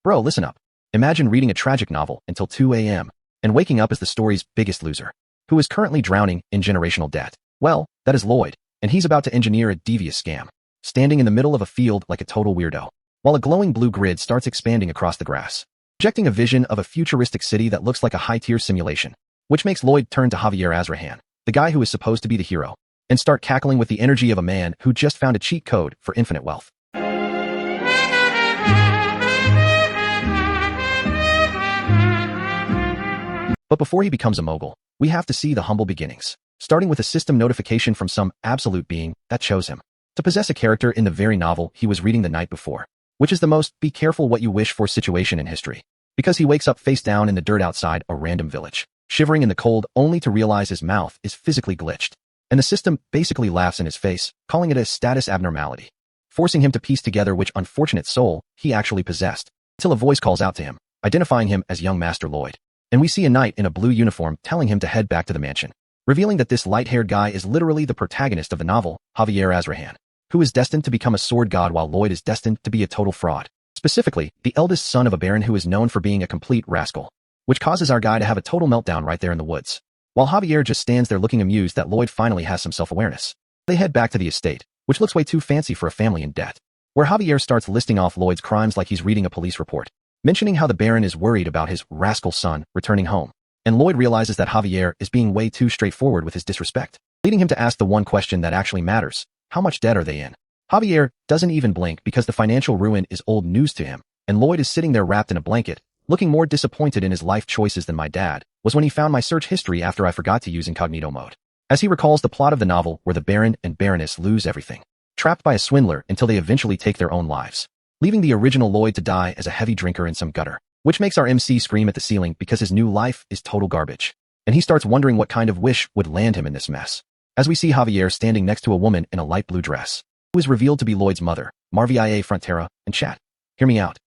Bro, listen up. Imagine reading a tragic novel until 2 a.m. and waking up as the story's biggest loser, who is currently drowning in generational debt. Well, that is Lloyd, and he's about to engineer a devious scam, standing in the middle of a field like a total weirdo, while a glowing blue grid starts expanding across the grass, projecting a vision of a futuristic city that looks like a high-tier simulation, which makes Lloyd turn to Javier Azrahan, the guy who is supposed to be the hero, and start cackling with the energy of a man who just found a cheat code for infinite wealth. But before he becomes a mogul, we have to see the humble beginnings, starting with a system notification from some absolute being that chose him to possess a character in the very novel he was reading the night before, which is the most be careful what you wish for situation in history, because he wakes up face down in the dirt outside a random village, shivering in the cold only to realize his mouth is physically glitched, and the system basically laughs in his face, calling it a status abnormality, forcing him to piece together which unfortunate soul he actually possessed, until a voice calls out to him, identifying him as young Master Lloyd. And we see a knight in a blue uniform telling him to head back to the mansion, revealing that this light-haired guy is literally the protagonist of the novel, Javier Azrahan, who is destined to become a sword god while Lloyd is destined to be a total fraud. Specifically, the eldest son of a baron who is known for being a complete rascal, which causes our guy to have a total meltdown right there in the woods, while Javier just stands there looking amused that Lloyd finally has some self-awareness. They head back to the estate, which looks way too fancy for a family in debt, where Javier starts listing off Lloyd's crimes like he's reading a police report, mentioning how the Baron is worried about his rascal son returning home. And Lloyd realizes that Javier is being way too straightforward with his disrespect, leading him to ask the one question that actually matters: how much debt are they in? Javier doesn't even blink because the financial ruin is old news to him, and Lloyd is sitting there wrapped in a blanket, looking more disappointed in his life choices than my dad was when he found my search history after I forgot to use incognito mode, as he recalls the plot of the novel where the Baron and Baroness lose everything, trapped by a swindler until they eventually take their own lives, leaving the original Lloyd to die as a heavy drinker in some gutter, which makes our MC scream at the ceiling because his new life is total garbage, and he starts wondering what kind of wish would land him in this mess, as we see Javier standing next to a woman in a light blue dress, who is revealed to be Lloyd's mother, Marvia Frontera, and chat. Hear me out.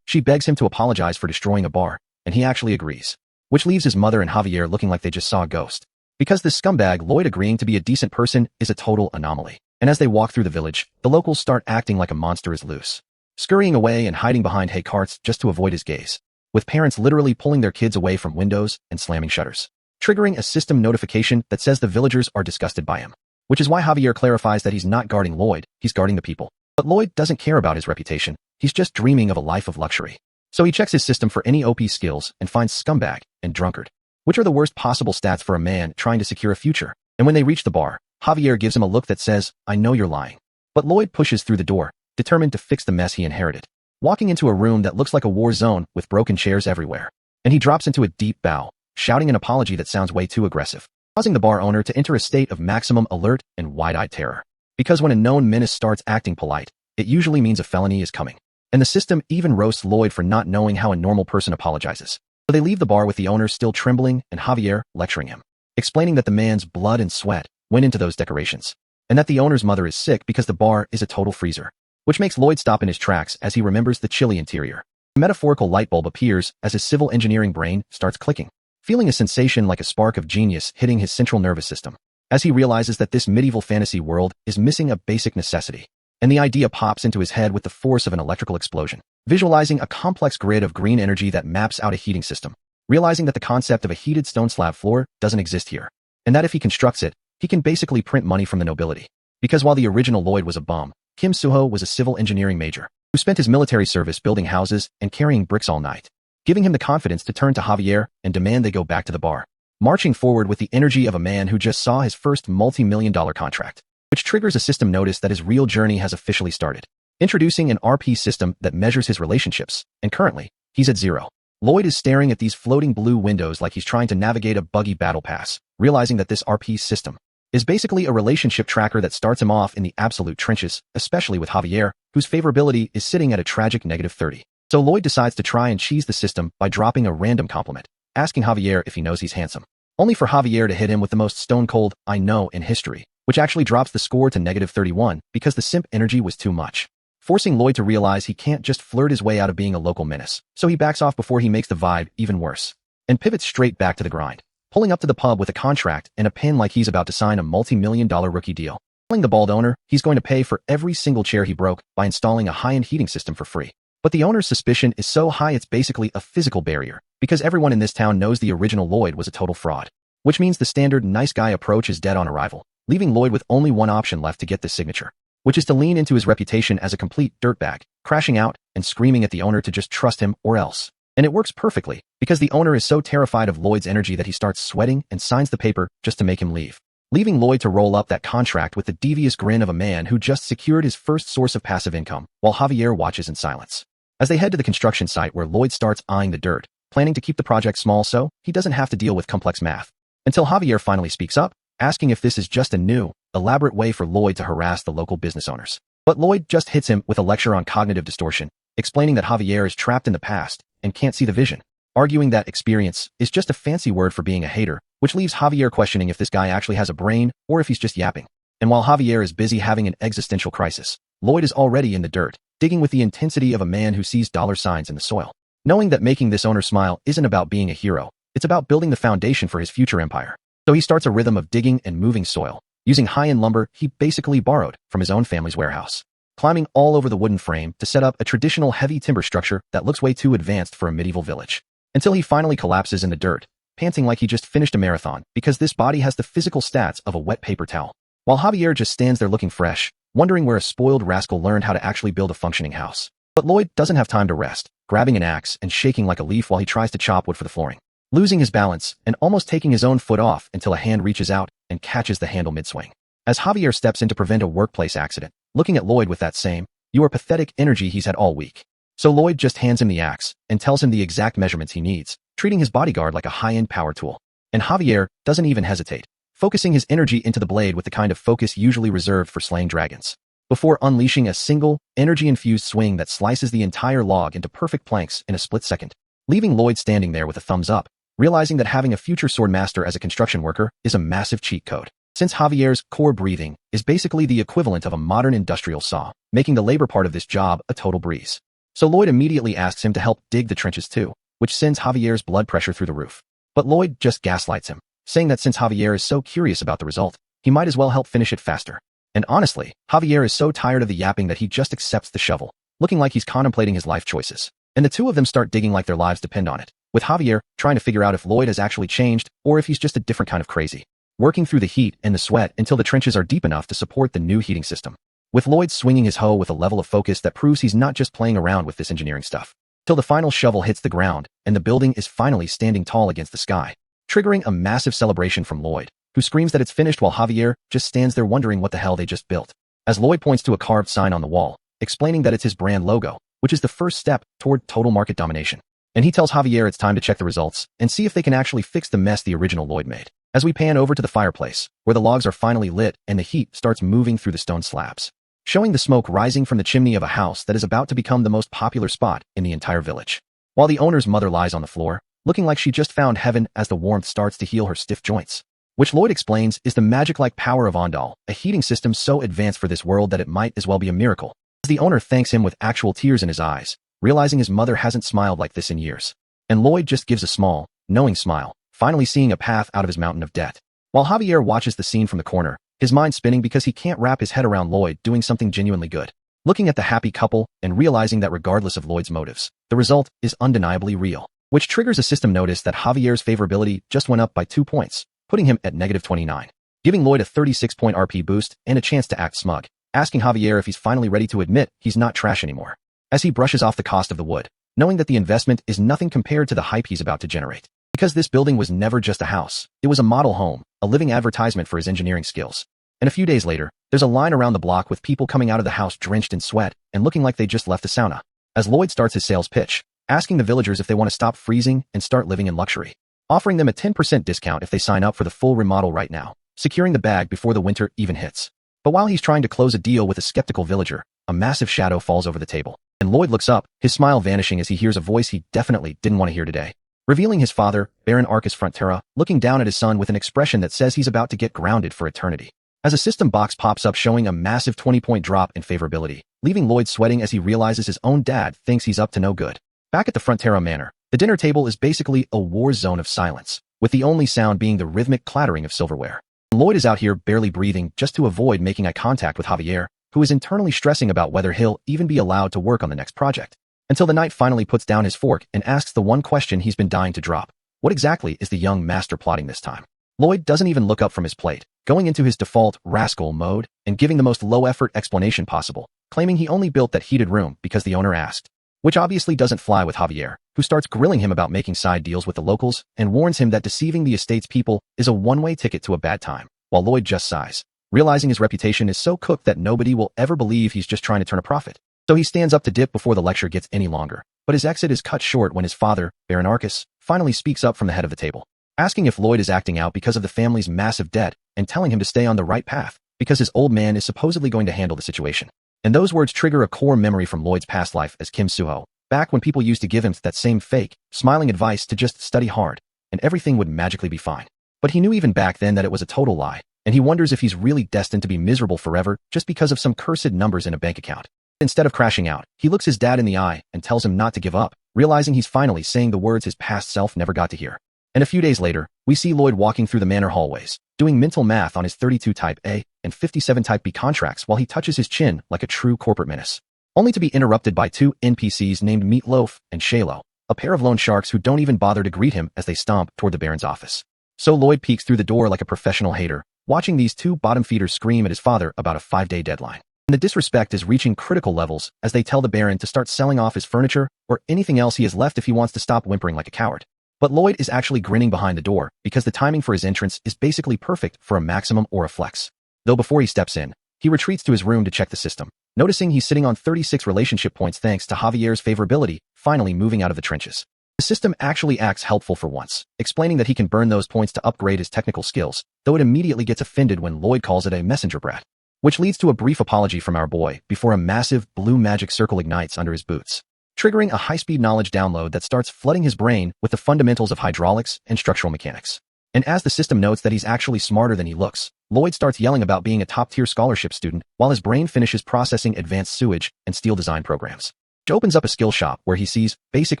She begs him to apologize for destroying a bar, and he actually agrees, which leaves his mother and Javier looking like they just saw a ghost, because this scumbag Lloyd agreeing to be a decent person is a total anomaly. And as they walk through the village, the locals start acting like a monster is loose, scurrying away and hiding behind hay carts just to avoid his gaze, with parents literally pulling their kids away from windows and slamming shutters, triggering a system notification that says the villagers are disgusted by him, which is why Javier clarifies that he's not guarding Lloyd, he's guarding the people. But Lloyd doesn't care about his reputation, he's just dreaming of a life of luxury. So he checks his system for any OP skills and finds scumbag and drunkard, which are the worst possible stats for a man trying to secure a future. And when they reach the bar, Javier gives him a look that says, I know you're lying. But Lloyd pushes through the door, determined to fix the mess he inherited, walking into a room that looks like a war zone with broken chairs everywhere. And he drops into a deep bow, shouting an apology that sounds way too aggressive, causing the bar owner to enter a state of maximum alert and wide-eyed terror. Because when a known menace starts acting polite, it usually means a felony is coming. And the system even roasts Lloyd for not knowing how a normal person apologizes. So they leave the bar with the owner still trembling and Javier lecturing him, explaining that the man's blood and sweat went into those decorations, and that the owner's mother is sick because the bar is a total freezer, which makes Lloyd stop in his tracks as he remembers the chilly interior. A metaphorical light bulb appears as his civil engineering brain starts clicking, feeling a sensation like a spark of genius hitting his central nervous system, as he realizes that this medieval fantasy world is missing a basic necessity, and the idea pops into his head with the force of an electrical explosion, visualizing a complex grid of green energy that maps out a heating system, realizing that the concept of a heated stone slab floor doesn't exist here, and that if he constructs it, he can basically print money from the nobility. Because while the original Lloyd was a bum, Kim Suho was a civil engineering major, who spent his military service building houses and carrying bricks all night, giving him the confidence to turn to Javier and demand they go back to the bar, marching forward with the energy of a man who just saw his first multi-million-dollar contract, which triggers a system notice that his real journey has officially started, introducing an RP system that measures his relationships, and currently, he's at 0. Lloyd is staring at these floating blue windows like he's trying to navigate a buggy battle pass, realizing that this RP system is basically a relationship tracker that starts him off in the absolute trenches, especially with Javier, whose favorability is sitting at a tragic -30. So Lloyd decides to try and cheese the system by dropping a random compliment, asking Javier if he knows he's handsome, only for Javier to hit him with the most stone-cold "I know" in history, which actually drops the score to -31 because the simp energy was too much, forcing Lloyd to realize he can't just flirt his way out of being a local menace. So he backs off before he makes the vibe even worse, and pivots straight back to the grind, pulling up to the pub with a contract and a pen like he's about to sign a multi-million-dollar rookie deal. Telling the bald owner he's going to pay for every single chair he broke by installing a high-end heating system for free. But the owner's suspicion is so high it's basically a physical barrier, because everyone in this town knows the original Lloyd was a total fraud. Which means the standard nice guy approach is dead on arrival, leaving Lloyd with only one option left to get this signature, which is to lean into his reputation as a complete dirtbag, crashing out and screaming at the owner to just trust him or else. And it works perfectly, because the owner is so terrified of Lloyd's energy that he starts sweating and signs the paper just to make him leave, leaving Lloyd to roll up that contract with the devious grin of a man who just secured his first source of passive income, while Javier watches in silence. As they head to the construction site where Lloyd starts eyeing the dirt, planning to keep the project small so he doesn't have to deal with complex math, until Javier finally speaks up, asking if this is just a new, elaborate way for Lloyd to harass the local business owners. But Lloyd just hits him with a lecture on cognitive distortion, explaining that Javier is trapped in the past and can't see the vision, arguing that experience is just a fancy word for being a hater, which leaves Javier questioning if this guy actually has a brain or if he's just yapping. And while Javier is busy having an existential crisis, Lloyd is already in the dirt, digging with the intensity of a man who sees dollar signs in the soil. Knowing that making this owner smile isn't about being a hero, it's about building the foundation for his future empire. So he starts a rhythm of digging and moving soil, using high-end lumber he basically borrowed from his own family's warehouse, climbing all over the wooden frame to set up a traditional heavy timber structure that looks way too advanced for a medieval village, until he finally collapses in the dirt, panting like he just finished a marathon because this body has the physical stats of a wet paper towel, while Javier just stands there looking fresh, wondering where a spoiled rascal learned how to actually build a functioning house. But Lloyd doesn't have time to rest, grabbing an axe and shaking like a leaf while he tries to chop wood for the flooring, losing his balance and almost taking his own foot off until a hand reaches out and catches the handle mid-swing. As Javier steps in to prevent a workplace accident, looking at Lloyd with that same, "You are pathetic" energy he's had all week. So Lloyd just hands him the axe and tells him the exact measurements he needs, treating his bodyguard like a high-end power tool. And Javier doesn't even hesitate, focusing his energy into the blade with the kind of focus usually reserved for slaying dragons, before unleashing a single, energy-infused swing that slices the entire log into perfect planks in a split second, leaving Lloyd standing there with a thumbs up, realizing that having a future sword master as a construction worker is a massive cheat code, since Javier's core breathing is basically the equivalent of a modern industrial saw, making the labor part of this job a total breeze. So Lloyd immediately asks him to help dig the trenches too, which sends Javier's blood pressure through the roof. But Lloyd just gaslights him, saying that since Javier is so curious about the result, he might as well help finish it faster. And honestly, Javier is so tired of the yapping that he just accepts the shovel, looking like he's contemplating his life choices. And the two of them start digging like their lives depend on it, with Javier trying to figure out if Lloyd has actually changed or if he's just a different kind of crazy, working through the heat and the sweat until the trenches are deep enough to support the new heating system, with Lloyd swinging his hoe with a level of focus that proves he's not just playing around with this engineering stuff, till the final shovel hits the ground and the building is finally standing tall against the sky, triggering a massive celebration from Lloyd, who screams that it's finished while Javier just stands there wondering what the hell they just built, as Lloyd points to a carved sign on the wall, explaining that it's his brand logo, which is the first step toward total market domination. And he tells Javier it's time to check the results and see if they can actually fix the mess the original Lloyd made. As we pan over to the fireplace, where the logs are finally lit and the heat starts moving through the stone slabs, showing the smoke rising from the chimney of a house that is about to become the most popular spot in the entire village, while the owner's mother lies on the floor, looking like she just found heaven as the warmth starts to heal her stiff joints, which Lloyd explains is the magic-like power of Ondal, a heating system so advanced for this world that it might as well be a miracle. As the owner thanks him with actual tears in his eyes, realizing his mother hasn't smiled like this in years. And Lloyd just gives a small, knowing smile, finally seeing a path out of his mountain of debt. While Javier watches the scene from the corner, his mind spinning because he can't wrap his head around Lloyd doing something genuinely good, looking at the happy couple and realizing that regardless of Lloyd's motives, the result is undeniably real, which triggers a system notice that Javier's favorability just went up by 2 points, putting him at -29, giving Lloyd a 36-point RP boost and a chance to act smug, asking Javier if he's finally ready to admit he's not trash anymore, as he brushes off the cost of the wood, knowing that the investment is nothing compared to the hype he's about to generate. Because this building was never just a house, it was a model home, a living advertisement for his engineering skills. And a few days later, there's a line around the block with people coming out of the house drenched in sweat and looking like they just left the sauna, as Lloyd starts his sales pitch, asking the villagers if they want to stop freezing and start living in luxury, offering them a 10% discount if they sign up for the full remodel right now, securing the bag before the winter even hits. But while he's trying to close a deal with a skeptical villager, a massive shadow falls over the table, and Lloyd looks up, his smile vanishing as he hears a voice he definitely didn't want to hear today, revealing his father, Baron Arcus Frontera, looking down at his son with an expression that says he's about to get grounded for eternity, as a system box pops up showing a massive 20-point drop in favorability, leaving Lloyd sweating as he realizes his own dad thinks he's up to no good. Back at the Frontera Manor, the dinner table is basically a war zone of silence, with the only sound being the rhythmic clattering of silverware, Lloyd is out here barely breathing just to avoid making eye contact with Javier, who is internally stressing about whether he'll even be allowed to work on the next project. Until the knight finally puts down his fork and asks the one question he's been dying to drop. What exactly is the young master plotting this time? Lloyd doesn't even look up from his plate, going into his default rascal mode and giving the most low-effort explanation possible, claiming he only built that heated room because the owner asked. Which obviously doesn't fly with Javier, who starts grilling him about making side deals with the locals and warns him that deceiving the estate's people is a one-way ticket to a bad time, while Lloyd just sighs, realizing his reputation is so cooked that nobody will ever believe he's just trying to turn a profit. So he stands up to dip before the lecture gets any longer, but his exit is cut short when his father, Baron Arcus, finally speaks up from the head of the table, asking if Lloyd is acting out because of the family's massive debt and telling him to stay on the right path because his old man is supposedly going to handle the situation. And those words trigger a core memory from Lloyd's past life as Kim Suho, back when people used to give him that same fake, smiling advice to just study hard, and everything would magically be fine. But he knew even back then that it was a total lie, and he wonders if he's really destined to be miserable forever just because of some cursed numbers in a bank account. Instead of crashing out, he looks his dad in the eye and tells him not to give up, realizing he's finally saying the words his past self never got to hear. And a few days later, we see Lloyd walking through the manor hallways, doing mental math on his 32 Type A and 57 Type B contracts while he touches his chin like a true corporate menace. Only to be interrupted by two NPCs named Meatloaf and Shaylo, a pair of loan sharks who don't even bother to greet him as they stomp toward the Baron's office. So Lloyd peeks through the door like a professional hater, watching these two bottom feeders scream at his father about a 5-day deadline. And the disrespect is reaching critical levels as they tell the Baron to start selling off his furniture or anything else he has left if he wants to stop whimpering like a coward. But Lloyd is actually grinning behind the door because the timing for his entrance is basically perfect for a maximum or a flex. Though before he steps in, he retreats to his room to check the system, noticing he's sitting on 36 relationship points thanks to Javier's favorability, finally moving out of the trenches. The system actually acts helpful for once, explaining that he can burn those points to upgrade his technical skills, though it immediately gets offended when Lloyd calls it a messenger brat. Which leads to a brief apology from our boy before a massive blue magic circle ignites under his boots, triggering a high-speed knowledge download that starts flooding his brain with the fundamentals of hydraulics and structural mechanics. And as the system notes that he's actually smarter than he looks, Lloyd starts yelling about being a top-tier scholarship student while his brain finishes processing advanced sewage and steel design programs. Which opens up a skill shop where he sees basic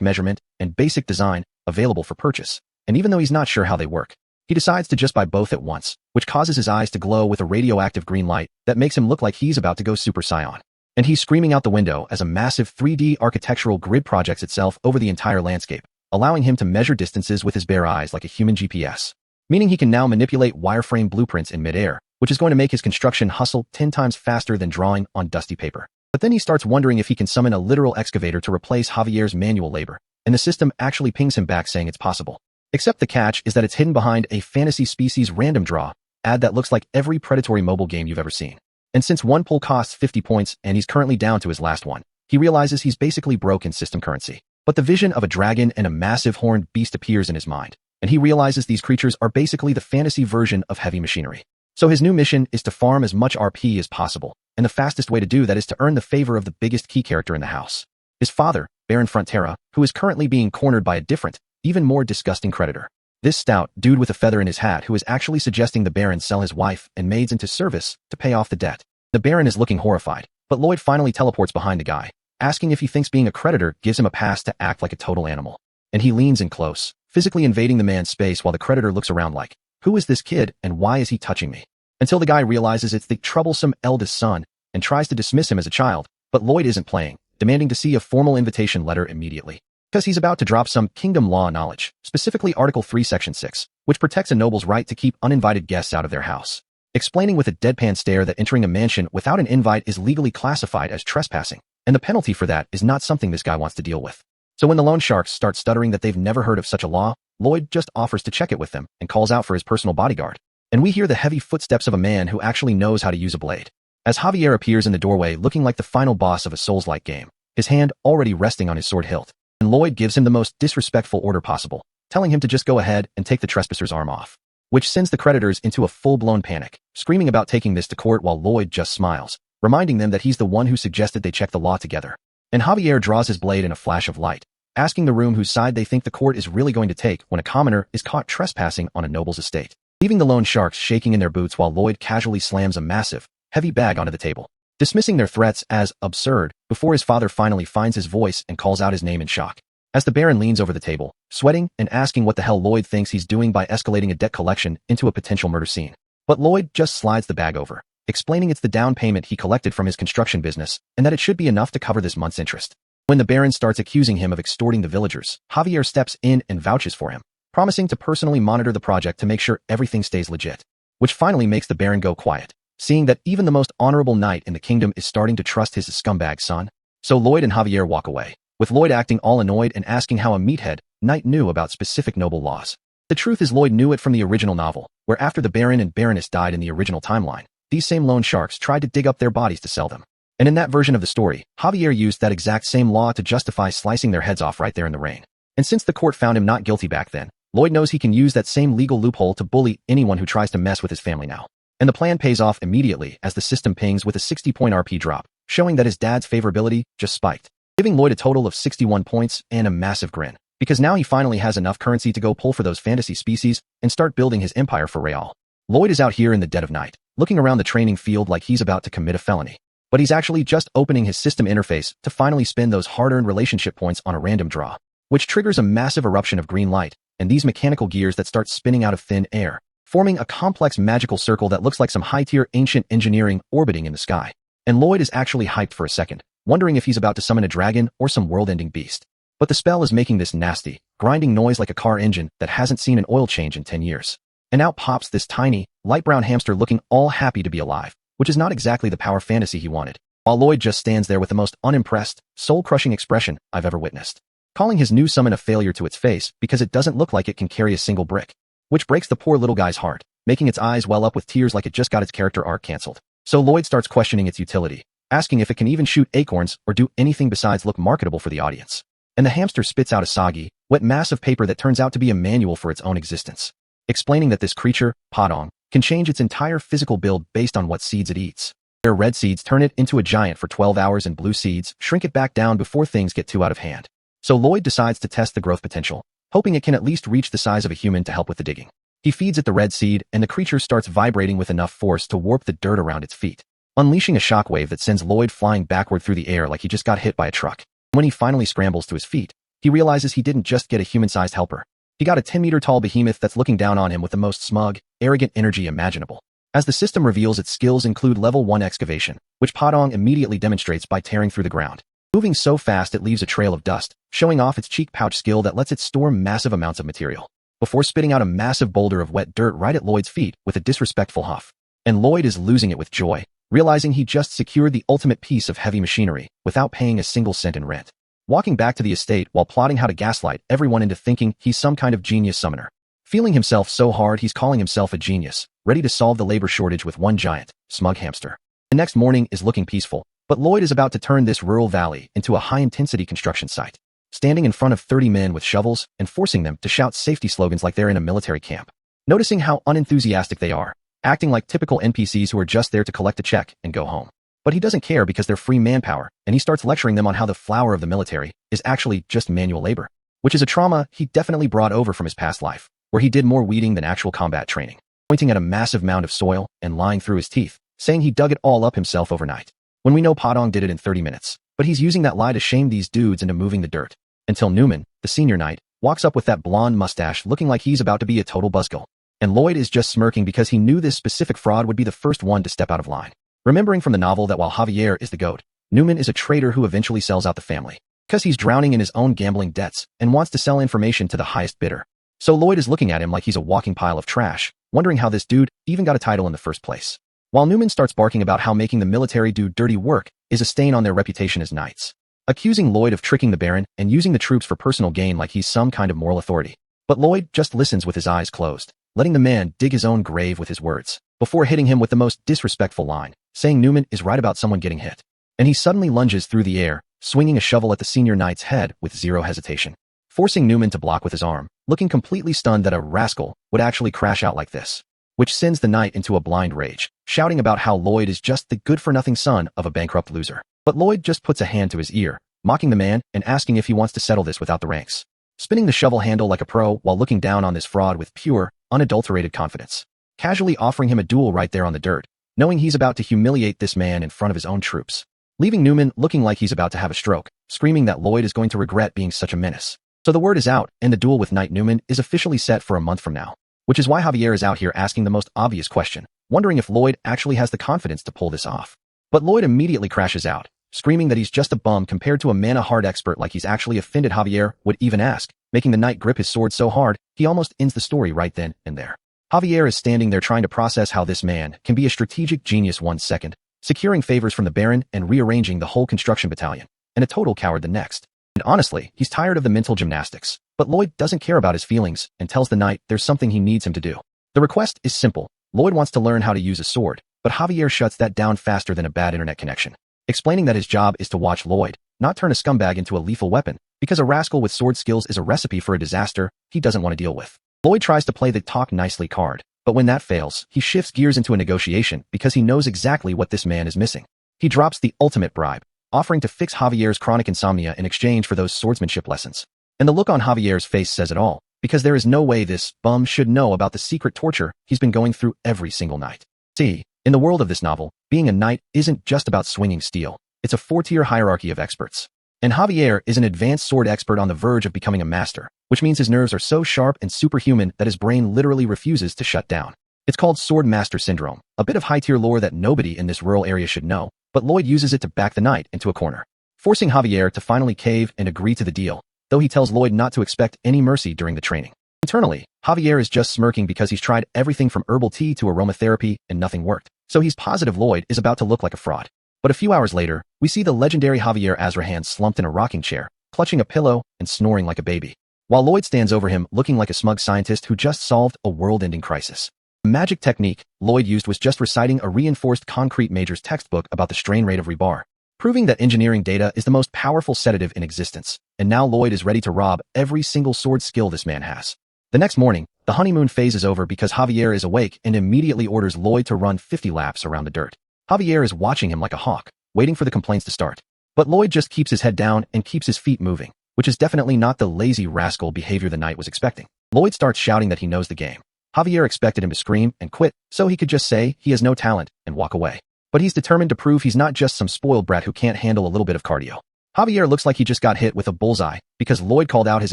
measurement and basic design available for purchase, and even though he's not sure how they work, he decides to just buy both at once, which causes his eyes to glow with a radioactive green light that makes him look like he's about to go Super Saiyan. And he's screaming out the window as a massive 3D architectural grid projects itself over the entire landscape, allowing him to measure distances with his bare eyes like a human GPS. Meaning he can now manipulate wireframe blueprints in midair, which is going to make his construction hustle 10 times faster than drawing on dusty paper. But then he starts wondering if he can summon a literal excavator to replace Javier's manual labor, and the system actually pings him back saying it's possible. Except the catch is that it's hidden behind a fantasy species random draw ad that looks like every predatory mobile game you've ever seen. And since one pull costs 50 points and he's currently down to his last one, he realizes he's basically broke in system currency. But the vision of a dragon and a massive horned beast appears in his mind, and he realizes these creatures are basically the fantasy version of heavy machinery. So his new mission is to farm as much RP as possible, and the fastest way to do that is to earn the favor of the biggest key character in the house. His father, Baron Frontera, who is currently being cornered by a different, even more disgusting creditor. This stout dude with a feather in his hat who is actually suggesting the Baron sell his wife and maids into service to pay off the debt. The Baron is looking horrified, but Lloyd finally teleports behind the guy, asking if he thinks being a creditor gives him a pass to act like a total animal. And he leans in close, physically invading the man's space while the creditor looks around like, who is this kid and why is he touching me? Until the guy realizes it's the troublesome eldest son and tries to dismiss him as a child, but Lloyd isn't playing, demanding to see a formal invitation letter immediately. Because he's about to drop some kingdom law knowledge, specifically Article 3 Section 6, which protects a noble's right to keep uninvited guests out of their house, explaining with a deadpan stare that entering a mansion without an invite is legally classified as trespassing, and the penalty for that is not something this guy wants to deal with. So when the loan sharks start stuttering that they've never heard of such a law, Lloyd just offers to check it with them and calls out for his personal bodyguard. And we hear the heavy footsteps of a man who actually knows how to use a blade, as Javier appears in the doorway looking like the final boss of a Souls-like game, his hand already resting on his sword hilt. And Lloyd gives him the most disrespectful order possible, telling him to just go ahead and take the trespasser's arm off, which sends the creditors into a full-blown panic, screaming about taking this to court while Lloyd just smiles, reminding them that he's the one who suggested they check the law together. And Javier draws his blade in a flash of light, asking the room whose side they think the court is really going to take when a commoner is caught trespassing on a noble's estate, leaving the loan sharks shaking in their boots while Lloyd casually slams a massive, heavy bag onto the table, dismissing their threats as absurd before his father finally finds his voice and calls out his name in shock. As the Baron leans over the table, sweating and asking what the hell Lloyd thinks he's doing by escalating a debt collection into a potential murder scene. But Lloyd just slides the bag over, explaining it's the down payment he collected from his construction business and that it should be enough to cover this month's interest. When the Baron starts accusing him of extorting the villagers, Javier steps in and vouches for him, promising to personally monitor the project to make sure everything stays legit, which finally makes the Baron go quiet, seeing that even the most honorable knight in the kingdom is starting to trust his scumbag son. So Lloyd and Javier walk away, with Lloyd acting all annoyed and asking how a meathead knight knew about specific noble laws. The truth is Lloyd knew it from the original novel, where after the Baron and Baroness died in the original timeline, these same loan sharks tried to dig up their bodies to sell them. And in that version of the story, Javier used that exact same law to justify slicing their heads off right there in the rain. And since the court found him not guilty back then, Lloyd knows he can use that same legal loophole to bully anyone who tries to mess with his family now. And the plan pays off immediately as the system pings with a 60-point RP drop, showing that his dad's favorability just spiked, giving Lloyd a total of 61 points and a massive grin, because now he finally has enough currency to go pull for those fantasy species and start building his empire for Real. Lloyd is out here in the dead of night, looking around the training field like he's about to commit a felony. But he's actually just opening his system interface to finally spend those hard-earned relationship points on a random draw, which triggers a massive eruption of green light and these mechanical gears that start spinning out of thin air, forming a complex magical circle that looks like some high-tier ancient engineering orbiting in the sky. And Lloyd is actually hyped for a second, wondering if he's about to summon a dragon or some world-ending beast. But the spell is making this nasty, grinding noise like a car engine that hasn't seen an oil change in 10 years. And out pops this tiny, light brown hamster looking all happy to be alive, which is not exactly the power fantasy he wanted, while Lloyd just stands there with the most unimpressed, soul-crushing expression I've ever witnessed, calling his new summon a failure to its face because it doesn't look like it can carry a single brick, which breaks the poor little guy's heart, making its eyes well up with tears like it just got its character arc cancelled. So Lloyd starts questioning its utility, asking if it can even shoot acorns or do anything besides look marketable for the audience. And the hamster spits out a soggy, wet mass of paper that turns out to be a manual for its own existence, explaining that this creature, Padong, can change its entire physical build based on what seeds it eats. Where red seeds turn it into a giant for 12 hours and blue seeds shrink it back down before things get too out of hand. So Lloyd decides to test the growth potential, hoping it can at least reach the size of a human to help with the digging. He feeds it the red seed and the creature starts vibrating with enough force to warp the dirt around its feet, unleashing a shockwave that sends Lloyd flying backward through the air like he just got hit by a truck. When he finally scrambles to his feet, he realizes he didn't just get a human-sized helper. He got a 10-meter-tall behemoth that's looking down on him with the most smug, arrogant energy imaginable. As the system reveals its skills include level 1 excavation, which Padong immediately demonstrates by tearing through the ground, moving so fast it leaves a trail of dust, showing off its cheek pouch skill that lets it store massive amounts of material, before spitting out a massive boulder of wet dirt right at Lloyd's feet with a disrespectful huff. And Lloyd is losing it with joy, realizing he just secured the ultimate piece of heavy machinery without paying a single cent in rent. Walking back to the estate while plotting how to gaslight everyone into thinking he's some kind of genius summoner. Feeling himself so hard he's calling himself a genius, ready to solve the labor shortage with one giant, smug hamster. The next morning is looking peaceful, but Lloyd is about to turn this rural valley into a high-intensity construction site, standing in front of 30 men with shovels and forcing them to shout safety slogans like they're in a military camp. Noticing how unenthusiastic they are, acting like typical NPCs who are just there to collect a check and go home. But he doesn't care because they're free manpower, and he starts lecturing them on how the flower of the military is actually just manual labor, which is a trauma he definitely brought over from his past life, where he did more weeding than actual combat training, pointing at a massive mound of soil and lying through his teeth, saying he dug it all up himself overnight, when we know Padong did it in 30 minutes. But he's using that lie to shame these dudes into moving the dirt, until Newman, the senior knight, walks up with that blonde mustache looking like he's about to be a total buzzkill. And Lloyd is just smirking because he knew this specific fraud would be the first one to step out of line. Remembering from the novel that while Javier is the goat, Newman is a traitor who eventually sells out the family, because he's drowning in his own gambling debts and wants to sell information to the highest bidder. So Lloyd is looking at him like he's a walking pile of trash, wondering how this dude even got a title in the first place. While Newman starts barking about how making the military do dirty work is a stain on their reputation as knights, accusing Lloyd of tricking the Baron and using the troops for personal gain like he's some kind of moral authority. But Lloyd just listens with his eyes closed, letting the man dig his own grave with his words, before hitting him with the most disrespectful line, saying Newman is right about someone getting hit. And he suddenly lunges through the air, swinging a shovel at the senior knight's head with zero hesitation, forcing Newman to block with his arm, looking completely stunned that a rascal would actually crash out like this, which sends the knight into a blind rage, shouting about how Lloyd is just the good-for-nothing son of a bankrupt loser. But Lloyd just puts a hand to his ear, mocking the man and asking if he wants to settle this without the ranks, spinning the shovel handle like a pro while looking down on this fraud with pure, unadulterated confidence, casually offering him a duel right there on the dirt, knowing he's about to humiliate this man in front of his own troops, leaving Newman looking like he's about to have a stroke, screaming that Lloyd is going to regret being such a menace. So the word is out, and the duel with Knight Newman is officially set for a month from now, which is why Javier is out here asking the most obvious question, wondering if Lloyd actually has the confidence to pull this off. But Lloyd immediately crashes out, screaming that he's just a bum compared to a mana hard expert like he's actually offended Javier would even ask, making the knight grip his sword so hard, he almost ends the story right then and there. Javier is standing there trying to process how this man can be a strategic genius 1 second, securing favors from the Baron and rearranging the whole construction battalion, and a total coward the next. And honestly, he's tired of the mental gymnastics, but Lloyd doesn't care about his feelings and tells the knight there's something he needs him to do. The request is simple. Lloyd wants to learn how to use a sword, but Javier shuts that down faster than a bad internet connection, explaining that his job is to watch Lloyd, not turn a scumbag into a lethal weapon, because a rascal with sword skills is a recipe for a disaster he doesn't want to deal with. Lloyd tries to play the talk nicely card, but when that fails, he shifts gears into a negotiation because he knows exactly what this man is missing. He drops the ultimate bribe, offering to fix Javier's chronic insomnia in exchange for those swordsmanship lessons. And the look on Javier's face says it all, because there is no way this bum should know about the secret torture he's been going through every single night. See, in the world of this novel, being a knight isn't just about swinging steel. It's a 4-tier hierarchy of experts. And Javier is an advanced sword expert on the verge of becoming a master, which means his nerves are so sharp and superhuman that his brain literally refuses to shut down. It's called Sword Master Syndrome, a bit of high-tier lore that nobody in this rural area should know, but Lloyd uses it to back the knight into a corner, forcing Javier to finally cave and agree to the deal, though he tells Lloyd not to expect any mercy during the training. Internally, Javier is just smirking because he's tried everything from herbal tea to aromatherapy and nothing worked, so he's positive Lloyd is about to look like a fraud. But a few hours later, we see the legendary Javier Azrahan slumped in a rocking chair, clutching a pillow and snoring like a baby, while Lloyd stands over him looking like a smug scientist who just solved a world-ending crisis. The magic technique Lloyd used was just reciting a reinforced concrete major's textbook about the strain rate of rebar, proving that engineering data is the most powerful sedative in existence, and now Lloyd is ready to rob every single sword skill this man has. The next morning, the honeymoon phase is over because Javier is awake and immediately orders Lloyd to run 50 laps around the dirt. Javier is watching him like a hawk, waiting for the complaints to start. But Lloyd just keeps his head down and keeps his feet moving, which is definitely not the lazy rascal behavior the knight was expecting. Lloyd starts shouting that he knows the game. Javier expected him to scream and quit, so he could just say he has no talent and walk away. But he's determined to prove he's not just some spoiled brat who can't handle a little bit of cardio. Javier looks like he just got hit with a bullseye because Lloyd called out his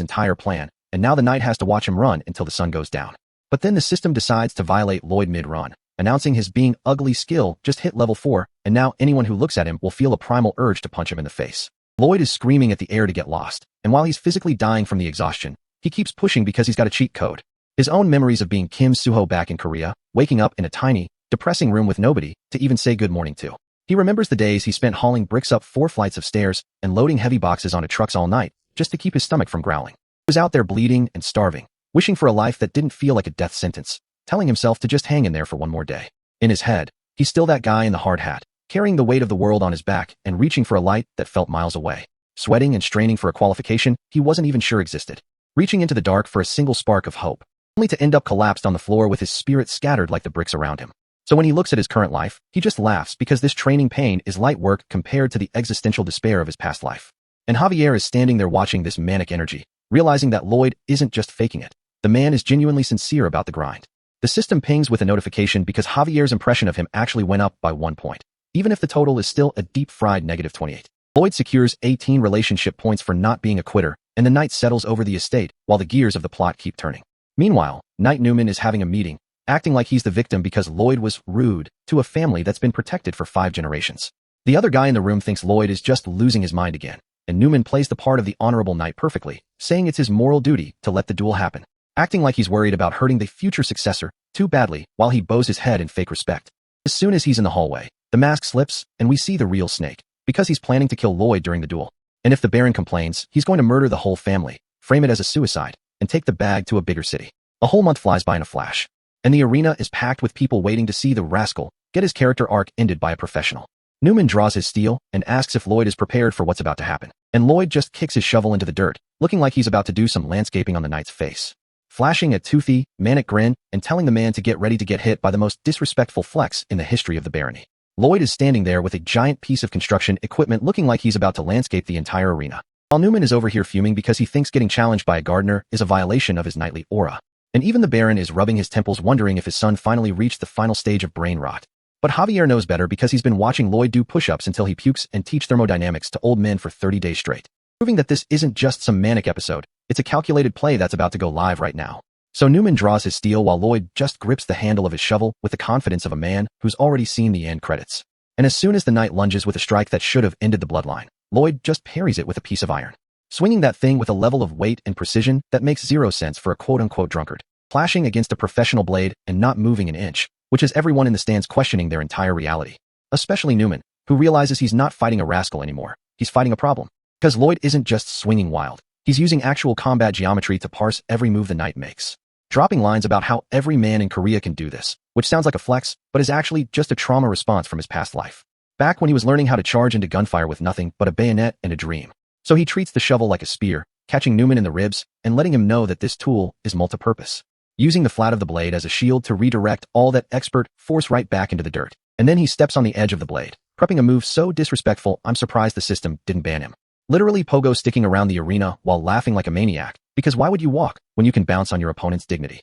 entire plan, and now the knight has to watch him run until the sun goes down. But then the system decides to violate Lloyd mid-run, announcing his being ugly skill just hit level 4, and now anyone who looks at him will feel a primal urge to punch him in the face. Lloyd is screaming at the air to get lost, and while he's physically dying from the exhaustion, he keeps pushing because he's got a cheat code. His own memories of being Kim Suho back in Korea, waking up in a tiny, depressing room with nobody to even say good morning to. He remembers the days he spent hauling bricks up 4 flights of stairs and loading heavy boxes onto trucks all night just to keep his stomach from growling. He was out there bleeding and starving, wishing for a life that didn't feel like a death sentence, telling himself to just hang in there for one more day. In his head, he's still that guy in the hard hat, carrying the weight of the world on his back and reaching for a light that felt miles away, sweating and straining for a qualification he wasn't even sure existed, reaching into the dark for a single spark of hope, only to end up collapsed on the floor with his spirit scattered like the bricks around him. So when he looks at his current life, he just laughs because this training pain is light work compared to the existential despair of his past life. And Javier is standing there watching this manic energy, realizing that Lloyd isn't just faking it. The man is genuinely sincere about the grind. The system pings with a notification because Javier's impression of him actually went up by 1 point, even if the total is still a deep-fried -28. Lloyd secures 18 relationship points for not being a quitter, and the knight settles over the estate while the gears of the plot keep turning. Meanwhile, Knight Newman is having a meeting, acting like he's the victim because Lloyd was rude to a family that's been protected for 5 generations. The other guy in the room thinks Lloyd is just losing his mind again, and Newman plays the part of the honorable knight perfectly, saying it's his moral duty to let the duel happen, acting like he's worried about hurting the future successor too badly while he bows his head in fake respect. As soon as he's in the hallway, the mask slips, and we see the real Snake, because he's planning to kill Lloyd during the duel. And if the Baron complains, he's going to murder the whole family, frame it as a suicide, and take the bag to a bigger city. A whole month flies by in a flash, and the arena is packed with people waiting to see the rascal get his character arc ended by a professional. Newman draws his steel and asks if Lloyd is prepared for what's about to happen, and Lloyd just kicks his shovel into the dirt, looking like he's about to do some landscaping on the knight's face, flashing a toothy, manic grin and telling the man to get ready to get hit by the most disrespectful flex in the history of the barony. Lloyd is standing there with a giant piece of construction equipment looking like he's about to landscape the entire arena, while Newman is over here fuming because he thinks getting challenged by a gardener is a violation of his knightly aura. And even the Baron is rubbing his temples wondering if his son finally reached the final stage of brain rot. But Javier knows better because he's been watching Lloyd do push-ups until he pukes and teach thermodynamics to old men for 30 days straight, proving that this isn't just some manic episode, it's a calculated play that's about to go live right now. So Newman draws his steel while Lloyd just grips the handle of his shovel with the confidence of a man who's already seen the end credits. And as soon as the knight lunges with a strike that should have ended the bloodline, Lloyd just parries it with a piece of iron, swinging that thing with a level of weight and precision that makes zero sense for a quote-unquote drunkard, flashing against a professional blade and not moving an inch, which has everyone in the stands questioning their entire reality. Especially Newman, who realizes he's not fighting a rascal anymore, he's fighting a problem. Because Lloyd isn't just swinging wild, he's using actual combat geometry to parse every move the knight makes, dropping lines about how every man in Korea can do this, which sounds like a flex, but is actually just a trauma response from his past life. Back when he was learning how to charge into gunfire with nothing but a bayonet and a dream. So he treats the shovel like a spear, catching Newman in the ribs and letting him know that this tool is multi-purpose, using the flat of the blade as a shield to redirect all that expert force right back into the dirt. And then he steps on the edge of the blade, prepping a move so disrespectful I'm surprised the system didn't ban him. Literally pogo sticking around the arena while laughing like a maniac, because why would you walk when you can bounce on your opponent's dignity?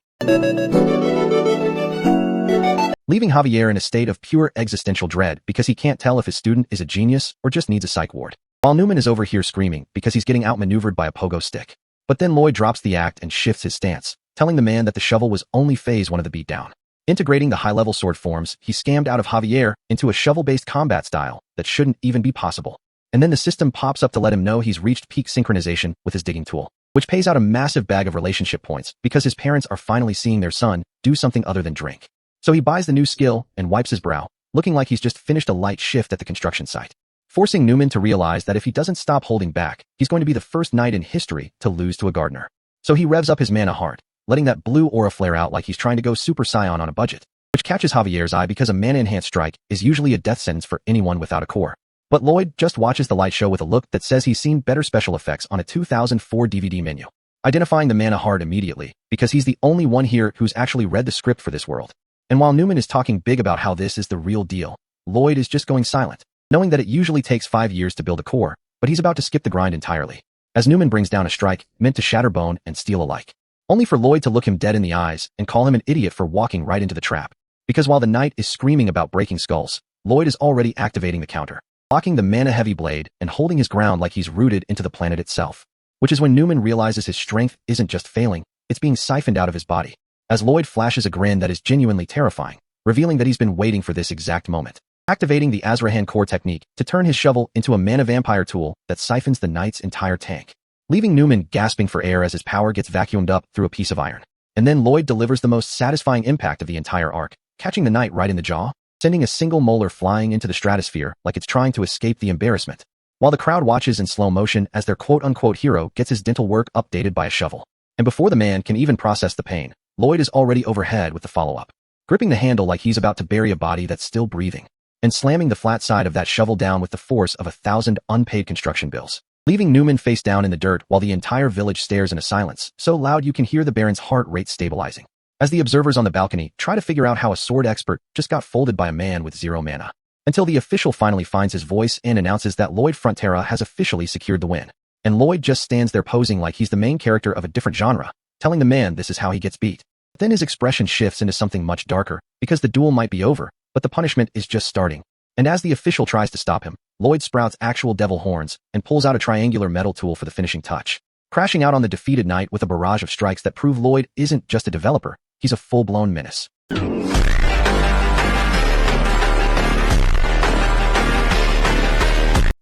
Leaving Javier in a state of pure existential dread because he can't tell if his student is a genius or just needs a psych ward. While Newman is over here screaming because he's getting outmaneuvered by a pogo stick. But then Lloyd drops the act and shifts his stance, telling the man that the shovel was only phase 1 of the beatdown. Integrating the high-level sword forms, he scammed out of Javier into a shovel-based combat style that shouldn't even be possible. And then the system pops up to let him know he's reached peak synchronization with his digging tool, which pays out a massive bag of relationship points because his parents are finally seeing their son do something other than drink. So he buys the new skill and wipes his brow, looking like he's just finished a light shift at the construction site, forcing Newman to realize that if he doesn't stop holding back, he's going to be the first knight in history to lose to a gardener. So he revs up his mana hard, letting that blue aura flare out like he's trying to go Super Saiyan on a budget, which catches Javier's eye because a mana-enhanced strike is usually a death sentence for anyone without a core. But Lloyd just watches the light show with a look that says he's seen better special effects on a 2004 DVD menu, identifying the mana hard immediately because he's the only one here who's actually read the script for this world. And while Newman is talking big about how this is the real deal, Lloyd is just going silent, knowing that it usually takes 5 years to build a core, but he's about to skip the grind entirely, as Newman brings down a strike meant to shatter bone and steel alike, only for Lloyd to look him dead in the eyes and call him an idiot for walking right into the trap. Because while the knight is screaming about breaking skulls, Lloyd is already activating the counter, blocking the mana-heavy blade and holding his ground like he's rooted into the planet itself, which is when Newman realizes his strength isn't just failing, it's being siphoned out of his body, as Lloyd flashes a grin that is genuinely terrifying, revealing that he's been waiting for this exact moment, activating the Azrahan core technique to turn his shovel into a mana vampire tool that siphons the knight's entire tank, leaving Newman gasping for air as his power gets vacuumed up through a piece of iron. And then Lloyd delivers the most satisfying impact of the entire arc, catching the knight right in the jaw, sending a single molar flying into the stratosphere like it's trying to escape the embarrassment, while the crowd watches in slow motion as their quote-unquote hero gets his dental work updated by a shovel. And before the man can even process the pain, Lloyd is already overhead with the follow-up, gripping the handle like he's about to bury a body that's still breathing, and slamming the flat side of that shovel down with the force of 1,000 unpaid construction bills, leaving Newman face down in the dirt while the entire village stares in a silence so loud you can hear the Baron's heart rate stabilizing, as the observers on the balcony try to figure out how a sword expert just got folded by a man with 0 mana, until the official finally finds his voice and announces that Lloyd Frontera has officially secured the win. And Lloyd just stands there posing like he's the main character of a different genre, telling the man this is how he gets beat. Then his expression shifts into something much darker, because the duel might be over, but the punishment is just starting. And as the official tries to stop him, Lloyd sprouts actual devil horns and pulls out a triangular metal tool for the finishing touch, crashing out on the defeated knight with a barrage of strikes that prove Lloyd isn't just a developer, he's a full-blown menace.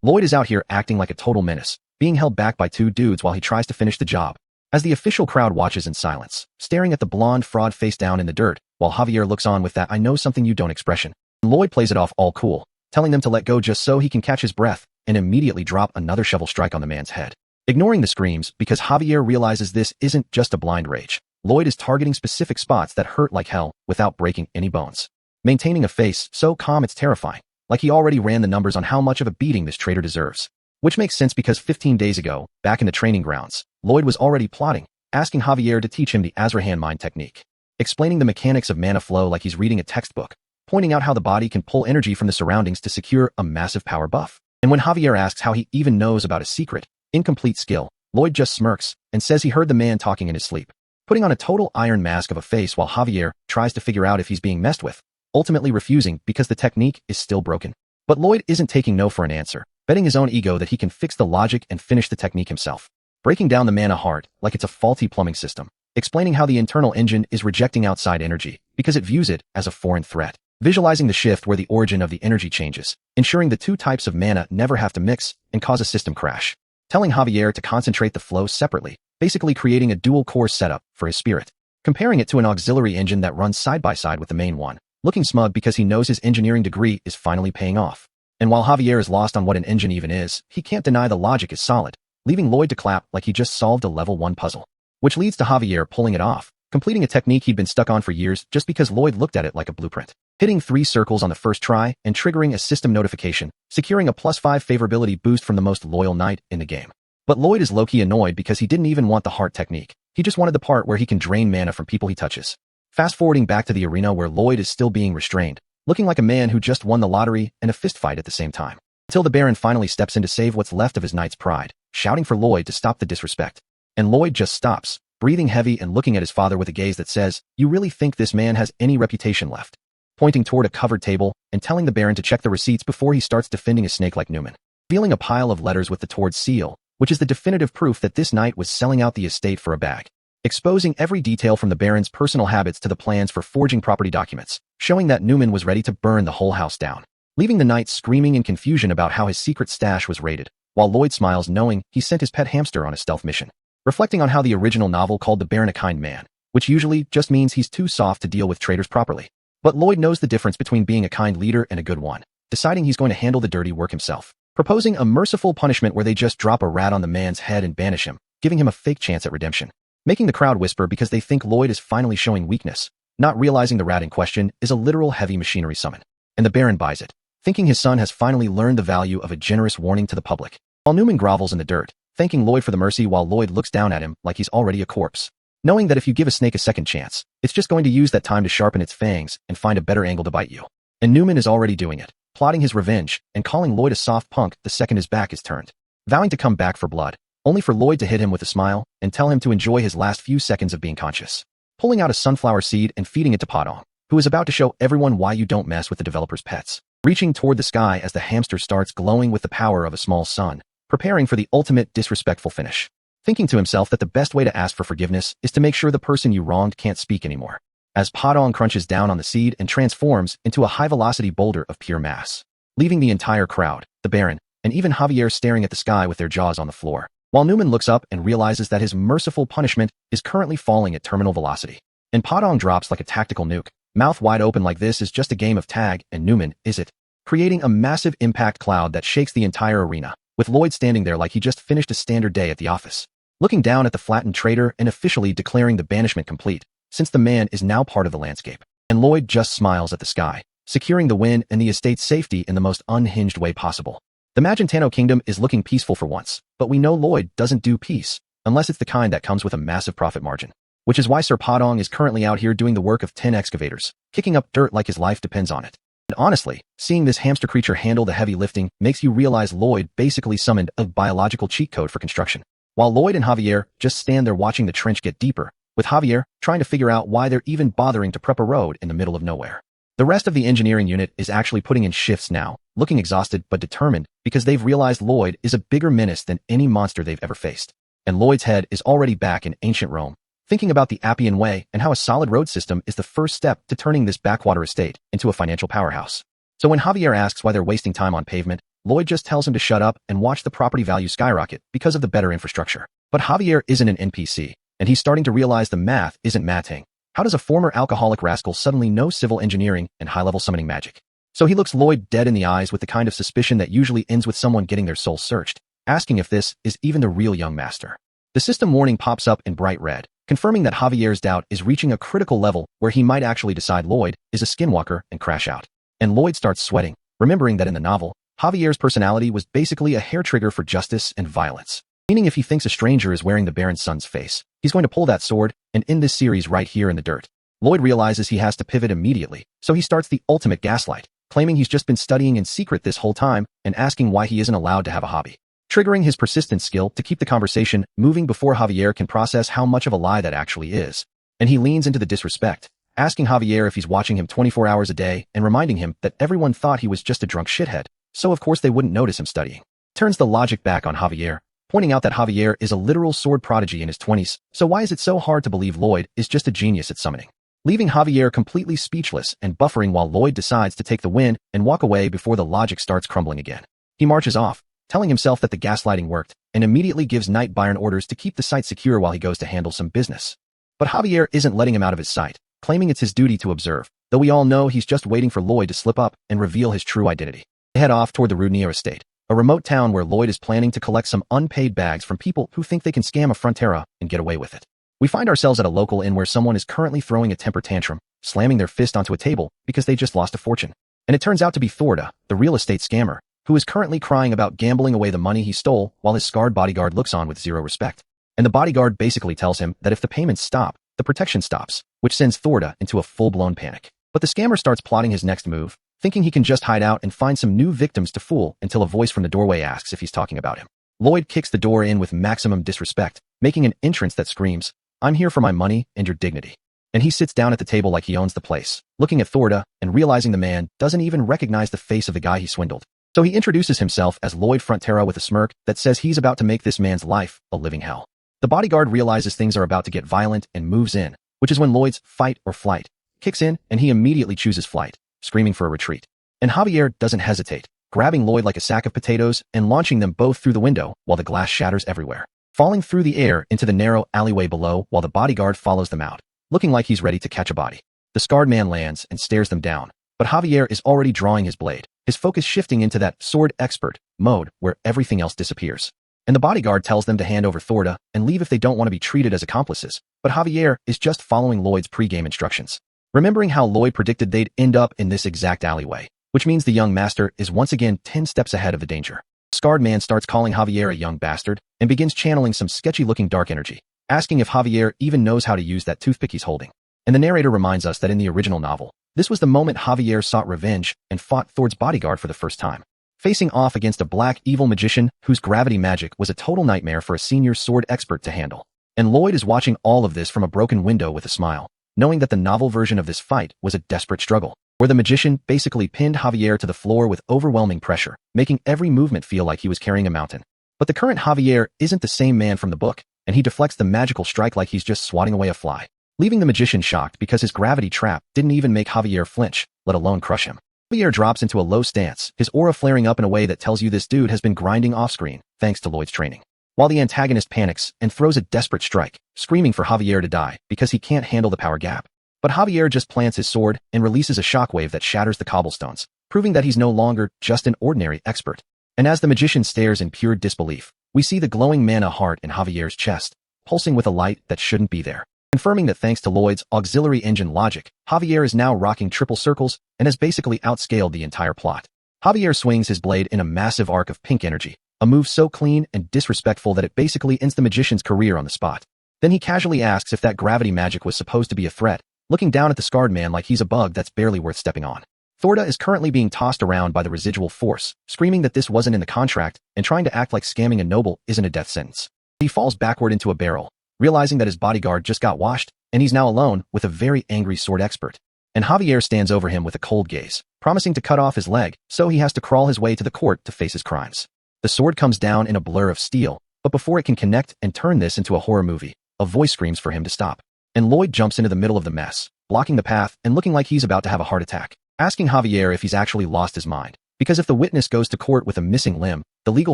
Lloyd is out here acting like a total menace, being held back by 2 dudes while he tries to finish the job, as the official crowd watches in silence, staring at the blonde fraud face down in the dirt, while Javier looks on with that "I know something you don't" expression. Lloyd plays it off all cool, telling them to let go just so he can catch his breath, and immediately drop another shovel strike on the man's head. Ignoring the screams, because Javier realizes this isn't just a blind rage, Lloyd is targeting specific spots that hurt like hell without breaking any bones, maintaining a face so calm it's terrifying, like he already ran the numbers on how much of a beating this traitor deserves. Which makes sense because 15 days ago, back in the training grounds, Lloyd was already plotting, asking Javier to teach him the Azrahan mind technique, explaining the mechanics of mana flow like he's reading a textbook, pointing out how the body can pull energy from the surroundings to secure a massive power buff. And when Javier asks how he even knows about a secret, incomplete skill, Lloyd just smirks and says he heard the man talking in his sleep, putting on a total iron mask of a face while Javier tries to figure out if he's being messed with, ultimately refusing because the technique is still broken. But Lloyd isn't taking no for an answer, betting his own ego that he can fix the logic and finish the technique himself, breaking down the mana hard like it's a faulty plumbing system, explaining how the internal engine is rejecting outside energy because it views it as a foreign threat. Visualizing the shift where the origin of the energy changes, ensuring the two types of mana never have to mix and cause a system crash. Telling Javier to concentrate the flow separately, basically creating a dual-core setup for his spirit. Comparing it to an auxiliary engine that runs side by side with the main one, looking smug because he knows his engineering degree is finally paying off. And while Javier is lost on what an engine even is, he can't deny the logic is solid, leaving Lloyd to clap like he just solved a level 1 puzzle. Which leads to Javier pulling it off, completing a technique he'd been stuck on for years just because Lloyd looked at it like a blueprint. Hitting 3 circles on the first try and triggering a system notification, securing a +5 favorability boost from the most loyal knight in the game. But Lloyd is low-key annoyed because he didn't even want the heart technique. He just wanted the part where he can drain mana from people he touches. Fast-forwarding back to the arena where Lloyd is still being restrained, looking like a man who just won the lottery and a fistfight at the same time. Until the Baron finally steps in to save what's left of his knight's pride, shouting for Lloyd to stop the disrespect. And Lloyd just stops, breathing heavy and looking at his father with a gaze that says, "You really think this man has any reputation left?" Pointing toward a covered table and telling the Baron to check the receipts before he starts defending a snake like Newman. Feeling a pile of letters with the Toward seal, which is the definitive proof that this knight was selling out the estate for a bag. Exposing every detail from the Baron's personal habits to the plans for forging property documents, showing that Newman was ready to burn the whole house down. Leaving the knight screaming in confusion about how his secret stash was raided, while Lloyd smiles knowing he sent his pet hamster on a stealth mission. Reflecting on how the original novel called the Baron a kind man, which usually just means he's too soft to deal with traitors properly. But Lloyd knows the difference between being a kind leader and a good one, deciding he's going to handle the dirty work himself. Proposing a merciful punishment where they just drop a rat on the man's head and banish him, giving him a fake chance at redemption. Making the crowd whisper because they think Lloyd is finally showing weakness, not realizing the rat in question is a literal heavy machinery summon. And the Baron buys it, thinking his son has finally learned the value of a generous warning to the public. While Newman grovels in the dirt, thanking Lloyd for the mercy while Lloyd looks down at him like he's already a corpse. Knowing that if you give a snake a second chance, it's just going to use that time to sharpen its fangs and find a better angle to bite you. And Newman is already doing it, plotting his revenge and calling Lloyd a soft punk the second his back is turned. Vowing to come back for blood, only for Lloyd to hit him with a smile and tell him to enjoy his last few seconds of being conscious. Pulling out a sunflower seed and feeding it to Padong, who is about to show everyone why you don't mess with the developer's pets. Reaching toward the sky as the hamster starts glowing with the power of a small sun, preparing for the ultimate disrespectful finish. Thinking to himself that the best way to ask for forgiveness is to make sure the person you wronged can't speak anymore. As Padong crunches down on the seed and transforms into a high-velocity boulder of pure mass. Leaving the entire crowd, the Baron, and even Javier staring at the sky with their jaws on the floor, while Newman looks up and realizes that his merciful punishment is currently falling at terminal velocity. And Padong drops like a tactical nuke, mouth wide open like this is just a game of tag, and Newman is it, creating a massive impact cloud that shakes the entire arena, with Lloyd standing there like he just finished a standard day at the office. Looking down at the flattened traitor and officially declaring the banishment complete, since the man is now part of the landscape. And Lloyd just smiles at the sky, securing the win and the estate's safety in the most unhinged way possible. The Magentano kingdom is looking peaceful for once, but we know Lloyd doesn't do peace, unless it's the kind that comes with a massive profit margin. Which is why Sir Padong is currently out here doing the work of 10 excavators, kicking up dirt like his life depends on it. And honestly, seeing this hamster creature handle the heavy lifting makes you realize Lloyd basically summoned a biological cheat code for construction. While Lloyd and Javier just stand there watching the trench get deeper, with Javier trying to figure out why they're even bothering to prep a road in the middle of nowhere. The rest of the engineering unit is actually putting in shifts now, looking exhausted but determined because they've realized Lloyd is a bigger menace than any monster they've ever faced. And Lloyd's head is already back in ancient Rome, thinking about the Appian Way and how a solid road system is the first step to turning this backwater estate into a financial powerhouse. So when Javier asks why they're wasting time on pavement, Lloyd just tells him to shut up and watch the property value skyrocket because of the better infrastructure. But Javier isn't an NPC, and he's starting to realize the math isn't mathing. How does a former alcoholic rascal suddenly know civil engineering and high-level summoning magic? So he looks Lloyd dead in the eyes with the kind of suspicion that usually ends with someone getting their soul searched, asking if this is even the real young master. The system warning pops up in bright red, confirming that Javier's doubt is reaching a critical level where he might actually decide Lloyd is a skinwalker and crash out. And Lloyd starts sweating, remembering that in the novel, Javier's personality was basically a hair trigger for justice and violence. Meaning if he thinks a stranger is wearing the Baron's son's face, he's going to pull that sword and end this series right here in the dirt. Lloyd realizes he has to pivot immediately, so he starts the ultimate gaslight, claiming he's just been studying in secret this whole time and asking why he isn't allowed to have a hobby. Triggering his persistent skill to keep the conversation moving before Javier can process how much of a lie that actually is. And he leans into the disrespect, asking Javier if he's watching him 24 hours a day and reminding him that everyone thought he was just a drunk shithead, so of course they wouldn't notice him studying. Turns the logic back on Javier, pointing out that Javier is a literal sword prodigy in his 20s, so why is it so hard to believe Lloyd is just a genius at summoning? Leaving Javier completely speechless and buffering while Lloyd decides to take the win and walk away before the logic starts crumbling again. He marches off, telling himself that the gaslighting worked, and immediately gives Knight Byron orders to keep the site secure while he goes to handle some business. But Javier isn't letting him out of his sight, claiming it's his duty to observe, though we all know he's just waiting for Lloyd to slip up and reveal his true identity. They head off toward the Rudneo estate, a remote town where Lloyd is planning to collect some unpaid bags from people who think they can scam a Frontera and get away with it. We find ourselves at a local inn where someone is currently throwing a temper tantrum, slamming their fist onto a table because they just lost a fortune. And it turns out to be Thorda, the real estate scammer, who is currently crying about gambling away the money he stole while his scarred bodyguard looks on with zero respect. And the bodyguard basically tells him that if the payments stop, the protection stops, which sends Thorda into a full-blown panic. But the scammer starts plotting his next move, thinking he can just hide out and find some new victims to fool until a voice from the doorway asks if he's talking about him. Lloyd kicks the door in with maximum disrespect, making an entrance that screams, "I'm here for my money and your dignity." And he sits down at the table like he owns the place, looking at Thorda and realizing the man doesn't even recognize the face of the guy he swindled. So he introduces himself as Lloyd Frontera with a smirk that says he's about to make this man's life a living hell. The bodyguard realizes things are about to get violent and moves in, which is when Lloyd's fight or flight kicks in and he immediately chooses flight, screaming for a retreat. And Javier doesn't hesitate, grabbing Lloyd like a sack of potatoes and launching them both through the window while the glass shatters everywhere, falling through the air into the narrow alleyway below while the bodyguard follows them out, looking like he's ready to catch a body. The scarred man lands and stares them down, but Javier is already drawing his blade, his focus shifting into that sword expert mode where everything else disappears. And the bodyguard tells them to hand over Thorda and leave if they don't want to be treated as accomplices, but Javier is just following Lloyd's pre-game instructions, remembering how Lloyd predicted they'd end up in this exact alleyway, which means the young master is once again 10 steps ahead of the danger. The scarred man starts calling Javier a young bastard and begins channeling some sketchy-looking dark energy, asking if Javier even knows how to use that toothpick he's holding. And the narrator reminds us that in the original novel, this was the moment Javier sought revenge and fought Thord's bodyguard for the first time, facing off against a black evil magician whose gravity magic was a total nightmare for a senior sword expert to handle. And Lloyd is watching all of this from a broken window with a smile, knowing that the novel version of this fight was a desperate struggle, where the magician basically pinned Javier to the floor with overwhelming pressure, making every movement feel like he was carrying a mountain. But the current Javier isn't the same man from the book, and he deflects the magical strike like he's just swatting away a fly, leaving the magician shocked because his gravity trap didn't even make Javier flinch, let alone crush him. Javier drops into a low stance, his aura flaring up in a way that tells you this dude has been grinding off-screen, thanks to Lloyd's training. While the antagonist panics and throws a desperate strike, screaming for Javier to die because he can't handle the power gap. But Javier just plants his sword and releases a shockwave that shatters the cobblestones, proving that he's no longer just an ordinary expert. And as the magician stares in pure disbelief, we see the glowing mana heart in Javier's chest, pulsing with a light that shouldn't be there, confirming that thanks to Lloyd's auxiliary engine logic, Javier is now rocking triple circles and has basically outscaled the entire plot. Javier swings his blade in a massive arc of pink energy, a move so clean and disrespectful that it basically ends the magician's career on the spot. Then he casually asks if that gravity magic was supposed to be a threat, looking down at the scarred man like he's a bug that's barely worth stepping on. Thorda is currently being tossed around by the residual force, screaming that this wasn't in the contract and trying to act like scamming a noble isn't a death sentence. He falls backward into a barrel, realizing that his bodyguard just got washed, and he's now alone with a very angry sword expert. And Javier stands over him with a cold gaze, promising to cut off his leg, so he has to crawl his way to the court to face his crimes. The sword comes down in a blur of steel, but before it can connect and turn this into a horror movie, a voice screams for him to stop. And Lloyd jumps into the middle of the mess, blocking the path and looking like he's about to have a heart attack, asking Javier if he's actually lost his mind. Because if the witness goes to court with a missing limb, the legal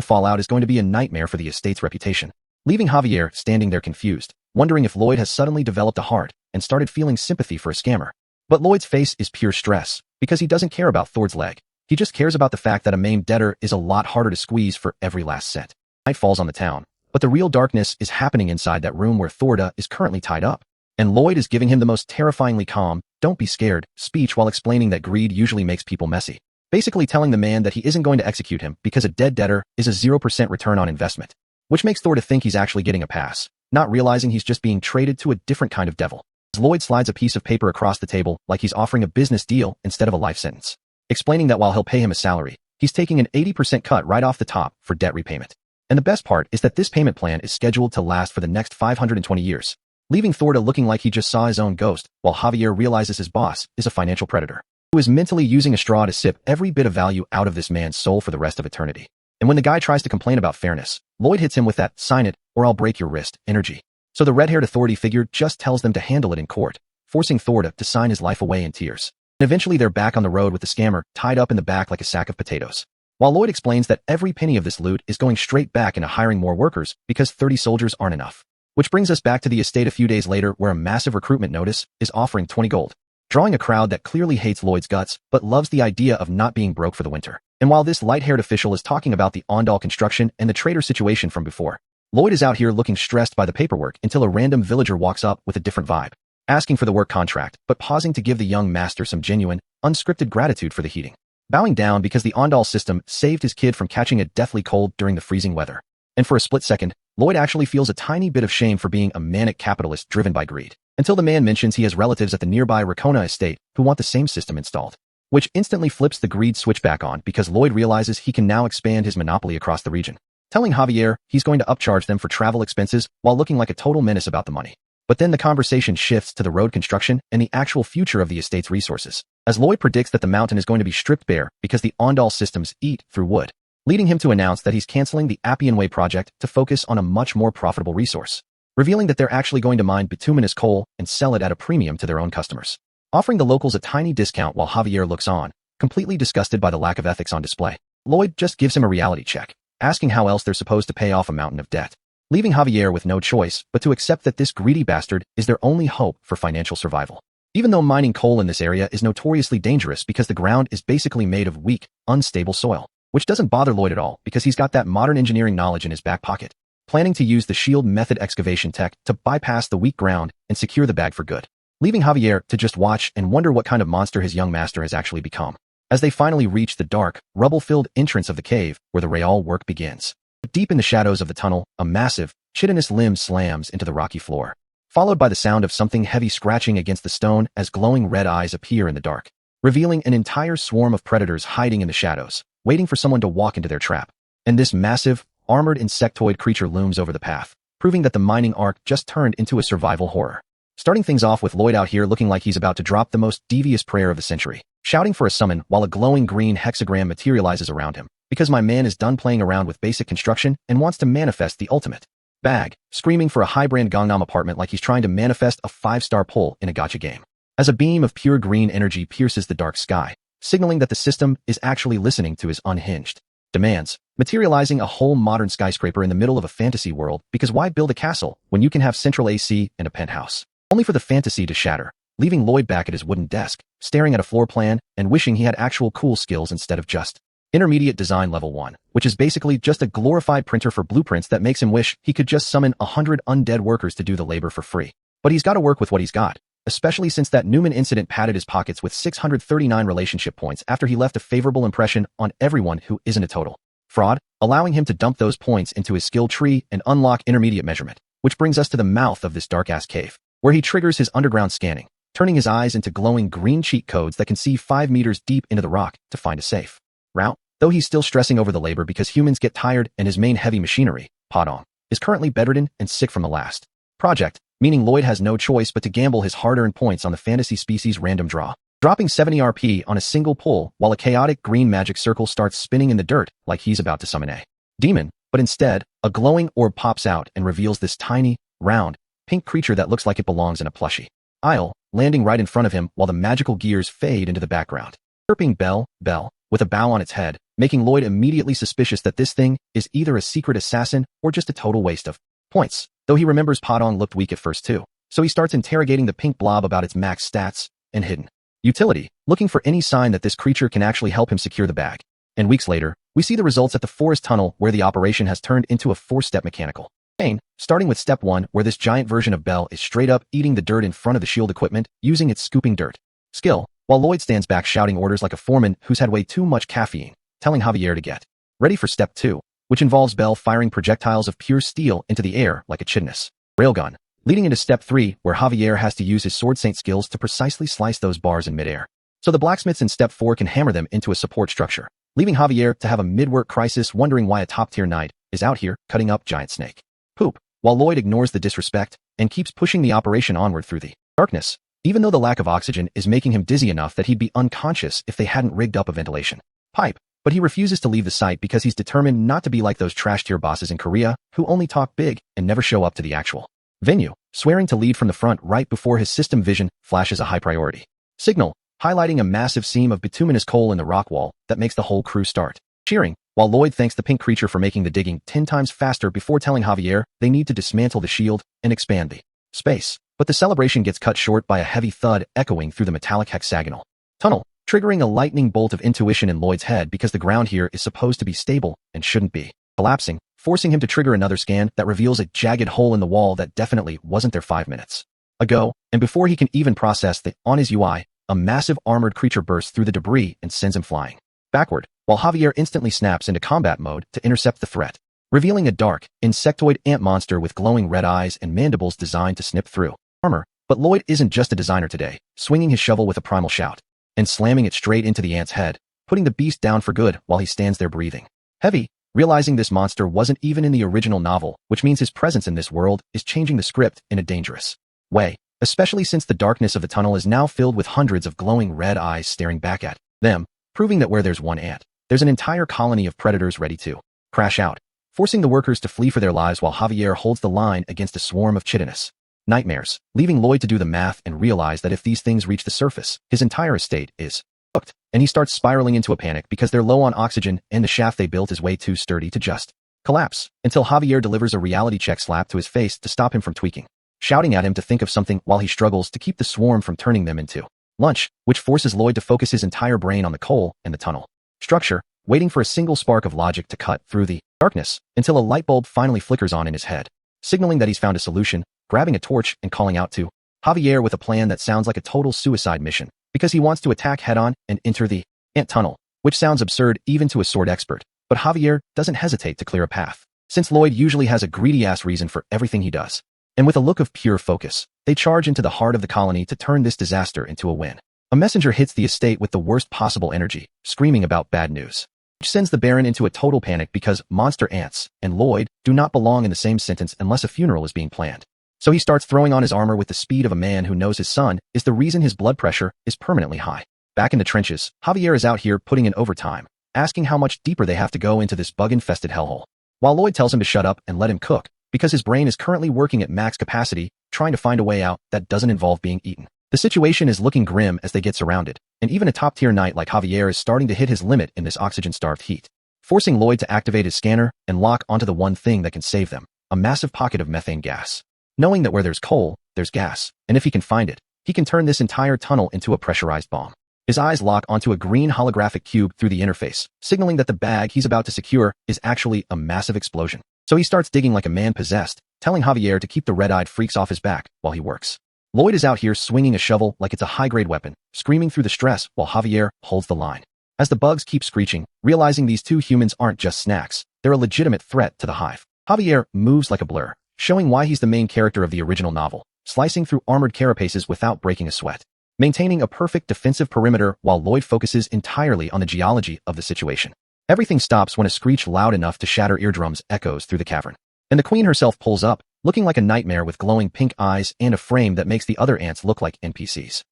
fallout is going to be a nightmare for the estate's reputation, leaving Javier standing there confused, wondering if Lloyd has suddenly developed a heart and started feeling sympathy for a scammer. But Lloyd's face is pure stress, because he doesn't care about Thord's leg. He just cares about the fact that a maimed debtor is a lot harder to squeeze for every last cent. Night falls on the town, but the real darkness is happening inside that room where Thorda is currently tied up. And Lloyd is giving him the most terrifyingly calm, "Don't be scared" speech while explaining that greed usually makes people messy, basically telling the man that he isn't going to execute him because a dead debtor is a 0% return on investment, which makes Thorda think he's actually getting a pass, not realizing he's just being traded to a different kind of devil. As Lloyd slides a piece of paper across the table like he's offering a business deal instead of a life sentence, explaining that while he'll pay him a salary, he's taking an 80% cut right off the top for debt repayment. And the best part is that this payment plan is scheduled to last for the next 520 years, leaving Thorda looking like he just saw his own ghost, while Javier realizes his boss is a financial predator, who is mentally using a straw to sip every bit of value out of this man's soul for the rest of eternity. And when the guy tries to complain about fairness, Lloyd hits him with that "sign it or I'll break your wrist" energy. So the red-haired authority figure just tells them to handle it in court, forcing Thor to sign his life away in tears. And eventually they're back on the road with the scammer tied up in the back like a sack of potatoes. While Lloyd explains that every penny of this loot is going straight back into hiring more workers because 30 soldiers aren't enough. Which brings us back to the estate a few days later where a massive recruitment notice is offering 20 gold, drawing a crowd that clearly hates Lloyd's guts but loves the idea of not being broke for the winter. And while this light-haired official is talking about the Ondal construction and the trader situation from before, Lloyd is out here looking stressed by the paperwork until a random villager walks up with a different vibe, asking for the work contract but pausing to give the young master some genuine, unscripted gratitude for the heating. Bowing down because the Ondal system saved his kid from catching a deathly cold during the freezing weather. And for a split second, Lloyd actually feels a tiny bit of shame for being a manic capitalist driven by greed, until the man mentions he has relatives at the nearby Racona estate who want the same system installed, which instantly flips the greed switch back on because Lloyd realizes he can now expand his monopoly across the region, telling Javier he's going to upcharge them for travel expenses while looking like a total menace about the money. But then the conversation shifts to the road construction and the actual future of the estate's resources, as Lloyd predicts that the mountain is going to be stripped bare because the Ondal systems eat through wood, leading him to announce that he's canceling the Appian Way project to focus on a much more profitable resource, revealing that they're actually going to mine bituminous coal and sell it at a premium to their own customers, offering the locals a tiny discount while Javier looks on, completely disgusted by the lack of ethics on display. Lloyd just gives him a reality check, asking how else they're supposed to pay off a mountain of debt, leaving Javier with no choice but to accept that this greedy bastard is their only hope for financial survival. Even though mining coal in this area is notoriously dangerous because the ground is basically made of weak, unstable soil, which doesn't bother Lloyd at all because he's got that modern engineering knowledge in his back pocket, planning to use the shield method excavation tech to bypass the weak ground and secure the bag for good, leaving Javier to just watch and wonder what kind of monster his young master has actually become, as they finally reach the dark, rubble-filled entrance of the cave where the Real work begins. Deep in the shadows of the tunnel, a massive, chitinous limb slams into the rocky floor, followed by the sound of something heavy scratching against the stone as glowing red eyes appear in the dark, revealing an entire swarm of predators hiding in the shadows, waiting for someone to walk into their trap. And this massive, armored insectoid creature looms over the path, proving that the mining arc just turned into a survival horror. Starting things off with Lloyd out here looking like he's about to drop the most devious prayer of the century, shouting for a summon while a glowing green hexagram materializes around him, because my man is done playing around with basic construction and wants to manifest the ultimate bag, screaming for a high-brand Gangnam apartment like he's trying to manifest a 5-star pull in a gacha game, as a beam of pure green energy pierces the dark sky, signaling that the system is actually listening to his unhinged demands, materializing a whole modern skyscraper in the middle of a fantasy world because why build a castle when you can have central AC and a penthouse? Only for the fantasy to shatter, leaving Lloyd back at his wooden desk, staring at a floor plan and wishing he had actual cool skills instead of just Intermediate Design Level 1, which is basically just a glorified printer for blueprints that makes him wish he could just summon 100 undead workers to do the labor for free. But he's got to work with what he's got, especially since that Newman incident padded his pockets with 639 relationship points after he left a favorable impression on everyone who isn't a total fraud, allowing him to dump those points into his skill tree and unlock intermediate measurement, which brings us to the mouth of this dark-ass cave, where he triggers his underground scanning, turning his eyes into glowing green cheat codes that can see 5 meters deep into the rock to find a safe route. Though he's still stressing over the labor because humans get tired and his main heavy machinery, Padong, is currently bedridden and sick from the last project, meaning Lloyd has no choice but to gamble his hard-earned points on the fantasy species random draw, dropping 70 RP on a single pull while a chaotic green magic circle starts spinning in the dirt like he's about to summon a demon, but instead, a glowing orb pops out and reveals this tiny, round, pink creature that looks like it belongs in a plushie aisle, landing right in front of him while the magical gears fade into the background, chirping bell, bell, with a bow on its head, making Lloyd immediately suspicious that this thing is either a secret assassin or just a total waste of points, though he remembers Padong looked weak at first too, so he starts interrogating the pink blob about its max stats and hidden utility, looking for any sign that this creature can actually help him secure the bag. And weeks later, we see the results at the forest tunnel where the operation has turned into a 4-step mechanical chain, starting with step 1 where this giant version of Bell is straight up eating the dirt in front of the shield equipment using its scooping dirt skill, while Lloyd stands back shouting orders like a foreman who's had way too much caffeine, telling Javier to get ready for step 2, which involves Bell firing projectiles of pure steel into the air like a chitinous railgun, leading into step 3 where Javier has to use his sword saint skills to precisely slice those bars in midair, so the blacksmiths in step 4 can hammer them into a support structure, leaving Javier to have a mid-work crisis wondering why a top-tier knight is out here cutting up giant snake poop, while Lloyd ignores the disrespect and keeps pushing the operation onward through the darkness, even though the lack of oxygen is making him dizzy enough that he'd be unconscious if they hadn't rigged up a ventilation pipe, But he refuses to leave the site because he's determined not to be like those trash-tier bosses in Korea who only talk big and never show up to the actual venue, swearing to lead from the front right before his system vision flashes a high priority signal, highlighting a massive seam of bituminous coal in the rock wall that makes the whole crew start cheering, while Lloyd thanks the pink creature for making the digging 10 times faster before telling Javier they need to dismantle the shield and expand the space. But the celebration gets cut short by a heavy thud echoing through the metallic hexagonal tunnel, triggering a lightning bolt of intuition in Lloyd's head because the ground here is supposed to be stable and shouldn't be collapsing, forcing him to trigger another scan that reveals a jagged hole in the wall that definitely wasn't there 5 minutes ago, and before he can even process the on his UI, a massive armored creature bursts through the debris and sends him flying backward, while Javier instantly snaps into combat mode to intercept the threat, revealing a dark, insectoid ant monster with glowing red eyes and mandibles designed to snip through armor. But Lloyd isn't just a designer today, swinging his shovel with a primal shout and slamming it straight into the ant's head, putting the beast down for good while he stands there breathing heavy, realizing this monster wasn't even in the original novel, which means his presence in this world is changing the script in a dangerous way, especially since the darkness of the tunnel is now filled with hundreds of glowing red eyes staring back at them, proving that where there's one ant, there's an entire colony of predators ready to crash out, forcing the workers to flee for their lives while Javier holds the line against a swarm of chitinous nightmares, leaving Lloyd to do the math and realize that if these things reach the surface, his entire estate is cooked, and he starts spiraling into a panic because they're low on oxygen and the shaft they built is way too sturdy to just collapse, until Javier delivers a reality check slap to his face to stop him from tweaking, shouting at him to think of something while he struggles to keep the swarm from turning them into lunch, which forces Lloyd to focus his entire brain on the coal and the tunnel structure, waiting for a single spark of logic to cut through the darkness until a light bulb finally flickers on in his head, signaling that he's found a solution, grabbing a torch and calling out to Javier with a plan that sounds like a total suicide mission, because he wants to attack head-on and enter the ant tunnel, which sounds absurd even to a sword expert, but Javier doesn't hesitate to clear a path, since Lloyd usually has a greedy-ass reason for everything he does. And with a look of pure focus, they charge into the heart of the colony to turn this disaster into a win. A messenger hits the estate with the worst possible energy, screaming about bad news, which sends the Baron into a total panic because monster ants and Lloyd do not belong in the same sentence unless a funeral is being planned. So he starts throwing on his armor with the speed of a man who knows his son is the reason his blood pressure is permanently high. Back in the trenches, Javier is out here putting in overtime, asking how much deeper they have to go into this bug-infested hellhole, while Lloyd tells him to shut up and let him cook, because his brain is currently working at max capacity, trying to find a way out that doesn't involve being eaten. The situation is looking grim as they get surrounded, and even a top-tier knight like Javier is starting to hit his limit in this oxygen-starved heat, forcing Lloyd to activate his scanner and lock onto the one thing that can save them, a massive pocket of methane gas. Knowing that where there's coal, there's gas, and if he can find it, he can turn this entire tunnel into a pressurized bomb. His eyes lock onto a green holographic cube through the interface, signaling that the bag he's about to secure is actually a massive explosion. So he starts digging like a man possessed, telling Javier to keep the red-eyed freaks off his back while he works. Lloyd is out here swinging a shovel like it's a high-grade weapon, screaming through the stress while Javier holds the line. As the bugs keep screeching, realizing these two humans aren't just snacks, they're a legitimate threat to the hive. Javier moves like a blur, showing why he's the main character of the original novel, slicing through armored carapaces without breaking a sweat, maintaining a perfect defensive perimeter while Lloyd focuses entirely on the geology of the situation. Everything stops when a screech loud enough to shatter eardrums echoes through the cavern, and the queen herself pulls up, looking like a nightmare with glowing pink eyes and a frame that makes the other ants look like NPCs.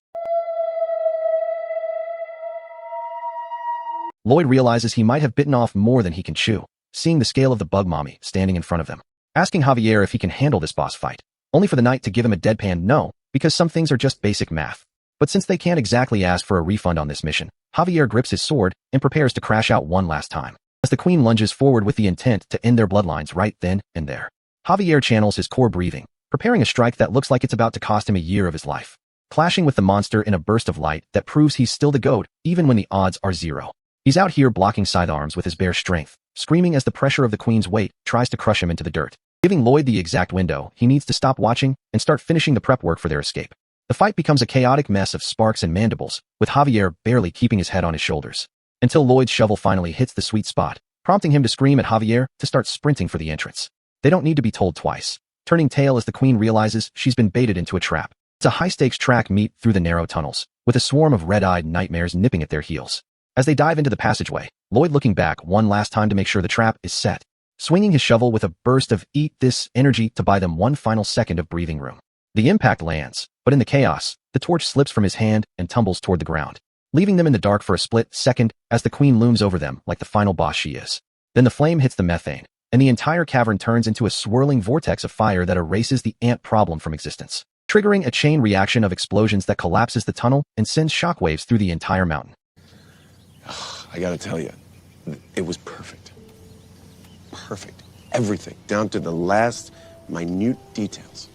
Lloyd realizes he might have bitten off more than he can chew, seeing the scale of the bug mommy standing in front of them, asking Javier if he can handle this boss fight, only for the knight to give him a deadpan no, because some things are just basic math. But since they can't exactly ask for a refund on this mission, Javier grips his sword and prepares to crash out one last time, as the queen lunges forward with the intent to end their bloodlines right then and there. Javier channels his core breathing, preparing a strike that looks like it's about to cost him a year of his life, clashing with the monster in a burst of light that proves he's still the GOAT even when the odds are zero. He's out here blocking scythe arms with his bare strength, screaming as the pressure of the queen's weight tries to crush him into the dirt, giving Lloyd the exact window he needs to stop watching and start finishing the prep work for their escape. The fight becomes a chaotic mess of sparks and mandibles, with Javier barely keeping his head on his shoulders, until Lloyd's shovel finally hits the sweet spot, prompting him to scream at Javier to start sprinting for the entrance. They don't need to be told twice, turning tail as the queen realizes she's been baited into a trap. It's a high-stakes track meet through the narrow tunnels, with a swarm of red-eyed nightmares nipping at their heels. As they dive into the passageway, Lloyd looking back one last time to make sure the trap is set, swinging his shovel with a burst of eat this energy to buy them one final second of breathing room. The impact lands, but in the chaos, the torch slips from his hand and tumbles toward the ground, leaving them in the dark for a split second as the queen looms over them like the final boss she is. Then the flame hits the methane, and the entire cavern turns into a swirling vortex of fire that erases the ant problem from existence, triggering a chain reaction of explosions that collapses the tunnel and sends shockwaves through the entire mountain. I gotta tell you, it was perfect. Perfect. Everything, down to the last minute details.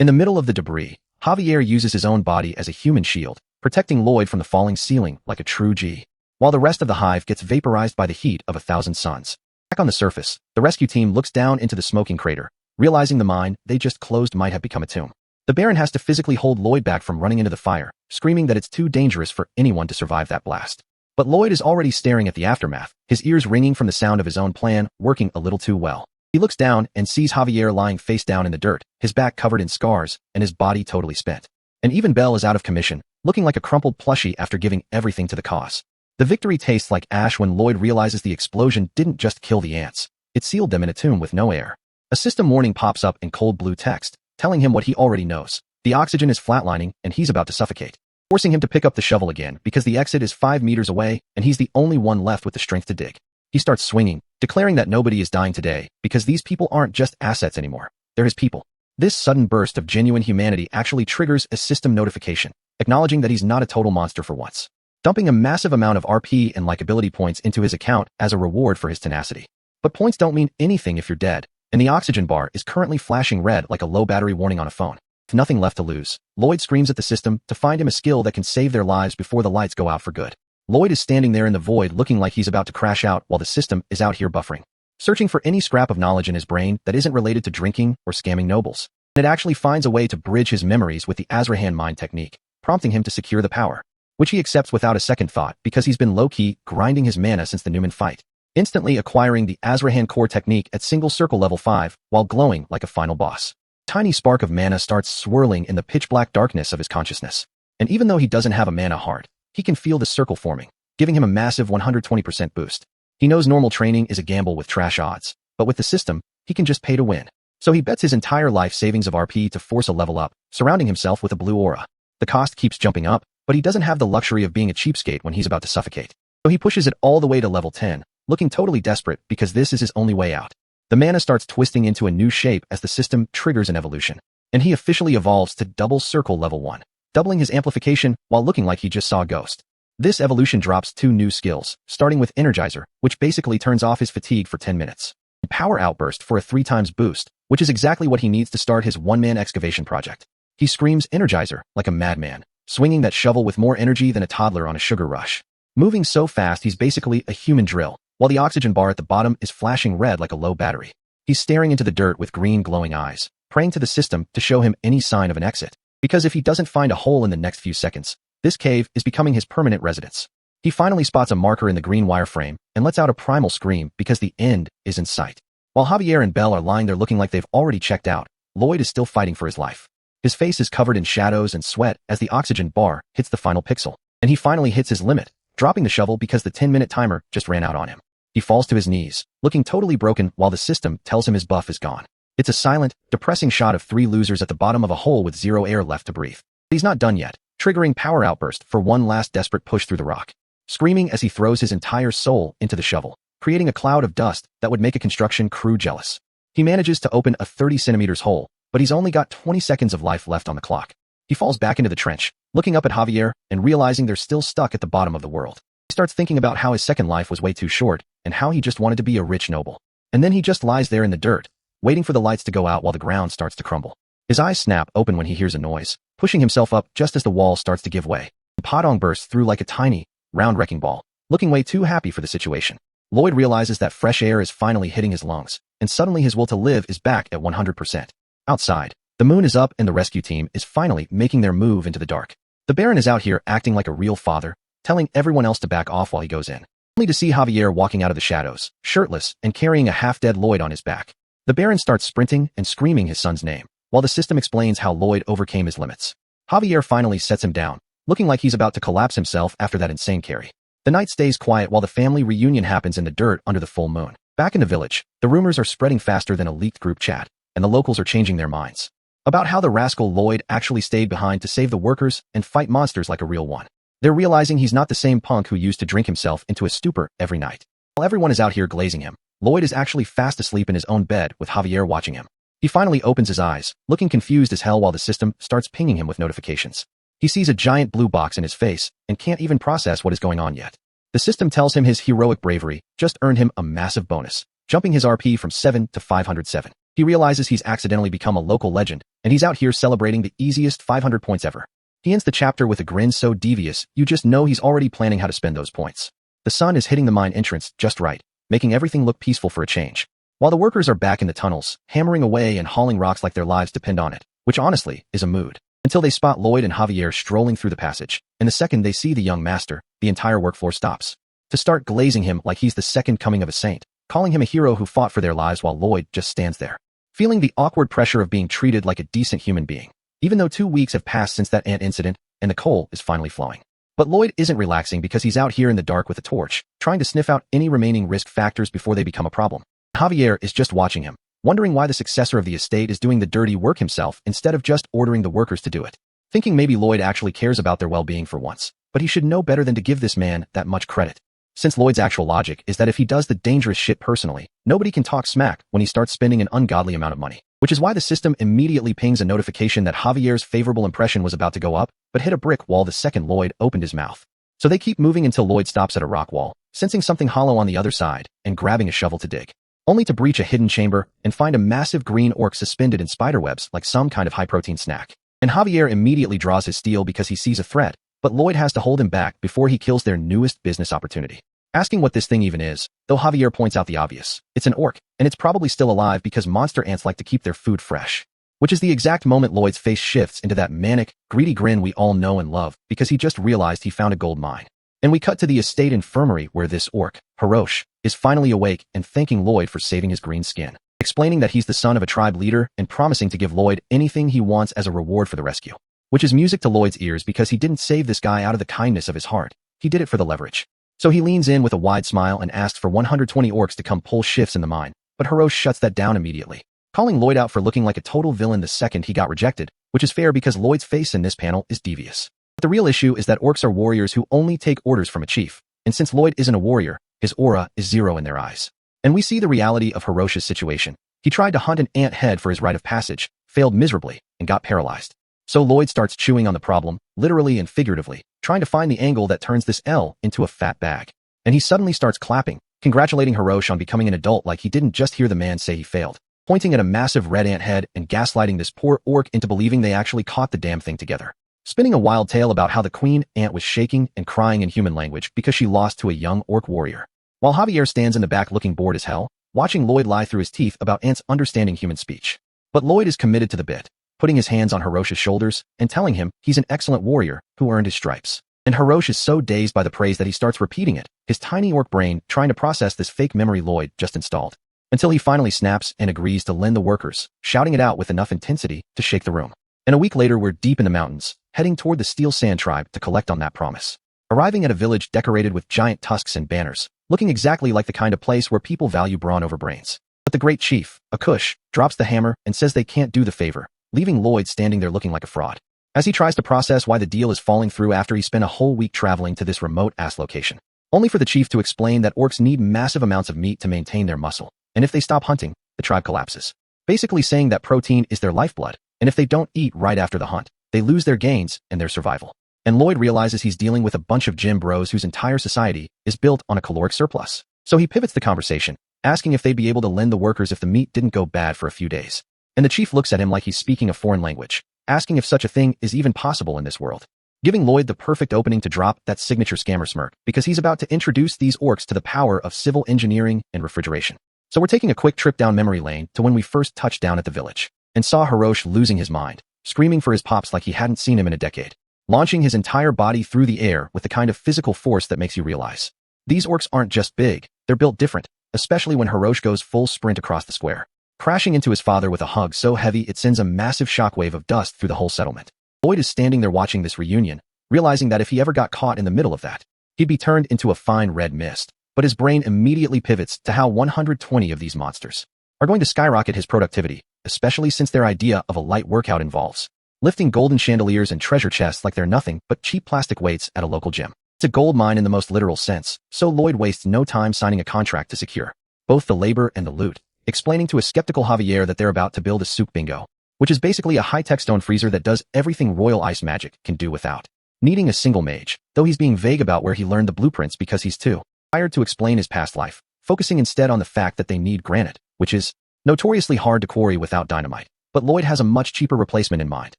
In the middle of the debris, Javier uses his own body as a human shield, protecting Lloyd from the falling ceiling like a true G, while the rest of the hive gets vaporized by the heat of 1,000 suns. Back on the surface, the rescue team looks down into the smoking crater, realizing the mine they just closed might have become a tomb. The Baron has to physically hold Lloyd back from running into the fire, screaming that it's too dangerous for anyone to survive that blast. But Lloyd is already staring at the aftermath, his ears ringing from the sound of his own plan working a little too well. He looks down and sees Javier lying face down in the dirt, his back covered in scars, and his body totally spent. And even Belle is out of commission, looking like a crumpled plushie after giving everything to the cause. The victory tastes like ash when Lloyd realizes the explosion didn't just kill the ants, it sealed them in a tomb with no air. A system warning pops up in cold blue text, telling him what he already knows. The oxygen is flatlining and he's about to suffocate, forcing him to pick up the shovel again because the exit is 5 meters away and he's the only one left with the strength to dig. He starts swinging, declaring that nobody is dying today because these people aren't just assets anymore, they're his people. This sudden burst of genuine humanity actually triggers a system notification, acknowledging that he's not a total monster for once, dumping a massive amount of RP and likability points into his account as a reward for his tenacity. But points don't mean anything if you're dead, and the oxygen bar is currently flashing red like a low battery warning on a phone. With nothing left to lose, Lloyd screams at the system to find him a skill that can save their lives before the lights go out for good. Lloyd is standing there in the void looking like he's about to crash out while the system is out here buffering, searching for any scrap of knowledge in his brain that isn't related to drinking or scamming nobles. And it actually finds a way to bridge his memories with the Azrahan mind technique, prompting him to secure the power, which he accepts without a second thought because he's been low-key grinding his mana since the Newman fight, instantly acquiring the Azrahan core technique at single circle level 5 while glowing like a final boss. A tiny spark of mana starts swirling in the pitch-black darkness of his consciousness, and even though he doesn't have a mana heart, he can feel the circle forming, giving him a massive 120% boost. He knows normal training is a gamble with trash odds, but with the system, he can just pay to win. So he bets his entire life savings of RP to force a level up, surrounding himself with a blue aura. The cost keeps jumping up, but he doesn't have the luxury of being a cheapskate when he's about to suffocate. So he pushes it all the way to level 10, looking totally desperate because this is his only way out. The mana starts twisting into a new shape as the system triggers an evolution, and he officially evolves to double circle level 1. Doubling his amplification while looking like he just saw a ghost. This evolution drops 2 new skills, starting with Energizer, which basically turns off his fatigue for 10 minutes. And Power Outburst for a 3x boost, which is exactly what he needs to start his one-man excavation project. He screams Energizer like a madman, swinging that shovel with more energy than a toddler on a sugar rush. Moving so fast he's basically a human drill, while the oxygen bar at the bottom is flashing red like a low battery. He's staring into the dirt with green glowing eyes, praying to the system to show him any sign of an exit. Because if he doesn't find a hole in the next few seconds, this cave is becoming his permanent residence. He finally spots a marker in the green wireframe and lets out a primal scream because the end is in sight. While Javier and Belle are lying there looking like they've already checked out, Lloyd is still fighting for his life. His face is covered in shadows and sweat as the oxygen bar hits the final pixel, and he finally hits his limit, dropping the shovel because the 10-minute timer just ran out on him. He falls to his knees, looking totally broken while the system tells him his buff is gone. It's a silent, depressing shot of 3 losers at the bottom of a hole with 0 air left to breathe. He's not done yet, triggering Power Outburst for one last desperate push through the rock, screaming as he throws his entire soul into the shovel, creating a cloud of dust that would make a construction crew jealous. He manages to open a 30 centimeters hole, but he's only got 20 seconds of life left on the clock. He falls back into the trench, looking up at Javier and realizing they're still stuck at the bottom of the world. He starts thinking about how his second life was way too short and how he just wanted to be a rich noble. And then he just lies there in the dirt, waiting for the lights to go out while the ground starts to crumble. His eyes snap open when he hears a noise, pushing himself up just as the wall starts to give way. Padong bursts through like a tiny, round wrecking ball, looking way too happy for the situation. Lloyd realizes that fresh air is finally hitting his lungs, and suddenly his will to live is back at 100%. Outside, the moon is up and the rescue team is finally making their move into the dark. The Baron is out here acting like a real father, telling everyone else to back off while he goes in, only to see Javier walking out of the shadows, shirtless and carrying a half-dead Lloyd on his back. The Baron starts sprinting and screaming his son's name, while the system explains how Lloyd overcame his limits. Javier finally sets him down, looking like he's about to collapse himself after that insane carry. The night stays quiet while the family reunion happens in the dirt under the full moon. Back in the village, the rumors are spreading faster than a leaked group chat, and the locals are changing their minds about how the rascal Lloyd actually stayed behind to save the workers and fight monsters like a real one. They're realizing he's not the same punk who used to drink himself into a stupor every night. While everyone is out here glazing him, Lloyd is actually fast asleep in his own bed with Javier watching him. He finally opens his eyes, looking confused as hell while the system starts pinging him with notifications. He sees a giant blue box in his face and can't even process what is going on yet. The system tells him his heroic bravery just earned him a massive bonus, jumping his RP from 7 to 507. He realizes he's accidentally become a local legend, and he's out here celebrating the easiest 500 points ever. He ends the chapter with a grin so devious, you just know he's already planning how to spend those points. The sun is hitting the mine entrance just right, making everything look peaceful for a change. While the workers are back in the tunnels, hammering away and hauling rocks like their lives depend on it, which honestly is a mood. Until they spot Lloyd and Javier strolling through the passage, and the second they see the young master, the entire work floor stops. To start glazing him like he's the second coming of a saint, calling him a hero who fought for their lives while Lloyd just stands there, feeling the awkward pressure of being treated like a decent human being, even though 2 weeks have passed since that ant incident and the coal is finally flowing. But Lloyd isn't relaxing because he's out here in the dark with a torch, trying to sniff out any remaining risk factors before they become a problem. Javier is just watching him, wondering why the successor of the estate is doing the dirty work himself instead of just ordering the workers to do it. Thinking maybe Lloyd actually cares about their well-being for once, but he should know better than to give this man that much credit. Since Lloyd's actual logic is that if he does the dangerous shit personally, nobody can talk smack when he starts spending an ungodly amount of money. Which is why the system immediately pings a notification that Javier's favorable impression was about to go up, but hit a brick wall the second Lloyd opened his mouth. So they keep moving until Lloyd stops at a rock wall, sensing something hollow on the other side, and grabbing a shovel to dig. Only to breach a hidden chamber and find a massive green orc suspended in spiderwebs like some kind of high-protein snack. And Javier immediately draws his steel because he sees a threat, but Lloyd has to hold him back before he kills their newest business opportunity. Asking what this thing even is, though Javier points out the obvious. It's an orc, and it's probably still alive because monster ants like to keep their food fresh. Which is the exact moment Lloyd's face shifts into that manic, greedy grin we all know and love because he just realized he found a gold mine. And we cut to the estate infirmary where this orc, Hirosh, is finally awake and thanking Lloyd for saving his green skin, explaining that he's the son of a tribe leader and promising to give Lloyd anything he wants as a reward for the rescue. Which is music to Lloyd's ears because he didn't save this guy out of the kindness of his heart. He did it for the leverage. So he leans in with a wide smile and asks for 120 orcs to come pull shifts in the mine, but Hirosh shuts that down immediately, calling Lloyd out for looking like a total villain the second he got rejected, which is fair because Lloyd's face in this panel is devious. But the real issue is that orcs are warriors who only take orders from a chief, and since Lloyd isn't a warrior, his aura is 0 in their eyes. And we see the reality of Hirosh's situation. He tried to hunt an ant head for his rite of passage, failed miserably, and got paralyzed. So Lloyd starts chewing on the problem, literally and figuratively, trying to find the angle that turns this L into a fat bag. And he suddenly starts clapping, congratulating Hirosh on becoming an adult like he didn't just hear the man say he failed, pointing at a massive red ant head and gaslighting this poor orc into believing they actually caught the damn thing together. Spinning a wild tale about how the queen ant was shaking and crying in human language because she lost to a young orc warrior. While Javier stands in the back looking bored as hell, watching Lloyd lie through his teeth about ants understanding human speech. But Lloyd is committed to the bit, putting his hands on Hirosh's shoulders and telling him he's an excellent warrior who earned his stripes. And Hirosh is so dazed by the praise that he starts repeating it, his tiny orc brain trying to process this fake memory Lloyd just installed. Until he finally snaps and agrees to lend the workers, shouting it out with enough intensity to shake the room. And a week later we're deep in the mountains, heading toward the Steel Sand tribe to collect on that promise. Arriving at a village decorated with giant tusks and banners, looking exactly like the kind of place where people value brawn over brains. But the great chief, Akush, drops the hammer and says they can't do the favor, leaving Lloyd standing there looking like a fraud. As he tries to process why the deal is falling through after he spent a whole week traveling to this remote-ass location. Only for the chief to explain that orcs need massive amounts of meat to maintain their muscle, and if they stop hunting, the tribe collapses. Basically saying that protein is their lifeblood, and if they don't eat right after the hunt, they lose their gains and their survival. And Lloyd realizes he's dealing with a bunch of gym bros whose entire society is built on a caloric surplus. So he pivots the conversation, asking if they'd be able to lend the workers if the meat didn't go bad for a few days. And the chief looks at him like he's speaking a foreign language, asking if such a thing is even possible in this world. Giving Lloyd the perfect opening to drop that signature scammer smirk because he's about to introduce these orcs to the power of civil engineering and refrigeration. So we're taking a quick trip down memory lane to when we first touched down at the village and saw Hirosh losing his mind, screaming for his pops like he hadn't seen him in a decade, launching his entire body through the air with the kind of physical force that makes you realize these orcs aren't just big, they're built different, especially when Hirosh goes full sprint across the square, crashing into his father with a hug so heavy it sends a massive shockwave of dust through the whole settlement. Lloyd is standing there watching this reunion, realizing that if he ever got caught in the middle of that, he'd be turned into a fine red mist. But his brain immediately pivots to how 120 of these monsters are going to skyrocket his productivity, especially since their idea of a light workout involves lifting golden chandeliers and treasure chests like they're nothing but cheap plastic weights at a local gym. It's a gold mine in the most literal sense, so Lloyd wastes no time signing a contract to secure both the labor and the loot, explaining to a skeptical Javier that they're about to build a soup bingo, which is basically a high-tech stone freezer that does everything royal ice magic can do without needing a single mage, though he's being vague about where he learned the blueprints because he's too tired to explain his past life, focusing instead on the fact that they need granite, which is notoriously hard to quarry without dynamite. But Lloyd has a much cheaper replacement in mind,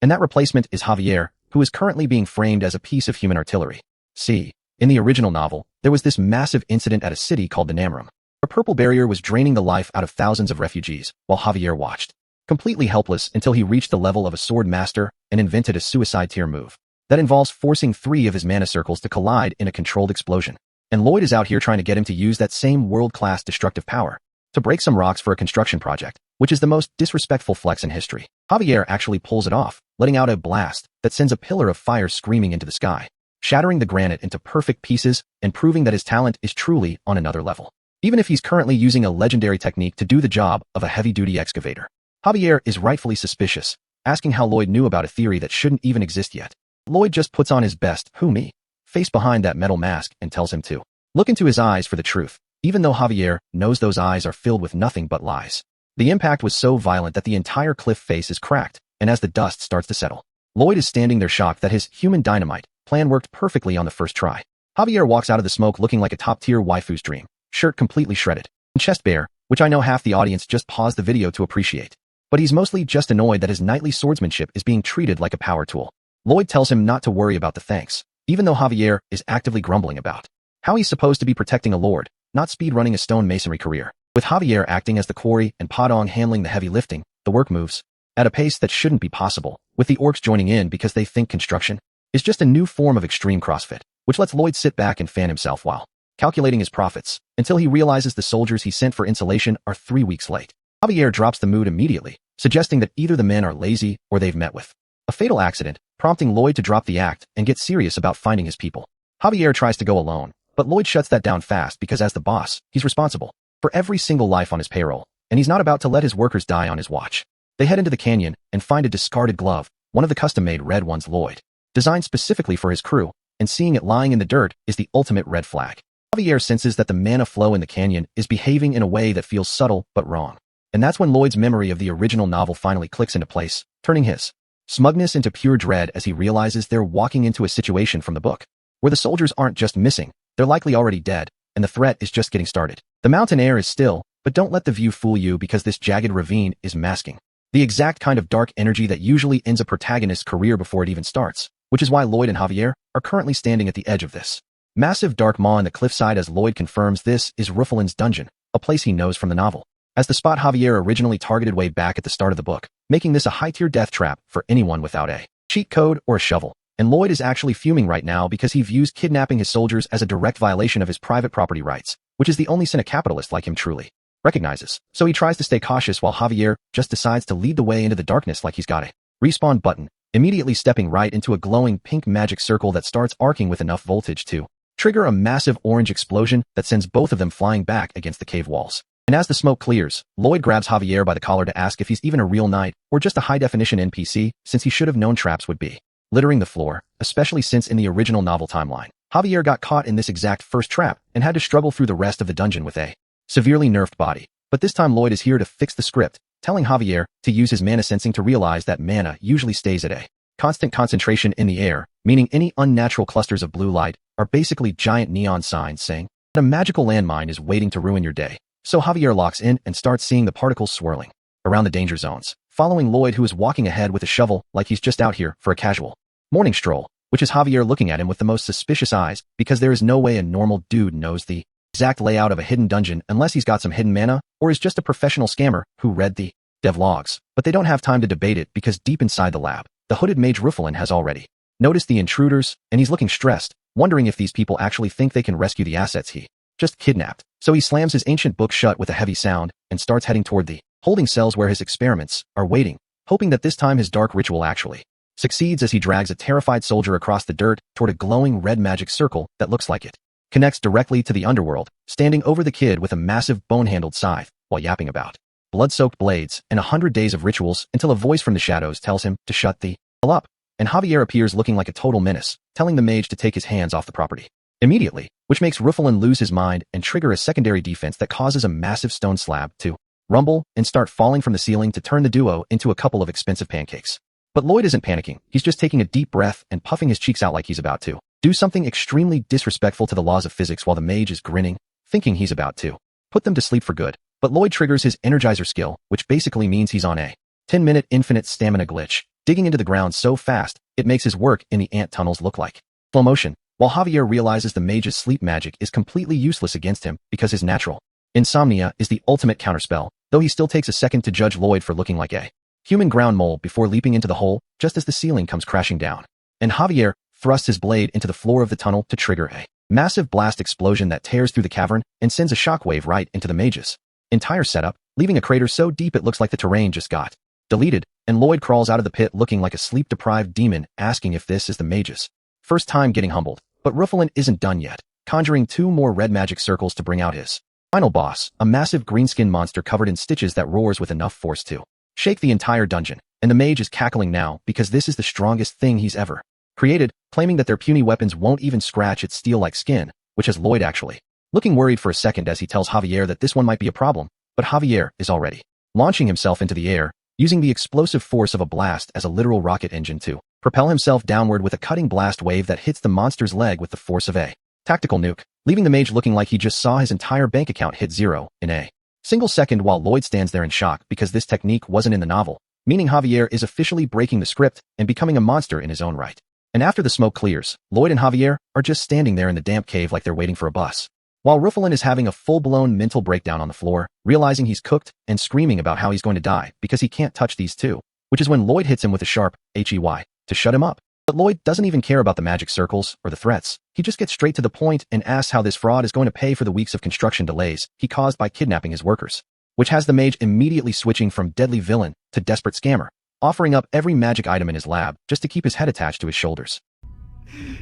and that replacement is Javier, who is currently being framed as a piece of human artillery. See, in the original novel, there was this massive incident at a city called the Namrum. A purple barrier was draining the life out of thousands of refugees, while Javier watched, completely helpless until he reached the level of a sword master and invented a suicide tier move that involves forcing 3 of his mana circles to collide in a controlled explosion. And Lloyd is out here trying to get him to use that same world-class destructive power to break some rocks for a construction project, which is the most disrespectful flex in history. Javier actually pulls it off, letting out a blast that sends a pillar of fire screaming into the sky, shattering the granite into perfect pieces and proving that his talent is truly on another level, even if he's currently using a legendary technique to do the job of a heavy-duty excavator. Javier is rightfully suspicious, asking how Lloyd knew about a theory that shouldn't even exist yet. Lloyd just puts on his best "who me" face behind that metal mask and tells him to look into his eyes for the truth, even though Javier knows those eyes are filled with nothing but lies. The impact was so violent that the entire cliff face is cracked, and as the dust starts to settle, Lloyd is standing there shocked that his human dynamite plan worked perfectly on the first try. Javier walks out of the smoke looking like a top-tier waifu's dream, shirt completely shredded, and chest bare, which I know half the audience just paused the video to appreciate. But he's mostly just annoyed that his knightly swordsmanship is being treated like a power tool. Lloyd tells him not to worry about the thanks, even though Javier is actively grumbling about how he's supposed to be protecting a lord, not speedrunning a stone masonry career. With Javier acting as the quarry and Padong handling the heavy lifting, the work moves at a pace that shouldn't be possible, with the orcs joining in because they think construction is just a new form of extreme CrossFit, which lets Lloyd sit back and fan himself while calculating his profits, until he realizes the soldiers he sent for insulation are 3 weeks late. Javier drops the mood immediately, suggesting that either the men are lazy or they've met with a fatal accident, prompting Lloyd to drop the act and get serious about finding his people. Javier tries to go alone, but Lloyd shuts that down fast because as the boss, he's responsible for every single life on his payroll, and he's not about to let his workers die on his watch. They head into the canyon and find a discarded glove, one of the custom-made red ones Lloyd designed specifically for his crew, and seeing it lying in the dirt is the ultimate red flag. Javier senses that the mana flow in the canyon is behaving in a way that feels subtle but wrong. And that's when Lloyd's memory of the original novel finally clicks into place, turning his smugness into pure dread as he realizes they're walking into a situation from the book, where the soldiers aren't just missing, they're likely already dead, and the threat is just getting started. The mountain air is still, but don't let the view fool you because this jagged ravine is masking the exact kind of dark energy that usually ends a protagonist's career before it even starts, which is why Lloyd and Javier are currently standing at the edge of this massive dark maw on the cliffside as Lloyd confirms this is Rufalin's dungeon, a place he knows from the novel, as the spot Javier originally targeted way back at the start of the book, making this a high-tier death trap for anyone without a cheat code or a shovel. And Lloyd is actually fuming right now because he views kidnapping his soldiers as a direct violation of his private property rights, which is the only sin a capitalist like him truly recognizes. So he tries to stay cautious while Javier just decides to lead the way into the darkness like he's got a respawn button, immediately stepping right into a glowing pink magic circle that starts arcing with enough voltage to trigger a massive orange explosion that sends both of them flying back against the cave walls. And as the smoke clears, Lloyd grabs Javier by the collar to ask if he's even a real knight or just a high-definition NPC, since he should have known traps would be littering the floor, especially since in the original novel timeline, Javier got caught in this exact first trap and had to struggle through the rest of the dungeon with a severely nerfed body. But this time Lloyd is here to fix the script, telling Javier to use his mana sensing to realize that mana usually stays at a constant concentration in the air, meaning any unnatural clusters of blue light are basically giant neon signs saying that a magical landmine is waiting to ruin your day. So Javier locks in and starts seeing the particles swirling around the danger zones, following Lloyd, who is walking ahead with a shovel like he's just out here for a casual morning stroll, which is Javier looking at him with the most suspicious eyes because there is no way a normal dude knows the exact layout of a hidden dungeon unless he's got some hidden mana or is just a professional scammer who read the devlogs. But they don't have time to debate it because deep inside the lab, the hooded mage Rufalin has already noticed the intruders, and he's looking stressed, wondering if these people actually think they can rescue the assets he just kidnapped. So he slams his ancient book shut with a heavy sound and starts heading toward the holding cells where his experiments are waiting, hoping that this time his dark ritual actually succeeds as he drags a terrified soldier across the dirt toward a glowing red magic circle that looks like it connects directly to the underworld, standing over the kid with a massive bone-handled scythe while yapping about blood-soaked blades and 100 days of rituals until a voice from the shadows tells him to shut the up, and Javier appears looking like a total menace, telling the mage to take his hands off the property immediately, which makes Ruffalin lose his mind and trigger a secondary defense that causes a massive stone slab to rumble and start falling from the ceiling to turn the duo into a couple of expensive pancakes. But Lloyd isn't panicking. He's just taking a deep breath and puffing his cheeks out like he's about to do something extremely disrespectful to the laws of physics while the mage is grinning, thinking he's about to put them to sleep for good. But Lloyd triggers his Energizer skill, which basically means he's on a 10-minute infinite stamina glitch, digging into the ground so fast, it makes his work in the ant tunnels look like slow motion, while Javier realizes the mage's sleep magic is completely useless against him because his natural insomnia is the ultimate counterspell, though he still takes a second to judge Lloyd for looking like a human ground mole before leaping into the hole just as the ceiling comes crashing down. And Javier thrusts his blade into the floor of the tunnel to trigger a massive blast explosion that tears through the cavern and sends a shockwave right into the mage's entire setup, leaving a crater so deep it looks like the terrain just got deleted, and Lloyd crawls out of the pit looking like a sleep-deprived demon, asking if this is the mage's first time getting humbled. But Ruffalin isn't done yet, conjuring 2 more red magic circles to bring out his final boss, a massive green-skinned monster covered in stitches that roars with enough force to shake the entire dungeon, and the mage is cackling now because this is the strongest thing he's ever created, claiming that their puny weapons won't even scratch its steel-like skin, which has Lloyd actually looking worried for a second as he tells Javier that this one might be a problem, but Javier is already launching himself into the air, using the explosive force of a blast as a literal rocket engine to propel himself downward with a cutting blast wave that hits the monster's leg with the force of a tactical nuke, leaving the mage looking like he just saw his entire bank account hit zero in a single second while Lloyd stands there in shock because this technique wasn't in the novel, meaning Javier is officially breaking the script and becoming a monster in his own right. And after the smoke clears, Lloyd and Javier are just standing there in the damp cave like they're waiting for a bus, while Ruffalin is having a full-blown mental breakdown on the floor, realizing he's cooked and screaming about how he's going to die because he can't touch these two, which is when Lloyd hits him with a sharp HEY to shut him up. But Lloyd doesn't even care about the magic circles or the threats. He just gets straight to the point and asks how this fraud is going to pay for the weeks of construction delays he caused by kidnapping his workers, which has the mage immediately switching from deadly villain to desperate scammer, offering up every magic item in his lab just to keep his head attached to his shoulders.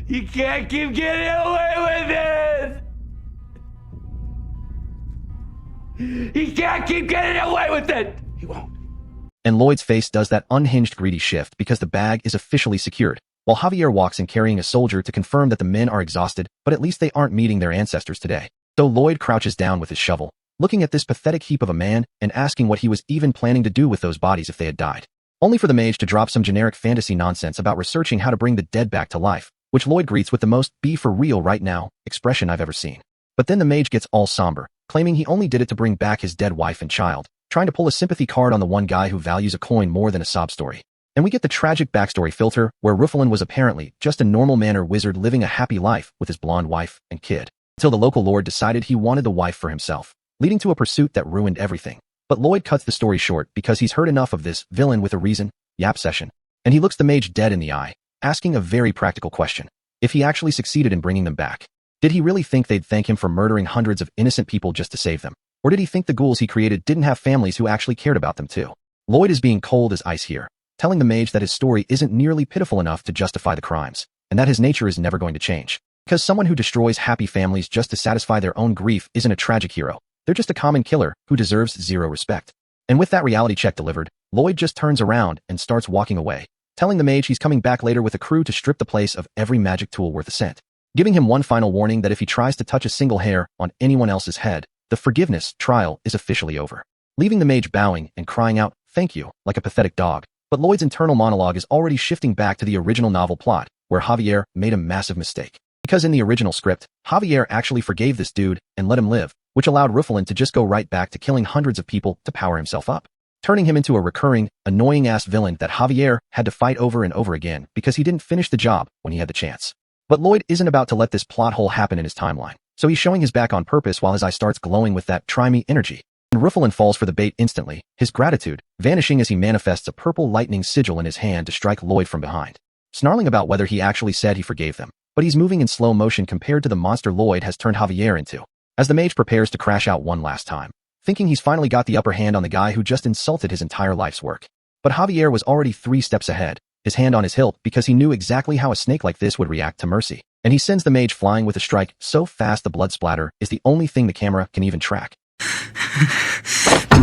You can't keep getting away with it! He can't keep getting away with it! He won't. And Lloyd's face does that unhinged greedy shift because the bag is officially secured, while Javier walks in carrying a soldier to confirm that the men are exhausted, but at least they aren't meeting their ancestors today. So Lloyd crouches down with his shovel, looking at this pathetic heap of a man and asking what he was even planning to do with those bodies if they had died. Only for the mage to drop some generic fantasy nonsense about researching how to bring the dead back to life, which Lloyd greets with the most "be for real right now" expression I've ever seen. But then the mage gets all somber, claiming he only did it to bring back his dead wife and child, trying to pull a sympathy card on the one guy who values a coin more than a sob story. And we get the tragic backstory filter, where Ruffalin was apparently just a normal manor wizard living a happy life with his blonde wife and kid, until the local lord decided he wanted the wife for himself, leading to a pursuit that ruined everything. But Lloyd cuts the story short because he's heard enough of this villain with a reason yap session, and he looks the mage dead in the eye, asking a very practical question. If he actually succeeded in bringing them back, did he really think they'd thank him for murdering hundreds of innocent people just to save them? Or did he think the ghouls he created didn't have families who actually cared about them too? Lloyd is being cold as ice here, telling the mage that his story isn't nearly pitiful enough to justify the crimes, and that his nature is never going to change. Because someone who destroys happy families just to satisfy their own grief isn't a tragic hero. They're just a common killer who deserves zero respect. And with that reality check delivered, Lloyd just turns around and starts walking away, telling the mage he's coming back later with a crew to strip the place of every magic tool worth a cent, giving him one final warning that if he tries to touch a single hair on anyone else's head, the forgiveness trial is officially over, leaving the mage bowing and crying out, "Thank you," like a pathetic dog. But Lloyd's internal monologue is already shifting back to the original novel plot, where Javier made a massive mistake. Because in the original script, Javier actually forgave this dude and let him live, which allowed Ruffalin to just go right back to killing hundreds of people to power himself up, turning him into a recurring, annoying-ass villain that Javier had to fight over and over again because he didn't finish the job when he had the chance. But Lloyd isn't about to let this plot hole happen in his timeline, so he's showing his back on purpose while his eye starts glowing with that "try-me" energy. And Ruffalin falls for the bait instantly, his gratitude vanishing as he manifests a purple lightning sigil in his hand to strike Lloyd from behind, snarling about whether he actually said he forgave them. But he's moving in slow motion compared to the monster Lloyd has turned Javier into, as the mage prepares to crash out one last time, thinking he's finally got the upper hand on the guy who just insulted his entire life's work. But Javier was already 3 steps ahead, his hand on his hilt because he knew exactly how a snake like this would react to mercy, and he sends the mage flying with a strike so fast the blood splatter is the only thing the camera can even track.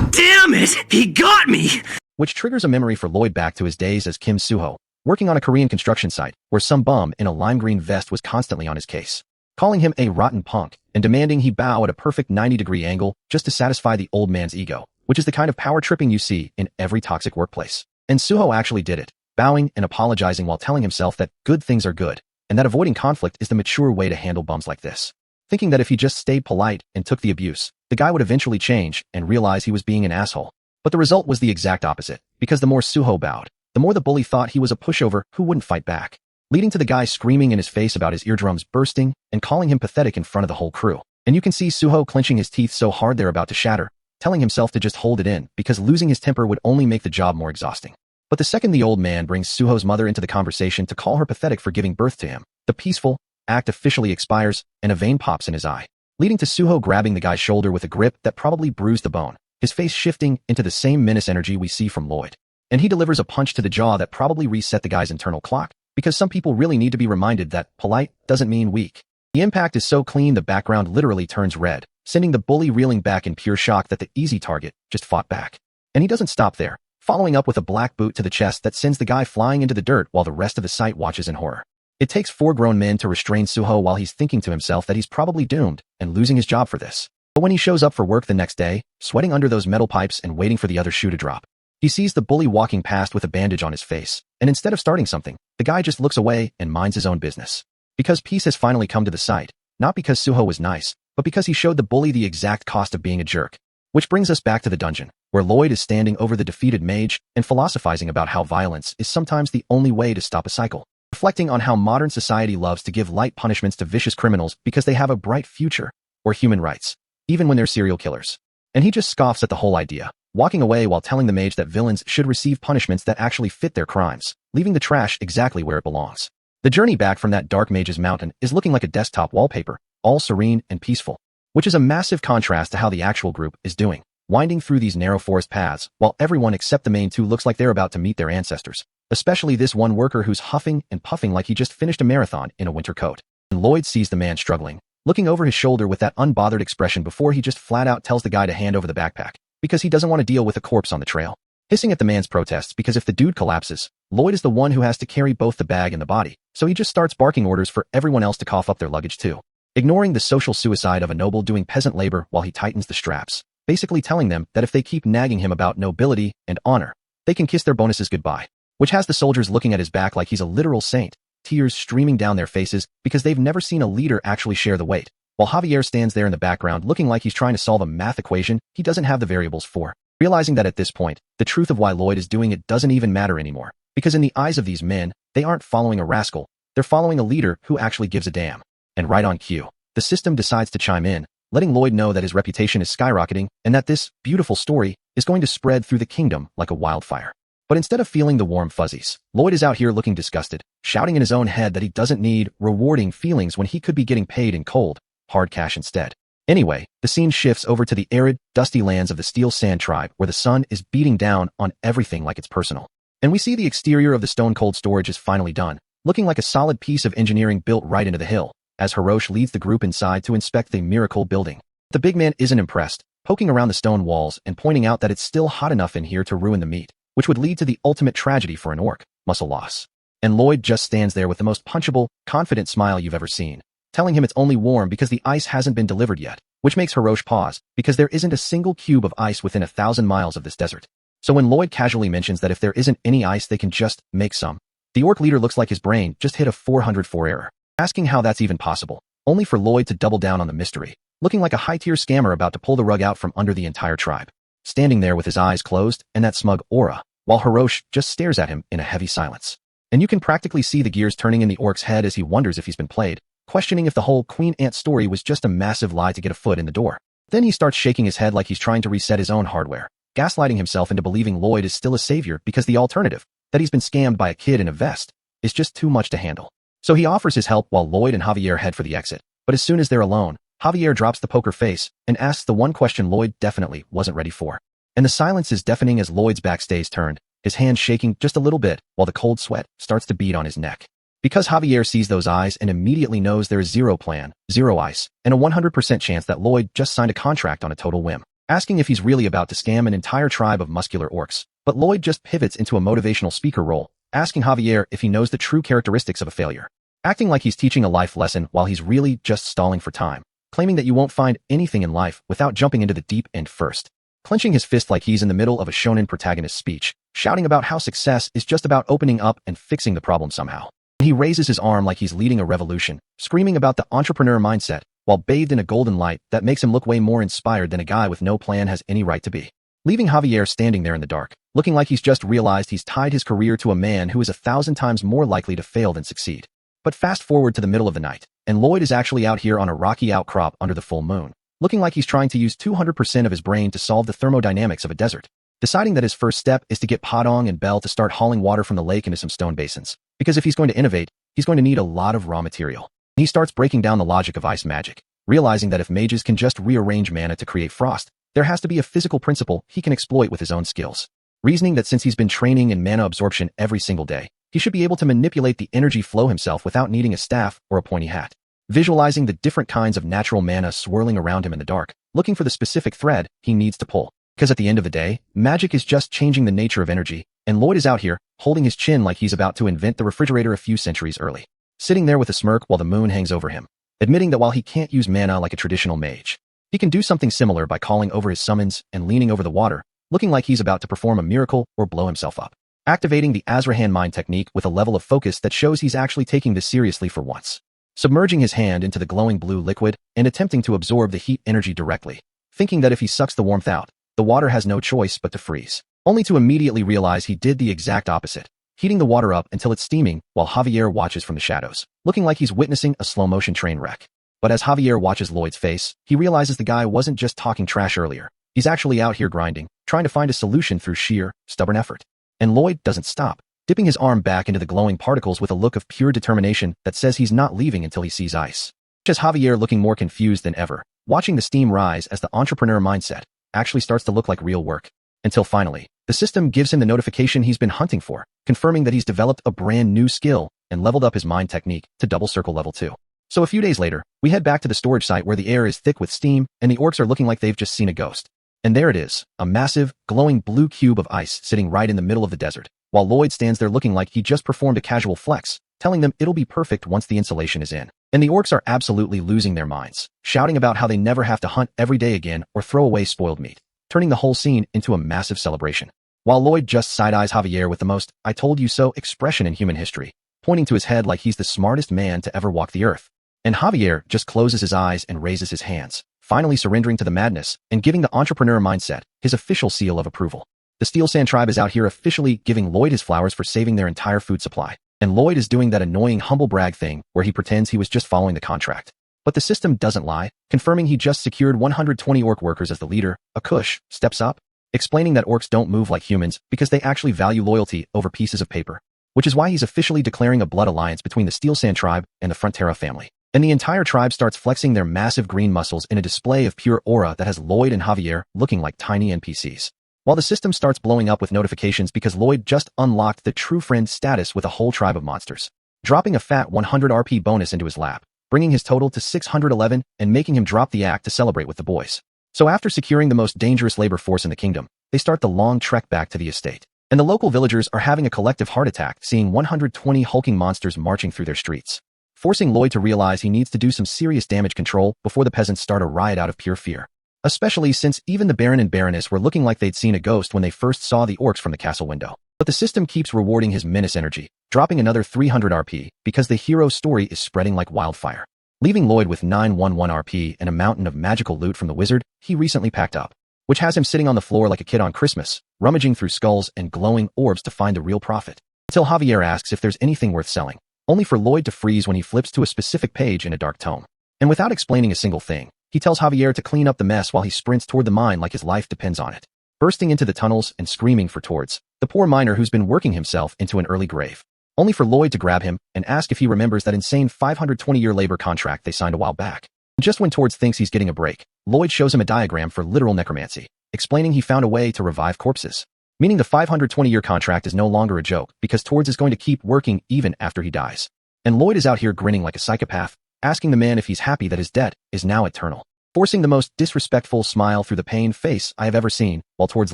Damn it! He got me! Which triggers a memory for Lloyd back to his days as Kim Suho, working on a Korean construction site where some bum in a lime green vest was constantly on his case, calling him a rotten punk and demanding he bow at a perfect 90-degree angle just to satisfy the old man's ego, which is the kind of power tripping you see in every toxic workplace. And Suho actually did it, bowing and apologizing while telling himself that good things are good, and that avoiding conflict is the mature way to handle bums like this. Thinking that if he just stayed polite and took the abuse, the guy would eventually change and realize he was being an asshole. But the result was the exact opposite, because the more Suho bowed, the more the bully thought he was a pushover who wouldn't fight back, leading to the guy screaming in his face about his eardrums bursting and calling him pathetic in front of the whole crew. And you can see Suho clenching his teeth so hard they're about to shatter, telling himself to just hold it in because losing his temper would only make the job more exhausting. But the second the old man brings Suho's mother into the conversation to call her pathetic for giving birth to him, the peaceful act officially expires and a vein pops in his eye, leading to Suho grabbing the guy's shoulder with a grip that probably bruised the bone, his face shifting into the same menace energy we see from Lloyd. And he delivers a punch to the jaw that probably reset the guy's internal clock, because some people really need to be reminded that polite doesn't mean weak. The impact is so clean the background literally turns red, sending the bully reeling back in pure shock that the easy target just fought back. And he doesn't stop there, following up with a black boot to the chest that sends the guy flying into the dirt while the rest of the site watches in horror. It takes 4 grown men to restrain Suho while he's thinking to himself that he's probably doomed and losing his job for this. But when he shows up for work the next day, sweating under those metal pipes and waiting for the other shoe to drop, he sees the bully walking past with a bandage on his face, and instead of starting something, the guy just looks away and minds his own business. Because peace has finally come to the site, not because Suho was nice, but because he showed the bully the exact cost of being a jerk. Which brings us back to the dungeon, where Lloyd is standing over the defeated mage and philosophizing about how violence is sometimes the only way to stop a cycle, reflecting on how modern society loves to give light punishments to vicious criminals because they have a bright future, or human rights, even when they're serial killers. And he just scoffs at the whole idea, walking away while telling the mage that villains should receive punishments that actually fit their crimes, leaving the trash exactly where it belongs. The journey back from that dark mage's mountain is looking like a desktop wallpaper, all serene and peaceful, which is a massive contrast to how the actual group is doing, winding through these narrow forest paths while everyone except the main 2 looks like they're about to meet their ancestors, especially this one worker who's huffing and puffing like he just finished a marathon in a winter coat. And Lloyd sees the man struggling, looking over his shoulder with that unbothered expression before he just flat out tells the guy to hand over the backpack, because he doesn't want to deal with a corpse on the trail. Hissing at the man's protests because if the dude collapses, Lloyd is the one who has to carry both the bag and the body, so he just starts barking orders for everyone else to cough up their luggage too, ignoring the social suicide of a noble doing peasant labor while he tightens the straps, basically telling them that if they keep nagging him about nobility and honor, they can kiss their bonuses goodbye, which has the soldiers looking at his back like he's a literal saint, tears streaming down their faces because they've never seen a leader actually share the weight, while Javier stands there in the background looking like he's trying to solve a math equation he doesn't have the variables for, realizing that at this point, the truth of why Lloyd is doing it doesn't even matter anymore, because in the eyes of these men, they aren't following a rascal, they're following a leader who actually gives a damn. And right on cue, the system decides to chime in, letting Lloyd know that his reputation is skyrocketing and that this beautiful story is going to spread through the kingdom like a wildfire. But instead of feeling the warm fuzzies, Lloyd is out here looking disgusted, shouting in his own head that he doesn't need rewarding feelings when he could be getting paid in cold, hard cash instead. Anyway, the scene shifts over to the arid, dusty lands of the Steel Sand tribe where the sun is beating down on everything like it's personal. And we see the exterior of the stone-cold storage is finally done, looking like a solid piece of engineering built right into the hill, as Hiroshi leads the group inside to inspect the miracle building. The big man isn't impressed, poking around the stone walls and pointing out that it's still hot enough in here to ruin the meat, which would lead to the ultimate tragedy for an orc, muscle loss. And Lloyd just stands there with the most punchable, confident smile you've ever seen, telling him it's only warm because the ice hasn't been delivered yet, which makes Hiroshi pause, because there isn't a single cube of ice within 1,000 miles of this desert. So when Lloyd casually mentions that if there isn't any ice they can just make some, the orc leader looks like his brain just hit a 404 error, asking how that's even possible, only for Lloyd to double down on the mystery, looking like a high-tier scammer about to pull the rug out from under the entire tribe, standing there with his eyes closed and that smug aura, while Hiroshi just stares at him in a heavy silence. And you can practically see the gears turning in the orc's head as he wonders if he's been played, questioning if the whole Queen Ant story was just a massive lie to get a foot in the door. Then he starts shaking his head like he's trying to reset his own hardware, gaslighting himself into believing Lloyd is still a savior because the alternative, that he's been scammed by a kid in a vest, is just too much to handle. So he offers his help while Lloyd and Javier head for the exit, but as soon as they're alone, Javier drops the poker face and asks the one question Lloyd definitely wasn't ready for. And the silence is deafening as Lloyd's back stays turned, his hands shaking just a little bit while the cold sweat starts to bead on his neck. Because Javier sees those eyes and immediately knows there is zero plan, zero ice, and a 100% chance that Lloyd just signed a contract on a total whim, asking if he's really about to scam an entire tribe of muscular orcs. But Lloyd just pivots into a motivational speaker role, asking Javier if he knows the true characteristics of a failure. Acting like he's teaching a life lesson while he's really just stalling for time, claiming that you won't find anything in life without jumping into the deep end first. Clenching his fist like he's in the middle of a shonen protagonist's speech, shouting about how success is just about opening up and fixing the problem somehow. He raises his arm like he's leading a revolution, screaming about the entrepreneur mindset, while bathed in a golden light that makes him look way more inspired than a guy with no plan has any right to be. Leaving Javier standing there in the dark, looking like he's just realized he's tied his career to a man who is 1,000 times more likely to fail than succeed. But fast forward to the middle of the night, and Lloyd is actually out here on a rocky outcrop under the full moon, looking like he's trying to use 200% of his brain to solve the thermodynamics of a desert, deciding that his first step is to get Padong and Bell to start hauling water from the lake into some stone basins, because if he's going to innovate, he's going to need a lot of raw material. He starts breaking down the logic of ice magic, realizing that if mages can just rearrange mana to create frost, there has to be a physical principle he can exploit with his own skills. Reasoning that since he's been training in mana absorption every single day, he should be able to manipulate the energy flow himself without needing a staff or a pointy hat. Visualizing the different kinds of natural mana swirling around him in the dark, looking for the specific thread he needs to pull. Because at the end of the day, magic is just changing the nature of energy, and Lloyd is out here, holding his chin like he's about to invent the refrigerator a few centuries early. Sitting there with a smirk while the moon hangs over him, admitting that while he can't use mana like a traditional mage, he can do something similar by calling over his summons and leaning over the water, looking like he's about to perform a miracle or blow himself up. Activating the Azrahan mind technique with a level of focus that shows he's actually taking this seriously for once. Submerging his hand into the glowing blue liquid and attempting to absorb the heat energy directly, thinking that if he sucks the warmth out, the water has no choice but to freeze, only to immediately realize he did the exact opposite, heating the water up until it's steaming while Javier watches from the shadows, looking like he's witnessing a slow-motion train wreck. But as Javier watches Lloyd's face, he realizes the guy wasn't just talking trash earlier. He's actually out here grinding, trying to find a solution through sheer, stubborn effort. And Lloyd doesn't stop, dipping his arm back into the glowing particles with a look of pure determination that says he's not leaving until he sees ice. Just Javier looking more confused than ever, watching the steam rise as the entrepreneur mindset actually starts to look like real work. Until finally, the system gives him the notification he's been hunting for, confirming that he's developed a brand new skill and leveled up his mind technique to double circle level 2. So a few days later, we head back to the storage site where the air is thick with steam and the orcs are looking like they've just seen a ghost. And there it is, a massive, glowing blue cube of ice sitting right in the middle of the desert, while Lloyd stands there looking like he just performed a casual flex, telling them it'll be perfect once the insulation is in. And the orcs are absolutely losing their minds, shouting about how they never have to hunt every day again or throw away spoiled meat, turning the whole scene into a massive celebration. While Lloyd just side-eyes Javier with the most "I told you so" expression in human history, pointing to his head like he's the smartest man to ever walk the earth. And Javier just closes his eyes and raises his hands, finally surrendering to the madness and giving the entrepreneur mindset his official seal of approval. The Steel Sand tribe is out here officially giving Lloyd his flowers for saving their entire food supply. And Lloyd is doing that annoying humble brag thing where he pretends he was just following the contract. But the system doesn't lie, confirming he just secured 120 orc workers as the leader. Akush steps up, explaining that orcs don't move like humans because they actually value loyalty over pieces of paper, which is why he's officially declaring a blood alliance between the Steel Sand tribe and the Frontera family. And the entire tribe starts flexing their massive green muscles in a display of pure aura that has Lloyd and Javier looking like tiny NPCs. While the system starts blowing up with notifications because Lloyd just unlocked the true friend status with a whole tribe of monsters, dropping a fat 100 RP bonus into his lap, bringing his total to 611 and making him drop the act to celebrate with the boys. So after securing the most dangerous labor force in the kingdom, they start the long trek back to the estate. And the local villagers are having a collective heart attack seeing 120 hulking monsters marching through their streets, forcing Lloyd to realize he needs to do some serious damage control before the peasants start a riot out of pure fear. Especially since even the Baron and Baroness were looking like they'd seen a ghost when they first saw the orcs from the castle window. But the system keeps rewarding his menace energy, dropping another 300 RP because the hero's story is spreading like wildfire. Leaving Lloyd with 911 RP and a mountain of magical loot from the wizard he recently packed up, which has him sitting on the floor like a kid on Christmas, rummaging through skulls and glowing orbs to find the real profit. Until Javier asks if there's anything worth selling, only for Lloyd to freeze when he flips to a specific page in a dark tome. And without explaining a single thing, he tells Javier to clean up the mess while he sprints toward the mine like his life depends on it, bursting into the tunnels and screaming for Tords, the poor miner who's been working himself into an early grave. Only for Lloyd to grab him and ask if he remembers that insane 520-year labor contract they signed a while back. Just when Tords thinks he's getting a break, Lloyd shows him a diagram for literal necromancy, explaining he found a way to revive corpses, meaning the 520-year contract is no longer a joke because Tords is going to keep working even after he dies. And Lloyd is out here grinning like a psychopath, asking the man if he's happy that his debt is now eternal, forcing the most disrespectful smile through the pained face I have ever seen, while Tords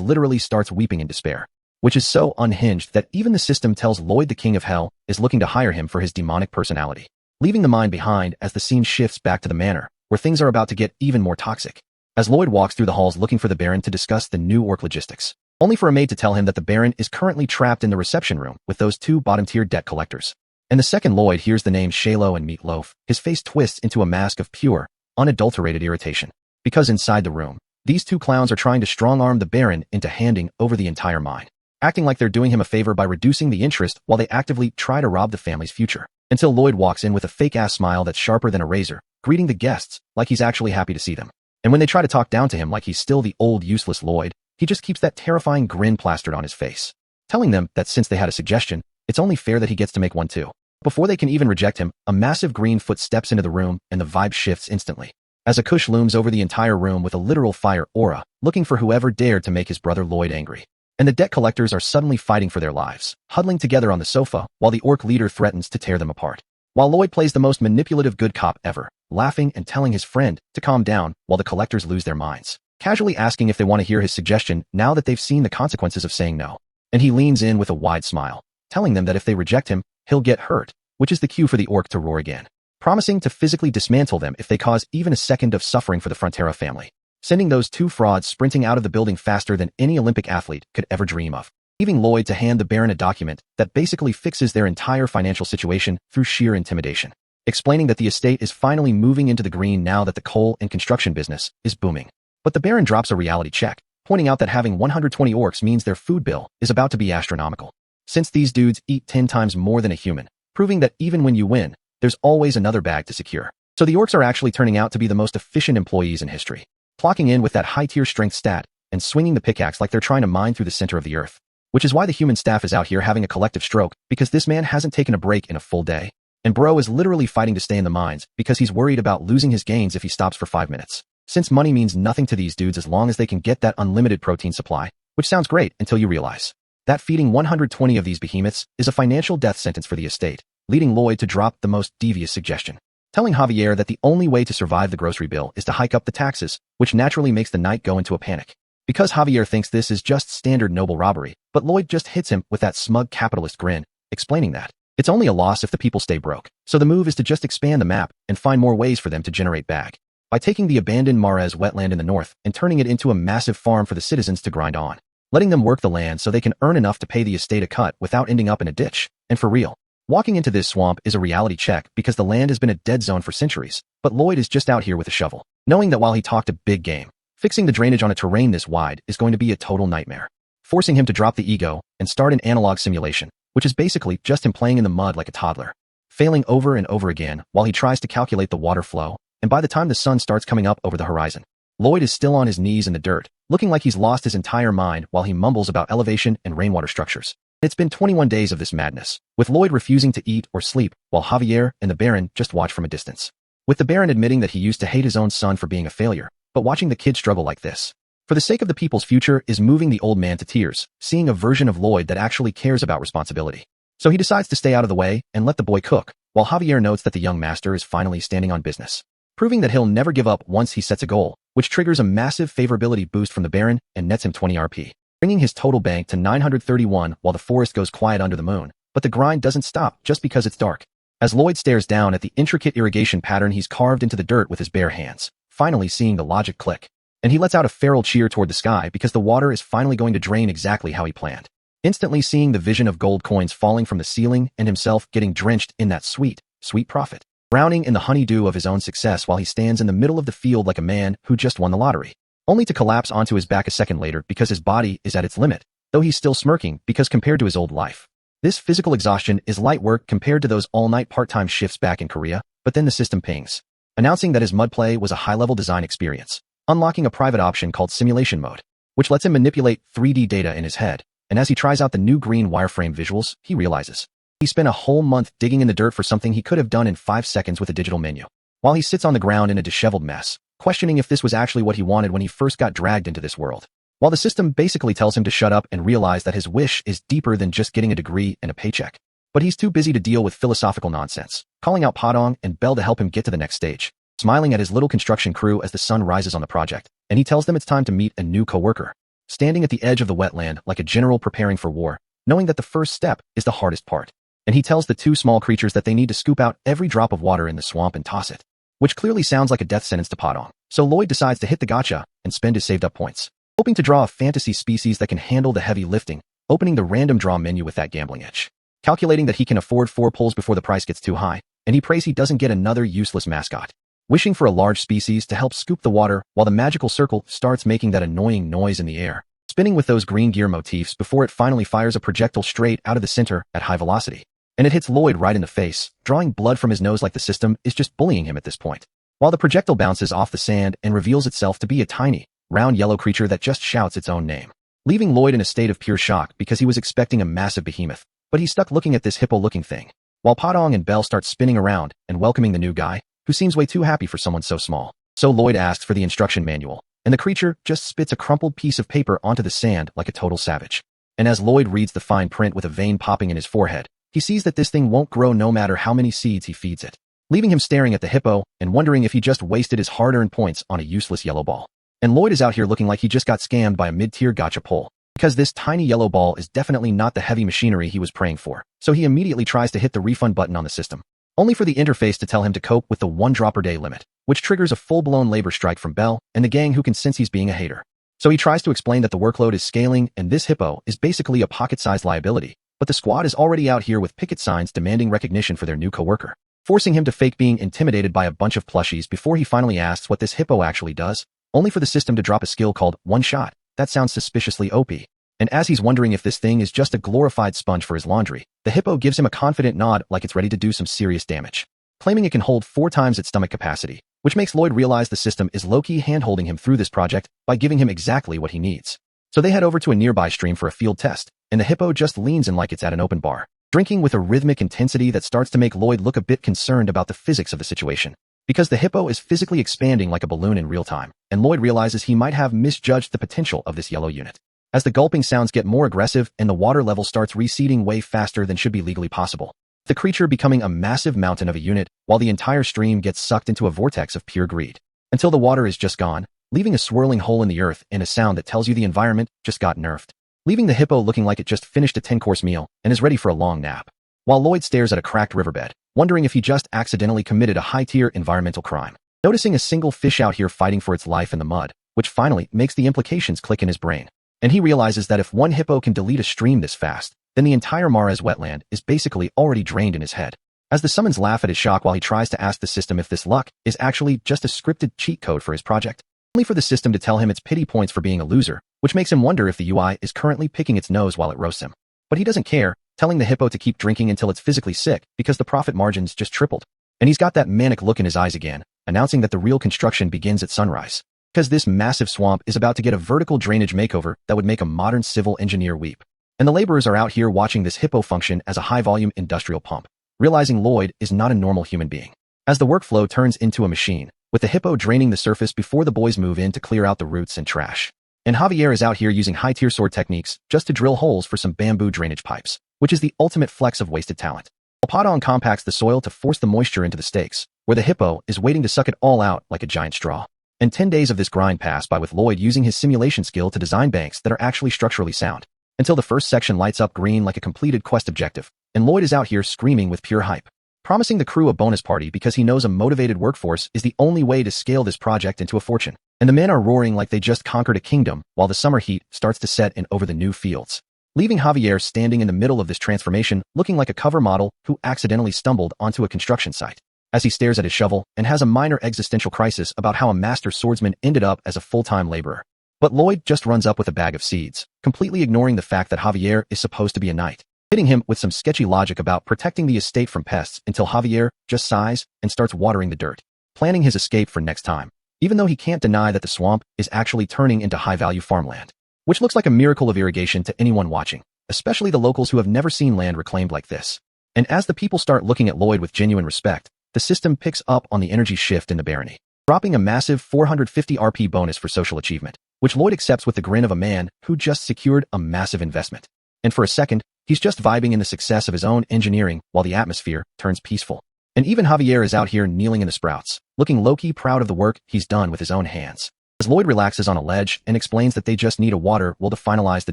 literally starts weeping in despair. which is so unhinged that even the system tells Lloyd the King of Hell is looking to hire him for his demonic personality, leaving the mine behind as the scene shifts back to the manor, where things are about to get even more toxic. As Lloyd walks through the halls looking for the Baron to discuss the new orc logistics, only for a maid to tell him that the Baron is currently trapped in the reception room with those two bottom-tier debt collectors. And the second Lloyd hears the names Shaylo and Meatloaf, his face twists into a mask of pure, unadulterated irritation. Because inside the room, these two clowns are trying to strong-arm the Baron into handing over the entire mine, acting like they're doing him a favor by reducing the interest while they actively try to rob the family's future. Until Lloyd walks in with a fake-ass smile that's sharper than a razor, greeting the guests like he's actually happy to see them. And when they try to talk down to him like he's still the old useless Lloyd, he just keeps that terrifying grin plastered on his face, telling them that since they had a suggestion, it's only fair that he gets to make one too. Before they can even reject him, a massive green foot steps into the room and the vibe shifts instantly, as a Kush looms over the entire room with a literal fire aura, looking for whoever dared to make his brother Lloyd angry. And the debt collectors are suddenly fighting for their lives, huddling together on the sofa, while the orc leader threatens to tear them apart. While Lloyd plays the most manipulative good cop ever, laughing and telling his friend to calm down while the collectors lose their minds, casually asking if they want to hear his suggestion now that they've seen the consequences of saying no. And he leans in with a wide smile, telling them that if they reject him, he'll get hurt, which is the cue for the orc to roar again, promising to physically dismantle them if they cause even a second of suffering for the Frontera family, sending those two frauds sprinting out of the building faster than any Olympic athlete could ever dream of, leaving Lloyd to hand the Baron a document that basically fixes their entire financial situation through sheer intimidation, explaining that the estate is finally moving into the green now that the coal and construction business is booming. But the Baron drops a reality check, pointing out that having 120 orcs means their food bill is about to be astronomical, since these dudes eat 10 times more than a human, proving that even when you win, there's always another bag to secure. So the orcs are actually turning out to be the most efficient employees in history, clocking in with that high-tier strength stat and swinging the pickaxe like they're trying to mine through the center of the earth, which is why the human staff is out here having a collective stroke, because this man hasn't taken a break in a full day. And bro is literally fighting to stay in the mines because he's worried about losing his gains if he stops for 5 minutes. Since money means nothing to these dudes as long as they can get that unlimited protein supply, which sounds great until you realize that feeding 120 of these behemoths is a financial death sentence for the estate, leading Lloyd to drop the most devious suggestion, telling Javier that the only way to survive the grocery bill is to hike up the taxes, which naturally makes the knight go into a panic. Because Javier thinks this is just standard noble robbery, but Lloyd just hits him with that smug capitalist grin, explaining that it's only a loss if the people stay broke, so the move is to just expand the map and find more ways for them to generate bag, by taking the abandoned Mares wetland in the north and turning it into a massive farm for the citizens to grind on, letting them work the land so they can earn enough to pay the estate a cut without ending up in a ditch. And for real, walking into this swamp is a reality check because the land has been a dead zone for centuries, but Lloyd is just out here with a shovel, knowing that while he talked a big game, fixing the drainage on a terrain this wide is going to be a total nightmare, forcing him to drop the ego and start an analog simulation, which is basically just him playing in the mud like a toddler, failing over and over again while he tries to calculate the water flow. And by the time the sun starts coming up over the horizon, Lloyd is still on his knees in the dirt, looking like he's lost his entire mind while he mumbles about elevation and rainwater structures. It's been 21 days of this madness, with Lloyd refusing to eat or sleep, while Javier and the Baron just watch from a distance, with the Baron admitting that he used to hate his own son for being a failure, but watching the kid struggle like this, for the sake of the people's future, is moving the old man to tears, seeing a version of Lloyd that actually cares about responsibility. So he decides to stay out of the way and let the boy cook, while Javier notes that the young master is finally standing on business, proving that he'll never give up once he sets a goal, which triggers a massive favorability boost from the Baron and nets him 20 RP, bringing his total bank to 931 while the forest goes quiet under the moon. But the grind doesn't stop just because it's dark, as Lloyd stares down at the intricate irrigation pattern he's carved into the dirt with his bare hands, finally seeing the logic click. And he lets out a feral cheer toward the sky because the water is finally going to drain exactly how he planned, instantly seeing the vision of gold coins falling from the ceiling and himself getting drenched in that sweet, sweet profit, drowning in the honeydew of his own success while he stands in the middle of the field like a man who just won the lottery, only to collapse onto his back a second later because his body is at its limit, though he's still smirking because compared to his old life, this physical exhaustion is light work compared to those all-night part-time shifts back in Korea. But then the system pings, announcing that his mud play was a high-level design experience, unlocking a private option called simulation mode, which lets him manipulate 3D data in his head. And as he tries out the new green wireframe visuals, he realizes he spent a whole month digging in the dirt for something he could have done in 5 seconds with a digital menu, while he sits on the ground in a disheveled mess, questioning if this was actually what he wanted when he first got dragged into this world, while the system basically tells him to shut up and realize that his wish is deeper than just getting a degree and a paycheck. But he's too busy to deal with philosophical nonsense, calling out Padong and Belle to help him get to the next stage, smiling at his little construction crew as the sun rises on the project, and he tells them it's time to meet a new co-worker, standing at the edge of the wetland like a general preparing for war, knowing that the first step is the hardest part. And he tells the two small creatures that they need to scoop out every drop of water in the swamp and toss it, which clearly sounds like a death sentence to Padong. So Lloyd decides to hit the gacha and spend his saved up points, hoping to draw a fantasy species that can handle the heavy lifting, opening the random draw menu with that gambling edge. Calculating that he can afford 4 pulls before the price gets too high, and he prays he doesn't get another useless mascot. Wishing for a large species to help scoop the water while the magical circle starts making that annoying noise in the air, spinning with those green gear motifs before it finally fires a projectile straight out of the center at high velocity. And it hits Lloyd right in the face, drawing blood from his nose like the system is just bullying him at this point. While the projectile bounces off the sand and reveals itself to be a tiny, round yellow creature that just shouts its own name, leaving Lloyd in a state of pure shock because he was expecting a massive behemoth, but he's stuck looking at this hippo-looking thing, while Padong and Belle start spinning around and welcoming the new guy, who seems way too happy for someone so small. So Lloyd asks for the instruction manual, and the creature just spits a crumpled piece of paper onto the sand like a total savage. And as Lloyd reads the fine print with a vein popping in his forehead, he sees that this thing won't grow no matter how many seeds he feeds it, leaving him staring at the hippo and wondering if he just wasted his hard-earned points on a useless yellow ball. And Lloyd is out here looking like he just got scammed by a mid-tier gacha pull, because this tiny yellow ball is definitely not the heavy machinery he was praying for, so he immediately tries to hit the refund button on the system, only for the interface to tell him to cope with the 1 drop per day limit, which triggers a full-blown labor strike from Belle and the gang who can sense he's being a hater. So he tries to explain that the workload is scaling and this hippo is basically a pocket-sized liability, but the squad is already out here with picket signs demanding recognition for their new coworker, forcing him to fake being intimidated by a bunch of plushies before he finally asks what this hippo actually does, only for the system to drop a skill called One Shot. That sounds suspiciously OP. And as he's wondering if this thing is just a glorified sponge for his laundry, the hippo gives him a confident nod like it's ready to do some serious damage, claiming it can hold 4 times its stomach capacity, which makes Lloyd realize the system is low-key hand-holding him through this project by giving him exactly what he needs. So they head over to a nearby stream for a field test, and the hippo just leans in like it's at an open bar, drinking with a rhythmic intensity that starts to make Lloyd look a bit concerned about the physics of the situation, because the hippo is physically expanding like a balloon in real time, and Lloyd realizes he might have misjudged the potential of this yellow unit. As the gulping sounds get more aggressive and the water level starts receding way faster than should be legally possible, the creature becoming a massive mountain of a unit while the entire stream gets sucked into a vortex of pure greed, until the water is just gone, leaving a swirling hole in the earth and a sound that tells you the environment just got nerfed, leaving the hippo looking like it just finished a 10-course meal and is ready for a long nap, while Lloyd stares at a cracked riverbed, wondering if he just accidentally committed a high-tier environmental crime, noticing a single fish out here fighting for its life in the mud, which finally makes the implications click in his brain. And he realizes that if one hippo can delete a stream this fast, then the entire Mares wetland is basically already drained in his head. As the summons laugh at his shock while he tries to ask the system if this luck is actually just a scripted cheat code for his project, only for the system to tell him it's pity points for being a loser, which makes him wonder if the UI is currently picking its nose while it roasts him. But he doesn't care, telling the hippo to keep drinking until it's physically sick because the profit margins just tripled. And he's got that manic look in his eyes again, announcing that the real construction begins at sunrise, because this massive swamp is about to get a vertical drainage makeover that would make a modern civil engineer weep. And the laborers are out here watching this hippo function as a high-volume industrial pump, realizing Lloyd is not a normal human being. As the workflow turns into a machine, with the hippo draining the surface before the boys move in to clear out the roots and trash. And Javier is out here using high-tier sword techniques just to drill holes for some bamboo drainage pipes, which is the ultimate flex of wasted talent. Padong compacts the soil to force the moisture into the stakes, where the hippo is waiting to suck it all out like a giant straw. And 10 days of this grind pass by with Lloyd using his simulation skill to design banks that are actually structurally sound, until the first section lights up green like a completed quest objective, and Lloyd is out here screaming with pure hype, promising the crew a bonus party because he knows a motivated workforce is the only way to scale this project into a fortune. And the men are roaring like they just conquered a kingdom while the summer heat starts to set in over the new fields, leaving Javier standing in the middle of this transformation looking like a cover model who accidentally stumbled onto a construction site, as he stares at his shovel and has a minor existential crisis about how a master swordsman ended up as a full-time laborer. But Lloyd just runs up with a bag of seeds, completely ignoring the fact that Javier is supposed to be a knight, hitting him with some sketchy logic about protecting the estate from pests until Javier just sighs and starts watering the dirt, planning his escape for next time, even though he can't deny that the swamp is actually turning into high-value farmland, which looks like a miracle of irrigation to anyone watching, especially the locals who have never seen land reclaimed like this. And as the people start looking at Lloyd with genuine respect, the system picks up on the energy shift in the barony, dropping a massive 450 RP bonus for social achievement, which Lloyd accepts with the grin of a man who just secured a massive investment. And for a second, he's just vibing in the success of his own engineering while the atmosphere turns peaceful. And even Javier is out here kneeling in the sprouts, looking low-key proud of the work he's done with his own hands. As Lloyd relaxes on a ledge and explains that they just need a water will to finalize the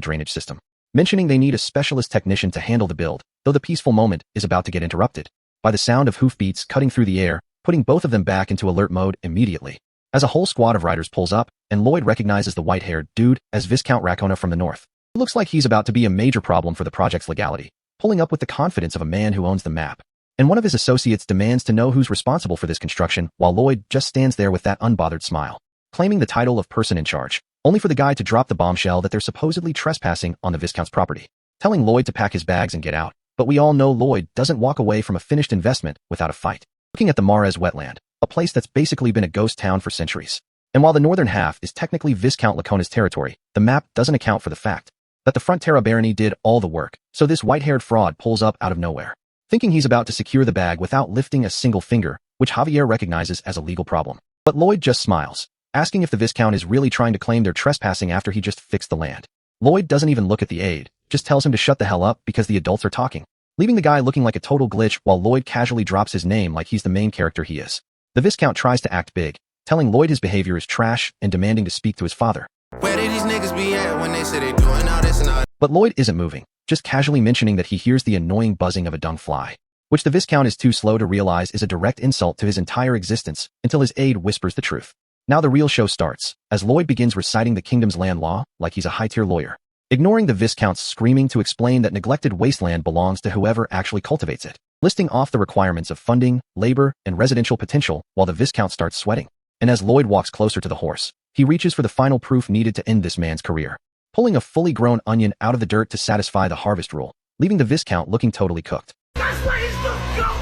drainage system, mentioning they need a specialist technician to handle the build, though the peaceful moment is about to get interrupted by the sound of hoofbeats cutting through the air, putting both of them back into alert mode immediately. As a whole squad of riders pulls up, and Lloyd recognizes the white-haired dude as Viscount Racona from the north. It looks like he's about to be a major problem for the project's legality, pulling up with the confidence of a man who owns the map. And one of his associates demands to know who's responsible for this construction, while Lloyd just stands there with that unbothered smile, claiming the title of person in charge, only for the guy to drop the bombshell that they're supposedly trespassing on the Viscount's property, telling Lloyd to pack his bags and get out. But we all know Lloyd doesn't walk away from a finished investment without a fight. Looking at the Mares wetland, a place that's basically been a ghost town for centuries. And while the northern half is technically Viscount Lacona's territory, the map doesn't account for the fact that the Frontera barony did all the work, so this white-haired fraud pulls up out of nowhere, thinking he's about to secure the bag without lifting a single finger, which Javier recognizes as a legal problem. But Lloyd just smiles, asking if the Viscount is really trying to claim they're trespassing after he just fixed the land. Lloyd doesn't even look at the aide, just tells him to shut the hell up because the adults are talking, leaving the guy looking like a total glitch while Lloyd casually drops his name like he's the main character he is. The Viscount tries to act big, telling Lloyd his behavior is trash and demanding to speak to his father. Where did these niggas be at when they say they doing all this and all that? But Lloyd isn't moving, just casually mentioning that he hears the annoying buzzing of a dung fly, which the Viscount is too slow to realize is a direct insult to his entire existence until his aide whispers the truth. Now the real show starts, as Lloyd begins reciting the kingdom's land law like he's a high-tier lawyer, ignoring the Viscount's screaming to explain that neglected wasteland belongs to whoever actually cultivates it, listing off the requirements of funding, labor, and residential potential while the Viscount starts sweating. And as Lloyd walks closer to the horse, he reaches for the final proof needed to end this man's career, pulling a fully grown onion out of the dirt to satisfy the harvest rule, leaving the Viscount looking totally cooked. That's where he's the goat!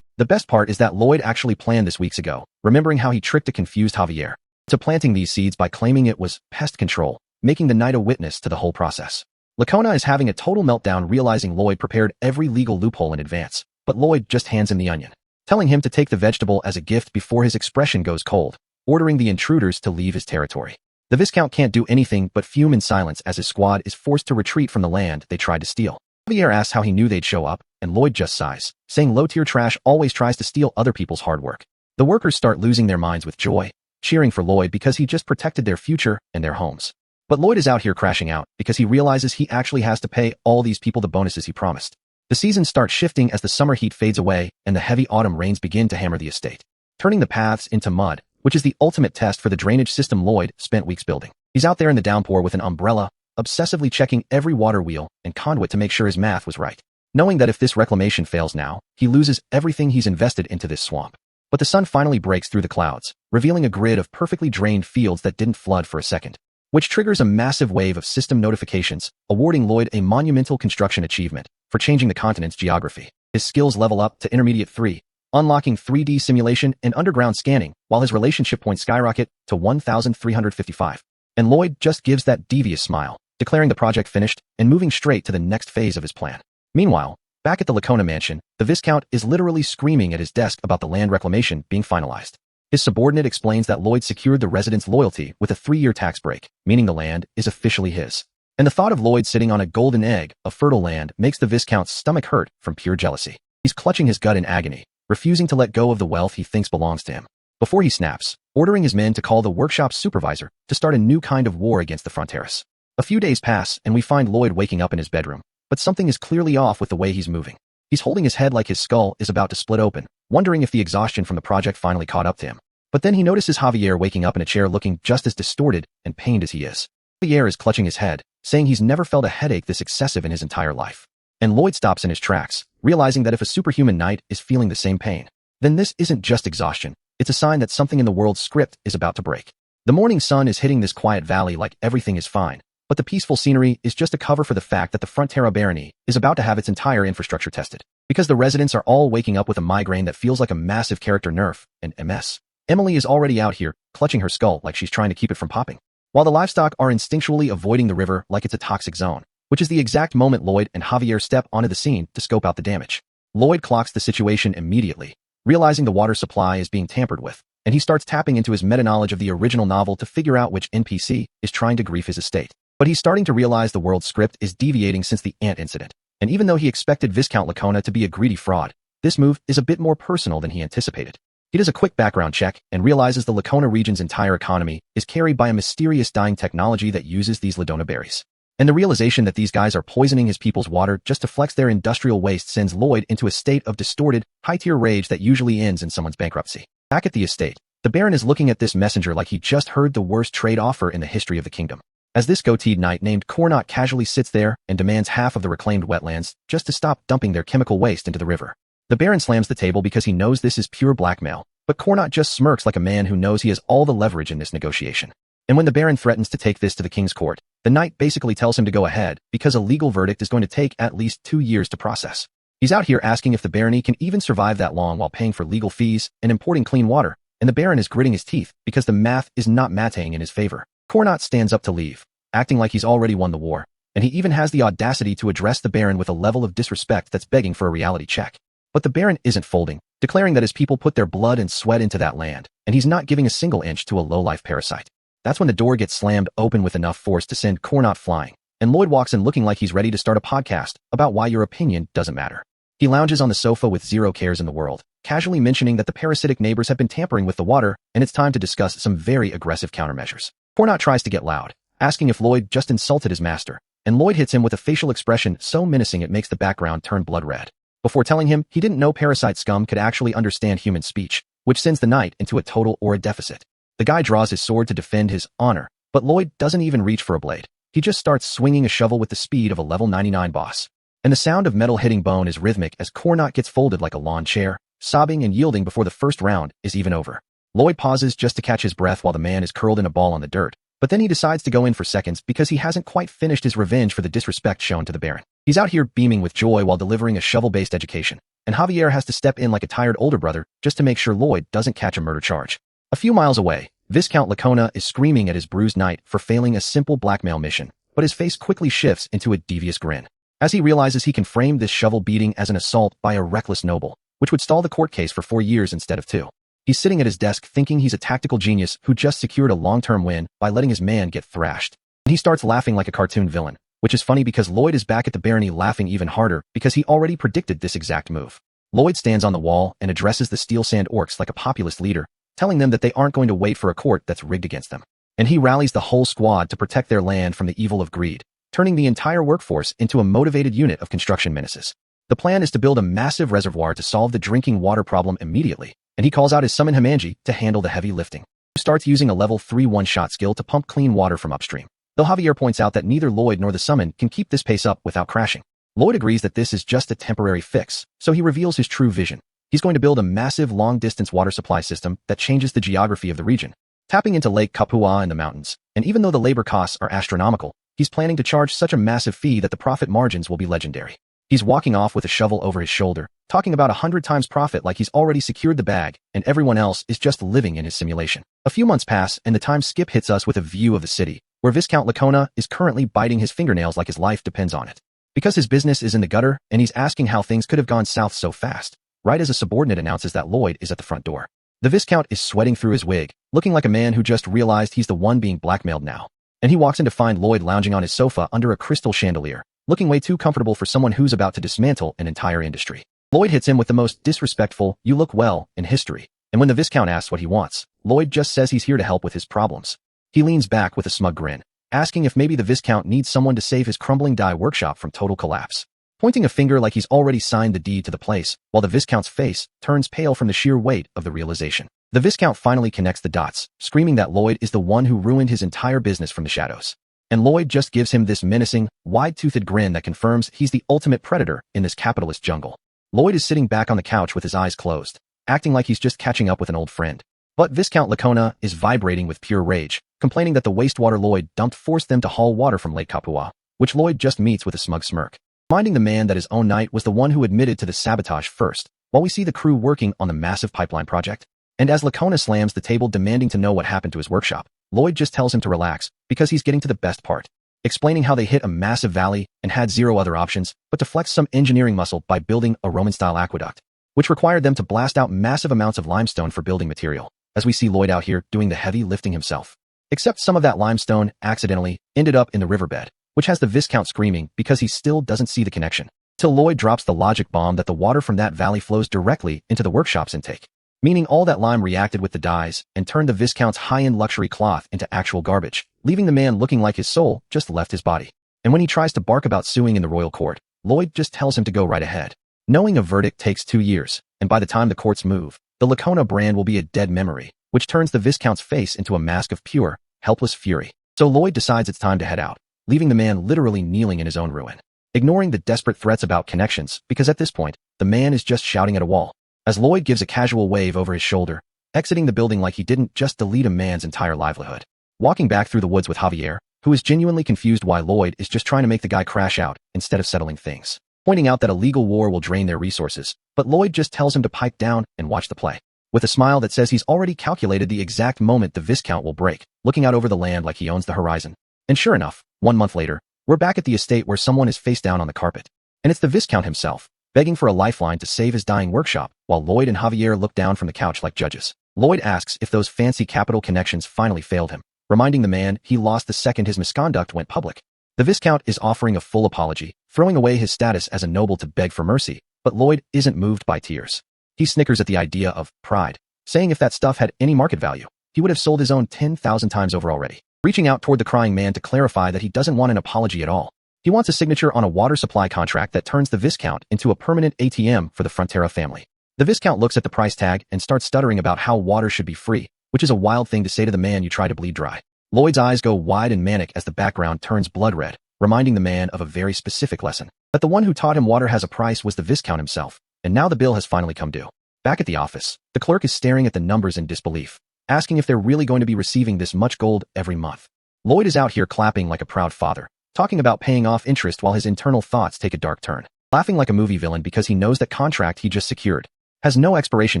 The best part is that Lloyd actually planned this weeks ago, remembering how he tricked a confused Javier to planting these seeds by claiming it was pest control, making the knight a witness to the whole process. Lacona is having a total meltdown realizing Lloyd prepared every legal loophole in advance, but Lloyd just hands him the onion, telling him to take the vegetable as a gift before his expression goes cold, ordering the intruders to leave his territory. The Viscount can't do anything but fume in silence as his squad is forced to retreat from the land they tried to steal. Javier asks how he knew they'd show up, and Lloyd just sighs, saying low-tier trash always tries to steal other people's hard work. The workers start losing their minds with joy, cheering for Lloyd because he just protected their future and their homes. But Lloyd is out here crashing out because he realizes he actually has to pay all these people the bonuses he promised. The seasons start shifting as the summer heat fades away and the heavy autumn rains begin to hammer the estate, turning the paths into mud, which is the ultimate test for the drainage system Lloyd spent weeks building. He's out there in the downpour with an umbrella, obsessively checking every water wheel and conduit to make sure his math was right, knowing that if this reclamation fails now, he loses everything he's invested into this swamp. But the sun finally breaks through the clouds, revealing a grid of perfectly drained fields that didn't flood for a second, which triggers a massive wave of system notifications, awarding Lloyd a monumental construction achievement for changing the continent's geography. His skills level up to Intermediate 3, unlocking 3D simulation and underground scanning, while his relationship points skyrocket to 1,355. And Lloyd just gives that devious smile, declaring the project finished and moving straight to the next phase of his plan. Meanwhile, back at the Lacona mansion, the Viscount is literally screaming at his desk about the land reclamation being finalized. His subordinate explains that Lloyd secured the residents' loyalty with a 3-year tax break, meaning the land is officially his. And the thought of Lloyd sitting on a golden egg of fertile land makes the Viscount's stomach hurt from pure jealousy. He's clutching his gut in agony, refusing to let go of the wealth he thinks belongs to him, before he snaps, ordering his men to call the workshop's supervisor to start a new kind of war against the Fronteras. A few days pass and we find Lloyd waking up in his bedroom, but something is clearly off with the way he's moving. He's holding his head like his skull is about to split open, wondering if the exhaustion from the project finally caught up to him. But then he notices Javier waking up in a chair looking just as distorted and pained as he is. Javier is clutching his head, saying he's never felt a headache this excessive in his entire life. And Lloyd stops in his tracks, realizing that if a superhuman knight is feeling the same pain, then this isn't just exhaustion, it's a sign that something in the world's script is about to break. The morning sun is hitting this quiet valley like everything is fine, but the peaceful scenery is just a cover for the fact that the Frontera barony is about to have its entire infrastructure tested, because the residents are all waking up with a migraine that feels like a massive character nerf and MS. Emily is already out here, clutching her skull like she's trying to keep it from popping, while the livestock are instinctually avoiding the river like it's a toxic zone, which is the exact moment Lloyd and Javier step onto the scene to scope out the damage. Lloyd clocks the situation immediately, realizing the water supply is being tampered with, and he starts tapping into his meta-knowledge of the original novel to figure out which NPC is trying to grief his estate. But he's starting to realize the world's script is deviating since the ant incident, and even though he expected Viscount Lacona to be a greedy fraud, this move is a bit more personal than he anticipated. He does a quick background check and realizes the Lacona region's entire economy is carried by a mysterious dyeing technology that uses these Ladona berries. And the realization that these guys are poisoning his people's water just to flex their industrial waste sends Lloyd into a state of distorted, high-tier rage that usually ends in someone's bankruptcy. Back at the estate, the Baron is looking at this messenger like he just heard the worst trade offer in the history of the kingdom. As this goateed knight named Cornot casually sits there and demands half of the reclaimed wetlands just to stop dumping their chemical waste into the river. The Baron slams the table because he knows this is pure blackmail, but Cornot just smirks like a man who knows he has all the leverage in this negotiation. And when the Baron threatens to take this to the king's court, the knight basically tells him to go ahead because a legal verdict is going to take at least 2 years to process. He's out here asking if the barony can even survive that long while paying for legal fees and importing clean water, and the Baron is gritting his teeth because the math is not matting in his favor. Cornot stands up to leave, acting like he's already won the war, and he even has the audacity to address the Baron with a level of disrespect that's begging for a reality check. But the Baron isn't folding, declaring that his people put their blood and sweat into that land, and he's not giving a single inch to a low-life parasite. That's when the door gets slammed open with enough force to send Cornot flying, and Lloyd walks in looking like he's ready to start a podcast about why your opinion doesn't matter. He lounges on the sofa with zero cares in the world, casually mentioning that the parasitic neighbors have been tampering with the water, and it's time to discuss some very aggressive countermeasures. Cornot tries to get loud, asking if Lloyd just insulted his master, and Lloyd hits him with a facial expression so menacing it makes the background turn blood red. Before telling him he didn't know parasite scum could actually understand human speech, which sends the knight into a total aura deficit. The guy draws his sword to defend his honor, but Lloyd doesn't even reach for a blade. He just starts swinging a shovel with the speed of a level 99 boss. And the sound of metal hitting bone is rhythmic as Cornot gets folded like a lawn chair, sobbing and yielding before the first round is even over. Lloyd pauses just to catch his breath while the man is curled in a ball on the dirt, but then he decides to go in for seconds because he hasn't quite finished his revenge for the disrespect shown to the Baron. He's out here beaming with joy while delivering a shovel-based education, and Javier has to step in like a tired older brother just to make sure Lloyd doesn't catch a murder charge. A few miles away, Viscount Lacona is screaming at his bruised knight for failing a simple blackmail mission, but his face quickly shifts into a devious grin, as he realizes he can frame this shovel beating as an assault by a reckless noble, which would stall the court case for 4 years instead of 2. He's sitting at his desk thinking he's a tactical genius who just secured a long-term win by letting his man get thrashed. And he starts laughing like a cartoon villain, which is funny because Lloyd is back at the barony laughing even harder because he already predicted this exact move. Lloyd stands on the wall and addresses the Steel Sand Orcs like a populist leader, telling them that they aren't going to wait for a court that's rigged against them. And he rallies the whole squad to protect their land from the evil of greed, turning the entire workforce into a motivated unit of construction menaces. The plan is to build a massive reservoir to solve the drinking water problem immediately, and he calls out his summon Himanji to handle the heavy lifting. He starts using a level 3 one-shot skill to pump clean water from upstream, though Javier points out that neither Lloyd nor the summon can keep this pace up without crashing. Lloyd agrees that this is just a temporary fix, so he reveals his true vision. He's going to build a massive long-distance water supply system that changes the geography of the region, tapping into Lake Kapua in the mountains, and even though the labor costs are astronomical, he's planning to charge such a massive fee that the profit margins will be legendary. He's walking off with a shovel over his shoulder, talking about 100 times profit like he's already secured the bag, and everyone else is just living in his simulation. A few months pass, and the time skip hits us with a view of the city, where Viscount Lacona is currently biting his fingernails like his life depends on it. Because his business is in the gutter, and he's asking how things could have gone south so fast, right as a subordinate announces that Lloyd is at the front door. The Viscount is sweating through his wig, looking like a man who just realized he's the one being blackmailed now. And he walks in to find Lloyd lounging on his sofa under a crystal chandelier, looking way too comfortable for someone who's about to dismantle an entire industry. Lloyd hits him with the most disrespectful, "You look well," in history, and when the Viscount asks what he wants, Lloyd just says he's here to help with his problems. He leans back with a smug grin, asking if maybe the Viscount needs someone to save his crumbling dye workshop from total collapse, pointing a finger like he's already signed the deed to the place, while the Viscount's face turns pale from the sheer weight of the realization. The Viscount finally connects the dots, screaming that Lloyd is the one who ruined his entire business from the shadows. And Lloyd just gives him this menacing, wide-toothed grin that confirms he's the ultimate predator in this capitalist jungle. Lloyd is sitting back on the couch with his eyes closed, acting like he's just catching up with an old friend. But Viscount Lacona is vibrating with pure rage, complaining that the wastewater Lloyd dumped forced them to haul water from Lake Kapua, which Lloyd just meets with a smug smirk, reminding the man that his own knight was the one who admitted to the sabotage first, while we see the crew working on the massive pipeline project. And as Lacona slams the table demanding to know what happened to his workshop, Lloyd just tells him to relax, because he's getting to the best part, explaining how they hit a massive valley and had zero other options but to flex some engineering muscle by building a Roman-style aqueduct, which required them to blast out massive amounts of limestone for building material, as we see Lloyd out here doing the heavy lifting himself. Except some of that limestone accidentally ended up in the riverbed, which has the Viscount screaming because he still doesn't see the connection, till Lloyd drops the logic bomb that the water from that valley flows directly into the workshop's intake. meaning all that lime reacted with the dyes and turned the Viscount's high-end luxury cloth into actual garbage, leaving the man looking like his soul just left his body. And when he tries to bark about suing in the royal court, Lloyd just tells him to go right ahead. Knowing a verdict takes 2 years, and by the time the courts move, the Lacona brand will be a dead memory, which turns the Viscount's face into a mask of pure, helpless fury. So Lloyd decides it's time to head out, leaving the man literally kneeling in his own ruin. Ignoring the desperate threats about connections, because at this point, the man is just shouting at a wall. As Lloyd gives a casual wave over his shoulder, exiting the building like he didn't just delete a man's entire livelihood. Walking back through the woods with Javier, who is genuinely confused why Lloyd is just trying to make the guy crash out instead of settling things, pointing out that a legal war will drain their resources, but Lloyd just tells him to pipe down and watch the play. With a smile that says he's already calculated the exact moment the Viscount will break, looking out over the land like he owns the horizon. And sure enough, 1 month later, we're back at the estate where someone is face down on the carpet. And it's the Viscount himself, begging for a lifeline to save his dying workshop, while Lloyd and Javier look down from the couch like judges. Lloyd asks if those fancy capital connections finally failed him, reminding the man he lost the second his misconduct went public. The Viscount is offering a full apology, throwing away his status as a noble to beg for mercy, but Lloyd isn't moved by tears. He snickers at the idea of pride, saying if that stuff had any market value, he would have sold his own 10,000 times over already. Reaching out toward the crying man to clarify that he doesn't want an apology at all. He wants a signature on a water supply contract that turns the Viscount into a permanent ATM for the Frontera family. The Viscount looks at the price tag and starts stuttering about how water should be free, which is a wild thing to say to the man you try to bleed dry. Lloyd's eyes go wide and manic as the background turns blood red, reminding the man of a very specific lesson. That the one who taught him water has a price was the Viscount himself, and now the bill has finally come due. Back at the office, the clerk is staring at the numbers in disbelief, asking if they're really going to be receiving this much gold every month. Lloyd is out here clapping like a proud father, talking about paying off interest while his internal thoughts take a dark turn, laughing like a movie villain because he knows that contract he just secured has no expiration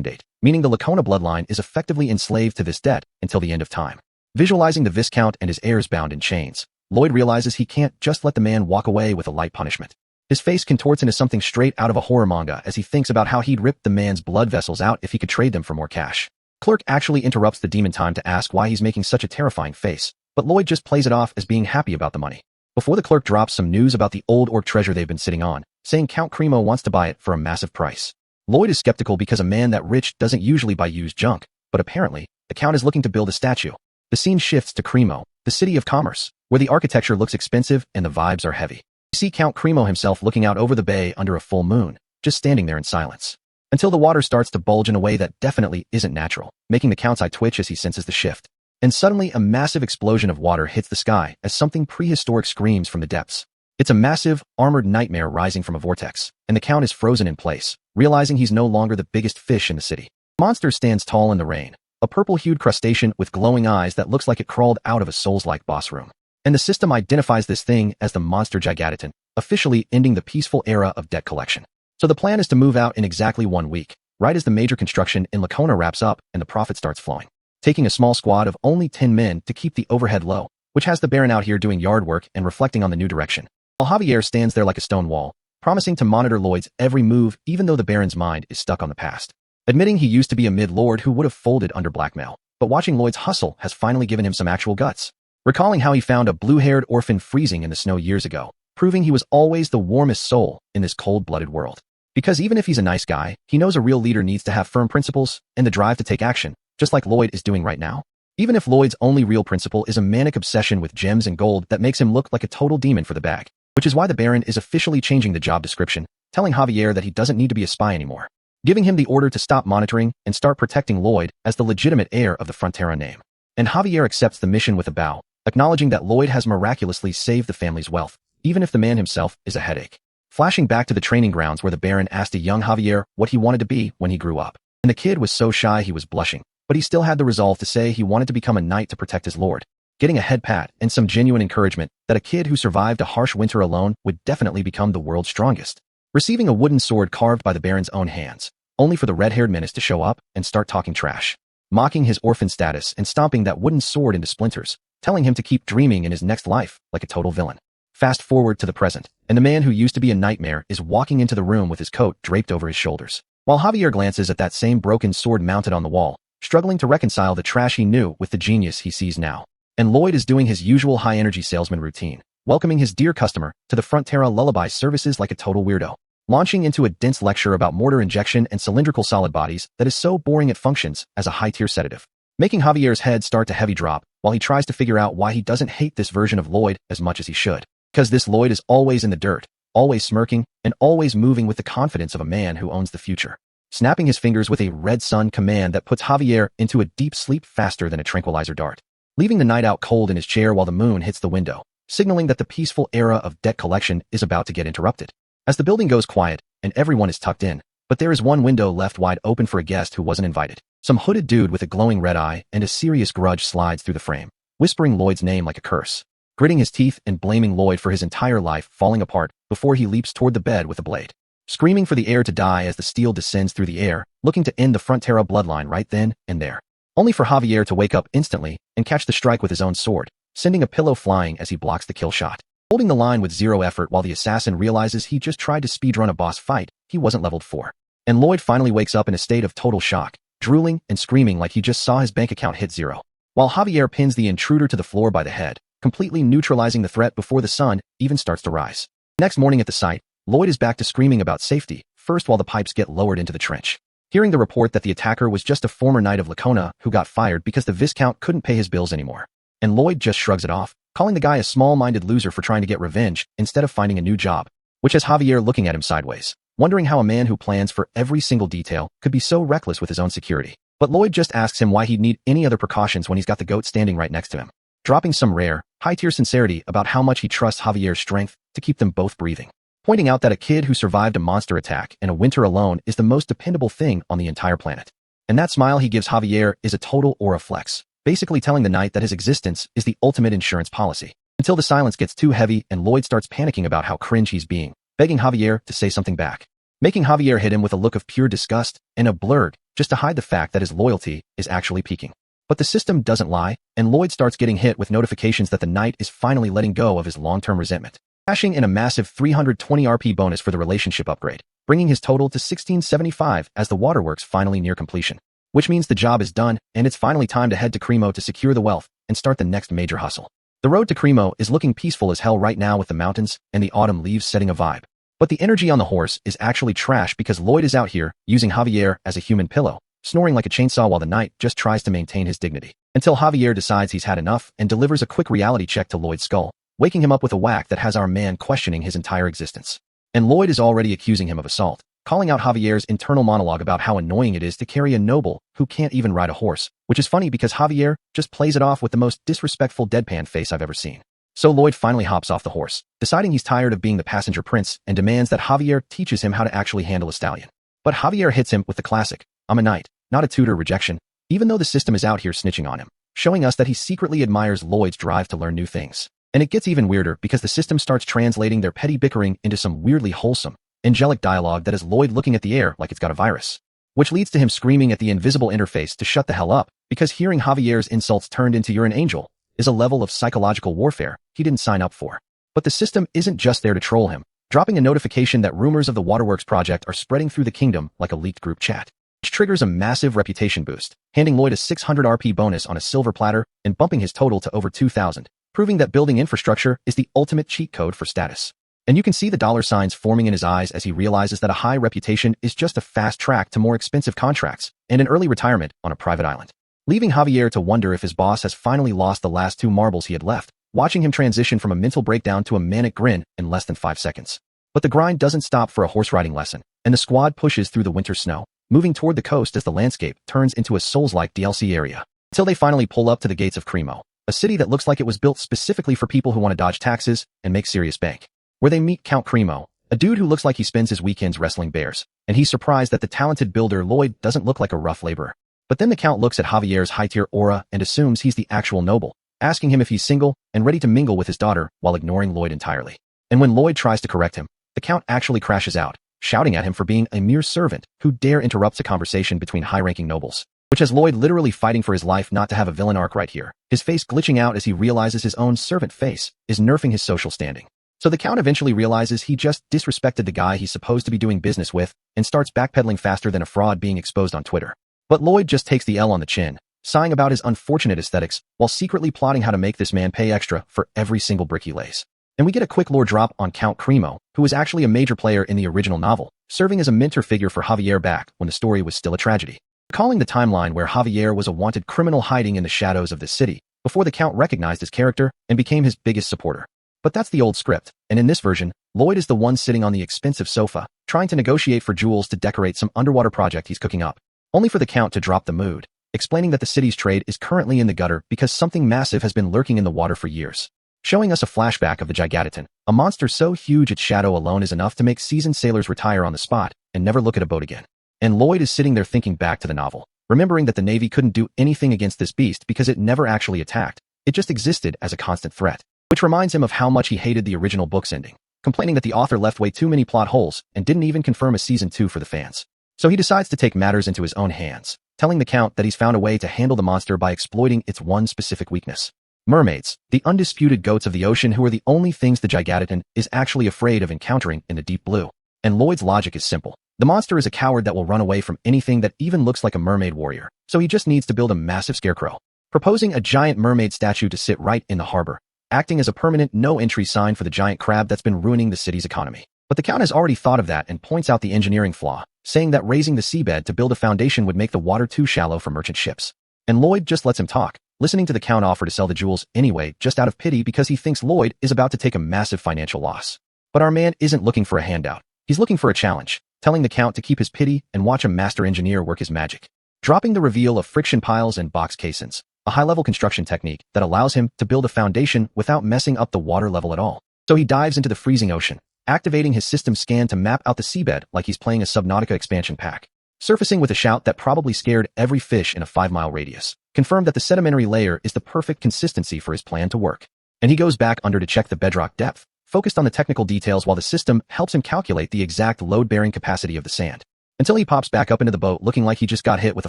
date, meaning the Lacona bloodline is effectively enslaved to this debt until the end of time. Visualizing the Viscount and his heirs bound in chains, Lloyd realizes he can't just let the man walk away with a light punishment. His face contorts into something straight out of a horror manga as he thinks about how he'd rip the man's blood vessels out if he could trade them for more cash. Clerk actually interrupts the demon time to ask why he's making such a terrifying face, but Lloyd just plays it off as being happy about the money. Before the clerk drops some news about the old orc treasure they've been sitting on, saying Count Cremo wants to buy it for a massive price. Lloyd is skeptical because a man that rich doesn't usually buy used junk, but apparently, the Count is looking to build a statue. The scene shifts to Cremo, the city of commerce, where the architecture looks expensive and the vibes are heavy. You see Count Cremo himself looking out over the bay under a full moon, just standing there in silence. Until the water starts to bulge in a way that definitely isn't natural, making the Count's eye twitch as he senses the shift. And suddenly a massive explosion of water hits the sky as something prehistoric screams from the depths. It's a massive, armored nightmare rising from a vortex, and the Count is frozen in place, realizing he's no longer the biggest fish in the city. The monster stands tall in the rain, a purple-hued crustacean with glowing eyes that looks like it crawled out of a Souls-like boss room. And the system identifies this thing as the Monster Giganton, officially ending the peaceful era of debt collection. So the plan is to move out in exactly 1 week, right as the major construction in Lacona wraps up and the profit starts flowing. Taking a small squad of only 10 men to keep the overhead low, which has the Baron out here doing yard work and reflecting on the new direction, while Javier stands there like a stone wall, promising to monitor Lloyd's every move even though the Baron's mind is stuck on the past. Admitting he used to be a mid-lord who would have folded under blackmail, but watching Lloyd's hustle has finally given him some actual guts. Recalling how he found a blue-haired orphan freezing in the snow years ago, proving he was always the warmest soul in this cold-blooded world. Because even if he's a nice guy, he knows a real leader needs to have firm principles and the drive to take action, just like Lloyd is doing right now. Even if Lloyd's only real principle is a manic obsession with gems and gold that makes him look like a total demon for the bag, which is why the Baron is officially changing the job description, telling Javier that he doesn't need to be a spy anymore, giving him the order to stop monitoring and start protecting Lloyd as the legitimate heir of the Frontera name. And Javier accepts the mission with a bow, acknowledging that Lloyd has miraculously saved the family's wealth, even if the man himself is a headache. Flashing back to the training grounds where the Baron asked a young Javier what he wanted to be when he grew up. And the kid was so shy he was blushing, but he still had the resolve to say he wanted to become a knight to protect his lord, getting a head pat and some genuine encouragement that a kid who survived a harsh winter alone would definitely become the world's strongest. Receiving a wooden sword carved by the Baron's own hands, only for the red-haired menace to show up and start talking trash, mocking his orphan status and stomping that wooden sword into splinters, telling him to keep dreaming in his next life like a total villain. Fast forward to the present, and the man who used to be a nightmare is walking into the room with his coat draped over his shoulders, while Javier glances at that same broken sword mounted on the wall, struggling to reconcile the trash he knew with the genius he sees now. And Lloyd is doing his usual high-energy salesman routine, welcoming his dear customer to the Frontera Lullaby services like a total weirdo. launching into a dense lecture about mortar injection and cylindrical solid bodies that is so boring it functions as a high-tier sedative, making Javier's head start to heavy drop while he tries to figure out why he doesn't hate this version of Lloyd as much as he should. Because this Lloyd is always in the dirt, always smirking, and always moving with the confidence of a man who owns the future, snapping his fingers with a red sun command that puts Javier into a deep sleep faster than a tranquilizer dart, leaving the knight out cold in his chair while the moon hits the window, signaling that the peaceful era of debt collection is about to get interrupted. As the building goes quiet and everyone is tucked in, but there is one window left wide open for a guest who wasn't invited. Some hooded dude with a glowing red eye and a serious grudge slides through the frame, whispering Lloyd's name like a curse, gritting his teeth and blaming Lloyd for his entire life falling apart before he leaps toward the bed with a blade, screaming for the heir to die as the steel descends through the air, looking to end the Frontera bloodline right then and there, only for Javier to wake up instantly and catch the strike with his own sword, sending a pillow flying as he blocks the kill shot, holding the line with zero effort while the assassin realizes he just tried to speedrun a boss fight he wasn't leveled for. And Lloyd finally wakes up in a state of total shock, drooling and screaming like he just saw his bank account hit zero, while Javier pins the intruder to the floor by the head, completely neutralizing the threat before the sun even starts to rise. Next morning at the site, Lloyd is back to screaming about safety, first while the pipes get lowered into the trench, hearing the report that the attacker was just a former knight of Lacona who got fired because the Viscount couldn't pay his bills anymore. And Lloyd just shrugs it off, calling the guy a small-minded loser for trying to get revenge instead of finding a new job, which has Javier looking at him sideways, wondering how a man who plans for every single detail could be so reckless with his own security. But Lloyd just asks him why he'd need any other precautions when he's got the goat standing right next to him, dropping some rare, high-tier sincerity about how much he trusts Javier's strength to keep them both breathing, pointing out that a kid who survived a monster attack and a winter alone is the most dependable thing on the entire planet. And that smile he gives Javier is a total aura flex, basically telling the knight that his existence is the ultimate insurance policy, until the silence gets too heavy and Lloyd starts panicking about how cringe he's being, begging Javier to say something back, making Javier hit him with a look of pure disgust and a blurg just to hide the fact that his loyalty is actually peaking. But the system doesn't lie, and Lloyd starts getting hit with notifications that the knight is finally letting go of his long-term resentment, cashing in a massive 320 RP bonus for the relationship upgrade, bringing his total to 1675 as the waterworks finally near completion, which means the job is done and it's finally time to head to Cremo to secure the wealth and start the next major hustle. The road to Cremo is looking peaceful as hell right now with the mountains and the autumn leaves setting a vibe. But the energy on the horse is actually trash because Lloyd is out here using Javier as a human pillow, snoring like a chainsaw while the knight just tries to maintain his dignity, until Javier decides he's had enough and delivers a quick reality check to Lloyd's skull, waking him up with a whack that has our man questioning his entire existence. And Lloyd is already accusing him of assault, calling out Javier's internal monologue about how annoying it is to carry a noble who can't even ride a horse, which is funny because Javier just plays it off with the most disrespectful deadpan face I've ever seen. So Lloyd finally hops off the horse, deciding he's tired of being the passenger prince and demands that Javier teaches him how to actually handle a stallion. But Javier hits him with the classic, "I'm a knight, not a tutor" rejection, even though the system is out here snitching on him, showing us that he secretly admires Lloyd's drive to learn new things. And it gets even weirder because the system starts translating their petty bickering into some weirdly wholesome, angelic dialogue that is Lloyd looking at the air like it's got a virus, which leads to him screaming at the invisible interface to shut the hell up, because hearing Javier's insults turned into "you're an angel" is a level of psychological warfare he didn't sign up for. But the system isn't just there to troll him, dropping a notification that rumors of the Waterworks project are spreading through the kingdom like a leaked group chat, which triggers a massive reputation boost, handing Lloyd a 600 RP bonus on a silver platter and bumping his total to over 2,000, proving that building infrastructure is the ultimate cheat code for status. And you can see the dollar signs forming in his eyes as he realizes that a high reputation is just a fast track to more expensive contracts and an early retirement on a private island, leaving Javier to wonder if his boss has finally lost the last 2 marbles he had left, watching him transition from a mental breakdown to a manic grin in less than 5 seconds. But the grind doesn't stop for a horse riding lesson, and the squad pushes through the winter snow, moving toward the coast as the landscape turns into a Souls-like DLC area, until they finally pull up to the gates of Cremo, a city that looks like it was built specifically for people who want to dodge taxes and make serious bank, where they meet Count Cremo, a dude who looks like he spends his weekends wrestling bears, and he's surprised that the talented builder Lloyd doesn't look like a rough laborer. But then the Count looks at Javier's high-tier aura and assumes he's the actual noble, asking him if he's single and ready to mingle with his daughter while ignoring Lloyd entirely. And when Lloyd tries to correct him, the Count actually crashes out, shouting at him for being a mere servant who dare interrupts a conversation between high-ranking nobles, which has Lloyd literally fighting for his life not to have a villain arc right here, his face glitching out as he realizes his own servant face is nerfing his social standing. So the Count eventually realizes he just disrespected the guy he's supposed to be doing business with and starts backpedaling faster than a fraud being exposed on Twitter. But Lloyd just takes the L on the chin, sighing about his unfortunate aesthetics while secretly plotting how to make this man pay extra for every single brick he lays. And we get a quick lore drop on Count Cremo, who was actually a major player in the original novel, serving as a mentor figure for Javier back when the story was still a tragedy. Recalling the timeline where Javier was a wanted criminal hiding in the shadows of the city, before the Count recognized his character and became his biggest supporter. But that's the old script, and in this version, Lloyd is the one sitting on the expensive sofa, trying to negotiate for jewels to decorate some underwater project he's cooking up, only for the Count to drop the mood, explaining that the city's trade is currently in the gutter because something massive has been lurking in the water for years. Showing us a flashback of the Gigantitan, a monster so huge its shadow alone is enough to make seasoned sailors retire on the spot and never look at a boat again. And Lloyd is sitting there thinking back to the novel, remembering that the Navy couldn't do anything against this beast because it never actually attacked, it just existed as a constant threat, which reminds him of how much he hated the original book's ending, complaining that the author left way too many plot holes and didn't even confirm a season 2 for the fans. So he decides to take matters into his own hands, telling the Count that he's found a way to handle the monster by exploiting its one specific weakness. Mermaids, the undisputed goats of the ocean who are the only things the Gigantitan is actually afraid of encountering in the deep blue. And Lloyd's logic is simple. The monster is a coward that will run away from anything that even looks like a mermaid warrior, so he just needs to build a massive scarecrow, proposing a giant mermaid statue to sit right in the harbor, acting as a permanent no-entry sign for the giant crab that's been ruining the city's economy. But the Count has already thought of that and points out the engineering flaw, saying that raising the seabed to build a foundation would make the water too shallow for merchant ships. And Lloyd just lets him talk, listening to the Count offer to sell the jewels anyway just out of pity because he thinks Lloyd is about to take a massive financial loss. But our man isn't looking for a handout. He's looking for a challenge, telling the Count to keep his pity and watch a master engineer work his magic. Dropping the reveal of friction piles and box casings, a high-level construction technique that allows him to build a foundation without messing up the water level at all. So he dives into the freezing ocean, activating his system scan to map out the seabed like he's playing a Subnautica expansion pack. Surfacing with a shout that probably scared every fish in a 5-mile radius, confirmed that the sedimentary layer is the perfect consistency for his plan to work. And he goes back under to check the bedrock depth, focused on the technical details while the system helps him calculate the exact load-bearing capacity of the sand. Until he pops back up into the boat looking like he just got hit with a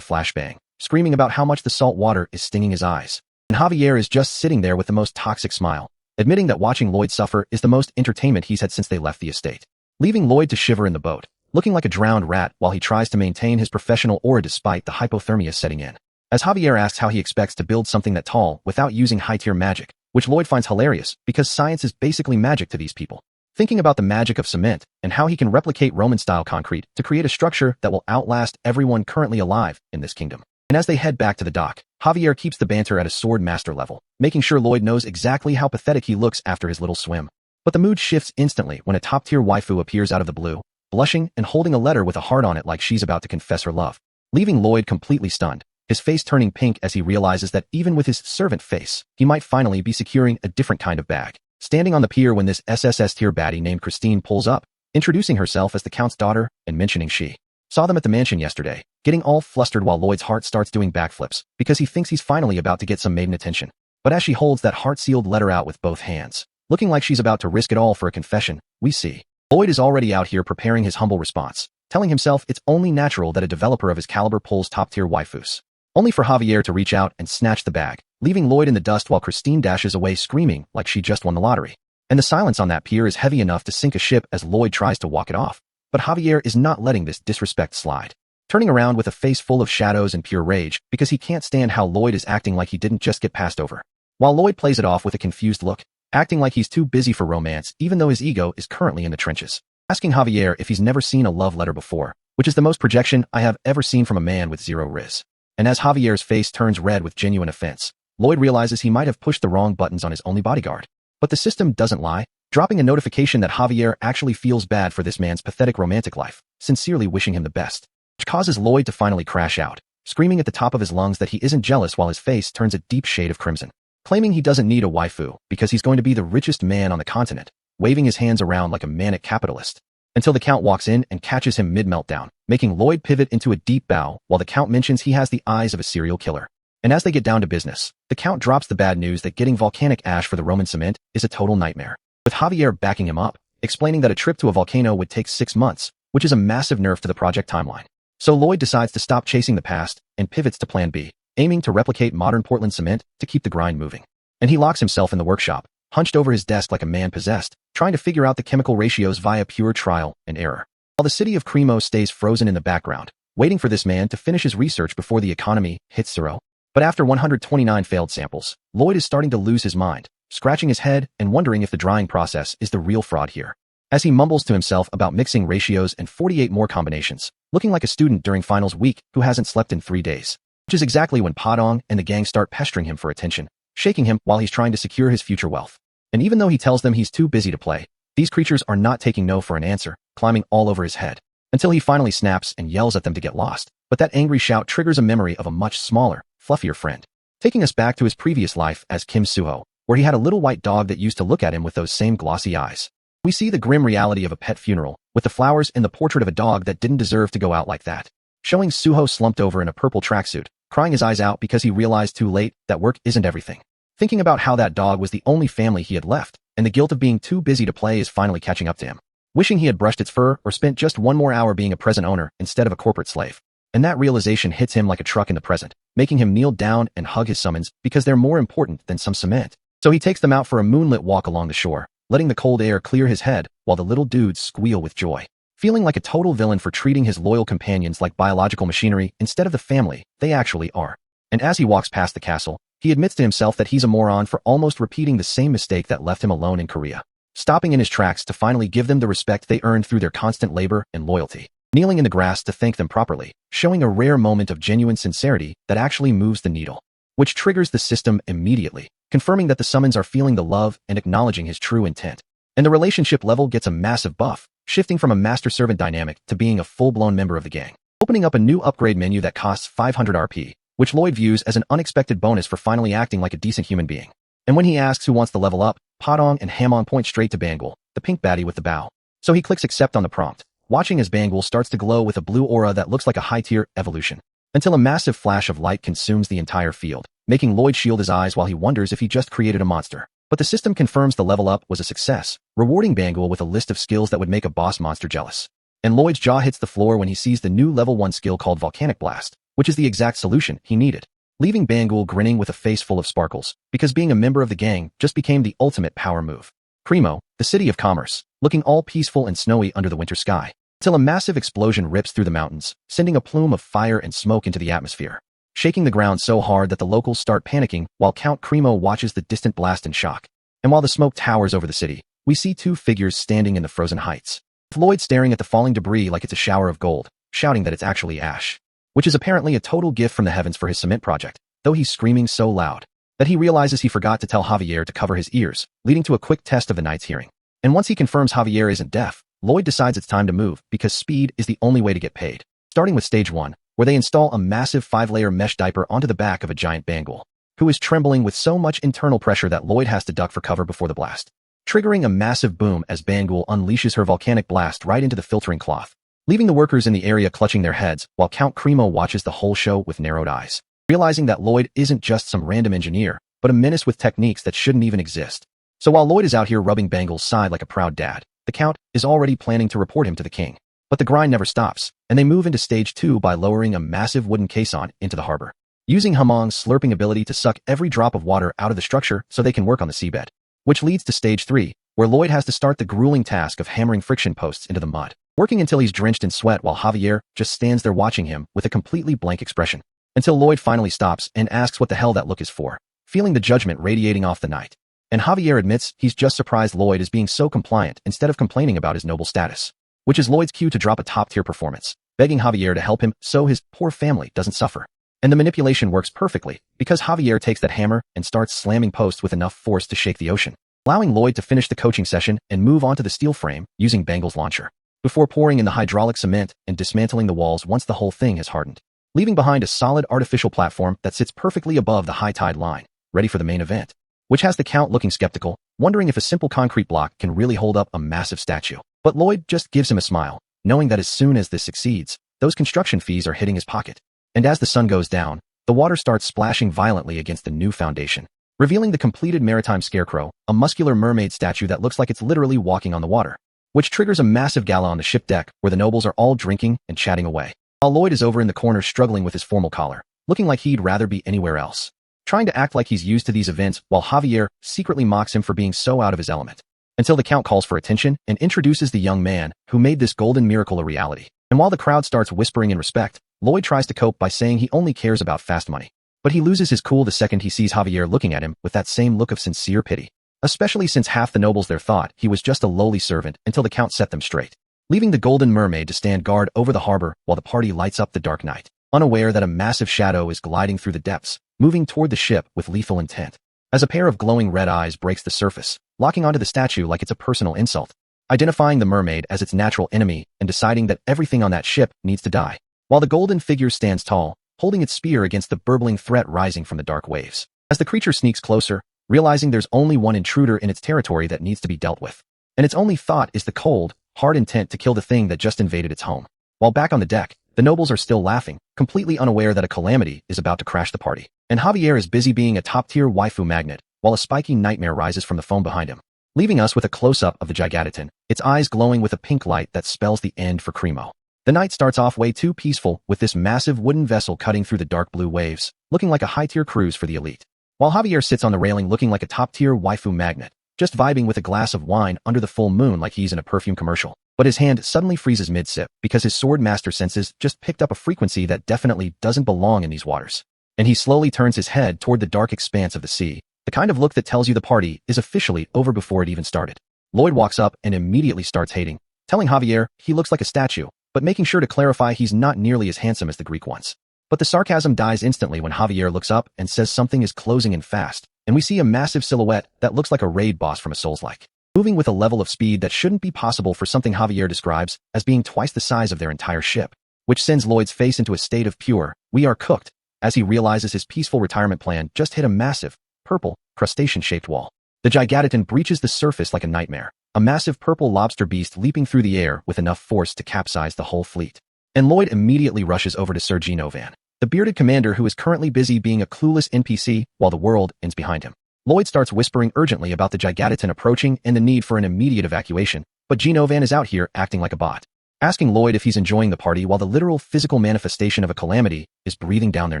flashbang, screaming about how much the salt water is stinging his eyes. And Javier is just sitting there with the most toxic smile, admitting that watching Lloyd suffer is the most entertainment he's had since they left the estate. Leaving Lloyd to shiver in the boat, looking like a drowned rat while he tries to maintain his professional aura despite the hypothermia setting in. As Javier asks how he expects to build something that tall without using high-tier magic, which Lloyd finds hilarious because science is basically magic to these people. Thinking about the magic of cement and how he can replicate Roman-style concrete to create a structure that will outlast everyone currently alive in this kingdom. And as they head back to the dock, Javier keeps the banter at a sword master level, making sure Lloyd knows exactly how pathetic he looks after his little swim. But the mood shifts instantly when a top-tier waifu appears out of the blue, blushing and holding a letter with a heart on it like she's about to confess her love, leaving Lloyd completely stunned, his face turning pink as he realizes that even with his servant face, he might finally be securing a different kind of bag. Standing on the pier when this SSS tier baddie named Christine pulls up, introducing herself as the Count's daughter and mentioning she saw them at the mansion yesterday, getting all flustered while Lloyd's heart starts doing backflips because he thinks he's finally about to get some maiden attention. But as she holds that heart-sealed letter out with both hands, looking like she's about to risk it all for a confession, we see Lloyd is already out here preparing his humble response, telling himself it's only natural that a developer of his caliber pulls top-tier waifus. Only for Javier to reach out and snatch the bag, leaving Lloyd in the dust while Christine dashes away screaming like she just won the lottery. And the silence on that pier is heavy enough to sink a ship as Lloyd tries to walk it off. But Javier is not letting this disrespect slide, turning around with a face full of shadows and pure rage because he can't stand how Lloyd is acting like he didn't just get passed over. While Lloyd plays it off with a confused look, acting like he's too busy for romance even though his ego is currently in the trenches, asking Javier if he's never seen a love letter before, which is the most projection I have ever seen from a man with zero riz. And as Javier's face turns red with genuine offense, Lloyd realizes he might have pushed the wrong buttons on his only bodyguard. But the system doesn't lie, dropping a notification that Javier actually feels bad for this man's pathetic romantic life, sincerely wishing him the best, which causes Lloyd to finally crash out, screaming at the top of his lungs that he isn't jealous while his face turns a deep shade of crimson, claiming he doesn't need a waifu because he's going to be the richest man on the continent, waving his hands around like a manic capitalist. Until the Count walks in and catches him mid-meltdown, making Lloyd pivot into a deep bow while the Count mentions he has the eyes of a serial killer. And as they get down to business, the Count drops the bad news that getting volcanic ash for the Roman cement is a total nightmare, with Javier backing him up, explaining that a trip to a volcano would take 6 months, which is a massive nerf to the project timeline. So Lloyd decides to stop chasing the past and pivots to Plan B, aiming to replicate modern Portland cement to keep the grind moving. And he locks himself in the workshop, hunched over his desk like a man possessed, trying to figure out the chemical ratios via pure trial and error. While the city of Cremo stays frozen in the background, waiting for this man to finish his research before the economy hits zero. But after 129 failed samples, Lloyd is starting to lose his mind, scratching his head and wondering if the drying process is the real fraud here. As he mumbles to himself about mixing ratios and 48 more combinations, looking like a student during finals week who hasn't slept in 3 days. Which is exactly when Padong and the gang start pestering him for attention, shaking him while he's trying to secure his future wealth. And even though he tells them he's too busy to play, these creatures are not taking no for an answer, climbing all over his head, until he finally snaps and yells at them to get lost. But that angry shout triggers a memory of a much smaller, fluffier friend, taking us back to his previous life as Kim Suho, where he had a little white dog that used to look at him with those same glossy eyes. We see the grim reality of a pet funeral, with the flowers and the portrait of a dog that didn't deserve to go out like that, showing Suho slumped over in a purple tracksuit, crying his eyes out because he realized too late that work isn't everything. Thinking about how that dog was the only family he had left, and the guilt of being too busy to play is finally catching up to him. Wishing he had brushed its fur or spent just one more hour being a present owner instead of a corporate slave. And that realization hits him like a truck in the present, making him kneel down and hug his summons because they're more important than some cement. So he takes them out for a moonlit walk along the shore, letting the cold air clear his head while the little dudes squeal with joy. Feeling like a total villain for treating his loyal companions like biological machinery instead of the family they actually are. And as he walks past the castle, he admits to himself that he's a moron for almost repeating the same mistake that left him alone in Korea, stopping in his tracks to finally give them the respect they earned through their constant labor and loyalty, kneeling in the grass to thank them properly, showing a rare moment of genuine sincerity that actually moves the needle, which triggers the system immediately, confirming that the summons are feeling the love and acknowledging his true intent. And the relationship level gets a massive buff, shifting from a master-servant dynamic to being a full-blown member of the gang, opening up a new upgrade menu that costs 500 RP, which Lloyd views as an unexpected bonus for finally acting like a decent human being. And when he asks who wants the level up, Padong and Hamon point straight to Bangul, the pink baddie with the bow. So he clicks accept on the prompt, watching as Bangul starts to glow with a blue aura that looks like a high-tier evolution, until a massive flash of light consumes the entire field, making Lloyd shield his eyes while he wonders if he just created a monster. But the system confirms the level up was a success, rewarding Bangul with a list of skills that would make a boss monster jealous. And Lloyd's jaw hits the floor when he sees the new level 1 skill called Volcanic Blast, which is the exact solution he needed, leaving Bangul grinning with a face full of sparkles, because being a member of the gang just became the ultimate power move. Cremo, the city of commerce, looking all peaceful and snowy under the winter sky, until a massive explosion rips through the mountains, sending a plume of fire and smoke into the atmosphere, shaking the ground so hard that the locals start panicking while Count Cremo watches the distant blast in shock. And while the smoke towers over the city, we see two figures standing in the frozen heights, with Lloyd staring at the falling debris like it's a shower of gold, shouting that it's actually ash, which is apparently a total gift from the heavens for his cement project, though he's screaming so loud that he realizes he forgot to tell Javier to cover his ears, leading to a quick test of the knight's hearing. And once he confirms Javier isn't deaf, Lloyd decides it's time to move because speed is the only way to get paid, starting with stage 1, where they install a massive 5-layer mesh diaper onto the back of a giant Bangul, who is trembling with so much internal pressure that Lloyd has to duck for cover before the blast, triggering a massive boom as Bangul unleashes her volcanic blast right into the filtering cloth, leaving the workers in the area clutching their heads while Count Cremo watches the whole show with narrowed eyes, realizing that Lloyd isn't just some random engineer, but a menace with techniques that shouldn't even exist. So while Lloyd is out here rubbing Bangul's side like a proud dad, the Count is already planning to report him to the king. But the grind never stops, and they move into stage 2 by lowering a massive wooden caisson into the harbor, using Hamong's slurping ability to suck every drop of water out of the structure so they can work on the seabed, which leads to stage 3, where Lloyd has to start the grueling task of hammering friction posts into the mud, working until he's drenched in sweat while Javier just stands there watching him with a completely blank expression, until Lloyd finally stops and asks what the hell that look is for, feeling the judgment radiating off the knight. And Javier admits he's just surprised Lloyd is being so compliant instead of complaining about his noble status, which is Lloyd's cue to drop a top-tier performance, begging Javier to help him so his poor family doesn't suffer. And the manipulation works perfectly, because Javier takes that hammer and starts slamming posts with enough force to shake the ocean, allowing Lloyd to finish the coaching session and move on to the steel frame using Bangul's launcher, before pouring in the hydraulic cement and dismantling the walls once the whole thing has hardened, leaving behind a solid artificial platform that sits perfectly above the high tide line, ready for the main event, which has the Count looking skeptical, wondering if a simple concrete block can really hold up a massive statue. But Lloyd just gives him a smile, knowing that as soon as this succeeds, those construction fees are hitting his pocket. And as the sun goes down, the water starts splashing violently against the new foundation, revealing the completed maritime scarecrow, a muscular mermaid statue that looks like it's literally walking on the water, which triggers a massive gala on the ship deck where the nobles are all drinking and chatting away, while Lloyd is over in the corner struggling with his formal collar, looking like he'd rather be anywhere else, trying to act like he's used to these events while Javier secretly mocks him for being so out of his element, until the Count calls for attention and introduces the young man who made this golden miracle a reality. And while the crowd starts whispering in respect, Lloyd tries to cope by saying he only cares about fast money. But he loses his cool the second he sees Javier looking at him with that same look of sincere pity, especially since half the nobles there thought he was just a lowly servant until the count set them straight, leaving the Golden Mermaid to stand guard over the harbor while the party lights up the dark night, unaware that a massive shadow is gliding through the depths, moving toward the ship with lethal intent. As a pair of glowing red eyes breaks the surface, locking onto the statue like it's a personal insult, identifying the mermaid as its natural enemy and deciding that everything on that ship needs to die, while the golden figure stands tall, holding its spear against the burbling threat rising from the dark waves. As the creature sneaks closer, realizing there's only one intruder in its territory that needs to be dealt with, and its only thought is the cold, hard intent to kill the thing that just invaded its home. While back on the deck, the nobles are still laughing, completely unaware that a calamity is about to crash the party, and Javier is busy being a top-tier waifu magnet, while a spiky nightmare rises from the foam behind him, leaving us with a close-up of the Gigaton, its eyes glowing with a pink light that spells the end for Cremo. The night starts off way too peaceful, with this massive wooden vessel cutting through the dark blue waves, looking like a high-tier cruise for the elite, while Javier sits on the railing looking like a top-tier waifu magnet, just vibing with a glass of wine under the full moon like he's in a perfume commercial. But his hand suddenly freezes mid-sip because his sword master senses just picked up a frequency that definitely doesn't belong in these waters. And he slowly turns his head toward the dark expanse of the sea, the kind of look that tells you the party is officially over before it even started. Lloyd walks up and immediately starts hating, telling Javier he looks like a statue, but making sure to clarify he's not nearly as handsome as the Greek ones. But the sarcasm dies instantly when Javier looks up and says something is closing in fast, and we see a massive silhouette that looks like a raid boss from a Souls-like, moving with a level of speed that shouldn't be possible for something Javier describes as being twice the size of their entire ship, which sends Lloyd's face into a state of pure, we are cooked, as he realizes his peaceful retirement plan just hit a massive, purple, crustacean-shaped wall. The Gigaton breaches the surface like a nightmare, a massive purple lobster beast leaping through the air with enough force to capsize the whole fleet. And Lloyd immediately rushes over to Sir Genovan, the bearded commander who is currently busy being a clueless NPC while the world ends behind him. Lloyd starts whispering urgently about the Gigaton approaching and the need for an immediate evacuation, but Genovan is out here acting like a bot, asking Lloyd if he's enjoying the party while the literal physical manifestation of a calamity is breathing down their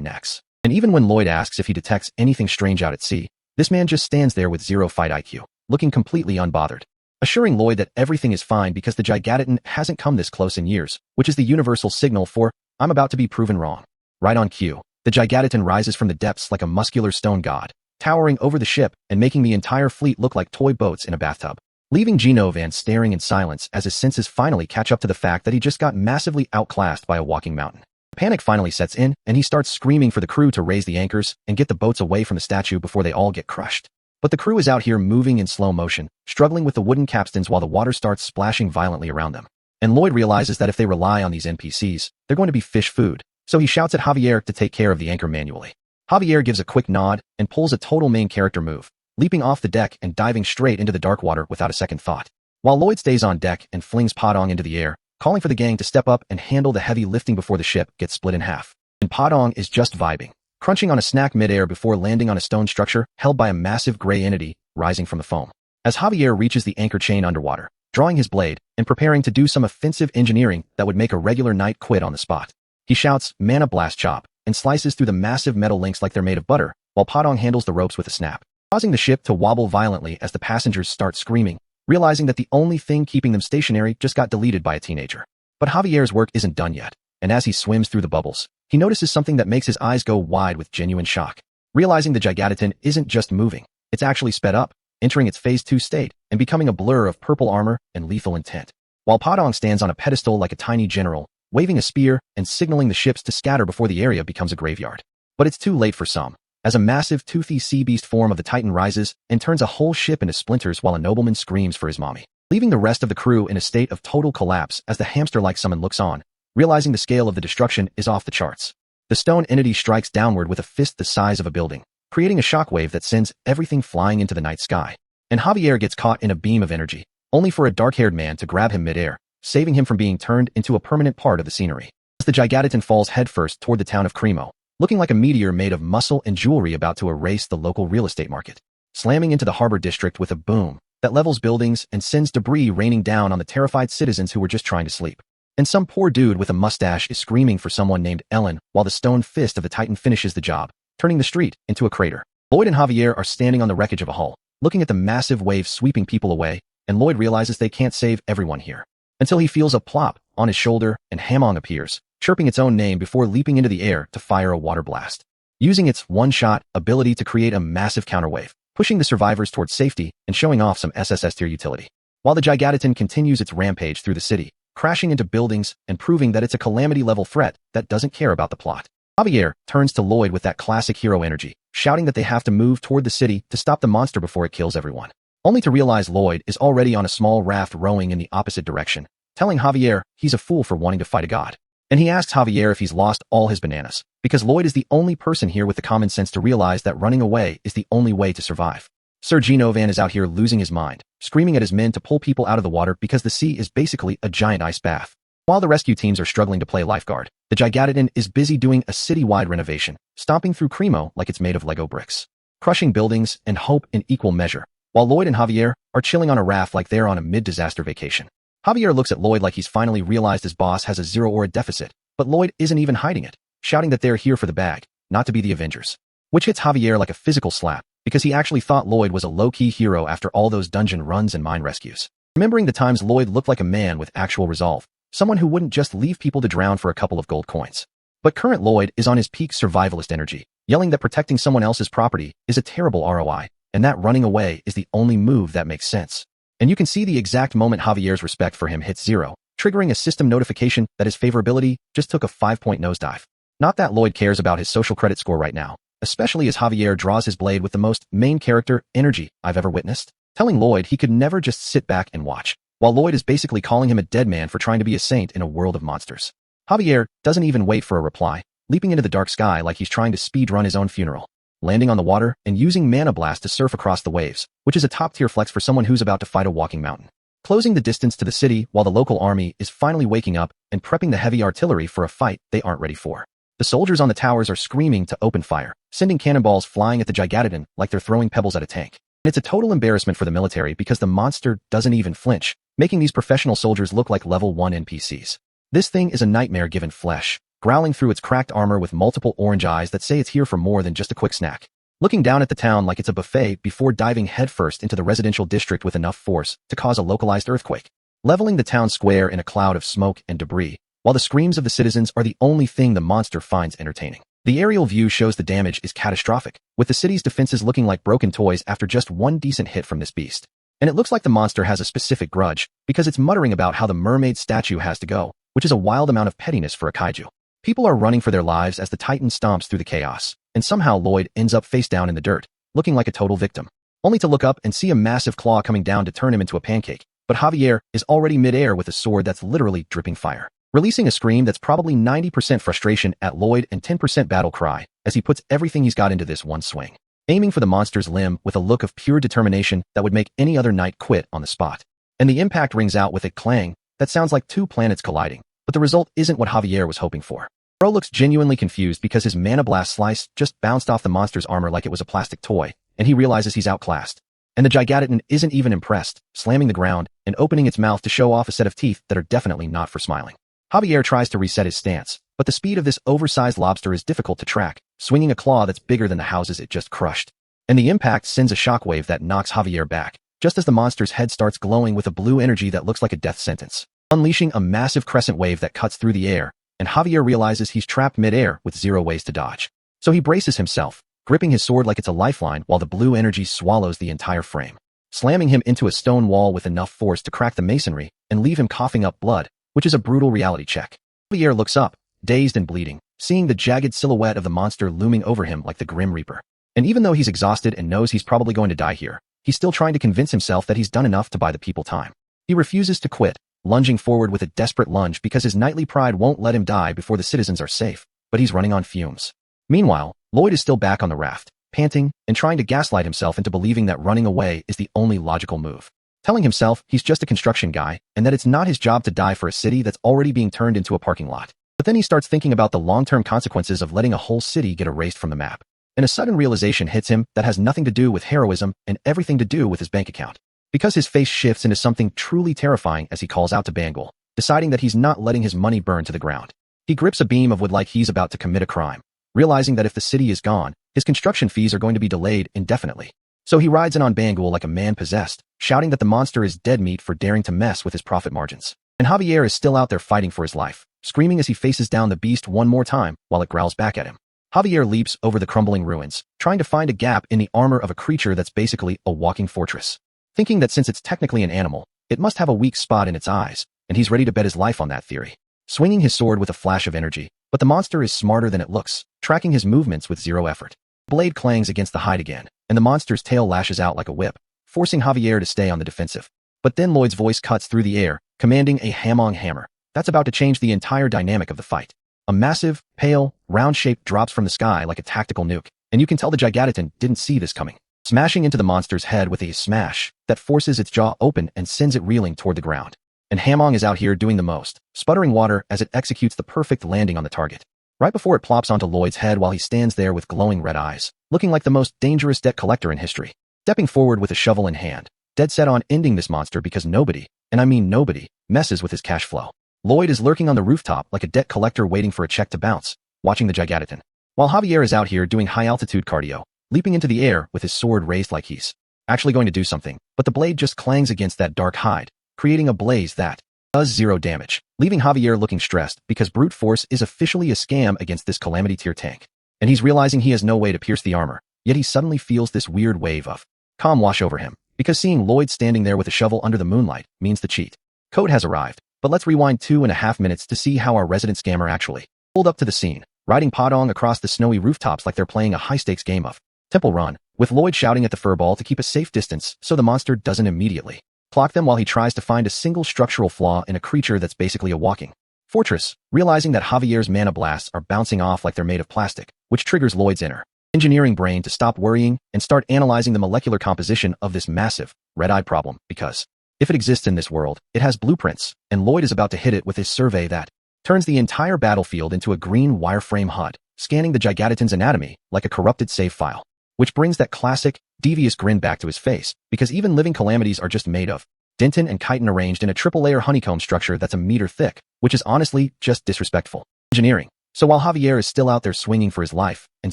necks. And even when Lloyd asks if he detects anything strange out at sea, this man just stands there with 0 fight IQ, looking completely unbothered, assuring Lloyd that everything is fine because the Gigaton hasn't come this close in years, which is the universal signal for, I'm about to be proven wrong. Right on cue, the Gigaton rises from the depths like a muscular stone god, towering over the ship and making the entire fleet look like toy boats in a bathtub, leaving Genovan staring in silence as his senses finally catch up to the fact that he just got massively outclassed by a walking mountain. Panic finally sets in, and he starts screaming for the crew to raise the anchors and get the boats away from the statue before they all get crushed. But the crew is out here moving in slow motion, struggling with the wooden capstans while the water starts splashing violently around them. And Lloyd realizes that if they rely on these NPCs, they're going to be fish food, so he shouts at Javier to take care of the anchor manually. Javier gives a quick nod and pulls a total main character move, leaping off the deck and diving straight into the dark water without a second thought, while Lloyd stays on deck and flings Padong into the air, calling for the gang to step up and handle the heavy lifting before the ship gets split in half. And Padong is just vibing, crunching on a snack midair before landing on a stone structure held by a massive gray entity rising from the foam. As Javier reaches the anchor chain underwater, drawing his blade and preparing to do some offensive engineering that would make a regular knight quit on the spot, he shouts, "Mana blast chop," and slices through the massive metal links like they're made of butter, while Padong handles the ropes with a snap, causing the ship to wobble violently as the passengers start screaming, realizing that the only thing keeping them stationary just got deleted by a teenager. But Javier's work isn't done yet, and as he swims through the bubbles, he notices something that makes his eyes go wide with genuine shock, realizing the Gigaton isn't just moving, it's actually sped up, entering its phase 2 state and becoming a blur of purple armor and lethal intent, while Padong stands on a pedestal like a tiny general, waving a spear and signaling the ships to scatter before the area becomes a graveyard. But it's too late for some, as a massive toothy sea beast form of the Titan rises and turns a whole ship into splinters while a nobleman screams for his mommy, leaving the rest of the crew in a state of total collapse as the hamster-like summon looks on, realizing the scale of the destruction is off the charts. The stone entity strikes downward with a fist the size of a building, creating a shockwave that sends everything flying into the night sky. And Javier gets caught in a beam of energy, only for a dark-haired man to grab him midair, saving him from being turned into a permanent part of the scenery. As the Gigaton falls headfirst toward the town of Cremo, looking like a meteor made of muscle and jewelry about to erase the local real estate market, slamming into the harbor district with a boom that levels buildings and sends debris raining down on the terrified citizens who were just trying to sleep. And some poor dude with a mustache is screaming for someone named Ellen while the stone fist of the Titan finishes the job, turning the street into a crater. Lloyd and Javier are standing on the wreckage of a hull, looking at the massive wave sweeping people away, and Lloyd realizes they can't save everyone here, until he feels a plop on his shoulder and Hamong appears, chirping its own name before leaping into the air to fire a water blast, using its one-shot ability to create a massive counterwave. pushing the survivors towards safety and showing off some SSS tier utility. While the Gigantitan continues its rampage through the city, crashing into buildings and proving that it's a calamity-level threat that doesn't care about the plot. Javier turns to Lloyd with that classic hero energy, shouting that they have to move toward the city to stop the monster before it kills everyone. Only to realize Lloyd is already on a small raft rowing in the opposite direction, telling Javier he's a fool for wanting to fight a god. And he asks Javier if he's lost all his bananas, because Lloyd is the only person here with the common sense to realize that running away is the only way to survive. Sir Genovan is out here losing his mind, screaming at his men to pull people out of the water because the sea is basically a giant ice bath. While the rescue teams are struggling to play lifeguard, the Gigantitan is busy doing a city-wide renovation, stomping through Cremo like it's made of Lego bricks, crushing buildings and hope in equal measure, while Lloyd and Javier are chilling on a raft like they're on a mid-disaster vacation. Javier looks at Lloyd like he's finally realized his boss has a zero or a deficit, but Lloyd isn't even hiding it, shouting that they're here for the bag, not to be the Avengers. Which hits Javier like a physical slap, because he actually thought Lloyd was a low-key hero after all those dungeon runs and mine rescues. Remembering the times Lloyd looked like a man with actual resolve, someone who wouldn't just leave people to drown for a couple of gold coins. But current Lloyd is on his peak survivalist energy, yelling that protecting someone else's property is a terrible ROI, and that running away is the only move that makes sense. And you can see the exact moment Javier's respect for him hits zero, triggering a system notification that his favorability just took a 5-point nosedive. Not that Lloyd cares about his social credit score right now, especially as Javier draws his blade with the most main character energy I've ever witnessed, telling Lloyd he could never just sit back and watch, while Lloyd is basically calling him a dead man for trying to be a saint in a world of monsters. Javier doesn't even wait for a reply, leaping into the dark sky like he's trying to speedrun his own funeral, landing on the water and using Mana Blast to surf across the waves, which is a top-tier flex for someone who's about to fight a walking mountain. Closing the distance to the city while the local army is finally waking up and prepping the heavy artillery for a fight they aren't ready for. The soldiers on the towers are screaming to open fire, sending cannonballs flying at the Gigantitan like they're throwing pebbles at a tank. And it's a total embarrassment for the military because the monster doesn't even flinch, making these professional soldiers look like level 1 NPCs. This thing is a nightmare given flesh, growling through its cracked armor with multiple orange eyes that say it's here for more than just a quick snack. Looking down at the town like it's a buffet before diving headfirst into the residential district with enough force to cause a localized earthquake, leveling the town square in a cloud of smoke and debris, while the screams of the citizens are the only thing the monster finds entertaining. The aerial view shows the damage is catastrophic, with the city's defenses looking like broken toys after just one decent hit from this beast. And it looks like the monster has a specific grudge, because it's muttering about how the mermaid statue has to go, which is a wild amount of pettiness for a kaiju. People are running for their lives as the Titan stomps through the chaos, and somehow Lloyd ends up face down in the dirt, looking like a total victim. Only to look up and see a massive claw coming down to turn him into a pancake, but Javier is already midair with a sword that's literally dripping fire, releasing a scream that's probably 90% frustration at Lloyd and 10% battle cry, as he puts everything he's got into this one swing, aiming for the monster's limb with a look of pure determination that would make any other knight quit on the spot. And the impact rings out with a clang that sounds like two planets colliding, but the result isn't what Javier was hoping for. Bro looks genuinely confused because his Mana Blast slice just bounced off the monster's armor like it was a plastic toy, and he realizes he's outclassed. And the Gigantitan isn't even impressed, slamming the ground and opening its mouth to show off a set of teeth that are definitely not for smiling. Javier tries to reset his stance, but the speed of this oversized lobster is difficult to track, swinging a claw that's bigger than the houses it just crushed. And the impact sends a shockwave that knocks Javier back, just as the monster's head starts glowing with a blue energy that looks like a death sentence, unleashing a massive crescent wave that cuts through the air, and Javier realizes he's trapped midair with zero ways to dodge. So he braces himself, gripping his sword like it's a lifeline while the blue energy swallows the entire frame, slamming him into a stone wall with enough force to crack the masonry and leave him coughing up blood, which is a brutal reality check. Javier looks up, dazed and bleeding, seeing the jagged silhouette of the monster looming over him like the Grim Reaper. And even though he's exhausted and knows he's probably going to die here, he's still trying to convince himself that he's done enough to buy the people time. He refuses to quit, lunging forward with a desperate lunge because his knightly pride won't let him die before the citizens are safe, but he's running on fumes. Meanwhile, Lloyd is still back on the raft, panting and trying to gaslight himself into believing that running away is the only logical move, telling himself he's just a construction guy and that it's not his job to die for a city that's already being turned into a parking lot. But then he starts thinking about the long-term consequences of letting a whole city get erased from the map. And a sudden realization hits him that has nothing to do with heroism and everything to do with his bank account. Because his face shifts into something truly terrifying as he calls out to Bangle, deciding that he's not letting his money burn to the ground. He grips a beam of wood like he's about to commit a crime, realizing that if the city is gone, his construction fees are going to be delayed indefinitely. So he rides in on Bangle like a man possessed, shouting that the monster is dead meat for daring to mess with his profit margins. And Javier is still out there fighting for his life, screaming as he faces down the beast one more time while it growls back at him. Javier leaps over the crumbling ruins, trying to find a gap in the armor of a creature that's basically a walking fortress. Thinking that since it's technically an animal, it must have a weak spot in its eyes, and he's ready to bet his life on that theory. Swinging his sword with a flash of energy, but the monster is smarter than it looks, tracking his movements with zero effort. Blade clangs against the hide again, and the monster's tail lashes out like a whip, forcing Javier to stay on the defensive. But then Lloyd's voice cuts through the air, commanding a hamong hammer. That's about to change the entire dynamic of the fight. A massive, pale, round shape drops from the sky like a tactical nuke, and you can tell the Gigatoton didn't see this coming. Smashing into the monster's head with a smash that forces its jaw open and sends it reeling toward the ground. And Hamong is out here doing the most, sputtering water as it executes the perfect landing on the target. Right before it plops onto Lloyd's head while he stands there with glowing red eyes, looking like the most dangerous debt collector in history. Stepping forward with a shovel in hand, dead set on ending this monster because nobody, and I mean nobody, messes with his cash flow. Lloyd is lurking on the rooftop like a debt collector waiting for a check to bounce, watching the Gigatoton. While Javier is out here doing high-altitude cardio, leaping into the air with his sword raised like he's actually going to do something, but the blade just clangs against that dark hide, creating a blaze that does 0 damage, leaving Javier looking stressed because brute force is officially a scam against this calamity tier tank. And he's realizing he has no way to pierce the armor, yet he suddenly feels this weird wave of calm wash over him, because seeing Lloyd standing there with a shovel under the moonlight means the cheat code has arrived. But let's rewind 2.5 minutes to see how our resident scammer actually pulled up to the scene, riding Padong across the snowy rooftops like they're playing a high-stakes game of Temple Run, with Lloyd shouting at the furball to keep a safe distance so the monster doesn't immediately clock them while he tries to find a single structural flaw in a creature that's basically a walking fortress, realizing that Javier's mana blasts are bouncing off like they're made of plastic, which triggers Lloyd's inner engineering brain to stop worrying and start analyzing the molecular composition of this massive, red-eye problem, because if it exists in this world, it has blueprints, and Lloyd is about to hit it with his survey that turns the entire battlefield into a green wireframe HUD, scanning the Gigatoton's anatomy like a corrupted save file. Which brings that classic, devious grin back to his face, because even living calamities are just made of dentin and chitin arranged in a triple-layer honeycomb structure that's a meter thick, which is honestly just disrespectful engineering. So while Javier is still out there swinging for his life and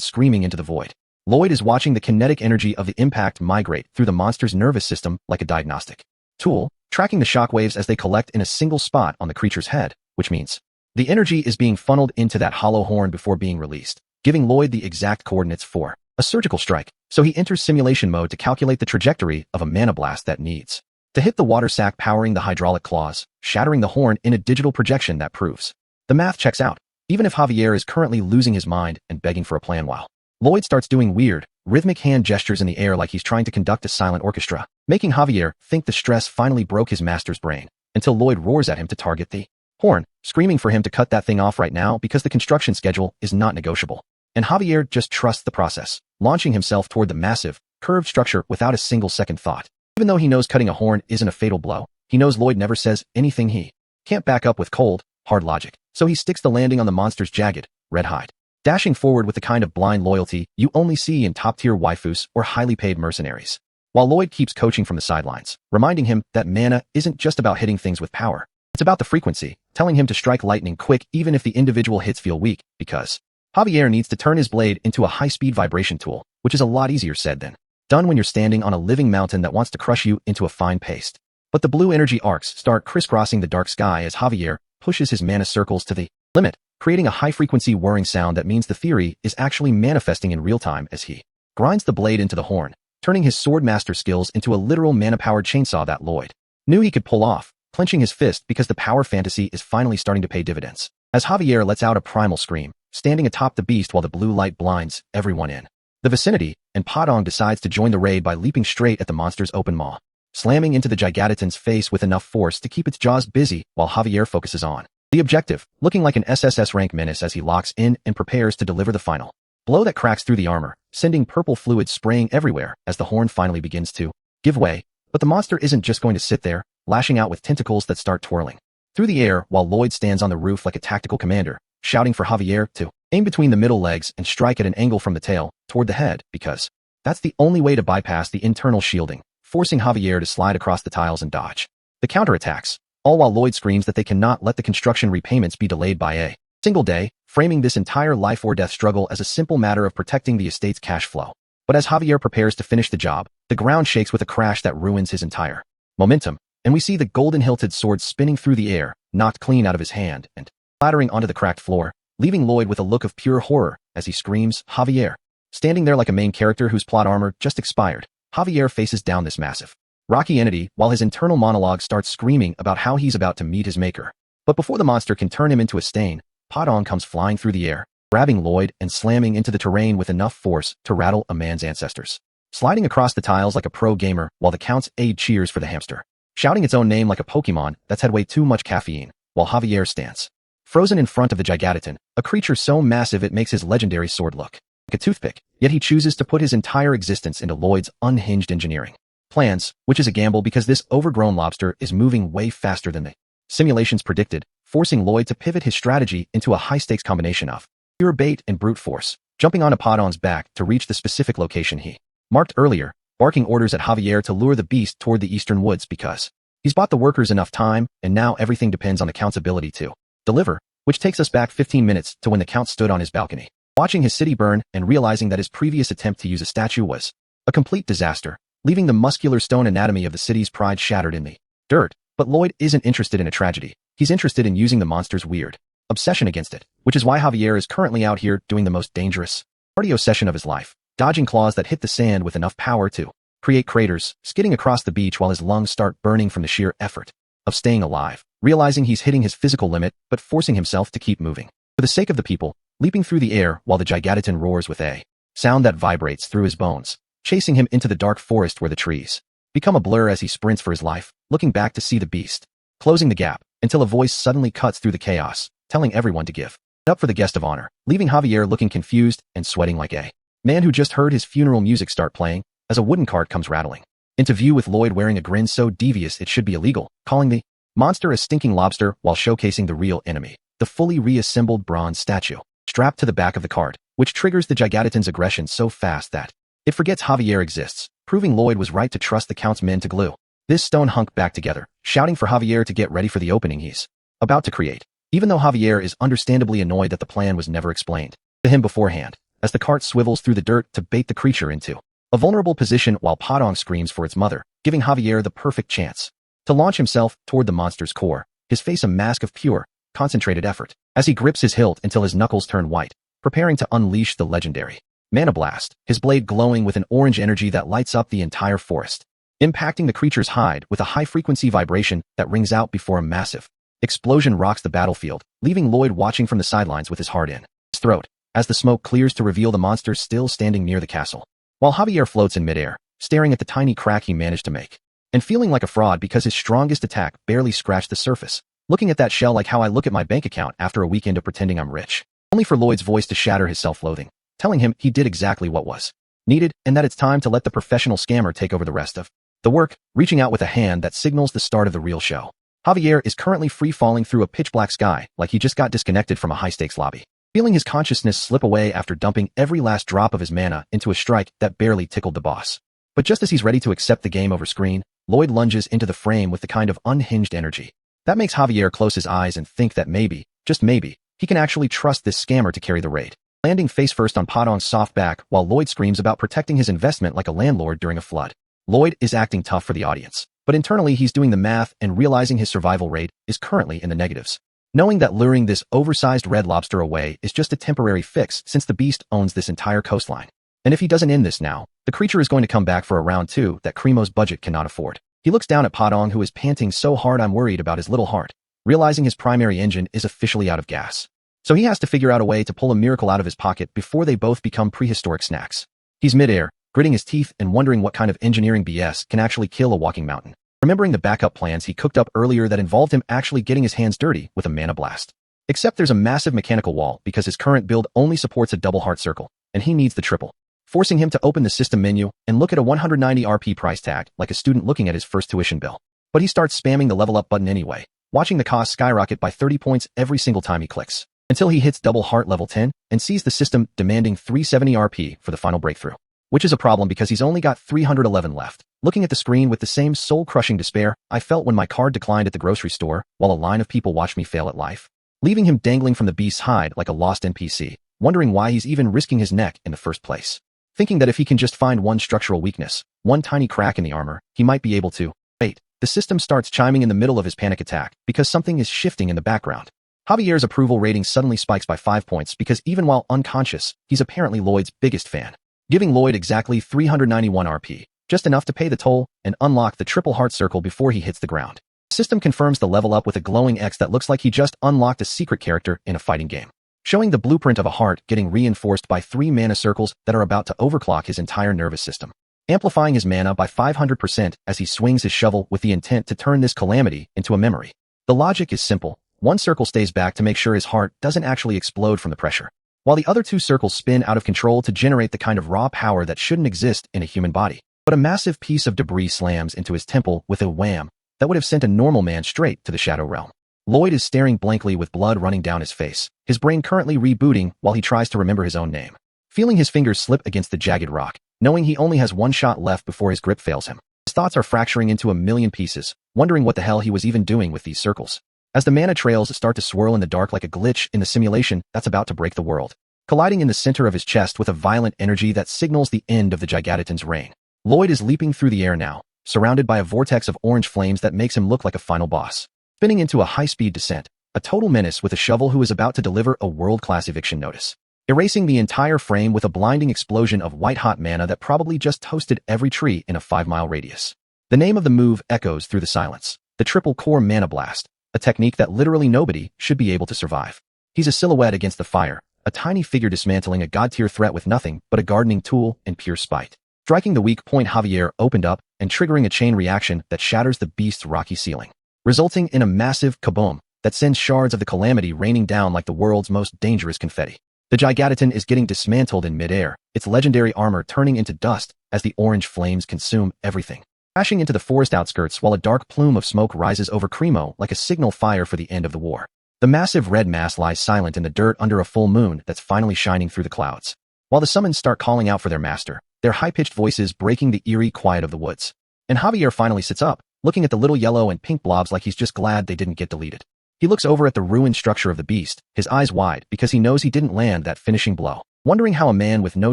screaming into the void, Lloyd is watching the kinetic energy of the impact migrate through the monster's nervous system like a diagnostic tool, tracking the shockwaves as they collect in a single spot on the creature's head, which means the energy is being funneled into that hollow horn before being released, giving Lloyd the exact coordinates for a surgical strike. So he enters simulation mode to calculate the trajectory of a mana blast that needs to hit the water sac powering the hydraulic claws, shattering the horn in a digital projection that proves the math checks out, even if Javier is currently losing his mind and begging for a plan while Lloyd starts doing weird, rhythmic hand gestures in the air like he's trying to conduct a silent orchestra, making Javier think the stress finally broke his master's brain, until Lloyd roars at him to target the horn, screaming for him to cut that thing off right now because the construction schedule is not negotiable. And Javier just trusts the process, launching himself toward the massive, curved structure without a single second thought. Even though he knows cutting a horn isn't a fatal blow, he knows Lloyd never says anything he can't back up with cold, hard logic, so he sticks the landing on the monster's jagged, red hide, dashing forward with the kind of blind loyalty you only see in top-tier waifus or highly paid mercenaries. While Lloyd keeps coaching from the sidelines, reminding him that mana isn't just about hitting things with power, it's about the frequency, telling him to strike lightning quick even if the individual hits feel weak, because Javier needs to turn his blade into a high-speed vibration tool, which is a lot easier said than done when you're standing on a living mountain that wants to crush you into a fine paste. But the blue energy arcs start crisscrossing the dark sky as Javier pushes his mana circles to the limit, creating a high-frequency whirring sound that means the theory is actually manifesting in real time as he grinds the blade into the horn, turning his swordmaster skills into a literal mana-powered chainsaw that Lloyd knew he could pull off, clenching his fist because the power fantasy is finally starting to pay dividends. As Javier lets out a primal scream, standing atop the beast while the blue light blinds everyone in the vicinity, and Padong decides to join the raid by leaping straight at the monster's open maw, slamming into the Gigatoton's face with enough force to keep its jaws busy while Javier focuses on the objective, looking like an SSS rank menace as he locks in and prepares to deliver the final blow that cracks through the armor, sending purple fluid spraying everywhere as the horn finally begins to give way. But the monster isn't just going to sit there, lashing out with tentacles that start twirling through the air while Lloyd stands on the roof like a tactical commander, shouting for Javier to aim between the middle legs and strike at an angle from the tail toward the head, because that's the only way to bypass the internal shielding, forcing Javier to slide across the tiles and dodge the counterattacks, all while Lloyd screams that they cannot let the construction repayments be delayed by a single day, framing this entire life or death struggle as a simple matter of protecting the estate's cash flow. But as Javier prepares to finish the job, the ground shakes with a crash that ruins his entire momentum, and we see the golden-hilted sword spinning through the air, knocked clean out of his hand, and clattering onto the cracked floor, leaving Lloyd with a look of pure horror as he screams, Javier. Standing there like a main character whose plot armor just expired, Javier faces down this massive, rocky entity while his internal monologue starts screaming about how he's about to meet his maker. But before the monster can turn him into a stain, Padong comes flying through the air, grabbing Lloyd and slamming into the terrain with enough force to rattle a man's ancestors. Sliding across the tiles like a pro gamer while the Count's aide cheers for the hamster. Shouting its own name like a Pokemon that's had way too much caffeine, while Javier stands frozen in front of the Gigatoton, a creature so massive it makes his legendary sword look like a toothpick, yet he chooses to put his entire existence into Lloyd's unhinged engineering plans, which is a gamble because this overgrown lobster is moving way faster than the simulations predicted, forcing Lloyd to pivot his strategy into a high-stakes combination of pure bait and brute force, jumping onto Padong's back to reach the specific location he marked earlier, barking orders at Javier to lure the beast toward the eastern woods because he's bought the workers enough time, and now everything depends on the Count's ability to deliver, which takes us back 15 minutes to when the Count stood on his balcony, watching his city burn and realizing that his previous attempt to use a statue was a complete disaster, leaving the muscular stone anatomy of the city's pride shattered in the dirt. But Lloyd isn't interested in a tragedy. He's interested in using the monster's weird obsession against it, which is why Javier is currently out here doing the most dangerous cardio session of his life, dodging claws that hit the sand with enough power to create craters, skidding across the beach while his lungs start burning from the sheer effort of staying alive, realizing he's hitting his physical limit but forcing himself to keep moving. For the sake of the people, leaping through the air while the Gigatoton roars with a sound that vibrates through his bones, chasing him into the dark forest where the trees become a blur as he sprints for his life, looking back to see the beast closing the gap until a voice suddenly cuts through the chaos, telling everyone to give it up for the guest of honor, leaving Javier looking confused and sweating like a man who just heard his funeral music start playing as a wooden cart comes rattling into view with Lloyd wearing a grin so devious it should be illegal, calling the monster a stinking lobster while showcasing the real enemy, the fully reassembled bronze statue strapped to the back of the cart, which triggers the Gigatoton's aggression so fast that it forgets Javier exists, proving Lloyd was right to trust the Count's men to glue this stone hunk back together, shouting for Javier to get ready for the opening he's about to create, even though Javier is understandably annoyed that the plan was never explained to him beforehand, as the cart swivels through the dirt to bait the creature into a vulnerable position while Padong screams for its mother, giving Javier the perfect chance to launch himself toward the monster's core, his face a mask of pure, concentrated effort, as he grips his hilt until his knuckles turn white, preparing to unleash the legendary Mana Blast, his blade glowing with an orange energy that lights up the entire forest, impacting the creature's hide with a high-frequency vibration that rings out before a massive explosion rocks the battlefield, leaving Lloyd watching from the sidelines with his heart in his throat, as the smoke clears to reveal the monster still standing near the castle, while Javier floats in midair, staring at the tiny crack he managed to make, and feeling like a fraud because his strongest attack barely scratched the surface, looking at that shell like how I look at my bank account after a weekend of pretending I'm rich, only for Lloyd's voice to shatter his self-loathing, telling him he did exactly what was needed and that it's time to let the professional scammer take over the rest of the work, reaching out with a hand that signals the start of the real show. Javier is currently free-falling through a pitch-black sky like he just got disconnected from a high-stakes lobby, feeling his consciousness slip away after dumping every last drop of his mana into a strike that barely tickled the boss. But just as he's ready to accept the game over screen, Lloyd lunges into the frame with the kind of unhinged energy that makes Javier close his eyes and think that maybe, just maybe, he can actually trust this scammer to carry the raid, landing face-first on Padong's soft back while Lloyd screams about protecting his investment like a landlord during a flood. Lloyd is acting tough for the audience, but internally he's doing the math and realizing his survival rate is currently in the negatives, knowing that luring this oversized red lobster away is just a temporary fix since the beast owns this entire coastline. And if he doesn't end this now, the creature is going to come back for a round 2 that Cremo's budget cannot afford. He looks down at Padong, who is panting so hard I'm worried about his little heart, realizing his primary engine is officially out of gas. So he has to figure out a way to pull a miracle out of his pocket before they both become prehistoric snacks. He's midair, gritting his teeth and wondering what kind of engineering BS can actually kill a walking mountain, remembering the backup plans he cooked up earlier that involved him actually getting his hands dirty with a mana blast. Except there's a massive mechanical wall because his current build only supports a double heart circle, and he needs the triple, forcing him to open the system menu and look at a 190 RP price tag like a student looking at his first tuition bill. But he starts spamming the level up button anyway, watching the cost skyrocket by 30 points every single time he clicks, until he hits double heart level 10 and sees the system demanding 370 RP for the final breakthrough, which is a problem because he's only got 311 left. Looking at the screen with the same soul-crushing despair I felt when my card declined at the grocery store while a line of people watched me fail at life, leaving him dangling from the beast's hide like a lost NPC, wondering why he's even risking his neck in the first place, thinking that if he can just find one structural weakness, one tiny crack in the armor, he might be able to. Wait, the system starts chiming in the middle of his panic attack because something is shifting in the background. Javier's approval rating suddenly spikes by 5 points because even while unconscious, he's apparently Lloyd's biggest fan, giving Lloyd exactly 391 RP, just enough to pay the toll and unlock the triple heart circle before he hits the ground. The system confirms the level up with a glowing X that looks like he just unlocked a secret character in a fighting game, showing the blueprint of a heart getting reinforced by 3 mana circles that are about to overclock his entire nervous system, amplifying his mana by 500% as he swings his shovel with the intent to turn this calamity into a memory. The logic is simple. 1 circle stays back to make sure his heart doesn't actually explode from the pressure, while the other 2 circles spin out of control to generate the kind of raw power that shouldn't exist in a human body. But a massive piece of debris slams into his temple with a wham that would have sent a normal man straight to the Shadow Realm. Lloyd is staring blankly with blood running down his face, his brain currently rebooting while he tries to remember his own name. Feeling his fingers slip against the jagged rock, knowing he only has 1 shot left before his grip fails him, his thoughts are fracturing into a million pieces, wondering what the hell he was even doing with these circles. As the mana trails start to swirl in the dark like a glitch in the simulation that's about to break the world, colliding in the center of his chest with a violent energy that signals the end of the Gigadaton's reign. Lloyd is leaping through the air now, surrounded by a vortex of orange flames that makes him look like a final boss, spinning into a high-speed descent, a total menace with a shovel who is about to deliver a world-class eviction notice, erasing the entire frame with a blinding explosion of white-hot mana that probably just toasted every tree in a 5-mile radius. The name of the move echoes through the silence, the triple core mana blast, a technique that literally nobody should be able to survive. He's a silhouette against the fire, a tiny figure dismantling a god-tier threat with nothing but a gardening tool and pure spite. Striking the weak point, Javier opened up and triggering a chain reaction that shatters the beast's rocky ceiling, resulting in a massive kaboom that sends shards of the calamity raining down like the world's most dangerous confetti. The Gigadaton is getting dismantled in midair, its legendary armor turning into dust as the orange flames consume everything, crashing into the forest outskirts while a dark plume of smoke rises over Cremo like a signal fire for the end of the war. The massive red mass lies silent in the dirt under a full moon that's finally shining through the clouds, while the summons start calling out for their master, their high-pitched voices breaking the eerie quiet of the woods. And Javier finally sits up, looking at the little yellow and pink blobs like he's just glad they didn't get deleted. He looks over at the ruined structure of the beast, his eyes wide because he knows he didn't land that finishing blow, wondering how a man with no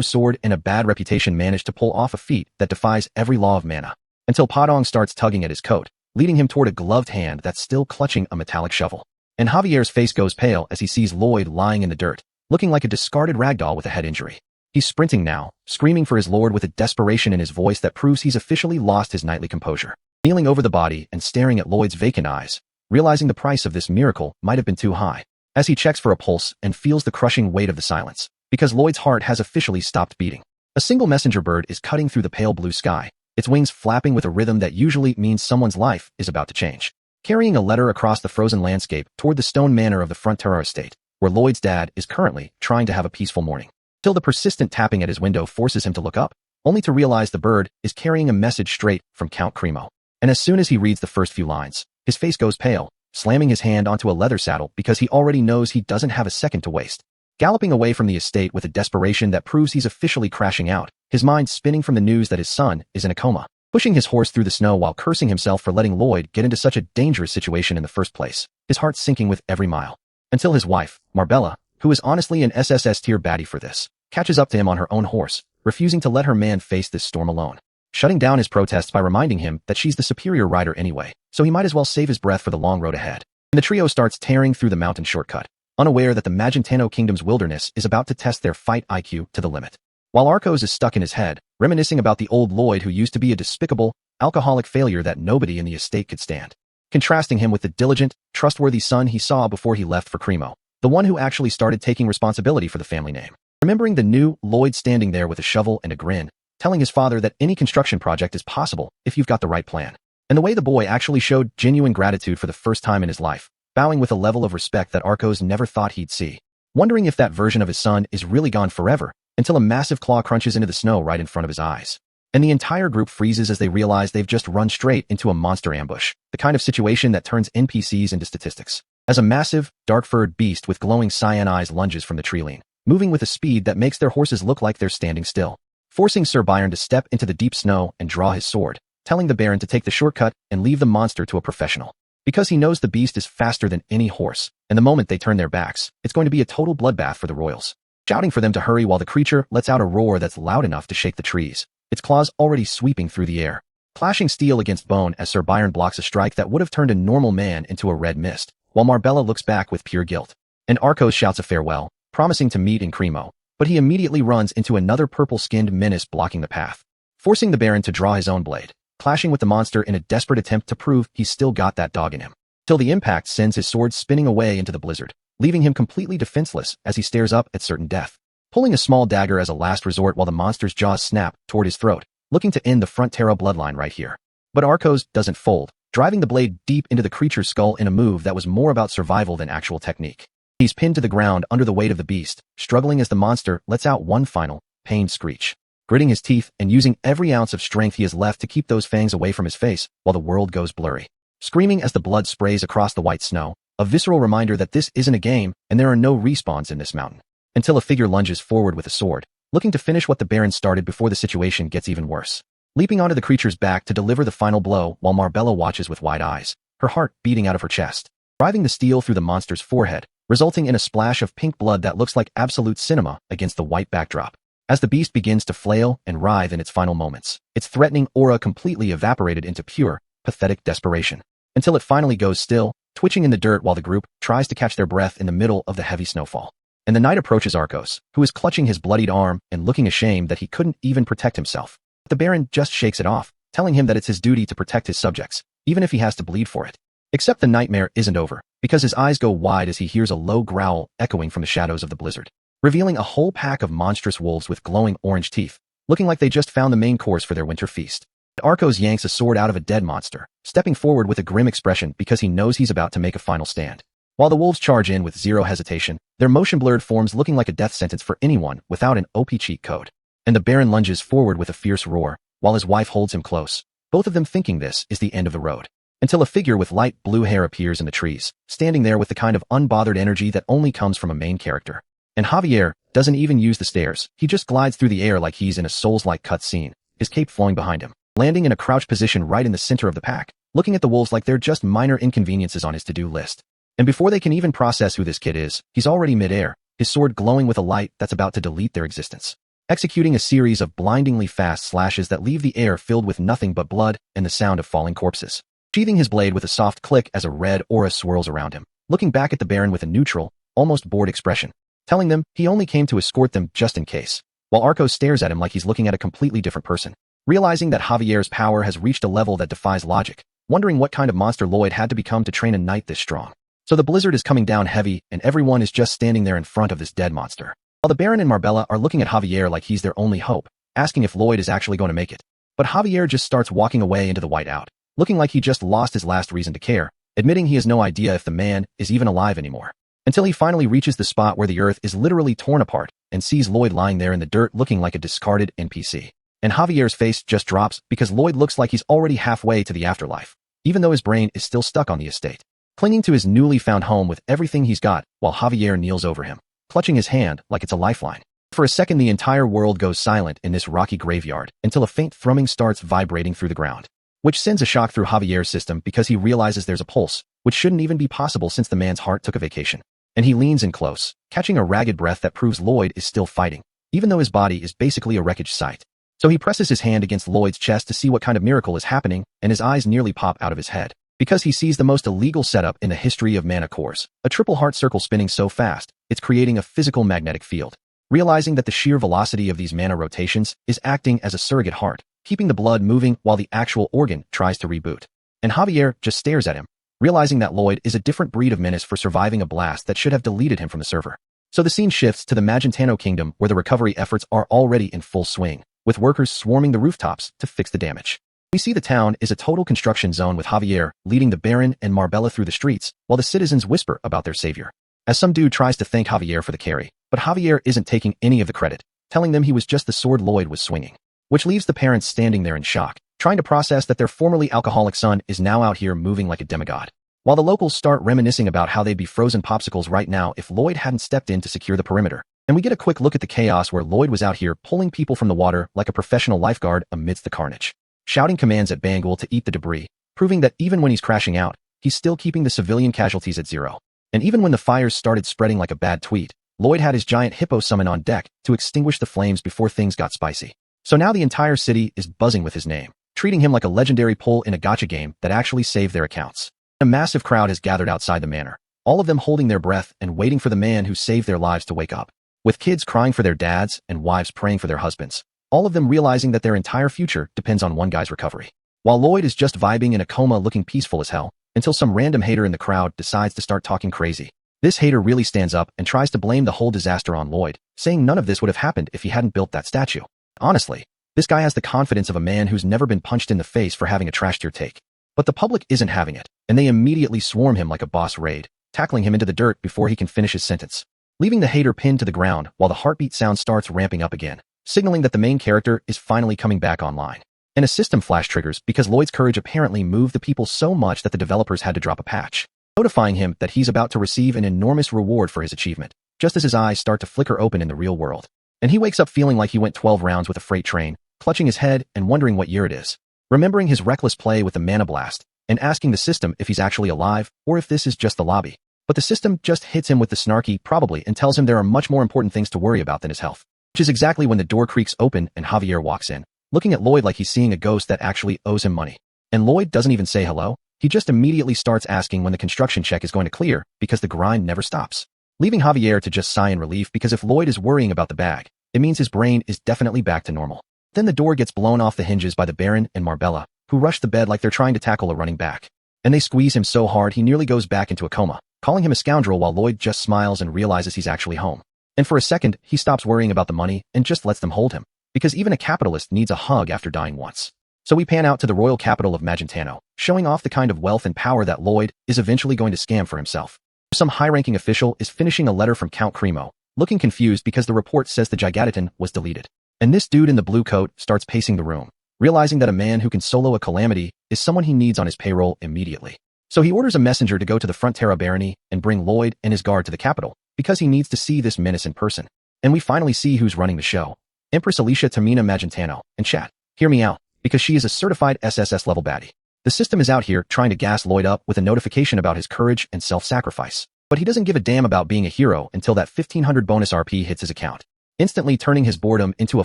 sword and a bad reputation managed to pull off a feat that defies every law of mana, until Padong starts tugging at his coat, leading him toward a gloved hand that's still clutching a metallic shovel. And Javier's face goes pale as he sees Lloyd lying in the dirt, looking like a discarded ragdoll with a head injury. He's sprinting now, screaming for his lord with a desperation in his voice that proves he's officially lost his nightly composure. Kneeling over the body and staring at Lloyd's vacant eyes, realizing the price of this miracle might have been too high, as he checks for a pulse and feels the crushing weight of the silence, because Lloyd's heart has officially stopped beating. A single messenger bird is cutting through the pale blue sky, its wings flapping with a rhythm that usually means someone's life is about to change, carrying a letter across the frozen landscape toward the stone manor of the Frontera estate, where Lloyd's dad is currently trying to have a peaceful morning, till the persistent tapping at his window forces him to look up, only to realize the bird is carrying a message straight from Count Cremo. And as soon as he reads the first few lines, his face goes pale, slamming his hand onto a leather saddle because he already knows he doesn't have a second to waste. Galloping away from the estate with a desperation that proves he's officially crashing out, his mind spinning from the news that his son is in a coma, pushing his horse through the snow while cursing himself for letting Lloyd get into such a dangerous situation in the first place, his heart sinking with every mile. Until his wife, Marbella, who is honestly an SSS tier baddie for this, catches up to him on her own horse, refusing to let her man face this storm alone, shutting down his protests by reminding him that she's the superior rider anyway, so he might as well save his breath for the long road ahead. And the trio starts tearing through the mountain shortcut, unaware that the Magentano Kingdom's wilderness is about to test their fight IQ to the limit. While Arcos is stuck in his head, reminiscing about the old Lloyd who used to be a despicable, alcoholic failure that nobody in the estate could stand, contrasting him with the diligent, trustworthy son he saw before he left for Cremo, the one who actually started taking responsibility for the family name. Remembering the new Lloyd standing there with a shovel and a grin, telling his father that any construction project is possible if you've got the right plan. And the way the boy actually showed genuine gratitude for the first time in his life, bowing with a level of respect that Arcos never thought he'd see. Wondering if that version of his son is really gone forever, until a massive claw crunches into the snow right in front of his eyes. And the entire group freezes as they realize they've just run straight into a monster ambush, the kind of situation that turns NPCs into statistics. As a massive, dark-furred beast with glowing cyan eyes lunges from the tree line, moving with a speed that makes their horses look like they're standing still, forcing Sir Byron to step into the deep snow and draw his sword, telling the Baron to take the shortcut and leave the monster to a professional. Because he knows the beast is faster than any horse, and the moment they turn their backs, it's going to be a total bloodbath for the royals. Shouting for them to hurry while the creature lets out a roar that's loud enough to shake the trees, its claws already sweeping through the air, clashing steel against bone as Sir Byron blocks a strike that would have turned a normal man into a red mist, while Marbella looks back with pure guilt. And Arcos shouts a farewell, promising to meet in Cremo, but he immediately runs into another purple-skinned menace blocking the path, forcing the Baron to draw his own blade, clashing with the monster in a desperate attempt to prove he's still got that dog in him. Till the impact sends his sword spinning away into the blizzard, leaving him completely defenseless as he stares up at certain death, pulling a small dagger as a last resort while the monster's jaws snap toward his throat, looking to end the Frontera bloodline right here. But Arcos doesn't fold, driving the blade deep into the creature's skull in a move that was more about survival than actual technique. He's pinned to the ground under the weight of the beast, struggling as the monster lets out one final, pained screech, gritting his teeth and using every ounce of strength he has left to keep those fangs away from his face while the world goes blurry. Screaming as the blood sprays across the white snow, a visceral reminder that this isn't a game and there are no respawns in this mountain. Until a figure lunges forward with a sword, looking to finish what the Baron started before the situation gets even worse. Leaping onto the creature's back to deliver the final blow while Marbella watches with wide eyes, her heart beating out of her chest, driving the steel through the monster's forehead, resulting in a splash of pink blood that looks like absolute cinema against the white backdrop. As the beast begins to flail and writhe in its final moments, its threatening aura completely evaporated into pure, pathetic desperation, until it finally goes still, twitching in the dirt while the group tries to catch their breath in the middle of the heavy snowfall. And the knight approaches Arcos, who is clutching his bloodied arm and looking ashamed that he couldn't even protect himself. The Baron just shakes it off, telling him that it's his duty to protect his subjects, even if he has to bleed for it. Except the nightmare isn't over, because his eyes go wide as he hears a low growl echoing from the shadows of the blizzard, revealing a whole pack of monstrous wolves with glowing orange teeth, looking like they just found the main course for their winter feast. Arcos yanks a sword out of a dead monster, stepping forward with a grim expression because he knows he's about to make a final stand. While the wolves charge in with zero hesitation, their motion-blurred forms looking like a death sentence for anyone without an OP cheat code. And the Baron lunges forward with a fierce roar, while his wife holds him close, both of them thinking this is the end of the road. Until a figure with light blue hair appears in the trees, standing there with the kind of unbothered energy that only comes from a main character. And Javier doesn't even use the stairs, he just glides through the air like he's in a Souls-like cutscene, his cape flowing behind him, landing in a crouch position right in the center of the pack, looking at the wolves like they're just minor inconveniences on his to-do list. And before they can even process who this kid is, he's already mid-air, his sword glowing with a light that's about to delete their existence, executing a series of blindingly fast slashes that leave the air filled with nothing but blood and the sound of falling corpses. Sheathing his blade with a soft click as a red aura swirls around him, looking back at the Baron with a neutral, almost bored expression, telling them he only came to escort them just in case, while Arcos stares at him like he's looking at a completely different person, realizing that Javier's power has reached a level that defies logic, wondering what kind of monster Lloyd had to become to train a knight this strong. So the blizzard is coming down heavy and everyone is just standing there in front of this dead monster, while the Baron and Marbella are looking at Javier like he's their only hope, asking if Lloyd is actually going to make it. But Javier just starts walking away into the whiteout, looking like he just lost his last reason to care, admitting he has no idea if the man is even alive anymore, until he finally reaches the spot where the earth is literally torn apart and sees Lloyd lying there in the dirt looking like a discarded NPC. And Javier's face just drops because Lloyd looks like he's already halfway to the afterlife, even though his brain is still stuck on the estate, clinging to his newly found home with everything he's got while Javier kneels over him, clutching his hand like it's a lifeline. For a second, the entire world goes silent in this rocky graveyard until a faint thrumming starts vibrating through the ground, which sends a shock through Javier's system because he realizes there's a pulse, which shouldn't even be possible since the man's heart took a vacation. And he leans in close, catching a ragged breath that proves Lloyd is still fighting, even though his body is basically a wreckage site. So he presses his hand against Lloyd's chest to see what kind of miracle is happening, and his eyes nearly pop out of his head, because he sees the most illegal setup in the history of mana cores, a triple heart circle spinning so fast, it's creating a physical magnetic field. Realizing that the sheer velocity of these mana rotations is acting as a surrogate heart, keeping the blood moving while the actual organ tries to reboot. And Javier just stares at him, realizing that Lloyd is a different breed of menace for surviving a blast that should have deleted him from the server. So the scene shifts to the Magentano Kingdom where the recovery efforts are already in full swing, with workers swarming the rooftops to fix the damage. We see the town is a total construction zone with Javier leading the Baron and Marbella through the streets while the citizens whisper about their savior, as some dude tries to thank Javier for the carry, but Javier isn't taking any of the credit, telling them he was just the sword Lloyd was swinging, which leaves the parents standing there in shock, trying to process that their formerly alcoholic son is now out here moving like a demigod, while the locals start reminiscing about how they'd be frozen popsicles right now if Lloyd hadn't stepped in to secure the perimeter. And we get a quick look at the chaos where Lloyd was out here pulling people from the water like a professional lifeguard amidst the carnage, shouting commands at Bangul to eat the debris, proving that even when he's crashing out, he's still keeping the civilian casualties at zero. And even when the fires started spreading like a bad tweet, Lloyd had his giant hippo summon on deck to extinguish the flames before things got spicy. So now the entire city is buzzing with his name, treating him like a legendary pull in a gacha game that actually saved their accounts. A massive crowd has gathered outside the manor, all of them holding their breath and waiting for the man who saved their lives to wake up. With kids crying for their dads and wives praying for their husbands, all of them realizing that their entire future depends on one guy's recovery. While Lloyd is just vibing in a coma looking peaceful as hell, until some random hater in the crowd decides to start talking crazy. This hater really stands up and tries to blame the whole disaster on Lloyd, saying none of this would have happened if he hadn't built that statue. Honestly, this guy has the confidence of a man who's never been punched in the face for having a trash-tier take. But the public isn't having it, and they immediately swarm him like a boss raid, tackling him into the dirt before he can finish his sentence, leaving the hater pinned to the ground while the heartbeat sound starts ramping up again, signaling that the main character is finally coming back online. And a system flash triggers because Lloyd's courage apparently moved the people so much that the developers had to drop a patch, notifying him that he's about to receive an enormous reward for his achievement, just as his eyes start to flicker open in the real world. And he wakes up feeling like he went 12 rounds with a freight train, clutching his head and wondering what year it is, remembering his reckless play with the mana blast, and asking the system if he's actually alive or if this is just the lobby. But the system just hits him with the snarky probably and tells him there are much more important things to worry about than his health, which is exactly when the door creaks open and Javier walks in, looking at Lloyd like he's seeing a ghost that actually owes him money. And Lloyd doesn't even say hello, he just immediately starts asking when the construction check is going to clear because the grind never stops, leaving Javier to just sigh in relief because if Lloyd is worrying about the bag, it means his brain is definitely back to normal. Then the door gets blown off the hinges by the Baron and Marbella, who rush the bed like they're trying to tackle a running back. And they squeeze him so hard he nearly goes back into a coma, calling him a scoundrel while Lloyd just smiles and realizes he's actually home. And for a second, he stops worrying about the money and just lets them hold him, because even a capitalist needs a hug after dying once. So we pan out to the royal capital of Magentano, showing off the kind of wealth and power that Lloyd is eventually going to scam for himself. Some high-ranking official is finishing a letter from Count Cremo, looking confused because the report says the Gigatitan was deleted. And this dude in the blue coat starts pacing the room, realizing that a man who can solo a calamity is someone he needs on his payroll immediately. So he orders a messenger to go to the Frontera barony and bring Lloyd and his guard to the capital, because he needs to see this menace in person. And we finally see who's running the show. Empress Alicia Termina Magentano. And chat, hear me out, because she is a certified SSS level baddie. The system is out here trying to gas Lloyd up with a notification about his courage and self-sacrifice. But he doesn't give a damn about being a hero until that 1500 bonus RP hits his account, instantly turning his boredom into a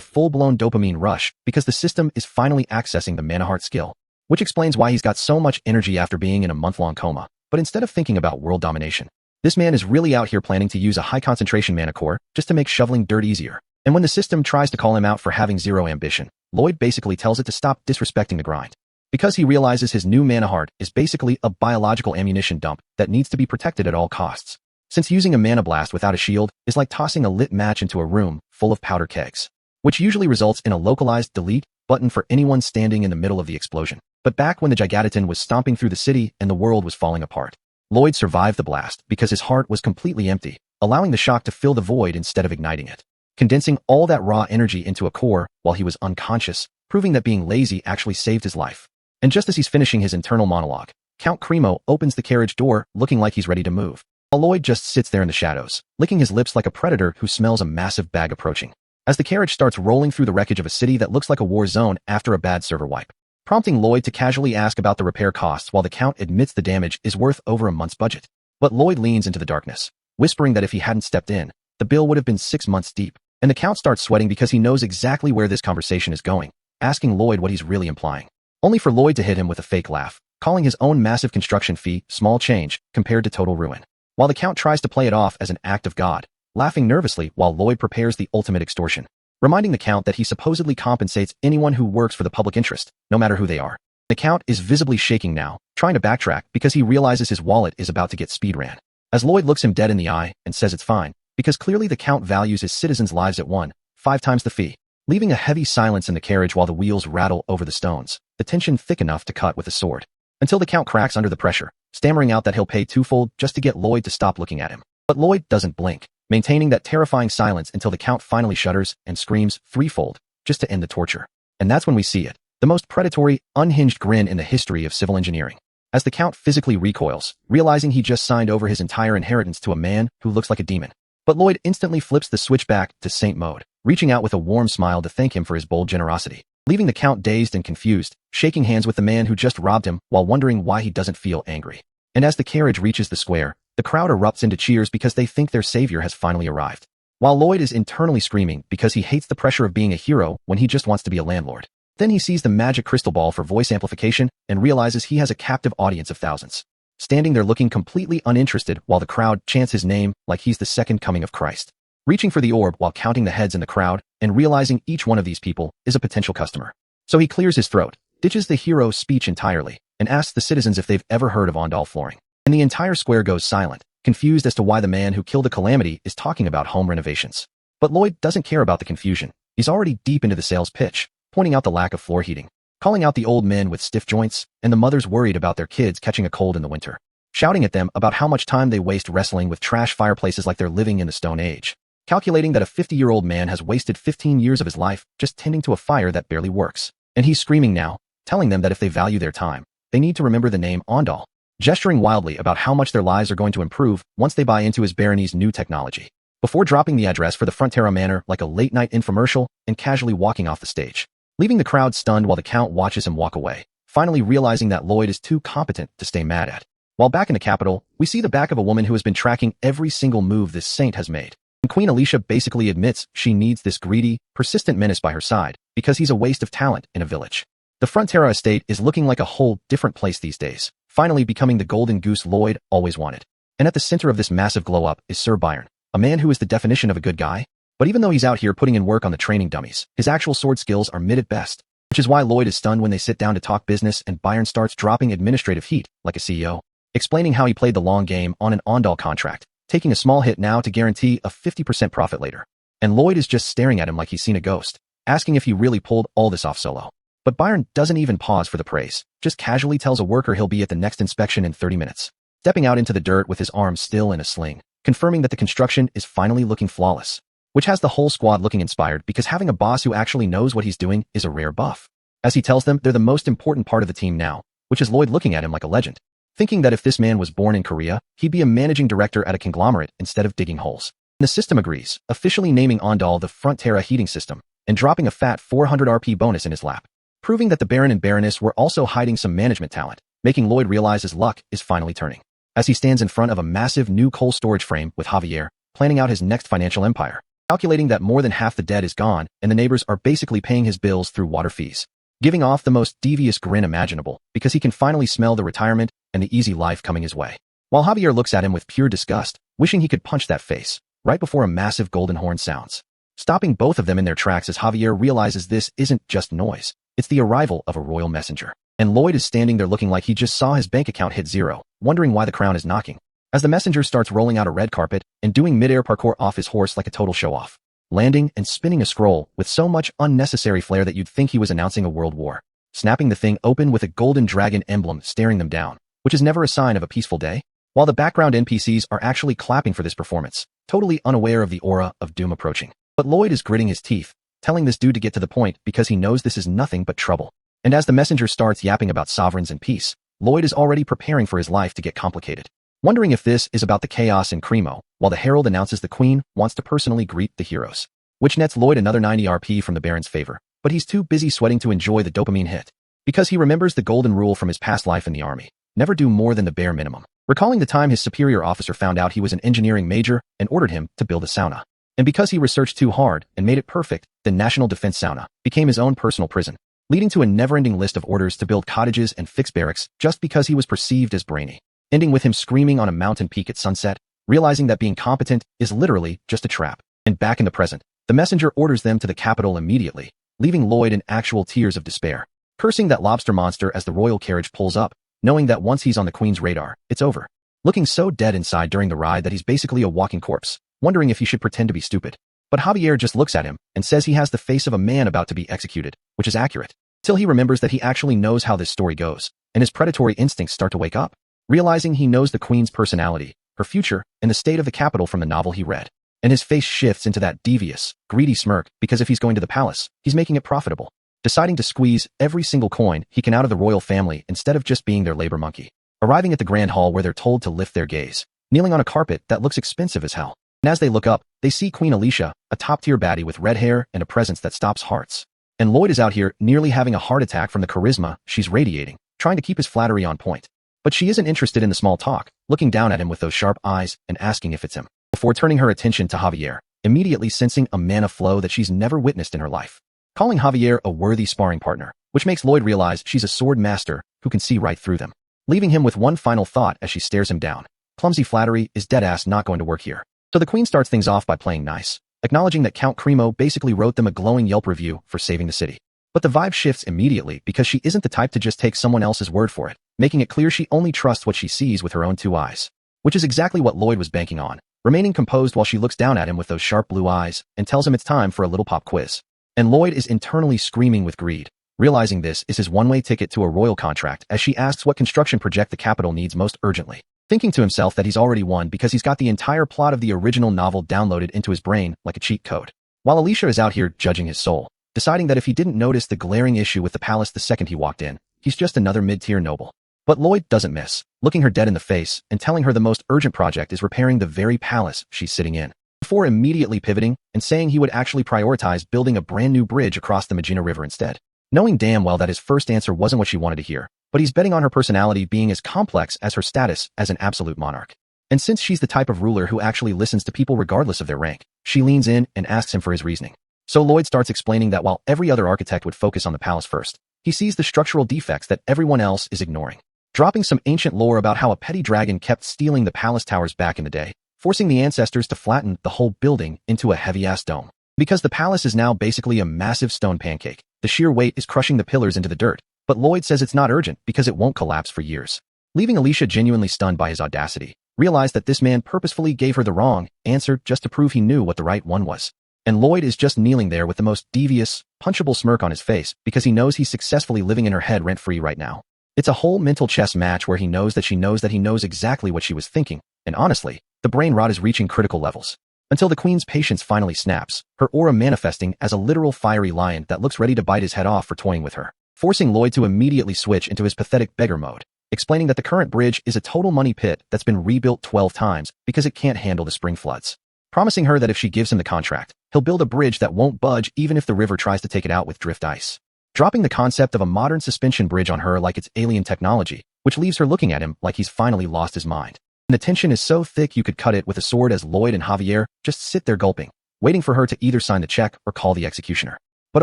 full-blown dopamine rush because the system is finally accessing the mana heart skill, which explains why he's got so much energy after being in a month-long coma. But instead of thinking about world domination, this man is really out here planning to use a high-concentration mana core just to make shoveling dirt easier. And when the system tries to call him out for having zero ambition, Lloyd basically tells it to stop disrespecting the grind, because he realizes his new mana heart is basically a biological ammunition dump that needs to be protected at all costs, since using a mana blast without a shield is like tossing a lit match into a room full of powder kegs, which usually results in a localized delete button for anyone standing in the middle of the explosion. But back when the Gigatitan was stomping through the city and the world was falling apart, Lloyd survived the blast because his heart was completely empty, allowing the shock to fill the void instead of igniting it, condensing all that raw energy into a core while he was unconscious, proving that being lazy actually saved his life. And just as he's finishing his internal monologue, Count Cremo opens the carriage door looking like he's ready to move, while Lloyd just sits there in the shadows, licking his lips like a predator who smells a massive bag approaching, as the carriage starts rolling through the wreckage of a city that looks like a war zone after a bad server wipe, prompting Lloyd to casually ask about the repair costs while the Count admits the damage is worth over a month's budget. But Lloyd leans into the darkness, whispering that if he hadn't stepped in, the bill would have been 6 months deep. And the Count starts sweating because he knows exactly where this conversation is going, asking Lloyd what he's really implying, only for Lloyd to hit him with a fake laugh, calling his own massive construction fee small change compared to total ruin, while the Count tries to play it off as an act of God, laughing nervously while Lloyd prepares the ultimate extortion, reminding the Count that he supposedly compensates anyone who works for the public interest, no matter who they are. The Count is visibly shaking now, trying to backtrack because he realizes his wallet is about to get speed ran, as Lloyd looks him dead in the eye and says it's fine, because clearly the Count values his citizens' lives at 5 times the fee, leaving a heavy silence in the carriage while the wheels rattle over the stones, the tension thick enough to cut with a sword, until the Count cracks under the pressure, stammering out that he'll pay twofold just to get Lloyd to stop looking at him. But Lloyd doesn't blink, maintaining that terrifying silence until the Count finally shudders and screams threefold, just to end the torture. And that's when we see it, the most predatory, unhinged grin in the history of civil engineering, as the Count physically recoils, realizing he just signed over his entire inheritance to a man who looks like a demon. But Lloyd instantly flips the switch back to Saint mode, reaching out with a warm smile to thank him for his bold generosity, leaving the Count dazed and confused, shaking hands with the man who just robbed him while wondering why he doesn't feel angry. And as the carriage reaches the square, the crowd erupts into cheers because they think their savior has finally arrived, while Lloyd is internally screaming because he hates the pressure of being a hero when he just wants to be a landlord. Then he sees the magic crystal ball for voice amplification and realizes he has a captive audience of thousands. standing there looking completely uninterested while the crowd chants his name like he's the second coming of Christ. Reaching for the orb while counting the heads in the crowd and realizing each one of these people is a potential customer. So he clears his throat, ditches the hero's speech entirely, and asks the citizens if they've ever heard of Ondal flooring. And the entire square goes silent, confused as to why the man who killed the Calamity is talking about home renovations. But Lloyd doesn't care about the confusion. He's already deep into the sales pitch, pointing out the lack of floor heating, calling out the old men with stiff joints and the mothers worried about their kids catching a cold in the winter, shouting at them about how much time they waste wrestling with trash fireplaces like they're living in the Stone Age, calculating that a 50-year-old man has wasted 15 years of his life just tending to a fire that barely works. And he's screaming now, telling them that if they value their time, they need to remember the name Ondal, gesturing wildly about how much their lives are going to improve once they buy into his barony's new technology, before dropping the address for the Frontera Manor like a late-night infomercial and casually walking off the stage, leaving the crowd stunned while the Count watches him walk away, finally realizing that Lloyd is too competent to stay mad at. While back in the capital, we see the back of a woman who has been tracking every single move this saint has made. And Queen Alicia basically admits she needs this greedy, persistent menace by her side because he's a waste of talent in a village. The Frontera estate is looking like a whole different place these days, finally becoming the golden goose Lloyd always wanted. And at the center of this massive glow-up is Sir Byron, a man who is the definition of a good guy. But even though he's out here putting in work on the training dummies, his actual sword skills are mid at best, which is why Lloyd is stunned when they sit down to talk business and Byron starts dropping administrative heat like a CEO, explaining how he played the long game on an Ondal contract, taking a small hit now to guarantee a 50% profit later. And Lloyd is just staring at him like he's seen a ghost, asking if he really pulled all this off solo. But Byron doesn't even pause for the praise, just casually tells a worker he'll be at the next inspection in 30 minutes, stepping out into the dirt with his arms still in a sling, confirming that the construction is finally looking flawless, which has the whole squad looking inspired because having a boss who actually knows what he's doing is a rare buff. As he tells them they're the most important part of the team now, which is Lloyd looking at him like a legend, thinking that if this man was born in Korea, he'd be a managing director at a conglomerate instead of digging holes. The system agrees, officially naming Ondal the Frontera heating system, and dropping a fat 400 RP bonus in his lap, proving that the Baron and Baroness were also hiding some management talent, making Lloyd realize his luck is finally turning. As he stands in front of a massive new coal storage frame with Javier, planning out his next financial empire, calculating that more than half the debt is gone and the neighbors are basically paying his bills through water fees, giving off the most devious grin imaginable because he can finally smell the retirement and the easy life coming his way. While Javier looks at him with pure disgust, wishing he could punch that face, right before a massive golden horn sounds, stopping both of them in their tracks as Javier realizes this isn't just noise. It's the arrival of a royal messenger. And Lloyd is standing there looking like he just saw his bank account hit zero, wondering why the crown is knocking, as the messenger starts rolling out a red carpet and doing mid-air parkour off his horse like a total show-off, landing and spinning a scroll with so much unnecessary flair that you'd think he was announcing a world war, snapping the thing open with a golden dragon emblem staring them down, which is never a sign of a peaceful day, while the background NPCs are actually clapping for this performance, totally unaware of the aura of doom approaching. But Lloyd is gritting his teeth, telling this dude to get to the point because he knows this is nothing but trouble. And as the messenger starts yapping about sovereigns and peace, Lloyd is already preparing for his life to get complicated, wondering if this is about the chaos in Cremo, while the herald announces the queen wants to personally greet the heroes, which nets Lloyd another 90 RP from the Baron's favor, but he's too busy sweating to enjoy the dopamine hit, because he remembers the golden rule from his past life in the army, never do more than the bare minimum, recalling the time his superior officer found out he was an engineering major and ordered him to build a sauna. And because he researched too hard and made it perfect, the National Defense Sauna became his own personal prison, leading to a never-ending list of orders to build cottages and fix barracks just because he was perceived as brainy, ending with him screaming on a mountain peak at sunset, realizing that being competent is literally just a trap. And back in the present, the messenger orders them to the capital immediately, leaving Lloyd in actual tears of despair, cursing that lobster monster as the royal carriage pulls up, knowing that once he's on the queen's radar, it's over, looking so dead inside during the ride that he's basically a walking corpse, wondering if he should pretend to be stupid. But Javier just looks at him and says he has the face of a man about to be executed, which is accurate, till he remembers that he actually knows how this story goes, and his predatory instincts start to wake up, realizing he knows the queen's personality, her future, and the state of the capital from the novel he read. And his face shifts into that devious, greedy smirk because if he's going to the palace, he's making it profitable, deciding to squeeze every single coin he can out of the royal family instead of just being their labor monkey. Arriving at the grand hall where they're told to lift their gaze, kneeling on a carpet that looks expensive as hell. And as they look up, they see Queen Alicia, a top-tier baddie with red hair and a presence that stops hearts. And Lloyd is out here nearly having a heart attack from the charisma she's radiating, trying to keep his flattery on point. But she isn't interested in the small talk, looking down at him with those sharp eyes and asking if it's him, before turning her attention to Javier, immediately sensing a mana flow that she's never witnessed in her life, calling Javier a worthy sparring partner, which makes Lloyd realize she's a sword master who can see right through them. leaving him with one final thought as she stares him down. Clumsy flattery is deadass not going to work here. So the queen starts things off by playing nice, acknowledging that Count Cremo basically wrote them a glowing Yelp review for saving the city. But the vibe shifts immediately because she isn't the type to just take someone else's word for it, making it clear she only trusts what she sees with her own two eyes. Which is exactly what Lloyd was banking on, remaining composed while she looks down at him with those sharp blue eyes and tells him it's time for a little pop quiz. And Lloyd is internally screaming with greed, realizing this is his one-way ticket to a royal contract as she asks what construction project the capital needs most urgently, thinking to himself that he's already won because he's got the entire plot of the original novel downloaded into his brain like a cheat code. While Alicia is out here judging his soul, deciding that if he didn't notice the glaring issue with the palace the second he walked in, he's just another mid-tier noble. But Lloyd doesn't miss, looking her dead in the face and telling her the most urgent project is repairing the very palace she's sitting in, before immediately pivoting and saying he would actually prioritize building a brand new bridge across the Magina River instead. Knowing damn well that his first answer wasn't what she wanted to hear, but he's betting on her personality being as complex as her status as an absolute monarch. And since she's the type of ruler who actually listens to people regardless of their rank, she leans in and asks him for his reasoning. So Lloyd starts explaining that while every other architect would focus on the palace first, he sees the structural defects that everyone else is ignoring. Dropping some ancient lore about how a petty dragon kept stealing the palace towers back in the day, forcing the ancestors to flatten the whole building into a heavy-ass dome. Because the palace is now basically a massive stone pancake, the sheer weight is crushing the pillars into the dirt, but Lloyd says it's not urgent because it won't collapse for years. Leaving Alicia genuinely stunned by his audacity, realized that this man purposefully gave her the wrong answer just to prove he knew what the right one was. And Lloyd is just kneeling there with the most devious, punchable smirk on his face because he knows he's successfully living in her head rent-free right now. It's a whole mental chess match where he knows that she knows that he knows exactly what she was thinking, and honestly, the brain rot is reaching critical levels. Until the queen's patience finally snaps, her aura manifesting as a literal fiery lion that looks ready to bite his head off for toying with her, forcing Lloyd to immediately switch into his pathetic beggar mode, explaining that the current bridge is a total money pit that's been rebuilt 12 times because it can't handle the spring floods. Promising her that if she gives him the contract, he'll build a bridge that won't budge even if the river tries to take it out with drift ice. Dropping the concept of a modern suspension bridge on her like it's alien technology, which leaves her looking at him like he's finally lost his mind. And the tension is so thick you could cut it with a sword as Lloyd and Javier just sit there gulping, waiting for her to either sign the check or call the executioner. But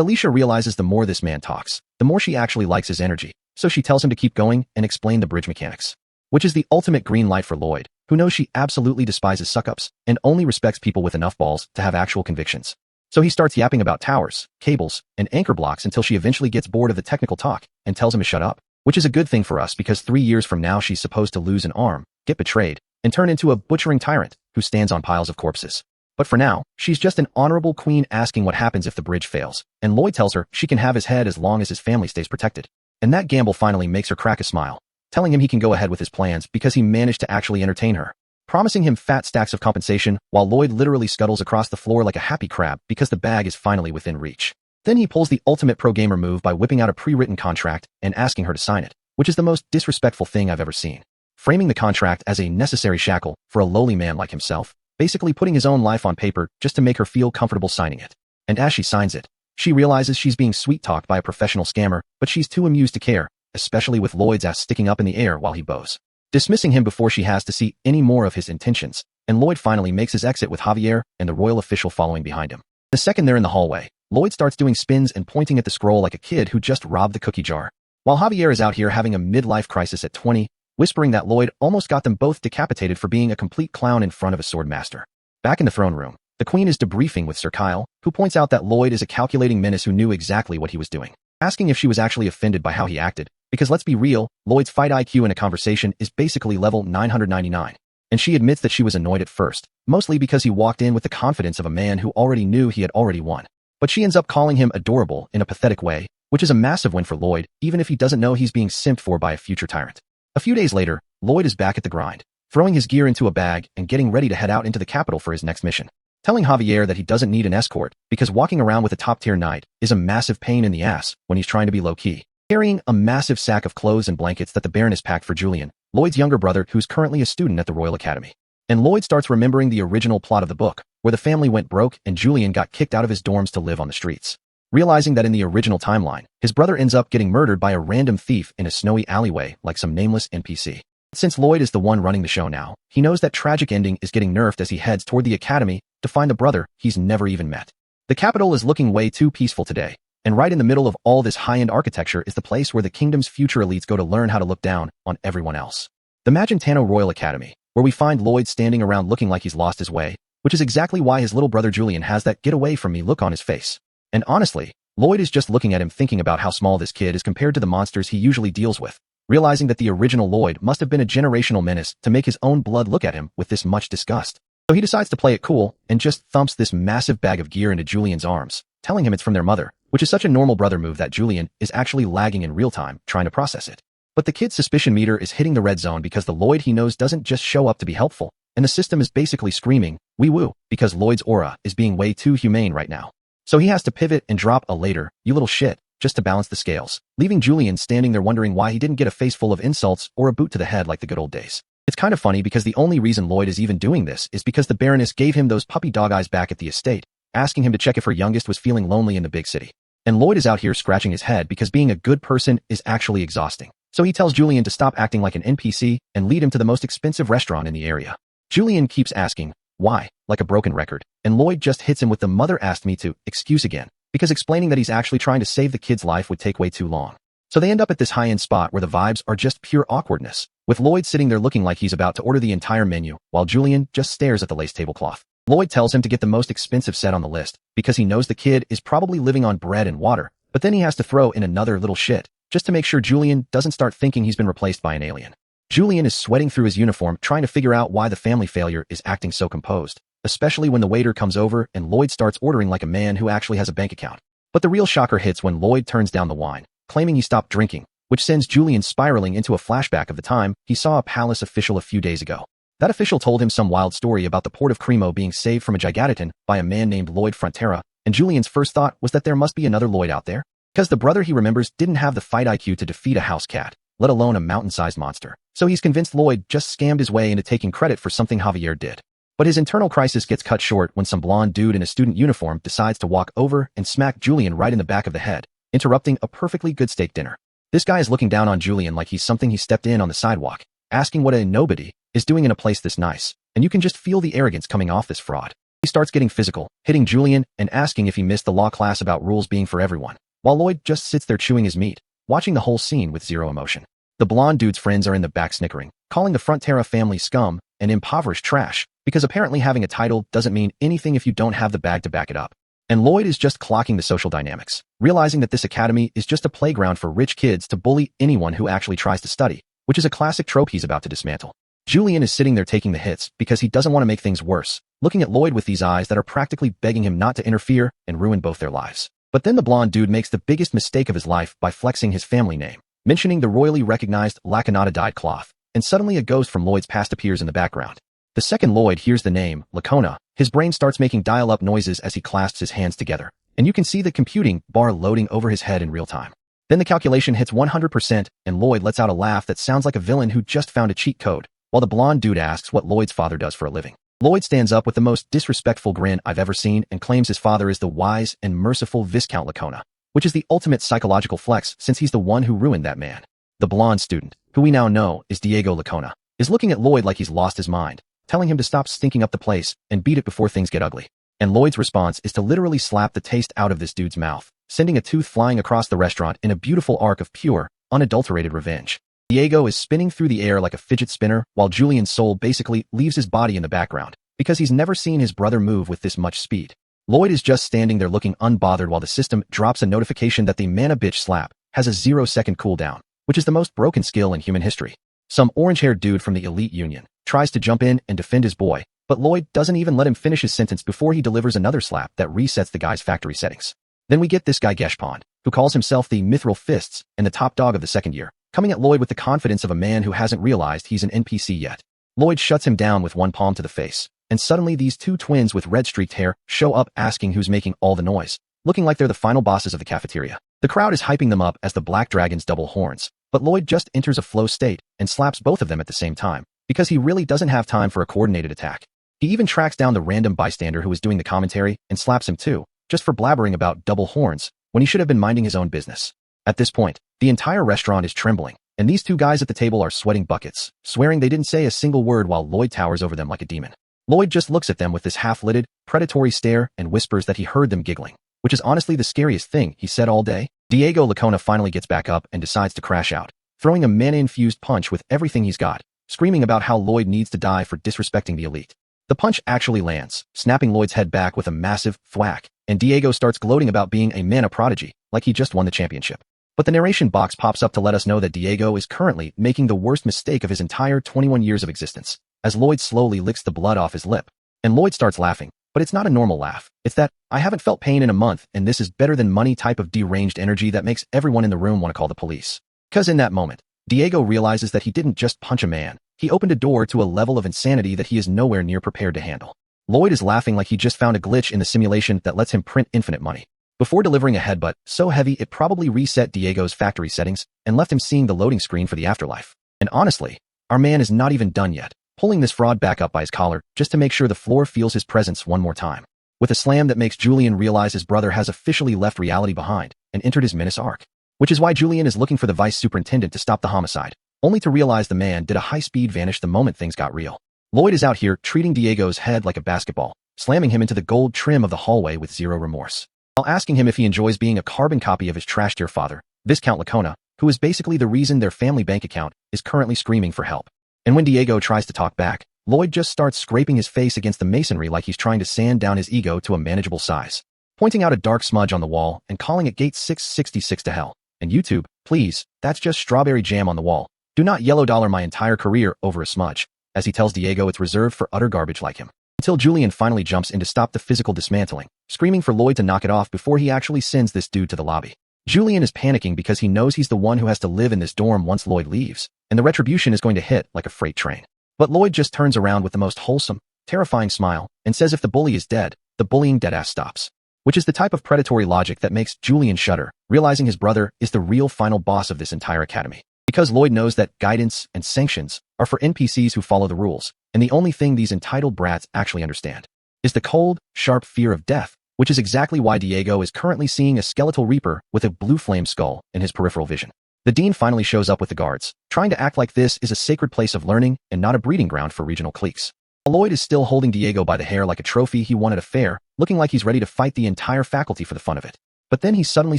Alicia realizes the more this man talks, the more she actually likes his energy, so she tells him to keep going and explain the bridge mechanics. Which is the ultimate green light for Lloyd, who knows she absolutely despises suck-ups and only respects people with enough balls to have actual convictions. So he starts yapping about towers, cables, and anchor blocks until she eventually gets bored of the technical talk and tells him to shut up, which is a good thing for us because 3 years from now she's supposed to lose an arm, get betrayed, and turn into a butchering tyrant who stands on piles of corpses. But for now, she's just an honorable queen asking what happens if the bridge fails, and Lloyd tells her she can have his head as long as his family stays protected. And that gamble finally makes her crack a smile, telling him he can go ahead with his plans because he managed to actually entertain her, promising him fat stacks of compensation while Lloyd literally scuttles across the floor like a happy crab because the bag is finally within reach. Then he pulls the ultimate pro-gamer move by whipping out a pre-written contract and asking her to sign it, which is the most disrespectful thing I've ever seen. Framing the contract as a necessary shackle for a lowly man like himself, basically putting his own life on paper just to make her feel comfortable signing it. And as she signs it, she realizes she's being sweet-talked by a professional scammer, but she's too amused to care, especially with Lloyd's ass sticking up in the air while he bows, dismissing him before she has to see any more of his intentions, and Lloyd finally makes his exit with Javier and the royal official following behind him. The second they're in the hallway, Lloyd starts doing spins and pointing at the scroll like a kid who just robbed the cookie jar, while Javier is out here having a midlife crisis at 20, whispering that Lloyd almost got them both decapitated for being a complete clown in front of a sword master. Back in the throne room, the queen is debriefing with Sir Kyle, who points out that Lloyd is a calculating menace who knew exactly what he was doing, asking if she was actually offended by how he acted, because let's be real, Lloyd's fight IQ in a conversation is basically level 999. And she admits that she was annoyed at first, mostly because he walked in with the confidence of a man who already knew he had already won. But she ends up calling him adorable in a pathetic way, which is a massive win for Lloyd, even if he doesn't know he's being simped for by a future tyrant. A few days later, Lloyd is back at the grind, throwing his gear into a bag and getting ready to head out into the capital for his next mission, telling Javier that he doesn't need an escort because walking around with a top-tier knight is a massive pain in the ass when he's trying to be low-key. Carrying a massive sack of clothes and blankets that the Baroness packed for Julian, Lloyd's younger brother who's currently a student at the Royal Academy. And Lloyd starts remembering the original plot of the book, where the family went broke and Julian got kicked out of his dorms to live on the streets. Realizing that in the original timeline, his brother ends up getting murdered by a random thief in a snowy alleyway like some nameless NPC. Since Lloyd is the one running the show now, he knows that tragic ending is getting nerfed as he heads toward the academy to find a brother he's never even met. The capital is looking way too peaceful today, And right in the middle of all this high-end architecture is the place where the kingdom's future elites go to learn how to look down on everyone else. The Magentano Royal Academy, where we find Lloyd standing around looking like he's lost his way, which is exactly why his little brother Julian has that get away from me look on his face. And honestly, Lloyd is just looking at him thinking about how small this kid is compared to the monsters he usually deals with, realizing that the original Lloyd must have been a generational menace to make his own blood look at him with this much disgust. So he decides to play it cool and just thumps this massive bag of gear into Julian's arms, telling him it's from their mother, which is such a normal brother move that Julian is actually lagging in real time trying to process it. But the kid's suspicion meter is hitting the red zone because the Lloyd he knows doesn't just show up to be helpful, and the system is basically screaming, "Wee woo," because Lloyd's aura is being way too humane right now. So he has to pivot and drop a "later, you little shit," just to balance the scales, leaving Julian standing there wondering why he didn't get a face full of insults or a boot to the head like the good old days. It's kind of funny because the only reason Lloyd is even doing this is because the Baroness gave him those puppy dog eyes back at the estate, asking him to check if her youngest was feeling lonely in the big city. And Lloyd is out here scratching his head because being a good person is actually exhausting. So he tells Julian to stop acting like an NPC and lead him to the most expensive restaurant in the area. Julian keeps asking, why, like a broken record, and Lloyd just hits him with the "mother asked me to" excuse again, because explaining that he's actually trying to save the kid's life would take way too long. So they end up at this high-end spot where the vibes are just pure awkwardness, with Lloyd sitting there looking like he's about to order the entire menu, while Julian just stares at the lace tablecloth. Lloyd tells him to get the most expensive set on the list, because he knows the kid is probably living on bread and water, but then he has to throw in another little shit, just to make sure Julian doesn't start thinking he's been replaced by an alien. Julian is sweating through his uniform trying to figure out why the family failure is acting so composed, especially when the waiter comes over and Lloyd starts ordering like a man who actually has a bank account. But the real shocker hits when Lloyd turns down the wine, claiming he stopped drinking, which sends Julian spiraling into a flashback of the time he saw a palace official a few days ago. That official told him some wild story about the port of Cremo being saved from a gigatitan by a man named Lloyd Frontera, and Julian's first thought was that there must be another Lloyd out there, because the brother he remembers didn't have the fight IQ to defeat a house cat, let alone a mountain-sized monster. So he's convinced Lloyd just scammed his way into taking credit for something Javier did. But his internal crisis gets cut short when some blonde dude in a student uniform decides to walk over and smack Julian right in the back of the head, interrupting a perfectly good steak dinner. This guy is looking down on Julian like he's something he stepped in on the sidewalk, asking what a nobody is doing in a place this nice, and you can just feel the arrogance coming off this fraud. He starts getting physical, hitting Julian and asking if he missed the law class about rules being for everyone, while Lloyd just sits there chewing his meat, watching the whole scene with zero emotion. The blonde dude's friends are in the back snickering, calling the Frontera family scum and impoverished trash, because apparently having a title doesn't mean anything if you don't have the bag to back it up. And Lloyd is just clocking the social dynamics, realizing that this academy is just a playground for rich kids to bully anyone who actually tries to study, which is a classic trope he's about to dismantle. Julian is sitting there taking the hits because he doesn't want to make things worse, looking at Lloyd with these eyes that are practically begging him not to interfere and ruin both their lives. But then the blonde dude makes the biggest mistake of his life by flexing his family name, mentioning the royally recognized Lacanada dyed cloth, and suddenly a ghost from Lloyd's past appears in the background. The second Lloyd hears the name, Lacona, his brain starts making dial-up noises as he clasps his hands together, and you can see the computing bar loading over his head in real time. Then the calculation hits 100%, and Lloyd lets out a laugh that sounds like a villain who just found a cheat code, while the blonde dude asks what Lloyd's father does for a living. Lloyd stands up with the most disrespectful grin I've ever seen and claims his father is the wise and merciful Viscount Lacona, which is the ultimate psychological flex since he's the one who ruined that man. The blonde student, who we now know is Diego Lacona, is looking at Lloyd like he's lost his mind, telling him to stop stinking up the place and beat it before things get ugly. And Lloyd's response is to literally slap the taste out of this dude's mouth, sending a tooth flying across the restaurant in a beautiful arc of pure, unadulterated revenge. Diego is spinning through the air like a fidget spinner, while Julian's soul basically leaves his body in the background, because he's never seen his brother move with this much speed. Lloyd is just standing there looking unbothered while the system drops a notification that the mana bitch slap has a 0-second cooldown, which is the most broken skill in human history. Some orange-haired dude from the elite union tries to jump in and defend his boy, but Lloyd doesn't even let him finish his sentence before he delivers another slap that resets the guy's factory settings. Then we get this guy Geshpond, who calls himself the Mithril Fists and the top dog of the second year, coming at Lloyd with the confidence of a man who hasn't realized he's an NPC yet. Lloyd shuts him down with one palm to the face, and suddenly these two twins with red-streaked hair show up asking who's making all the noise, looking like they're the final bosses of the cafeteria. The crowd is hyping them up as the Black Dragons double horns, but Lloyd just enters a flow state and slaps both of them at the same time, because he really doesn't have time for a coordinated attack. He even tracks down the random bystander who was doing the commentary and slaps him too, just for blabbering about double horns, when he should have been minding his own business. At this point, the entire restaurant is trembling, and these two guys at the table are sweating buckets, swearing they didn't say a single word while Lloyd towers over them like a demon. Lloyd just looks at them with this half-lidded, predatory stare and whispers that he heard them giggling. which is honestly the scariest thing he said all day. Diego Lacona finally gets back up and decides to crash out, throwing a mana-infused punch with everything he's got, screaming about how Lloyd needs to die for disrespecting the elite. The punch actually lands, snapping Lloyd's head back with a massive thwack, and Diego starts gloating about being a mana prodigy, like he just won the championship. But the narration box pops up to let us know that Diego is currently making the worst mistake of his entire 21 years of existence, as Lloyd slowly licks the blood off his lip. And Lloyd starts laughing, but it's not a normal laugh. It's that, I haven't felt pain in a month and this is better than money type of deranged energy that makes everyone in the room want to call the police. Cause in that moment, Diego realizes that he didn't just punch a man, he opened a door to a level of insanity that he is nowhere near prepared to handle. Lloyd is laughing like he just found a glitch in the simulation that lets him print infinite money. Before delivering a headbutt so heavy it probably reset Diego's factory settings and left him seeing the loading screen for the afterlife. And honestly, our man is not even done yet, pulling this fraud back up by his collar just to make sure the floor feels his presence one more time. With a slam that makes Julian realize his brother has officially left reality behind and entered his menace arc. Which is why Julian is looking for the vice superintendent to stop the homicide, only to realize the man did a high-speed vanish the moment things got real. Lloyd is out here treating Diego's head like a basketball, slamming him into the gold trim of the hallway with zero remorse. While asking him if he enjoys being a carbon copy of his trash-tier father, Viscount Lacona, who is basically the reason their family bank account is currently screaming for help. And when Diego tries to talk back, Lloyd just starts scraping his face against the masonry like he's trying to sand down his ego to a manageable size, pointing out a dark smudge on the wall and calling it Gate 666 to hell. And YouTube, please, that's just strawberry jam on the wall. Do not yellow dollar my entire career over a smudge, as he tells Diego it's reserved for utter garbage like him. Until Julian finally jumps in to stop the physical dismantling, screaming for Lloyd to knock it off before he actually sends this dude to the lobby. Julian is panicking because he knows he's the one who has to live in this dorm once Lloyd leaves, and the retribution is going to hit like a freight train. But Lloyd just turns around with the most wholesome, terrifying smile and says if the bully is dead, the bullying deadass stops. Which is the type of predatory logic that makes Julian shudder, realizing his brother is the real final boss of this entire academy. Because Lloyd knows that guidance and sanctions are for NPCs who follow the rules, and the only thing these entitled brats actually understand is the cold, sharp fear of death, which is exactly why Diego is currently seeing a skeletal reaper with a blue flame skull in his peripheral vision. The dean finally shows up with the guards, trying to act like this is a sacred place of learning and not a breeding ground for regional cliques. Lloyd is still holding Diego by the hair like a trophy he won at a fair, looking like he's ready to fight the entire faculty for the fun of it. But then he suddenly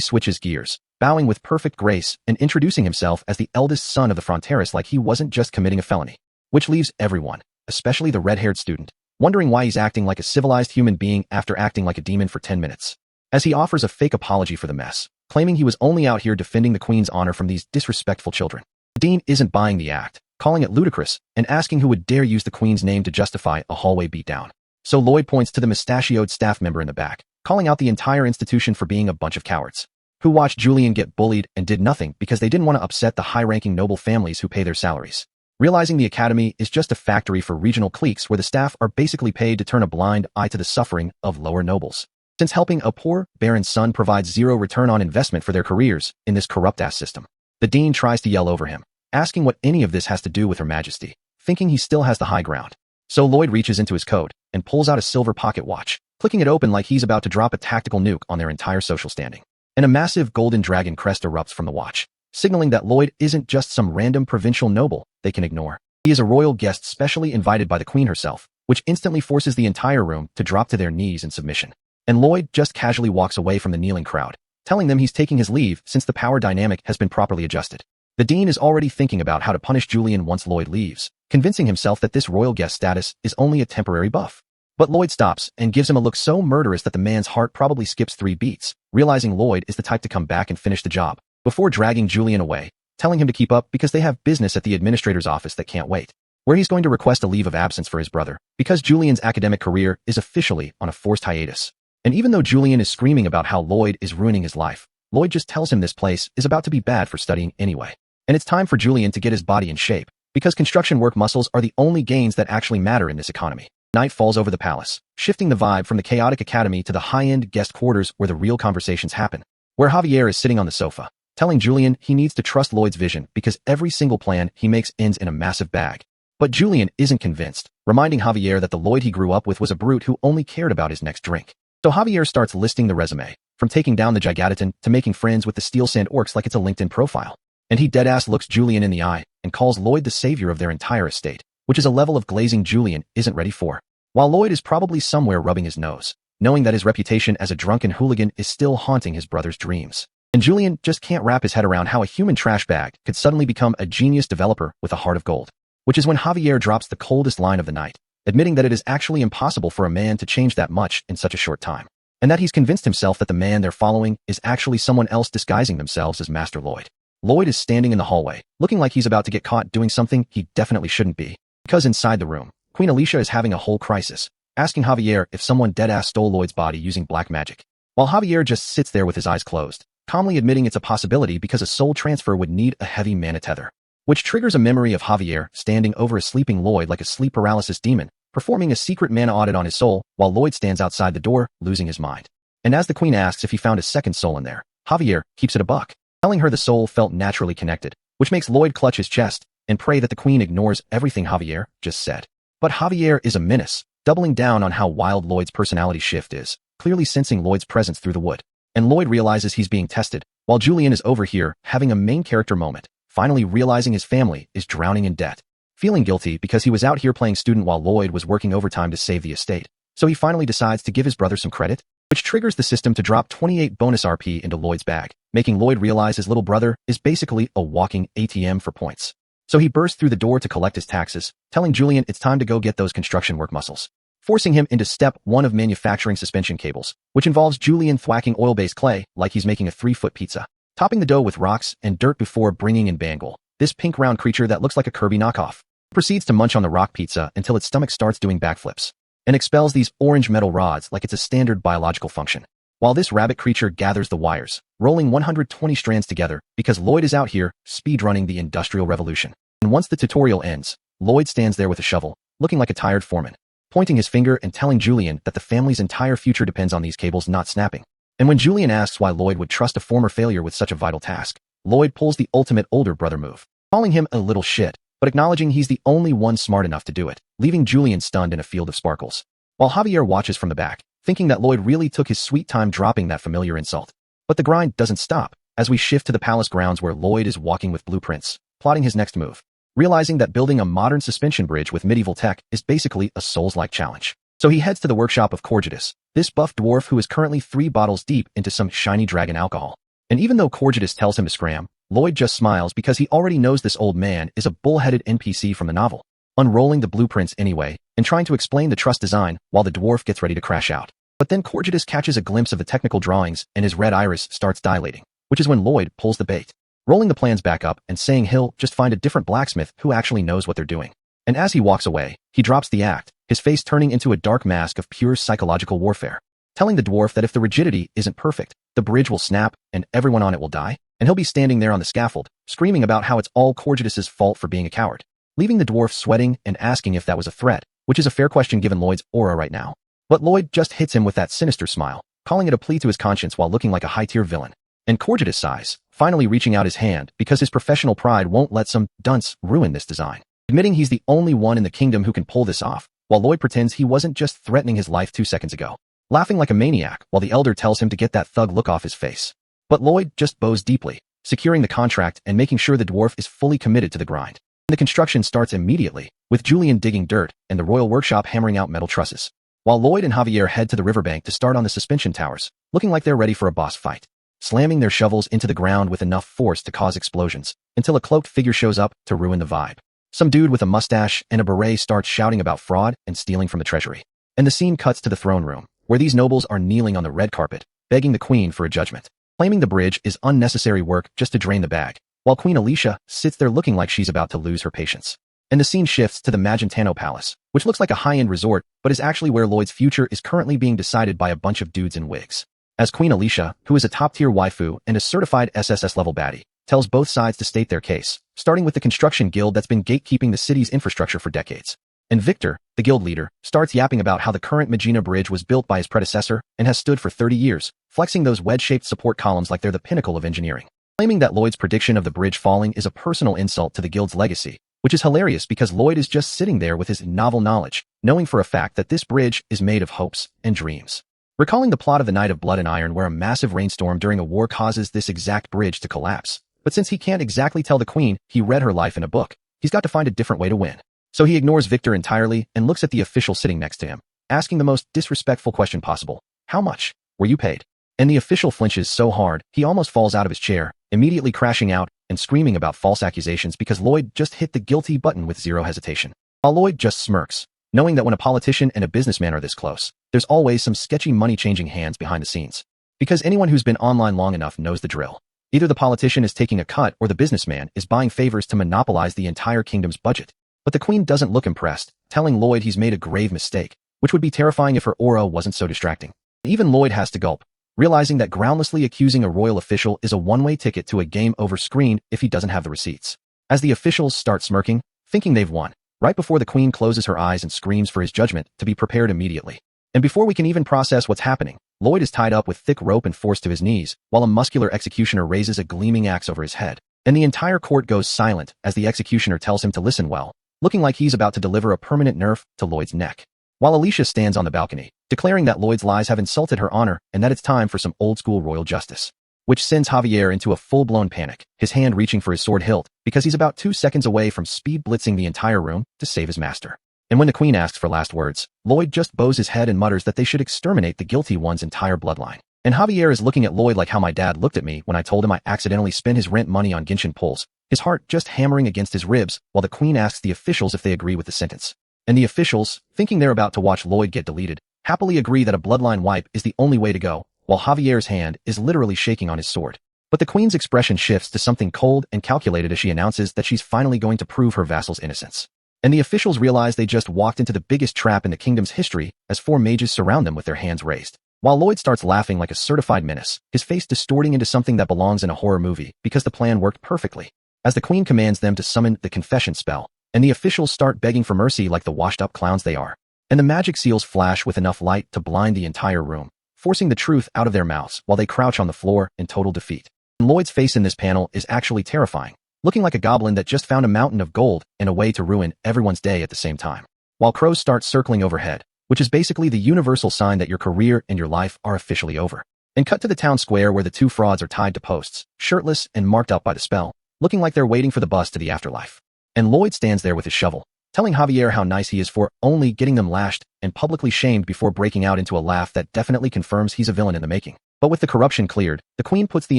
switches gears, bowing with perfect grace and introducing himself as the eldest son of the Fronteras like he wasn't just committing a felony. Which leaves everyone, especially the red-haired student, wondering why he's acting like a civilized human being after acting like a demon for 10 minutes. As he offers a fake apology for the mess, claiming he was only out here defending the Queen's honor from these disrespectful children. The dean isn't buying the act, calling it ludicrous, and asking who would dare use the Queen's name to justify a hallway beatdown. So Lloyd points to the mustachioed staff member in the back, calling out the entire institution for being a bunch of cowards, who watched Julian get bullied and did nothing because they didn't want to upset the high-ranking noble families who pay their salaries. Realizing the academy is just a factory for regional cliques where the staff are basically paid to turn a blind eye to the suffering of lower nobles. Since helping a poor, barren son provides zero return on investment for their careers in this corrupt-ass system. The dean tries to yell over him, asking what any of this has to do with Her Majesty, thinking he still has the high ground. So Lloyd reaches into his coat and pulls out a silver pocket watch, clicking it open like he's about to drop a tactical nuke on their entire social standing. And a massive golden dragon crest erupts from the watch, signaling that Lloyd isn't just some random provincial noble they can ignore. He is a royal guest specially invited by the Queen herself, which instantly forces the entire room to drop to their knees in submission. And Lloyd just casually walks away from the kneeling crowd, telling them he's taking his leave since the power dynamic has been properly adjusted. The dean is already thinking about how to punish Julian once Lloyd leaves, convincing himself that this royal guest status is only a temporary buff. But Lloyd stops and gives him a look so murderous that the man's heart probably skips 3 beats, realizing Lloyd is the type to come back and finish the job, before dragging Julian away, telling him to keep up because they have business at the administrator's office that can't wait, where he's going to request a leave of absence for his brother, because Julian's academic career is officially on a forced hiatus. And even though Julian is screaming about how Lloyd is ruining his life, Lloyd just tells him this place is about to be bad for studying anyway. And it's time for Julian to get his body in shape, because construction work muscles are the only gains that actually matter in this economy. Night falls over the palace, shifting the vibe from the chaotic academy to the high-end guest quarters where the real conversations happen, where Javier is sitting on the sofa, telling Julian he needs to trust Lloyd's vision because every single plan he makes ends in a massive bag. But Julian isn't convinced, reminding Javier that the Lloyd he grew up with was a brute who only cared about his next drink. So Javier starts listing the resume, from taking down the Gigaton to making friends with the Steel Sand Orcs like it's a LinkedIn profile. And he deadass looks Julian in the eye and calls Lloyd the savior of their entire estate, which is a level of glazing Julian isn't ready for. While Lloyd is probably somewhere rubbing his nose, knowing that his reputation as a drunken hooligan is still haunting his brother's dreams. And Julian just can't wrap his head around how a human trash bag could suddenly become a genius developer with a heart of gold. Which is when Javier drops the coldest line of the night, admitting that it is actually impossible for a man to change that much in such a short time. And that he's convinced himself that the man they're following is actually someone else disguising themselves as Master Lloyd. Lloyd is standing in the hallway, looking like he's about to get caught doing something he definitely shouldn't be. Because inside the room, Queen Alicia is having a whole crisis, asking Javier if someone deadass stole Lloyd's body using black magic. While Javier just sits there with his eyes closed, calmly admitting it's a possibility because a soul transfer would need a heavy mana tether. Which triggers a memory of Javier standing over a sleeping Lloyd like a sleep paralysis demon, performing a secret mana audit on his soul while Lloyd stands outside the door, losing his mind. And as the Queen asks if he found a second soul in there, Javier keeps it a buck, telling her the soul felt naturally connected, which makes Lloyd clutch his chest and pray that the Queen ignores everything Javier just said. But Javier is a menace, doubling down on how wild Lloyd's personality shift is, clearly sensing Lloyd's presence through the wood. And Lloyd realizes he's being tested, while Julian is over here having a main character moment, finally realizing his family is drowning in debt. Feeling guilty because he was out here playing student while Lloyd was working overtime to save the estate, so he finally decides to give his brother some credit, which triggers the system to drop 28 bonus RP into Lloyd's bag, making Lloyd realize his little brother is basically a walking ATM for points. So he bursts through the door to collect his taxes, telling Julian it's time to go get those construction work muscles, forcing him into step 1 of manufacturing suspension cables, which involves Julian thwacking oil-based clay like he's making a 3-foot pizza, topping the dough with rocks and dirt before bringing in Bangle, this pink round creature that looks like a Kirby knockoff. Proceeds to munch on the rock pizza until its stomach starts doing backflips, and expels these orange metal rods like it's a standard biological function. While this rabbit creature gathers the wires, rolling 120 strands together because Lloyd is out here speedrunning the Industrial Revolution. And once the tutorial ends, Lloyd stands there with a shovel, looking like a tired foreman, pointing his finger and telling Julian that the family's entire future depends on these cables not snapping. And when Julian asks why Lloyd would trust a former failure with such a vital task, Lloyd pulls the ultimate older brother move, calling him a little shit, but acknowledging he's the only one smart enough to do it, leaving Julian stunned in a field of sparkles. While Javier watches from the back, thinking that Lloyd really took his sweet time dropping that familiar insult. But the grind doesn't stop, as we shift to the palace grounds where Lloyd is walking with blueprints, plotting his next move, realizing that building a modern suspension bridge with medieval tech is basically a Souls-like challenge. So he heads to the workshop of Corgetus, this buff dwarf who is currently 3 bottles deep into some shiny dragon alcohol. And even though Corgetus tells him to scram, Lloyd just smiles because he already knows this old man is a bull-headed NPC from the novel, unrolling the blueprints anyway and trying to explain the truss design while the dwarf gets ready to crash out. But then Corgetus catches a glimpse of the technical drawings and his red iris starts dilating, which is when Lloyd pulls the bait, rolling the plans back up and saying he'll just find a different blacksmith who actually knows what they're doing. And as he walks away, he drops the act, his face turning into a dark mask of pure psychological warfare, telling the dwarf that if the rigidity isn't perfect, the bridge will snap and everyone on it will die, and he'll be standing there on the scaffold, screaming about how it's all Corgetus's fault for being a coward, leaving the dwarf sweating and asking if that was a threat, which is a fair question given Lloyd's aura right now. But Lloyd just hits him with that sinister smile, calling it a plea to his conscience while looking like a high-tier villain. And Corgetus sighs, finally reaching out his hand because his professional pride won't let some dunce ruin this design, admitting he's the only one in the kingdom who can pull this off, while Lloyd pretends he wasn't just threatening his life 2 seconds ago, laughing like a maniac while the elder tells him to get that thug look off his face. But Lloyd just bows deeply, securing the contract and making sure the dwarf is fully committed to the grind. The construction starts immediately, with Julian digging dirt and the royal workshop hammering out metal trusses, while Lloyd and Javier head to the riverbank to start on the suspension towers, looking like they're ready for a boss fight, slamming their shovels into the ground with enough force to cause explosions, until a cloaked figure shows up to ruin the vibe. Some dude with a mustache and a beret starts shouting about fraud and stealing from the treasury. And the scene cuts to the throne room, where these nobles are kneeling on the red carpet, begging the queen for a judgment, claiming the bridge is unnecessary work just to drain the bag, while Queen Alicia sits there looking like she's about to lose her patience. And the scene shifts to the Magentano Palace, which looks like a high-end resort, but is actually where Lloyd's future is currently being decided by a bunch of dudes in wigs. As Queen Alicia, who is a top-tier waifu and a certified SSS-level baddie, tells both sides to state their case, starting with the construction guild that's been gatekeeping the city's infrastructure for decades. And Victor, the guild leader, starts yapping about how the current Magina Bridge was built by his predecessor and has stood for 30 years, flexing those wedge-shaped support columns like they're the pinnacle of engineering, claiming that Lloyd's prediction of the bridge falling is a personal insult to the guild's legacy, which is hilarious because Lloyd is just sitting there with his novel knowledge, knowing for a fact that this bridge is made of hopes and dreams. Recalling the plot of The Night of Blood and Iron where a massive rainstorm during a war causes this exact bridge to collapse. But since he can't exactly tell the queen he read her life in a book, he's got to find a different way to win. So he ignores Victor entirely and looks at the official sitting next to him, asking the most disrespectful question possible. How much were you paid? And the official flinches so hard, he almost falls out of his chair, immediately crashing out and screaming about false accusations because Lloyd just hit the guilty button with zero hesitation. While Lloyd just smirks, knowing that when a politician and a businessman are this close, there's always some sketchy money-changing hands behind the scenes. Because anyone who's been online long enough knows the drill. Either the politician is taking a cut or the businessman is buying favors to monopolize the entire kingdom's budget. But the queen doesn't look impressed, telling Lloyd he's made a grave mistake, which would be terrifying if her aura wasn't so distracting. Even Lloyd has to gulp, realizing that groundlessly accusing a royal official is a one-way ticket to a game over screen if he doesn't have the receipts. As the officials start smirking, thinking they've won, right before the queen closes her eyes and screams for his judgment to be prepared immediately. And before we can even process what's happening, Lloyd is tied up with thick rope and forced to his knees, while a muscular executioner raises a gleaming axe over his head. And the entire court goes silent as the executioner tells him to listen well, looking like he's about to deliver a permanent nerf to Lloyd's neck. While Alicia stands on the balcony, declaring that Lloyd's lies have insulted her honor and that it's time for some old-school royal justice. Which sends Javier into a full-blown panic, his hand reaching for his sword hilt, because he's about 2 seconds away from speed blitzing the entire room to save his master. And when the queen asks for last words, Lloyd just bows his head and mutters that they should exterminate the guilty one's entire bloodline. And Javier is looking at Lloyd like how my dad looked at me when I told him I accidentally spent his rent money on Genshin pulls, his heart just hammering against his ribs while the queen asks the officials if they agree with the sentence. And the officials, thinking they're about to watch Lloyd get deleted, happily agree that a bloodline wipe is the only way to go, while Javier's hand is literally shaking on his sword. But the queen's expression shifts to something cold and calculated as she announces that she's finally going to prove her vassal's innocence. And the officials realize they just walked into the biggest trap in the kingdom's history as 4 mages surround them with their hands raised. While Lloyd starts laughing like a certified menace, his face distorting into something that belongs in a horror movie because the plan worked perfectly. As the queen commands them to summon the confession spell, and the officials start begging for mercy like the washed-up clowns they are. And the magic seals flash with enough light to blind the entire room, forcing the truth out of their mouths while they crouch on the floor in total defeat. And Lloyd's face in this panel is actually terrifying, looking like a goblin that just found a mountain of gold and a way to ruin everyone's day at the same time. While crows start circling overhead, which is basically the universal sign that your career and your life are officially over. And cut to the town square where the 2 frauds are tied to posts, shirtless and marked up by the spell, looking like they're waiting for the bus to the afterlife. And Lloyd stands there with his shovel, telling Javier how nice he is for only getting them lashed and publicly shamed before breaking out into a laugh that definitely confirms he's a villain in the making. But with the corruption cleared, the queen puts the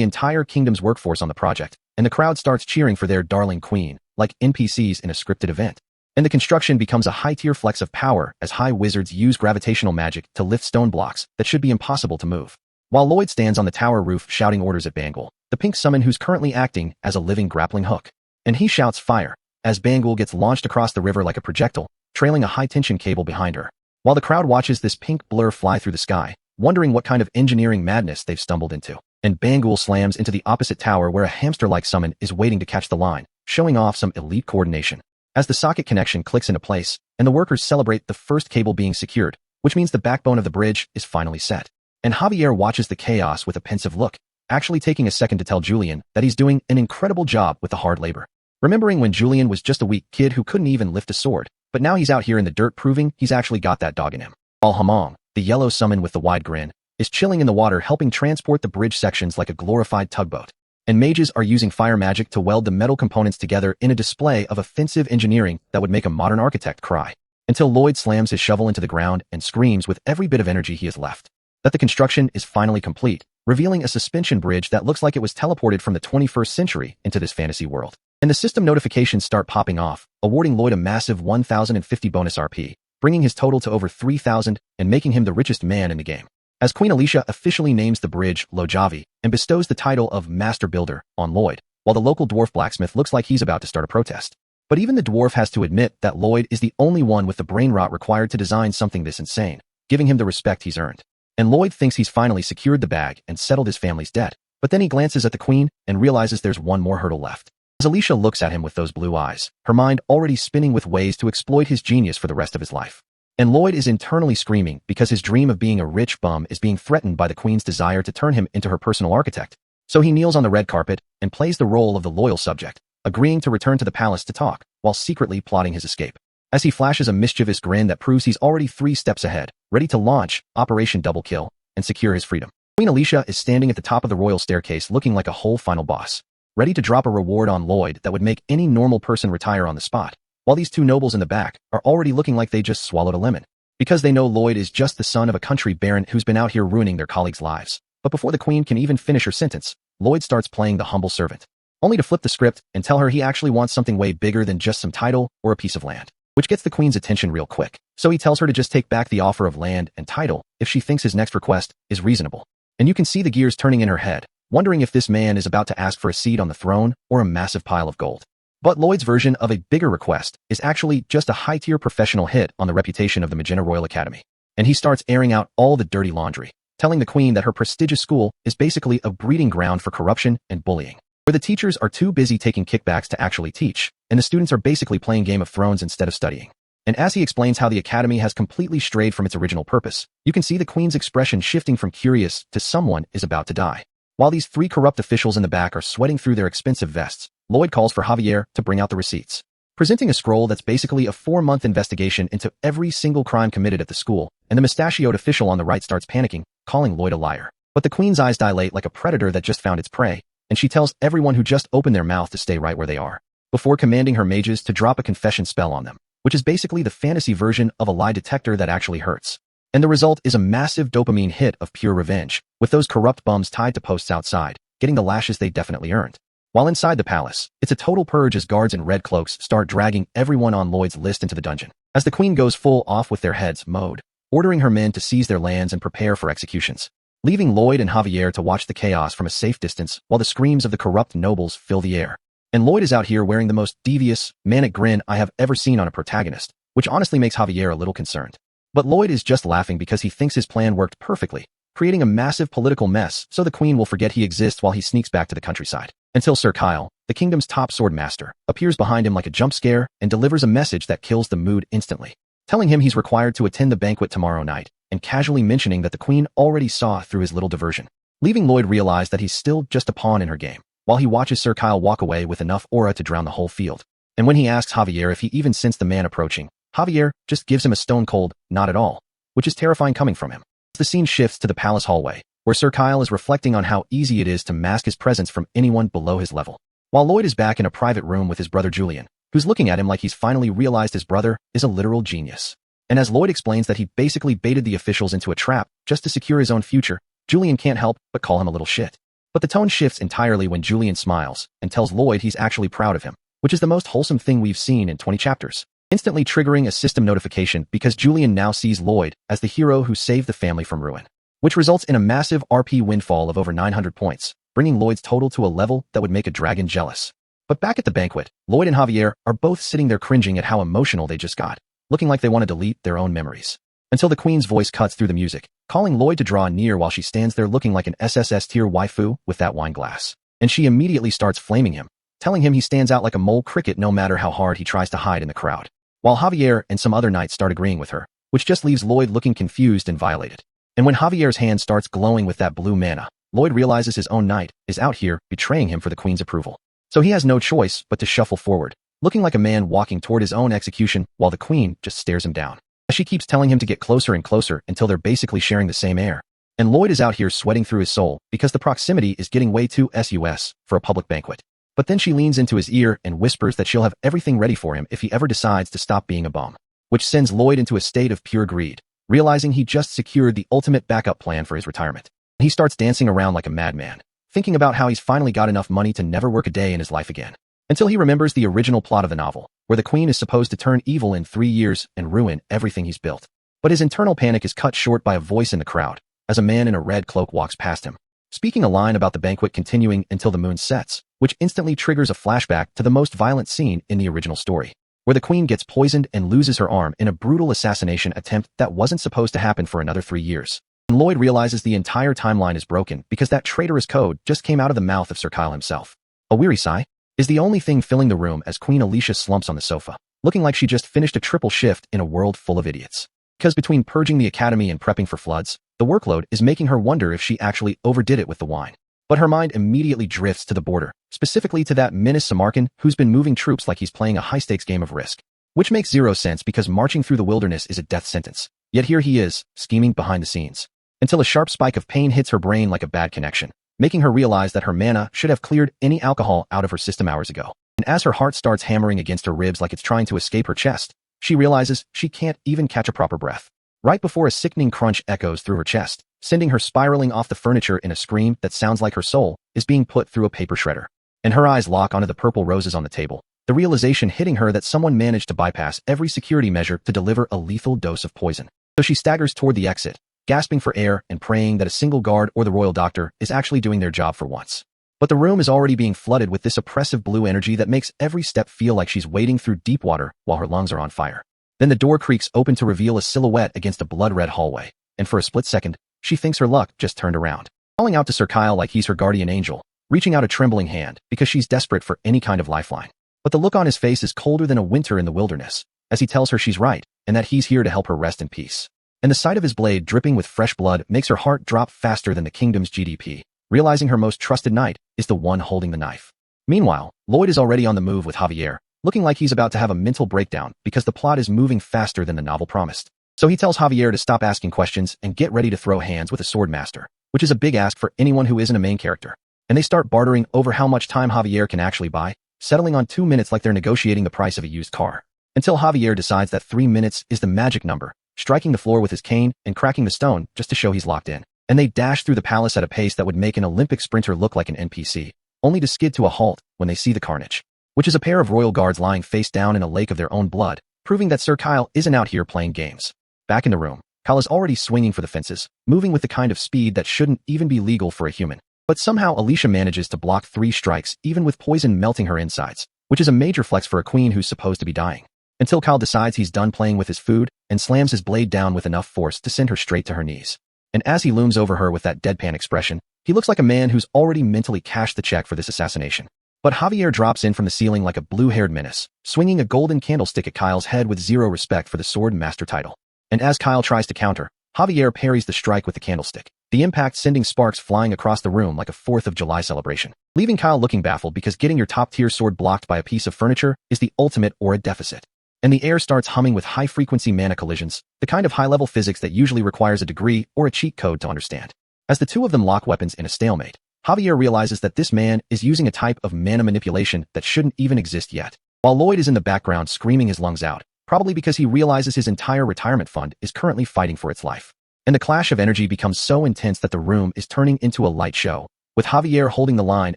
entire kingdom's workforce on the project, and the crowd starts cheering for their darling queen, like NPCs in a scripted event. And the construction becomes a high-tier flex of power as high wizards use gravitational magic to lift stone blocks that should be impossible to move. While Lloyd stands on the tower roof shouting orders at Bangul, the pink summon who's currently acting as a living grappling hook. And he shouts fire, as Bangul gets launched across the river like a projectile, trailing a high-tension cable behind her. While the crowd watches this pink blur fly through the sky, wondering what kind of engineering madness they've stumbled into. And Bangul slams into the opposite tower where a hamster-like summon is waiting to catch the line, showing off some elite coordination. As the socket connection clicks into place, and the workers celebrate the first cable being secured, which means the backbone of the bridge is finally set. And Javier watches the chaos with a pensive look, actually taking a second to tell Julian that he's doing an incredible job with the hard labor. Remembering when Julian was just a weak kid who couldn't even lift a sword, but now he's out here in the dirt proving he's actually got that dog in him. While Hamong, the yellow summon with the wide grin, is chilling in the water helping transport the bridge sections like a glorified tugboat. And mages are using fire magic to weld the metal components together in a display of offensive engineering that would make a modern architect cry. Until Lloyd slams his shovel into the ground and screams with every bit of energy he has left that the construction is finally complete, revealing a suspension bridge that looks like it was teleported from the 21st century into this fantasy world. And the system notifications start popping off, awarding Lloyd a massive 1,050 bonus RP, bringing his total to over 3,000 and making him the richest man in the game. As Queen Alicia officially names the bridge Lojavi and bestows the title of Master Builder on Lloyd, while the local dwarf blacksmith looks like he's about to start a protest. But even the dwarf has to admit that Lloyd is the only one with the brain rot required to design something this insane, giving him the respect he's earned. And Lloyd thinks he's finally secured the bag and settled his family's debt, but then he glances at the queen and realizes there's one more hurdle left. As Alicia looks at him with those blue eyes, her mind already spinning with ways to exploit his genius for the rest of his life. And Lloyd is internally screaming because his dream of being a rich bum is being threatened by the queen's desire to turn him into her personal architect. So he kneels on the red carpet and plays the role of the loyal subject, agreeing to return to the palace to talk, while secretly plotting his escape. As he flashes a mischievous grin that proves he's already 3 steps ahead, ready to launch Operation Double Kill and secure his freedom. Queen Alicia is standing at the top of the royal staircase looking like a whole final boss, ready to drop a reward on Lloyd that would make any normal person retire on the spot, while these 2 nobles in the back are already looking like they just swallowed a lemon. because they know Lloyd is just the son of a country baron who's been out here ruining their colleagues' lives. But before the queen can even finish her sentence, Lloyd starts playing the humble servant, only to flip the script and tell her he actually wants something way bigger than just some title or a piece of land, which gets the queen's attention real quick. So he tells her to just take back the offer of land and title if she thinks his next request is reasonable. And you can see the gears turning in her head, wondering if this man is about to ask for a seat on the throne or a massive pile of gold. But Lloyd's version of a bigger request is actually just a high-tier professional hit on the reputation of the Magenta Royal Academy. And he starts airing out all the dirty laundry, telling the queen that her prestigious school is basically a breeding ground for corruption and bullying, where the teachers are too busy taking kickbacks to actually teach, and the students are basically playing Game of Thrones instead of studying. And as he explains how the academy has completely strayed from its original purpose, you can see the queen's expression shifting from curious to someone is about to die. While these 3 corrupt officials in the back are sweating through their expensive vests, Lloyd calls for Javier to bring out the receipts, presenting a scroll that's basically a 4-month investigation into every single crime committed at the school, and the mustachioed official on the right starts panicking, calling Lloyd a liar. But the queen's eyes dilate like a predator that just found its prey, and she tells everyone who just opened their mouth to stay right where they are, before commanding her mages to drop a confession spell on them, which is basically the fantasy version of a lie detector that actually hurts. And the result is a massive dopamine hit of pure revenge, with those corrupt bums tied to posts outside, getting the lashes they definitely earned. While inside the palace, it's a total purge as guards in red cloaks start dragging everyone on Lloyd's list into the dungeon, as the queen goes full off with their heads mode, ordering her men to seize their lands and prepare for executions, leaving Lloyd and Javier to watch the chaos from a safe distance while the screams of the corrupt nobles fill the air. And Lloyd is out here wearing the most devious, manic grin I have ever seen on a protagonist, which honestly makes Javier a little concerned. But Lloyd is just laughing because he thinks his plan worked perfectly, creating a massive political mess so the queen will forget he exists while he sneaks back to the countryside. Until Sir Kyle, the kingdom's top sword master, appears behind him like a jump scare and delivers a message that kills the mood instantly, telling him he's required to attend the banquet tomorrow night, and casually mentioning that the queen already saw through his little diversion, leaving Lloyd realize that he's still just a pawn in her game, while he watches Sir Kyle walk away with enough aura to drown the whole field. And when he asks Javier if he even sensed the man approaching, Javier just gives him a stone cold, not at all, which is terrifying coming from him. The scene shifts to the palace hallway, where Sir Kyle is reflecting on how easy it is to mask his presence from anyone below his level, while Lloyd is back in a private room with his brother Julian, who's looking at him like he's finally realized his brother is a literal genius. And as Lloyd explains that he basically baited the officials into a trap just to secure his own future, Julian can't help but call him a little shit. But the tone shifts entirely when Julian smiles and tells Lloyd he's actually proud of him, which is the most wholesome thing we've seen in 20 chapters, instantly triggering a system notification because Julian now sees Lloyd as the hero who saved the family from ruin, which results in a massive RP windfall of over 900 points, bringing Lloyd's total to a level that would make a dragon jealous. But back at the banquet, Lloyd and Javier are both sitting there cringing at how emotional they just got, looking like they want to delete their own memories. Until the queen's voice cuts through the music, calling Lloyd to draw near while she stands there looking like an SSS tier waifu with that wine glass. And she immediately starts flaming him, telling him he stands out like a mole cricket no matter how hard he tries to hide in the crowd. While Javier and some other knights start agreeing with her, which just leaves Lloyd looking confused and violated. And when Javier's hand starts glowing with that blue mana, Lloyd realizes his own knight is out here betraying him for the queen's approval. So he has no choice but to shuffle forward, looking like a man walking toward his own execution while the queen just stares him down, as she keeps telling him to get closer and closer until they're basically sharing the same air. And Lloyd is out here sweating through his soul because the proximity is getting way too sus for a public banquet. But then she leans into his ear and whispers that she'll have everything ready for him if he ever decides to stop being a bum, which sends Lloyd into a state of pure greed, realizing he just secured the ultimate backup plan for his retirement. He starts dancing around like a madman, thinking about how he's finally got enough money to never work a day in his life again, until he remembers the original plot of the novel, where the queen is supposed to turn evil in 3 years and ruin everything he's built. But his internal panic is cut short by a voice in the crowd, as a man in a red cloak walks past him, speaking a line about the banquet continuing until the moon sets, which instantly triggers a flashback to the most violent scene in the original story, where the queen gets poisoned and loses her arm in a brutal assassination attempt that wasn't supposed to happen for another 3 years. And Lloyd realizes the entire timeline is broken because that traitorous code just came out of the mouth of Sir Kyle himself. A weary sigh is the only thing filling the room as Queen Alicia slumps on the sofa, looking like she just finished a triple shift in a world full of idiots. Because between purging the academy and prepping for floods, the workload is making her wonder if she actually overdid it with the wine. But her mind immediately drifts to the border, specifically to that menace Samarkand who's been moving troops like he's playing a high-stakes game of Risk, which makes zero sense because marching through the wilderness is a death sentence. Yet here he is, scheming behind the scenes, until a sharp spike of pain hits her brain like a bad connection, making her realize that her mana should have cleared any alcohol out of her system hours ago. And as her heart starts hammering against her ribs like it's trying to escape her chest, she realizes she can't even catch a proper breath. right before a sickening crunch echoes through her chest, sending her spiraling off the furniture in a scream that sounds like her soul is being put through a paper shredder. And her eyes lock onto the purple roses on the table, the realization hitting her that someone managed to bypass every security measure to deliver a lethal dose of poison. So she staggers toward the exit, gasping for air and praying that a single guard or the royal doctor is actually doing their job for once. But the room is already being flooded with this oppressive blue energy that makes every step feel like she's wading through deep water while her lungs are on fire. Then the door creaks open to reveal a silhouette against a blood-red hallway, and for a split second, she thinks her luck just turned around. Calling out to Sir Kyle like he's her guardian angel, reaching out a trembling hand because she's desperate for any kind of lifeline. But the look on his face is colder than a winter in the wilderness, as he tells her she's right, and that he's here to help her rest in peace. And the sight of his blade dripping with fresh blood makes her heart drop faster than the kingdom's GDP, realizing her most trusted knight is the one holding the knife. Meanwhile, Lloyd is already on the move with Javier, looking like he's about to have a mental breakdown because the plot is moving faster than the novel promised. So he tells Javier to stop asking questions and get ready to throw hands with a sword master, which is a big ask for anyone who isn't a main character. And they start bartering over how much time Javier can actually buy, settling on 2 minutes like they're negotiating the price of a used car. Until Javier decides that 3 minutes is the magic number, striking the floor with his cane and cracking the stone just to show he's locked in. And they dash through the palace at a pace that would make an Olympic sprinter look like an NPC, only to skid to a halt when they see the carnage, which is a pair of royal guards lying face down in a lake of their own blood, proving that Sir Kyle isn't out here playing games. Back in the room, Kyle is already swinging for the fences, moving with the kind of speed that shouldn't even be legal for a human. But somehow Alicia manages to block 3 strikes even with poison melting her insides, which is a major flex for a queen who's supposed to be dying. Until Kyle decides he's done playing with his food and slams his blade down with enough force to send her straight to her knees. And as he looms over her with that deadpan expression, he looks like a man who's already mentally cashed the check for this assassination. But Javier drops in from the ceiling like a blue-haired menace, swinging a golden candlestick at Kyle's head with zero respect for the sword master title. And as Kyle tries to counter, Javier parries the strike with the candlestick, the impact sending sparks flying across the room like a 4th of July celebration, leaving Kyle looking baffled because getting your top-tier sword blocked by a piece of furniture is the ultimate or a deficit. And the air starts humming with high-frequency mana collisions, the kind of high-level physics that usually requires a degree or a cheat code to understand. As the two of them lock weapons in a stalemate, Javier realizes that this man is using a type of mana manipulation that shouldn't even exist yet, while Lloyd is in the background screaming his lungs out, probably because he realizes his entire retirement fund is currently fighting for its life. And the clash of energy becomes so intense that the room is turning into a light show, with Javier holding the line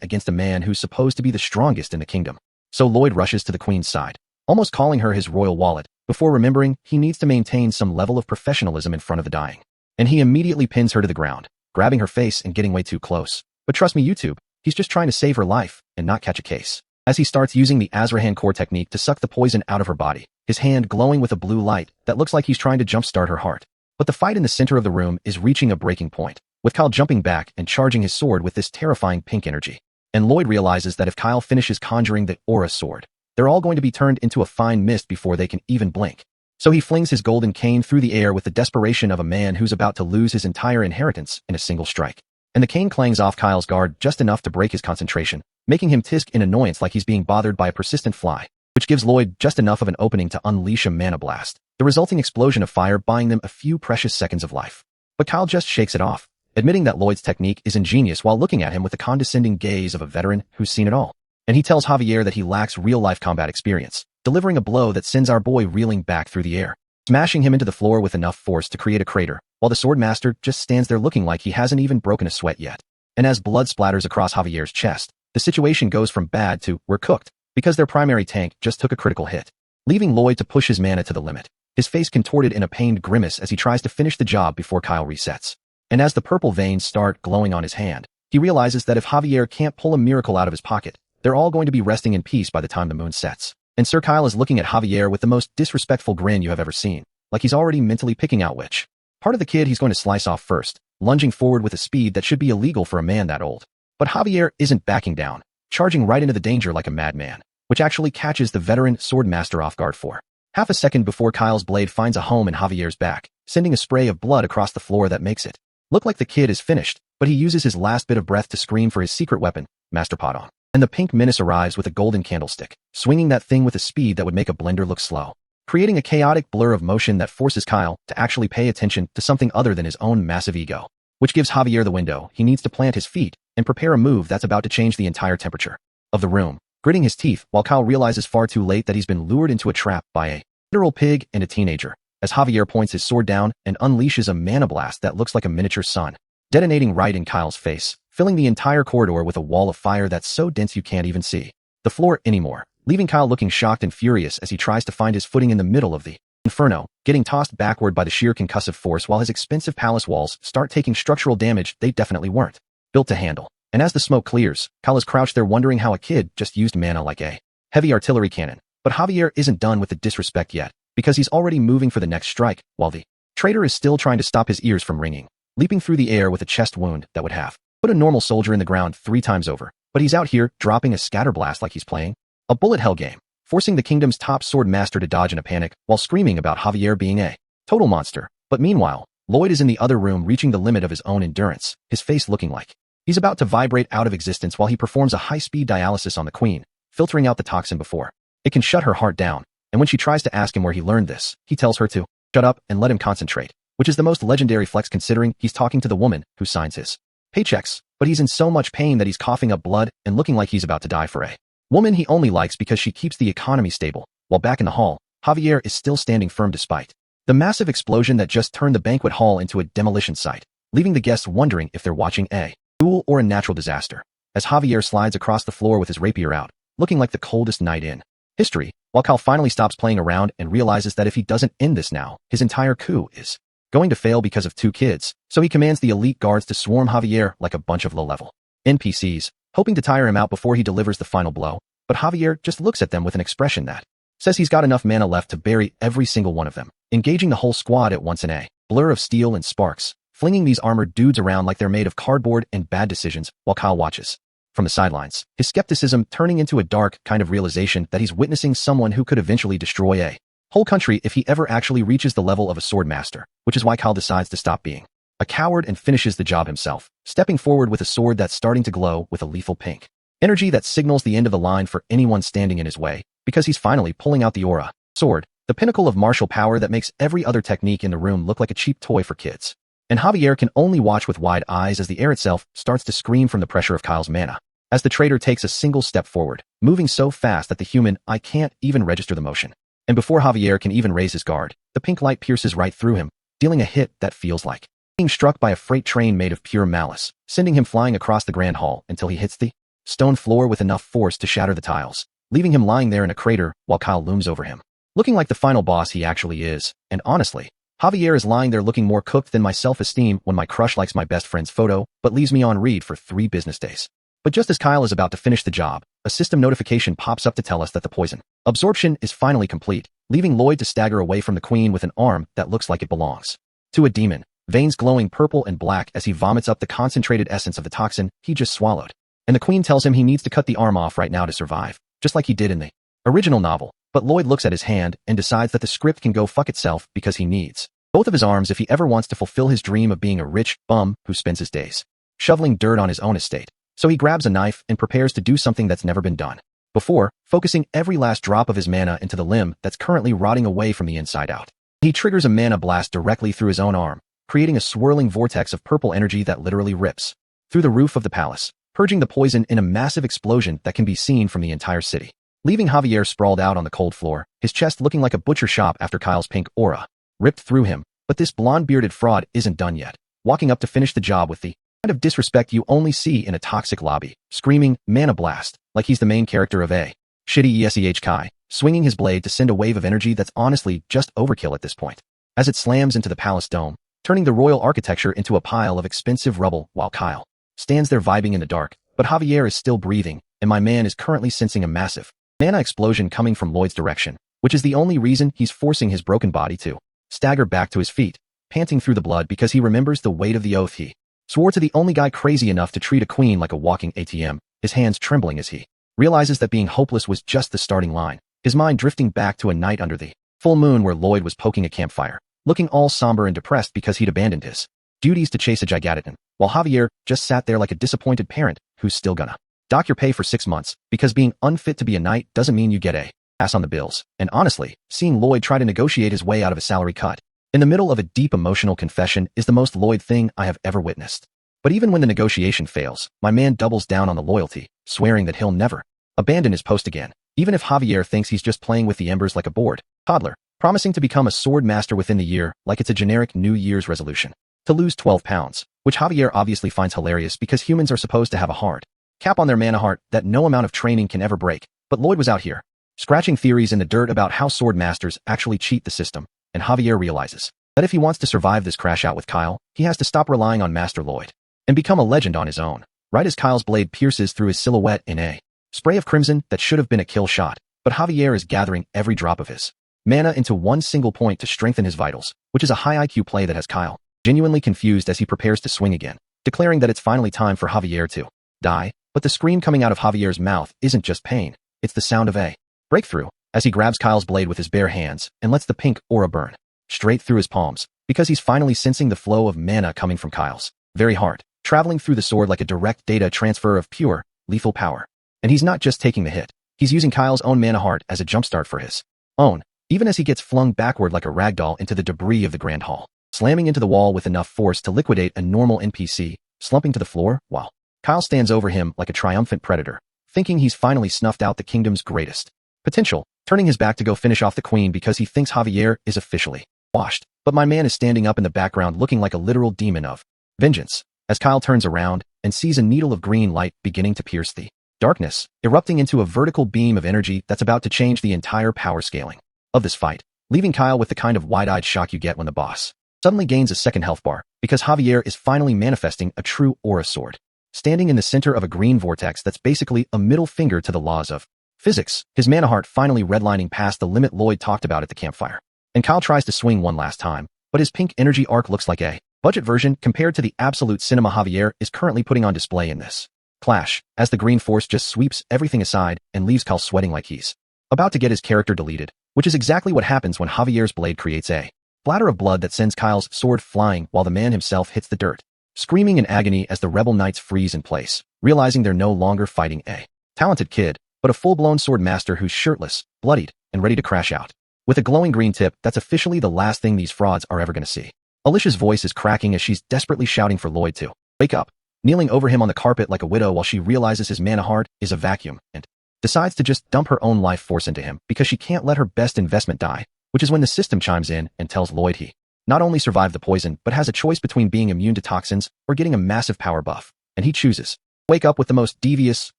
against a man who's supposed to be the strongest in the kingdom. So Lloyd rushes to the queen's side, almost calling her his royal wallet, before remembering he needs to maintain some level of professionalism in front of the dying. And he immediately pins her to the ground, grabbing her face and getting way too close. But trust me, YouTube, he's just trying to save her life and not catch a case. As he starts using the Azrahan core technique to suck the poison out of her body, his hand glowing with a blue light that looks like he's trying to jumpstart her heart. But the fight in the center of the room is reaching a breaking point, with Kyle jumping back and charging his sword with this terrifying pink energy. And Lloyd realizes that if Kyle finishes conjuring the aura sword, they're all going to be turned into a fine mist before they can even blink. So he flings his golden cane through the air with the desperation of a man who's about to lose his entire inheritance in a single strike. And the cane clangs off Kyle's guard just enough to break his concentration, making him tisk in annoyance like he's being bothered by a persistent fly, which gives Lloyd just enough of an opening to unleash a mana blast, the resulting explosion of fire buying them a few precious seconds of life. But Kyle just shakes it off, admitting that Lloyd's technique is ingenious while looking at him with the condescending gaze of a veteran who's seen it all. And he tells Javier that he lacks real-life combat experience, delivering a blow that sends our boy reeling back through the air, smashing him into the floor with enough force to create a crater, while the swordmaster just stands there looking like he hasn't even broken a sweat yet. And as blood splatters across Javier's chest, the situation goes from bad to we're cooked, because their primary tank just took a critical hit, leaving Lloyd to push his mana to the limit, his face contorted in a pained grimace as he tries to finish the job before Kyle resets. And as the purple veins start glowing on his hand, he realizes that if Javier can't pull a miracle out of his pocket, they're all going to be resting in peace by the time the moon sets. And Sir Kyle is looking at Javier with the most disrespectful grin you have ever seen, like he's already mentally picking out which part of the kid he's going to slice off first, lunging forward with a speed that should be illegal for a man that old. But Javier isn't backing down, charging right into the danger like a madman, which actually catches the veteran swordmaster off guard for half a second before Kyle's blade finds a home in Javier's back, sending a spray of blood across the floor that makes it look like the kid is finished, but he uses his last bit of breath to scream for his secret weapon, Master Podon. And the pink menace arrives with a golden candlestick, swinging that thing with a speed that would make a blender look slow, creating a chaotic blur of motion that forces Kyle to actually pay attention to something other than his own massive ego, which gives Javier the window he needs to plant his feet and prepare a move that's about to change the entire temperature of the room, gritting his teeth while Kyle realizes far too late that he's been lured into a trap by a literal pig and a teenager, as Javier points his sword down and unleashes a mana blast that looks like a miniature sun, detonating right in Kyle's face, filling the entire corridor with a wall of fire that's so dense you can't even see the floor anymore, leaving Kyle looking shocked and furious as he tries to find his footing in the middle of the inferno, getting tossed backward by the sheer concussive force while his expensive palace walls start taking structural damage they definitely weren't built to handle. And as the smoke clears, Kyle is crouched there wondering how a kid just used mana like a heavy artillery cannon. But Javier isn't done with the disrespect yet, because he's already moving for the next strike, while the traitor is still trying to stop his ears from ringing, leaping through the air with a chest wound that would have put a normal soldier in the ground 3 times over. But he's out here dropping a scatter blast like he's playing a bullet hell game, forcing the kingdom's top sword master to dodge in a panic while screaming about Javier being a total monster. But meanwhile, Lloyd is in the other room reaching the limit of his own endurance, his face looking like he's about to vibrate out of existence while he performs a high-speed dialysis on the queen, filtering out the toxin before it can shut her heart down. And when she tries to ask him where he learned this, he tells her to shut up and let him concentrate, which is the most legendary flex considering he's talking to the woman who signs his paychecks. But he's in so much pain that he's coughing up blood and looking like he's about to die for a woman he only likes because she keeps the economy stable. While back in the hall, Javier is still standing firm despite the massive explosion that just turned the banquet hall into a demolition site, leaving the guests wondering if they're watching a duel or a natural disaster, as Javier slides across the floor with his rapier out, looking like the coldest night in history, while Cal finally stops playing around and realizes that if he doesn't end this now, his entire coup is going to fail because of 2 kids, so he commands the elite guards to swarm Javier like a bunch of low-level NPCs, hoping to tire him out before he delivers the final blow. But Javier just looks at them with an expression that says he's got enough mana left to bury every single one of them, engaging the whole squad at once in a blur of steel and sparks, flinging these armored dudes around like they're made of cardboard and bad decisions while Kyle watches from the sidelines, his skepticism turning into a dark kind of realization that he's witnessing someone who could eventually destroy a whole country if he ever actually reaches the level of a sword master, which is why Kyle decides to stop being a coward and finishes the job himself, stepping forward with a sword that's starting to glow with a lethal pink energy that signals the end of the line for anyone standing in his way, because he's finally pulling out the aura sword, the pinnacle of martial power that makes every other technique in the room look like a cheap toy for kids. And Javier can only watch with wide eyes as the air itself starts to scream from the pressure of Kyle's mana, as the traitor takes a single step forward, moving so fast that the human eye can't even register the motion. And before Javier can even raise his guard, the pink light pierces right through him, dealing a hit that feels like being struck by a freight train made of pure malice, sending him flying across the grand hall until he hits the stone floor with enough force to shatter the tiles, leaving him lying there in a crater while Kyle looms over him, looking like the final boss he actually is. And honestly, Javier is lying there looking more cooked than my self-esteem when my crush likes my best friend's photo, but leaves me on read for 3 business days. But just as Kyle is about to finish the job, a system notification pops up to tell us that the poison absorption is finally complete, leaving Lloyd to stagger away from the queen with an arm that looks like it belongs to a demon, veins glowing purple and black as he vomits up the concentrated essence of the toxin he just swallowed. And the queen tells him he needs to cut the arm off right now to survive, just like he did in the original novel. But Lloyd looks at his hand and decides that the script can go fuck itself because he needs both of his arms if he ever wants to fulfill his dream of being a rich bum who spends his days shoveling dirt on his own estate. So he grabs a knife and prepares to do something that's never been done before, focusing every last drop of his mana into the limb that's currently rotting away from the inside out. He triggers a mana blast directly through his own arm, creating a swirling vortex of purple energy that literally rips through the roof of the palace, purging the poison in a massive explosion that can be seen from the entire city, leaving Javier sprawled out on the cold floor, his chest looking like a butcher shop after Kyle's pink aura ripped through him. But this blonde-bearded fraud isn't done yet, walking up to finish the job with the kind of disrespect you only see in a toxic lobby, screaming mana blast like he's the main character of a shitty ESEH Kai, swinging his blade to send a wave of energy that's honestly just overkill at this point, as it slams into the palace dome, turning the royal architecture into a pile of expensive rubble while Kyle stands there vibing in the dark. But Javier is still breathing, and my man is currently sensing a massive mana explosion coming from Lloyd's direction, which is the only reason he's forcing his broken body to stagger back to his feet, panting through the blood because he remembers the weight of the oath he swore to the only guy crazy enough to treat a queen like a walking ATM, his hands trembling as he realizes that being hopeless was just the starting line, his mind drifting back to a night under the full moon where Lloyd was poking a campfire, looking all somber and depressed because he'd abandoned his duties to chase a gigantitan, while Javier just sat there like a disappointed parent who's still gonna dock your pay for 6 months because being unfit to be a knight doesn't mean you get a pass on the bills. And honestly, seeing Lloyd try to negotiate his way out of a salary cut in the middle of a deep emotional confession is the most Lloyd thing I have ever witnessed. But even when the negotiation fails, my man doubles down on the loyalty, swearing that he'll never abandon his post again, even if Javier thinks he's just playing with the embers like a bored toddler. promising to become a sword master within the year like it's a generic New Year's resolution. To lose 12 pounds, which Javier obviously finds hilarious because humans are supposed to have a hard cap on their mana heart that no amount of training can ever break. But Lloyd was out here, scratching theories in the dirt about how sword masters actually cheat the system, and Javier realizes that if he wants to survive this crash out with Kyle, he has to stop relying on Master Lloyd and become a legend on his own. Right as Kyle's blade pierces through his silhouette in a spray of crimson that should have been a kill shot, but Javier is gathering every drop of his mana into one single point to strengthen his vitals, which is a high IQ play that has Kyle genuinely confused as he prepares to swing again, declaring that it's finally time for Javier to die. But the scream coming out of Javier's mouth isn't just pain, it's the sound of a breakthrough, as he grabs Kyle's blade with his bare hands and lets the pink aura burn straight through his palms, because he's finally sensing the flow of mana coming from Kyle's very heart, traveling through the sword like a direct data transfer of pure, lethal power. And he's not just taking the hit, he's using Kyle's own mana heart as a jumpstart for his own, even as he gets flung backward like a ragdoll into the debris of the Grand Hall, slamming into the wall with enough force to liquidate a normal NPC, slumping to the floor, while Kyle stands over him like a triumphant predator, thinking he's finally snuffed out the kingdom's greatest potential, turning his back to go finish off the queen because he thinks Javier is officially washed. But my man is standing up in the background looking like a literal demon of vengeance, as Kyle turns around and sees a needle of green light beginning to pierce the darkness, erupting into a vertical beam of energy that's about to change the entire power scaling of this fight, leaving Kyle with the kind of wide-eyed shock you get when the boss suddenly gains a second health bar, because Javier is finally manifesting a true aura sword, standing in the center of a green vortex that's basically a middle finger to the laws of physics, his mana heart finally redlining past the limit Lloyd talked about at the campfire. And Kyle tries to swing one last time, but his pink energy arc looks like a budget version compared to the absolute cinema Javier is currently putting on display in this clash, as the green force just sweeps everything aside and leaves Kyle sweating like he's about to get his character deleted, which is exactly what happens when Javier's blade creates a splatter of blood that sends Kyle's sword flying while the man himself hits the dirt, screaming in agony as the rebel knights freeze in place, realizing they're no longer fighting a talented kid, but a full-blown sword master who's shirtless, bloodied, and ready to crash out, with a glowing green tip that's officially the last thing these frauds are ever going to see. Alicia's voice is cracking as she's desperately shouting for Lloyd to wake up, kneeling over him on the carpet like a widow while she realizes his mana heart is a vacuum and decides to just dump her own life force into him because she can't let her best investment die, which is when the system chimes in and tells Lloyd he not only survived the poison but has a choice between being immune to toxins or getting a massive power buff, and he chooses wake up with the most devious,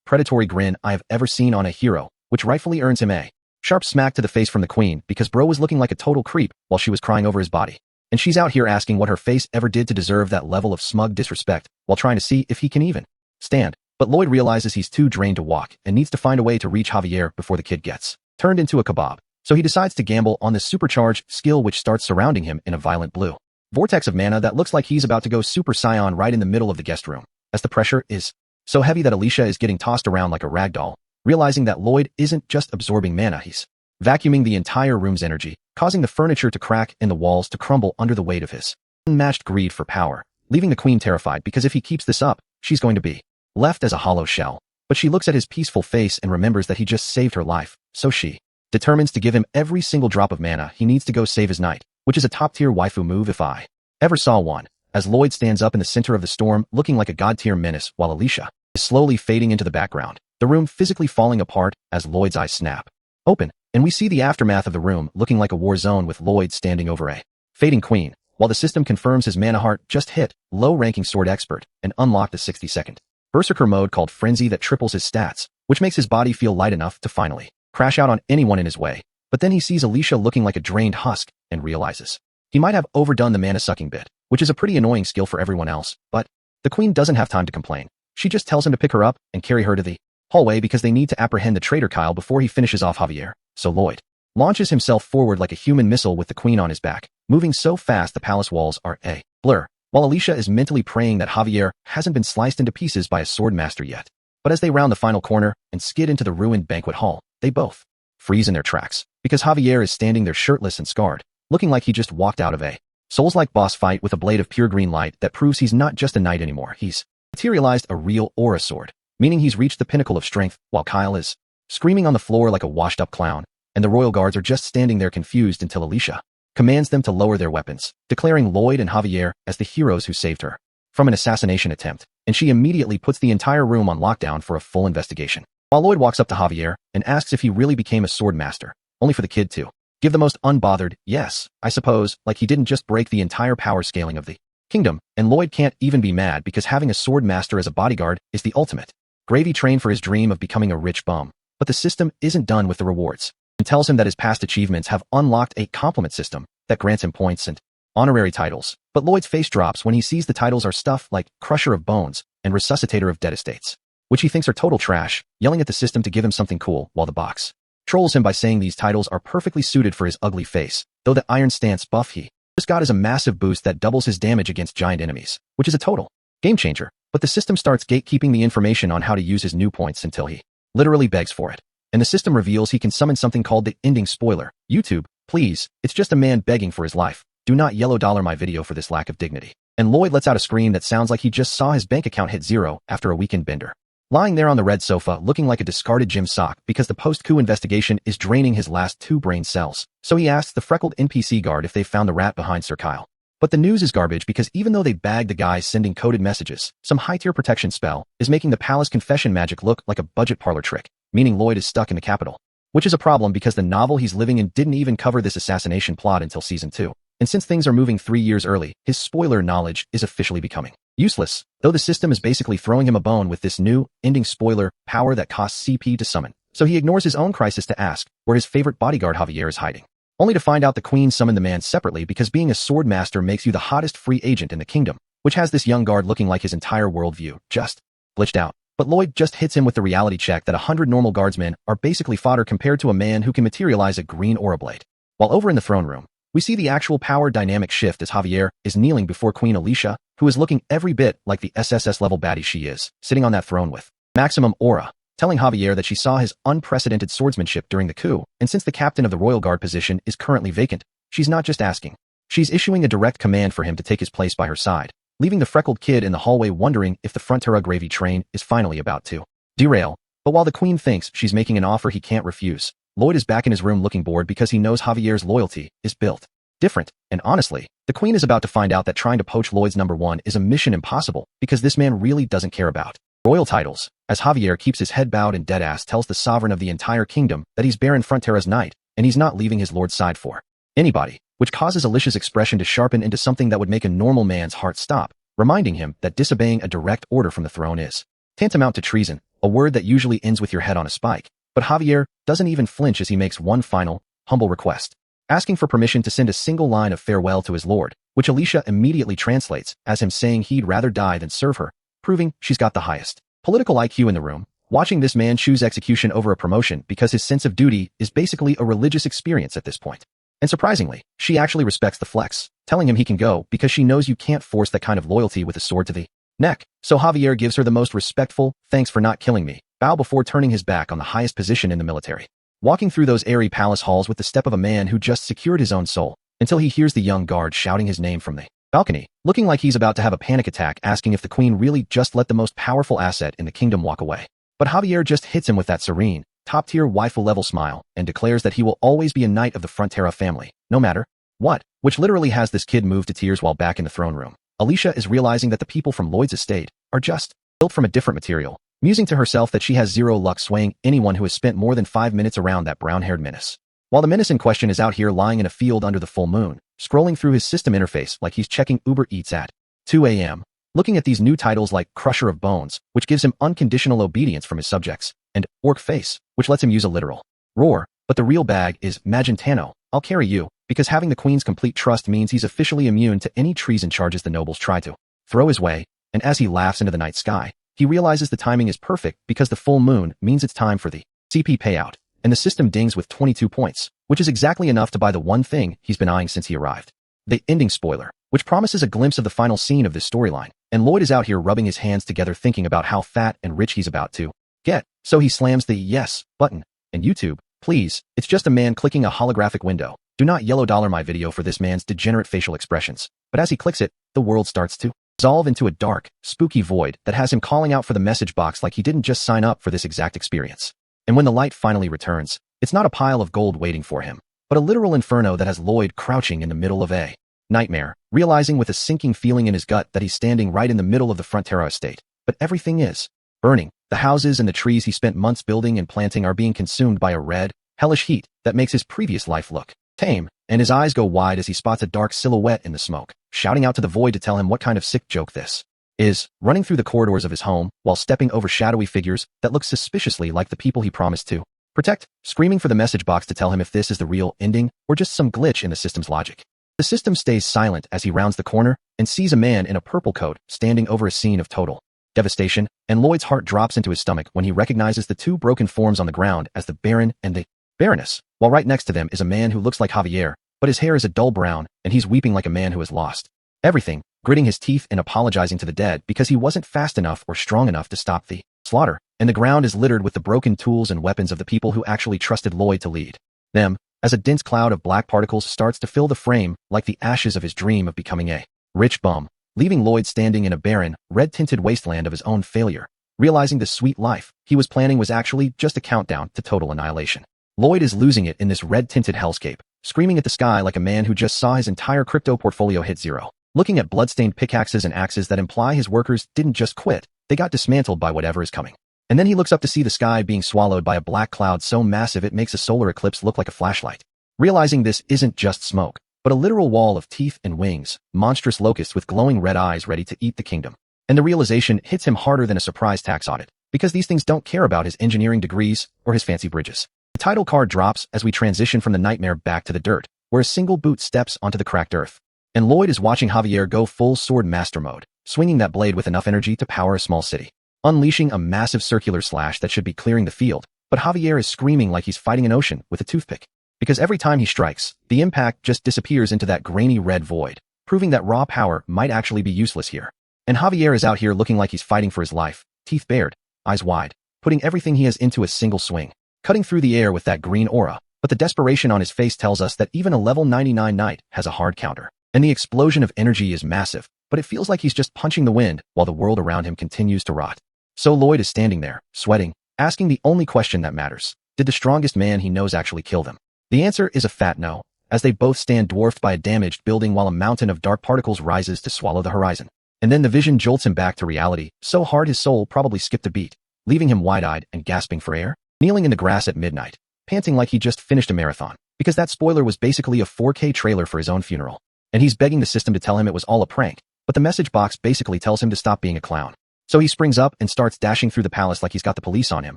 predatory grin I have ever seen on a hero, which rightfully earns him a sharp smack to the face from the queen because bro was looking like a total creep while she was crying over his body. And she's out here asking what her face ever did to deserve that level of smug disrespect while trying to see if he can even stand. But Lloyd realizes he's too drained to walk and needs to find a way to reach Javier before the kid gets turned into a kebab. So he decides to gamble on this supercharged skill which starts surrounding him in a violent blue vortex of mana that looks like he's about to go Super Saiyan right in the middle of the guest room, as the pressure is so heavy that Alicia is getting tossed around like a ragdoll, realizing that Lloyd isn't just absorbing mana, he's vacuuming the entire room's energy, causing the furniture to crack and the walls to crumble under the weight of his unmatched greed for power, leaving the queen terrified because if he keeps this up, she's going to be left as a hollow shell. But she looks at his peaceful face and remembers that he just saved her life, so she determines to give him every single drop of mana he needs to go save his knight, which is a top-tier waifu move if I ever saw one, as Lloyd stands up in the center of the storm looking like a god-tier menace while Alicia is slowly fading into the background, the room physically falling apart as Lloyd's eyes snap open, and we see the aftermath of the room looking like a war zone with Lloyd standing over a fading queen, while the system confirms his mana heart just hit low-ranking sword expert and unlocked a 60-second berserker mode called Frenzy that triples his stats, which makes his body feel light enough to finally crash out on anyone in his way. But then he sees Alicia looking like a drained husk and realizes he might have overdone the mana-sucking bit, which is a pretty annoying skill for everyone else, but the queen doesn't have time to complain. She just tells him to pick her up and carry her to the hallway because they need to apprehend the traitor Kyle before he finishes off Javier. So Lloyd launches himself forward like a human missile with the queen on his back, moving so fast the palace walls are a blur, while Alicia is mentally praying that Javier hasn't been sliced into pieces by a sword master yet. But as they round the final corner and skid into the ruined banquet hall, they both freeze in their tracks, because Javier is standing there shirtless and scarred, looking like he just walked out of a Souls-like boss fight with a blade of pure green light that proves he's not just a knight anymore, he's materialized a real aura sword, meaning he's reached the pinnacle of strength, while Kyle is screaming on the floor like a washed-up clown, and the royal guards are just standing there confused until Alicia commands them to lower their weapons, declaring Lloyd and Javier as the heroes who saved her from an assassination attempt, and she immediately puts the entire room on lockdown for a full investigation. While Lloyd walks up to Javier and asks if he really became a sword master, only for the kid to Give the most unbothered, yes, I suppose, like he didn't just break the entire power scaling of the kingdom, and Lloyd can't even be mad because having a sword master as a bodyguard is the ultimate gravy train for his dream of becoming a rich bum. But the system isn't done with the rewards, and tells him that his past achievements have unlocked a compliment system that grants him points and honorary titles. But Lloyd's face drops when he sees the titles are stuff like Crusher of Bones and Resuscitator of Dead Estates, which he thinks are total trash, yelling at the system to give him something cool while the box trolls him by saying these titles are perfectly suited for his ugly face, though the Iron Stance buff he just got is a massive boost that doubles his damage against giant enemies, which is a total game changer. But the system starts gatekeeping the information on how to use his new points until he literally begs for it. And the system reveals he can summon something called the ending spoiler. YouTube, please, it's just a man begging for his life. Do not yellow dollar my video for this lack of dignity. And Lloyd lets out a scream that sounds like he just saw his bank account hit zero after a weekend bender. Lying there on the red sofa looking like a discarded gym sock because the post-coup investigation is draining his last 2 brain cells. So he asks the freckled NPC guard if they found the rat behind Sir Kyle. But the news is garbage because even though they bagged the guy sending coded messages, some high-tier protection spell is making the palace confession magic look like a budget parlor trick, meaning Lloyd is stuck in the capital. Which is a problem because the novel he's living in didn't even cover this assassination plot until season 2. And since things are moving 3 years early, his spoiler knowledge is officially becoming useless, though the system is basically throwing him a bone with this new, ending spoiler, power that costs CP to summon. So he ignores his own crisis to ask where his favorite bodyguard Javier is hiding, only to find out the queen summoned the man separately because being a sword master makes you the hottest free agent in the kingdom, which has this young guard looking like his entire worldview just glitched out. But Lloyd just hits him with the reality check that 100 normal guardsmen are basically fodder compared to a man who can materialize a green aura blade. While over in the throne room, we see the actual power dynamic shift as Javier is kneeling before Queen Alicia, who is looking every bit like the SSS level baddie she is, sitting on that throne with maximum aura, telling Javier that she saw his unprecedented swordsmanship during the coup, and since the captain of the royal guard position is currently vacant, she's not just asking. She's issuing a direct command for him to take his place by her side, leaving the freckled kid in the hallway wondering if the Frontera gravy train is finally about to derail. But while the queen thinks she's making an offer he can't refuse, Lloyd is back in his room looking bored because he knows Javier's loyalty is built different, and honestly, the queen is about to find out that trying to poach Lloyd's #1 is a mission impossible because this man really doesn't care about royal titles, as Javier keeps his head bowed and deadass tells the sovereign of the entire kingdom that he's Baron Frontera's knight, and he's not leaving his lord's side for anybody, which causes Alicia's expression to sharpen into something that would make a normal man's heart stop, reminding him that disobeying a direct order from the throne is tantamount to treason, a word that usually ends with your head on a spike. But Javier doesn't even flinch as he makes one final, humble request, asking for permission to send a single line of farewell to his lord, which Alicia immediately translates as him saying he'd rather die than serve her, proving she's got the highest political IQ in the room. Watching this man choose execution over a promotion because his sense of duty is basically a religious experience at this point. And surprisingly, she actually respects the flex, telling him he can go because she knows you can't force that kind of loyalty with a sword to the neck. So Javier gives her the most respectful, "Thanks for not killing me," bow before turning his back on the highest position in the military, walking through those airy palace halls with the step of a man who just secured his own soul, until he hears the young guard shouting his name from the balcony, looking like he's about to have a panic attack, asking if the queen really just let the most powerful asset in the kingdom walk away. But Javier just hits him with that serene, top-tier waifu-level smile and declares that he will always be a knight of the Frontera family, no matter what, which literally has this kid move to tears while back in the throne room. Alicia is realizing that the people from Lloyd's estate are just built from a different material, musing to herself that she has zero luck swaying anyone who has spent more than 5 minutes around that brown-haired menace. While the menace in question is out here lying in a field under the full moon, scrolling through his system interface like he's checking Uber Eats at 2 a.m., looking at these new titles like Crusher of Bones, which gives him unconditional obedience from his subjects, and Orc Face, which lets him use a literal roar. But the real bag is Magentano, I'll carry you, because having the queen's complete trust means he's officially immune to any treason charges the nobles try to throw his way, and as he laughs into the night sky, he realizes the timing is perfect because the full moon means it's time for the CP payout, and the system dings with 22 points, which is exactly enough to buy the one thing he's been eyeing since he arrived. The ending spoiler, which promises a glimpse of the final scene of this storyline, and Lloyd is out here rubbing his hands together thinking about how fat and rich he's about to get, so he slams the yes button, and YouTube, please, it's just a man clicking a holographic window. Do not yellow dollar my video for this man's degenerate facial expressions. But as he clicks it, the world starts to dissolve into a dark, spooky void that has him calling out for the message box like he didn't just sign up for this exact experience. And when the light finally returns, it's not a pile of gold waiting for him, but a literal inferno that has Lloyd crouching in the middle of a nightmare, realizing with a sinking feeling in his gut that he's standing right in the middle of the Frontera estate. But everything is burning. The houses and the trees he spent months building and planting are being consumed by a red, hellish heat that makes his previous life look tame, and his eyes go wide as he spots a dark silhouette in the smoke, shouting out to the void to tell him what kind of sick joke this is, running through the corridors of his home while stepping over shadowy figures that look suspiciously like the people he promised to protect, screaming for the message box to tell him if this is the real ending or just some glitch in the system's logic. The system stays silent as he rounds the corner and sees a man in a purple coat standing over a scene of total devastation, and Lloyd's heart drops into his stomach when he recognizes the two broken forms on the ground as the Baron and the Baroness, while right next to them is a man who looks like Javier, but his hair is a dull brown, and he's weeping like a man who has lost everything, gritting his teeth and apologizing to the dead because he wasn't fast enough or strong enough to stop the slaughter, and the ground is littered with the broken tools and weapons of the people who actually trusted Lloyd to lead them, as a dense cloud of black particles starts to fill the frame like the ashes of his dream of becoming a rich bum, leaving Lloyd standing in a barren, red-tinted wasteland of his own failure, realizing the sweet life he was planning was actually just a countdown to total annihilation. Lloyd is losing it in this red-tinted hellscape, screaming at the sky like a man who just saw his entire crypto portfolio hit zero, looking at blood-stained pickaxes and axes that imply his workers didn't just quit, they got dismantled by whatever is coming. And then he looks up to see the sky being swallowed by a black cloud so massive it makes a solar eclipse look like a flashlight. Realizing this isn't just smoke, but a literal wall of teeth and wings, monstrous locusts with glowing red eyes ready to eat the kingdom. And the realization hits him harder than a surprise tax audit, because these things don't care about his engineering degrees or his fancy bridges. The title card drops as we transition from the nightmare back to the dirt, where a single boot steps onto the cracked earth. And Lloyd is watching Javier go full sword master mode, swinging that blade with enough energy to power a small city, unleashing a massive circular slash that should be clearing the field, but Javier is screaming like he's fighting an ocean with a toothpick. Because every time he strikes, the impact just disappears into that grainy red void, proving that raw power might actually be useless here. And Javier is out here looking like he's fighting for his life, teeth bared, eyes wide, putting everything he has into a single swing, cutting through the air with that green aura, but the desperation on his face tells us that even a level 99 knight has a hard counter. And the explosion of energy is massive, but it feels like he's just punching the wind while the world around him continues to rot. So Lloyd is standing there, sweating, asking the only question that matters. Did the strongest man he knows actually kill them? The answer is a fat no, as they both stand dwarfed by a damaged building while a mountain of dark particles rises to swallow the horizon. And then the vision jolts him back to reality, so hard his soul probably skipped a beat, leaving him wide-eyed and gasping for air, kneeling in the grass at midnight, panting like he just finished a marathon, because that spoiler was basically a 4K trailer for his own funeral. And he's begging the system to tell him it was all a prank, but the message box basically tells him to stop being a clown. So he springs up and starts dashing through the palace like he's got the police on him,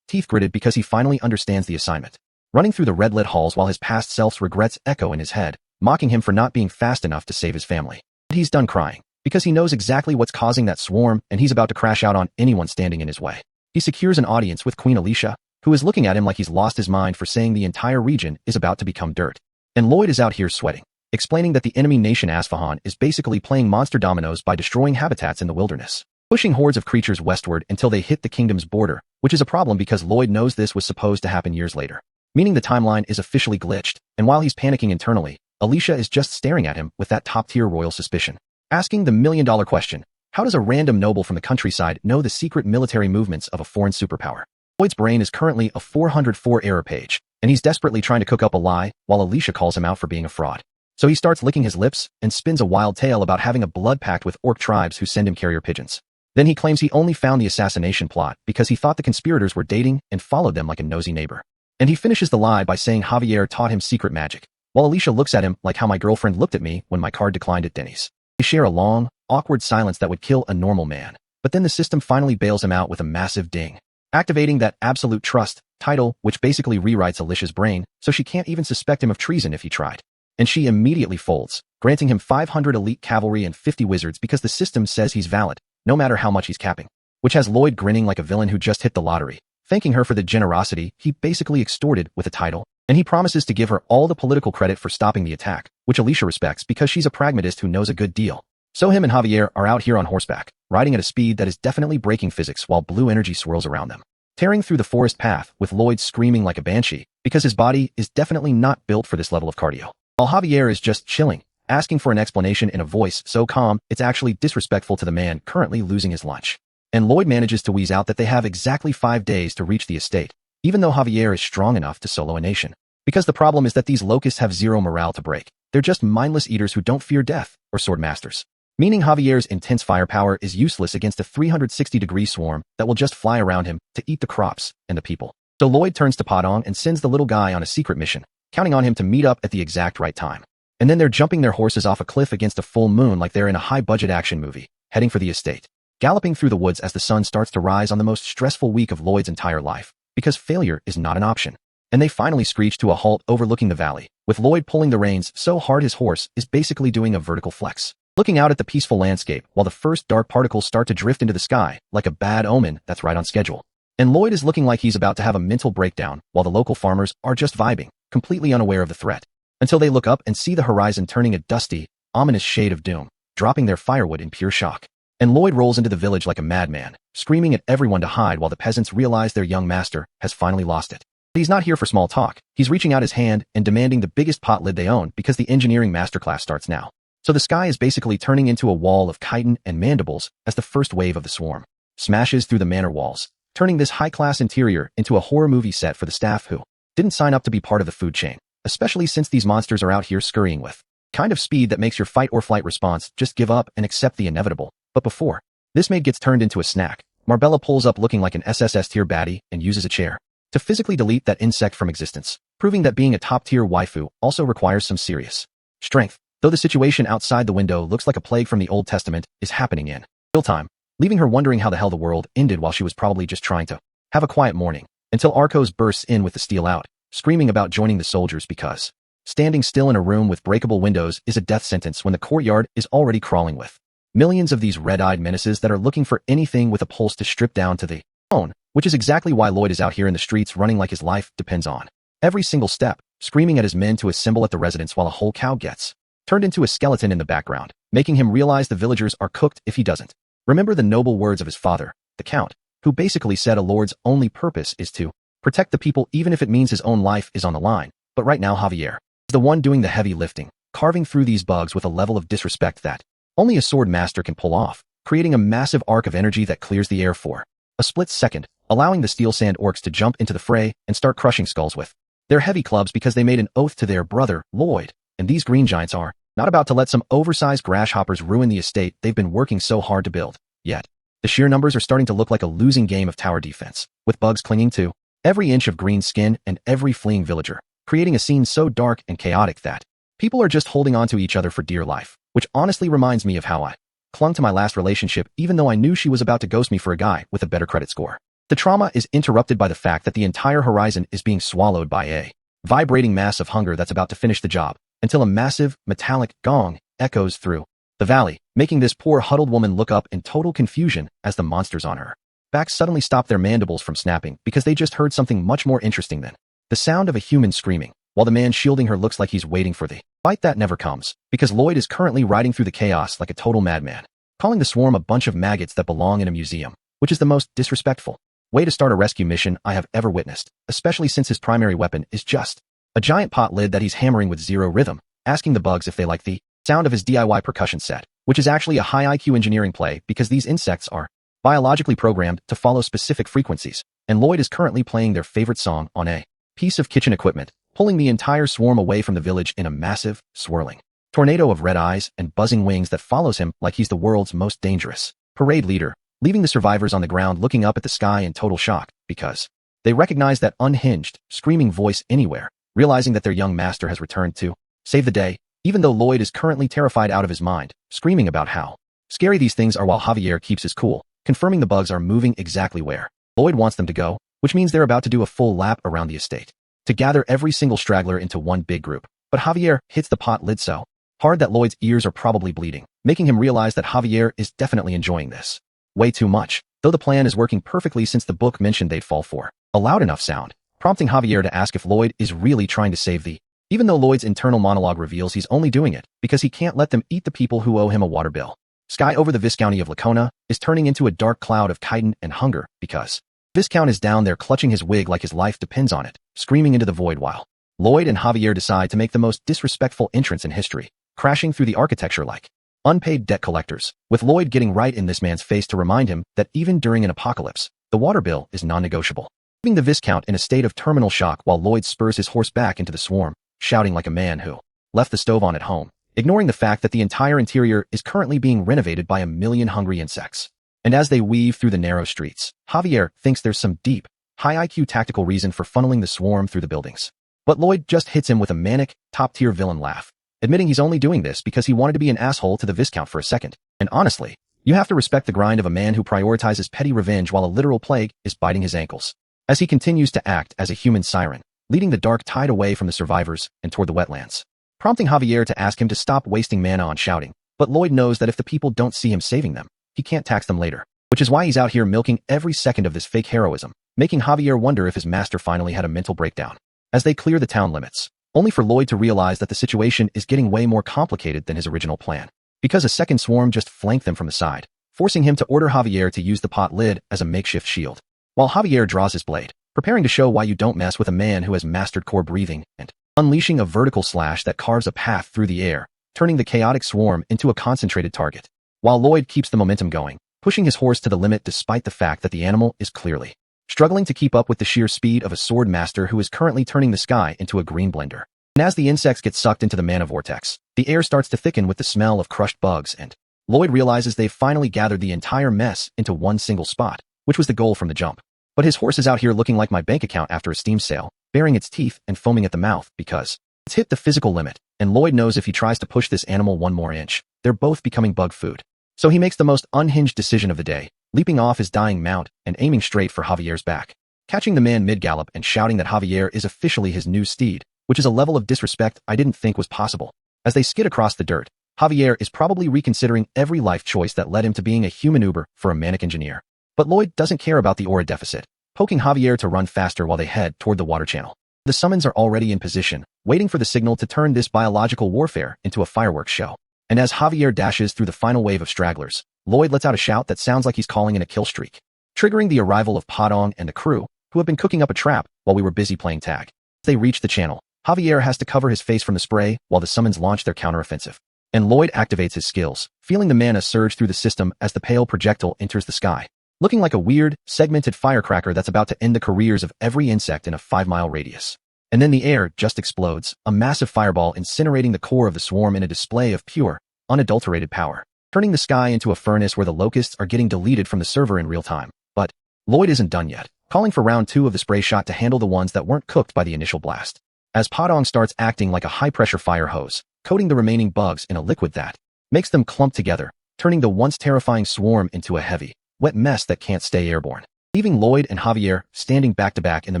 teeth gritted because he finally understands the assignment. Running through the red-lit halls while his past self's regrets echo in his head, mocking him for not being fast enough to save his family. But he's done crying, because he knows exactly what's causing that swarm and he's about to crash out on anyone standing in his way. He secures an audience with Queen Alicia, who is looking at him like he's lost his mind for saying the entire region is about to become dirt. And Lloyd is out here sweating, explaining that the enemy nation Asfahan is basically playing monster dominoes by destroying habitats in the wilderness, pushing hordes of creatures westward until they hit the kingdom's border, which is a problem because Lloyd knows this was supposed to happen years later, meaning the timeline is officially glitched, and while he's panicking internally, Alicia is just staring at him with that top-tier royal suspicion, asking the million-dollar question, how does a random noble from the countryside know the secret military movements of a foreign superpower? Lloyd's brain is currently a 404 error page, and he's desperately trying to cook up a lie while Alicia calls him out for being a fraud. So he starts licking his lips and spins a wild tale about having a blood pact with orc tribes who send him carrier pigeons. Then he claims he only found the assassination plot because he thought the conspirators were dating and followed them like a nosy neighbor. And he finishes the lie by saying Javier taught him secret magic, while Alicia looks at him like how my girlfriend looked at me when my card declined at Denny's. They share a long, awkward silence that would kill a normal man, but then the system finally bails him out with a massive ding, activating that absolute trust title, which basically rewrites Alicia's brain so she can't even suspect him of treason if he tried. And she immediately folds, granting him 500 elite cavalry and 50 wizards because the system says he's valid, no matter how much he's capping, which has Lloyd grinning like a villain who just hit the lottery, thanking her for the generosity he basically extorted with a title, and he promises to give her all the political credit for stopping the attack, which Alicia respects because she's a pragmatist who knows a good deal. So him and Javier are out here on horseback, riding at a speed that is definitely breaking physics while blue energy swirls around them, tearing through the forest path with Lloyd screaming like a banshee because his body is definitely not built for this level of cardio, while Javier is just chilling, asking for an explanation in a voice so calm it's actually disrespectful to the man currently losing his lunch. And Lloyd manages to wheeze out that they have exactly 5 days to reach the estate, even though Javier is strong enough to solo a nation. Because the problem is that these locusts have zero morale to break. They're just mindless eaters who don't fear death or sword masters. Meaning Javier's intense firepower is useless against a 360-degree swarm that will just fly around him to eat the crops and the people. So Lloyd turns to Padong and sends the little guy on a secret mission, counting on him to meet up at the exact right time. And then they're jumping their horses off a cliff against a full moon like they're in a high-budget action movie, heading for the estate. Galloping through the woods as the sun starts to rise on the most stressful week of Lloyd's entire life, because failure is not an option. And they finally screech to a halt overlooking the valley, with Lloyd pulling the reins so hard his horse is basically doing a vertical flex. Looking out at the peaceful landscape while the first dark particles start to drift into the sky, like a bad omen that's right on schedule. And Lloyd is looking like he's about to have a mental breakdown while the local farmers are just vibing, completely unaware of the threat. Until they look up and see the horizon turning a dusty, ominous shade of doom, dropping their firewood in pure shock. And Lloyd rolls into the village like a madman, screaming at everyone to hide while the peasants realize their young master has finally lost it. But he's not here for small talk. He's reaching out his hand and demanding the biggest pot lid they own because the engineering masterclass starts now. So the sky is basically turning into a wall of chitin and mandibles as the first wave of the swarm smashes through the manor walls, turning this high-class interior into a horror movie set for the staff who didn't sign up to be part of the food chain, especially since these monsters are out here scurrying with kind of speed that makes your fight or flight response just give up and accept the inevitable. But before this maid gets turned into a snack, Marbella pulls up looking like an SSS tier baddie and uses a chair to physically delete that insect from existence, proving that being a top-tier waifu also requires some serious strength. Though the situation outside the window looks like a plague from the Old Testament is happening in real time, leaving her wondering how the hell the world ended while she was probably just trying to have a quiet morning, until Arcos bursts in with the steel out, screaming about joining the soldiers because standing still in a room with breakable windows is a death sentence when the courtyard is already crawling with millions of these red-eyed menaces that are looking for anything with a pulse to strip down to the bone, which is exactly why Lloyd is out here in the streets running like his life depends on every single step, screaming at his men to assemble at the residence while a whole cow gets turned into a skeleton in the background, making him realize the villagers are cooked if he doesn't remember the noble words of his father, the Count, who basically said a lord's only purpose is to protect the people even if it means his own life is on the line. But right now Javier is the one doing the heavy lifting, carving through these bugs with a level of disrespect that only a sword master can pull off, creating a massive arc of energy that clears the air for a split second, allowing the steel sand orcs to jump into the fray and start crushing skulls with their heavy clubs because they made an oath to their brother, Lloyd. And these green giants are not about to let some oversized grasshoppers ruin the estate they've been working so hard to build. Yet, the sheer numbers are starting to look like a losing game of tower defense, with bugs clinging to every inch of green skin and every fleeing villager, creating a scene so dark and chaotic that people are just holding on to each other for dear life, which honestly reminds me of how I clung to my last relationship even though I knew she was about to ghost me for a guy with a better credit score. The trauma is interrupted by the fact that the entire horizon is being swallowed by a vibrating mass of hunger that's about to finish the job, until a massive, metallic gong echoes through the valley, making this poor huddled woman look up in total confusion as the monsters on her back suddenly stop their mandibles from snapping because they just heard something much more interesting than the sound of a human screaming, while the man shielding her looks like he's waiting for the fight that never comes, because Lloyd is currently riding through the chaos like a total madman, calling the swarm a bunch of maggots that belong in a museum, which is the most disrespectful way to start a rescue mission I have ever witnessed, especially since his primary weapon is just a giant pot lid that he's hammering with zero rhythm, asking the bugs if they like the sound of his DIY percussion set, which is actually a high IQ engineering play because these insects are biologically programmed to follow specific frequencies, and Lloyd is currently playing their favorite song on a piece of kitchen equipment, pulling the entire swarm away from the village in a massive, swirling tornado of red eyes and buzzing wings that follows him like he's the world's most dangerous parade leader, leaving the survivors on the ground looking up at the sky in total shock because they recognize that unhinged, screaming voice anywhere, realizing that their young master has returned to save the day, even though Lloyd is currently terrified out of his mind, screaming about how scary these things are while Javier keeps his cool, confirming the bugs are moving exactly where Lloyd wants them to go, which means they're about to do a full lap around the estate to gather every single straggler into one big group. But Javier hits the pot lid so hard that Lloyd's ears are probably bleeding, making him realize that Javier is definitely enjoying this way too much, though the plan is working perfectly since the book mentioned they'd fall for a loud enough sound, prompting Javier to ask if Lloyd is really trying to save the even though Lloyd's internal monologue reveals he's only doing it because he can't let them eat the people who owe him a water bill. Sky over the Viscounty of Lacona is turning into a dark cloud of chitin and hunger because Viscount is down there clutching his wig like his life depends on it, screaming into the void while Lloyd and Javier decide to make the most disrespectful entrance in history, crashing through the architecture like unpaid debt collectors, with Lloyd getting right in this man's face to remind him that even during an apocalypse, the water bill is non-negotiable, leaving the Viscount in a state of terminal shock while Lloyd spurs his horse back into the swarm, shouting like a man who left the stove on at home, ignoring the fact that the entire interior is currently being renovated by a million hungry insects. And as they weave through the narrow streets, Javier thinks there's some deep, high IQ tactical reason for funneling the swarm through the buildings, But Lloyd just hits him with a manic, top-tier villain laugh, admitting he's only doing this because he wanted to be an asshole to the Viscount for a second. And honestly, you have to respect the grind of a man who prioritizes petty revenge while a literal plague is biting his ankles. As he continues to act as a human siren, leading the dark tide away from the survivors and toward the wetlands, prompting Javier to ask him to stop wasting mana on shouting. But Lloyd knows that if the people don't see him saving them, he can't tax them later, which is why he's out here milking every second of this fake heroism, making Javier wonder if his master finally had a mental breakdown. As they clear the town limits, only for Lloyd to realize that the situation is getting way more complicated than his original plan, because a second swarm just flanked them from the side, forcing him to order Javier to use the pot lid as a makeshift shield. While Javier draws his blade, preparing to show why you don't mess with a man who has mastered core breathing, and unleashing a vertical slash that carves a path through the air, turning the chaotic swarm into a concentrated target. While Lloyd keeps the momentum going, pushing his horse to the limit despite the fact that the animal is clearly struggling to keep up with the sheer speed of a sword master who is currently turning the sky into a green blender. And as the insects get sucked into the mana vortex, the air starts to thicken with the smell of crushed bugs, and Lloyd realizes they've finally gathered the entire mess into one single spot, which was the goal from the jump. But his horse is out here looking like my bank account after a steam sale, baring its teeth and foaming at the mouth because it's hit the physical limit, and Lloyd knows if he tries to push this animal one more inch, they're both becoming bug food. So he makes the most unhinged decision of the day, leaping off his dying mount and aiming straight for Javier's back, catching the man mid-gallop and shouting that Javier is officially his new steed, which is a level of disrespect I didn't think was possible. As they skid across the dirt, Javier is probably reconsidering every life choice that led him to being a human Uber for a manic engineer. But Lloyd doesn't care about the aura deficit, poking Javier to run faster while they head toward the water channel. The summons are already in position, waiting for the signal to turn this biological warfare into a fireworks show. And as Javier dashes through the final wave of stragglers, Lloyd lets out a shout that sounds like he's calling in a kill streak, triggering the arrival of Padong and the crew, who have been cooking up a trap while we were busy playing tag. As they reach the channel, Javier has to cover his face from the spray while the summons launch their counteroffensive. And Lloyd activates his skills, feeling the mana surge through the system as the pale projectile enters the sky, looking like a weird, segmented firecracker that's about to end the careers of every insect in a 5-mile radius. And then the air just explodes, a massive fireball incinerating the core of the swarm in a display of pure, unadulterated power, turning the sky into a furnace where the locusts are getting deleted from the server in real time. But Lloyd isn't done yet, calling for round 2 of the spray shot to handle the ones that weren't cooked by the initial blast. As Padong starts acting like a high-pressure fire hose, coating the remaining bugs in a liquid that makes them clump together, turning the once terrifying swarm into a heavy, wet mess that can't stay airborne, leaving Lloyd and Javier standing back-to-back in the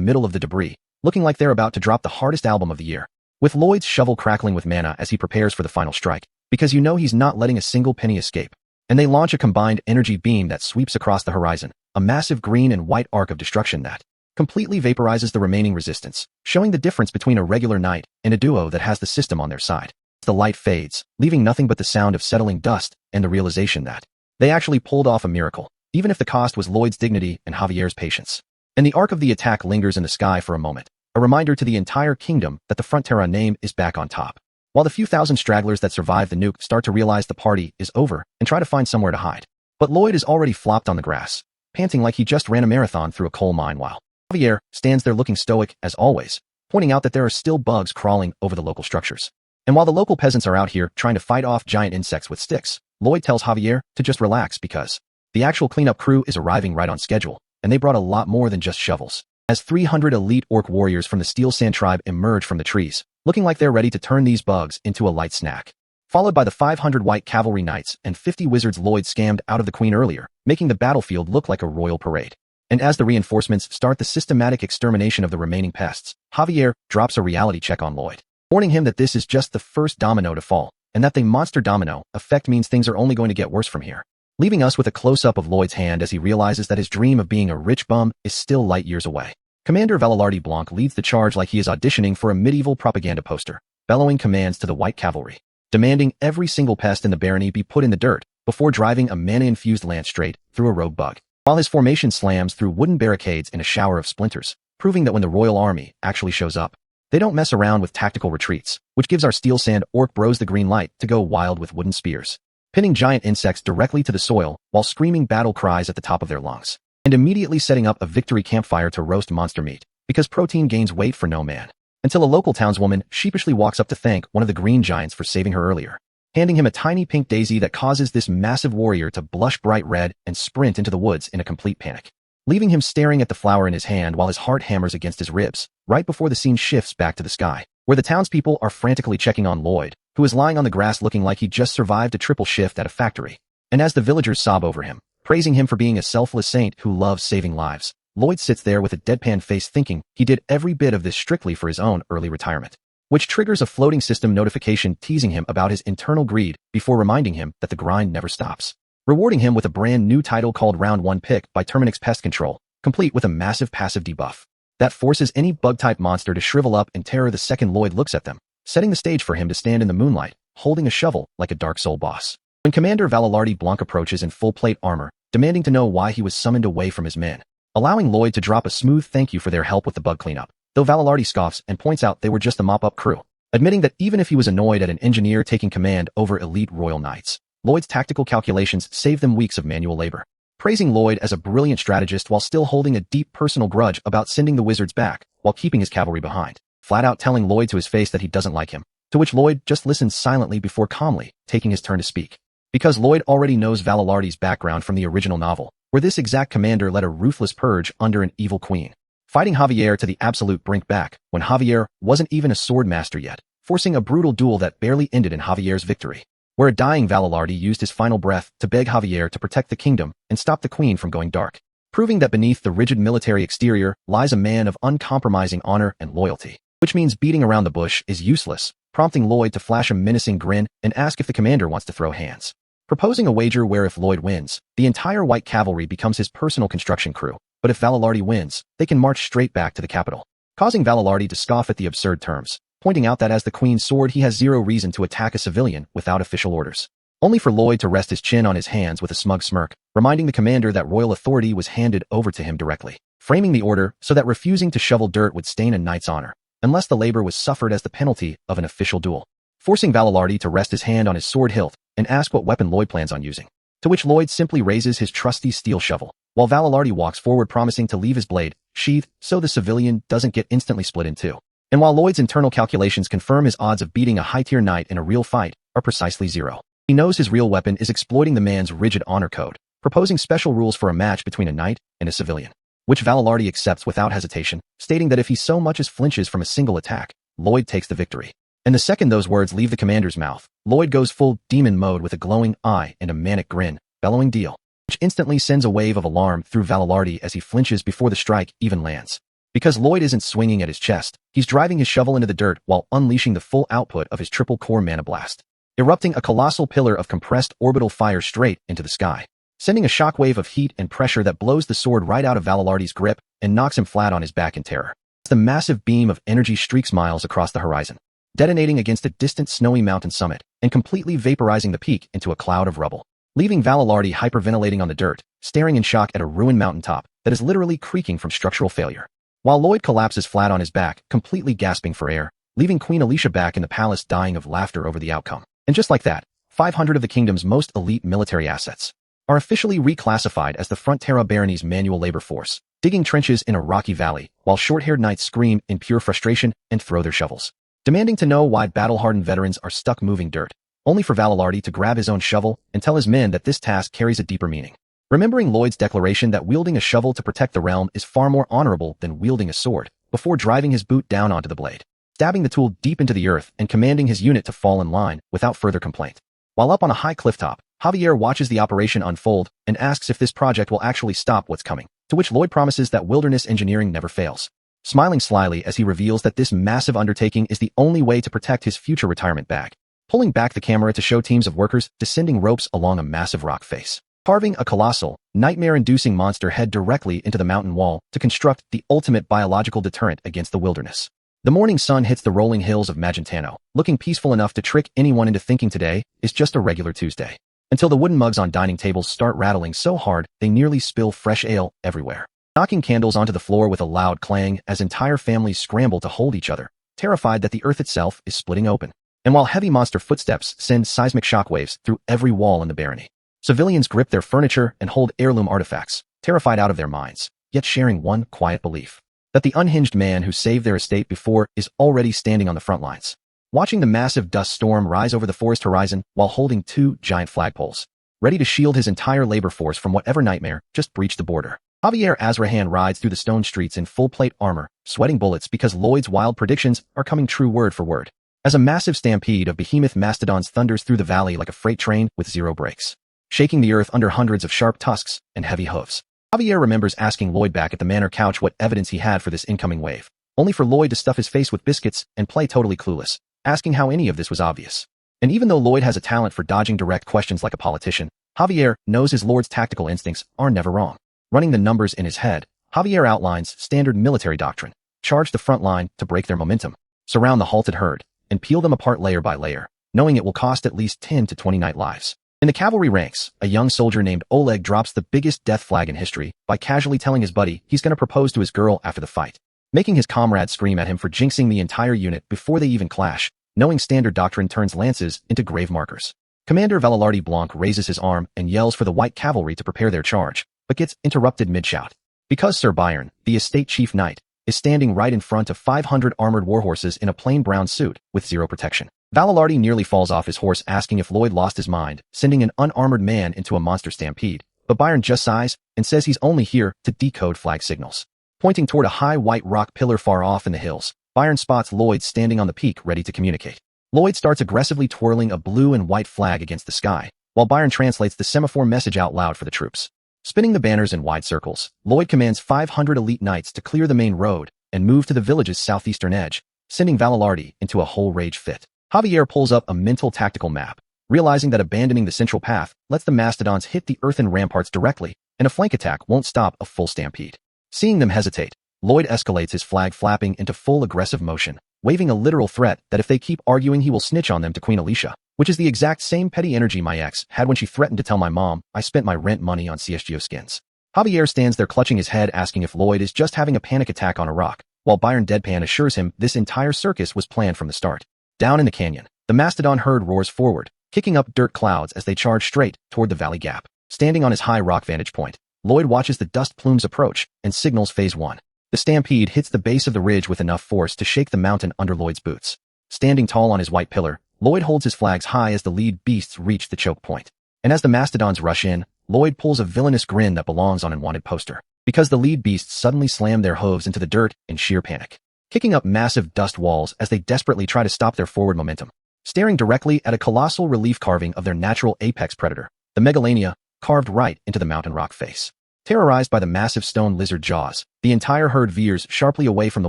middle of the debris, looking like they're about to drop the hardest album of the year, with Lloyd's shovel crackling with mana as he prepares for the final strike, because you know he's not letting a single penny escape. And they launch a combined energy beam that sweeps across the horizon, a massive green and white arc of destruction that completely vaporizes the remaining resistance, showing the difference between a regular knight and a duo that has the system on their side. The light fades, leaving nothing but the sound of settling dust and the realization that they actually pulled off a miracle, even if the cost was Lloyd's dignity and Javier's patience. And the arc of the attack lingers in the sky for a moment, a reminder to the entire kingdom that the Frontera name is back on top. While the few thousand stragglers that survive the nuke start to realize the party is over and try to find somewhere to hide. But Lloyd is already flopped on the grass, panting like he just ran a marathon through a coal mine while Javier stands there looking stoic as always, pointing out that there are still bugs crawling over the local structures. And while the local peasants are out here trying to fight off giant insects with sticks, Lloyd tells Javier to just relax because the actual cleanup crew is arriving right on schedule, and they brought a lot more than just shovels. As 300 elite orc warriors from the Steel Sand tribe emerge from the trees, looking like they're ready to turn these bugs into a light snack, followed by the 500 white cavalry knights and 50 wizards Lloyd scammed out of the queen earlier, making the battlefield look like a royal parade. And as the reinforcements start the systematic extermination of the remaining pests, Javier drops a reality check on Lloyd, warning him that this is just the first domino to fall, and that the monster domino effect means things are only going to get worse from here, leaving us with a close-up of Lloyd's hand as he realizes that his dream of being a rich bum is still light years away. Commander Velalardi Blanc leads the charge like he is auditioning for a medieval propaganda poster, bellowing commands to the white cavalry, demanding every single pest in the barony be put in the dirt before driving a mana-infused lance straight through a rogue bug, while his formation slams through wooden barricades in a shower of splinters, proving that when the royal army actually shows up, they don't mess around with tactical retreats, which gives our Steel Sand orc bros the green light to go wild with wooden spears, pinning giant insects directly to the soil while screaming battle cries at the top of their lungs, and immediately setting up a victory campfire to roast monster meat, because protein gains weight for no man, until a local townswoman sheepishly walks up to thank one of the green giants for saving her earlier, handing him a tiny pink daisy that causes this massive warrior to blush bright red and sprint into the woods in a complete panic. leaving him staring at the flower in his hand while his heart hammers against his ribs, right before the scene shifts back to the sky, where the townspeople are frantically checking on Lloyd, who is lying on the grass looking like he just survived a triple shift at a factory. And as the villagers sob over him, praising him for being a selfless saint who loves saving lives, Lloyd sits there with a deadpan face thinking he did every bit of this strictly for his own early retirement, which triggers a floating system notification teasing him about his internal greed before reminding him that the grind never stops, rewarding him with a brand new title called Round 1 Pick by Terminix Pest Control, complete with a massive passive debuff that forces any bug-type monster to shrivel up in terror the second Lloyd looks at them, setting the stage for him to stand in the moonlight, holding a shovel like a Dark Soul boss. When Commander Valalardi Blanc approaches in full plate armor, demanding to know why he was summoned away from his men, allowing Lloyd to drop a smooth thank you for their help with the bug cleanup, though Valalardi scoffs and points out they were just a mop-up crew, admitting that even if he was annoyed at an engineer taking command over elite royal knights, Lloyd's tactical calculations saved them weeks of manual labor, praising Lloyd as a brilliant strategist while still holding a deep personal grudge about sending the wizards back while keeping his cavalry behind, flat out telling Lloyd to his face that he doesn't like him, to which Lloyd just listens silently before calmly taking his turn to speak. Because Lloyd already knows Valalardi's background from the original novel, where this exact commander led a ruthless purge under an evil queen, fighting Javier to the absolute brink back when Javier wasn't even a sword master yet, forcing a brutal duel that barely ended in Javier's victory, where a dying Valalardi used his final breath to beg Javier to protect the kingdom and stop the queen from going dark, proving that beneath the rigid military exterior lies a man of uncompromising honor and loyalty, which means beating around the bush is useless, prompting Lloyd to flash a menacing grin and ask if the commander wants to throw hands, proposing a wager where if Lloyd wins, the entire white cavalry becomes his personal construction crew, but if Valalardi wins, they can march straight back to the capital, causing Valalardi to scoff at the absurd terms, pointing out that as the queen's sword he has zero reason to attack a civilian without official orders, only for Lloyd to rest his chin on his hands with a smug smirk, reminding the commander that royal authority was handed over to him directly, framing the order so that refusing to shovel dirt would stain a knight's honor, unless the labor was suffered as the penalty of an official duel, forcing Valalardi to rest his hand on his sword hilt and ask what weapon Lloyd plans on using, to which Lloyd simply raises his trusty steel shovel, while Valalardi walks forward promising to leave his blade sheathed so the civilian doesn't get instantly split in two. And while Lloyd's internal calculations confirm his odds of beating a high-tier knight in a real fight are precisely zero, he knows his real weapon is exploiting the man's rigid honor code, proposing special rules for a match between a knight and a civilian, which Valalardi accepts without hesitation, stating that if he so much as flinches from a single attack, Lloyd takes the victory. And the second those words leave the commander's mouth, Lloyd goes full demon mode with a glowing eye and a manic grin, bellowing deal, which instantly sends a wave of alarm through Valalardi as he flinches before the strike even lands. Because Lloyd isn't swinging at his chest, he's driving his shovel into the dirt while unleashing the full output of his triple core mana blast, erupting a colossal pillar of compressed orbital fire straight into the sky, sending a shockwave of heat and pressure that blows the sword right out of Valalardi's grip and knocks him flat on his back in terror. The massive beam of energy streaks miles across the horizon, detonating against a distant snowy mountain summit and completely vaporizing the peak into a cloud of rubble, leaving Valalardi hyperventilating on the dirt, staring in shock at a ruined mountaintop that is literally creaking from structural failure, while Lloyd collapses flat on his back, completely gasping for air, leaving Queen Alicia back in the palace dying of laughter over the outcome. And just like that, 500 of the kingdom's most elite military assets are officially reclassified as the Frontera Barony's manual labor force, digging trenches in a rocky valley, while short-haired knights scream in pure frustration and throw their shovels, demanding to know why battle-hardened veterans are stuck moving dirt, only for Valalardi to grab his own shovel and tell his men that this task carries a deeper meaning. Remembering Lloyd's declaration that wielding a shovel to protect the realm is far more honorable than wielding a sword, before driving his boot down onto the blade, stabbing the tool deep into the earth and commanding his unit to fall in line without further complaint. While up on a high clifftop, Javier watches the operation unfold and asks if this project will actually stop what's coming, to which Lloyd promises that wilderness engineering never fails, smiling slyly as he reveals that this massive undertaking is the only way to protect his future retirement bag, pulling back the camera to show teams of workers descending ropes along a massive rock face, carving a colossal, nightmare-inducing monster head directly into the mountain wall to construct the ultimate biological deterrent against the wilderness. The morning sun hits the rolling hills of Magentano, looking peaceful enough to trick anyone into thinking today is just a regular Tuesday, until the wooden mugs on dining tables start rattling so hard they nearly spill fresh ale everywhere, knocking candles onto the floor with a loud clang as entire families scramble to hold each other, terrified that the earth itself is splitting open. And while heavy monster footsteps send seismic shockwaves through every wall in the barony, civilians grip their furniture and hold heirloom artifacts, terrified out of their minds, yet sharing one quiet belief, that the unhinged man who saved their estate before is already standing on the front lines, watching the massive dust storm rise over the forest horizon while holding two giant flagpoles, ready to shield his entire labor force from whatever nightmare just breached the border. Javier Azrahan rides through the stone streets in full plate armor, sweating bullets because Lloyd's wild predictions are coming true word for word. As a massive stampede of behemoth mastodons thunders through the valley like a freight train with zero brakes, shaking the earth under hundreds of sharp tusks and heavy hooves. Javier remembers asking Lloyd back at the manor couch what evidence he had for this incoming wave, only for Lloyd to stuff his face with biscuits and play totally clueless, asking how any of this was obvious. And even though Lloyd has a talent for dodging direct questions like a politician, Javier knows his lord's tactical instincts are never wrong. Running the numbers in his head, Javier outlines standard military doctrine: charge the front line to break their momentum, surround the halted herd, and peel them apart layer by layer, knowing it will cost at least 10 to 20 night lives. In the cavalry ranks, a young soldier named Oleg drops the biggest death flag in history by casually telling his buddy he's going to propose to his girl after the fight, making his comrades scream at him for jinxing the entire unit before they even clash, knowing standard doctrine turns lances into grave markers. Commander Valilardi Blanc raises his arm and yells for the white cavalry to prepare their charge, but gets interrupted mid-shout. Because Sir Byron, the estate chief knight, is standing right in front of 500 armored warhorses in a plain brown suit with zero protection. Valilardi nearly falls off his horse asking if Lloyd lost his mind, sending an unarmored man into a monster stampede, but Byron just sighs and says he's only here to decode flag signals. Pointing toward a high white rock pillar far off in the hills, Byron spots Lloyd standing on the peak ready to communicate. Lloyd starts aggressively twirling a blue and white flag against the sky, while Byron translates the semaphore message out loud for the troops. Spinning the banners in wide circles, Lloyd commands 500 elite knights to clear the main road and move to the village's southeastern edge, sending Valilardi into a whole rage fit. Javier pulls up a mental tactical map, realizing that abandoning the central path lets the mastodons hit the earthen ramparts directly, and a flank attack won't stop a full stampede. Seeing them hesitate, Lloyd escalates his flag flapping into full aggressive motion, waving a literal threat that if they keep arguing he will snitch on them to Queen Alicia, which is the exact same petty energy my ex had when she threatened to tell my mom I spent my rent money on CSGO skins. Javier stands there clutching his head asking if Lloyd is just having a panic attack on a rock, while Byron deadpan assures him this entire circus was planned from the start. Down in the canyon, the mastodon herd roars forward, kicking up dirt clouds as they charge straight toward the valley gap. Standing on his high rock vantage point, Lloyd watches the dust plumes approach and signals phase 1. The stampede hits the base of the ridge with enough force to shake the mountain under Lloyd's boots. Standing tall on his white pillar, Lloyd holds his flags high as the lead beasts reach the choke point. And as the mastodons rush in, Lloyd pulls a villainous grin that belongs on an wanted poster, because the lead beasts suddenly slam their hooves into the dirt in sheer panic, kicking up massive dust walls as they desperately try to stop their forward momentum. Staring directly at a colossal relief carving of their natural apex predator, the megalania, carved right into the mountain rock face. Terrorized by the massive stone lizard jaws, the entire herd veers sharply away from the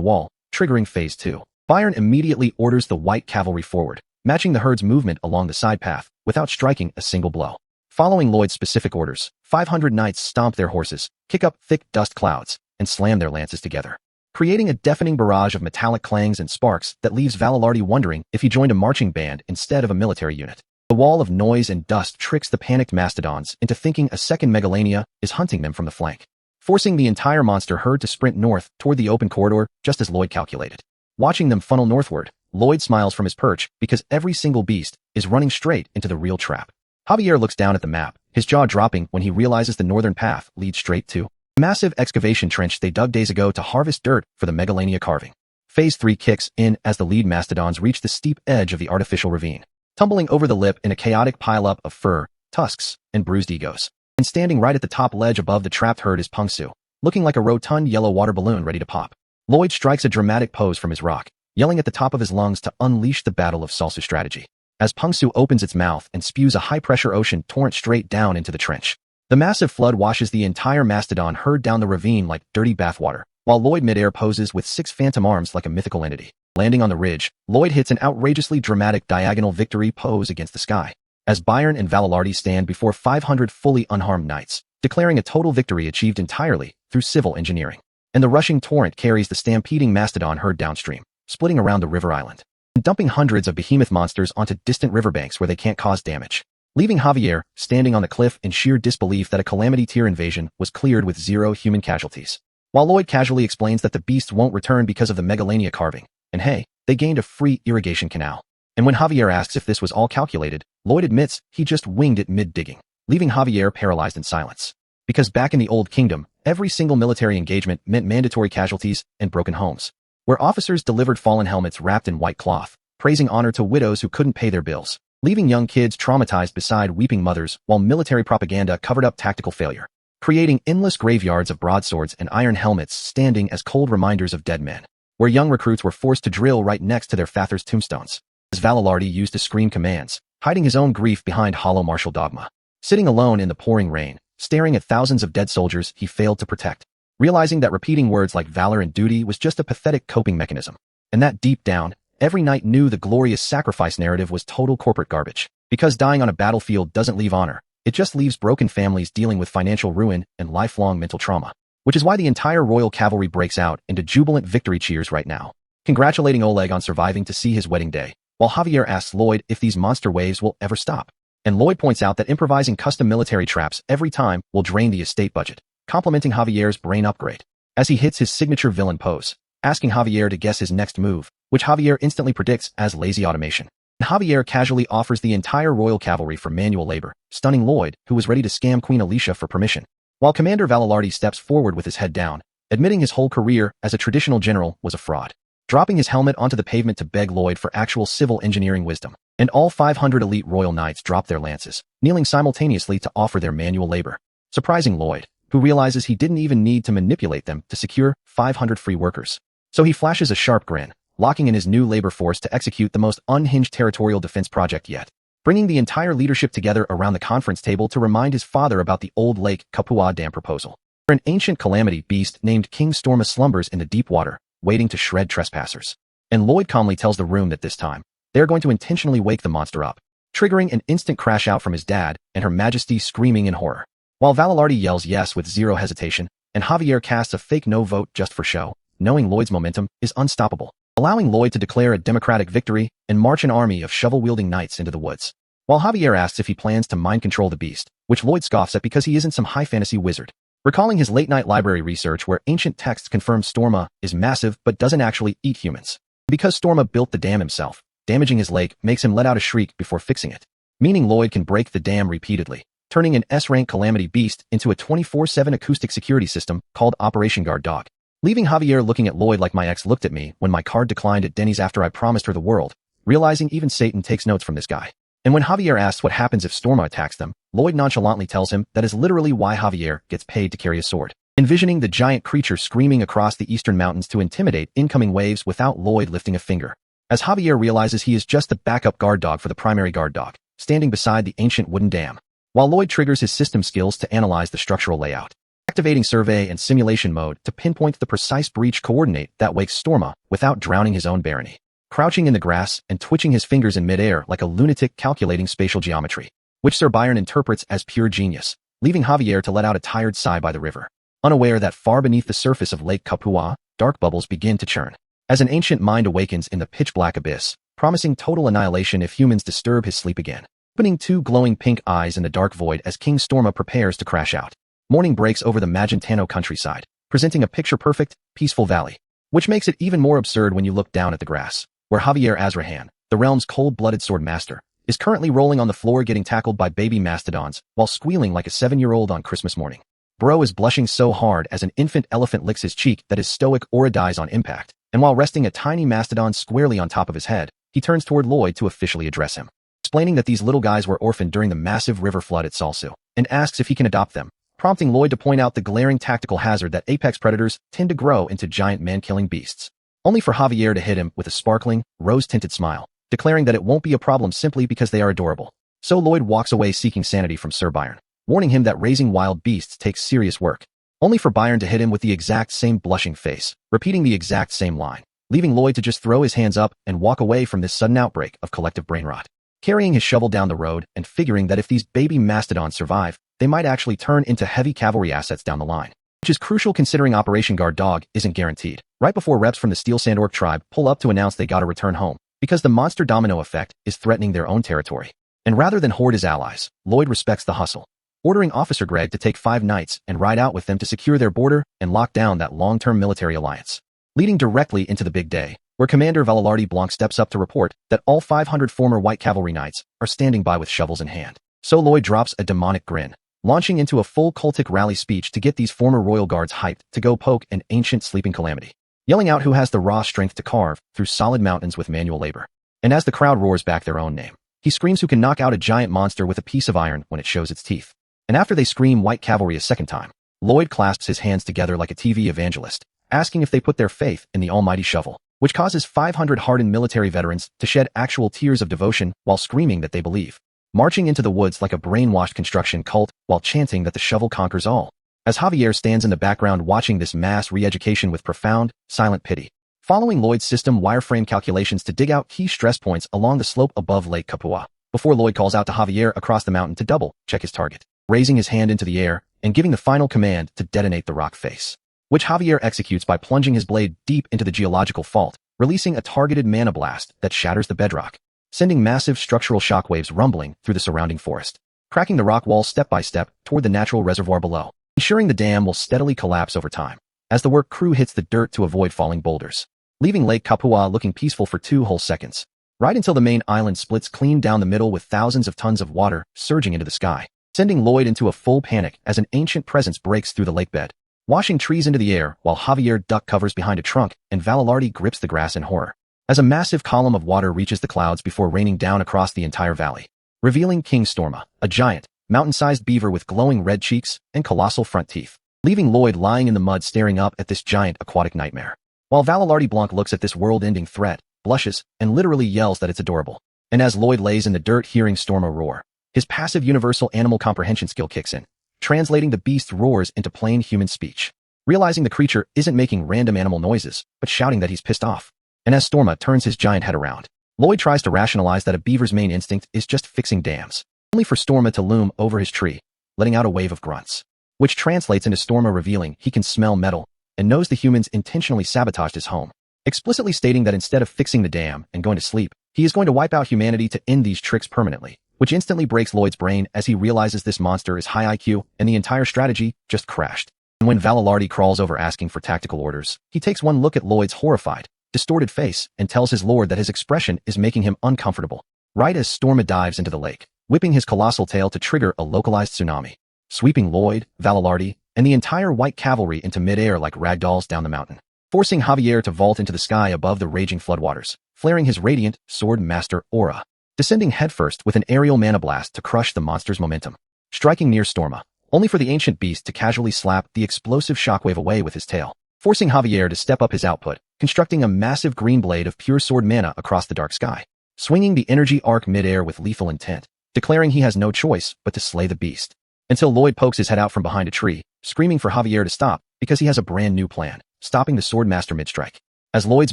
wall, triggering phase 2. Byron immediately orders the white cavalry forward, matching the herd's movement along the side path without striking a single blow. Following Lloyd's specific orders, 500 knights stomp their horses, kick up thick dust clouds, and slam their lances together, creating a deafening barrage of metallic clangs and sparks that leaves Valilardi wondering if he joined a marching band instead of a military unit. The wall of noise and dust tricks the panicked mastodons into thinking a second megalania is hunting them from the flank, forcing the entire monster herd to sprint north toward the open corridor just as Lloyd calculated. Watching them funnel northward, Lloyd smiles from his perch because every single beast is running straight into the real trap. Javier looks down at the map, his jaw dropping when he realizes the northern path leads straight to a massive excavation trench they dug days ago to harvest dirt for the megalania carving. Phase 3 kicks in as the lead mastodons reach the steep edge of the artificial ravine, tumbling over the lip in a chaotic pileup of fur, tusks, and bruised egos. And standing right at the top ledge above the trapped herd is Pengsu, looking like a rotund yellow water balloon ready to pop. Lloyd strikes a dramatic pose from his rock, yelling at the top of his lungs to unleash the battle of salsa strategy, as Pengsu opens its mouth and spews a high-pressure ocean torrent straight down into the trench. The massive flood washes the entire mastodon herd down the ravine like dirty bathwater, while Lloyd midair poses with 6 phantom arms like a mythical entity. Landing on the ridge, Lloyd hits an outrageously dramatic diagonal victory pose against the sky, as Byron and Valilardi stand before 500 fully unharmed knights, declaring a total victory achieved entirely through civil engineering. And the rushing torrent carries the stampeding mastodon herd downstream, splitting around the river island, and dumping hundreds of behemoth monsters onto distant riverbanks where they can't cause damage, leaving Javier standing on the cliff in sheer disbelief that a Calamity Tier invasion was cleared with 0 human casualties. While Lloyd casually explains that the beasts won't return because of the megalania carving, and hey, they gained a free irrigation canal. And when Javier asks if this was all calculated, Lloyd admits he just winged it mid-digging, leaving Javier paralyzed in silence. Because back in the Old Kingdom, every single military engagement meant mandatory casualties and broken homes, where officers delivered fallen helmets wrapped in white cloth, praising honor to widows who couldn't pay their bills, leaving young kids traumatized beside weeping mothers while military propaganda covered up tactical failure. creating endless graveyards of broadswords and iron helmets standing as cold reminders of dead men, where young recruits were forced to drill right next to their father's tombstones. As Valalardi used to scream commands, hiding his own grief behind hollow martial dogma. Sitting alone in the pouring rain, staring at thousands of dead soldiers he failed to protect, realizing that repeating words like valor and duty was just a pathetic coping mechanism, and that deep down, every knight knew the glorious sacrifice narrative was total corporate garbage, because dying on a battlefield doesn't leave honor. It just leaves broken families dealing with financial ruin and lifelong mental trauma. Which is why the entire royal cavalry breaks out into jubilant victory cheers right now, congratulating Oleg on surviving to see his wedding day, while Javier asks Lloyd if these monster waves will ever stop. And Lloyd points out that improvising custom military traps every time will drain the estate budget, complimenting Javier's brain upgrade, as he hits his signature villain pose, asking Javier to guess his next move, which Javier instantly predicts as lazy automation. Javier casually offers the entire royal cavalry for manual labor, stunning Lloyd, who was ready to scam Queen Alicia for permission. While Commander Valalardi steps forward with his head down, admitting his whole career as a traditional general was a fraud, dropping his helmet onto the pavement to beg Lloyd for actual civil engineering wisdom. And all 500 elite royal knights drop their lances, kneeling simultaneously to offer their manual labor, surprising Lloyd, who realizes he didn't even need to manipulate them to secure 500 free workers. So he flashes a sharp grin, locking in his new labor force to execute the most unhinged territorial defense project yet, bringing the entire leadership together around the conference table to remind his father about the old Lake Kapua Dam proposal, where an ancient calamity beast named King Storma slumbers in the deep water, waiting to shred trespassers. And Lloyd calmly tells the room that this time, they are going to intentionally wake the monster up, triggering an instant crash out from his dad and Her Majesty screaming in horror. While Valalardi yells yes with zero hesitation, and Javier casts a fake no vote just for show, knowing Lloyd's momentum is unstoppable, allowing Lloyd to declare a democratic victory and march an army of shovel-wielding knights into the woods. While Javier asks if he plans to mind control the beast, which Lloyd scoffs at because he isn't some high fantasy wizard, recalling his late-night library research where ancient texts confirm Storma is massive but doesn't actually eat humans. Because Storma built the dam himself, damaging his lake makes him let out a shriek before fixing it, meaning Lloyd can break the dam repeatedly, turning an S-rank calamity beast into a 24/7 acoustic security system called Operation Guard Dog. Leaving Javier looking at Lloyd like my ex looked at me when my card declined at Denny's after I promised her the world, realizing even Satan takes notes from this guy. And when Javier asks what happens if Storma attacks them, Lloyd nonchalantly tells him that is literally why Javier gets paid to carry a sword, envisioning the giant creature screaming across the eastern mountains to intimidate incoming waves without Lloyd lifting a finger. As Javier realizes he is just the backup guard dog for the primary guard dog, standing beside the ancient wooden dam, while Lloyd triggers his system skills to analyze the structural layout, activating survey and simulation mode to pinpoint the precise breach coordinate that wakes Storma without drowning his own barony, crouching in the grass and twitching his fingers in midair like a lunatic calculating spatial geometry, which Sir Byron interprets as pure genius, leaving Javier to let out a tired sigh by the river, unaware that far beneath the surface of Lake Kapua, dark bubbles begin to churn, as an ancient mind awakens in the pitch-black abyss, promising total annihilation if humans disturb his sleep again, opening two glowing pink eyes in the dark void as King Storma prepares to crash out. Morning breaks over the Magentano countryside, presenting a picture-perfect, peaceful valley, which makes it even more absurd when you look down at the grass, where Javier Azrahan, the realm's cold-blooded sword master, is currently rolling on the floor getting tackled by baby mastodons while squealing like a 7-year-old on Christmas morning. Bro is blushing so hard as an infant elephant licks his cheek that his stoic aura dies on impact, and while resting a tiny mastodon squarely on top of his head, he turns toward Lloyd to officially address him, explaining that these little guys were orphaned during the massive river flood at Salsu, and asks if he can adopt them, prompting Lloyd to point out the glaring tactical hazard that apex predators tend to grow into giant man-killing beasts, only for Javier to hit him with a sparkling, rose-tinted smile, declaring that it won't be a problem simply because they are adorable. So Lloyd walks away seeking sanity from Sir Byron, warning him that raising wild beasts takes serious work, only for Byron to hit him with the exact same blushing face, repeating the exact same line, leaving Lloyd to just throw his hands up and walk away from this sudden outbreak of collective brain rot, carrying his shovel down the road and figuring that if these baby mastodons survive, they might actually turn into heavy cavalry assets down the line, which is crucial considering Operation Guard Dog isn't guaranteed, right before reps from the Steel Sandorc tribe pull up to announce they gotta return home, because the monster domino effect is threatening their own territory. And rather than hoard his allies, Lloyd respects the hustle, ordering Officer Greg to take 5 knights and ride out with them to secure their border and lock down that long-term military alliance, leading directly into the big day, where Commander Valalardi Blanc steps up to report that all 500 former white cavalry knights are standing by with shovels in hand. So Lloyd drops a demonic grin, launching into a full cultic rally speech to get these former royal guards hyped to go poke an ancient sleeping calamity, yelling out who has the raw strength to carve through solid mountains with manual labor. And as the crowd roars back their own name, he screams who can knock out a giant monster with a piece of iron when it shows its teeth, And after they scream white cavalry a second time, Lloyd clasps his hands together like a TV evangelist, asking if they put their faith in the almighty shovel, which causes 500 hardened military veterans to shed actual tears of devotion while screaming that they believe, marching into the woods like a brainwashed construction cult while chanting that the shovel conquers all. As Javier stands in the background watching this mass re-education with profound, silent pity, following Lloyd's system wireframe calculations to dig out key stress points along the slope above Lake Kapua, before Lloyd calls out to Javier across the mountain to double-check his target, raising his hand into the air and giving the final command to detonate the rock face, which Javier executes by plunging his blade deep into the geological fault, releasing a targeted mana blast that shatters the bedrock, sending massive structural shockwaves rumbling through the surrounding forest, cracking the rock wall step by step toward the natural reservoir below, ensuring the dam will steadily collapse over time as the work crew hits the dirt to avoid falling boulders, leaving Lake Kapua looking peaceful for 2 whole seconds, right until the main island splits clean down the middle with thousands of tons of water surging into the sky, sending Lloyd into a full panic as an ancient presence breaks through the lake bed, washing trees into the air while Javier duck covers behind a trunk and Valalardi grips the grass in horror, as a massive column of water reaches the clouds before raining down across the entire valley, revealing King Storma, a giant, mountain-sized beaver with glowing red cheeks and colossal front teeth, leaving Lloyd lying in the mud staring up at this giant aquatic nightmare. While Valalardi Blanc looks at this world-ending threat, blushes, and literally yells that it's adorable. And as Lloyd lays in the dirt hearing Storma roar, his passive universal animal comprehension skill kicks in, translating the beast's roars into plain human speech, realizing the creature isn't making random animal noises, but shouting that he's pissed off. And as Storma turns his giant head around, Lloyd tries to rationalize that a beaver's main instinct is just fixing dams, only for Storma to loom over his tree, letting out a wave of grunts, which translates into Storma revealing he can smell metal and knows the humans intentionally sabotaged his home, explicitly stating that instead of fixing the dam and going to sleep, he is going to wipe out humanity to end these tricks permanently, which instantly breaks Lloyd's brain as he realizes this monster is high IQ and the entire strategy just crashed. And when Valalardi crawls over asking for tactical orders, he takes one look at Lloyd's horrified, distorted face and tells his lord that his expression is making him uncomfortable, right as Storma dives into the lake, whipping his colossal tail to trigger a localized tsunami, sweeping Lloyd, Valalardi, and the entire white cavalry into midair like ragdolls down the mountain, forcing Javier to vault into the sky above the raging floodwaters, flaring his radiant sword master aura, descending headfirst with an aerial mana blast to crush the monster's momentum, striking near Storma, only for the ancient beast to casually slap the explosive shockwave away with his tail, forcing Javier to step up his output, constructing a massive green blade of pure sword mana across the dark sky, swinging the energy arc midair with lethal intent, declaring he has no choice but to slay the beast, until Lloyd pokes his head out from behind a tree, screaming for Javier to stop because he has a brand new plan, stopping the Swordmaster mid-strike. As Lloyd's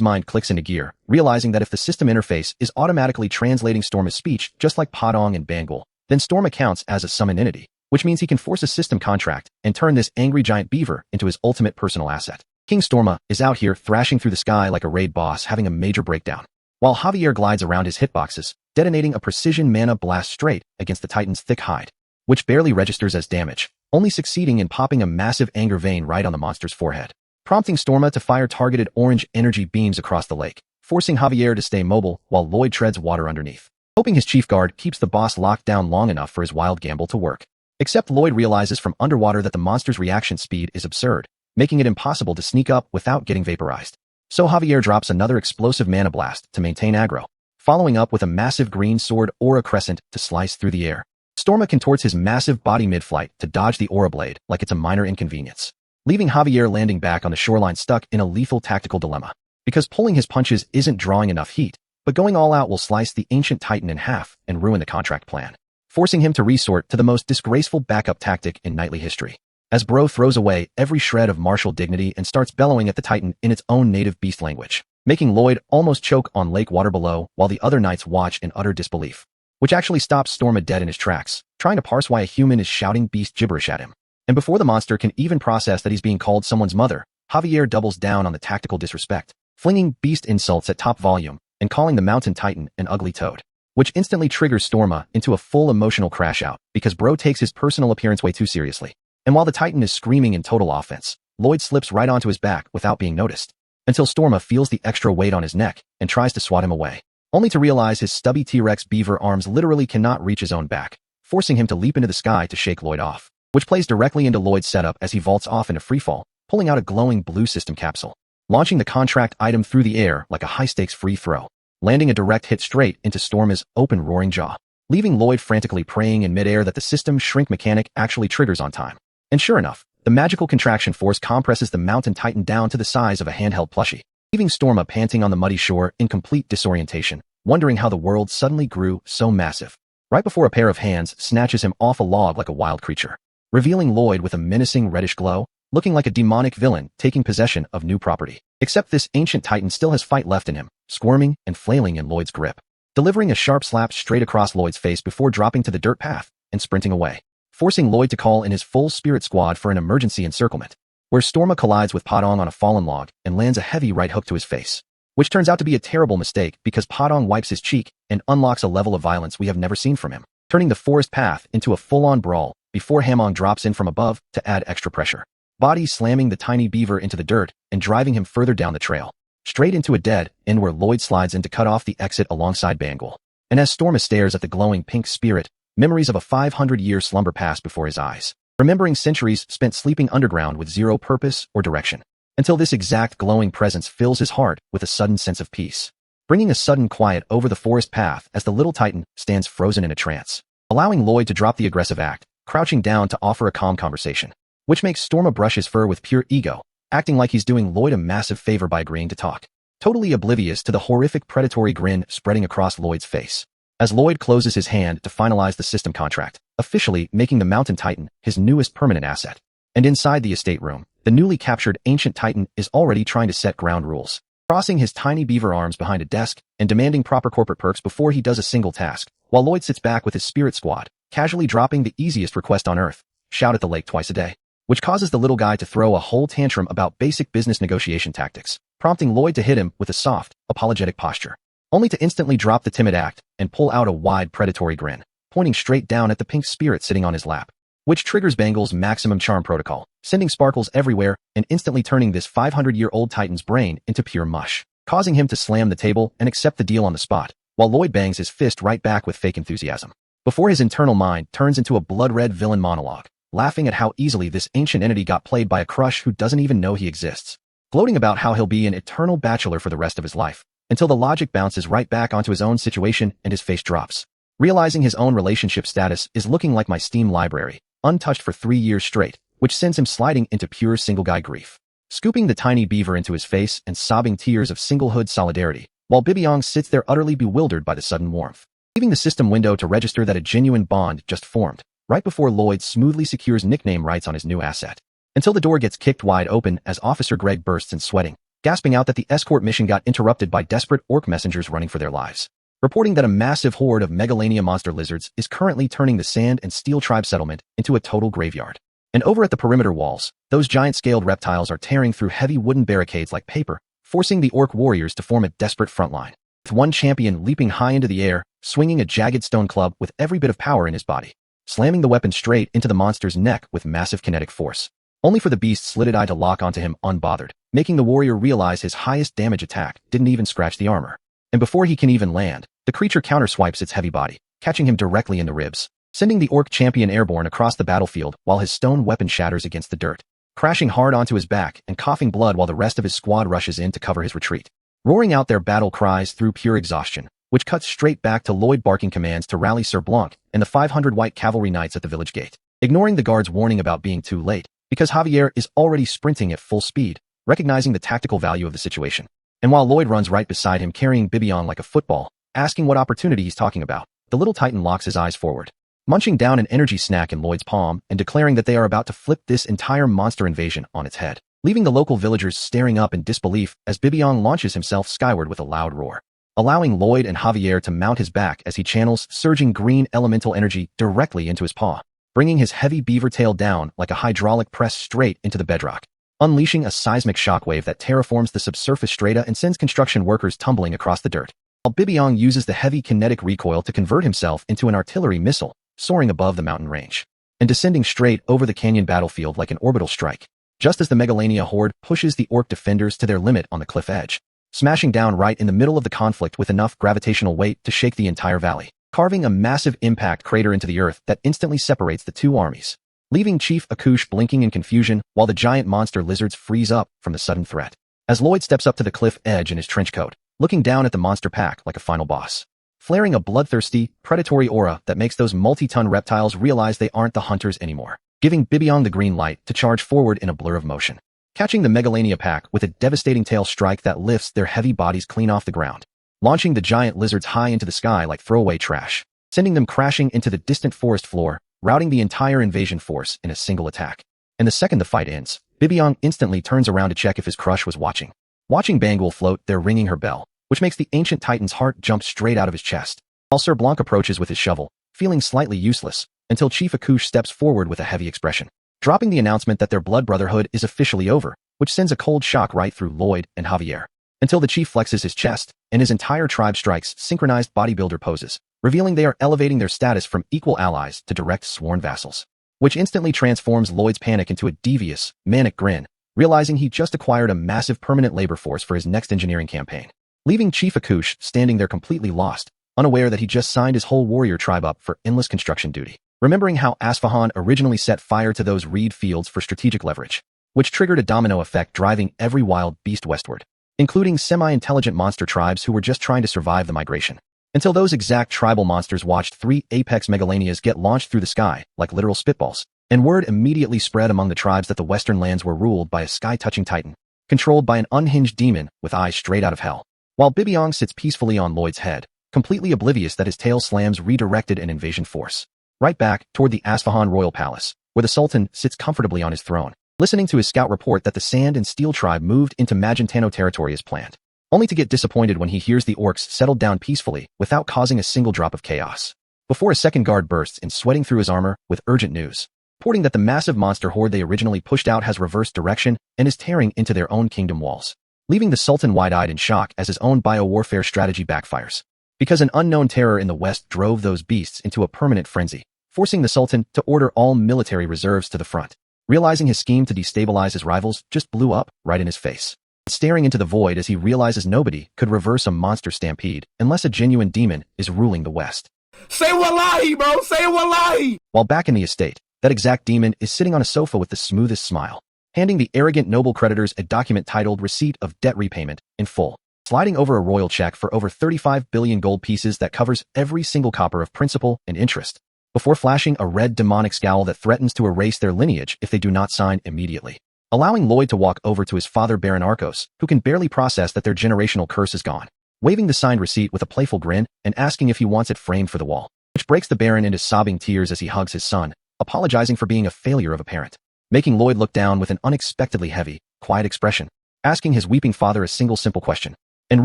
mind clicks into gear, realizing that if the system interface is automatically translating Storma's speech just like Padong and Bangul, then Storma counts as a summoned entity, which means he can force a system contract and turn this angry giant beaver into his ultimate personal asset. King Storma is out here thrashing through the sky like a raid boss having a major breakdown, while Javier glides around his hitboxes, detonating a precision mana blast straight against the Titan's thick hide, which barely registers as damage, only succeeding in popping a massive anger vein right on the monster's forehead, prompting Storma to fire targeted orange energy beams across the lake, forcing Javier to stay mobile while Lloyd treads water underneath, hoping his chief guard keeps the boss locked down long enough for his wild gamble to work. Except Lloyd realizes from underwater that the monster's reaction speed is absurd, making it impossible to sneak up without getting vaporized. So Javier drops another explosive mana blast to maintain aggro, following up with a massive green sword aura crescent to slice through the air. Storma contorts his massive body mid-flight to dodge the aura blade like it's a minor inconvenience, leaving Javier landing back on the shoreline stuck in a lethal tactical dilemma, because pulling his punches isn't drawing enough heat, but going all out will slice the ancient Titan in half and ruin the contract plan, forcing him to resort to the most disgraceful backup tactic in knightly history, as Bro throws away every shred of martial dignity and starts bellowing at the Titan in its own native beast language, making Lloyd almost choke on lake water below while the other knights watch in utter disbelief, which actually stops Storma dead in his tracks, trying to parse why a human is shouting beast gibberish at him. And before the monster can even process that he's being called someone's mother, Javier doubles down on the tactical disrespect, flinging beast insults at top volume and calling the mountain Titan an ugly toad, which instantly triggers Storma into a full emotional crash out because Bro takes his personal appearance way too seriously. And while the Titan is screaming in total offense, Lloyd slips right onto his back without being noticed, until Storma feels the extra weight on his neck and tries to swat him away, only to realize his stubby T-Rex beaver arms literally cannot reach his own back, forcing him to leap into the sky to shake Lloyd off, which plays directly into Lloyd's setup as he vaults off into freefall, pulling out a glowing blue system capsule, launching the contract item through the air like a high-stakes free throw, landing a direct hit straight into Storma's open roaring jaw, leaving Lloyd frantically praying in midair that the system's shrink mechanic actually triggers on time. And sure enough, the magical contraction force compresses the mountain titan down to the size of a handheld plushie, leaving Storma panting on the muddy shore in complete disorientation, wondering how the world suddenly grew so massive. Right before a pair of hands snatches him off a log like a wild creature, revealing Lloyd with a menacing reddish glow, looking like a demonic villain taking possession of new property. Except this ancient titan still has fight left in him, squirming and flailing in Lloyd's grip, delivering a sharp slap straight across Lloyd's face before dropping to the dirt path and sprinting away, forcing Lloyd to call in his full spirit squad for an emergency encirclement, where Storma collides with Padong on a fallen log and lands a heavy right hook to his face, which turns out to be a terrible mistake because Padong wipes his cheek and unlocks a level of violence we have never seen from him, turning the forest path into a full-on brawl before Hamong drops in from above to add extra pressure, body slamming the tiny beaver into the dirt and driving him further down the trail, straight into a dead end where Lloyd slides in to cut off the exit alongside Bangul. And as Storma stares at the glowing pink spirit, memories of a 500-year slumber pass before his eyes, remembering centuries spent sleeping underground with zero purpose or direction, until this exact glowing presence fills his heart with a sudden sense of peace, bringing a sudden quiet over the forest path as the little titan stands frozen in a trance, allowing Lloyd to drop the aggressive act, crouching down to offer a calm conversation, which makes Storma brush his fur with pure ego, acting like he's doing Lloyd a massive favor by agreeing to talk, totally oblivious to the horrific predatory grin spreading across Lloyd's face, as Lloyd closes his hand to finalize the system contract, officially making the Mountain Titan his newest permanent asset. And inside the estate room, the newly captured ancient titan is already trying to set ground rules, crossing his tiny beaver arms behind a desk and demanding proper corporate perks before he does a single task, while Lloyd sits back with his spirit squad, casually dropping the easiest request on earth: shout at the lake twice a day, which causes the little guy to throw a whole tantrum about basic business negotiation tactics, prompting Lloyd to hit him with a soft, apologetic posture, only to instantly drop the timid act and pull out a wide predatory grin, pointing straight down at the pink spirit sitting on his lap, which triggers Bangul's maximum charm protocol, sending sparkles everywhere and instantly turning this 500-year-old titan's brain into pure mush, causing him to slam the table and accept the deal on the spot, while Lloyd bangs his fist right back with fake enthusiasm, before his internal mind turns into a blood-red villain monologue, laughing at how easily this ancient entity got played by a crush who doesn't even know he exists, gloating about how he'll be an eternal bachelor for the rest of his life, until the logic bounces right back onto his own situation and his face drops, realizing his own relationship status is looking like my Steam library, untouched for 3 years straight, which sends him sliding into pure single-guy grief, scooping the tiny beaver into his face and sobbing tears of singlehood solidarity, while Bibiong sits there utterly bewildered by the sudden warmth, leaving the system window to register that a genuine bond just formed, right before Lloyd smoothly secures nickname rights on his new asset, until the door gets kicked wide open as Officer Greg bursts in sweating, gasping out that the escort mission got interrupted by desperate orc messengers running for their lives, reporting that a massive horde of Megalania monster lizards is currently turning the Sand and Steel tribe settlement into a total graveyard. And over at the perimeter walls, those giant-scaled reptiles are tearing through heavy wooden barricades like paper, forcing the orc warriors to form a desperate front line, with one champion leaping high into the air, swinging a jagged stone club with every bit of power in his body, slamming the weapon straight into the monster's neck with massive kinetic force, only for the beast's slitted eye to lock onto him unbothered, making the warrior realize his highest damage attack didn't even scratch the armor. And before he can even land, the creature counterswipes its heavy body, catching him directly in the ribs, sending the orc champion airborne across the battlefield while his stone weapon shatters against the dirt, crashing hard onto his back and coughing blood while the rest of his squad rushes in to cover his retreat, roaring out their battle cries through pure exhaustion, which cuts straight back to Lloyd barking commands to rally Sir Blanc and the 500 white cavalry knights at the village gate, ignoring the guard's warning about being too late, because Javier is already sprinting at full speed, recognizing the tactical value of the situation. And while Lloyd runs right beside him carrying Bibiong like a football, asking what opportunity he's talking about, the little titan locks his eyes forward, munching down an energy snack in Lloyd's palm and declaring that they are about to flip this entire monster invasion on its head, leaving the local villagers staring up in disbelief as Bibiong launches himself skyward with a loud roar, allowing Lloyd and Javier to mount his back as he channels surging green elemental energy directly into his paw, bringing his heavy beaver tail down like a hydraulic press straight into the bedrock, unleashing a seismic shockwave that terraforms the subsurface strata and sends construction workers tumbling across the dirt, while Bibiong uses the heavy kinetic recoil to convert himself into an artillery missile, soaring above the mountain range, and descending straight over the canyon battlefield like an orbital strike, just as the Megalania horde pushes the orc defenders to their limit on the cliff edge, smashing down right in the middle of the conflict with enough gravitational weight to shake the entire valley, carving a massive impact crater into the earth that instantly separates the two armies, leaving Chief Akush blinking in confusion while the giant monster lizards freeze up from the sudden threat, as Lloyd steps up to the cliff edge in his trench coat, looking down at the monster pack like a final boss, flaring a bloodthirsty, predatory aura that makes those multi-ton reptiles realize they aren't the hunters anymore, giving Bibiong the green light to charge forward in a blur of motion, catching the Megalania pack with a devastating tail strike that lifts their heavy bodies clean off the ground, launching the giant lizards high into the sky like throwaway trash, sending them crashing into the distant forest floor, routing the entire invasion force in a single attack. And the second the fight ends, Bibiong instantly turns around to check if his crush was watching. Watching Bangul float there ringing her bell, which makes the ancient titan's heart jump straight out of his chest, while Sir Blanc approaches with his shovel, feeling slightly useless, until Chief Akush steps forward with a heavy expression, dropping the announcement that their blood brotherhood is officially over, which sends a cold shock right through Lloyd and Javier, until the chief flexes his chest, and his entire tribe strikes synchronized bodybuilder poses, revealing they are elevating their status from equal allies to direct sworn vassals, which instantly transforms Lloyd's panic into a devious, manic grin, realizing he just acquired a massive permanent labor force for his next engineering campaign, leaving Chief Akush standing there completely lost, unaware that he just signed his whole warrior tribe up for endless construction duty, remembering how Asfahan originally set fire to those reed fields for strategic leverage, which triggered a domino effect driving every wild beast westward, including semi-intelligent monster tribes who were just trying to survive the migration, until those exact tribal monsters watched 3 apex megalanias get launched through the sky like literal spitballs, and word immediately spread among the tribes that the western lands were ruled by a sky-touching titan, controlled by an unhinged demon with eyes straight out of hell, while Bibiong sits peacefully on Lloyd's head, completely oblivious that his tail slams redirected an invasion force, right back toward the Asfahan royal palace, where the Sultan sits comfortably on his throne, listening to his scout report that the Sand and Steel tribe moved into Magentano territory as planned, only to get disappointed when he hears the orcs settled down peacefully without causing a single drop of chaos, before a second guard bursts in sweating through his armor with urgent news, reporting that the massive monster horde they originally pushed out has reversed direction and is tearing into their own kingdom walls, leaving the Sultan wide-eyed in shock as his own biowarfare strategy backfires, because an unknown terror in the west drove those beasts into a permanent frenzy, forcing the Sultan to order all military reserves to the front, realizing his scheme to destabilize his rivals just blew up right in his face, staring into the void as he realizes nobody could reverse a monster stampede unless a genuine demon is ruling the west. Say wallahi, bro. Say wallahi. While back in the estate, that exact demon is sitting on a sofa with the smoothest smile, handing the arrogant noble creditors a document titled Receipt of Debt Repayment in full, sliding over a royal check for over 35 billion gold pieces that covers every single copper of principal and interest, before flashing a red demonic scowl that threatens to erase their lineage if they do not sign immediately, allowing Lloyd to walk over to his father Baron Arcos, who can barely process that their generational curse is gone, waving the signed receipt with a playful grin and asking if he wants it framed for the wall, which breaks the Baron into sobbing tears as he hugs his son, apologizing for being a failure of a parent, making Lloyd look down with an unexpectedly heavy, quiet expression, asking his weeping father a single simple question, and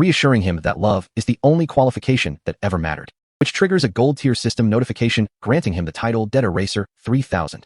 reassuring him that love is the only qualification that ever mattered, which triggers a gold tier system notification granting him the title Debt Eraser 3000.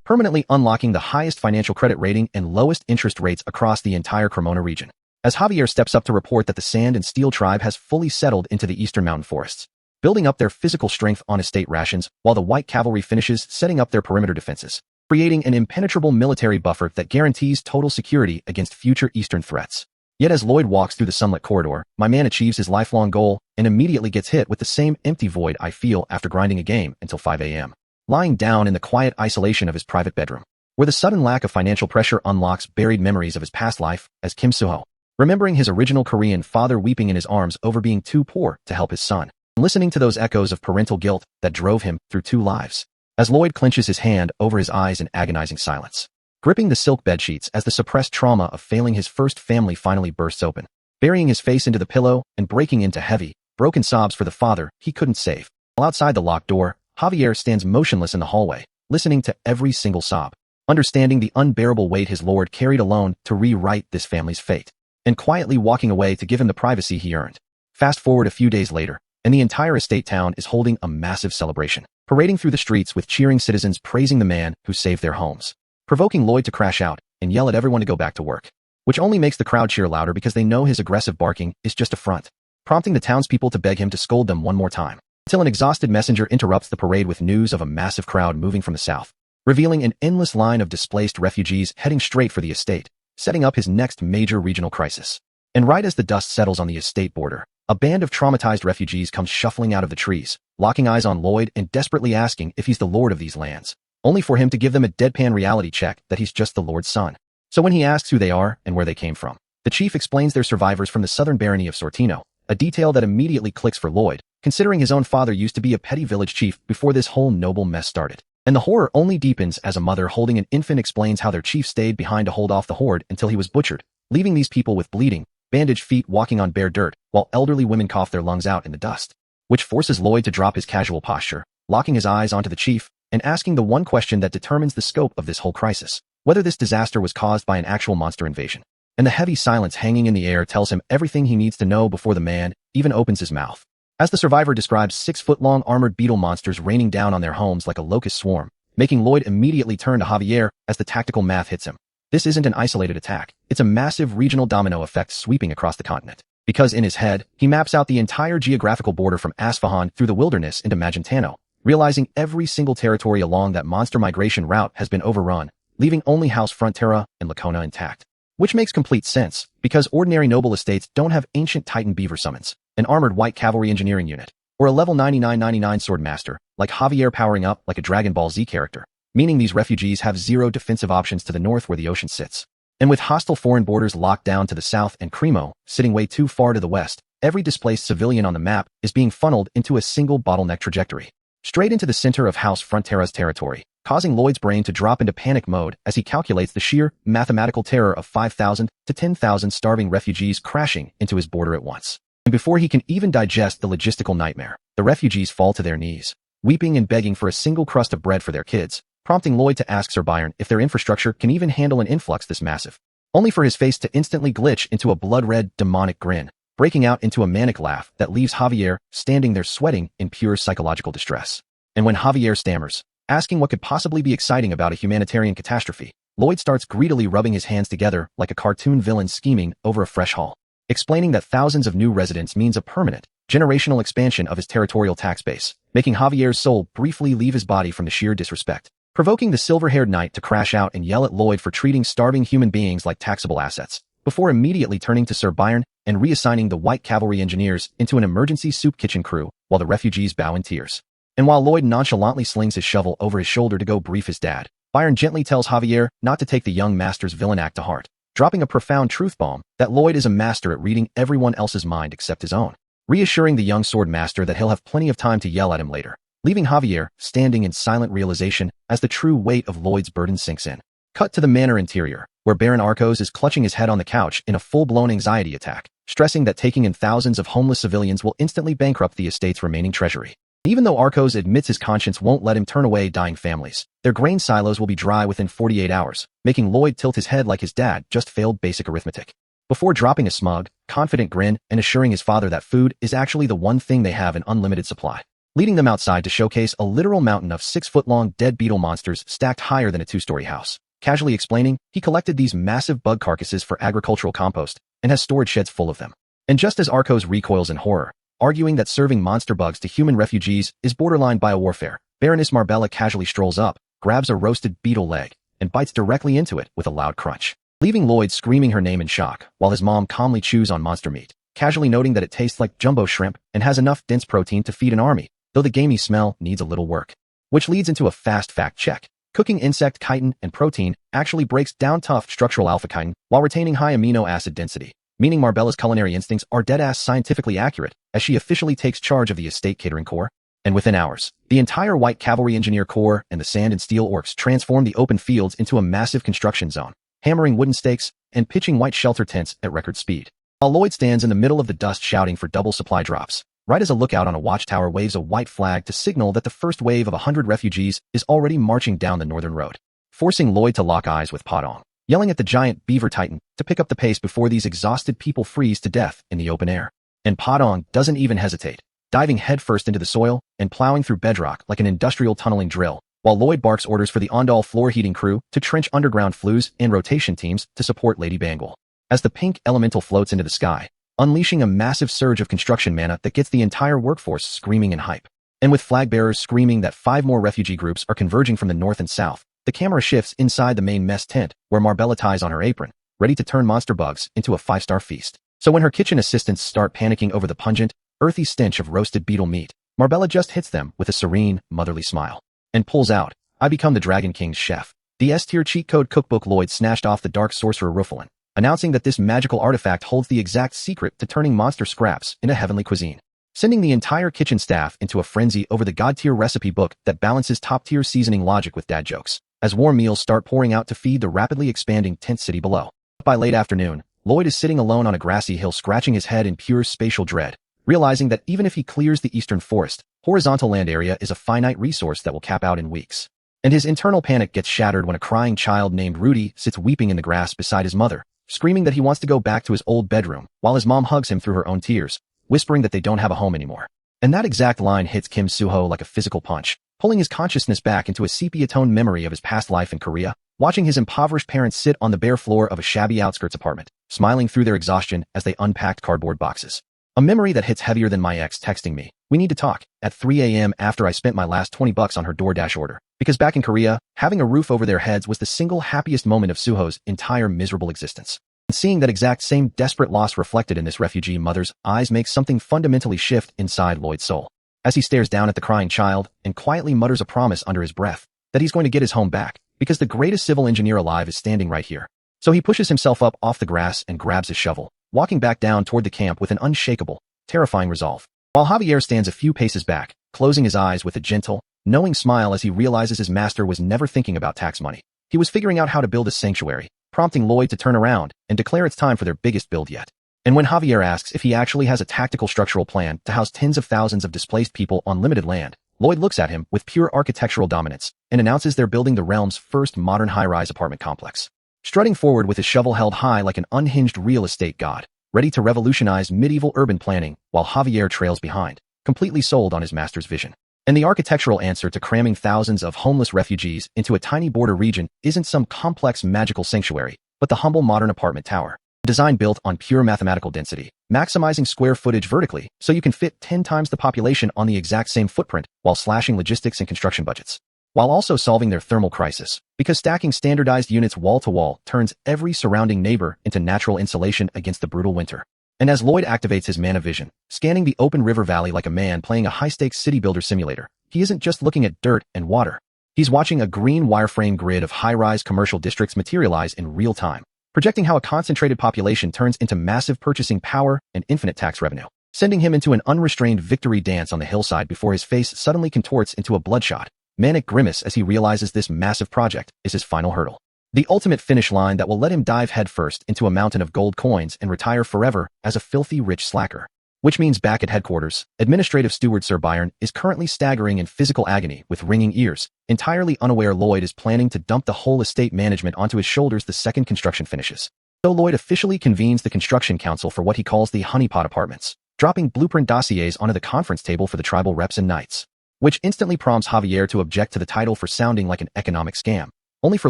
Permanently unlocking the highest financial credit rating and lowest interest rates across the entire Cremona region, as Javier steps up to report that the Sand and Steel tribe has fully settled into the eastern mountain forests, building up their physical strength on estate rations while the white cavalry finishes setting up their perimeter defenses, creating an impenetrable military buffer that guarantees total security against future eastern threats. Yet as Lloyd walks through the sunlit corridor, my man achieves his lifelong goal and immediately gets hit with the same empty void I feel after grinding a game until 5 a.m., lying down in the quiet isolation of his private bedroom, where the sudden lack of financial pressure unlocks buried memories of his past life as Kim Suho, remembering his original Korean father weeping in his arms over being too poor to help his son, and listening to those echoes of parental guilt that drove him through 2 lives, as Lloyd clenches his hand over his eyes in agonizing silence, gripping the silk bedsheets as the suppressed trauma of failing his first family finally bursts open, burying his face into the pillow and breaking into heavy, broken sobs for the father he couldn't save. While outside the locked door, Javier stands motionless in the hallway, listening to every single sob, understanding the unbearable weight his lord carried alone to rewrite this family's fate, and quietly walking away to give him the privacy he earned. Fast forward a few days later, and the entire estate town is holding a massive celebration, parading through the streets with cheering citizens praising the man who saved their homes, provoking Lloyd to crash out and yell at everyone to go back to work, which only makes the crowd cheer louder because they know his aggressive barking is just a front, prompting the townspeople to beg him to scold them one more time, until an exhausted messenger interrupts the parade with news of a massive crowd moving from the south, revealing an endless line of displaced refugees heading straight for the estate, setting up his next major regional crisis. And right as the dust settles on the estate border, a band of traumatized refugees comes shuffling out of the trees, locking eyes on Lloyd and desperately asking if he's the lord of these lands, only for him to give them a deadpan reality check that he's just the lord's son. So when he asks who they are and where they came from, The chief explains they're survivors from the southern barony of Sortino, a detail that immediately clicks for Lloyd, considering his own father used to be a petty village chief before this whole noble mess started. And the horror only deepens as a mother holding an infant explains how their chief stayed behind to hold off the horde until he was butchered, leaving these people with bleeding, bandaged feet walking on bare dirt, while elderly women cough their lungs out in the dust. Which forces Lloyd to drop his casual posture, locking his eyes onto the chief, and asking the one question that determines the scope of this whole crisis, whether this disaster was caused by an actual monster invasion. And the heavy silence hanging in the air tells him everything he needs to know before the man even opens his mouth. As the survivor describes 6-foot-long armored beetle monsters raining down on their homes like a locust swarm, making Lloyd immediately turn to Javier as the tactical math hits him. This isn't an isolated attack, it's a massive regional domino effect sweeping across the continent. Because in his head, he maps out the entire geographical border from Asfahan through the wilderness into Magentano, realizing every single territory along that monster migration route has been overrun, leaving only House Frontera and Lacona intact. Which makes complete sense, because ordinary noble estates don't have ancient Titan beaver summons, an armored white cavalry engineering unit, or a level 9999 sword master, like Javier powering up like a Dragon Ball Z character, meaning these refugees have zero defensive options to the north where the ocean sits. And with hostile foreign borders locked down to the south and Cremo sitting way too far to the west, every displaced civilian on the map is being funneled into a single bottleneck trajectory, straight into the center of House Frontera's territory, causing Lloyd's brain to drop into panic mode as he calculates the sheer mathematical terror of 5,000 to 10,000 starving refugees crashing into his border at once. And before he can even digest the logistical nightmare, the refugees fall to their knees, weeping and begging for a single crust of bread for their kids, prompting Lloyd to ask Sir Byron if their infrastructure can even handle an influx this massive, only for his face to instantly glitch into a blood-red, demonic grin, breaking out into a manic laugh that leaves Javier standing there sweating in pure psychological distress. And when Javier stammers, asking what could possibly be exciting about a humanitarian catastrophe, Lloyd starts greedily rubbing his hands together like a cartoon villain scheming over a fresh haul, explaining that thousands of new residents means a permanent, generational expansion of his territorial tax base, making Javier's soul briefly leave his body from the sheer disrespect, provoking the silver-haired knight to crash out and yell at Lloyd for treating starving human beings like taxable assets, before immediately turning to Sir Byron and reassigning the white cavalry engineers into an emergency soup kitchen crew while the refugees bow in tears. And while Lloyd nonchalantly slings his shovel over his shoulder to go brief his dad, Byron gently tells Javier not to take the young master's villain act to heart, dropping a profound truth bomb that Lloyd is a master at reading everyone else's mind except his own, reassuring the young sword master that he'll have plenty of time to yell at him later, leaving Javier standing in silent realization as the true weight of Lloyd's burden sinks in. Cut to the manor interior, where Baron Arcos is clutching his head on the couch in a full-blown anxiety attack, stressing that taking in thousands of homeless civilians will instantly bankrupt the estate's remaining treasury. Even though Arcos admits his conscience won't let him turn away dying families, their grain silos will be dry within 48 hours, making Lloyd tilt his head like his dad just failed basic arithmetic. Before dropping a smug, confident grin and assuring his father that food is actually the one thing they have in unlimited supply, leading them outside to showcase a literal mountain of 6-foot-long dead beetle monsters stacked higher than a 2-story house, casually explaining he collected these massive bug carcasses for agricultural compost and has storage sheds full of them. And just as Arcos recoils in horror, arguing that serving monster bugs to human refugees is borderline biowarfare, Baroness Marbella casually strolls up, grabs a roasted beetle leg, and bites directly into it with a loud crunch, leaving Lloyd screaming her name in shock while his mom calmly chews on monster meat, casually noting that it tastes like jumbo shrimp and has enough dense protein to feed an army, though the gamey smell needs a little work. Which leads into a fast fact check. Cooking insect chitin and protein actually breaks down tough structural alpha-chitin while retaining high amino acid density, meaning Marbella's culinary instincts are dead-ass scientifically accurate as she officially takes charge of the estate catering corps. And within hours, the entire white cavalry engineer corps and the sand and steel orcs transform the open fields into a massive construction zone, hammering wooden stakes and pitching white shelter tents at record speed. While Lloyd stands in the middle of the dust shouting for double supply drops, right as a lookout on a watchtower waves a white flag to signal that the first wave of 100 refugees is already marching down the northern road, forcing Lloyd to lock eyes with Padong, yelling at the giant beaver titan to pick up the pace before these exhausted people freeze to death in the open air. And Padong doesn't even hesitate, diving headfirst into the soil and plowing through bedrock like an industrial tunneling drill, while Lloyd barks orders for the Ondal floor heating crew to trench underground flues and rotation teams to support Lady Bangle. As the pink elemental floats into the sky, unleashing a massive surge of construction mana that gets the entire workforce screaming in hype. And with flag bearers screaming that 5 more refugee groups are converging from the north and south, the camera shifts inside the main mess tent where Marbella ties on her apron, ready to turn monster bugs into a 5-star feast. So when her kitchen assistants start panicking over the pungent, earthy stench of roasted beetle meat, Marbella just hits them with a serene, motherly smile and pulls out, "I become the Dragon King's chef," the S-tier cheat code cookbook Lloyd snatched off the Dark Sorcerer Ruffalin, announcing that this magical artifact holds the exact secret to turning monster scraps into heavenly cuisine, sending the entire kitchen staff into a frenzy over the god-tier recipe book that balances top-tier seasoning logic with dad jokes, as warm meals start pouring out to feed the rapidly expanding tent city below. By late afternoon, Lloyd is sitting alone on a grassy hill scratching his head in pure spatial dread, realizing that even if he clears the eastern forest, horizontal land area is a finite resource that will cap out in weeks. And his internal panic gets shattered when a crying child named Rudy sits weeping in the grass beside his mother, screaming that he wants to go back to his old bedroom, while his mom hugs him through her own tears, whispering that they don't have a home anymore. And that exact line hits Kim Suho like a physical punch, pulling his consciousness back into a sepia-toned memory of his past life in Korea, watching his impoverished parents sit on the bare floor of a shabby outskirts apartment, smiling through their exhaustion as they unpacked cardboard boxes. A memory that hits heavier than my ex texting me, "We need to talk," at 3 a.m. after I spent my last $20 on her DoorDash order. Because back in Korea, having a roof over their heads was the single happiest moment of Suho's entire miserable existence. And seeing that exact same desperate loss reflected in this refugee mother's eyes makes something fundamentally shift inside Lloyd's soul, as he stares down at the crying child and quietly mutters a promise under his breath that he's going to get his home back, because the greatest civil engineer alive is standing right here. So he pushes himself up off the grass and grabs his shovel, walking back down toward the camp with an unshakable, terrifying resolve. While Javier stands a few paces back, closing his eyes with a gentle, knowing smile as he realizes his master was never thinking about tax money. He was figuring out how to build a sanctuary, prompting Lloyd to turn around and declare it's time for their biggest build yet. And when Javier asks if he actually has a tactical structural plan to house tens of thousands of displaced people on limited land, Lloyd looks at him with pure architectural dominance and announces they're building the realm's first modern high-rise apartment complex. Strutting forward with his shovel held high like an unhinged real estate god, ready to revolutionize medieval urban planning while Javier trails behind, completely sold on his master's vision. And the architectural answer to cramming thousands of homeless refugees into a tiny border region isn't some complex magical sanctuary, but the humble modern apartment tower. A design built on pure mathematical density, maximizing square footage vertically so you can fit 10 times the population on the exact same footprint while slashing logistics and construction budgets, while also solving their thermal crisis, because stacking standardized units wall to wall turns every surrounding neighbor into natural insulation against the brutal winter. And as Lloyd activates his mana vision, scanning the open river valley like a man playing a high-stakes city builder simulator, he isn't just looking at dirt and water. He's watching a green wireframe grid of high-rise commercial districts materialize in real time, projecting how a concentrated population turns into massive purchasing power and infinite tax revenue, sending him into an unrestrained victory dance on the hillside before his face suddenly contorts into a bloodshot, manic grimace as he realizes this massive project is his final hurdle. The ultimate finish line that will let him dive headfirst into a mountain of gold coins and retire forever as a filthy rich slacker. Which means back at headquarters, Administrative Steward Sir Byron is currently staggering in physical agony with ringing ears, entirely unaware Lloyd is planning to dump the whole estate management onto his shoulders the second construction finishes. So Lloyd officially convenes the construction council for what he calls the honeypot apartments, dropping blueprint dossiers onto the conference table for the tribal reps and knights, which instantly prompts Javier to object to the title for sounding like an economic scam, only for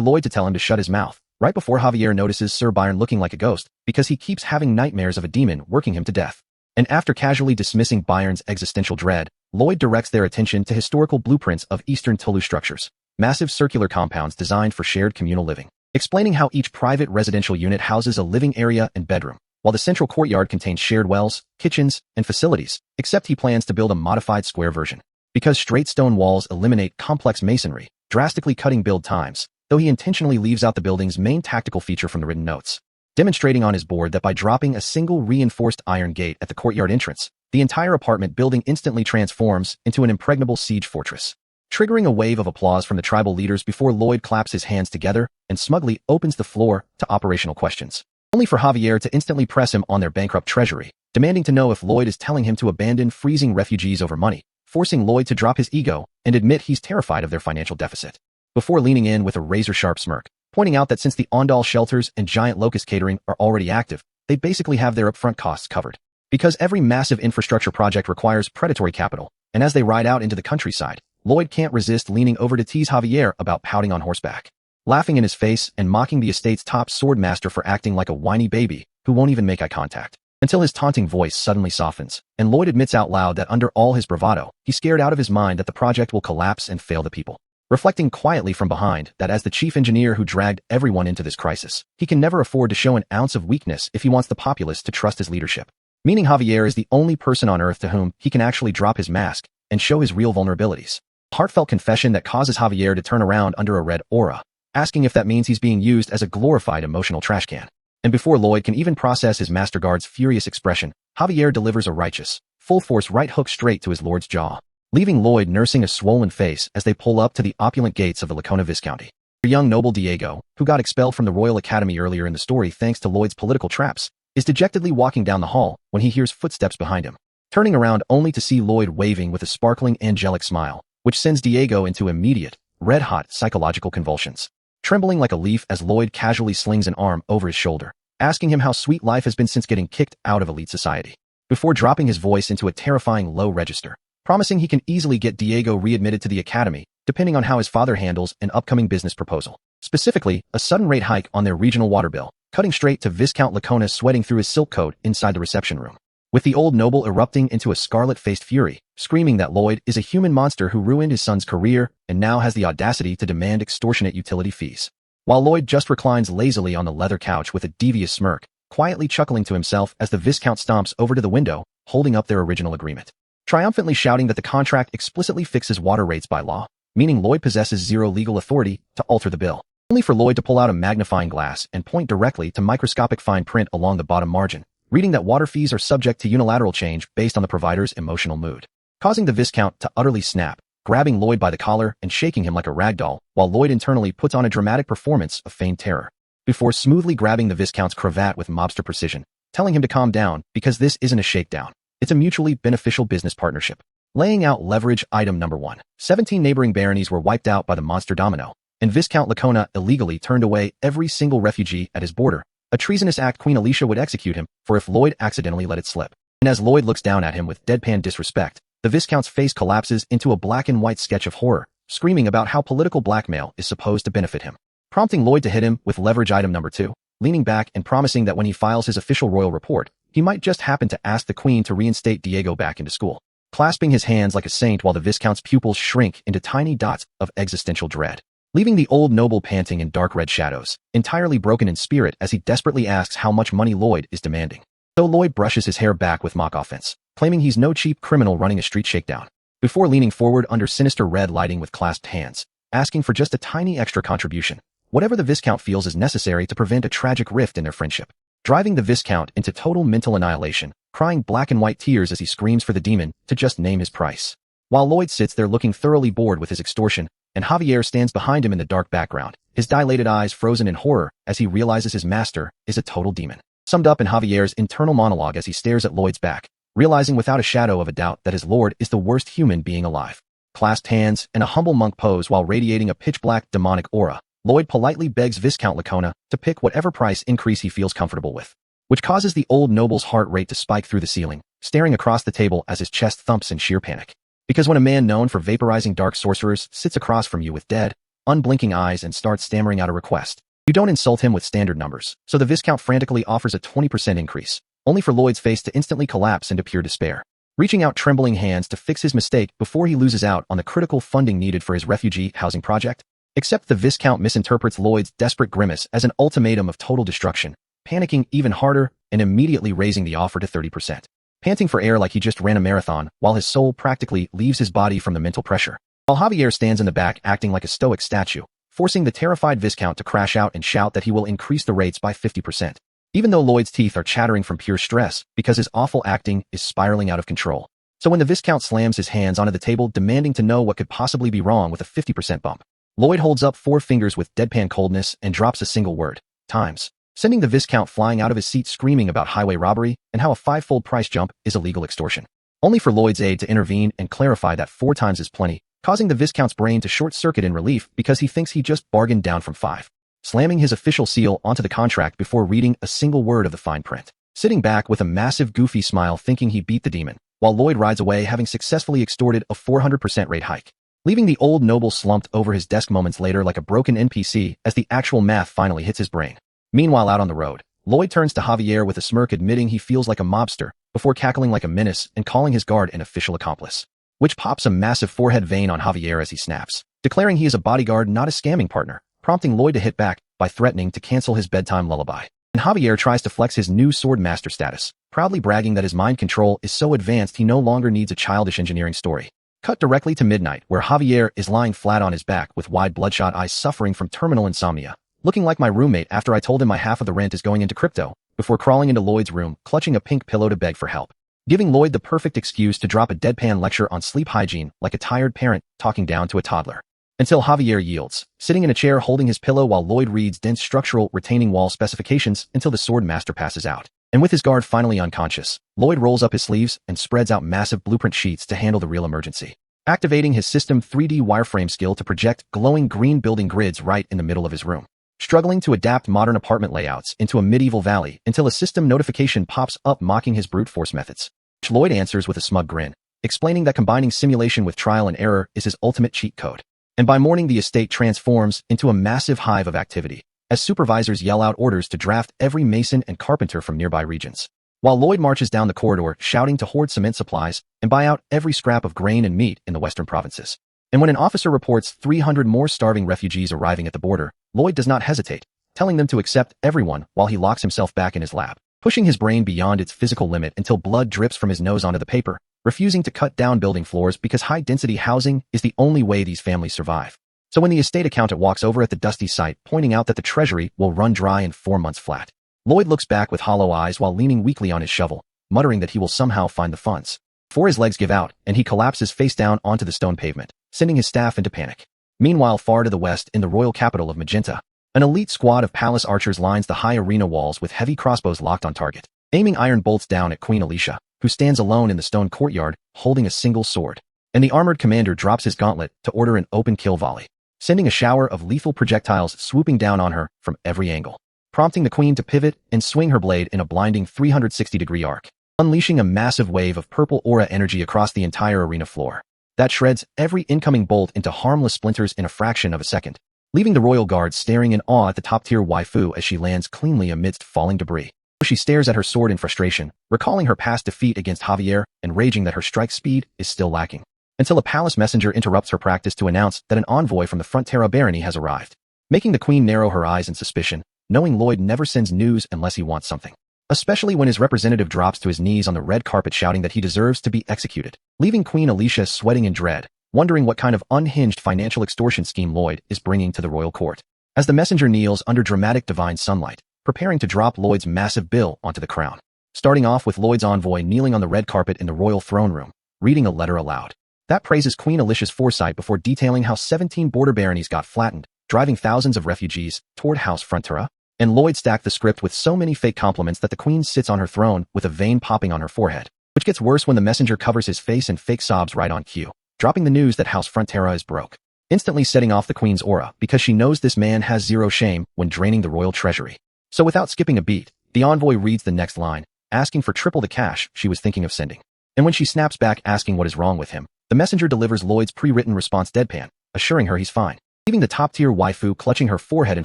Lloyd to tell him to shut his mouth, right before Javier notices Sir Byron looking like a ghost because he keeps having nightmares of a demon working him to death. And after casually dismissing Byron's existential dread, Lloyd directs their attention to historical blueprints of Eastern Tulu structures, massive circular compounds designed for shared communal living, explaining how each private residential unit houses a living area and bedroom, while the central courtyard contains shared wells, kitchens, and facilities, except he plans to build a modified square version, because straight stone walls eliminate complex masonry, drastically cutting build times, though he intentionally leaves out the building's main tactical feature from the written notes, demonstrating on his board that by dropping a single reinforced iron gate at the courtyard entrance, the entire apartment building instantly transforms into an impregnable siege fortress, triggering a wave of applause from the tribal leaders before Lloyd claps his hands together and smugly opens the floor to operational questions, only for Javier to instantly press him on their bankrupt treasury, demanding to know if Lloyd is telling him to abandon freezing refugees over money, forcing Lloyd to drop his ego and admit he's terrified of their financial deficit, before leaning in with a razor-sharp smirk, pointing out that since the Ondal shelters and Giant Locust catering are already active, they basically have their upfront costs covered. Because every massive infrastructure project requires predatory capital, and as they ride out into the countryside, Lloyd can't resist leaning over to tease Javier about pouting on horseback, laughing in his face and mocking the estate's top swordmaster for acting like a whiny baby who won't even make eye contact, until his taunting voice suddenly softens, and Lloyd admits out loud that under all his bravado, he's scared out of his mind that the project will collapse and fail the people, reflecting quietly from behind that as the chief engineer who dragged everyone into this crisis, he can never afford to show an ounce of weakness if he wants the populace to trust his leadership. Meaning Javier is the only person on Earth to whom he can actually drop his mask and show his real vulnerabilities. A heartfelt confession that causes Javier to turn around under a red aura, asking if that means he's being used as a glorified emotional trash can. And before Lloyd can even process his master guard's furious expression, Javier delivers a righteous, full-force right hook straight to his lord's jaw, leaving Lloyd nursing a swollen face as they pull up to the opulent gates of the Lacona Viscounty. The young noble Diego, who got expelled from the Royal Academy earlier in the story thanks to Lloyd's political traps, is dejectedly walking down the hall when he hears footsteps behind him, turning around only to see Lloyd waving with a sparkling angelic smile, which sends Diego into immediate, red-hot psychological convulsions. Trembling like a leaf as Lloyd casually slings an arm over his shoulder, asking him how sweet life has been since getting kicked out of elite society, before dropping his voice into a terrifying low register, promising he can easily get Diego readmitted to the academy, depending on how his father handles an upcoming business proposal. Specifically, a sudden rate hike on their regional water bill, cutting straight to Viscount Lacona sweating through his silk coat inside the reception room, with the old noble erupting into a scarlet-faced fury, screaming that Lloyd is a human monster who ruined his son's career and now has the audacity to demand extortionate utility fees. While Lloyd just reclines lazily on the leather couch with a devious smirk, quietly chuckling to himself as the Viscount stomps over to the window, holding up their original agreement, triumphantly shouting that the contract explicitly fixes water rates by law, meaning Lloyd possesses zero legal authority to alter the bill, only for Lloyd to pull out a magnifying glass and point directly to microscopic fine print along the bottom margin, reading that water fees are subject to unilateral change based on the provider's emotional mood, causing the Viscount to utterly snap, grabbing Lloyd by the collar and shaking him like a rag doll, while Lloyd internally puts on a dramatic performance of feigned terror, before smoothly grabbing the Viscount's cravat with mobster precision, telling him to calm down because this isn't a shakedown, it's a mutually beneficial business partnership. Laying out leverage item number 1. 17 neighboring baronies were wiped out by the monster domino, and Viscount Lacona illegally turned away every single refugee at his border, a treasonous act Queen Alicia would execute him for if Lloyd accidentally let it slip. And as Lloyd looks down at him with deadpan disrespect, the Viscount's face collapses into a black and white sketch of horror, screaming about how political blackmail is supposed to benefit him, prompting Lloyd to hit him with leverage item number 2, leaning back and promising that when he files his official royal report, he might just happen to ask the Queen to reinstate Diego back into school, clasping his hands like a saint while the Viscount's pupils shrink into tiny dots of existential dread, leaving the old noble panting in dark red shadows, entirely broken in spirit as he desperately asks how much money Lloyd is demanding. So Lloyd brushes his hair back with mock offense, claiming he's no cheap criminal running a street shakedown, before leaning forward under sinister red lighting with clasped hands, asking for just a tiny extra contribution, whatever the Viscount feels is necessary to prevent a tragic rift in their friendship, driving the Viscount into total mental annihilation, crying black and white tears as he screams for the demon to just name his price. While Lloyd sits there looking thoroughly bored with his extortion, and Javier stands behind him in the dark background, his dilated eyes frozen in horror as he realizes his master is a total demon, summed up in Javier's internal monologue as he stares at Lloyd's back, realizing without a shadow of a doubt that his lord is the worst human being alive. Clasped hands and a humble monk pose while radiating a pitch-black demonic aura, Lloyd politely begs Viscount Lacona to pick whatever price increase he feels comfortable with, which causes the old noble's heart rate to spike through the ceiling, staring across the table as his chest thumps in sheer panic. Because when a man known for vaporizing dark sorcerers sits across from you with dead, unblinking eyes and starts stammering out a request, you don't insult him with standard numbers, so the Viscount frantically offers a 20% increase, only for Lloyd's face to instantly collapse into pure despair, reaching out trembling hands to fix his mistake before he loses out on the critical funding needed for his refugee housing project. Except the Viscount misinterprets Lloyd's desperate grimace as an ultimatum of total destruction, panicking even harder and immediately raising the offer to 30%. Panting for air like he just ran a marathon while his soul practically leaves his body from the mental pressure, while Javier stands in the back acting like a stoic statue, forcing the terrified Viscount to crash out and shout that he will increase the rates by 50%, even though Lloyd's teeth are chattering from pure stress because his awful acting is spiraling out of control. So when the Viscount slams his hands onto the table demanding to know what could possibly be wrong with a 50% bump, Lloyd holds up 4 fingers with deadpan coldness and drops a single word, times, sending the Viscount flying out of his seat screaming about highway robbery and how a 5-fold price jump is illegal extortion, only for Lloyd's aide to intervene and clarify that 4 times is plenty, causing the Viscount's brain to short-circuit in relief because he thinks he just bargained down from 5, slamming his official seal onto the contract before reading a single word of the fine print, sitting back with a massive goofy smile thinking he beat the demon, while Lloyd rides away having successfully extorted a 400% rate hike, leaving the old noble slumped over his desk moments later like a broken NPC as the actual math finally hits his brain. Meanwhile out on the road, Lloyd turns to Javier with a smirk admitting he feels like a mobster, before cackling like a menace and calling his guard an official accomplice, which pops a massive forehead vein on Javier as he snaps, declaring he is a bodyguard not a scamming partner, prompting Lloyd to hit back by threatening to cancel his bedtime lullaby. And Javier tries to flex his new sword master status, proudly bragging that his mind control is so advanced he no longer needs a childish engineering story. Cut directly to midnight, where Javier is lying flat on his back with wide bloodshot eyes suffering from terminal insomnia, looking like my roommate after I told him my half of the rent is going into crypto, before crawling into Lloyd's room, clutching a pink pillow to beg for help. Giving Lloyd the perfect excuse to drop a deadpan lecture on sleep hygiene like a tired parent talking down to a toddler. Until Javier yields, sitting in a chair holding his pillow while Lloyd reads dense structural retaining wall specifications until the sword master passes out. And with his guard finally unconscious, Lloyd rolls up his sleeves and spreads out massive blueprint sheets to handle the real emergency, activating his system 3D wireframe skill to project glowing green building grids right in the middle of his room. Struggling to adapt modern apartment layouts into a medieval valley until a system notification pops up mocking his brute force methods, which Lloyd answers with a smug grin, explaining that combining simulation with trial and error is his ultimate cheat code. And by morning the estate transforms into a massive hive of activity, as supervisors yell out orders to draft every mason and carpenter from nearby regions, while Lloyd marches down the corridor shouting to hoard cement supplies and buy out every scrap of grain and meat in the western provinces. And when an officer reports 300 more starving refugees arriving at the border, Lloyd does not hesitate, telling them to accept everyone while he locks himself back in his lab, pushing his brain beyond its physical limit until blood drips from his nose onto the paper, refusing to cut down building floors because high-density housing is the only way these families survive. So when the estate accountant walks over at the dusty site pointing out that the treasury will run dry in 4 months flat, Lloyd looks back with hollow eyes while leaning weakly on his shovel, muttering that he will somehow find the funds. Before his legs give out and he collapses face down onto the stone pavement, sending his staff into panic. Meanwhile, far to the west in the royal capital of Magenta, an elite squad of palace archers lines the high arena walls with heavy crossbows locked on target, aiming iron bolts down at Queen Alicia, who stands alone in the stone courtyard, holding a single sword. And the armored commander drops his gauntlet to order an open kill volley, sending a shower of lethal projectiles swooping down on her from every angle, prompting the queen to pivot and swing her blade in a blinding 360-degree arc, unleashing a massive wave of purple aura energy across the entire arena floor that shreds every incoming bolt into harmless splinters in a fraction of a second, leaving the royal guards staring in awe at the top-tier waifu as she lands cleanly amidst falling debris. She stares at her sword in frustration, recalling her past defeat against Javier and raging that her strike speed is still lacking, until a palace messenger interrupts her practice to announce that an envoy from the Frontera barony has arrived, making the queen narrow her eyes in suspicion, knowing Lloyd never sends news unless he wants something, especially when his representative drops to his knees on the red carpet shouting that he deserves to be executed, leaving Queen Alicia sweating in dread, wondering what kind of unhinged financial extortion scheme Lloyd is bringing to the royal court. As the messenger kneels under dramatic divine sunlight, preparing to drop Lloyd's massive bill onto the crown, starting off with Lloyd's envoy kneeling on the red carpet in the royal throne room, reading a letter aloud that praises Queen Alicia's foresight before detailing how 17 border baronies got flattened, driving thousands of refugees toward House Frontera. And Lloyd stacked the script with so many fake compliments that the queen sits on her throne with a vein popping on her forehead, which gets worse when the messenger covers his face and fake sobs right on cue, dropping the news that House Frontera is broke, instantly setting off the queen's aura because she knows this man has zero shame when draining the royal treasury. So without skipping a beat, the envoy reads the next line, asking for triple the cash she was thinking of sending. And when she snaps back asking what is wrong with him, the messenger delivers Lloyd's pre-written response deadpan, assuring her he's fine, leaving the top-tier waifu clutching her forehead in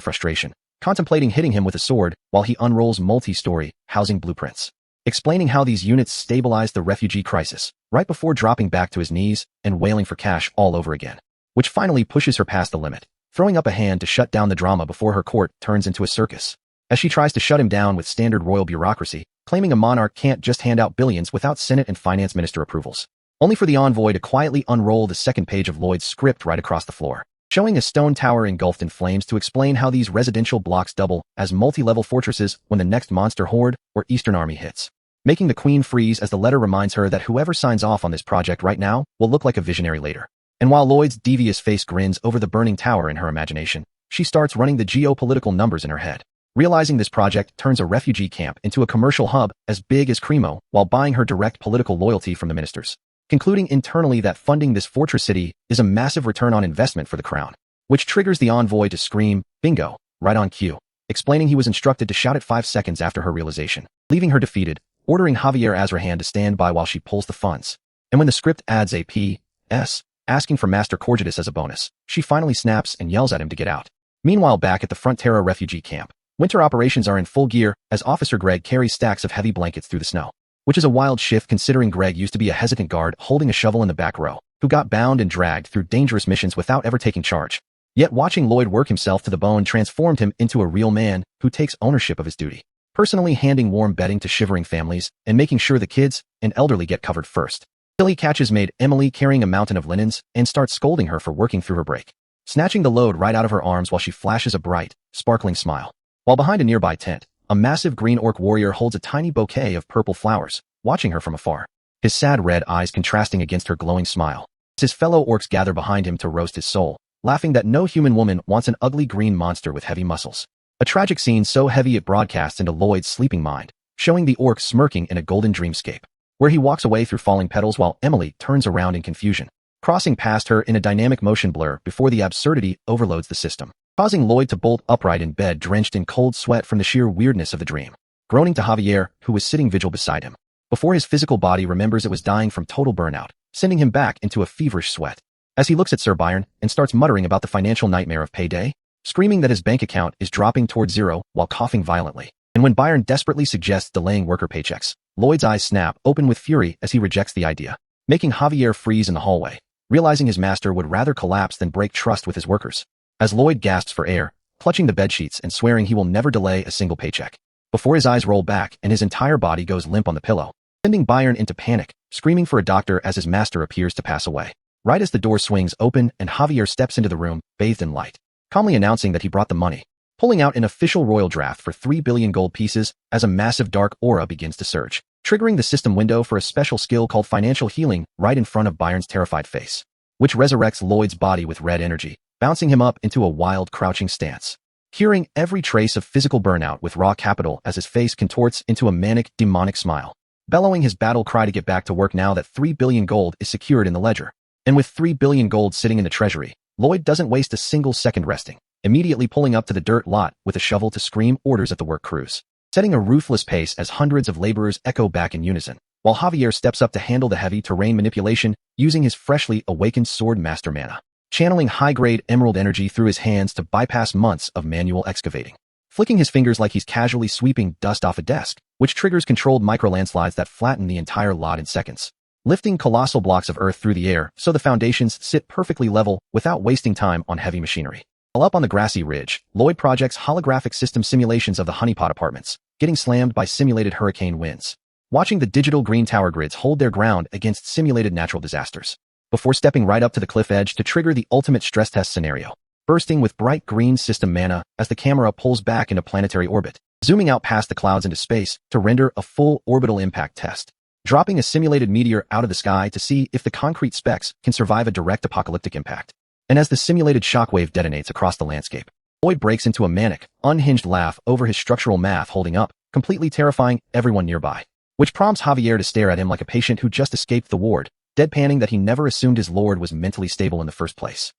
frustration, contemplating hitting him with a sword while he unrolls multi-story housing blueprints, explaining how these units stabilize the refugee crisis, right before dropping back to his knees and wailing for cash all over again, which finally pushes her past the limit, throwing up a hand to shut down the drama before her court turns into a circus, as she tries to shut him down with standard royal bureaucracy, claiming a monarch can't just hand out billions without Senate and finance minister approvals, only for the envoy to quietly unroll the second page of Lloyd's script right across the floor, showing a stone tower engulfed in flames to explain how these residential blocks double as multi-level fortresses when the next monster horde or Eastern army hits, making the queen freeze as the letter reminds her that whoever signs off on this project right now will look like a visionary later. And while Lloyd's devious face grins over the burning tower in her imagination, she starts running the geopolitical numbers in her head, realizing this project turns a refugee camp into a commercial hub as big as Cremo while buying her direct political loyalty from the ministers, concluding internally that funding this fortress city is a massive return on investment for the crown, which triggers the envoy to scream, bingo, right on cue, explaining he was instructed to shout it 5 seconds after her realization, leaving her defeated, ordering Javier Azrahan to stand by while she pulls the funds. And when the script adds a P.S., asking for Master Corgidus as a bonus, she finally snaps and yells at him to get out. Meanwhile, back at the Frontera refugee camp, winter operations are in full gear as Officer Greg carries stacks of heavy blankets through the snow, which is a wild shift considering Greg used to be a hesitant guard holding a shovel in the back row, who got bound and dragged through dangerous missions without ever taking charge. Yet watching Lloyd work himself to the bone transformed him into a real man who takes ownership of his duty, personally handing warm bedding to shivering families and making sure the kids and elderly get covered first. Till he catches maid Emily carrying a mountain of linens and starts scolding her for working through her break, snatching the load right out of her arms while she flashes a bright, sparkling smile. While behind a nearby tent, a massive green orc warrior holds a tiny bouquet of purple flowers, watching her from afar, his sad red eyes contrasting against her glowing smile. As his fellow orcs gather behind him to roast his soul, laughing that no human woman wants an ugly green monster with heavy muscles. A tragic scene so heavy it broadcasts into Lloyd's sleeping mind, showing the orc smirking in a golden dreamscape, where he walks away through falling petals while Emily turns around in confusion, crossing past her in a dynamic motion blur before the absurdity overloads the system, causing Lloyd to bolt upright in bed drenched in cold sweat from the sheer weirdness of the dream, groaning to Javier, who was sitting vigil beside him, before his physical body remembers it was dying from total burnout, sending him back into a feverish sweat. As he looks at Sir Byron and starts muttering about the financial nightmare of payday, screaming that his bank account is dropping toward zero while coughing violently. And when Byron desperately suggests delaying worker paychecks, Lloyd's eyes snap open with fury as he rejects the idea, making Javier freeze in the hallway, realizing his master would rather collapse than break trust with his workers. As Lloyd gasps for air, clutching the bedsheets and swearing he will never delay a single paycheck, before his eyes roll back and his entire body goes limp on the pillow, sending Byron into panic, screaming for a doctor as his master appears to pass away. Right as the door swings open and Javier steps into the room, bathed in light, calmly announcing that he brought the money, pulling out an official royal draft for 3 billion gold pieces as a massive dark aura begins to surge, triggering the system window for a special skill called financial healing right in front of Byron's terrified face, which resurrects Lloyd's body with red energy, bouncing him up into a wild, crouching stance, curing every trace of physical burnout with raw capital as his face contorts into a manic, demonic smile, bellowing his battle cry to get back to work now that 3 billion gold is secured in the ledger. And with 3 billion gold sitting in the treasury, Lloyd doesn't waste a single second resting, immediately pulling up to the dirt lot with a shovel to scream orders at the work crews, setting a ruthless pace as hundreds of laborers echo back in unison, while Javier steps up to handle the heavy terrain manipulation using his freshly awakened sword master mana, channeling high-grade emerald energy through his hands to bypass months of manual excavating, flicking his fingers like he's casually sweeping dust off a desk, which triggers controlled micro-landslides that flatten the entire lot in seconds, lifting colossal blocks of earth through the air so the foundations sit perfectly level without wasting time on heavy machinery. While up on the grassy ridge, Lloyd projects holographic system simulations of the honeypot apartments, getting slammed by simulated hurricane winds, watching the digital green tower grids hold their ground against simulated natural disasters, before stepping right up to the cliff edge to trigger the ultimate stress test scenario, bursting with bright green system mana as the camera pulls back into planetary orbit, zooming out past the clouds into space to render a full orbital impact test, dropping a simulated meteor out of the sky to see if the concrete specks can survive a direct apocalyptic impact. And as the simulated shockwave detonates across the landscape, Lloyd breaks into a manic, unhinged laugh over his structural math holding up, completely terrifying everyone nearby, which prompts Javier to stare at him like a patient who just escaped the ward, deadpanning that he never assumed his lord was mentally stable in the first place.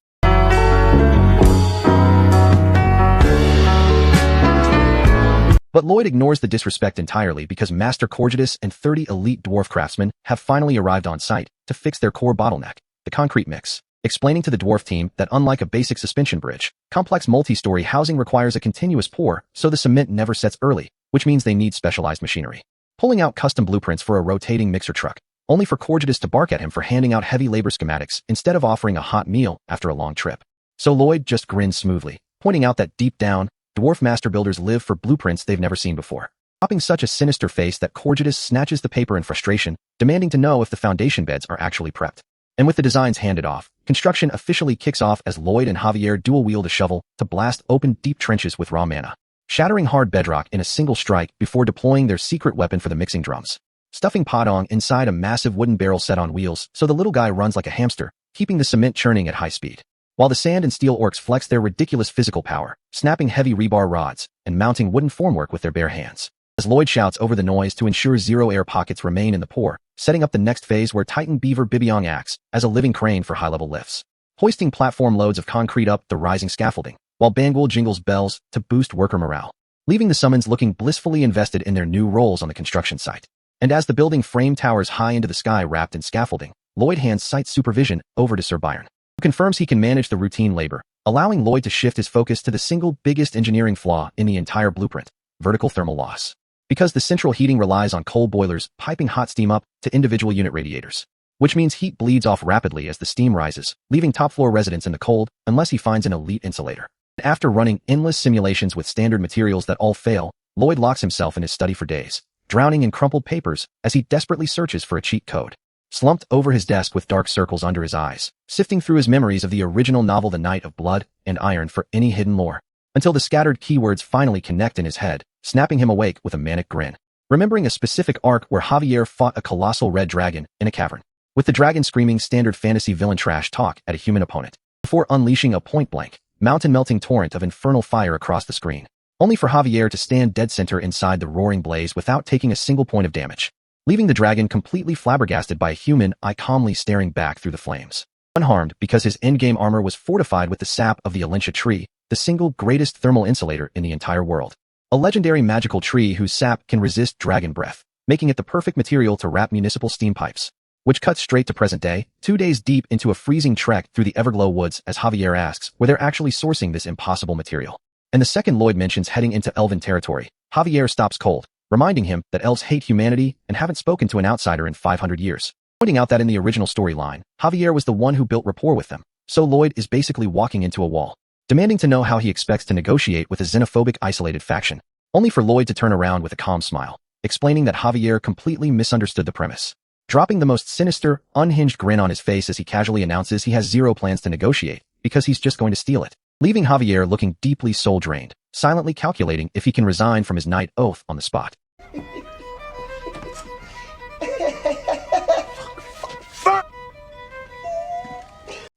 But Lloyd ignores the disrespect entirely because Master Corgidus and 30 elite dwarf craftsmen have finally arrived on site to fix their core bottleneck, the concrete mix, explaining to the dwarf team that unlike a basic suspension bridge, complex multi-story housing requires a continuous pour so the cement never sets early, which means they need specialized machinery. Pulling out custom blueprints for a rotating mixer truck, only for Corgidus to bark at him for handing out heavy labor schematics instead of offering a hot meal after a long trip. So Lloyd just grins smoothly, pointing out that deep down, dwarf master builders live for blueprints they've never seen before, popping such a sinister face that Corgidus snatches the paper in frustration, demanding to know if the foundation beds are actually prepped. And with the designs handed off, construction officially kicks off as Lloyd and Javier dual-wield a shovel to blast open deep trenches with raw mana, shattering hard bedrock in a single strike before deploying their secret weapon for the mixing drums, stuffing Padong inside a massive wooden barrel set on wheels so the little guy runs like a hamster, keeping the cement churning at high speed, while the sand and steel orcs flex their ridiculous physical power, snapping heavy rebar rods and mounting wooden formwork with their bare hands. As Lloyd shouts over the noise to ensure zero air pockets remain in the pour, setting up the next phase where Titan Beaver Bibiong acts as a living crane for high-level lifts, hoisting platform loads of concrete up the rising scaffolding, while Bangul jingles bells to boost worker morale, leaving the summons looking blissfully invested in their new roles on the construction site. And as the building frame towers high into the sky wrapped in scaffolding, Lloyd hands site supervision over to Sir Byron, who confirms he can manage the routine labor, allowing Lloyd to shift his focus to the single biggest engineering flaw in the entire blueprint, vertical thermal loss. Because the central heating relies on coal boilers piping hot steam up to individual unit radiators, which means heat bleeds off rapidly as the steam rises, leaving top-floor residents in the cold unless he finds an elite insulator. After running endless simulations with standard materials that all fail, Lloyd locks himself in his study for days, drowning in crumpled papers as he desperately searches for a cheat code. slumped over his desk with dark circles under his eyes, sifting through his memories of the original novel The Night of Blood and Iron for any hidden lore, until the scattered keywords finally connect in his head, snapping him awake with a manic grin. Remembering a specific arc where Javier fought a colossal red dragon in a cavern, with the dragon screaming standard fantasy villain trash talk at a human opponent, before unleashing a point-blank, mountain-melting torrent of infernal fire across the screen, only for Javier to stand dead center inside the roaring blaze without taking a single point of damage, leaving the dragon completely flabbergasted by a human eye calmly staring back through the flames. Unharmed because his endgame armor was fortified with the sap of the Alintia tree, the single greatest thermal insulator in the entire world. A legendary magical tree whose sap can resist dragon breath, making it the perfect material to wrap municipal steam pipes, which cuts straight to present day, 2 days deep into a freezing trek through the Everglow woods as Javier asks where they're actually sourcing this impossible material. And the second Lloyd mentions heading into elven territory, Javier stops cold, reminding him that elves hate humanity and haven't spoken to an outsider in 500 years, pointing out that in the original storyline, Javier was the one who built rapport with them, so Lloyd is basically walking into a wall, demanding to know how he expects to negotiate with a xenophobic isolated faction, only for Lloyd to turn around with a calm smile, explaining that Javier completely misunderstood the premise, dropping the most sinister, unhinged grin on his face as he casually announces he has zero plans to negotiate because he's just going to steal it, leaving Javier looking deeply soul-drained, silently calculating if he can resign from his knight oath on the spot.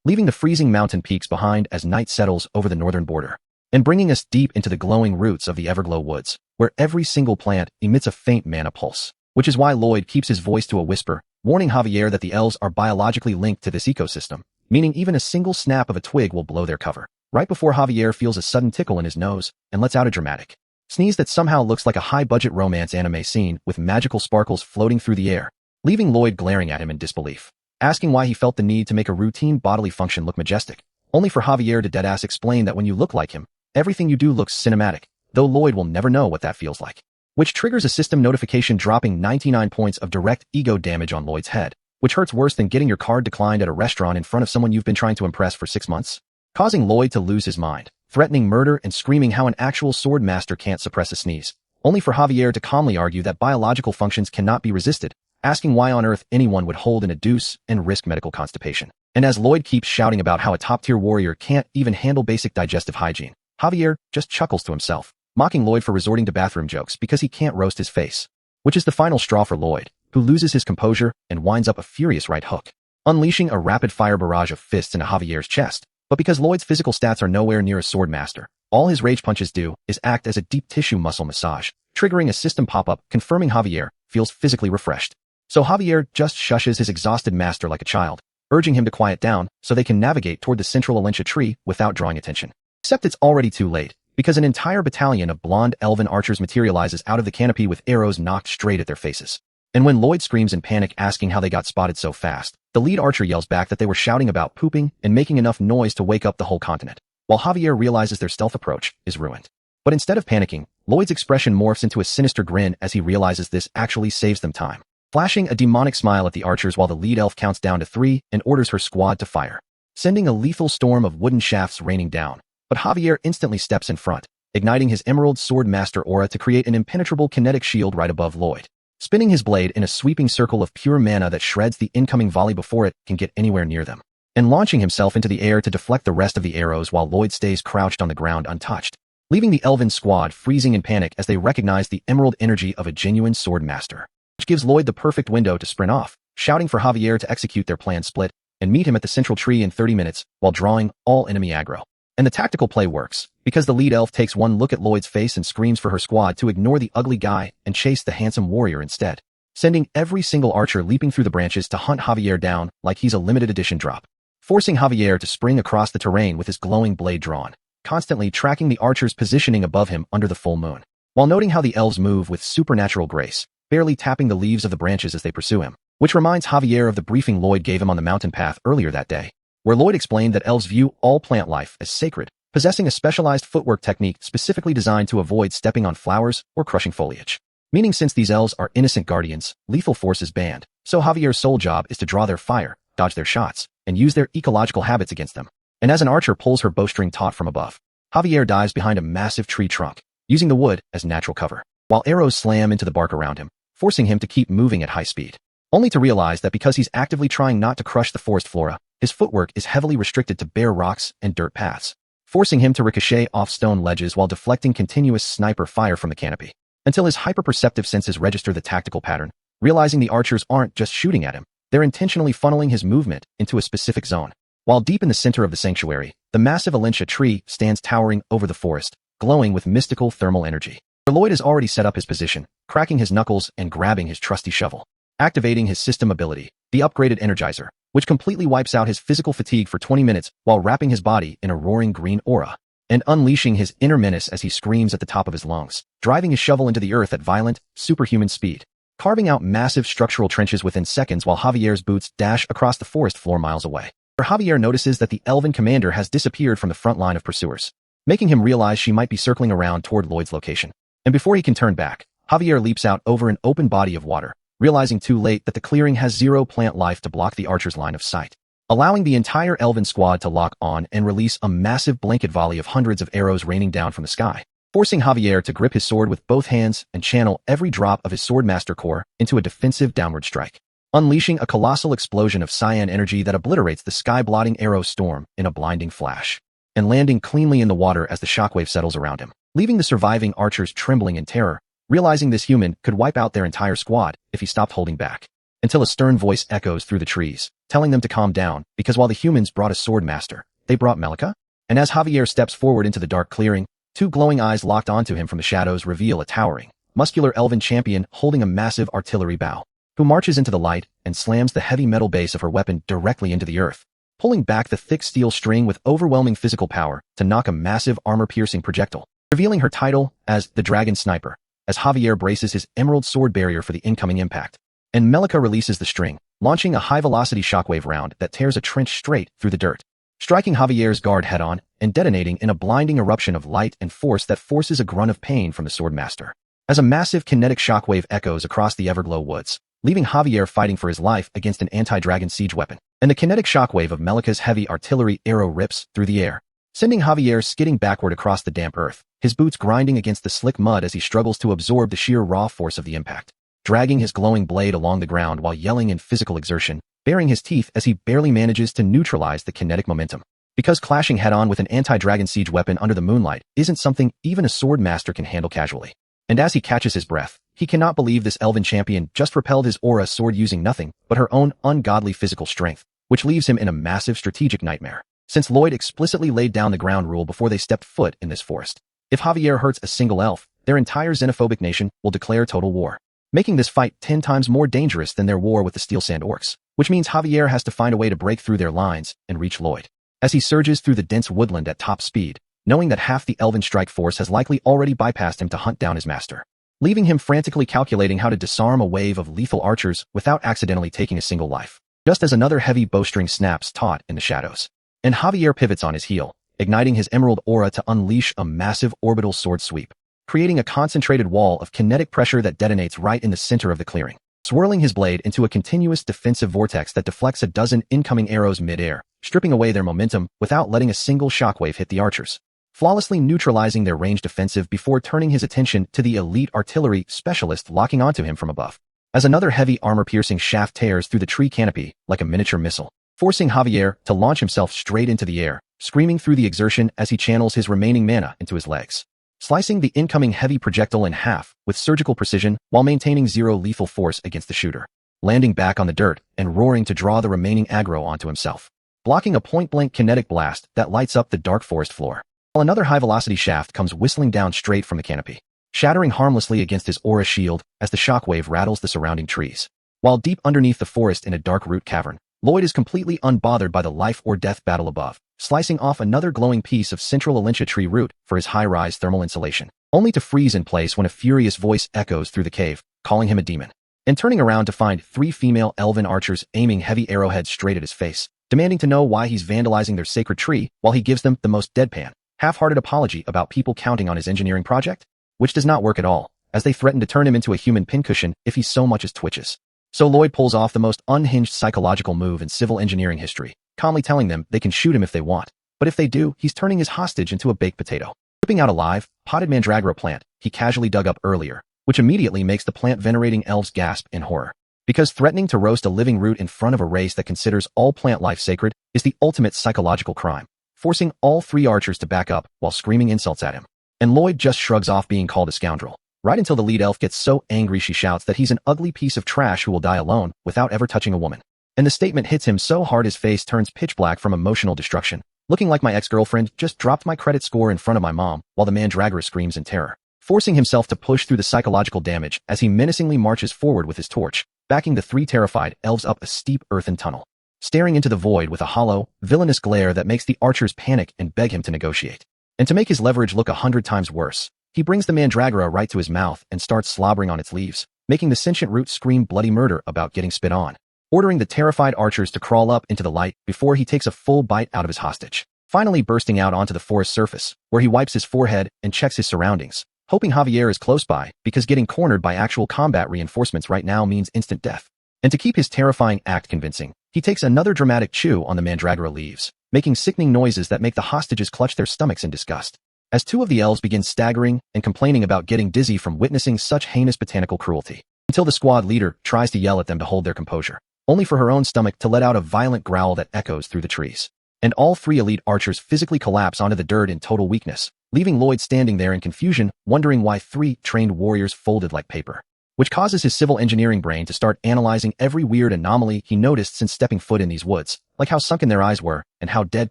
Leaving the freezing mountain peaks behind as night settles over the northern border, and bringing us deep into the glowing roots of the Everglow woods, where every single plant emits a faint mana pulse, which is why Lloyd keeps his voice to a whisper, warning Javier that the elves are biologically linked to this ecosystem, meaning even a single snap of a twig will blow their cover, right before Javier feels a sudden tickle in his nose and lets out a dramatic sneeze that somehow looks like a high-budget romance anime scene with magical sparkles floating through the air, leaving Lloyd glaring at him in disbelief, asking why he felt the need to make a routine bodily function look majestic, only for Javier to deadass explain that when you look like him, everything you do looks cinematic, though Lloyd will never know what that feels like, which triggers a system notification dropping 99 points of direct ego damage on Lloyd's head, which hurts worse than getting your card declined at a restaurant in front of someone you've been trying to impress for 6 months, causing Lloyd to lose his mind, threatening murder and screaming how an actual sword master can't suppress a sneeze, only for Javier to calmly argue that biological functions cannot be resisted, asking why on earth anyone would hold in a deuce and risk medical constipation. And as Lloyd keeps shouting about how a top-tier warrior can't even handle basic digestive hygiene, Javier just chuckles to himself, mocking Lloyd for resorting to bathroom jokes because he can't roast his face, which is the final straw for Lloyd, who loses his composure and winds up a furious right hook, unleashing a rapid-fire barrage of fists into Javier's chest. But because Lloyd's physical stats are nowhere near a sword master, all his rage punches do is act as a deep tissue muscle massage, triggering a system pop-up confirming Javier feels physically refreshed. So Javier just shushes his exhausted master like a child, urging him to quiet down so they can navigate toward the central Alintia tree without drawing attention. Except it's already too late, because an entire battalion of blonde elven archers materializes out of the canopy with arrows knocked straight at their faces. And when Lloyd screams in panic asking how they got spotted so fast, the lead archer yells back that they were shouting about pooping and making enough noise to wake up the whole continent, while Javier realizes their stealth approach is ruined. But instead of panicking, Lloyd's expression morphs into a sinister grin as he realizes this actually saves them time, flashing a demonic smile at the archers while the lead elf counts down to 3 and orders her squad to fire, sending a lethal storm of wooden shafts raining down. But Javier instantly steps in front, igniting his Emerald Sword Master aura to create an impenetrable kinetic shield right above Lloyd, spinning his blade in a sweeping circle of pure mana that shreds the incoming volley before it can get anywhere near them, and launching himself into the air to deflect the rest of the arrows while Lloyd stays crouched on the ground untouched, leaving the elven squad freezing in panic as they recognize the emerald energy of a genuine sword master, which gives Lloyd the perfect window to sprint off, shouting for Javier to execute their planned split and meet him at the central tree in 30 minutes while drawing all enemy aggro. And the tactical play works, because the lead elf takes one look at Lloyd's face and screams for her squad to ignore the ugly guy and chase the handsome warrior instead, sending every single archer leaping through the branches to hunt Javier down like he's a limited edition drop, forcing Javier to spring across the terrain with his glowing blade drawn, constantly tracking the archers positioning above him under the full moon, while noting how the elves move with supernatural grace, barely tapping the leaves of the branches as they pursue him, which reminds Javier of the briefing Lloyd gave him on the mountain path earlier that day, where Lloyd explained that elves view all plant life as sacred, possessing a specialized footwork technique specifically designed to avoid stepping on flowers or crushing foliage. Meaning since these elves are innocent guardians, lethal force is banned, so Javier's sole job is to draw their fire, dodge their shots, and use their ecological habits against them. And as an archer pulls her bowstring taut from above, Javier dives behind a massive tree trunk, using the wood as natural cover, while arrows slam into the bark around him, forcing him to keep moving at high speed. only to realize that because he's actively trying not to crush the forest flora, his footwork is heavily restricted to bare rocks and dirt paths, forcing him to ricochet off stone ledges while deflecting continuous sniper fire from the canopy, until his hyper-perceptive senses register the tactical pattern, realizing the archers aren't just shooting at him, they're intentionally funneling his movement into a specific zone. While deep in the center of the sanctuary, the massive Alintia tree stands towering over the forest, glowing with mystical thermal energy. Lloyd has already set up his position, cracking his knuckles and grabbing his trusty shovel, activating his system ability, the upgraded Energizer, which completely wipes out his physical fatigue for 20 minutes while wrapping his body in a roaring green aura, and unleashing his inner menace as he screams at the top of his lungs, driving his shovel into the earth at violent, superhuman speed, carving out massive structural trenches within seconds while Javier's boots dash across the forest floor miles away. Javier notices that the elven commander has disappeared from the front line of pursuers, making him realize she might be circling around toward Lloyd's location. And before he can turn back, Javier leaps out over an open body of water, realizing too late that the clearing has zero plant life to block the archer's line of sight, allowing the entire elven squad to lock on and release a massive blanket volley of hundreds of arrows raining down from the sky, forcing Javier to grip his sword with both hands and channel every drop of his swordmaster core into a defensive downward strike, unleashing a colossal explosion of cyan energy that obliterates the sky-blotting arrow storm in a blinding flash, and landing cleanly in the water as the shockwave settles around him, leaving the surviving archers trembling in terror, realizing this human could wipe out their entire squad if he stopped holding back, until a stern voice echoes through the trees, telling them to calm down, because while the humans brought a sword master, they brought Melika? And as Javier steps forward into the dark clearing, two glowing eyes locked onto him from the shadows reveal a towering, muscular elven champion holding a massive artillery bow, who marches into the light and slams the heavy metal base of her weapon directly into the earth, pulling back the thick steel string with overwhelming physical power to knock a massive armor-piercing projectile, revealing her title as the Dragon Sniper, as Javier braces his emerald sword barrier for the incoming impact. And Melika releases the string, launching a high-velocity shockwave round that tears a trench straight through the dirt, striking Javier's guard head-on and detonating in a blinding eruption of light and force that forces a grunt of pain from the swordmaster, as a massive kinetic shockwave echoes across the Everglow woods, leaving Javier fighting for his life against an anti-dragon siege weapon, and the kinetic shockwave of Melika's heavy artillery arrow rips through the air, sending Javier skidding backward across the damp earth, his boots grinding against the slick mud as he struggles to absorb the sheer raw force of the impact, dragging his glowing blade along the ground while yelling in physical exertion, baring his teeth as he barely manages to neutralize the kinetic momentum. Because clashing head-on with an anti-dragon siege weapon under the moonlight isn't something even a sword master can handle casually. And as he catches his breath, he cannot believe this elven champion just repelled his aura sword using nothing but her own ungodly physical strength, which leaves him in a massive strategic nightmare, since Lloyd explicitly laid down the ground rule before they stepped foot in this forest. If Javier hurts a single elf, their entire xenophobic nation will declare total war, making this fight 10 times more dangerous than their war with the Steel Sand Orcs, which means Javier has to find a way to break through their lines and reach Lloyd, as he surges through the dense woodland at top speed, knowing that half the elven strike force has likely already bypassed him to hunt down his master, leaving him frantically calculating how to disarm a wave of lethal archers without accidentally taking a single life, just as another heavy bowstring snaps taut in the shadows. And Javier pivots on his heel, igniting his emerald aura to unleash a massive orbital sword sweep, creating a concentrated wall of kinetic pressure that detonates right in the center of the clearing, swirling his blade into a continuous defensive vortex that deflects a dozen incoming arrows mid-air, stripping away their momentum without letting a single shockwave hit the archers, flawlessly neutralizing their ranged offensive before turning his attention to the elite artillery specialist locking onto him from above, as another heavy armor-piercing shaft tears through the tree canopy like a miniature missile, forcing Javier to launch himself straight into the air, screaming through the exertion as he channels his remaining mana into his legs, slicing the incoming heavy projectile in half with surgical precision while maintaining zero lethal force against the shooter, landing back on the dirt and roaring to draw the remaining aggro onto himself, blocking a point-blank kinetic blast that lights up the dark forest floor, while another high-velocity shaft comes whistling down straight from the canopy, shattering harmlessly against his aura shield as the shockwave rattles the surrounding trees. While deep underneath the forest in a dark root cavern, Lloyd is completely unbothered by the life-or-death battle above, slicing off another glowing piece of central Alintia tree root for his high-rise thermal insulation, only to freeze in place when a furious voice echoes through the cave, calling him a demon, and turning around to find 3 female elven archers aiming heavy arrowheads straight at his face, demanding to know why he's vandalizing their sacred tree while he gives them the most deadpan, half-hearted apology about people counting on his engineering project, which does not work at all, as they threaten to turn him into a human pincushion if he so much as twitches. So Lloyd pulls off the most unhinged psychological move in civil engineering history, calmly telling them they can shoot him if they want, but if they do, he's turning his hostage into a baked potato, whipping out a live, potted mandragora plant he casually dug up earlier, which immediately makes the plant-venerating elves gasp in horror. Because threatening to roast a living root in front of a race that considers all plant life sacred is the ultimate psychological crime, forcing all 3 archers to back up while screaming insults at him. And Lloyd just shrugs off being called a scoundrel, right until the lead elf gets so angry she shouts that he's an ugly piece of trash who will die alone without ever touching a woman. And the statement hits him so hard his face turns pitch black from emotional destruction, looking like my ex-girlfriend just dropped my credit score in front of my mom, while the mandragora screams in terror, forcing himself to push through the psychological damage as he menacingly marches forward with his torch, backing the 3 terrified elves up a steep earthen tunnel, staring into the void with a hollow, villainous glare that makes the archers panic and beg him to negotiate. And to make his leverage look 100 times worse, he brings the mandragora right to his mouth and starts slobbering on its leaves, making the sentient root scream bloody murder about getting spit on, ordering the terrified archers to crawl up into the light before he takes a full bite out of his hostage, finally bursting out onto the forest surface, where he wipes his forehead and checks his surroundings, hoping Javier is close by because getting cornered by actual combat reinforcements right now means instant death. And to keep his terrifying act convincing, he takes another dramatic chew on the mandragora leaves, making sickening noises that make the hostages clutch their stomachs in disgust, as 2 of the elves begin staggering and complaining about getting dizzy from witnessing such heinous botanical cruelty, until the squad leader tries to yell at them to hold their composure, only for her own stomach to let out a violent growl that echoes through the trees. And all 3 elite archers physically collapse onto the dirt in total weakness, leaving Lloyd standing there in confusion, wondering why 3 trained warriors folded like paper, which causes his civil engineering brain to start analyzing every weird anomaly he noticed since stepping foot in these woods, like how sunken their eyes were and how dead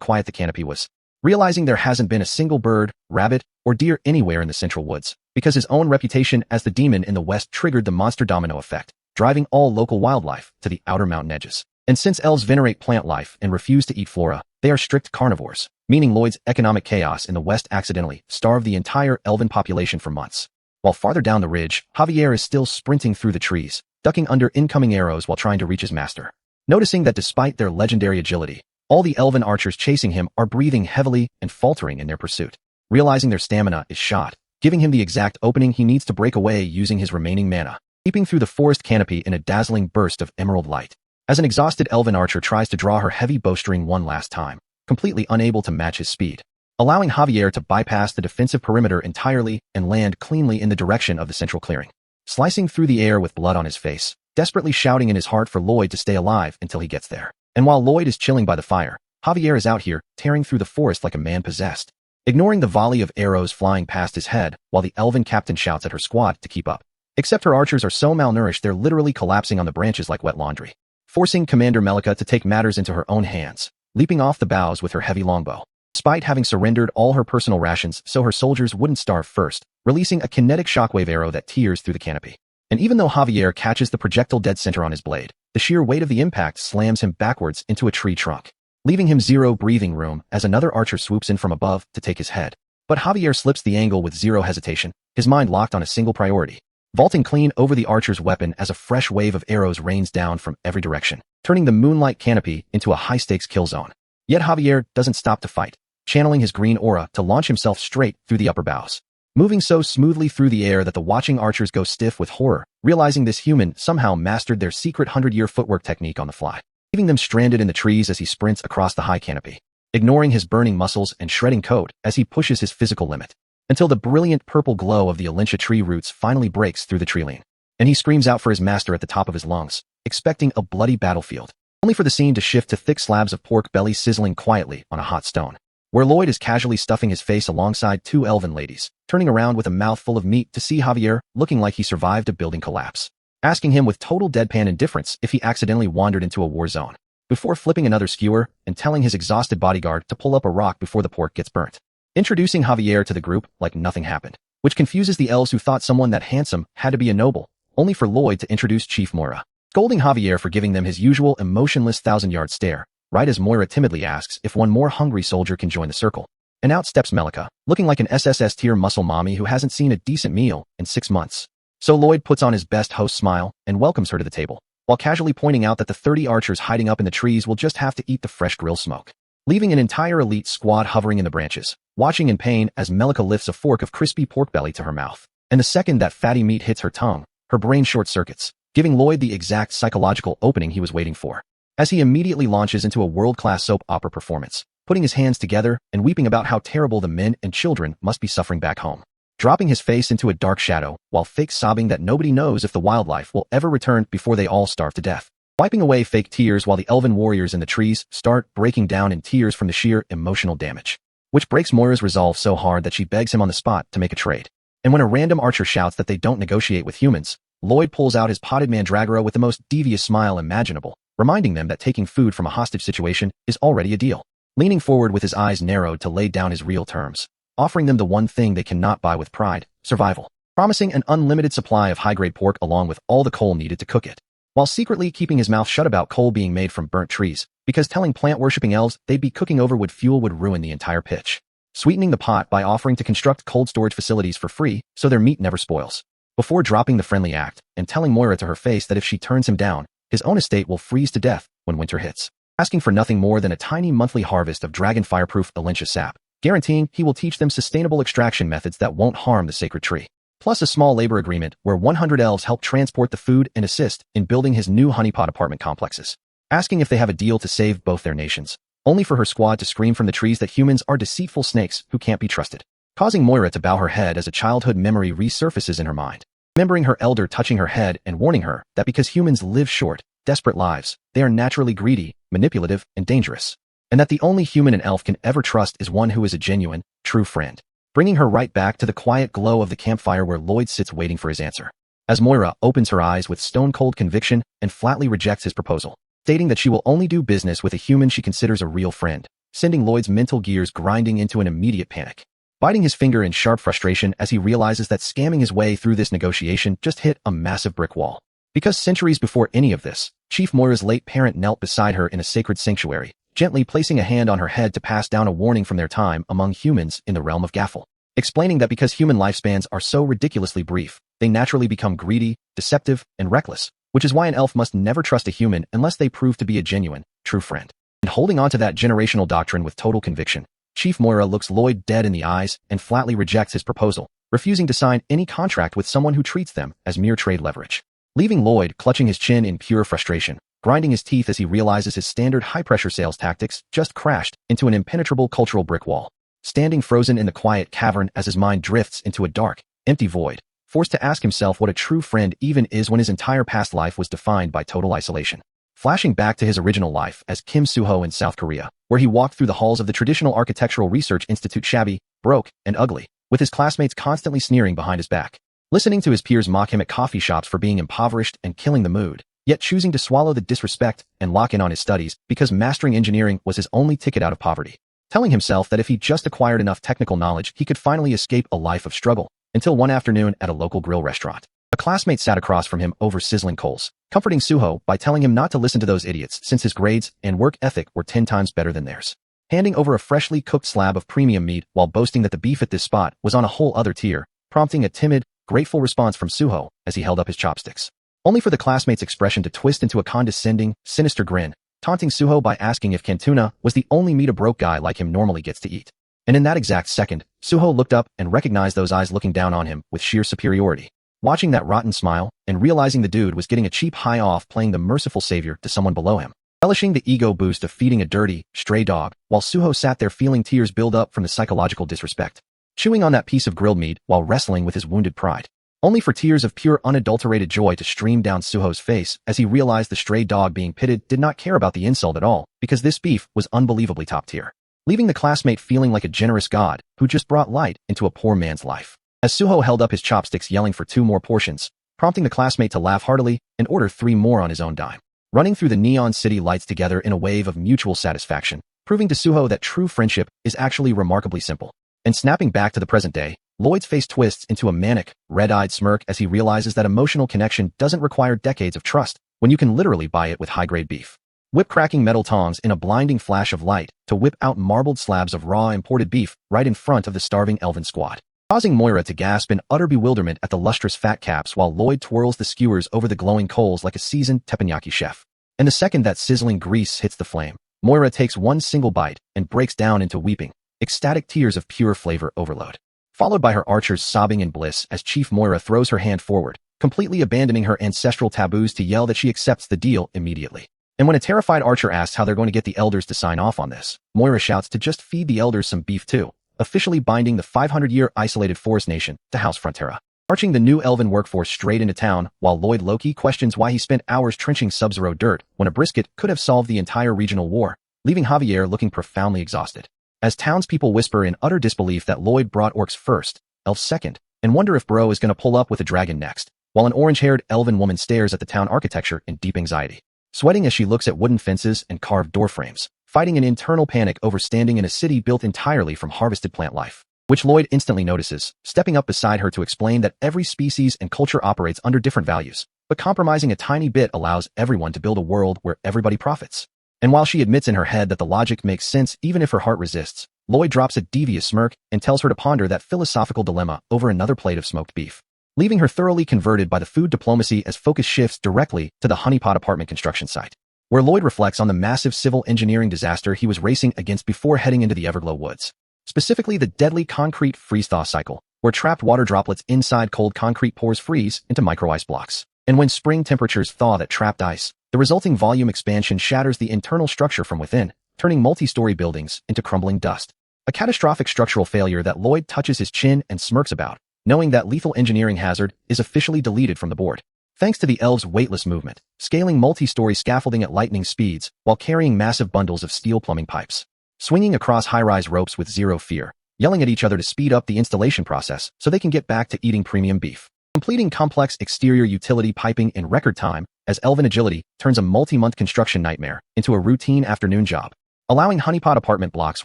quiet the canopy was, realizing there hasn't been a single bird, rabbit, or deer anywhere in the central woods, because his own reputation as the demon in the west triggered the monster domino effect, driving all local wildlife to the outer mountain edges. And since elves venerate plant life and refuse to eat flora, they are strict carnivores, meaning Lloyd's economic chaos in the west accidentally starved the entire elven population for months. While farther down the ridge, Javier is still sprinting through the trees, ducking under incoming arrows while trying to reach his master. Noticing that despite their legendary agility, all the elven archers chasing him are breathing heavily and faltering in their pursuit. Realizing their stamina is shot, giving him the exact opening he needs to break away using his remaining mana, leaping through the forest canopy in a dazzling burst of emerald light. As an exhausted elven archer tries to draw her heavy bowstring one last time, completely unable to match his speed, allowing Javier to bypass the defensive perimeter entirely and land cleanly in the direction of the central clearing, slicing through the air with blood on his face, desperately shouting in his heart for Lloyd to stay alive until he gets there. And while Lloyd is chilling by the fire, Javier is out here, tearing through the forest like a man possessed, ignoring the volley of arrows flying past his head while the elven captain shouts at her squad to keep up. Except her archers are so malnourished they're literally collapsing on the branches like wet laundry, forcing Commander Melika to take matters into her own hands, leaping off the boughs with her heavy longbow, despite having surrendered all her personal rations so her soldiers wouldn't starve first, releasing a kinetic shockwave arrow that tears through the canopy. And even though Javier catches the projectile dead center on his blade, the sheer weight of the impact slams him backwards into a tree trunk, leaving him zero breathing room as another archer swoops in from above to take his head. But Javier slips the angle with zero hesitation, his mind locked on a single priority, vaulting clean over the archer's weapon as a fresh wave of arrows rains down from every direction, turning the moonlight canopy into a high-stakes kill zone. Yet Javier doesn't stop to fight, channeling his green aura to launch himself straight through the upper boughs, moving so smoothly through the air that the watching archers go stiff with horror, realizing this human somehow mastered their secret 100-year footwork technique on the fly, leaving them stranded in the trees as he sprints across the high canopy, ignoring his burning muscles and shredding coat as he pushes his physical limit, until the brilliant purple glow of the Alentia tree roots finally breaks through the treeline, and he screams out for his master at the top of his lungs, expecting a bloody battlefield, only for the scene to shift to thick slabs of pork belly sizzling quietly on a hot stone, where Lloyd is casually stuffing his face alongside 2 elven ladies, turning around with a mouthful of meat to see Javier looking like he survived a building collapse, asking him with total deadpan indifference if he accidentally wandered into a war zone, before flipping another skewer and telling his exhausted bodyguard to pull up a rock before the pork gets burnt, introducing Javier to the group like nothing happened, which confuses the elves who thought someone that handsome had to be a noble, only for Lloyd to introduce Chief Moira, scolding Javier for giving them his usual emotionless 1,000-yard stare, right as Moira timidly asks if one more hungry soldier can join the circle. And out steps Melika, looking like an SSS-tier muscle mommy who hasn't seen a decent meal in 6 months. So Lloyd puts on his best host smile and welcomes her to the table, while casually pointing out that the 30 archers hiding up in the trees will just have to eat the fresh grill smoke, leaving an entire elite squad hovering in the branches, watching in pain as Melika lifts a fork of crispy pork belly to her mouth. And the second that fatty meat hits her tongue, her brain short-circuits, giving Lloyd the exact psychological opening he was waiting for, as he immediately launches into a world-class soap opera performance, putting his hands together and weeping about how terrible the men and children must be suffering back home. dropping his face into a dark shadow, while fake sobbing that nobody knows if the wildlife will ever return before they all starve to death. Wiping away fake tears while the elven warriors in the trees start breaking down in tears from the sheer emotional damage, which breaks Moira's resolve so hard that she begs him on the spot to make a trade. And when a random archer shouts that they don't negotiate with humans, Lloyd pulls out his potted mandragora with the most devious smile imaginable, reminding them that taking food from a hostage situation is already a deal. Leaning forward with his eyes narrowed to lay down his real terms, offering them the one thing they cannot buy with pride, survival, promising an unlimited supply of high-grade pork along with all the coal needed to cook it, while secretly keeping his mouth shut about coal being made from burnt trees, because telling plant-worshipping elves they'd be cooking over wood fuel would ruin the entire pitch. Sweetening the pot by offering to construct cold storage facilities for free so their meat never spoils, before dropping the friendly act and telling Moira to her face that if she turns him down, his own estate will freeze to death when winter hits, asking for nothing more than a tiny monthly harvest of dragon fireproof Alentia sap, guaranteeing he will teach them sustainable extraction methods that won't harm the sacred tree, plus a small labor agreement where 100 elves help transport the food and assist in building his new honeypot apartment complexes, asking if they have a deal to save both their nations, only for her squad to scream from the trees that humans are deceitful snakes who can't be trusted, causing Moira to bow her head as a childhood memory resurfaces in her mind, remembering her elder touching her head and warning her that because humans live short, desperate lives, they are naturally greedy, manipulative, and dangerous, and that the only human an elf can ever trust is one who is a genuine, true friend, bringing her right back to the quiet glow of the campfire where Lloyd sits waiting for his answer, as Moira opens her eyes with stone-cold conviction and flatly rejects his proposal, stating that she will only do business with a human she considers a real friend, sending Lloyd's mental gears grinding into an immediate panic, biting his finger in sharp frustration as he realizes that scamming his way through this negotiation just hit a massive brick wall. Because centuries before any of this, Chief Moira's late parent knelt beside her in a sacred sanctuary, gently placing a hand on her head to pass down a warning from their time among humans in the realm of Gaffel, explaining that because human lifespans are so ridiculously brief, they naturally become greedy, deceptive, and reckless, which is why an elf must never trust a human unless they prove to be a genuine, true friend. And holding on to that generational doctrine with total conviction, Chief Moira looks Lloyd dead in the eyes and flatly rejects his proposal, refusing to sign any contract with someone who treats them as mere trade leverage, leaving Lloyd clutching his chin in pure frustration, grinding his teeth as he realizes his standard high-pressure sales tactics just crashed into an impenetrable cultural brick wall, standing frozen in the quiet cavern as his mind drifts into a dark, empty void, forced to ask himself what a true friend even is when his entire past life was defined by total isolation. Flashing back to his original life as Kim Suho in South Korea, where he walked through the halls of the traditional Architectural Research Institute shabby, broke, and ugly, with his classmates constantly sneering behind his back, listening to his peers mock him at coffee shops for being impoverished and killing the mood, yet choosing to swallow the disrespect and lock in on his studies because mastering engineering was his only ticket out of poverty, telling himself that if he just acquired enough technical knowledge he could finally escape a life of struggle, until one afternoon at a local grill restaurant, a classmate sat across from him over sizzling coals, comforting Suho by telling him not to listen to those idiots since his grades and work ethic were 10 times better than theirs, handing over a freshly cooked slab of premium meat while boasting that the beef at this spot was on a whole other tier, prompting a timid, grateful response from Suho as he held up his chopsticks, only for the classmate's expression to twist into a condescending, sinister grin, taunting Suho by asking if canned tuna was the only meat a broke guy like him normally gets to eat. And in that exact second, Suho looked up and recognized those eyes looking down on him with sheer superiority, watching that rotten smile and realizing the dude was getting a cheap high off playing the merciful savior to someone below him, relishing the ego boost of feeding a dirty, stray dog, while Suho sat there feeling tears build up from the psychological disrespect, chewing on that piece of grilled meat while wrestling with his wounded pride, only for tears of pure unadulterated joy to stream down Suho's face as he realized the stray dog being pitted did not care about the insult at all because this beef was unbelievably top tier, leaving the classmate feeling like a generous god who just brought light into a poor man's life, as Suho held up his chopsticks yelling for 2 more portions, prompting the classmate to laugh heartily and order 3 more on his own dime, running through the neon city lights together in a wave of mutual satisfaction, proving to Suho that true friendship is actually remarkably simple. And snapping back to the present day, Lloyd's face twists into a manic, red-eyed smirk as he realizes that emotional connection doesn't require decades of trust when you can literally buy it with high-grade beef, whip-cracking metal tongs in a blinding flash of light to whip out marbled slabs of raw imported beef right in front of the starving elven squad, causing Moira to gasp in utter bewilderment at the lustrous fat caps while Lloyd twirls the skewers over the glowing coals like a seasoned teppanyaki chef. And the second that sizzling grease hits the flame, Moira takes one single bite and breaks down into weeping, ecstatic tears of pure flavor overload, followed by her archers sobbing in bliss as Chief Moira throws her hand forward, completely abandoning her ancestral taboos to yell that she accepts the deal immediately. And when a terrified archer asks how they're going to get the elders to sign off on this, Moira shouts to just feed the elders some beef too, officially binding the 500-year isolated forest nation to House Frontera. Marching the new elven workforce straight into town, while Lloyd Loki questions why he spent hours trenching Sub-Zero dirt when a brisket could have solved the entire regional war, leaving Javier looking profoundly exhausted. As townspeople whisper in utter disbelief that Lloyd brought orcs first, elves second, and wonder if Bro is going to pull up with a dragon next, while an orange-haired elven woman stares at the town architecture in deep anxiety, sweating as she looks at wooden fences and carved door frames, fighting an internal panic over standing in a city built entirely from harvested plant life, which Lloyd instantly notices, stepping up beside her to explain that every species and culture operates under different values, but compromising a tiny bit allows everyone to build a world where everybody profits. And while she admits in her head that the logic makes sense even if her heart resists, Lloyd drops a devious smirk and tells her to ponder that philosophical dilemma over another plate of smoked beef, leaving her thoroughly converted by the food diplomacy as focus shifts directly to the honeypot apartment construction site, where Lloyd reflects on the massive civil engineering disaster he was racing against before heading into the Everglow woods. Specifically the deadly concrete freeze-thaw cycle, where trapped water droplets inside cold concrete pores freeze into micro-ice blocks. And when spring temperatures thaw that trapped ice, the resulting volume expansion shatters the internal structure from within, turning multi-story buildings into crumbling dust. A catastrophic structural failure that Lloyd touches his chin and smirks about, knowing that lethal engineering hazard is officially deleted from the board. Thanks to the elves' weightless movement, scaling multi-story scaffolding at lightning speeds while carrying massive bundles of steel plumbing pipes, swinging across high-rise ropes with zero fear, yelling at each other to speed up the installation process so they can get back to eating premium beef, completing complex exterior utility piping in record time as elven agility turns a multi-month construction nightmare into a routine afternoon job, allowing honeypot apartment blocks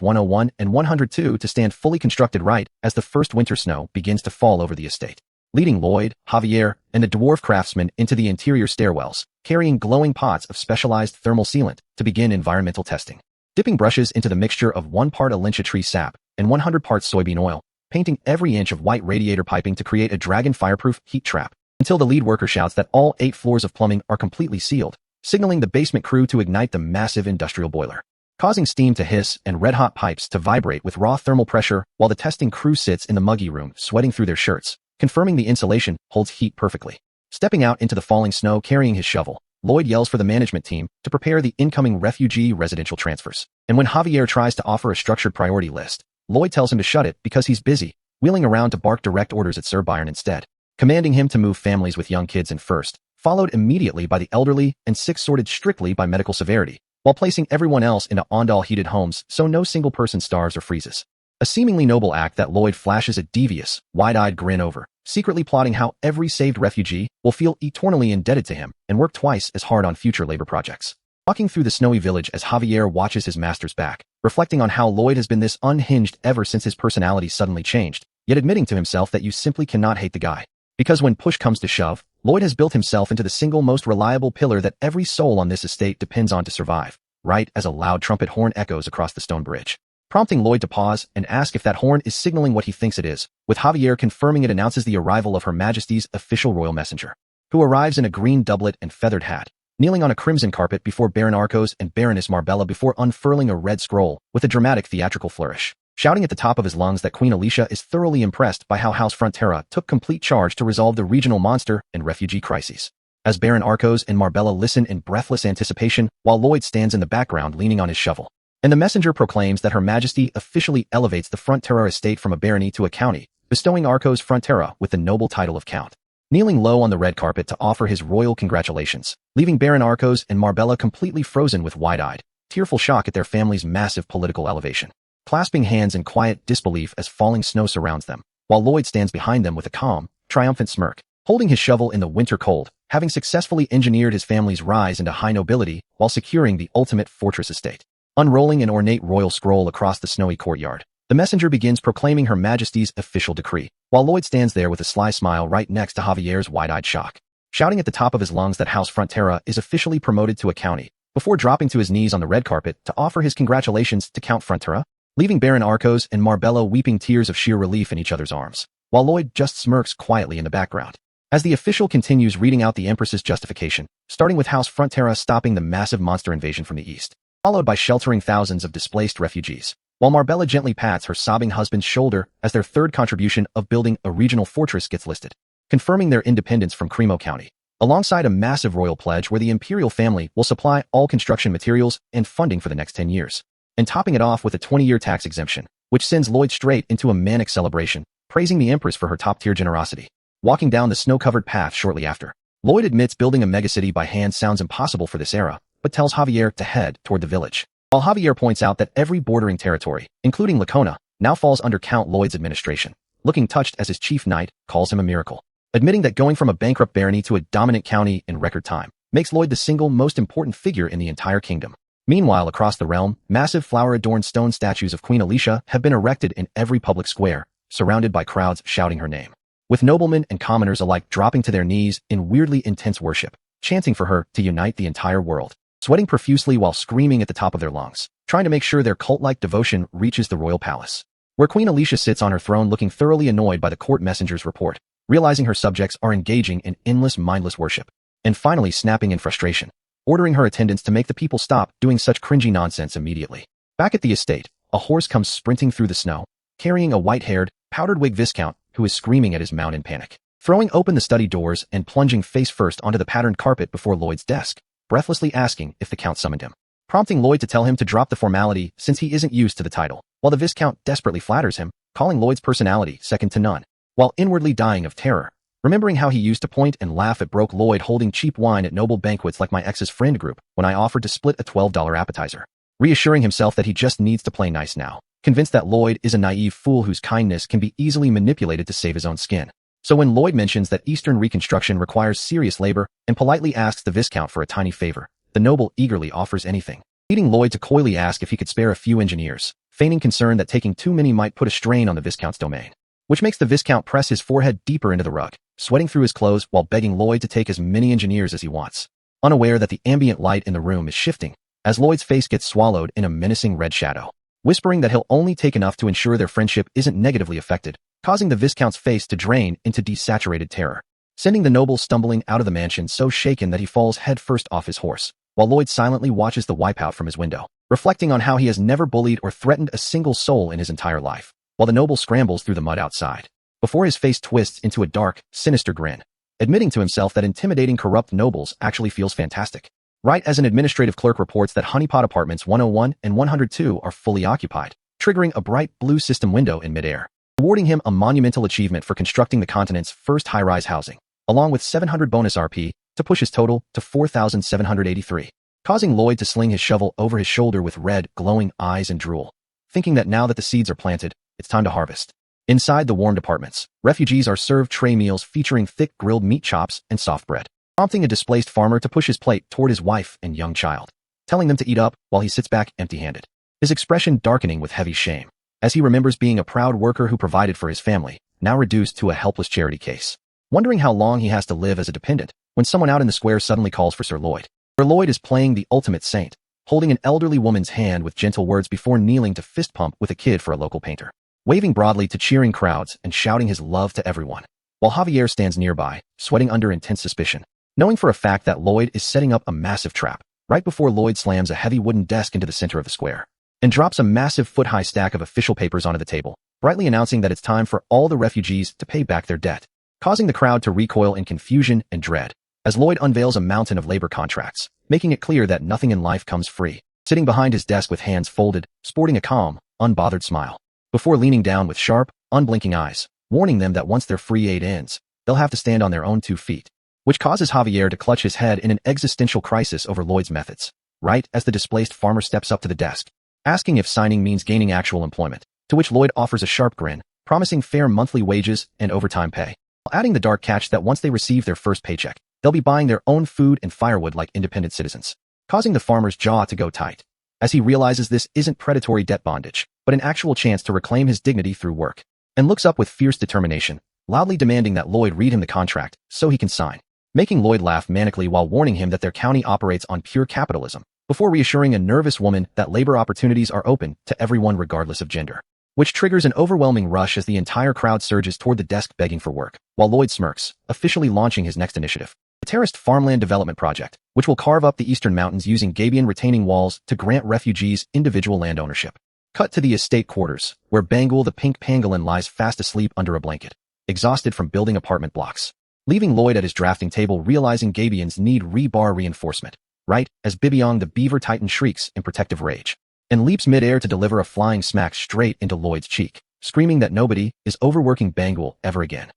101 and 102 to stand fully constructed right as the first winter snow begins to fall over the estate, leading Lloyd, Javier, and the dwarf craftsman into the interior stairwells, carrying glowing pots of specialized thermal sealant to begin environmental testing, dipping brushes into the mixture of 1 part Alentia tree sap and 100 parts soybean oil, painting every inch of white radiator piping to create a dragon fireproof heat trap, until the lead worker shouts that all 8 floors of plumbing are completely sealed, signaling the basement crew to ignite the massive industrial boiler, causing steam to hiss and red-hot pipes to vibrate with raw thermal pressure while the testing crew sits in the muggy room sweating through their shirts, confirming the insulation holds heat perfectly. Stepping out into the falling snow carrying his shovel, Lloyd yells for the management team to prepare the incoming refugee residential transfers. And when Javier tries to offer a structured priority list, Lloyd tells him to shut it because he's busy, wheeling around to bark direct orders at Sir Byron instead, commanding him to move families with young kids in first, followed immediately by the elderly and sick sorted strictly by medical severity, while placing everyone else into Ondal heated homes so no single person starves or freezes. A seemingly noble act that Lloyd flashes a devious, wide-eyed grin over, secretly plotting how every saved refugee will feel eternally indebted to him and work twice as hard on future labor projects. Walking through the snowy village as Javier watches his master's back, reflecting on how Lloyd has been this unhinged ever since his personality suddenly changed, yet admitting to himself that you simply cannot hate the guy. Because when push comes to shove, Lloyd has built himself into the single most reliable pillar that every soul on this estate depends on to survive, right as a loud trumpet horn echoes across the stone bridge, prompting Lloyd to pause and ask if that horn is signaling what he thinks it is, with Javier confirming it announces the arrival of Her Majesty's official royal messenger, who arrives in a green doublet and feathered hat, kneeling on a crimson carpet before Baron Arcos and Baroness Marbella before unfurling a red scroll with a dramatic theatrical flourish, shouting at the top of his lungs that Queen Alicia is thoroughly impressed by how House Frontera took complete charge to resolve the regional monster and refugee crises. As Baron Arcos and Marbella listen in breathless anticipation while Lloyd stands in the background leaning on his shovel, and the messenger proclaims that Her Majesty officially elevates the Frontera estate from a barony to a county, bestowing Arcos Frontera with the noble title of Count, kneeling low on the red carpet to offer his royal congratulations, leaving Baron Arcos and Marbella completely frozen with wide-eyed, tearful shock at their family's massive political elevation, clasping hands in quiet disbelief as falling snow surrounds them, while Lloyd stands behind them with a calm, triumphant smirk, holding his shovel in the winter cold, having successfully engineered his family's rise into high nobility while securing the ultimate fortress estate. Unrolling an ornate royal scroll across the snowy courtyard, the messenger begins proclaiming Her Majesty's official decree, while Lloyd stands there with a sly smile right next to Javier's wide-eyed shock, shouting at the top of his lungs that House Frontera is officially promoted to a county, before dropping to his knees on the red carpet to offer his congratulations to Count Frontera, leaving Baron Arcos and Marbella weeping tears of sheer relief in each other's arms, while Lloyd just smirks quietly in the background. As the official continues reading out the Empress's justification, starting with House Frontera stopping the massive monster invasion from the east, followed by sheltering thousands of displaced refugees, while Marbella gently pats her sobbing husband's shoulder as their third contribution of building a regional fortress gets listed, confirming their independence from Cremo County, alongside a massive royal pledge where the imperial family will supply all construction materials and funding for the next 10 years, and topping it off with a 20-year tax exemption, which sends Lloyd straight into a manic celebration, praising the Empress for her top-tier generosity. Walking down the snow-covered path shortly after, Lloyd admits building a megacity by hand sounds impossible for this era, but tells Javier to head toward the village. While Javier points out that every bordering territory, including Lacona, now falls under Count Lloyd's administration, looking touched as his chief knight calls him a miracle. Admitting that going from a bankrupt barony to a dominant county in record time makes Lloyd the single most important figure in the entire kingdom. Meanwhile, across the realm, massive flower-adorned stone statues of Queen Alicia have been erected in every public square, surrounded by crowds shouting her name, with noblemen and commoners alike dropping to their knees in weirdly intense worship, chanting for her to unite the entire world, sweating profusely while screaming at the top of their lungs, trying to make sure their cult-like devotion reaches the royal palace, where Queen Alicia sits on her throne looking thoroughly annoyed by the court messenger's report, realizing her subjects are engaging in endless mindless worship, and finally snapping in frustration, ordering her attendants to make the people stop doing such cringy nonsense immediately. Back at the estate, a horse comes sprinting through the snow, carrying a white-haired, powdered-wig viscount who is screaming at his mount in panic, throwing open the study doors and plunging face-first onto the patterned carpet before Lloyd's desk, breathlessly asking if the Count summoned him, prompting Lloyd to tell him to drop the formality since he isn't used to the title, while the Viscount desperately flatters him, calling Lloyd's personality second to none, while inwardly dying of terror, remembering how he used to point and laugh at broke Lloyd holding cheap wine at noble banquets like my ex's friend group when I offered to split a $12 appetizer, reassuring himself that he just needs to play nice now, convinced that Lloyd is a naive fool whose kindness can be easily manipulated to save his own skin. So when Lloyd mentions that Eastern reconstruction requires serious labor and politely asks the Viscount for a tiny favor, the noble eagerly offers anything, leading Lloyd to coyly ask if he could spare a few engineers, feigning concern that taking too many might put a strain on the Viscount's domain, which makes the Viscount press his forehead deeper into the rug, sweating through his clothes while begging Lloyd to take as many engineers as he wants, unaware that the ambient light in the room is shifting, as Lloyd's face gets swallowed in a menacing red shadow, whispering that he'll only take enough to ensure their friendship isn't negatively affected, causing the Viscount's face to drain into desaturated terror, sending the noble stumbling out of the mansion so shaken that he falls headfirst off his horse, while Lloyd silently watches the wipeout from his window, reflecting on how he has never bullied or threatened a single soul in his entire life, while the noble scrambles through the mud outside, before his face twists into a dark, sinister grin, admitting to himself that intimidating corrupt nobles actually feels fantastic. Right as an administrative clerk reports that Honeypot Apartments 101 and 102 are fully occupied, triggering a bright blue system window in midair, awarding him a monumental achievement for constructing the continent's first high-rise housing, along with 700 bonus RP to push his total to 4,783, causing Lloyd to sling his shovel over his shoulder with red, glowing eyes and drool, thinking that now that the seeds are planted, it's time to harvest. Inside the warmed apartments, refugees are served tray meals featuring thick grilled meat chops and soft bread, prompting a displaced farmer to push his plate toward his wife and young child, telling them to eat up while he sits back empty-handed, his expression darkening with heavy shame, as he remembers being a proud worker who provided for his family, now reduced to a helpless charity case, wondering how long he has to live as a dependent when someone out in the square suddenly calls for Sir Lloyd, where Lloyd is playing the ultimate saint, holding an elderly woman's hand with gentle words before kneeling to fist pump with a kid for a local painter, waving broadly to cheering crowds and shouting his love to everyone, while Javier stands nearby, sweating under intense suspicion, knowing for a fact that Lloyd is setting up a massive trap, right before Lloyd slams a heavy wooden desk into the center of the square, and drops a massive foot-high stack of official papers onto the table, brightly announcing that it's time for all the refugees to pay back their debt, causing the crowd to recoil in confusion and dread, as Lloyd unveils a mountain of labor contracts, making it clear that nothing in life comes free, sitting behind his desk with hands folded, sporting a calm, unbothered smile, before leaning down with sharp, unblinking eyes, warning them that once their free aid ends, they'll have to stand on their own 2 feet, which causes Javier to clutch his head in an existential crisis over Lloyd's methods, right as the displaced farmer steps up to the desk, asking if signing means gaining actual employment, to which Lloyd offers a sharp grin, promising fair monthly wages and overtime pay, while adding the dark catch that once they receive their first paycheck, they'll be buying their own food and firewood like independent citizens, causing the farmer's jaw to go tight, as he realizes this isn't predatory debt bondage, but an actual chance to reclaim his dignity through work, and looks up with fierce determination, loudly demanding that Lloyd read him the contract so he can sign, making Lloyd laugh manically while warning him that their county operates on pure capitalism, before reassuring a nervous woman that labor opportunities are open to everyone regardless of gender, which triggers an overwhelming rush as the entire crowd surges toward the desk begging for work, while Lloyd smirks, officially launching his next initiative, the terraced farmland development project, which will carve up the eastern mountains using Gabian retaining walls to grant refugees individual land ownership. Cut to the estate quarters, where Bangul the pink pangolin lies fast asleep under a blanket, exhausted from building apartment blocks, leaving Lloyd at his drafting table realizing Gabians need rebar reinforcement, right as Bibiong the beaver titan shrieks in protective rage, and leaps midair to deliver a flying smack straight into Lloyd's cheek, screaming that nobody is overworking Bangul ever again.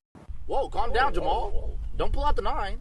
Whoa, calm down, Jamal. Don't pull out the 9.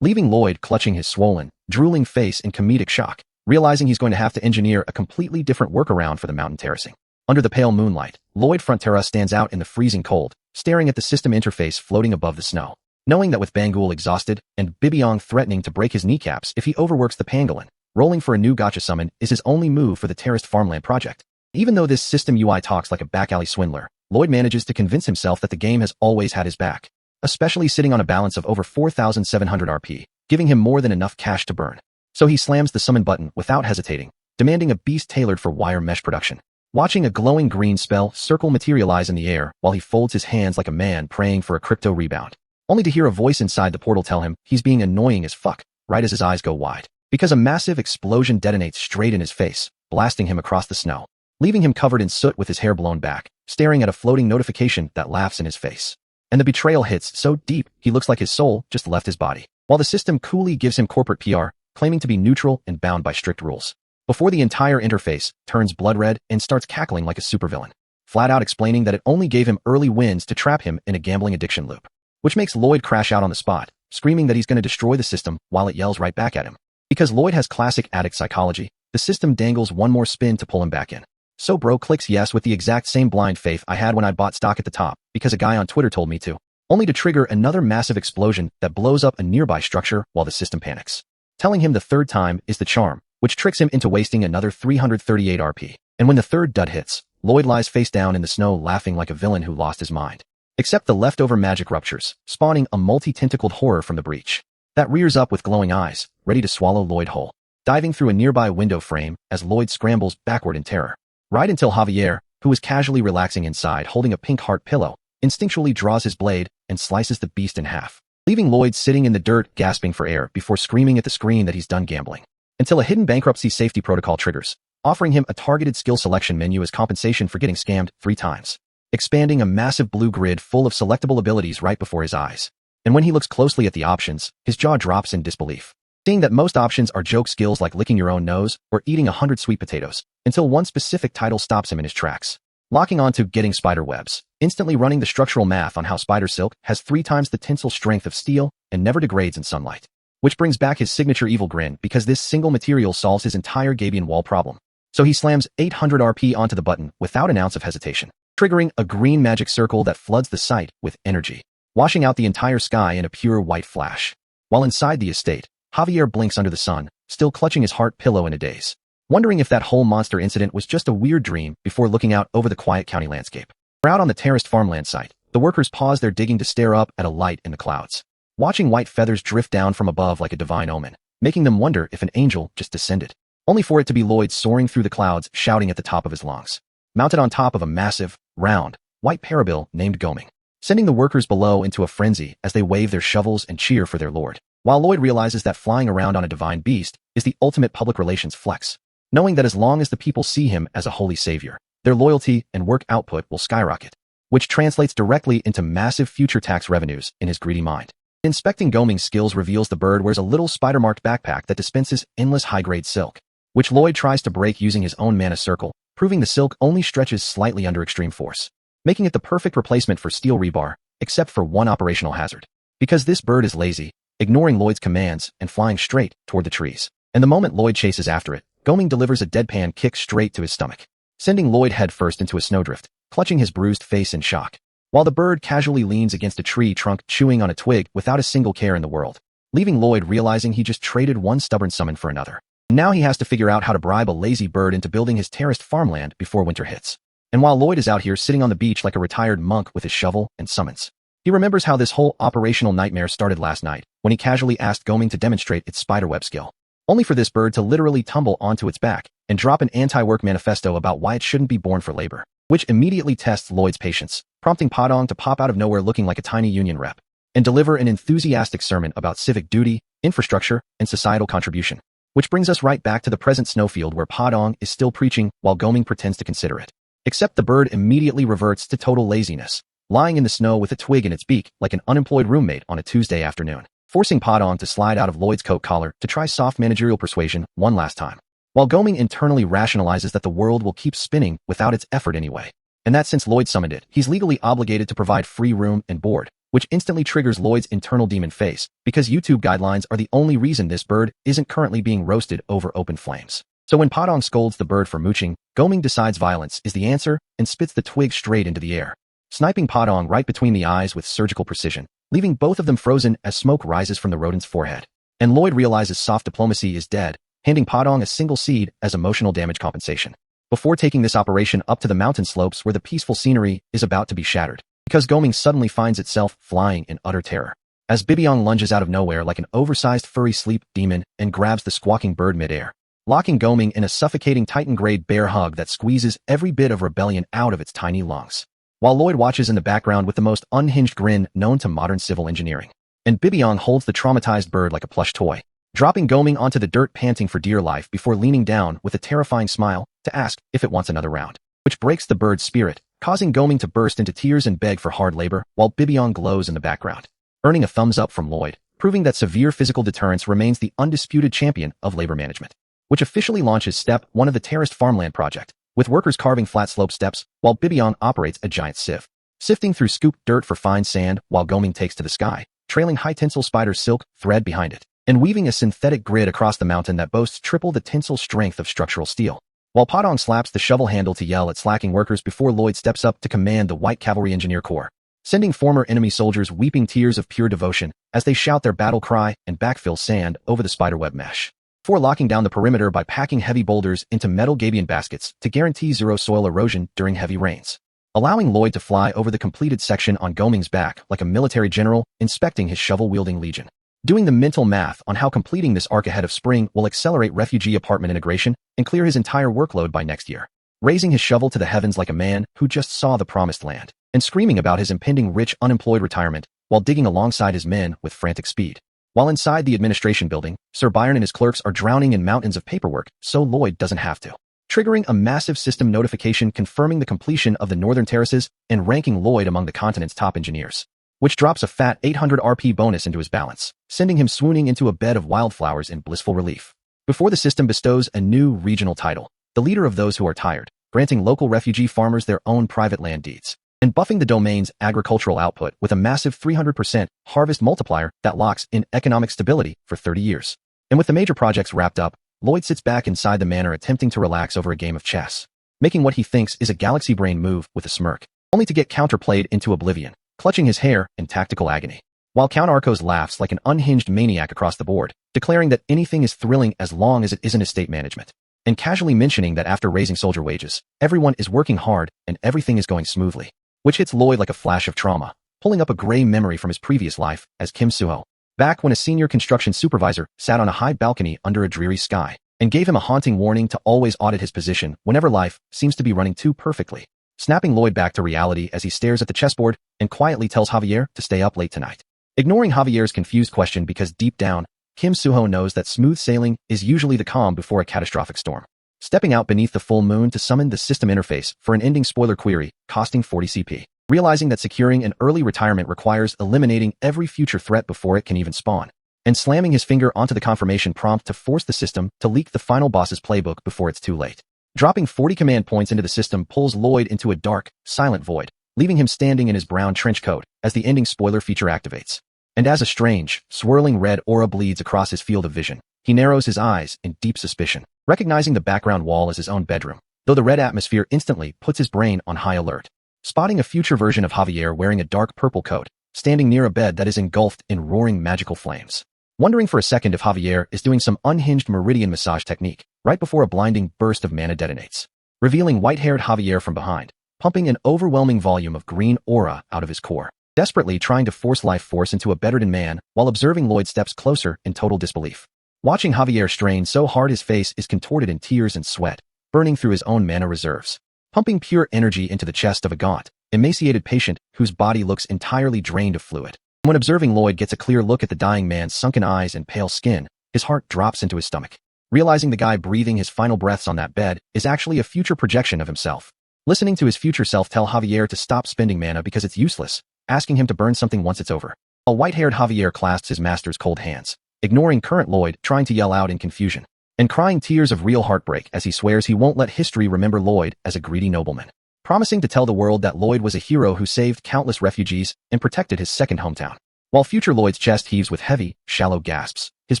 Leaving Lloyd clutching his swollen, drooling face in comedic shock, realizing he's going to have to engineer a completely different workaround for the mountain terracing. Under the pale moonlight, Lloyd Frontera stands out in the freezing cold, staring at the system interface floating above the snow. Knowing that with Bangul exhausted and Bibiong threatening to break his kneecaps if he overworks the pangolin, rolling for a new gotcha summon is his only move for the terraced farmland project. Even though this system UI talks like a back-alley swindler, Lloyd manages to convince himself that the game has always had his back, especially sitting on a balance of over 4,700 RP, giving him more than enough cash to burn. So he slams the summon button without hesitating, demanding a beast tailored for wire mesh production. Watching a glowing green spell circle materialize in the air while he folds his hands like a man praying for a crypto rebound, only to hear a voice inside the portal tell him he's being annoying as fuck, right as his eyes go wide, because a massive explosion detonates straight in his face, blasting him across the snow, leaving him covered in soot with his hair blown back, staring at a floating notification that laughs in his face. And the betrayal hits so deep he looks like his soul just left his body, while the system coolly gives him corporate PR, claiming to be neutral and bound by strict rules, before the entire interface turns blood red and starts cackling like a supervillain, flat out explaining that it only gave him early wins to trap him in a gambling addiction loop, which makes Lloyd crash out on the spot, screaming that he's going to destroy the system while it yells right back at him. Because Lloyd has classic addict psychology, the system dangles one more spin to pull him back in. So bro clicks yes with the exact same blind faith I had when I bought stock at the top, because a guy on Twitter told me to, only to trigger another massive explosion that blows up a nearby structure while the system panics, telling him the third time is the charm, which tricks him into wasting another 338 RP. And when the third dud hits, Lloyd lies face down in the snow laughing like a villain who lost his mind. Except the leftover magic ruptures, spawning a multi-tentacled horror from the breach that rears up with glowing eyes, ready to swallow Lloyd whole, diving through a nearby window frame as Lloyd scrambles backward in terror. Right until Javier, who is casually relaxing inside holding a pink heart pillow, instinctually draws his blade and slices the beast in half, leaving Lloyd sitting in the dirt gasping for air before screaming at the screen that he's done gambling. Until a hidden bankruptcy safety protocol triggers, offering him a targeted skill selection menu as compensation for getting scammed 3 times, expanding a massive blue grid full of selectable abilities right before his eyes. And when he looks closely at the options, his jaw drops in disbelief, seeing that most options are joke skills like licking your own nose or eating 100 sweet potatoes, until one specific title stops him in his tracks, locking onto getting spider webs, instantly running the structural math on how spider silk has 3 times the tensile strength of steel and never degrades in sunlight, which brings back his signature evil grin because this single material solves his entire Gabian wall problem. So he slams 800 RP onto the button without an ounce of hesitation, triggering a green magic circle that floods the site with energy, washing out the entire sky in a pure white flash. While inside the estate, Javier blinks under the sun, still clutching his heart pillow in a daze, wondering if that whole monster incident was just a weird dream before looking out over the quiet county landscape. Out on the terraced farmland site, the workers pause their digging to stare up at a light in the clouds, watching white feathers drift down from above like a divine omen, making them wonder if an angel just descended, only for it to be Lloyd soaring through the clouds shouting at the top of his lungs, mounted on top of a massive, round, white parabil named Goming, sending the workers below into a frenzy as they wave their shovels and cheer for their lord, while Lloyd realizes that flying around on a divine beast is the ultimate public relations flex, knowing that as long as the people see him as a holy savior, their loyalty and work output will skyrocket, which translates directly into massive future tax revenues in his greedy mind. Inspecting Goming's skills reveals the bird wears a little spider-marked backpack that dispenses endless high-grade silk, which Lloyd tries to break using his own mana circle, proving the silk only stretches slightly under extreme force, making it the perfect replacement for steel rebar, except for one operational hazard. Because this bird is lazy, ignoring Lloyd's commands and flying straight toward the trees. And the moment Lloyd chases after it, Goming delivers a deadpan kick straight to his stomach, sending Lloyd headfirst into a snowdrift, clutching his bruised face in shock, while the bird casually leans against a tree trunk chewing on a twig without a single care in the world, leaving Lloyd realizing he just traded one stubborn summon for another. Now he has to figure out how to bribe a lazy bird into building his terraced farmland before winter hits. And while Lloyd is out here sitting on the beach like a retired monk with his shovel and summons, he remembers how this whole operational nightmare started last night when he casually asked Goming to demonstrate its spiderweb skill, only for this bird to literally tumble onto its back and drop an anti-work manifesto about why it shouldn't be born for labor, which immediately tests Lloyd's patience, prompting Padong to pop out of nowhere looking like a tiny union rep and deliver an enthusiastic sermon about civic duty, infrastructure, and societal contribution, which brings us right back to the present snowfield where Padong is still preaching while Goming pretends to consider it. Except the bird immediately reverts to total laziness, lying in the snow with a twig in its beak like an unemployed roommate on a Tuesday afternoon, forcing Padong to slide out of Lloyd's coat collar to try soft managerial persuasion one last time. while Goming internally rationalizes that the world will keep spinning without its effort anyway. And that since Lloyd summoned it, he's legally obligated to provide free room and board, which instantly triggers Lloyd's internal demon face, because YouTube guidelines are the only reason this bird isn't currently being roasted over open flames. So when Padong scolds the bird for mooching, Goming decides violence is the answer and spits the twig straight into the air, sniping Padong right between the eyes with surgical precision, leaving both of them frozen as smoke rises from the rodent's forehead. And Lloyd realizes soft diplomacy is dead, handing Padong a single seed as emotional damage compensation, before taking this operation up to the mountain slopes where the peaceful scenery is about to be shattered, because Goming suddenly finds itself flying in utter terror, as Bibiong lunges out of nowhere like an oversized furry sleep demon and grabs the squawking bird midair, locking Goming in a suffocating Titan-grade bear hug that squeezes every bit of rebellion out of its tiny lungs, while Lloyd watches in the background with the most unhinged grin known to modern civil engineering. And Bibiong holds the traumatized bird like a plush toy, dropping Goming onto the dirt panting for dear life before leaning down with a terrifying smile to ask if it wants another round, which breaks the bird's spirit, causing Goming to burst into tears and beg for hard labor while Bibiong glows in the background, earning a thumbs up from Lloyd, proving that severe physical deterrence remains the undisputed champion of labor management, which officially launches Step 1 of the terraced farmland project, with workers carving flat slope steps while Bibiong operates a giant sieve, sifting through scooped dirt for fine sand while Goming takes to the sky, trailing high tinsel spider silk thread behind it, and weaving a synthetic grid across the mountain that boasts triple the tensile strength of structural steel, while Padong slaps the shovel handle to yell at slacking workers before Lloyd steps up to command the White Cavalry Engineer Corps, sending former enemy soldiers weeping tears of pure devotion as they shout their battle cry and backfill sand over the spiderweb mesh, before locking down the perimeter by packing heavy boulders into metal gabion baskets to guarantee zero soil erosion during heavy rains, allowing Lloyd to fly over the completed section on Goming's back like a military general inspecting his shovel-wielding legion, doing the mental math on how completing this arc ahead of spring will accelerate refugee apartment integration and clear his entire workload by next year, raising his shovel to the heavens like a man who just saw the promised land, and screaming about his impending rich unemployed retirement while digging alongside his men with frantic speed. While inside the administration building, Sir Byron and his clerks are drowning in mountains of paperwork so Lloyd doesn't have to, triggering a massive system notification confirming the completion of the Northern Terraces and ranking Lloyd among the continent's top engineers, which drops a fat 800 RP bonus into his balance, sending him swooning into a bed of wildflowers in blissful relief, before the system bestows a new regional title, the leader of those who are tired, granting local refugee farmers their own private land deeds, and buffing the domain's agricultural output with a massive 300% harvest multiplier that locks in economic stability for 30 years. And with the major projects wrapped up, Lloyd sits back inside the manor attempting to relax over a game of chess, making what he thinks is a galaxy brain move with a smirk, only to get counterplayed into oblivion, clutching his hair in tactical agony, while Count Arcos laughs like an unhinged maniac across the board, declaring that anything is thrilling as long as it isn't estate management, and casually mentioning that after raising soldier wages, everyone is working hard and everything is going smoothly, which hits Lloyd like a flash of trauma, pulling up a gray memory from his previous life as Kim Suho, back when a senior construction supervisor sat on a high balcony under a dreary sky, and gave him a haunting warning to always audit his position whenever life seems to be running too perfectly, snapping Lloyd back to reality as he stares at the chessboard and quietly tells Javier to stay up late tonight, ignoring Javier's confused question because deep down, Kim Suho knows that smooth sailing is usually the calm before a catastrophic storm, stepping out beneath the full moon to summon the system interface for an ending spoiler query costing 40 CP, realizing that securing an early retirement requires eliminating every future threat before it can even spawn, and slamming his finger onto the confirmation prompt to force the system to leak the final boss's playbook before it's too late. Dropping 40 command points into the system pulls Lloyd into a dark, silent void, leaving him standing in his brown trench coat as the ending spoiler feature activates. And as a strange, swirling red aura bleeds across his field of vision, he narrows his eyes in deep suspicion, recognizing the background wall as his own bedroom, though the red atmosphere instantly puts his brain on high alert, spotting a future version of Javier wearing a dark purple coat, standing near a bed that is engulfed in roaring magical flames. Wondering for a second if Javier is doing some unhinged meridian massage technique right before a blinding burst of mana detonates, revealing white-haired Javier from behind, pumping an overwhelming volume of green aura out of his core, desperately trying to force life force into a bettered man while observing Lloyd steps closer in total disbelief, watching Javier strain so hard his face is contorted in tears and sweat, burning through his own mana reserves, pumping pure energy into the chest of a gaunt, emaciated patient whose body looks entirely drained of fluid. When observing Lloyd gets a clear look at the dying man's sunken eyes and pale skin, his heart drops into his stomach, realizing the guy breathing his final breaths on that bed is actually a future projection of himself. Listening to his future self tell Javier to stop spending mana because it's useless, asking him to burn something once it's over. A white-haired Javier clasps his master's cold hands, ignoring current Lloyd trying to yell out in confusion, and crying tears of real heartbreak as he swears he won't let history remember Lloyd as a greedy nobleman, promising to tell the world that Lloyd was a hero who saved countless refugees and protected his second hometown. While future Lloyd's chest heaves with heavy, shallow gasps, his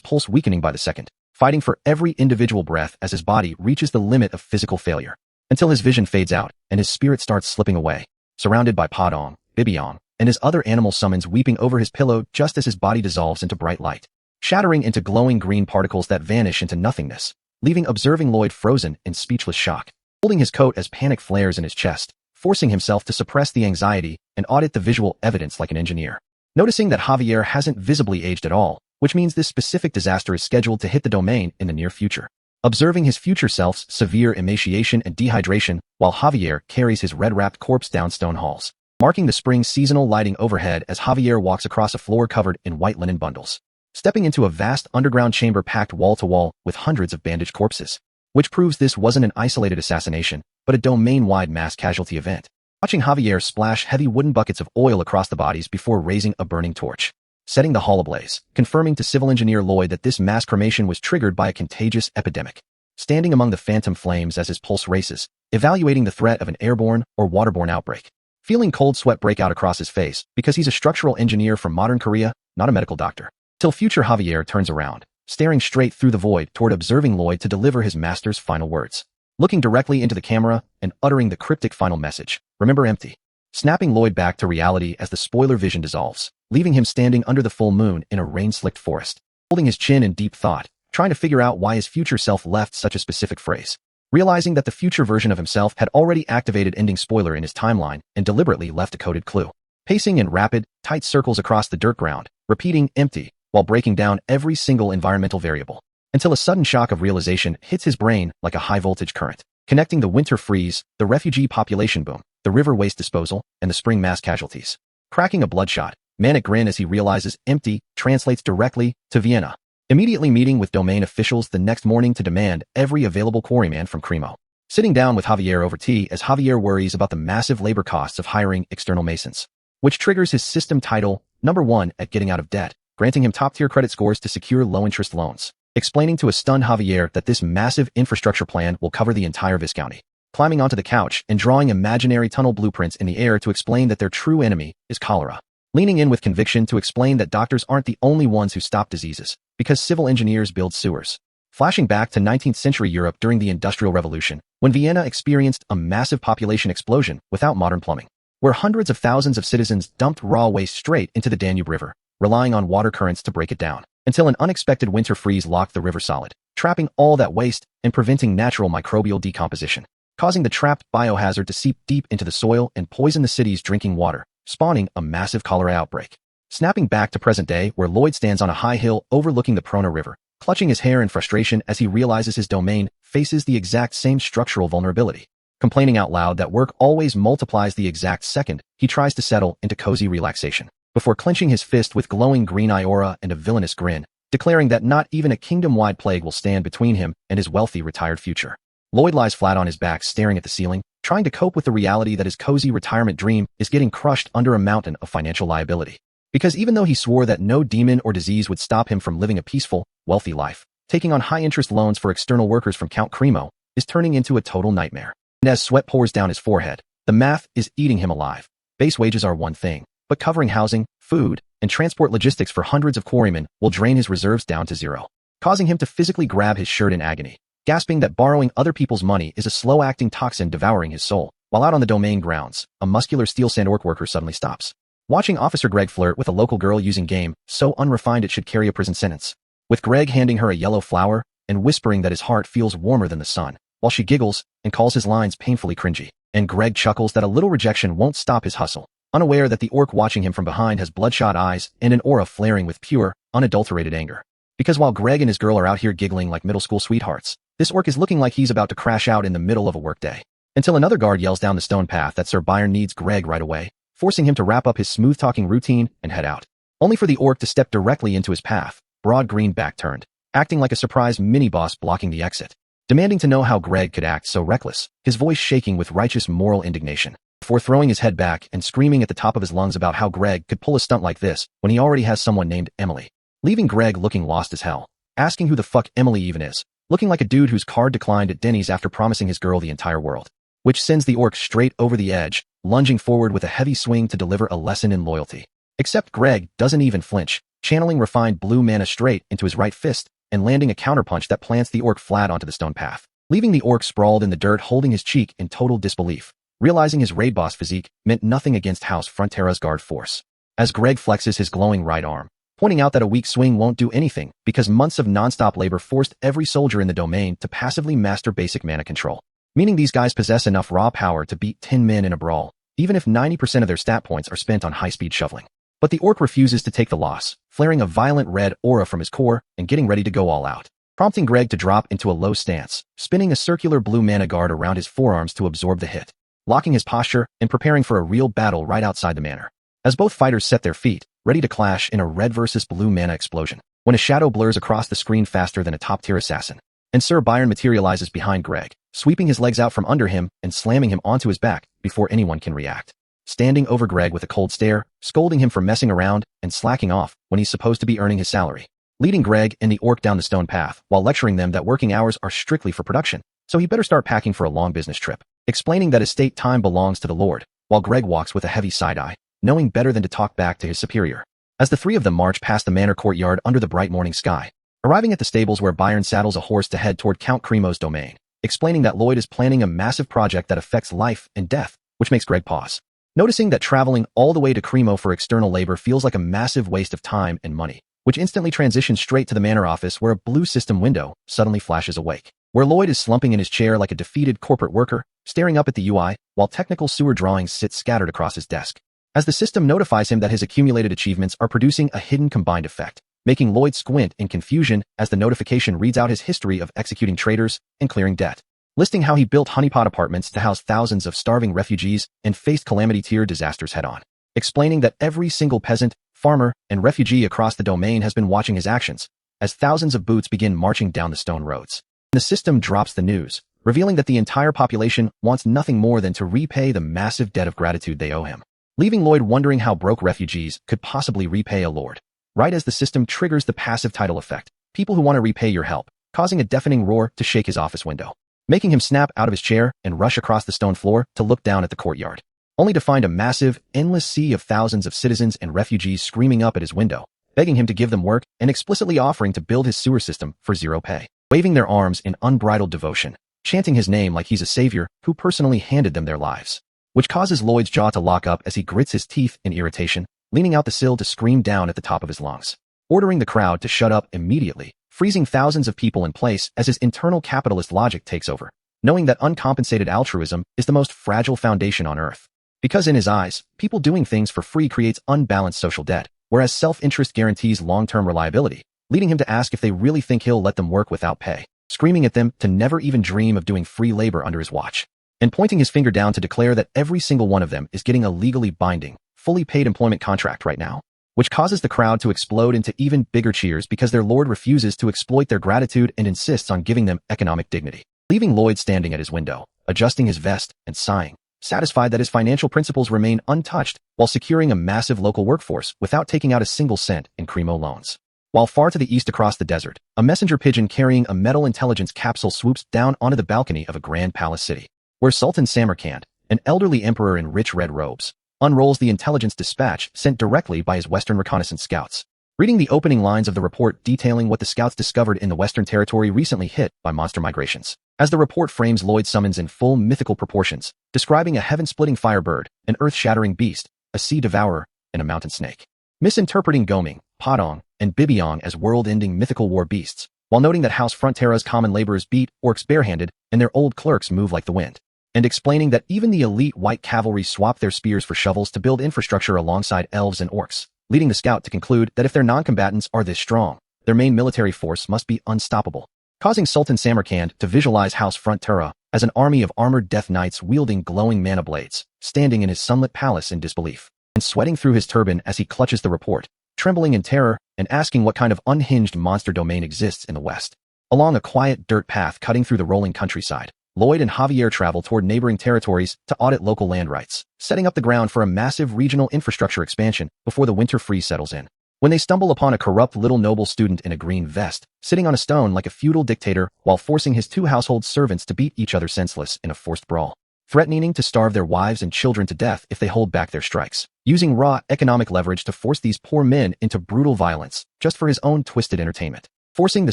pulse weakening by the second, fighting for every individual breath as his body reaches the limit of physical failure, until his vision fades out and his spirit starts slipping away, surrounded by Padong, Bibiong, and his other animal summons weeping over his pillow just as his body dissolves into bright light, shattering into glowing green particles that vanish into nothingness, leaving observing Lloyd frozen in speechless shock, holding his coat as panic flares in his chest, forcing himself to suppress the anxiety and audit the visual evidence like an engineer. Noticing that Javier hasn't visibly aged at all, which means this specific disaster is scheduled to hit the domain in the near future. Observing his future self's severe emaciation and dehydration while Javier carries his red-wrapped corpse down stone halls, marking the spring seasonal lighting overhead as Javier walks across a floor covered in white linen bundles, stepping into a vast underground chamber packed wall-to-wall with hundreds of bandaged corpses, which proves this wasn't an isolated assassination, but a domain-wide mass casualty event. Watching Javier splash heavy wooden buckets of oil across the bodies before raising a burning torch, setting the hall ablaze, confirming to civil engineer Lloyd that this mass cremation was triggered by a contagious epidemic. Standing among the phantom flames as his pulse races, evaluating the threat of an airborne or waterborne outbreak, feeling cold sweat break out across his face because he's a structural engineer from modern Korea, not a medical doctor. Till future Javier turns around, staring straight through the void toward observing Lloyd to deliver his master's final words, looking directly into the camera and uttering the cryptic final message, "Remember empty," snapping Lloyd back to reality as the spoiler vision dissolves, leaving him standing under the full moon in a rain-slicked forest, holding his chin in deep thought, trying to figure out why his future self left such a specific phrase, realizing that the future version of himself had already activated ending spoiler in his timeline and deliberately left a coded clue, pacing in rapid, tight circles across the dirt ground, repeating empty while breaking down every single environmental variable, until a sudden shock of realization hits his brain like a high-voltage current, connecting the winter freeze, the refugee population boom, the river waste disposal, and the spring mass casualties. Cracking a bloodshot, manic grin as he realizes empty translates directly to Vienna, immediately meeting with domain officials the next morning to demand every available quarryman from Cremo. Sitting down with Javier over tea as Javier worries about the massive labor costs of hiring external masons, which triggers his system title, #1 at getting out of debt, granting him top-tier credit scores to secure low-interest loans, explaining to a stunned Javier that this massive infrastructure plan will cover the entire Viscounty, climbing onto the couch and drawing imaginary tunnel blueprints in the air to explain that their true enemy is cholera, leaning in with conviction to explain that doctors aren't the only ones who stop diseases, because civil engineers build sewers. Flashing back to 19th century Europe during the Industrial Revolution, when Vienna experienced a massive population explosion without modern plumbing, where hundreds of thousands of citizens dumped raw waste straight into the Danube River, relying on water currents to break it down, until an unexpected winter freeze locked the river solid, trapping all that waste and preventing natural microbial decomposition, causing the trapped biohazard to seep deep into the soil and poison the city's drinking water, spawning a massive cholera outbreak. Snapping back to present day where Lloyd stands on a high hill overlooking the Prona River, clutching his hair in frustration as he realizes his domain faces the exact same structural vulnerability, complaining out loud that work always multiplies the exact second he tries to settle into cozy relaxation, before clenching his fist with glowing green eye aura and a villainous grin, declaring that not even a kingdom-wide plague will stand between him and his wealthy retired future. Lloyd lies flat on his back staring at the ceiling, trying to cope with the reality that his cozy retirement dream is getting crushed under a mountain of financial liability. Because even though he swore that no demon or disease would stop him from living a peaceful, wealthy life, taking on high-interest loans for external workers from Count Cremo is turning into a total nightmare. And as sweat pours down his forehead, the math is eating him alive. Base wages are one thing, but covering housing, food, and transport logistics for hundreds of quarrymen will drain his reserves down to zero, causing him to physically grab his shirt in agony, gasping that borrowing other people's money is a slow-acting toxin devouring his soul. While out on the domain grounds, a muscular steel sand orc worker suddenly stops, watching Officer Greg flirt with a local girl using game so unrefined it should carry a prison sentence, with Greg handing her a yellow flower and whispering that his heart feels warmer than the sun, while she giggles and calls his lines painfully cringy, and Greg chuckles that a little rejection won't stop his hustle, unaware that the orc watching him from behind has bloodshot eyes and an aura flaring with pure, unadulterated anger. Because while Greg and his girl are out here giggling like middle school sweethearts, this orc is looking like he's about to crash out in the middle of a workday, until another guard yells down the stone path that Sir Byron needs Greg right away, forcing him to wrap up his smooth-talking routine and head out, only for the orc to step directly into his path, broad green back turned, acting like a surprise mini-boss blocking the exit, demanding to know how Greg could act so reckless, his voice shaking with righteous moral indignation, before throwing his head back and screaming at the top of his lungs about how Greg could pull a stunt like this when he already has someone named Emily, leaving Greg looking lost as hell, asking who the fuck Emily even is, looking like a dude whose card declined at Denny's after promising his girl the entire world, which sends the orc straight over the edge, lunging forward with a heavy swing to deliver a lesson in loyalty. Except Greg doesn't even flinch, channeling refined blue mana straight into his right fist and landing a counterpunch that plants the orc flat onto the stone path, leaving the orc sprawled in the dirt holding his cheek in total disbelief, realizing his raid boss physique meant nothing against House Frontera's guard force. As Greg flexes his glowing right arm, pointing out that a weak swing won't do anything because months of non-stop labor forced every soldier in the domain to passively master basic mana control, meaning these guys possess enough raw power to beat 10 men in a brawl, even if 90% of their stat points are spent on high-speed shoveling. But the orc refuses to take the loss, flaring a violent red aura from his core and getting ready to go all out, prompting Greg to drop into a low stance, spinning a circular blue mana guard around his forearms to absorb the hit, locking his posture and preparing for a real battle right outside the manor. As both fighters set their feet, ready to clash in a red versus blue mana explosion, when a shadow blurs across the screen faster than a top-tier assassin, and Sir Byron materializes behind Greg, sweeping his legs out from under him and slamming him onto his back before anyone can react. Standing over Greg with a cold stare, scolding him for messing around and slacking off when he's supposed to be earning his salary, leading Greg and the orc down the stone path while lecturing them that working hours are strictly for production, so he better start packing for a long business trip, explaining that estate time belongs to the Lord, while Greg walks with a heavy side-eye, knowing better than to talk back to his superior. As the three of them march past the manor courtyard under the bright morning sky, arriving at the stables where Byron saddles a horse to head toward Count Cremo's domain, explaining that Lloyd is planning a massive project that affects life and death, which makes Greg pause, noticing that traveling all the way to Cremo for external labor feels like a massive waste of time and money, which instantly transitions straight to the manor office where a blue system window suddenly flashes awake, where Lloyd is slumping in his chair like a defeated corporate worker, staring up at the UI, while technical sewer drawings sit scattered across his desk, as the system notifies him that his accumulated achievements are producing a hidden combined effect, making Lloyd squint in confusion as the notification reads out his history of executing traitors and clearing debt, listing how he built honeypot apartments to house thousands of starving refugees and faced calamity-tier disasters head-on, explaining that every single peasant, farmer, and refugee across the domain has been watching his actions, as thousands of boots begin marching down the stone roads. The system drops the news, revealing that the entire population wants nothing more than to repay the massive debt of gratitude they owe him, leaving Lloyd wondering how broke refugees could possibly repay a lord. Right as the system triggers the passive tidal effect, people who want to repay your help, causing a deafening roar to shake his office window, making him snap out of his chair and rush across the stone floor to look down at the courtyard, only to find a massive, endless sea of thousands of citizens and refugees screaming up at his window, begging him to give them work and explicitly offering to build his sewer system for zero pay, waving their arms in unbridled devotion, chanting his name like he's a savior who personally handed them their lives, which causes Lloyd's jaw to lock up as he grits his teeth in irritation, leaning out the sill to scream down at the top of his lungs, ordering the crowd to shut up immediately, freezing thousands of people in place as his internal capitalist logic takes over, knowing that uncompensated altruism is the most fragile foundation on earth. Because in his eyes, people doing things for free creates unbalanced social debt, whereas self-interest guarantees long-term reliability, leading him to ask if they really think he'll let them work without pay, screaming at them to never even dream of doing free labor under his watch, and pointing his finger down to declare that every single one of them is getting a legally binding, fully paid employment contract right now, which causes the crowd to explode into even bigger cheers because their lord refuses to exploit their gratitude and insists on giving them economic dignity, leaving Lloyd standing at his window, adjusting his vest and sighing, satisfied that his financial principles remain untouched while securing a massive local workforce without taking out a single cent in Cremo loans. While far to the east across the desert, a messenger pigeon carrying a metal intelligence capsule swoops down onto the balcony of a grand palace city, where Sultan Samarkand, an elderly emperor in rich red robes, unrolls the intelligence dispatch sent directly by his Western reconnaissance scouts, reading the opening lines of the report detailing what the scouts discovered in the Western territory recently hit by monster migrations. As the report frames Lloyd's summons in full mythical proportions, describing a heaven-splitting firebird, an earth-shattering beast, a sea devourer, and a mountain snake, misinterpreting Goming, Padong, and Bibiong as world-ending mythical war beasts, while noting that House Frontera's common laborers beat orcs barehanded and their old clerks move like the wind, and explaining that even the elite white cavalry swap their spears for shovels to build infrastructure alongside elves and orcs, leading the scout to conclude that if their non-combatants are this strong, their main military force must be unstoppable, causing Sultan Samarkand to visualize House Frontera as an army of armored death knights wielding glowing mana blades, standing in his sunlit palace in disbelief, and sweating through his turban as he clutches the report, trembling in terror and asking what kind of unhinged monster domain exists in the West. Along a quiet dirt path cutting through the rolling countryside, Lloyd and Javier travel toward neighboring territories to audit local land rights, setting up the ground for a massive regional infrastructure expansion before the winter freeze settles in. when they stumble upon a corrupt little noble student in a green vest, sitting on a stone like a feudal dictator while forcing his 2 household servants to beat each other senseless in a forced brawl, threatening to starve their wives and children to death if they hold back their strikes, using raw economic leverage to force these poor men into brutal violence just for his own twisted entertainment, forcing the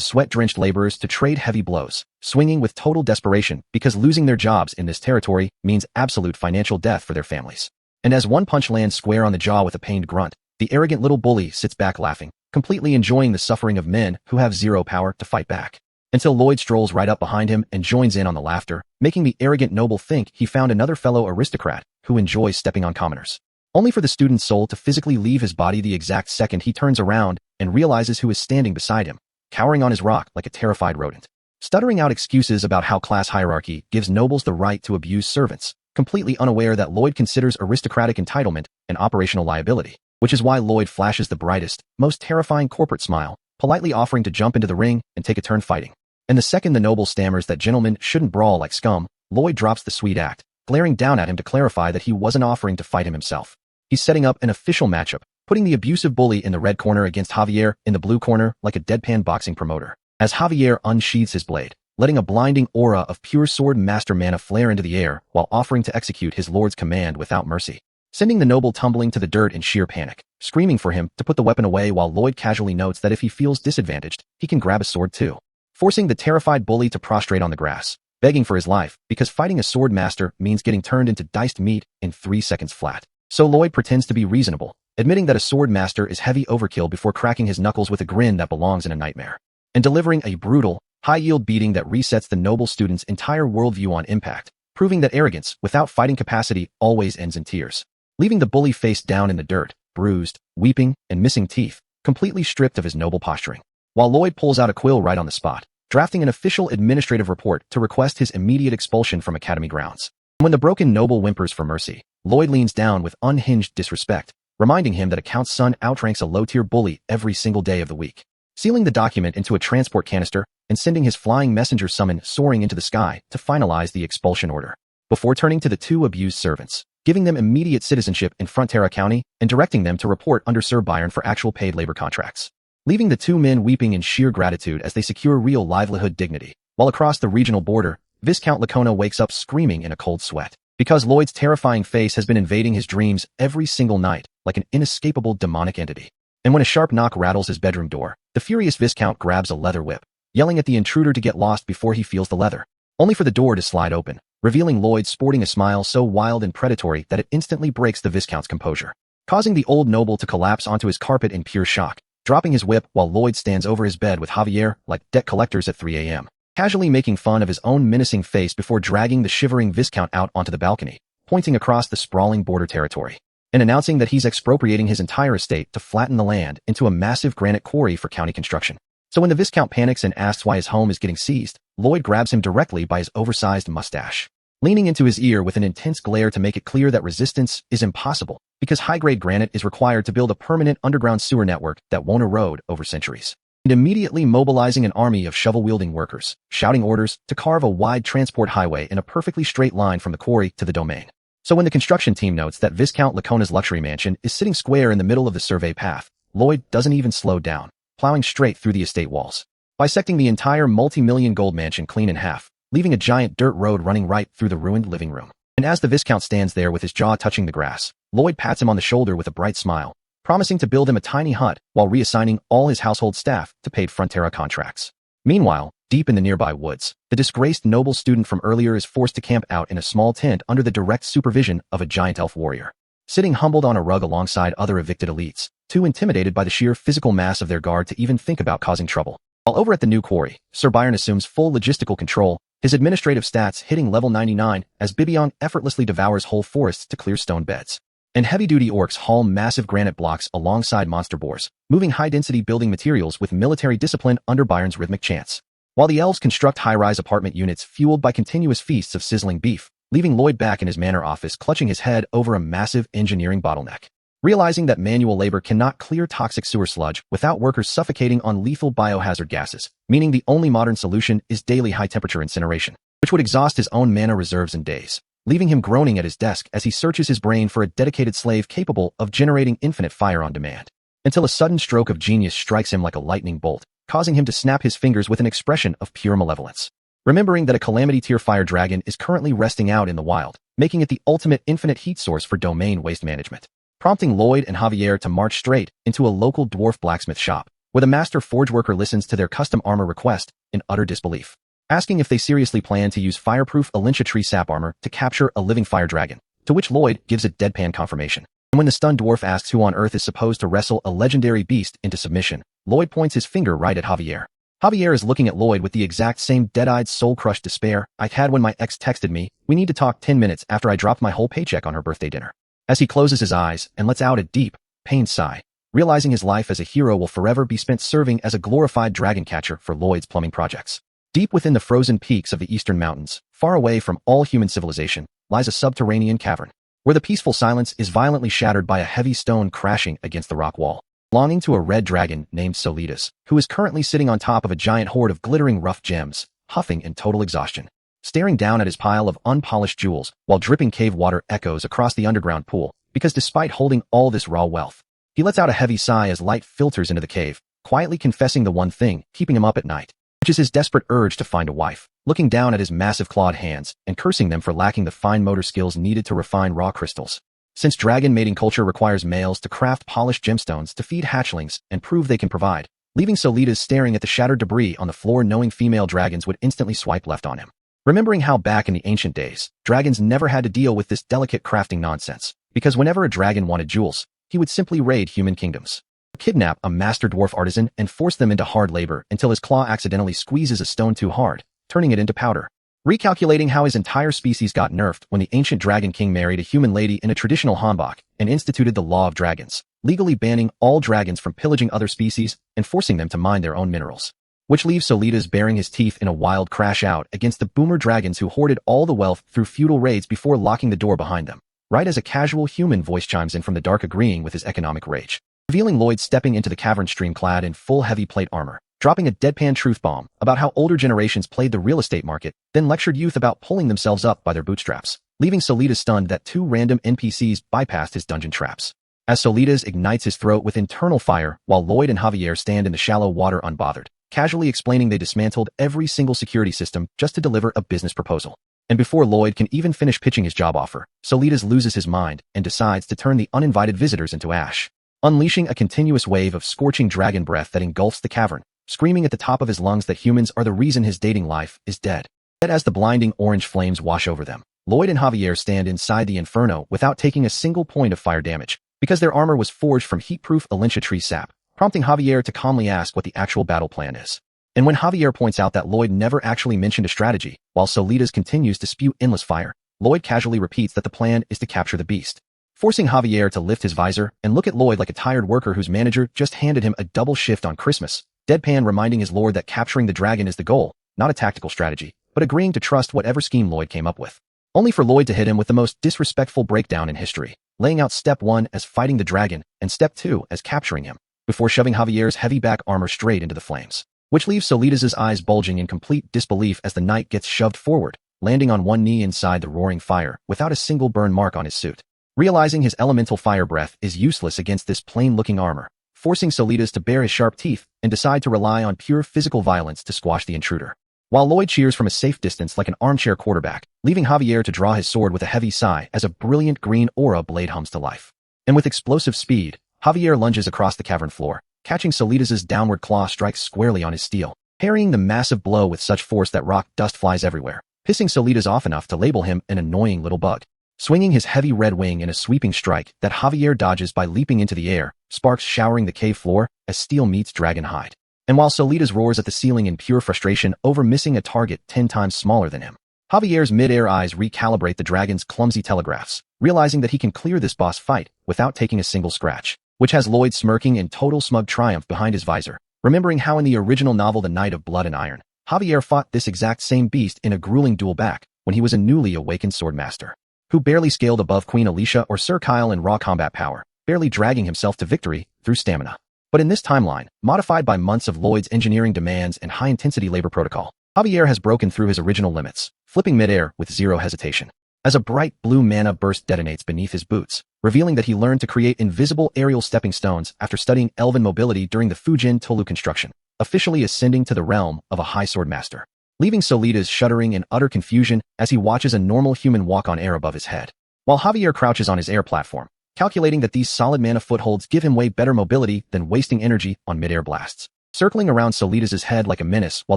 sweat-drenched laborers to trade heavy blows, swinging with total desperation because losing their jobs in this territory means absolute financial death for their families. And as one punch lands square on the jaw with a pained grunt, the arrogant little bully sits back laughing, completely enjoying the suffering of men who have zero power to fight back. Until Lloyd strolls right up behind him and joins in on the laughter, making the arrogant noble think he found another fellow aristocrat who enjoys stepping on commoners. Only for the student's soul to physically leave his body the exact second he turns around and realizes who is standing beside him, cowering on his rock like a terrified rodent, stuttering out excuses about how class hierarchy gives nobles the right to abuse servants, completely unaware that Lloyd considers aristocratic entitlement an operational liability, which is why Lloyd flashes the brightest, most terrifying corporate smile, politely offering to jump into the ring and take a turn fighting. And the second the noble stammers that gentlemen shouldn't brawl like scum, Lloyd drops the sweet act, glaring down at him to clarify that he wasn't offering to fight him himself. He's setting up an official matchup, putting the abusive bully in the red corner against Javier in the blue corner like a deadpan boxing promoter, as Javier unsheathes his blade, letting a blinding aura of pure sword master mana flare into the air while offering to execute his lord's command without mercy, sending the noble tumbling to the dirt in sheer panic, screaming for him to put the weapon away while Lloyd casually notes that if he feels disadvantaged, he can grab a sword too, forcing the terrified bully to prostrate on the grass, begging for his life because fighting a sword master means getting turned into diced meat in 3 seconds flat. So Lloyd pretends to be reasonable, admitting that a sword master is heavy overkill before cracking his knuckles with a grin that belongs in a nightmare, and delivering a brutal, high-yield beating that resets the noble student's entire worldview on impact, proving that arrogance without fighting capacity always ends in tears, leaving the bully face down in the dirt, bruised, weeping, and missing teeth, completely stripped of his noble posturing, while Lloyd pulls out a quill right on the spot, drafting an official administrative report to request his immediate expulsion from academy grounds. When the broken noble whimpers for mercy, Lloyd leans down with unhinged disrespect, reminding him that a count's son outranks a low-tier bully every single day of the week, sealing the document into a transport canister and sending his flying messenger summon soaring into the sky to finalize the expulsion order, before turning to the 2 abused servants, giving them immediate citizenship in Frontera County and directing them to report under Sir Byron for actual paid labor contracts, leaving the 2 men weeping in sheer gratitude as they secure real livelihood dignity, while across the regional border, Viscount Lacona wakes up screaming in a cold sweat, because Lloyd's terrifying face has been invading his dreams every single night like an inescapable demonic entity. And when a sharp knock rattles his bedroom door, the furious Viscount grabs a leather whip, yelling at the intruder to get lost before he feels the leather, only for the door to slide open, revealing Lloyd sporting a smile so wild and predatory that it instantly breaks the Viscount's composure, causing the old noble to collapse onto his carpet in pure shock, dropping his whip while Lloyd stands over his bed with Javier like debt collectors at 3 a.m., casually making fun of his own menacing face before dragging the shivering Viscount out onto the balcony, pointing across the sprawling border territory, and announcing that he's expropriating his entire estate to flatten the land into a massive granite quarry for county construction. So when the Viscount panics and asks why his home is getting seized, Lloyd grabs him directly by his oversized mustache, leaning into his ear with an intense glare to make it clear that resistance is impossible, because high-grade granite is required to build a permanent underground sewer network that won't erode over centuries, and immediately mobilizing an army of shovel-wielding workers, shouting orders to carve a wide transport highway in a perfectly straight line from the quarry to the domain. So when the construction team notes that Viscount Lacona's luxury mansion is sitting square in the middle of the survey path, Lloyd doesn't even slow down, plowing straight through the estate walls, bisecting the entire multi-million gold mansion clean in half, leaving a giant dirt road running right through the ruined living room. And as the Viscount stands there with his jaw touching the grass, Lloyd pats him on the shoulder with a bright smile, promising to build him a tiny hut while reassigning all his household staff to paid Frontera contracts. Meanwhile, deep in the nearby woods, the disgraced noble student from earlier is forced to camp out in a small tent under the direct supervision of a giant elf warrior, sitting humbled on a rug alongside other evicted elites, too intimidated by the sheer physical mass of their guard to even think about causing trouble. While over at the new quarry, Sir Byron assumes full logistical control, his administrative stats hitting level 99 as Bibiong effortlessly devours whole forests to clear stone beds, and heavy-duty orcs haul massive granite blocks alongside monster boars, moving high-density building materials with military discipline under Byron's rhythmic chants, while the elves construct high-rise apartment units fueled by continuous feasts of sizzling beef, leaving Lloyd back in his manor office clutching his head over a massive engineering bottleneck, realizing that manual labor cannot clear toxic sewer sludge without workers suffocating on lethal biohazard gases, meaning the only modern solution is daily high-temperature incineration, which would exhaust his own mana reserves in days, leaving him groaning at his desk as he searches his brain for a dedicated slave capable of generating infinite fire on demand. until a sudden stroke of genius strikes him like a lightning bolt, causing him to snap his fingers with an expression of pure malevolence. Remembering that a Calamity Tier fire dragon is currently resting out in the wild, making it the ultimate infinite heat source for domain waste management, prompting Lloyd and Javier to march straight into a local dwarf blacksmith shop, where the master forge worker listens to their custom armor request in utter disbelief, asking if they seriously plan to use fireproof Alincha tree sap armor to capture a living fire dragon, to which Lloyd gives a deadpan confirmation. And when the stunned dwarf asks who on earth is supposed to wrestle a legendary beast into submission, Lloyd points his finger right at Javier. Javier is looking at Lloyd with the exact same dead-eyed, soul-crushed despair I had when my ex texted me, "We need to talk 10 minutes," after I dropped my whole paycheck on her birthday dinner. As he closes his eyes and lets out a deep, pained sigh, realizing his life as a hero will forever be spent serving as a glorified dragon catcher for Lloyd's plumbing projects. Deep within the frozen peaks of the eastern mountains, far away from all human civilization, lies a subterranean cavern, where the peaceful silence is violently shattered by a heavy stone crashing against the rock wall, belonging to a red dragon named Solitas, who is currently sitting on top of a giant hoard of glittering rough gems, huffing in total exhaustion, staring down at his pile of unpolished jewels while dripping cave water echoes across the underground pool, because despite holding all this raw wealth, he lets out a heavy sigh as light filters into the cave, quietly confessing the one thing keeping him up at night, which is his desperate urge to find a wife, looking down at his massive clawed hands and cursing them for lacking the fine motor skills needed to refine raw crystals. Since dragon mating culture requires males to craft polished gemstones to feed hatchlings and prove they can provide, leaving Solitas staring at the shattered debris on the floor knowing female dragons would instantly swipe left on him. Remembering how back in the ancient days, dragons never had to deal with this delicate crafting nonsense, because whenever a dragon wanted jewels, he would simply raid human kingdoms, kidnap a master dwarf artisan and force them into hard labor until his claw accidentally squeezes a stone too hard, turning it into powder. Recalculating how his entire species got nerfed when the ancient dragon king married a human lady in a traditional hanbok and instituted the law of dragons, legally banning all dragons from pillaging other species and forcing them to mine their own minerals, which leaves Solitas baring his teeth in a wild crash out against the boomer dragons who hoarded all the wealth through feudal raids before locking the door behind them, right as a casual human voice chimes in from the dark agreeing with his economic rage, revealing Lloyd stepping into the cavern stream clad in full heavy plate armor, dropping a deadpan truth bomb about how older generations played the real estate market, then lectured youth about pulling themselves up by their bootstraps, leaving Solitas stunned that 2 random NPCs bypassed his dungeon traps. As Solitas ignites his throat with internal fire while Lloyd and Javier stand in the shallow water unbothered, casually explaining they dismantled every single security system just to deliver a business proposal. And before Lloyd can even finish pitching his job offer, Solitas loses his mind and decides to turn the uninvited visitors into ash, unleashing a continuous wave of scorching dragon breath that engulfs the cavern, screaming at the top of his lungs that humans are the reason his dating life is dead. Yet as the blinding orange flames wash over them, Lloyd and Javier stand inside the inferno without taking a single point of fire damage, because their armor was forged from heat-proof Alincha tree sap, prompting Javier to calmly ask what the actual battle plan is. And when Javier points out that Lloyd never actually mentioned a strategy, while Solitas continues to spew endless fire, Lloyd casually repeats that the plan is to capture the beast, forcing Javier to lift his visor and look at Lloyd like a tired worker whose manager just handed him a double shift on Christmas, deadpan reminding his lord that capturing the dragon is the goal, not a tactical strategy, but agreeing to trust whatever scheme Lloyd came up with. Only for Lloyd to hit him with the most disrespectful breakdown in history, laying out step 1 as fighting the dragon and step 2 as capturing him, before shoving Javier's heavy back armor straight into the flames, which leaves Solitas' eyes bulging in complete disbelief as the knight gets shoved forward, landing on one knee inside the roaring fire without a single burn mark on his suit. Realizing his elemental fire breath is useless against this plain-looking armor, forcing Solitas to bare his sharp teeth and decide to rely on pure physical violence to squash the intruder. While Lloyd cheers from a safe distance like an armchair quarterback, leaving Javier to draw his sword with a heavy sigh as a brilliant green aura blade hums to life. And with explosive speed, Javier lunges across the cavern floor, catching Solitas' downward claw strikes squarely on his steel, parrying the massive blow with such force that rock dust flies everywhere, pissing Solitas off enough to label him an annoying little bug. Swinging his heavy red wing in a sweeping strike that Javier dodges by leaping into the air, sparks showering the cave floor as steel meets dragon hide. And while Solitas roars at the ceiling in pure frustration over missing a target 10 times smaller than him, Javier's mid-air eyes recalibrate the dragon's clumsy telegraphs, realizing that he can clear this boss fight without taking a single scratch, which has Lloyd smirking in total smug triumph behind his visor, remembering how in the original novel The Knight of Blood and Iron, Javier fought this exact same beast in a grueling duel back when he was a newly awakened swordmaster, who barely scaled above Queen Alicia or Sir Kyle in raw combat power, barely dragging himself to victory through stamina. But in this timeline, modified by months of Lloyd's engineering demands and high-intensity labor protocol, Javier has broken through his original limits, flipping midair with zero hesitation. as a bright blue mana burst detonates beneath his boots, revealing that he learned to create invisible aerial stepping stones after studying elven mobility during the Fujin Tolu construction, officially ascending to the realm of a high sword master, leaving Solitas shuddering in utter confusion as he watches a normal human walk on air above his head, while Javier crouches on his air platform, calculating that these solid mana footholds give him way better mobility than wasting energy on mid-air blasts, circling around Solitas' head like a menace while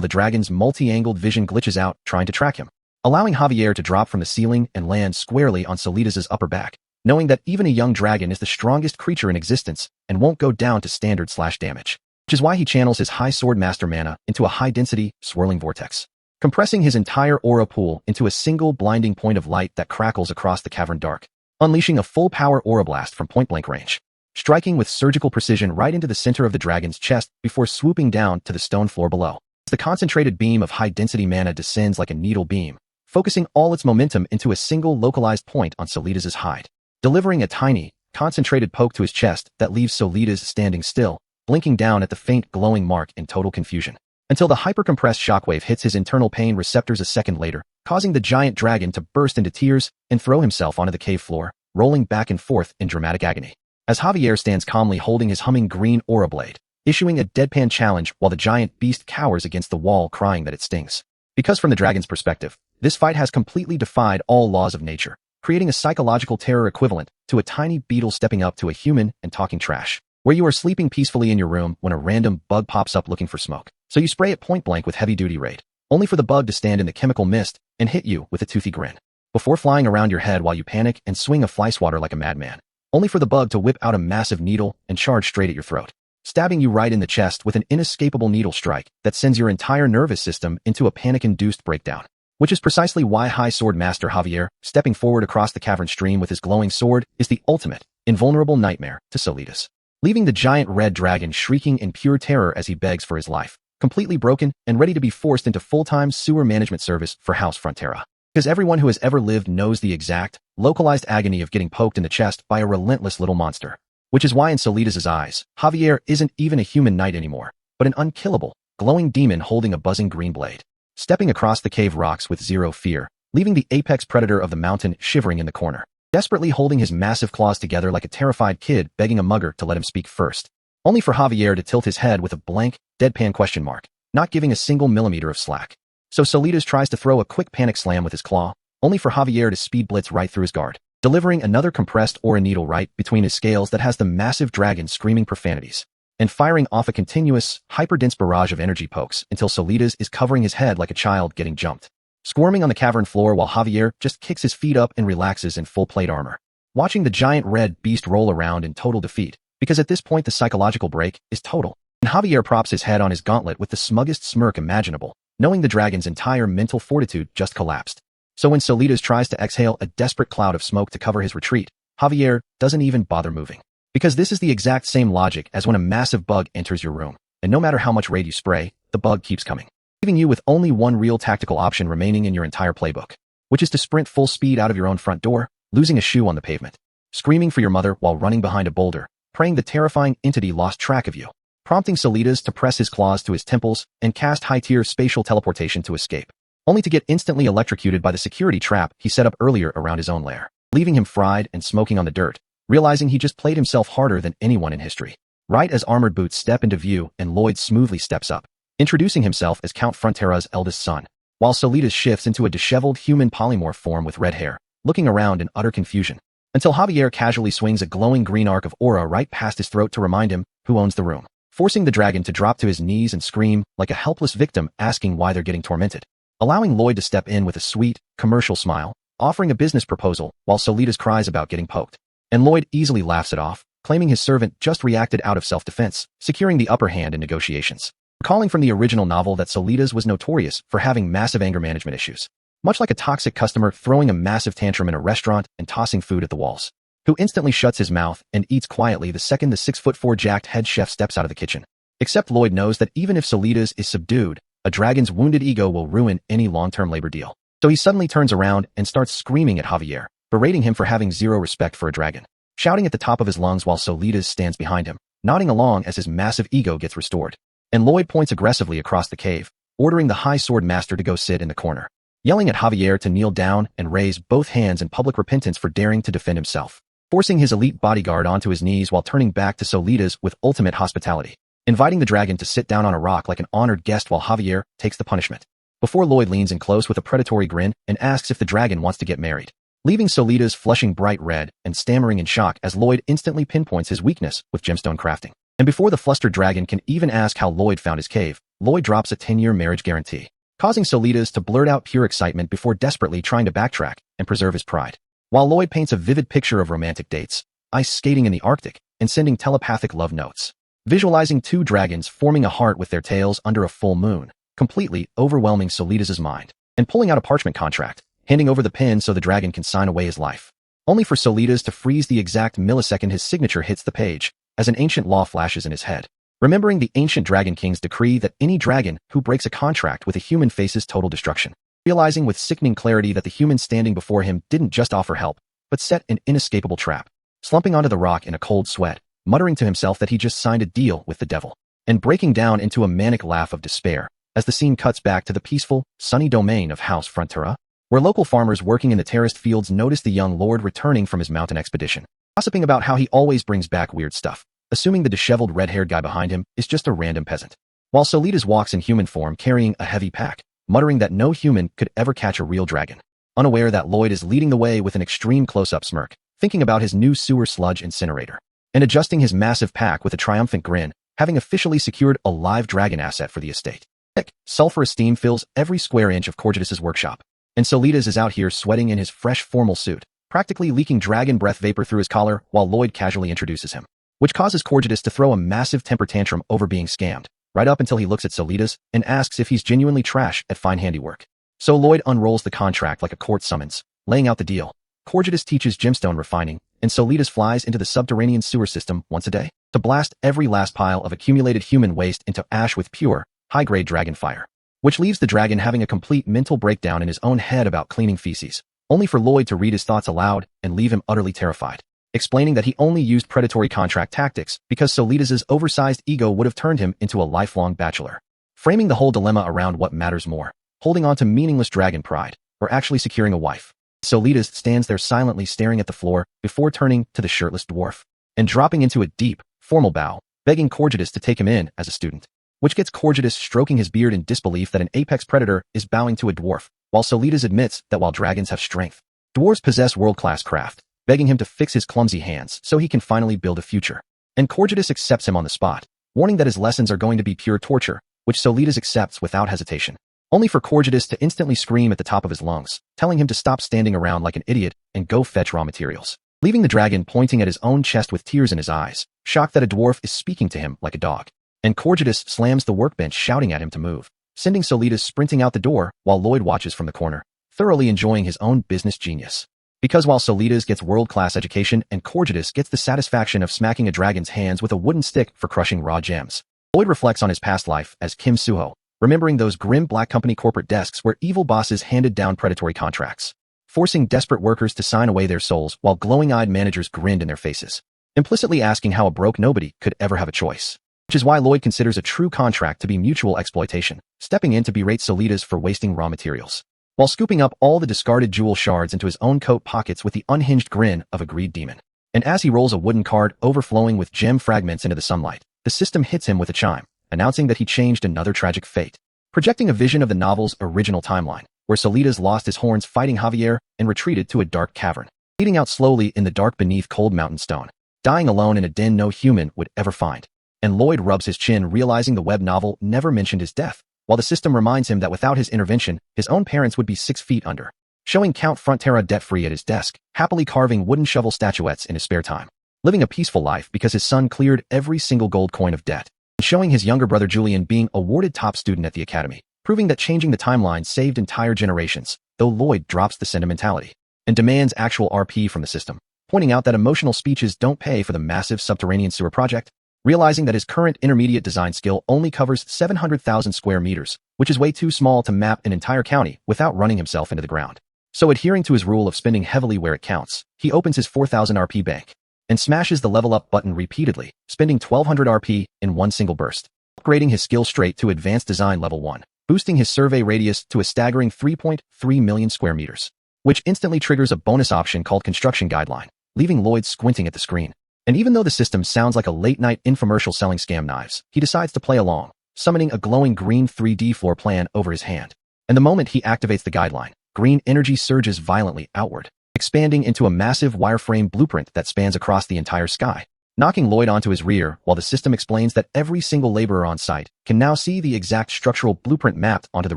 the dragon's multi-angled vision glitches out trying to track him, allowing Javier to drop from the ceiling and land squarely on Solitas' upper back, knowing that even a young dragon is the strongest creature in existence and won't go down to standard damage, which is why he channels his high sword master mana into a high-density, swirling vortex, compressing his entire aura pool into a single blinding point of light that crackles across the cavern dark, unleashing a full-power aura blast from point-blank range, striking with surgical precision right into the center of the dragon's chest before swooping down to the stone floor below. As the concentrated beam of high-density mana descends like a needle beam, focusing all its momentum into a single localized point on Solitas' hide, delivering a tiny, concentrated poke to his chest that leaves Solitas standing still, blinking down at the faint glowing mark in total confusion, until the hyper-compressed shockwave hits his internal pain receptors a second later, causing the giant dragon to burst into tears and throw himself onto the cave floor, rolling back and forth in dramatic agony, as Javier stands calmly holding his humming green aura blade, issuing a deadpan challenge while the giant beast cowers against the wall crying that it stings. Because from the dragon's perspective, this fight has completely defied all laws of nature, creating a psychological terror equivalent to a tiny beetle stepping up to a human and talking trash, where you are sleeping peacefully in your room when a random bug pops up looking for smoke. So you spray it point blank with heavy-duty raid, only for the bug to stand in the chemical mist and hit you with a toothy grin, before flying around your head while you panic and swing a fly swatter like a madman, only for the bug to whip out a massive needle and charge straight at your throat, stabbing you right in the chest with an inescapable needle strike that sends your entire nervous system into a panic-induced breakdown. Which is precisely why High Sword Master Javier, stepping forward across the cavern stream with his glowing sword, is the ultimate, invulnerable nightmare to Solitas, leaving the giant red dragon shrieking in pure terror as he begs for his life, completely broken and ready to be forced into full-time sewer management service for House Frontera. Because everyone who has ever lived knows the exact, localized agony of getting poked in the chest by a relentless little monster. Which is why in Solitas' eyes, Javier isn't even a human knight anymore, but an unkillable, glowing demon holding a buzzing green blade, stepping across the cave rocks with zero fear, leaving the apex predator of the mountain shivering in the corner, desperately holding his massive claws together like a terrified kid begging a mugger to let him speak first, only for Javier to tilt his head with a blank, deadpan question mark, not giving a single millimeter of slack. So Solitas tries to throw a quick panic slam with his claw, only for Javier to speed blitz right through his guard, delivering another compressed aura needle right between his scales that has the massive dragon screaming profanities, and firing off a continuous, hyper-dense barrage of energy pokes until Solitas is covering his head like a child getting jumped, squirming on the cavern floor while Javier just kicks his feet up and relaxes in full plate armor, watching the giant red beast roll around in total defeat, because at this point the psychological break is total, and Javier props his head on his gauntlet with the smuggest smirk imaginable, knowing the dragon's entire mental fortitude just collapsed. So when Solitas tries to exhale a desperate cloud of smoke to cover his retreat, Javier doesn't even bother moving. Because this is the exact same logic as when a massive bug enters your room, and no matter how much raid you spray, the bug keeps coming, leaving you with only one real tactical option remaining in your entire playbook, which is to sprint full speed out of your own front door, losing a shoe on the pavement, screaming for your mother while running behind a boulder, praying the terrifying entity lost track of you, prompting Solitas to press his claws to his temples and cast high-tier spatial teleportation to escape, only to get instantly electrocuted by the security trap he set up earlier around his own lair, leaving him fried and smoking on the dirt, realizing he just played himself harder than anyone in history. Right as Armored Boots step into view and Lloyd smoothly steps up, introducing himself as Count Frontera's eldest son, while Solitas shifts into a disheveled human polymorph form with red hair, looking around in utter confusion, until Javier casually swings a glowing green arc of aura right past his throat to remind him who owns the room, forcing the dragon to drop to his knees and scream like a helpless victim asking why they're getting tormented, allowing Lloyd to step in with a sweet, commercial smile, offering a business proposal while Solitas cries about getting poked. And Lloyd easily laughs it off, claiming his servant just reacted out of self-defense, securing the upper hand in negotiations. Recalling from the original novel that Solitas was notorious for having massive anger management issues, much like a toxic customer throwing a massive tantrum in a restaurant and tossing food at the walls, who instantly shuts his mouth and eats quietly the second the 6'4" jacked head chef steps out of the kitchen. Except Lloyd knows that even if Solitas is subdued, a dragon's wounded ego will ruin any long-term labor deal. So he suddenly turns around and starts screaming at Javier, berating him for having zero respect for a dragon, shouting at the top of his lungs while Solitas stands behind him, nodding along as his massive ego gets restored. And Lloyd points aggressively across the cave, ordering the High Sword Master to go sit in the corner, yelling at Javier to kneel down and raise both hands in public repentance for daring to defend himself, forcing his elite bodyguard onto his knees while turning back to Solitas with ultimate hospitality, inviting the dragon to sit down on a rock like an honored guest while Javier takes the punishment. Before Lloyd leans in close with a predatory grin and asks if the dragon wants to get married, leaving Solitas flushing bright red and stammering in shock as Lloyd instantly pinpoints his weakness with gemstone crafting. And before the flustered dragon can even ask how Lloyd found his cave, Lloyd drops a 10-year marriage guarantee, causing Solitas to blurt out pure excitement before desperately trying to backtrack and preserve his pride. While Lloyd paints a vivid picture of romantic dates, ice skating in the Arctic, and sending telepathic love notes, visualizing two dragons forming a heart with their tails under a full moon, completely overwhelming Solitas' mind, and pulling out a parchment contract, handing over the pen so the dragon can sign away his life, only for Solitas to freeze the exact millisecond his signature hits the page, as an ancient law flashes in his head, remembering the ancient Dragon King's decree that any dragon who breaks a contract with a human faces total destruction, realizing with sickening clarity that the human standing before him didn't just offer help, but set an inescapable trap, slumping onto the rock in a cold sweat, muttering to himself that he just signed a deal with the devil, and breaking down into a manic laugh of despair as the scene cuts back to the peaceful, sunny domain of House Frontura, where local farmers working in the terraced fields notice the young lord returning from his mountain expedition, gossiping about how he always brings back weird stuff, assuming the disheveled red-haired guy behind him is just a random peasant, while Solitas walks in human form carrying a heavy pack, muttering that no human could ever catch a real dragon, unaware that Lloyd is leading the way with an extreme close-up smirk, thinking about his new sewer sludge incinerator, and adjusting his massive pack with a triumphant grin, having officially secured a live dragon asset for the estate. Thick, sulfurous steam fills every square inch of Corgidus' workshop, and Solitas is out here sweating in his fresh formal suit, practically leaking dragon breath vapor through his collar while Lloyd casually introduces him, which causes Corgidus to throw a massive temper tantrum over being scammed, right up until he looks at Solitas and asks if he's genuinely trash at fine handiwork. So Lloyd unrolls the contract like a court summons, laying out the deal. Corgidus teaches gemstone refining, and Solitas flies into the subterranean sewer system once a day to blast every last pile of accumulated human waste into ash with pure, high-grade dragon fire, which leaves the dragon having a complete mental breakdown in his own head about cleaning feces, only for Lloyd to read his thoughts aloud and leave him utterly terrified, explaining that he only used predatory contract tactics because Solitas' oversized ego would have turned him into a lifelong bachelor, framing the whole dilemma around what matters more, holding on to meaningless dragon pride, or actually securing a wife. Solitas stands there silently staring at the floor before turning to the shirtless dwarf and dropping into a deep, formal bow, begging Corgidus to take him in as a student, which gets Corgidus stroking his beard in disbelief that an apex predator is bowing to a dwarf, while Solitas admits that while dragons have strength, dwarves possess world-class craft, begging him to fix his clumsy hands so he can finally build a future. And Corgidus accepts him on the spot, warning that his lessons are going to be pure torture, which Solitas accepts without hesitation, only for Corgidus to instantly scream at the top of his lungs, telling him to stop standing around like an idiot and go fetch raw materials, leaving the dragon pointing at his own chest with tears in his eyes, shocked that a dwarf is speaking to him like a dog. And Corgidus slams the workbench shouting at him to move, sending Solitas sprinting out the door while Lloyd watches from the corner, thoroughly enjoying his own business genius. Because while Solitas gets world-class education and Corgidus gets the satisfaction of smacking a dragon's hands with a wooden stick for crushing raw gems, Lloyd reflects on his past life as Kim Suho, remembering those grim black company corporate desks where evil bosses handed down predatory contracts, forcing desperate workers to sign away their souls while glowing-eyed managers grinned in their faces, implicitly asking how a broke nobody could ever have a choice. Which is why Lloyd considers a true contract to be mutual exploitation, stepping in to berate Solitas for wasting raw materials, while scooping up all the discarded jewel shards into his own coat pockets with the unhinged grin of a greed demon. And as he rolls a wooden card overflowing with gem fragments into the sunlight, the system hits him with a chime, announcing that he changed another tragic fate, projecting a vision of the novel's original timeline, where Solitas lost his horns fighting Javier and retreated to a dark cavern, bleeding out slowly in the dark beneath cold mountain stone, dying alone in a den no human would ever find. And Lloyd rubs his chin, realizing the web novel never mentioned his death, while the system reminds him that without his intervention, his own parents would be 6 feet under, showing Count Frontera debt-free at his desk, happily carving wooden shovel statuettes in his spare time, living a peaceful life because his son cleared every single gold coin of debt, and showing his younger brother Julian being awarded top student at the academy, proving that changing the timeline saved entire generations, though Lloyd drops the sentimentality and demands actual RP from the system, pointing out that emotional speeches don't pay for the massive subterranean sewer project, realizing that his current intermediate design skill only covers 700,000 square meters, which is way too small to map an entire county without running himself into the ground. So adhering to his rule of spending heavily where it counts, he opens his 4,000 RP bank and smashes the level up button repeatedly, spending 1,200 RP in one single burst, upgrading his skill straight to advanced design level 1, boosting his survey radius to a staggering 3.3 million square meters, which instantly triggers a bonus option called Construction Guideline, leaving Lloyd squinting at the screen. And even though the system sounds like a late-night infomercial selling scam knives, he decides to play along, summoning a glowing green 3D floor plan over his hand. And the moment he activates the guideline, green energy surges violently outward, expanding into a massive wireframe blueprint that spans across the entire sky, knocking Lloyd onto his rear while the system explains that every single laborer on site can now see the exact structural blueprint mapped onto the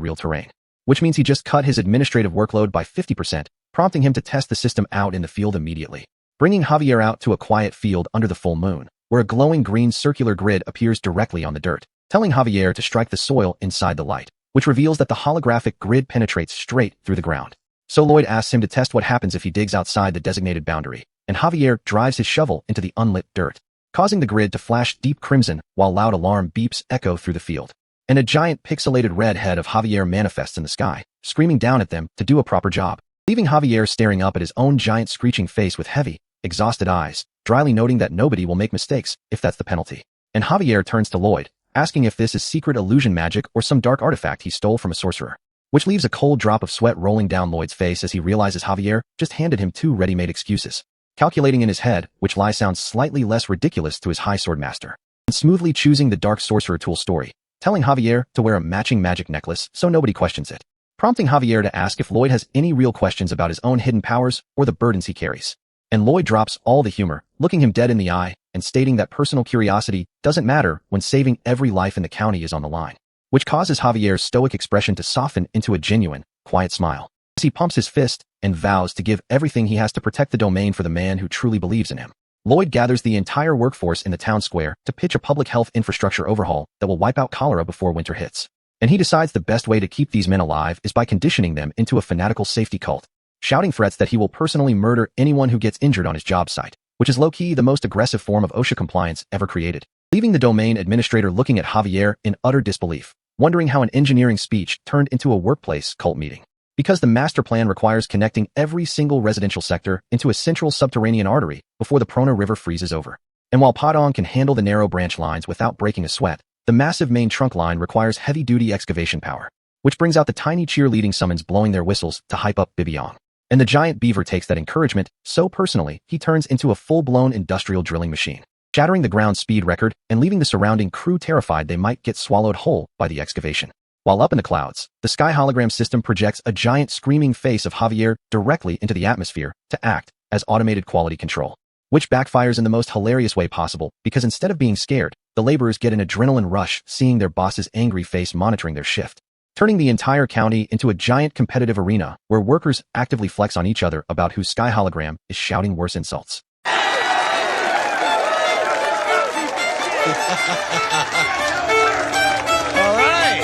real terrain, which means he just cut his administrative workload by 50%, prompting him to test the system out in the field immediately, bringing Javier out to a quiet field under the full moon, where a glowing green circular grid appears directly on the dirt, telling Javier to strike the soil inside the light, which reveals that the holographic grid penetrates straight through the ground. So Lloyd asks him to test what happens if he digs outside the designated boundary, and Javier drives his shovel into the unlit dirt, causing the grid to flash deep crimson while loud alarm beeps echo through the field. And a giant pixelated red head of Javier manifests in the sky, screaming down at them to do a proper job, leaving Javier staring up at his own giant screeching face with heavy, exhausted eyes, dryly noting that nobody will make mistakes if that's the penalty. And Javier turns to Lloyd, asking if this is secret illusion magic or some dark artifact he stole from a sorcerer, which leaves a cold drop of sweat rolling down Lloyd's face as he realizes Javier just handed him 2 ready-made excuses, calculating in his head which lie sounds slightly less ridiculous to his high sword master, and smoothly choosing the dark sorcerer tool story, telling Javier to wear a matching magic necklace so nobody questions it, prompting Javier to ask if Lloyd has any real questions about his own hidden powers or the burdens he carries. And Lloyd drops all the humor, looking him dead in the eye and stating that personal curiosity doesn't matter when saving every life in the county is on the line, which causes Javier's stoic expression to soften into a genuine, quiet smile as he pumps his fist and vows to give everything he has to protect the domain for the man who truly believes in him. Lloyd gathers the entire workforce in the town square to pitch a public health infrastructure overhaul that will wipe out cholera before winter hits. And he decides the best way to keep these men alive is by conditioning them into a fanatical safety cult, shouting threats that he will personally murder anyone who gets injured on his job site, which is low-key the most aggressive form of OSHA compliance ever created, leaving the domain administrator looking at Javier in utter disbelief, wondering how an engineering speech turned into a workplace cult meeting. Because the master plan requires connecting every single residential sector into a central subterranean artery before the Prona River freezes over. And while Padong can handle the narrow branch lines without breaking a sweat, the massive main trunk line requires heavy-duty excavation power, which brings out the tiny cheerleading summons blowing their whistles to hype up Bibiong. And the giant beaver takes that encouragement so personally he turns into a full-blown industrial drilling machine, shattering the ground speed record and leaving the surrounding crew terrified they might get swallowed whole by the excavation. While up in the clouds, the sky hologram system projects a giant screaming face of Javier directly into the atmosphere to act as automated quality control, which backfires in the most hilarious way possible because instead of being scared, the laborers get an adrenaline rush seeing their boss's angry face monitoring their shift, turning the entire county into a giant competitive arena where workers actively flex on each other about whose sky hologram is shouting worse insults.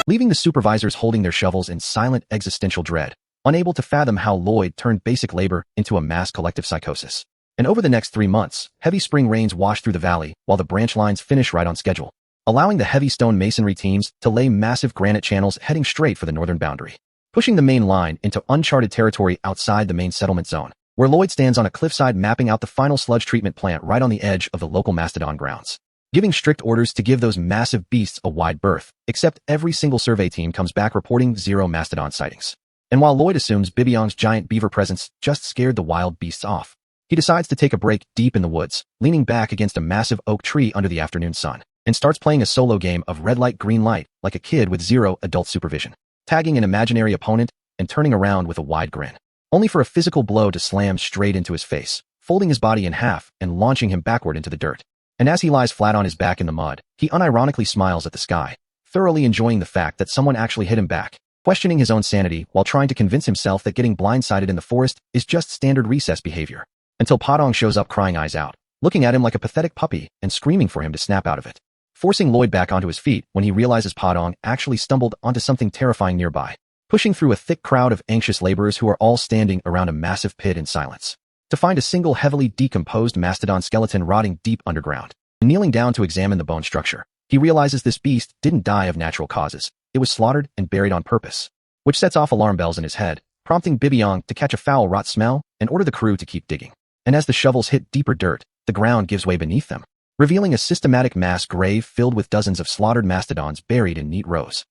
Leaving the supervisors holding their shovels in silent existential dread, unable to fathom how Lloyd turned basic labor into a mass collective psychosis. And over the next 3 months, heavy spring rains wash through the valley while the branch lines finish right on schedule, allowing the heavy stone masonry teams to lay massive granite channels heading straight for the northern boundary, pushing the main line into uncharted territory outside the main settlement zone, where Lloyd stands on a cliffside mapping out the final sludge treatment plant right on the edge of the local mastodon grounds, giving strict orders to give those massive beasts a wide berth, except every single survey team comes back reporting 0 mastodon sightings. And while Lloyd assumes Bibiong's giant beaver presence just scared the wild beasts off, he decides to take a break deep in the woods, leaning back against a massive oak tree under the afternoon sun, and starts playing a solo game of red light green light like a kid with 0 adult supervision, tagging an imaginary opponent and turning around with a wide grin, only for a physical blow to slam straight into his face, folding his body in half and launching him backward into the dirt. And as he lies flat on his back in the mud, he unironically smiles at the sky, thoroughly enjoying the fact that someone actually hit him back, questioning his own sanity while trying to convince himself that getting blindsided in the forest is just standard recess behavior, until Padong shows up crying eyes out, looking at him like a pathetic puppy and screaming for him to snap out of it, forcing Lloyd back onto his feet when he realizes Padong actually stumbled onto something terrifying nearby, pushing through a thick crowd of anxious laborers who are all standing around a massive pit in silence, to find a single heavily decomposed mastodon skeleton rotting deep underground. Kneeling down to examine the bone structure, he realizes this beast didn't die of natural causes. It was slaughtered and buried on purpose, which sets off alarm bells in his head, prompting Bibiong to catch a foul rot smell and order the crew to keep digging. And as the shovels hit deeper dirt, the ground gives way beneath them, revealing a systematic mass grave filled with dozens of slaughtered mastodons buried in neat rows.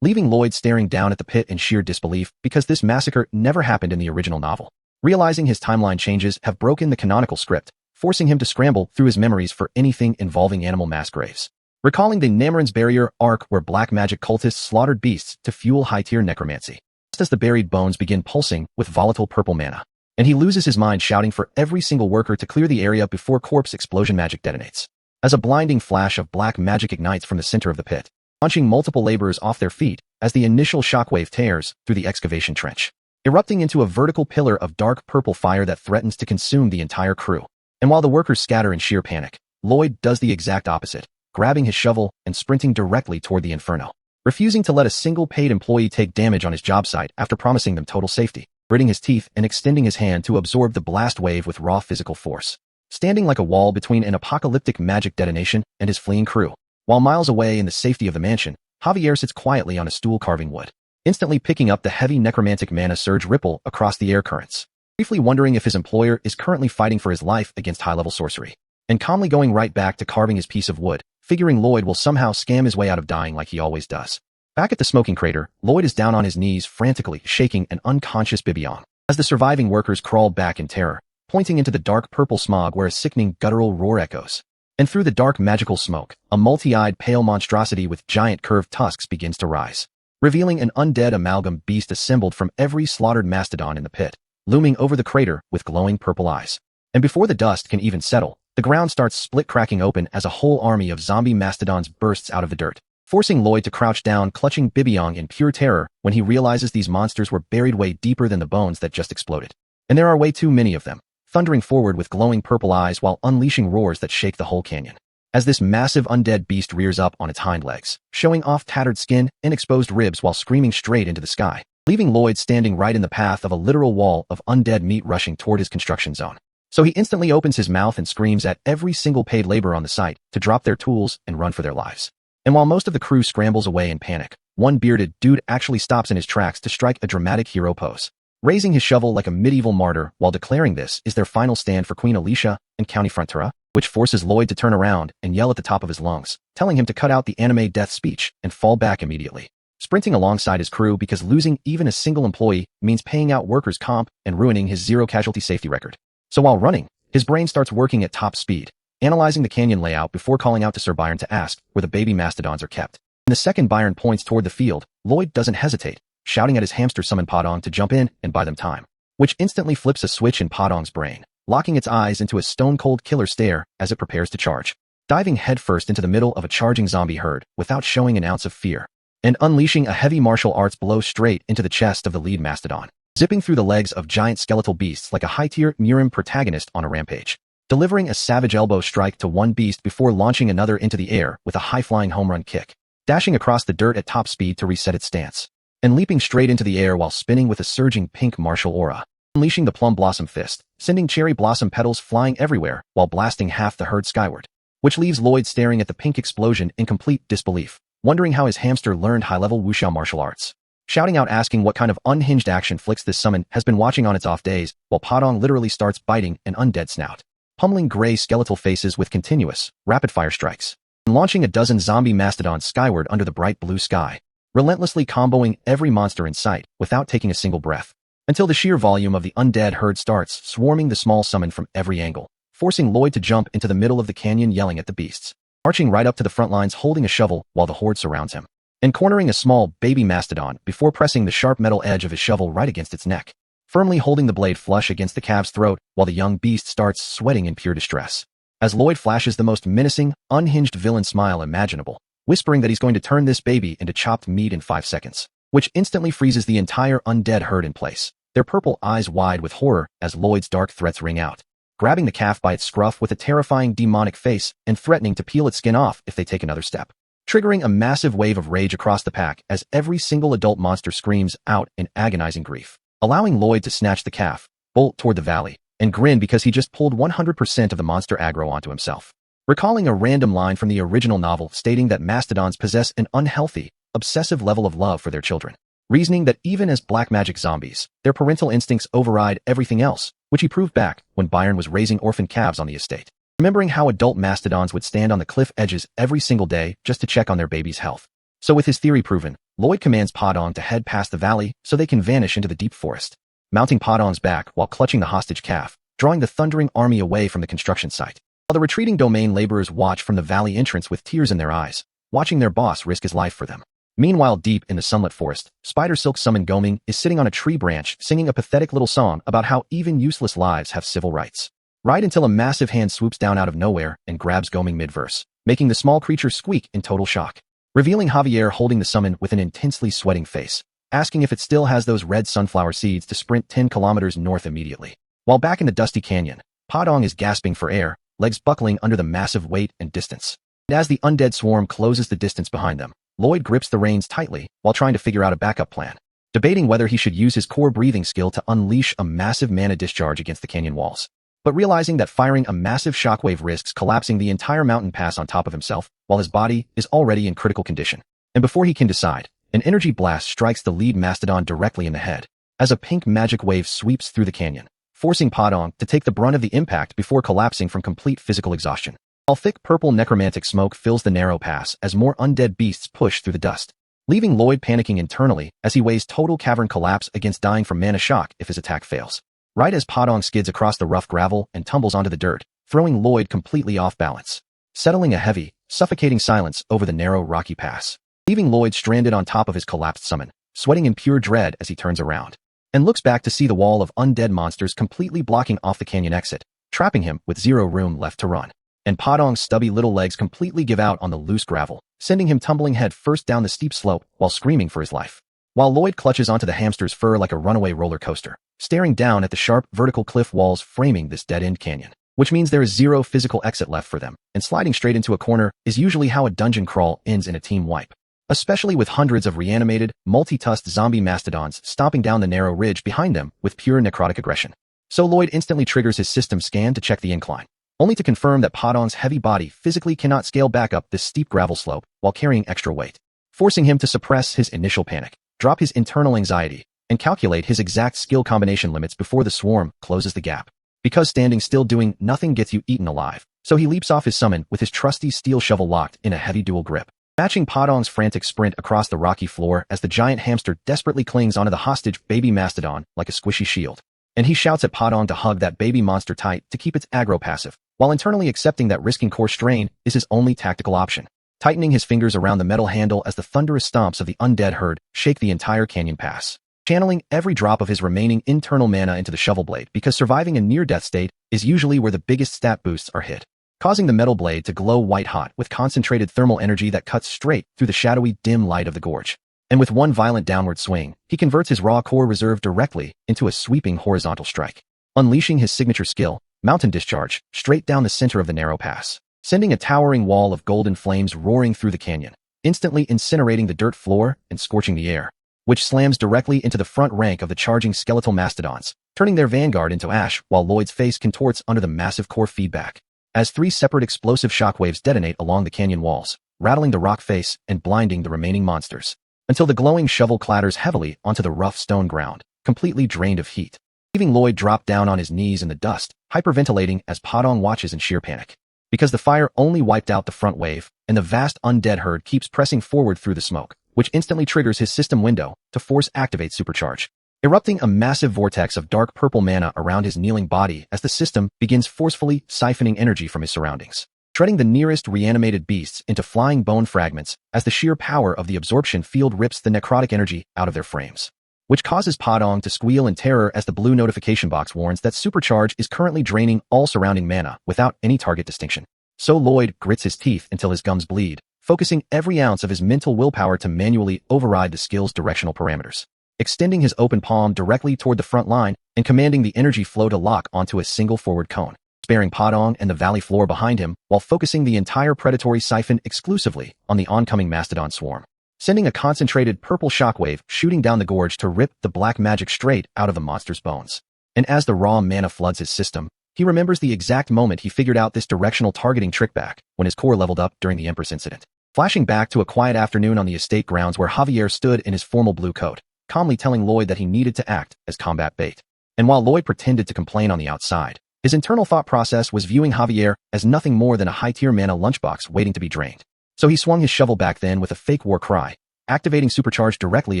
leaving Lloyd staring down at the pit in sheer disbelief because this massacre never happened in the original novel. Realizing his timeline changes have broken the canonical script, forcing him to scramble through his memories for anything involving animal mass graves. Recalling the Namaryn's Barrier arc where black magic cultists slaughtered beasts to fuel high-tier necromancy. Just as the buried bones begin pulsing with volatile purple mana. And he loses his mind shouting for every single worker to clear the area before corpse explosion magic detonates. As a blinding flash of black magic ignites from the center of the pit, launching multiple laborers off their feet as the initial shockwave tears through the excavation trench, erupting into a vertical pillar of dark purple fire that threatens to consume the entire crew. And while the workers scatter in sheer panic, Lloyd does the exact opposite, grabbing his shovel and sprinting directly toward the inferno, refusing to let a single paid employee take damage on his job site after promising them total safety, gritting his teeth and extending his hand to absorb the blast wave with raw physical force, standing like a wall between an apocalyptic magic detonation and his fleeing crew. While miles away in the safety of the mansion, Javier sits quietly on a stool carving wood, instantly picking up the heavy necromantic mana surge ripple across the air currents, briefly wondering if his employer is currently fighting for his life against high-level sorcery, and calmly going right back to carving his piece of wood, figuring Lloyd will somehow scam his way out of dying like he always does. Back at the smoking crater, Lloyd is down on his knees frantically shaking an unconscious Bibiong, as the surviving workers crawl back in terror, pointing into the dark purple smog where a sickening guttural roar echoes. And through the dark magical smoke, a multi-eyed pale monstrosity with giant curved tusks begins to rise, revealing an undead amalgam beast assembled from every slaughtered mastodon in the pit, looming over the crater with glowing purple eyes. And before the dust can even settle, the ground starts split-cracking open as a whole army of zombie mastodons bursts out of the dirt, forcing Lloyd to crouch down, clutching Bibiong in pure terror when he realizes these monsters were buried way deeper than the bones that just exploded. And there are way too many of them, thundering forward with glowing purple eyes while unleashing roars that shake the whole canyon. As this massive undead beast rears up on its hind legs, showing off tattered skin and exposed ribs while screaming straight into the sky, leaving Lloyd standing right in the path of a literal wall of undead meat rushing toward his construction zone. So he instantly opens his mouth and screams at every single paid laborer on the site to drop their tools and run for their lives. And while most of the crew scrambles away in panic, one bearded dude actually stops in his tracks to strike a dramatic hero pose, raising his shovel like a medieval martyr while declaring this is their final stand for Queen Alicia and County Frontura, which forces Lloyd to turn around and yell at the top of his lungs, telling him to cut out the anime death speech and fall back immediately, sprinting alongside his crew because losing even a single employee means paying out workers' comp and ruining his zero-casualty safety record. So while running, his brain starts working at top speed, analyzing the canyon layout before calling out to Sir Byron to ask where the baby mastodons are kept. And the second Byron points toward the field, Lloyd doesn't hesitate, shouting at his hamster summon Podong to jump in and buy them time, which instantly flips a switch in Podong's brain, locking its eyes into a stone-cold killer stare as it prepares to charge, diving headfirst into the middle of a charging zombie herd without showing an ounce of fear, and unleashing a heavy martial arts blow straight into the chest of the lead mastodon, zipping through the legs of giant skeletal beasts like a high-tier Murim protagonist on a rampage, delivering a savage elbow strike to one beast before launching another into the air with a high-flying home run kick, dashing across the dirt at top speed to reset its stance, and leaping straight into the air while spinning with a surging pink martial aura, unleashing the plum blossom fist, sending cherry blossom petals flying everywhere while blasting half the herd skyward, which leaves Lloyd staring at the pink explosion in complete disbelief, wondering how his hamster learned high-level wuxia martial arts, shouting out asking what kind of unhinged action flicks this summon has been watching on its off days while Podong literally starts biting an undead snout, pummeling gray skeletal faces with continuous, rapid-fire strikes, and launching a dozen zombie mastodons skyward under the bright blue sky, relentlessly comboing every monster in sight without taking a single breath, until the sheer volume of the undead herd starts swarming the small summon from every angle, forcing Lloyd to jump into the middle of the canyon yelling at the beasts, marching right up to the front lines holding a shovel while the horde surrounds him, and cornering a small baby mastodon before pressing the sharp metal edge of his shovel right against its neck, firmly holding the blade flush against the calf's throat while the young beast starts sweating in pure distress, as Lloyd flashes the most menacing, unhinged villain smile imaginable, whispering that he's going to turn this baby into chopped meat in 5 seconds, which instantly freezes the entire undead herd in place, their purple eyes wide with horror as Lloyd's dark threats ring out, grabbing the calf by its scruff with a terrifying demonic face and threatening to peel its skin off if they take another step, triggering a massive wave of rage across the pack as every single adult monster screams out in agonizing grief, allowing Lloyd to snatch the calf, bolt toward the valley, and grin because he just pulled 100% of the monster aggro onto himself. Recalling a random line from the original novel stating that mastodons possess an unhealthy, obsessive level of love for their children, reasoning that even as black magic zombies, their parental instincts override everything else, which he proved back when Byron was raising orphan calves on the estate. Remembering how adult mastodons would stand on the cliff edges every single day just to check on their baby's health. So with his theory proven, Lloyd commands Padong to head past the valley so they can vanish into the deep forest. Mounting Padong's back while clutching the hostage calf, drawing the thundering army away from the construction site. While the retreating domain laborers watch from the valley entrance with tears in their eyes, watching their boss risk his life for them. Meanwhile, deep in the sunlit forest, Spider Silk Summon Goming is sitting on a tree branch singing a pathetic little song about how even useless lives have civil rights. Right until a massive hand swoops down out of nowhere and grabs Goming mid-verse, making the small creature squeak in total shock. Revealing Javier holding the summon with an intensely sweating face, asking if it still has those red sunflower seeds to sprint 10 kilometers north immediately. While back in the dusty canyon, Padong is gasping for air, legs buckling under the massive weight and distance. And as the undead swarm closes the distance behind them, Lloyd grips the reins tightly while trying to figure out a backup plan, debating whether he should use his core breathing skill to unleash a massive mana discharge against the canyon walls. But realizing that firing a massive shockwave risks collapsing the entire mountain pass on top of himself, while his body is already in critical condition. And before he can decide, an energy blast strikes the lead mastodon directly in the head, as a pink magic wave sweeps through the canyon, forcing Padong to take the brunt of the impact before collapsing from complete physical exhaustion. While thick purple necromantic smoke fills the narrow pass as more undead beasts push through the dust, leaving Lloyd panicking internally as he weighs total cavern collapse against dying from mana shock if his attack fails. Right as Padong skids across the rough gravel and tumbles onto the dirt, throwing Lloyd completely off balance, settling a heavy, suffocating silence over the narrow rocky pass, leaving Lloyd stranded on top of his collapsed summon, sweating in pure dread as he turns around and looks back to see the wall of undead monsters completely blocking off the canyon exit, trapping him with zero room left to run. And Padong's stubby little legs completely give out on the loose gravel, sending him tumbling head first down the steep slope while screaming for his life. While Lloyd clutches onto the hamster's fur like a runaway roller coaster, staring down at the sharp vertical cliff walls framing this dead-end canyon, which means there is zero physical exit left for them, and sliding straight into a corner is usually how a dungeon crawl ends in a team wipe. Especially with hundreds of reanimated, multi-tusked zombie mastodons stomping down the narrow ridge behind them with pure necrotic aggression. So Lloyd instantly triggers his system scan to check the incline, only to confirm that Padong's heavy body physically cannot scale back up this steep gravel slope while carrying extra weight, forcing him to suppress his initial panic, drop his internal anxiety, and calculate his exact skill combination limits before the swarm closes the gap. Because standing still doing nothing gets you eaten alive, so he leaps off his summon with his trusty steel shovel locked in a heavy dual grip, matching Padong's frantic sprint across the rocky floor as the giant hamster desperately clings onto the hostage baby mastodon like a squishy shield. And he shouts at Padong to hug that baby monster tight to keep its aggro passive, while internally accepting that risking core strain is his only tactical option, tightening his fingers around the metal handle as the thunderous stomps of the undead herd shake the entire canyon pass, channeling every drop of his remaining internal mana into the shovel blade because surviving a near-death state is usually where the biggest stat boosts are hit, causing the metal blade to glow white-hot with concentrated thermal energy that cuts straight through the shadowy, dim light of the gorge. And with one violent downward swing, he converts his raw core reserve directly into a sweeping horizontal strike, unleashing his signature skill, Mountain Discharge, straight down the center of the narrow pass, sending a towering wall of golden flames roaring through the canyon, instantly incinerating the dirt floor and scorching the air, which slams directly into the front rank of the charging skeletal mastodons, turning their vanguard into ash while Lloyd's face contorts under the massive core feedback, as three separate explosive shockwaves detonate along the canyon walls, rattling the rock face and blinding the remaining monsters, until the glowing shovel clatters heavily onto the rough stone ground, completely drained of heat, leaving Lloyd drop down on his knees in the dust, hyperventilating as Padong watches in sheer panic. Because the fire only wiped out the front wave, and the vast undead herd keeps pressing forward through the smoke, which instantly triggers his system window to force activate Supercharge, erupting a massive vortex of dark purple mana around his kneeling body as the system begins forcefully siphoning energy from his surroundings, shredding the nearest reanimated beasts into flying bone fragments as the sheer power of the absorption field rips the necrotic energy out of their frames, which causes Padong to squeal in terror as the blue notification box warns that Supercharge is currently draining all surrounding mana without any target distinction. So Lloyd grits his teeth until his gums bleed, focusing every ounce of his mental willpower to manually override the skill's directional parameters, extending his open palm directly toward the front line and commanding the energy flow to lock onto a single forward cone, sparing Padong and the valley floor behind him while focusing the entire predatory siphon exclusively on the oncoming mastodon swarm, sending a concentrated purple shockwave shooting down the gorge to rip the black magic straight out of the monster's bones. And as the raw mana floods his system, he remembers the exact moment he figured out this directional targeting trick back when his core leveled up during the Empress incident. Flashing back to a quiet afternoon on the estate grounds where Javier stood in his formal blue coat, calmly telling Lloyd that he needed to act as combat bait. And while Lloyd pretended to complain on the outside, his internal thought process was viewing Javier as nothing more than a high-tier mana lunchbox waiting to be drained. So he swung his shovel back then with a fake war cry, activating supercharge directly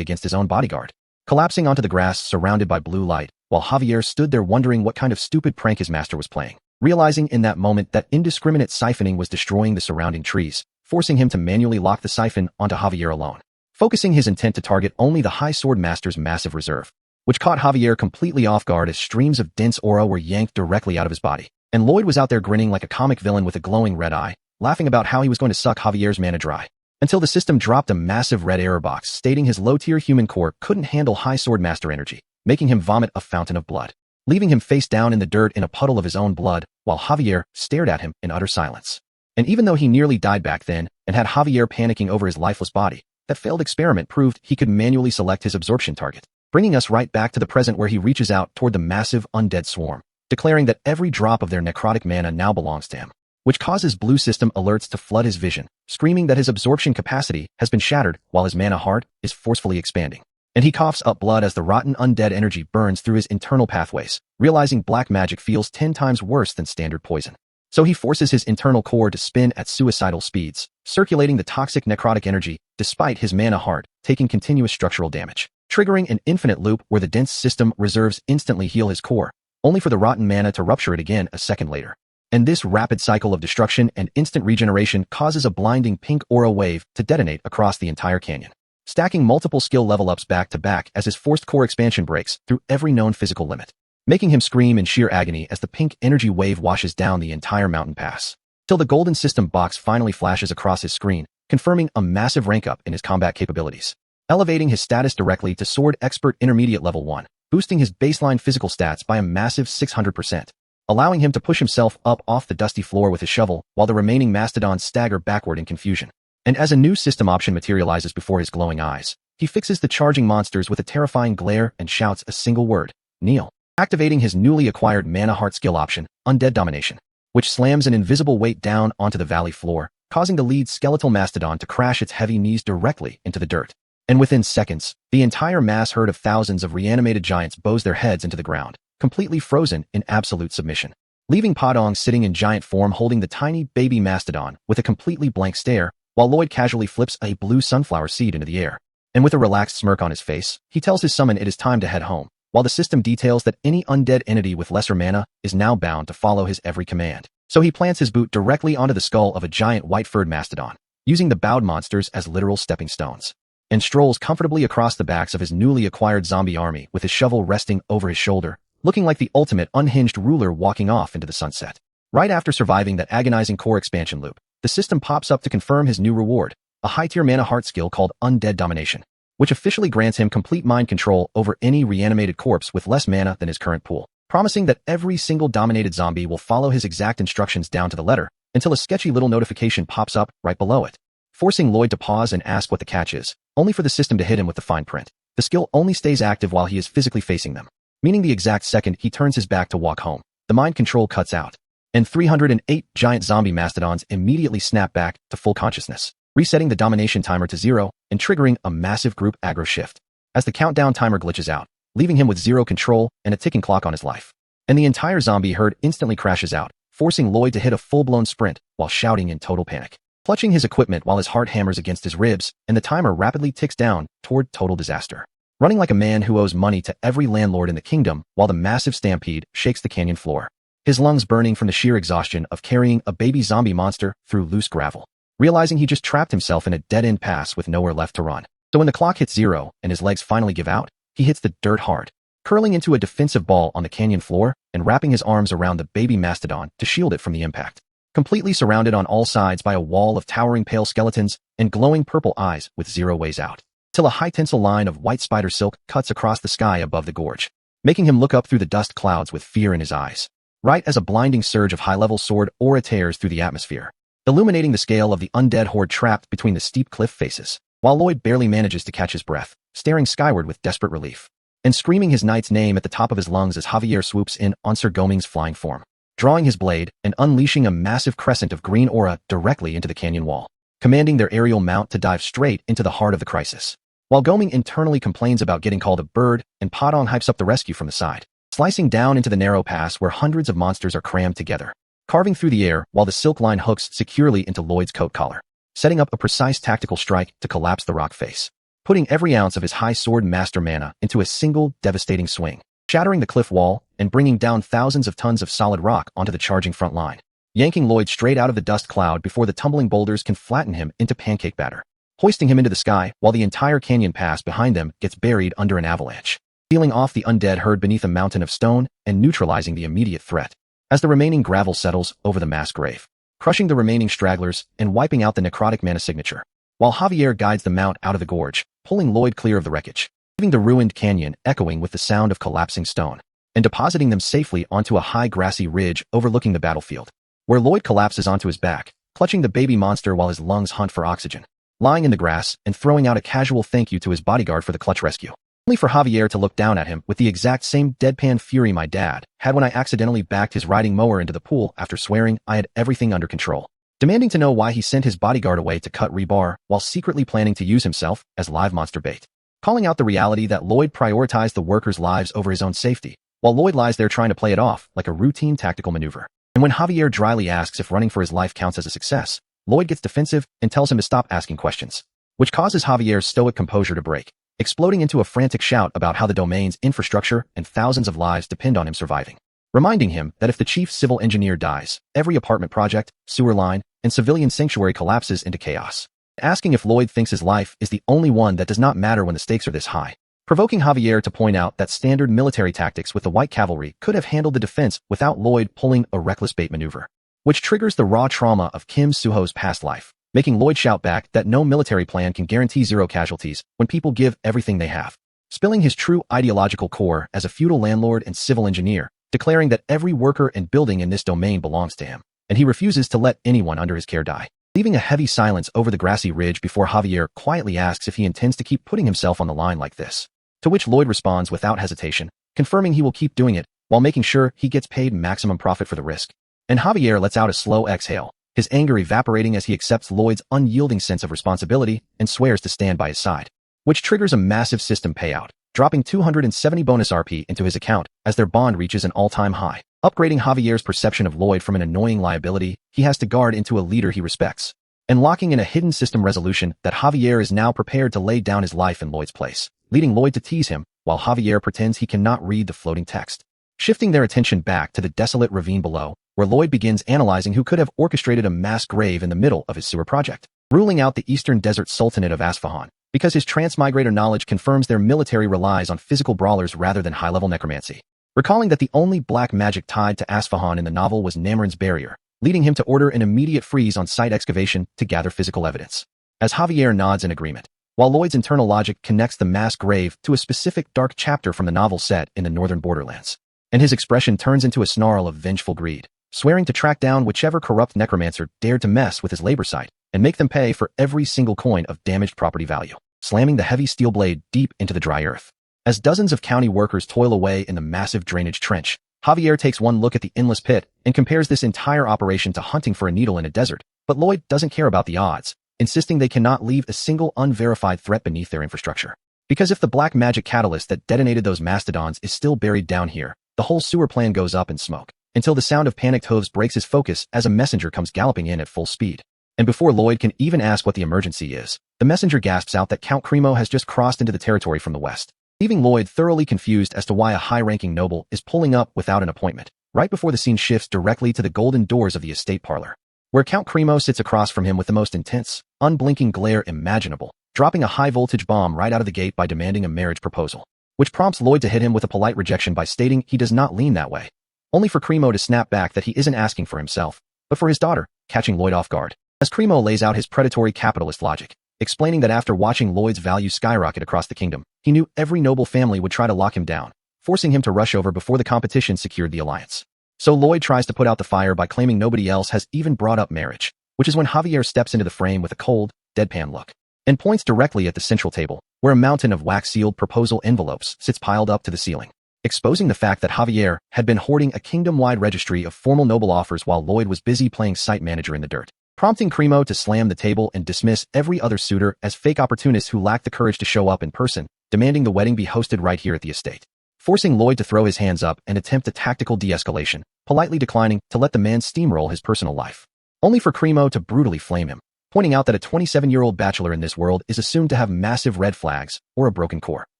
against his own bodyguard, collapsing onto the grass surrounded by blue light, while Javier stood there wondering what kind of stupid prank his master was playing, realizing in that moment that indiscriminate siphoning was destroying the surrounding trees, forcing him to manually lock the siphon onto Javier alone, focusing his intent to target only the High Sword Master's massive reserve, which caught Javier completely off guard as streams of dense aura were yanked directly out of his body. And Lloyd was out there grinning like a comic villain with a glowing red eye, laughing about how he was going to suck Javier's mana dry, until the system dropped a massive red error box stating his low-tier human core couldn't handle High Sword Master energy, making him vomit a fountain of blood, leaving him face down in the dirt in a puddle of his own blood, while Javier stared at him in utter silence. And even though he nearly died back then, and had Javier panicking over his lifeless body, that failed experiment proved he could manually select his absorption target, bringing us right back to the present where he reaches out toward the massive undead swarm, declaring that every drop of their necrotic mana now belongs to him, which causes blue system alerts to flood his vision, screaming that his absorption capacity has been shattered while his mana heart is forcefully expanding. And he coughs up blood as the rotten undead energy burns through his internal pathways, realizing black magic feels 10 times worse than standard poison. So he forces his internal core to spin at suicidal speeds, circulating the toxic necrotic energy despite his mana heart taking continuous structural damage, triggering an infinite loop where the dense system reserves instantly heal his core, only for the rotten mana to rupture it again a second later. And this rapid cycle of destruction and instant regeneration causes a blinding pink aura wave to detonate across the entire canyon, stacking multiple skill level-ups back to back as his forced core expansion breaks through every known physical limit, making him scream in sheer agony as the pink energy wave washes down the entire mountain pass, till the golden system box finally flashes across his screen, confirming a massive rank up in his combat capabilities, elevating his status directly to Sword Expert Intermediate Level 1, boosting his baseline physical stats by a massive 600%, allowing him to push himself up off the dusty floor with his shovel while the remaining mastodons stagger backward in confusion. And as a new system option materializes before his glowing eyes, he fixes the charging monsters with a terrifying glare and shouts a single word, kneel, activating his newly acquired mana heart skill option, Undead Domination, which slams an invisible weight down onto the valley floor, causing the lead skeletal mastodon to crash its heavy knees directly into the dirt. And within seconds, the entire mass herd of thousands of reanimated giants bows their heads into the ground, completely frozen in absolute submission, leaving Padong sitting in giant form holding the tiny baby mastodon with a completely blank stare, while Lloyd casually flips a blue sunflower seed into the air. And with a relaxed smirk on his face, he tells his summon it is time to head home, while the system details that any undead entity with lesser mana is now bound to follow his every command. So he plants his boot directly onto the skull of a giant white-furred mastodon, using the bowed monsters as literal stepping stones, and strolls comfortably across the backs of his newly acquired zombie army with his shovel resting over his shoulder, looking like the ultimate unhinged ruler walking off into the sunset. Right after surviving that agonizing core expansion loop, the system pops up to confirm his new reward, a high-tier mana heart skill called Undead Domination, which officially grants him complete mind control over any reanimated corpse with less mana than his current pool, promising that every single dominated zombie will follow his exact instructions down to the letter, until a sketchy little notification pops up right below it, forcing Lloyd to pause and ask what the catch is, only for the system to hit him with the fine print. The skill only stays active while he is physically facing them, meaning the exact second he turns his back to walk home, the mind control cuts out, and 308 giant zombie mastodons immediately snap back to full consciousness, resetting the domination timer to 0 and triggering a massive group aggro shift, as the countdown timer glitches out, leaving him with 0 control and a ticking clock on his life. And the entire zombie herd instantly crashes out, forcing Lloyd to hit a full-blown sprint while shouting in total panic, clutching his equipment while his heart hammers against his ribs, and the timer rapidly ticks down toward total disaster, running like a man who owes money to every landlord in the kingdom while the massive stampede shakes the canyon floor, his lungs burning from the sheer exhaustion of carrying a baby zombie monster through loose gravel, realizing he just trapped himself in a dead-end pass with nowhere left to run. So when the clock hits 0 and his legs finally give out, he hits the dirt hard, curling into a defensive ball on the canyon floor and wrapping his arms around the baby mastodon to shield it from the impact, completely surrounded on all sides by a wall of towering pale skeletons and glowing purple eyes with 0 ways out, till a high-tensile line of white spider silk cuts across the sky above the gorge, making him look up through the dust clouds with fear in his eyes, right as a blinding surge of high-level sword aura tears through the atmosphere, illuminating the scale of the undead horde trapped between the steep cliff faces, while Lloyd barely manages to catch his breath, staring skyward with desperate relief, and screaming his knight's name at the top of his lungs as Javier swoops in on Sir Goming's flying form, drawing his blade and unleashing a massive crescent of green aura directly into the canyon wall, commanding their aerial mount to dive straight into the heart of the crisis, while Goming internally complains about getting called a bird and Padong hypes up the rescue from the side, slicing down into the narrow pass where hundreds of monsters are crammed together, carving through the air while the silk line hooks securely into Lloyd's coat collar, setting up a precise tactical strike to collapse the rock face, putting every ounce of his high sword master mana into a single devastating swing, shattering the cliff wall and bringing down thousands of tons of solid rock onto the charging front line, yanking Lloyd straight out of the dust cloud before the tumbling boulders can flatten him into pancake batter, hoisting him into the sky while the entire canyon pass behind them gets buried under an avalanche, peeling off the undead herd beneath a mountain of stone and neutralizing the immediate threat, as the remaining gravel settles over the mass grave, crushing the remaining stragglers and wiping out the necrotic mana signature, while Javier guides the mount out of the gorge, pulling Lloyd clear of the wreckage, leaving the ruined canyon echoing with the sound of collapsing stone, and depositing them safely onto a high grassy ridge overlooking the battlefield, where Lloyd collapses onto his back, clutching the baby monster while his lungs hunt for oxygen, lying in the grass and throwing out a casual thank you to his bodyguard for the clutch rescue, only for Javier to look down at him with the exact same deadpan fury my dad had when I accidentally backed his riding mower into the pool after swearing I had everything under control, demanding to know why he sent his bodyguard away to cut rebar while secretly planning to use himself as live monster bait, calling out the reality that Lloyd prioritized the workers' lives over his own safety, while Lloyd lies there trying to play it off like a routine tactical maneuver. And when Javier dryly asks if running for his life counts as a success, Lloyd gets defensive and tells him to stop asking questions, which causes Javier's stoic composure to break, exploding into a frantic shout about how the domain's infrastructure and thousands of lives depend on him surviving, reminding him that if the chief civil engineer dies, every apartment project, sewer line, and civilian sanctuary collapses into chaos, asking if Lloyd thinks his life is the only one that does not matter when the stakes are this high, provoking Javier to point out that standard military tactics with the white cavalry could have handled the defense without Lloyd pulling a reckless bait maneuver, which triggers the raw trauma of Kim Suho's past life, making Lloyd shout back that no military plan can guarantee zero casualties when people give everything they have, spilling his true ideological core as a feudal landlord and civil engineer, declaring that every worker and building in this domain belongs to him, and he refuses to let anyone under his care die, leaving a heavy silence over the grassy ridge before Javier quietly asks if he intends to keep putting himself on the line like this, to which Lloyd responds without hesitation, confirming he will keep doing it while making sure he gets paid maximum profit for the risk. And Javier lets out a slow exhale, his anger evaporating as he accepts Lloyd's unyielding sense of responsibility and swears to stand by his side, which triggers a massive system payout, dropping 270 bonus RP into his account as their bond reaches an all-time high, upgrading Javier's perception of Lloyd from an annoying liability he has to guard into a leader he respects, and locking in a hidden system resolution that Javier is now prepared to lay down his life in Lloyd's place, leading Lloyd to tease him while Javier pretends he cannot read the floating text, shifting their attention back to the desolate ravine below, where Lloyd begins analyzing who could have orchestrated a mass grave in the middle of his sewer project, ruling out the Eastern Desert Sultanate of Asfahan, because his transmigrator knowledge confirms their military relies on physical brawlers rather than high-level necromancy, recalling that the only black magic tied to Asfahan in the novel was Namaryn's barrier, leading him to order an immediate freeze on site excavation to gather physical evidence, as Javier nods in agreement, while Lloyd's internal logic connects the mass grave to a specific dark chapter from the novel set in the northern borderlands, and his expression turns into a snarl of vengeful greed, swearing to track down whichever corrupt necromancer dared to mess with his labor site and make them pay for every single coin of damaged property value, slamming the heavy steel blade deep into the dry earth. As dozens of county workers toil away in the massive drainage trench, Javier takes one look at the endless pit and compares this entire operation to hunting for a needle in a desert, but Lloyd doesn't care about the odds, insisting they cannot leave a single unverified threat beneath their infrastructure. Because if the black magic catalyst that detonated those mastodons is still buried down here, the whole sewer plan goes up in smoke, until the sound of panicked hooves breaks his focus as a messenger comes galloping in at full speed. And before Lloyd can even ask what the emergency is, the messenger gasps out that Count Cremo has just crossed into the territory from the west, leaving Lloyd thoroughly confused as to why a high-ranking noble is pulling up without an appointment, right before the scene shifts directly to the golden doors of the estate parlor, where Count Cremo sits across from him with the most intense, unblinking glare imaginable, dropping a high-voltage bomb right out of the gate by demanding a marriage proposal, which prompts Lloyd to hit him with a polite rejection by stating he does not lean that way, only for Cremo to snap back that he isn't asking for himself, but for his daughter, catching Lloyd off guard, as Cremo lays out his predatory capitalist logic, explaining that after watching Lloyd's value skyrocket across the kingdom, he knew every noble family would try to lock him down, forcing him to rush over before the competition secured the alliance. So Lloyd tries to put out the fire by claiming nobody else has even brought up marriage, which is when Javier steps into the frame with a cold, deadpan look, and points directly at the central table, where a mountain of wax-sealed proposal envelopes sits piled up to the ceiling, exposing the fact that Javier had been hoarding a kingdom-wide registry of formal noble offers while Lloyd was busy playing site manager in the dirt, prompting Cremo to slam the table and dismiss every other suitor as fake opportunists who lacked the courage to show up in person, demanding the wedding be hosted right here at the estate, forcing Lloyd to throw his hands up and attempt a tactical de-escalation, politely declining to let the man steamroll his personal life, only for Cremo to brutally flame him, pointing out that a 27-year-old bachelor in this world is assumed to have massive red flags or a broken core,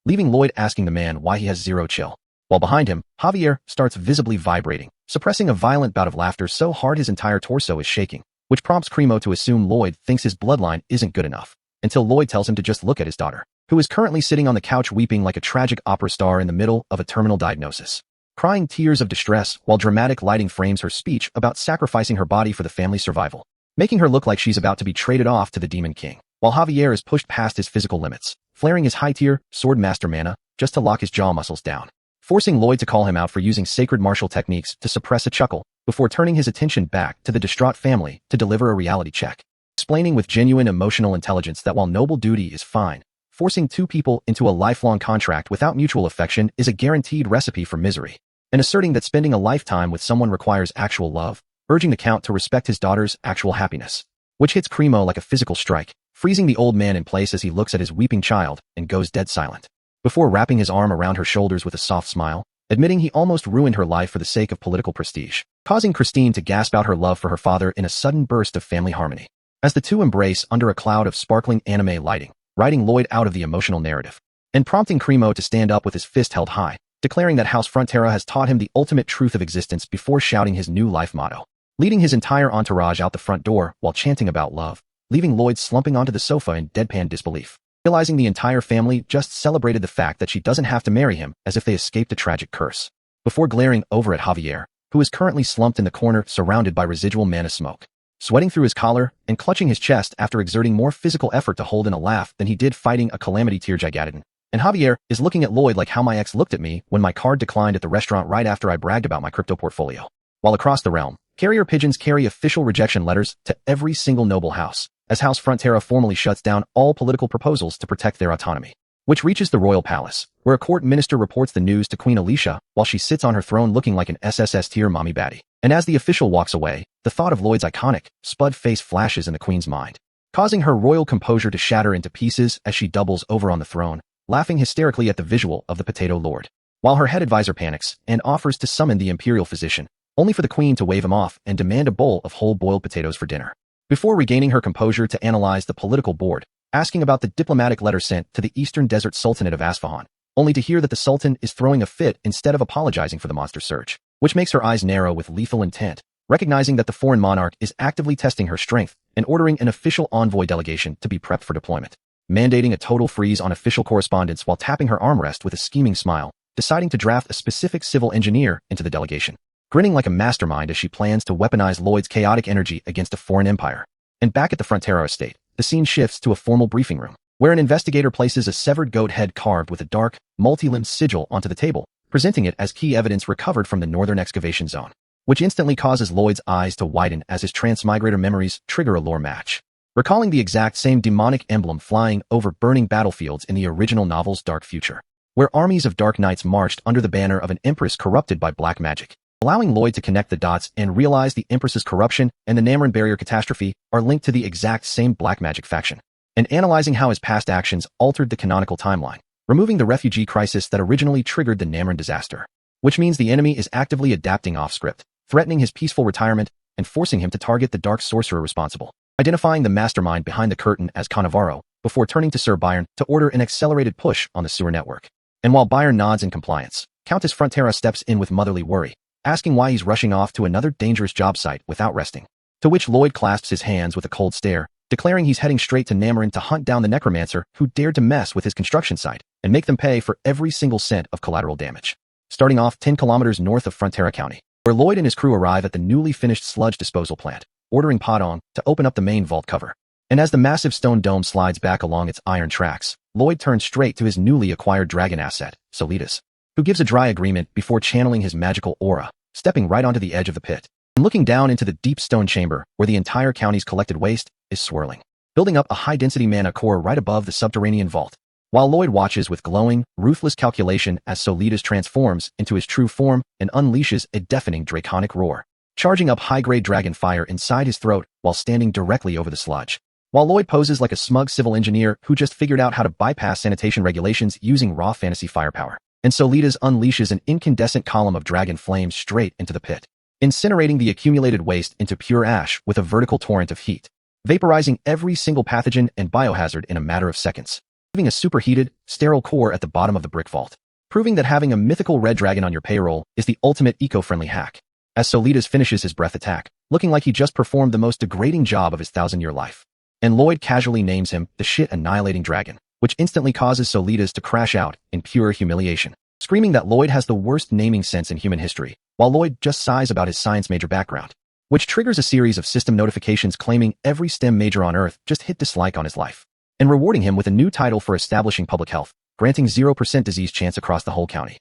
leaving Lloyd asking the man why he has zero chill. While behind him, Javier starts visibly vibrating, suppressing a violent bout of laughter so hard his entire torso is shaking, which prompts Cremo to assume Lloyd thinks his bloodline isn't good enough, until Lloyd tells him to just look at his daughter, who is currently sitting on the couch weeping like a tragic opera star in the middle of a terminal diagnosis, crying tears of distress while dramatic lighting frames her speech about sacrificing her body for the family's survival, making her look like she's about to be traded off to the Demon King, while Javier is pushed past his physical limits, flaring his high-tier Sword Master mana just to lock his jaw muscles down, forcing Lloyd to call him out for using sacred martial techniques to suppress a chuckle before turning his attention back to the distraught family to deliver a reality check, explaining with genuine emotional intelligence that while noble duty is fine, forcing two people into a lifelong contract without mutual affection is a guaranteed recipe for misery, and asserting that spending a lifetime with someone requires actual love, urging the Count to respect his daughter's actual happiness, which hits Cremo like a physical strike, freezing the old man in place as he looks at his weeping child and goes dead silent, before wrapping his arm around her shoulders with a soft smile, admitting he almost ruined her life for the sake of political prestige, causing Christine to gasp out her love for her father in a sudden burst of family harmony, as the two embrace under a cloud of sparkling anime lighting, writing Lloyd out of the emotional narrative, and prompting Cremo to stand up with his fist held high, declaring that House Frontera has taught him the ultimate truth of existence before shouting his new life motto, leading his entire entourage out the front door while chanting about love, leaving Lloyd slumping onto the sofa in deadpan disbelief, realizing the entire family just celebrated the fact that she doesn't have to marry him as if they escaped a tragic curse, before glaring over at Javier, who is currently slumped in the corner surrounded by residual mana smoke, sweating through his collar and clutching his chest after exerting more physical effort to hold in a laugh than he did fighting a calamity tear gigadon. And Javier is looking at Lloyd like how my ex looked at me when my card declined at the restaurant right after I bragged about my crypto portfolio. While across the realm, carrier pigeons carry official rejection letters to every single noble house, as House Frontera formally shuts down all political proposals to protect their autonomy, which reaches the royal palace, where a court minister reports the news to Queen Alicia while she sits on her throne looking like an SSS-tier mommy baddie. And as the official walks away, the thought of Lloyd's iconic, spud face flashes in the queen's mind, causing her royal composure to shatter into pieces as she doubles over on the throne, laughing hysterically at the visual of the potato lord, while her head advisor panics and offers to summon the imperial physician, only for the queen to wave him off and demand a bowl of whole boiled potatoes for dinner, before regaining her composure to analyze the political board, asking about the diplomatic letter sent to the Eastern Desert Sultanate of Asfahan, only to hear that the Sultan is throwing a fit instead of apologizing for the monster surge, which makes her eyes narrow with lethal intent, recognizing that the foreign monarch is actively testing her strength and ordering an official envoy delegation to be prepped for deployment, mandating a total freeze on official correspondence while tapping her armrest with a scheming smile, deciding to draft a specific civil engineer into the delegation, grinning like a mastermind as she plans to weaponize Lloyd's chaotic energy against a foreign empire. And back at the Frontera estate, the scene shifts to a formal briefing room, where an investigator places a severed goat head carved with a dark, multi-limbed sigil onto the table, presenting it as key evidence recovered from the northern excavation zone, which instantly causes Lloyd's eyes to widen as his transmigrator memories trigger a lore match, recalling the exact same demonic emblem flying over burning battlefields in the original novel's dark future, where armies of dark knights marched under the banner of an empress corrupted by black magic, allowing Lloyd to connect the dots and realize the empress's corruption and the Namran barrier catastrophe are linked to the exact same black magic faction, and analyzing how his past actions altered the canonical timeline, removing the refugee crisis that originally triggered the Namran disaster, which means the enemy is actively adapting off-script, threatening his peaceful retirement and forcing him to target the dark sorcerer responsible, identifying the mastermind behind the curtain as Cannavaro, before turning to Sir Byron to order an accelerated push on the sewer network. And while Byron nods in compliance, Countess Frontera steps in with motherly worry, asking why he's rushing off to another dangerous job site without resting, to which Lloyd clasps his hands with a cold stare, declaring he's heading straight to Namran to hunt down the necromancer who dared to mess with his construction site and make them pay for every single cent of collateral damage. Starting off 10 kilometers north of Frontera County, where Lloyd and his crew arrive at the newly finished sludge disposal plant, ordering Padong to open up the main vault cover. And as the massive stone dome slides back along its iron tracks, Lloyd turns straight to his newly acquired dragon asset, Solitas, who gives a dry agreement before channeling his magical aura, stepping right onto the edge of the pit, and looking down into the deep stone chamber where the entire county's collected waste is swirling, building up a high-density mana core right above the subterranean vault, while Lloyd watches with glowing, ruthless calculation as Solitas transforms into his true form and unleashes a deafening draconic roar, charging up high-grade dragon fire inside his throat while standing directly over the sludge, while Lloyd poses like a smug civil engineer who just figured out how to bypass sanitation regulations using raw fantasy firepower, and Solitas unleashes an incandescent column of dragon flames straight into the pit, incinerating the accumulated waste into pure ash with a vertical torrent of heat, vaporizing every single pathogen and biohazard in a matter of seconds, leaving a superheated, sterile core at the bottom of the brick vault, proving that having a mythical red dragon on your payroll is the ultimate eco-friendly hack. As Solitas finishes his breath attack, looking like he just performed the most degrading job of his 1,000-year life. And Lloyd casually names him the shit-annihilating dragon, which instantly causes Solitas to crash out in pure humiliation, screaming that Lloyd has the worst naming sense in human history, while Lloyd just sighs about his science major background, which triggers a series of system notifications claiming every STEM major on Earth just hit dislike on his life, and rewarding him with a new title for establishing public health, granting 0% disease chance across the whole county.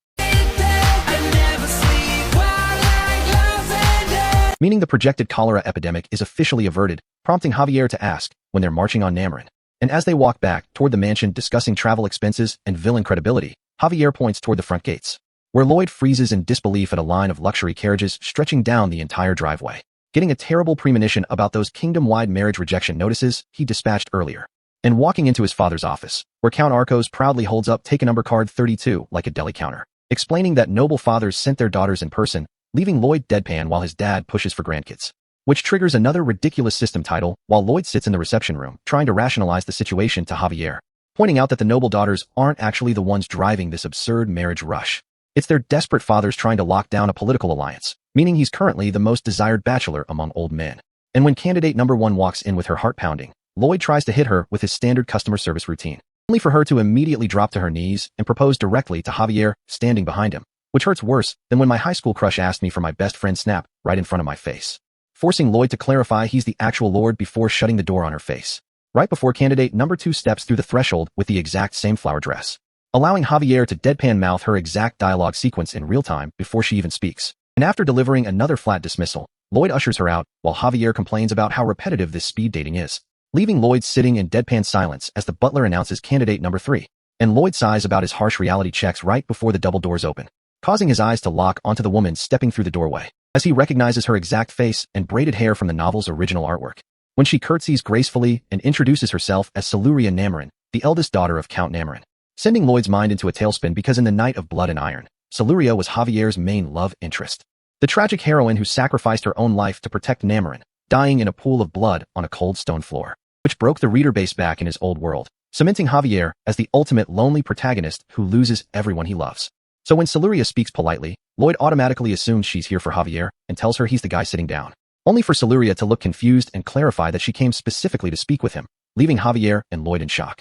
Meaning the projected cholera epidemic is officially averted, prompting Javier to ask when they're marching on Namarin. And as they walk back toward the mansion discussing travel expenses and villain credibility, Javier points toward the front gates, where Lloyd freezes in disbelief at a line of luxury carriages stretching down the entire driveway, getting a terrible premonition about those kingdom-wide marriage rejection notices he dispatched earlier, and walking into his father's office, where Count Arcos proudly holds up take a number card 32 like a deli counter, explaining that noble fathers sent their daughters in person, leaving Lloyd deadpan while his dad pushes for grandkids, which triggers another ridiculous system title while Lloyd sits in the reception room trying to rationalize the situation to Javier, pointing out that the noble daughters aren't actually the ones driving this absurd marriage rush. It's their desperate fathers trying to lock down a political alliance, meaning he's currently the most desired bachelor among old men. And when candidate number 1 walks in with her heart pounding, Lloyd tries to hit her with his standard customer service routine, only for her to immediately drop to her knees and propose directly to Javier standing behind him, which hurts worse than when my high school crush asked me for my best friend snap right in front of my face, forcing Lloyd to clarify he's the actual Lord before shutting the door on her face, right before candidate number 2 steps through the threshold with the exact same flower dress, allowing Javier to deadpan mouth her exact dialogue sequence in real time before she even speaks. And after delivering another flat dismissal, Lloyd ushers her out while Javier complains about how repetitive this speed dating is, leaving Lloyd sitting in deadpan silence as the butler announces candidate number 3, and Lloyd sighs about his harsh reality checks right before the double doors open, causing his eyes to lock onto the woman stepping through the doorway, as he recognizes her exact face and braided hair from the novel's original artwork, when she curtsies gracefully and introduces herself as Siluria Namarin, the eldest daughter of Count Namarin, sending Lloyd's mind into a tailspin because in The Night of Blood and Iron, Siluria was Javier's main love interest, the tragic heroine who sacrificed her own life to protect Namarin, dying in a pool of blood on a cold stone floor, which broke the reader base back in his old world, cementing Javier as the ultimate lonely protagonist who loses everyone he loves. So when Siluria speaks politely, Lloyd automatically assumes she's here for Javier and tells her he's the guy sitting down, only for Siluria to look confused and clarify that she came specifically to speak with him, leaving Javier and Lloyd in shock.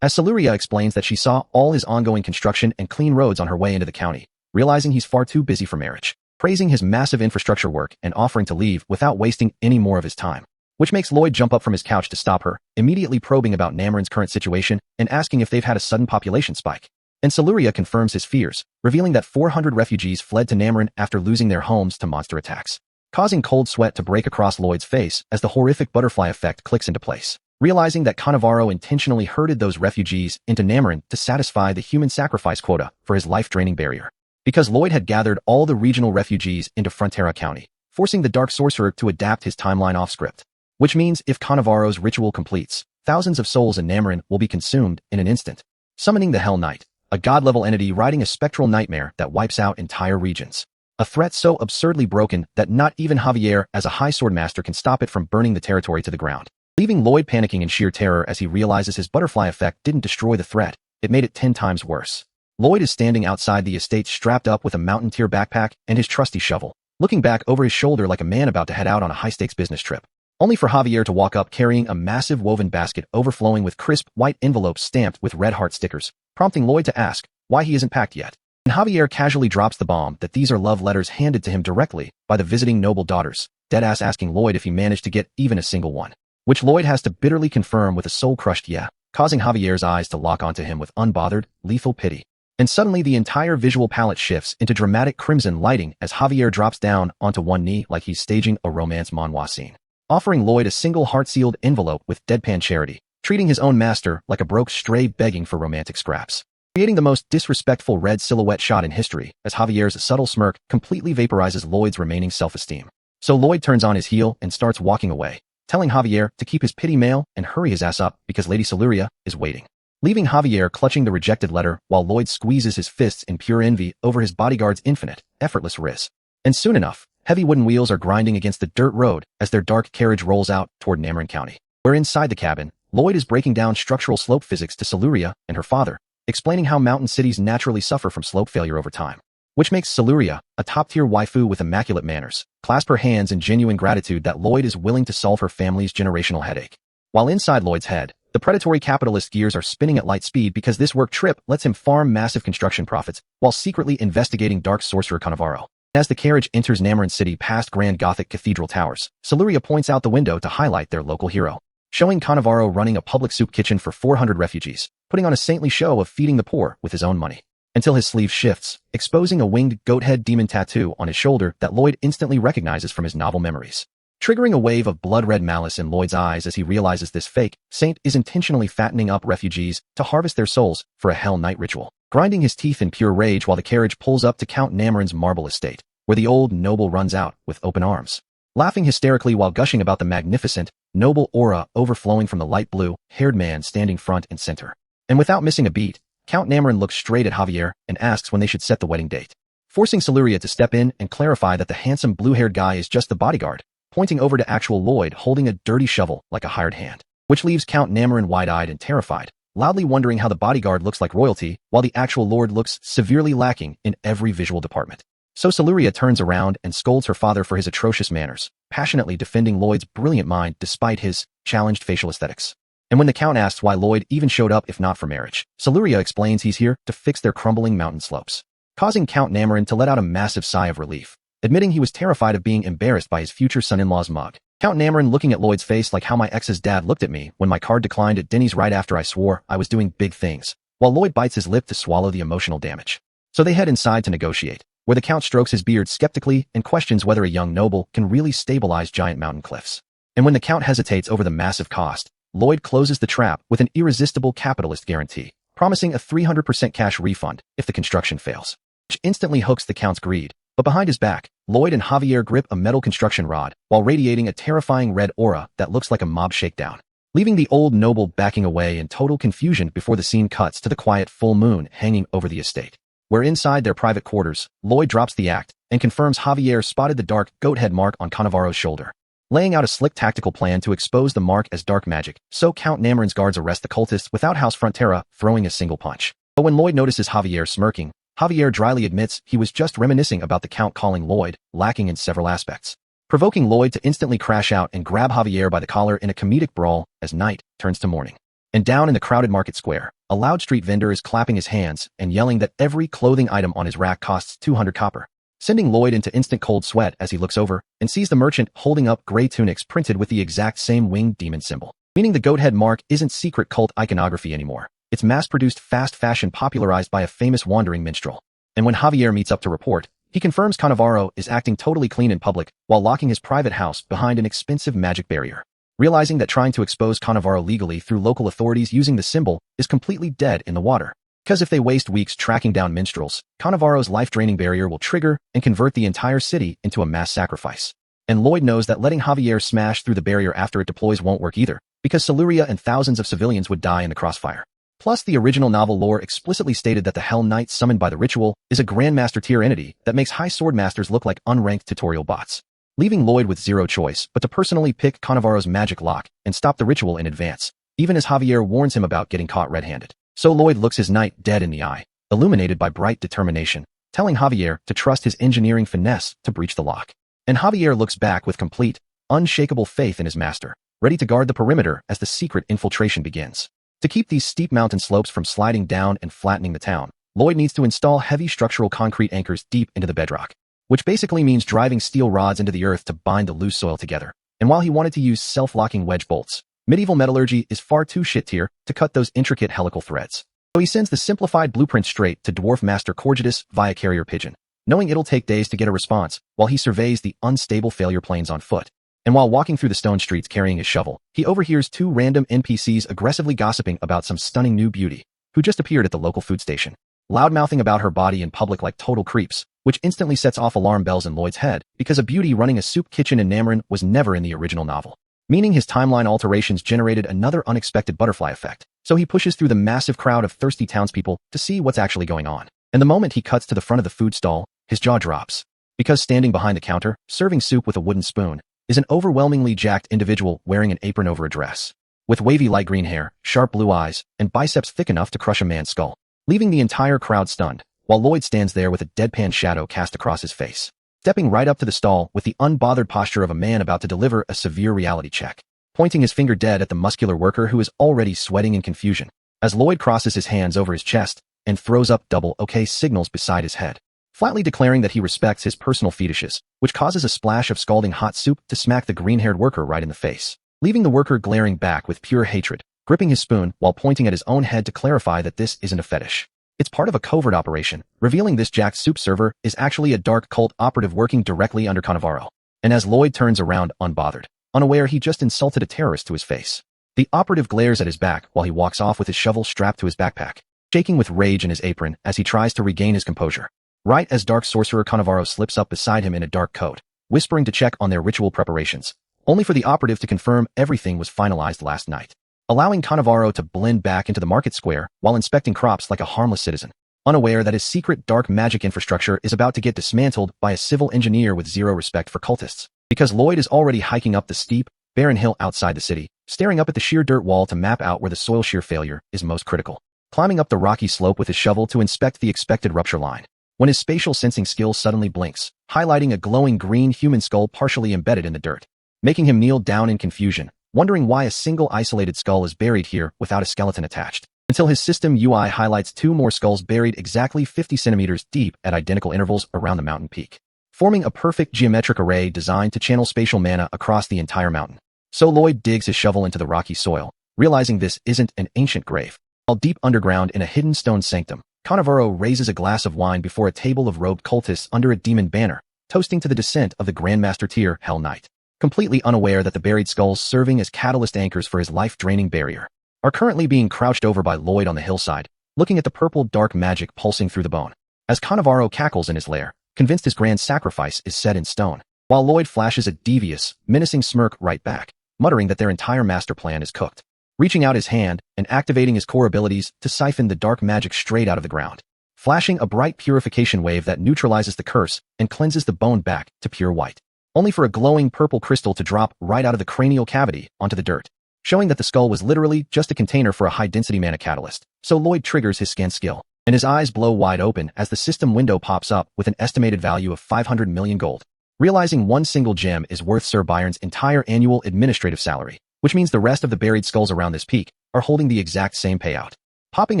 As Siluria explains that she saw all his ongoing construction and clean roads on her way into the county, realizing he's far too busy for marriage, praising his massive infrastructure work and offering to leave without wasting any more of his time, which makes Lloyd jump up from his couch to stop her, immediately probing about Namarin's current situation and asking if they've had a sudden population spike. And Siluria confirms his fears, revealing that 400 refugees fled to Namarin after losing their homes to monster attacks, causing cold sweat to break across Lloyd's face as the horrific butterfly effect clicks into place, realizing that Cannavaro intentionally herded those refugees into Namarin to satisfy the human sacrifice quota for his life-draining barrier, because Lloyd had gathered all the regional refugees into Frontera County, forcing the Dark Sorcerer to adapt his timeline off-script. Which means if Cannavaro's ritual completes, thousands of souls in Namarin will be consumed in an instant, summoning the Hell Knight, a god-level entity riding a spectral nightmare that wipes out entire regions. A threat so absurdly broken that not even Javier as a high sword master can stop it from burning the territory to the ground, leaving Lloyd panicking in sheer terror as he realizes his butterfly effect didn't destroy the threat, it made it 10 times worse. Lloyd is standing outside the estate strapped up with a mountain tier backpack and his trusty shovel, looking back over his shoulder like a man about to head out on a high-stakes business trip, only for Javier to walk up carrying a massive woven basket overflowing with crisp, white envelopes stamped with red heart stickers, prompting Lloyd to ask why he isn't packed yet. And Javier casually drops the bomb that these are love letters handed to him directly by the visiting noble daughters, deadass asking Lloyd if he managed to get even a single one, which Lloyd has to bitterly confirm with a soul-crushed yeah, causing Javier's eyes to lock onto him with unbothered, lethal pity. And suddenly the entire visual palette shifts into dramatic crimson lighting as Javier drops down onto one knee like he's staging a romance manhwa scene, offering Lloyd a single heart-sealed envelope with deadpan charity, treating his own master like a broke stray begging for romantic scraps, creating the most disrespectful red silhouette shot in history as Javier's subtle smirk completely vaporizes Lloyd's remaining self-esteem. So Lloyd turns on his heel and starts walking away, telling Javier to keep his pity mail and hurry his ass up because Lady Siluria is waiting, leaving Javier clutching the rejected letter while Lloyd squeezes his fists in pure envy over his bodyguard's infinite, effortless riz. And soon enough, heavy wooden wheels are grinding against the dirt road as their dark carriage rolls out toward Nameron County, where inside the cabin, Lloyd is breaking down structural slope physics to Siluria and her father, explaining how mountain cities naturally suffer from slope failure over time. Which makes Siluria, a top-tier waifu with immaculate manners, clasp her hands in genuine gratitude that Lloyd is willing to solve her family's generational headache. While inside Lloyd's head, the predatory capitalist gears are spinning at light speed because this work trip lets him farm massive construction profits while secretly investigating dark sorcerer Cannavaro. As the carriage enters Nameron City past grand Gothic cathedral towers, Siluria points out the window to highlight their local hero, showing Cannavaro running a public soup kitchen for 400 refugees, putting on a saintly show of feeding the poor with his own money. Until his sleeve shifts, exposing a winged goat-head demon tattoo on his shoulder that Lloyd instantly recognizes from his novel memories. Triggering a wave of blood-red malice in Lloyd's eyes as he realizes this fake saint is intentionally fattening up refugees to harvest their souls for a Hell Night ritual. Grinding his teeth in pure rage while the carriage pulls up to Count Nameron's marble estate, where the old noble runs out with open arms, laughing hysterically while gushing about the magnificent, noble aura overflowing from the light blue-haired man standing front and center. And without missing a beat, Count Nameron looks straight at Javier and asks when they should set the wedding date, forcing Siluria to step in and clarify that the handsome blue-haired guy is just the bodyguard, pointing over to actual Lloyd holding a dirty shovel like a hired hand, which leaves Count Nameron wide-eyed and terrified, loudly wondering how the bodyguard looks like royalty while the actual lord looks severely lacking in every visual department. So Siluria turns around and scolds her father for his atrocious manners, passionately defending Lloyd's brilliant mind despite his challenged facial aesthetics. And when the Count asks why Lloyd even showed up if not for marriage, Siluria explains he's here to fix their crumbling mountain slopes, causing Count Nameron to let out a massive sigh of relief, admitting he was terrified of being embarrassed by his future son-in-law's mug. Count Nameron looking at Lloyd's face like how my ex's dad looked at me when my card declined at Denny's right after I swore I was doing big things, while Lloyd bites his lip to swallow the emotional damage. So they head inside to negotiate, where the Count strokes his beard skeptically and questions whether a young noble can really stabilize giant mountain cliffs. And when the Count hesitates over the massive cost, Lloyd closes the trap with an irresistible capitalist guarantee, promising a 300% cash refund if the construction fails, which instantly hooks the Count's greed. But behind his back, Lloyd and Javier grip a metal construction rod while radiating a terrifying red aura that looks like a mob shakedown, leaving the old noble backing away in total confusion before the scene cuts to the quiet full moon hanging over the estate, where inside their private quarters, Lloyd drops the act and confirms Javier spotted the dark goat-head mark on Cannavaro's shoulder, laying out a slick tactical plan to expose the mark as dark magic, so Count Nameron's guards arrest the cultists without House Frontera throwing a single punch. But when Lloyd notices Javier smirking, Javier dryly admits he was just reminiscing about the Count calling Lloyd lacking in several aspects, provoking Lloyd to instantly crash out and grab Javier by the collar in a comedic brawl as night turns to morning. And down in the crowded market square, a loud street vendor is clapping his hands and yelling that every clothing item on his rack costs 200 copper, sending Lloyd into instant cold sweat as he looks over and sees the merchant holding up gray tunics printed with the exact same winged demon symbol, meaning the goat-head mark isn't secret cult iconography anymore. It's mass-produced fast fashion popularized by a famous wandering minstrel. And when Javier meets up to report, he confirms Cannavaro is acting totally clean in public while locking his private house behind an expensive magic barrier, realizing that trying to expose Cannavaro legally through local authorities using the symbol is completely dead in the water. Because if they waste weeks tracking down minstrels, Cannavaro's life-draining barrier will trigger and convert the entire city into a mass sacrifice. And Lloyd knows that letting Javier smash through the barrier after it deploys won't work either, because Siluria and thousands of civilians would die in the crossfire. Plus, the original novel lore explicitly stated that the Hell Knight summoned by the ritual is a Grandmaster tier entity that makes high sword masters look like unranked tutorial bots, leaving Lloyd with zero choice but to personally pick Cannavaro's magic lock and stop the ritual in advance, even as Javier warns him about getting caught red-handed. So Lloyd looks his knight dead in the eye, illuminated by bright determination, telling Javier to trust his engineering finesse to breach the lock. And Javier looks back with complete, unshakable faith in his master, ready to guard the perimeter as the secret infiltration begins. To keep these steep mountain slopes from sliding down and flattening the town, Lloyd needs to install heavy structural concrete anchors deep into the bedrock, which basically means driving steel rods into the earth to bind the loose soil together. And while he wanted to use self-locking wedge bolts, medieval metallurgy is far too shit-tier to cut those intricate helical threads. So he sends the simplified blueprint straight to Dwarf Master Corgidus via carrier pigeon, knowing it'll take days to get a response while he surveys the unstable failure plains on foot. And while walking through the stone streets carrying his shovel, he overhears two random NPCs aggressively gossiping about some stunning new beauty who just appeared at the local food station, loud-mouthing about her body in public like total creeps, which instantly sets off alarm bells in Lloyd's head because a beauty running a soup kitchen in Nameron was never in the original novel, meaning his timeline alterations generated another unexpected butterfly effect. So he pushes through the massive crowd of thirsty townspeople to see what's actually going on. And the moment he cuts to the front of the food stall, his jaw drops, Because standing behind the counter, serving soup with a wooden spoon, is an overwhelmingly jacked individual wearing an apron over a dress. With wavy light green hair, sharp blue eyes, and biceps thick enough to crush a man's skull, leaving the entire crowd stunned, while Lloyd stands there with a deadpan shadow cast across his face, stepping right up to the stall with the unbothered posture of a man about to deliver a severe reality check, pointing his finger dead at the muscular worker who is already sweating in confusion, as Lloyd crosses his hands over his chest and throws up double OK signals beside his head, flatly declaring that he respects his personal fetishes, which causes a splash of scalding hot soup to smack the green-haired worker right in the face, leaving the worker glaring back with pure hatred, gripping his spoon while pointing at his own head to clarify that this isn't a fetish. It's part of a covert operation, revealing this jacked soup server is actually a dark cult operative working directly under Cannavaro. And as Lloyd turns around unbothered, unaware he just insulted a terrorist to his face, the operative glares at his back while he walks off with his shovel strapped to his backpack, shaking with rage in his apron as he tries to regain his composure. Right as Dark Sorcerer Cannavaro slips up beside him in a dark coat, whispering to check on their ritual preparations, only for the operative to confirm everything was finalized last night, allowing Cannavaro to blend back into the market square while inspecting crops like a harmless citizen, unaware that his secret dark magic infrastructure is about to get dismantled by a civil engineer with zero respect for cultists, because Lloyd is already hiking up the steep, barren hill outside the city, staring up at the sheer dirt wall to map out where the soil shear failure is most critical, climbing up the rocky slope with his shovel to inspect the expected rupture line, when his spatial sensing skill suddenly blinks, highlighting a glowing green human skull partially embedded in the dirt, making him kneel down in confusion, wondering why a single isolated skull is buried here without a skeleton attached, until his system UI highlights 2 more skulls buried exactly 50 centimeters deep at identical intervals around the mountain peak, forming a perfect geometric array designed to channel spatial mana across the entire mountain. So Lloyd digs his shovel into the rocky soil, realizing this isn't an ancient grave. While deep underground in a hidden stone sanctum, Cannavaro raises a glass of wine before a table of robed cultists under a demon banner, toasting to the descent of the Grandmaster tier Hell Knight, completely unaware that the buried skulls serving as catalyst anchors for his life-draining barrier are currently being crouched over by Lloyd on the hillside, looking at the purple dark magic pulsing through the bone, as Cannavaro cackles in his lair, convinced his grand sacrifice is set in stone, while Lloyd flashes a devious, menacing smirk right back, muttering that their entire master plan is cooked, reaching out his hand and activating his core abilities to siphon the dark magic straight out of the ground, flashing a bright purification wave that neutralizes the curse and cleanses the bone back to pure white, only for a glowing purple crystal to drop right out of the cranial cavity onto the dirt, showing that the skull was literally just a container for a high-density mana catalyst. So Lloyd triggers his scan skill, and his eyes blow wide open as the system window pops up with an estimated value of 500 million gold, realizing one single gem is worth Sir Byron's entire annual administrative salary, which means the rest of the buried skulls around this peak are holding the exact same payout, popping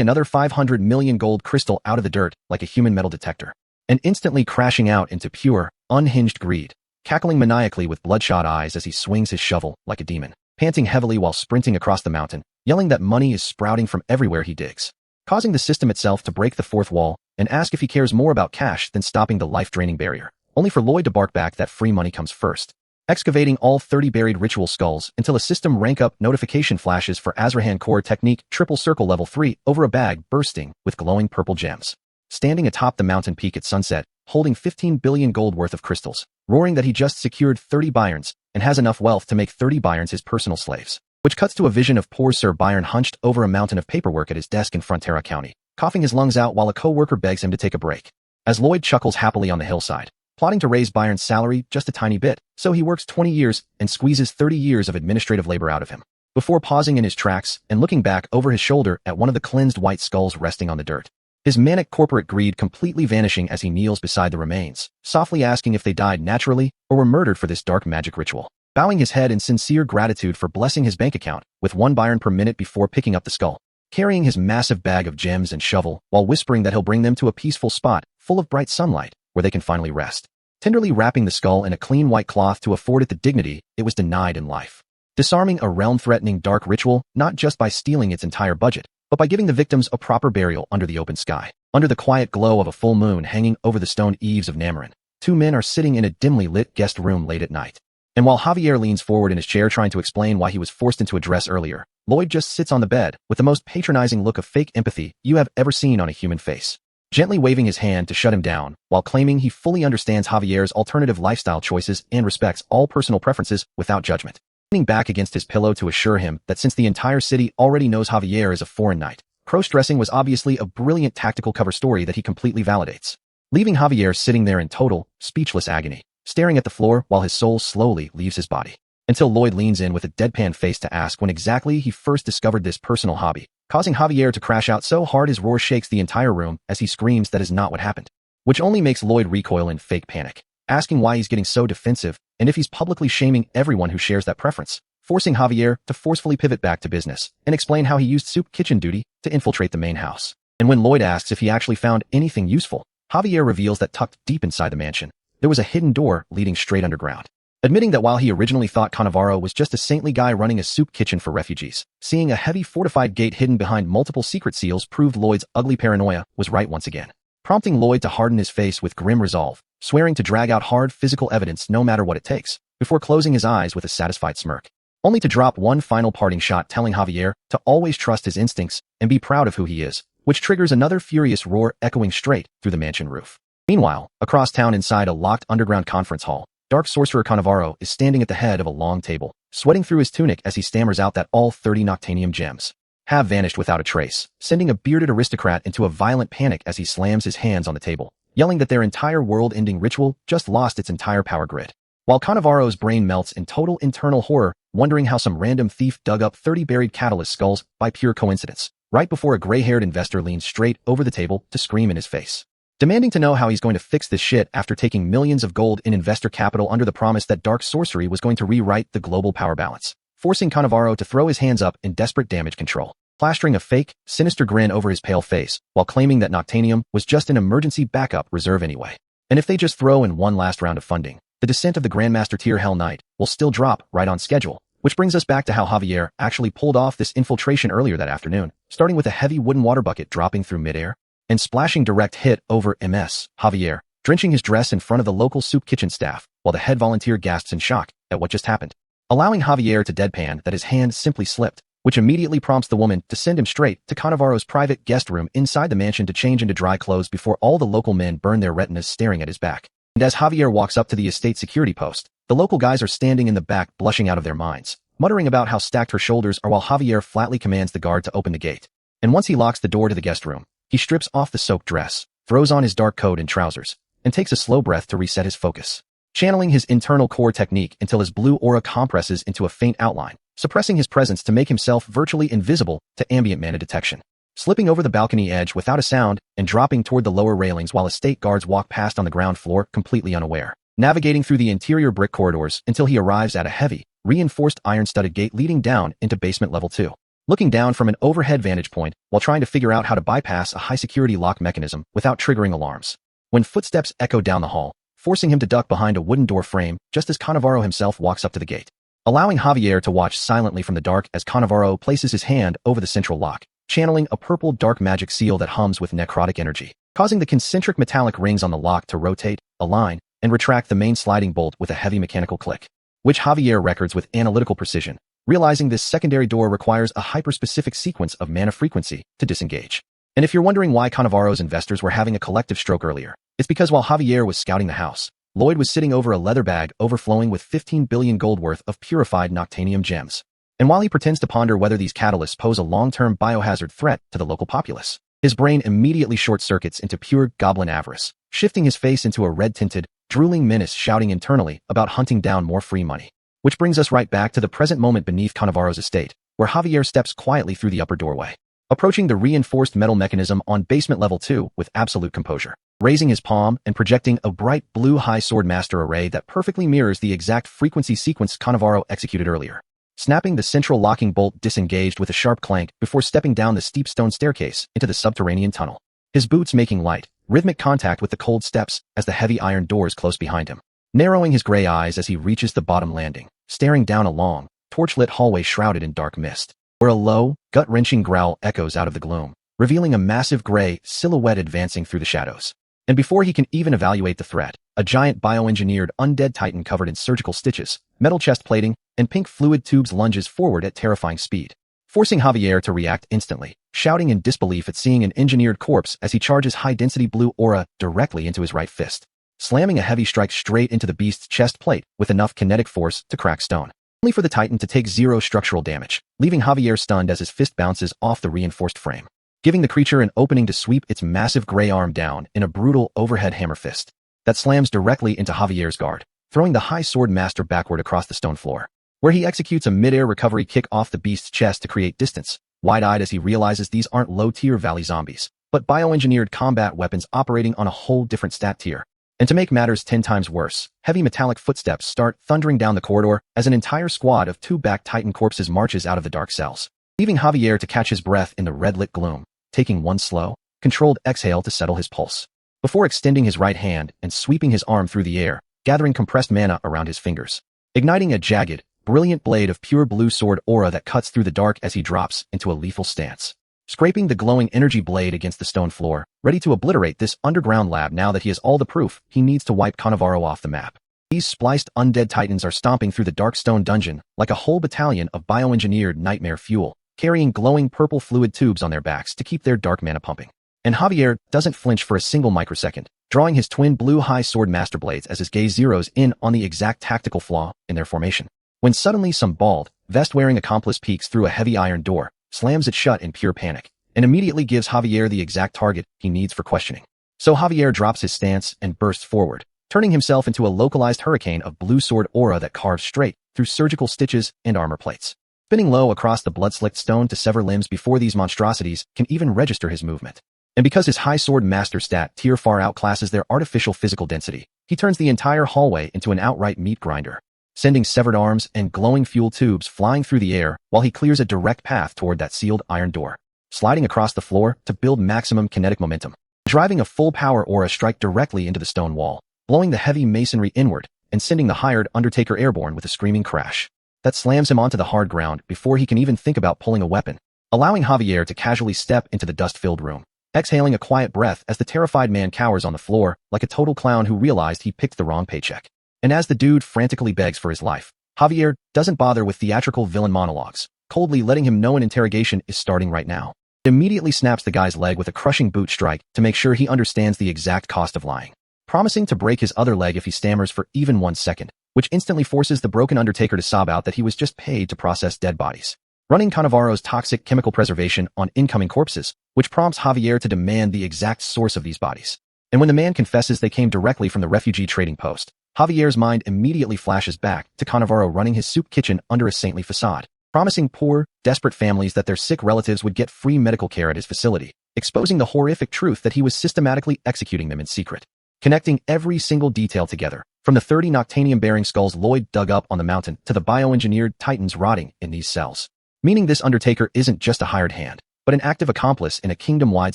another 500 million gold crystal out of the dirt like a human metal detector, and instantly crashing out into pure, unhinged greed, cackling maniacally with bloodshot eyes as he swings his shovel like a demon, panting heavily while sprinting across the mountain, yelling that money is sprouting from everywhere he digs, causing the system itself to break the fourth wall and ask if he cares more about cash than stopping the life-draining barrier, only for Lloyd to bark back that free money comes first, excavating all 30 buried ritual skulls until a system rank-up notification flashes for Azrahan Core Technique Triple Circle Level 3 over a bag bursting with glowing purple gems, standing atop the mountain peak at sunset, holding 15 billion gold worth of crystals, roaring that he just secured 30 Byrons and has enough wealth to make 30 Byrons his personal slaves, which cuts to a vision of poor Sir Byron hunched over a mountain of paperwork at his desk in Frontera County, coughing his lungs out while a co-worker begs him to take a break, as Lloyd chuckles happily on the hillside, plotting to raise Byron's salary just a tiny bit, so he works 20 years and squeezes 30 years of administrative labor out of him, before pausing in his tracks and looking back over his shoulder at one of the cleansed white skulls resting on the dirt, his manic corporate greed completely vanishing as he kneels beside the remains, softly asking if they died naturally or were murdered for this dark magic ritual, bowing his head in sincere gratitude for blessing his bank account with 1 Byron per minute before picking up the skull, carrying his massive bag of gems and shovel while whispering that he'll bring them to a peaceful spot full of bright sunlight where they can finally rest, tenderly wrapping the skull in a clean white cloth to afford it the dignity it was denied in life, disarming a realm-threatening dark ritual not just by stealing its entire budget, but by giving the victims a proper burial under the open sky, under the quiet glow of a full moon hanging over the stone eaves of Namarin. 2 men are sitting in a dimly lit guest room late at night, and while Javier leans forward in his chair trying to explain why he was forced into a dress earlier, Lloyd just sits on the bed with the most patronizing look of fake empathy you have ever seen on a human face, gently waving his hand to shut him down while claiming he fully understands Javier's alternative lifestyle choices and respects all personal preferences without judgment, leaning back against his pillow to assure him that since the entire city already knows Javier is a foreign knight, cross-dressing was obviously a brilliant tactical cover story that he completely validates. leaving Javier sitting there in total, speechless agony, staring at the floor while his soul slowly leaves his body. Until Lloyd leans in with a deadpan face to ask when exactly he first discovered this personal hobby, causing Javier to crash out so hard his roar shakes the entire room as he screams that is not what happened, which only makes Lloyd recoil in fake panic, asking why he's getting so defensive and if he's publicly shaming everyone who shares that preference, forcing Javier to forcefully pivot back to business and explain how he used soup kitchen duty to infiltrate the main house. And when Lloyd asks if he actually found anything useful, Javier reveals that tucked deep inside the mansion, there was a hidden door leading straight underground. Admitting that while he originally thought Cannavaro was just a saintly guy running a soup kitchen for refugees, seeing a heavy fortified gate hidden behind multiple secret seals proved Lloyd's ugly paranoia was right once again, prompting Lloyd to harden his face with grim resolve, swearing to drag out hard physical evidence no matter what it takes, before closing his eyes with a satisfied smirk, only to drop one final parting shot telling Javier to always trust his instincts and be proud of who he is, which triggers another furious roar echoing straight through the mansion roof. Meanwhile, across town inside a locked underground conference hall, Dark Sorcerer Cannavaro is standing at the head of a long table, sweating through his tunic as he stammers out that all 30 Noctanium gems have vanished without a trace, sending a bearded aristocrat into a violent panic as he slams his hands on the table, yelling that their entire world-ending ritual just lost its entire power grid. While Cannavaro's brain melts in total internal horror, wondering how some random thief dug up 30 buried catalyst skulls by pure coincidence, right before a gray-haired investor leans straight over the table to scream in his face, demanding to know how he's going to fix this shit after taking millions of gold in investor capital under the promise that dark sorcery was going to rewrite the global power balance, forcing Cannavaro to throw his hands up in desperate damage control, plastering a fake, sinister grin over his pale face while claiming that Noctanium was just an emergency backup reserve anyway. And if they just throw in one last round of funding, the descent of the Grandmaster Tier Hell Knight will still drop right on schedule, which brings us back to how Javier actually pulled off this infiltration earlier that afternoon, starting with a heavy wooden water bucket dropping through midair and splashing direct hit over MS Javier, drenching his dress in front of the local soup kitchen staff, while the head volunteer gasps in shock at what just happened, allowing Javier to deadpan that his hand simply slipped, which immediately prompts the woman to send him straight to Cannavaro's private guest room inside the mansion to change into dry clothes before all the local men burn their retinas staring at his back. And as Javier walks up to the estate security post, the local guys are standing in the back blushing out of their minds, muttering about how stacked her shoulders are while Javier flatly commands the guard to open the gate. And once he locks the door to the guest room, he strips off the soaked dress, throws on his dark coat and trousers, and takes a slow breath to reset his focus, channeling his internal core technique until his blue aura compresses into a faint outline, suppressing his presence to make himself virtually invisible to ambient mana detection. Slipping over the balcony edge without a sound and dropping toward the lower railings while estate guards walk past on the ground floor completely unaware, navigating through the interior brick corridors until he arrives at a heavy, reinforced iron-studded gate leading down into basement level 2. Looking down from an overhead vantage point while trying to figure out how to bypass a high-security lock mechanism without triggering alarms, when footsteps echo down the hall, forcing him to duck behind a wooden door frame just as Cannavaro himself walks up to the gate, allowing Javier to watch silently from the dark as Cannavaro places his hand over the central lock, channeling a purple dark magic seal that hums with necrotic energy, causing the concentric metallic rings on the lock to rotate, align, and retract the main sliding bolt with a heavy mechanical click, which Javier records with analytical precision, realizing this secondary door requires a hyper-specific sequence of mana frequency to disengage. And if you're wondering why Cannavaro's investors were having a collective stroke earlier, it's because while Javier was scouting the house, Lloyd was sitting over a leather bag overflowing with 15 billion gold worth of purified Noctanium gems. And while he pretends to ponder whether these catalysts pose a long-term biohazard threat to the local populace, his brain immediately short-circuits into pure goblin avarice, shifting his face into a red-tinted, drooling menace shouting internally about hunting down more free money. Which brings us right back to the present moment beneath Cannavaro's estate, where Javier steps quietly through the upper doorway, approaching the reinforced metal mechanism on basement level 2 with absolute composure, raising his palm and projecting a bright blue high sword master array that perfectly mirrors the exact frequency sequence Cannavaro executed earlier. Snapping the central locking bolt disengaged with a sharp clank before stepping down the steep stone staircase into the subterranean tunnel, his boots making light, rhythmic contact with the cold steps as the heavy iron doors close behind him, narrowing his gray eyes as he reaches the bottom landing, staring down a long, torchlit hallway shrouded in dark mist, where a low, gut-wrenching growl echoes out of the gloom, revealing a massive gray silhouette advancing through the shadows. And before he can even evaluate the threat, a giant bioengineered undead titan covered in surgical stitches, metal chest plating, and pink fluid tubes lunges forward at terrifying speed, forcing Javier to react instantly, shouting in disbelief at seeing an engineered corpse as he charges high-density blue aura directly into his right fist, slamming a heavy strike straight into the beast's chest plate with enough kinetic force to crack stone, only for the titan to take 0 structural damage, leaving Javier stunned as his fist bounces off the reinforced frame. giving the creature an opening to sweep its massive gray arm down in a brutal overhead hammer fist that slams directly into Javier's guard, throwing the high sword master backward across the stone floor, where he executes a mid-air recovery kick off the beast's chest to create distance, wide-eyed as he realizes these aren't low-tier valley zombies, but bioengineered combat weapons operating on a whole different stat tier. And to make matters 10 times worse, heavy metallic footsteps start thundering down the corridor as an entire squad of 2 Back Titan corpses marches out of the dark cells, leaving Javier to catch his breath in the red-lit gloom, taking one slow, controlled exhale to settle his pulse, before extending his right hand and sweeping his arm through the air, gathering compressed mana around his fingers, igniting a jagged, brilliant blade of pure blue sword aura that cuts through the dark as he drops into a lethal stance, scraping the glowing energy blade against the stone floor, ready to obliterate this underground lab now that he has all the proof he needs to wipe Cannavaro off the map. These spliced undead titans are stomping through the dark stone dungeon like a whole battalion of bioengineered nightmare fuel, carrying glowing purple fluid tubes on their backs to keep their dark mana pumping. And Javier doesn't flinch for a single microsecond, drawing his twin blue high sword master blades as his gaze zeroes in on the exact tactical flaw in their formation, when suddenly some bald, vest-wearing accomplice peeks through a heavy iron door, slams it shut in pure panic, and immediately gives Javier the exact target he needs for questioning. So Javier drops his stance and bursts forward, turning himself into a localized hurricane of blue sword aura that carves straight through surgical stitches and armor plates, spinning low across the blood-slicked stone to sever limbs before these monstrosities can even register his movement. And because his high sword master stat tier far outclasses their artificial physical density, he turns the entire hallway into an outright meat grinder, sending severed arms and glowing fuel tubes flying through the air while he clears a direct path toward that sealed iron door, sliding across the floor to build maximum kinetic momentum, driving a full-power aura strike directly into the stone wall, blowing the heavy masonry inward and sending the hired Undertaker airborne with a screaming crash that slams him onto the hard ground before he can even think about pulling a weapon, allowing Javier to casually step into the dust-filled room, exhaling a quiet breath as the terrified man cowers on the floor like a total clown who realized he picked the wrong paycheck. And as the dude frantically begs for his life, Javier doesn't bother with theatrical villain monologues, coldly letting him know an interrogation is starting right now. Immediately snaps the guy's leg with a crushing boot strike to make sure he understands the exact cost of lying, promising to break his other leg if he stammers for even 1 second, which instantly forces the broken Undertaker to sob out that he was just paid to process dead bodies, running Cannavaro's toxic chemical preservation on incoming corpses, which prompts Javier to demand the exact source of these bodies. And when the man confesses they came directly from the refugee trading post, Javier's mind immediately flashes back to Cannavaro running his soup kitchen under a saintly facade, promising poor, desperate families that their sick relatives would get free medical care at his facility, exposing the horrific truth that he was systematically executing them in secret, connecting every single detail together, from the 30 Noctanium-bearing skulls Lloyd dug up on the mountain to the bioengineered titans rotting in these cells, meaning this Undertaker isn't just a hired hand, but an active accomplice in a kingdom-wide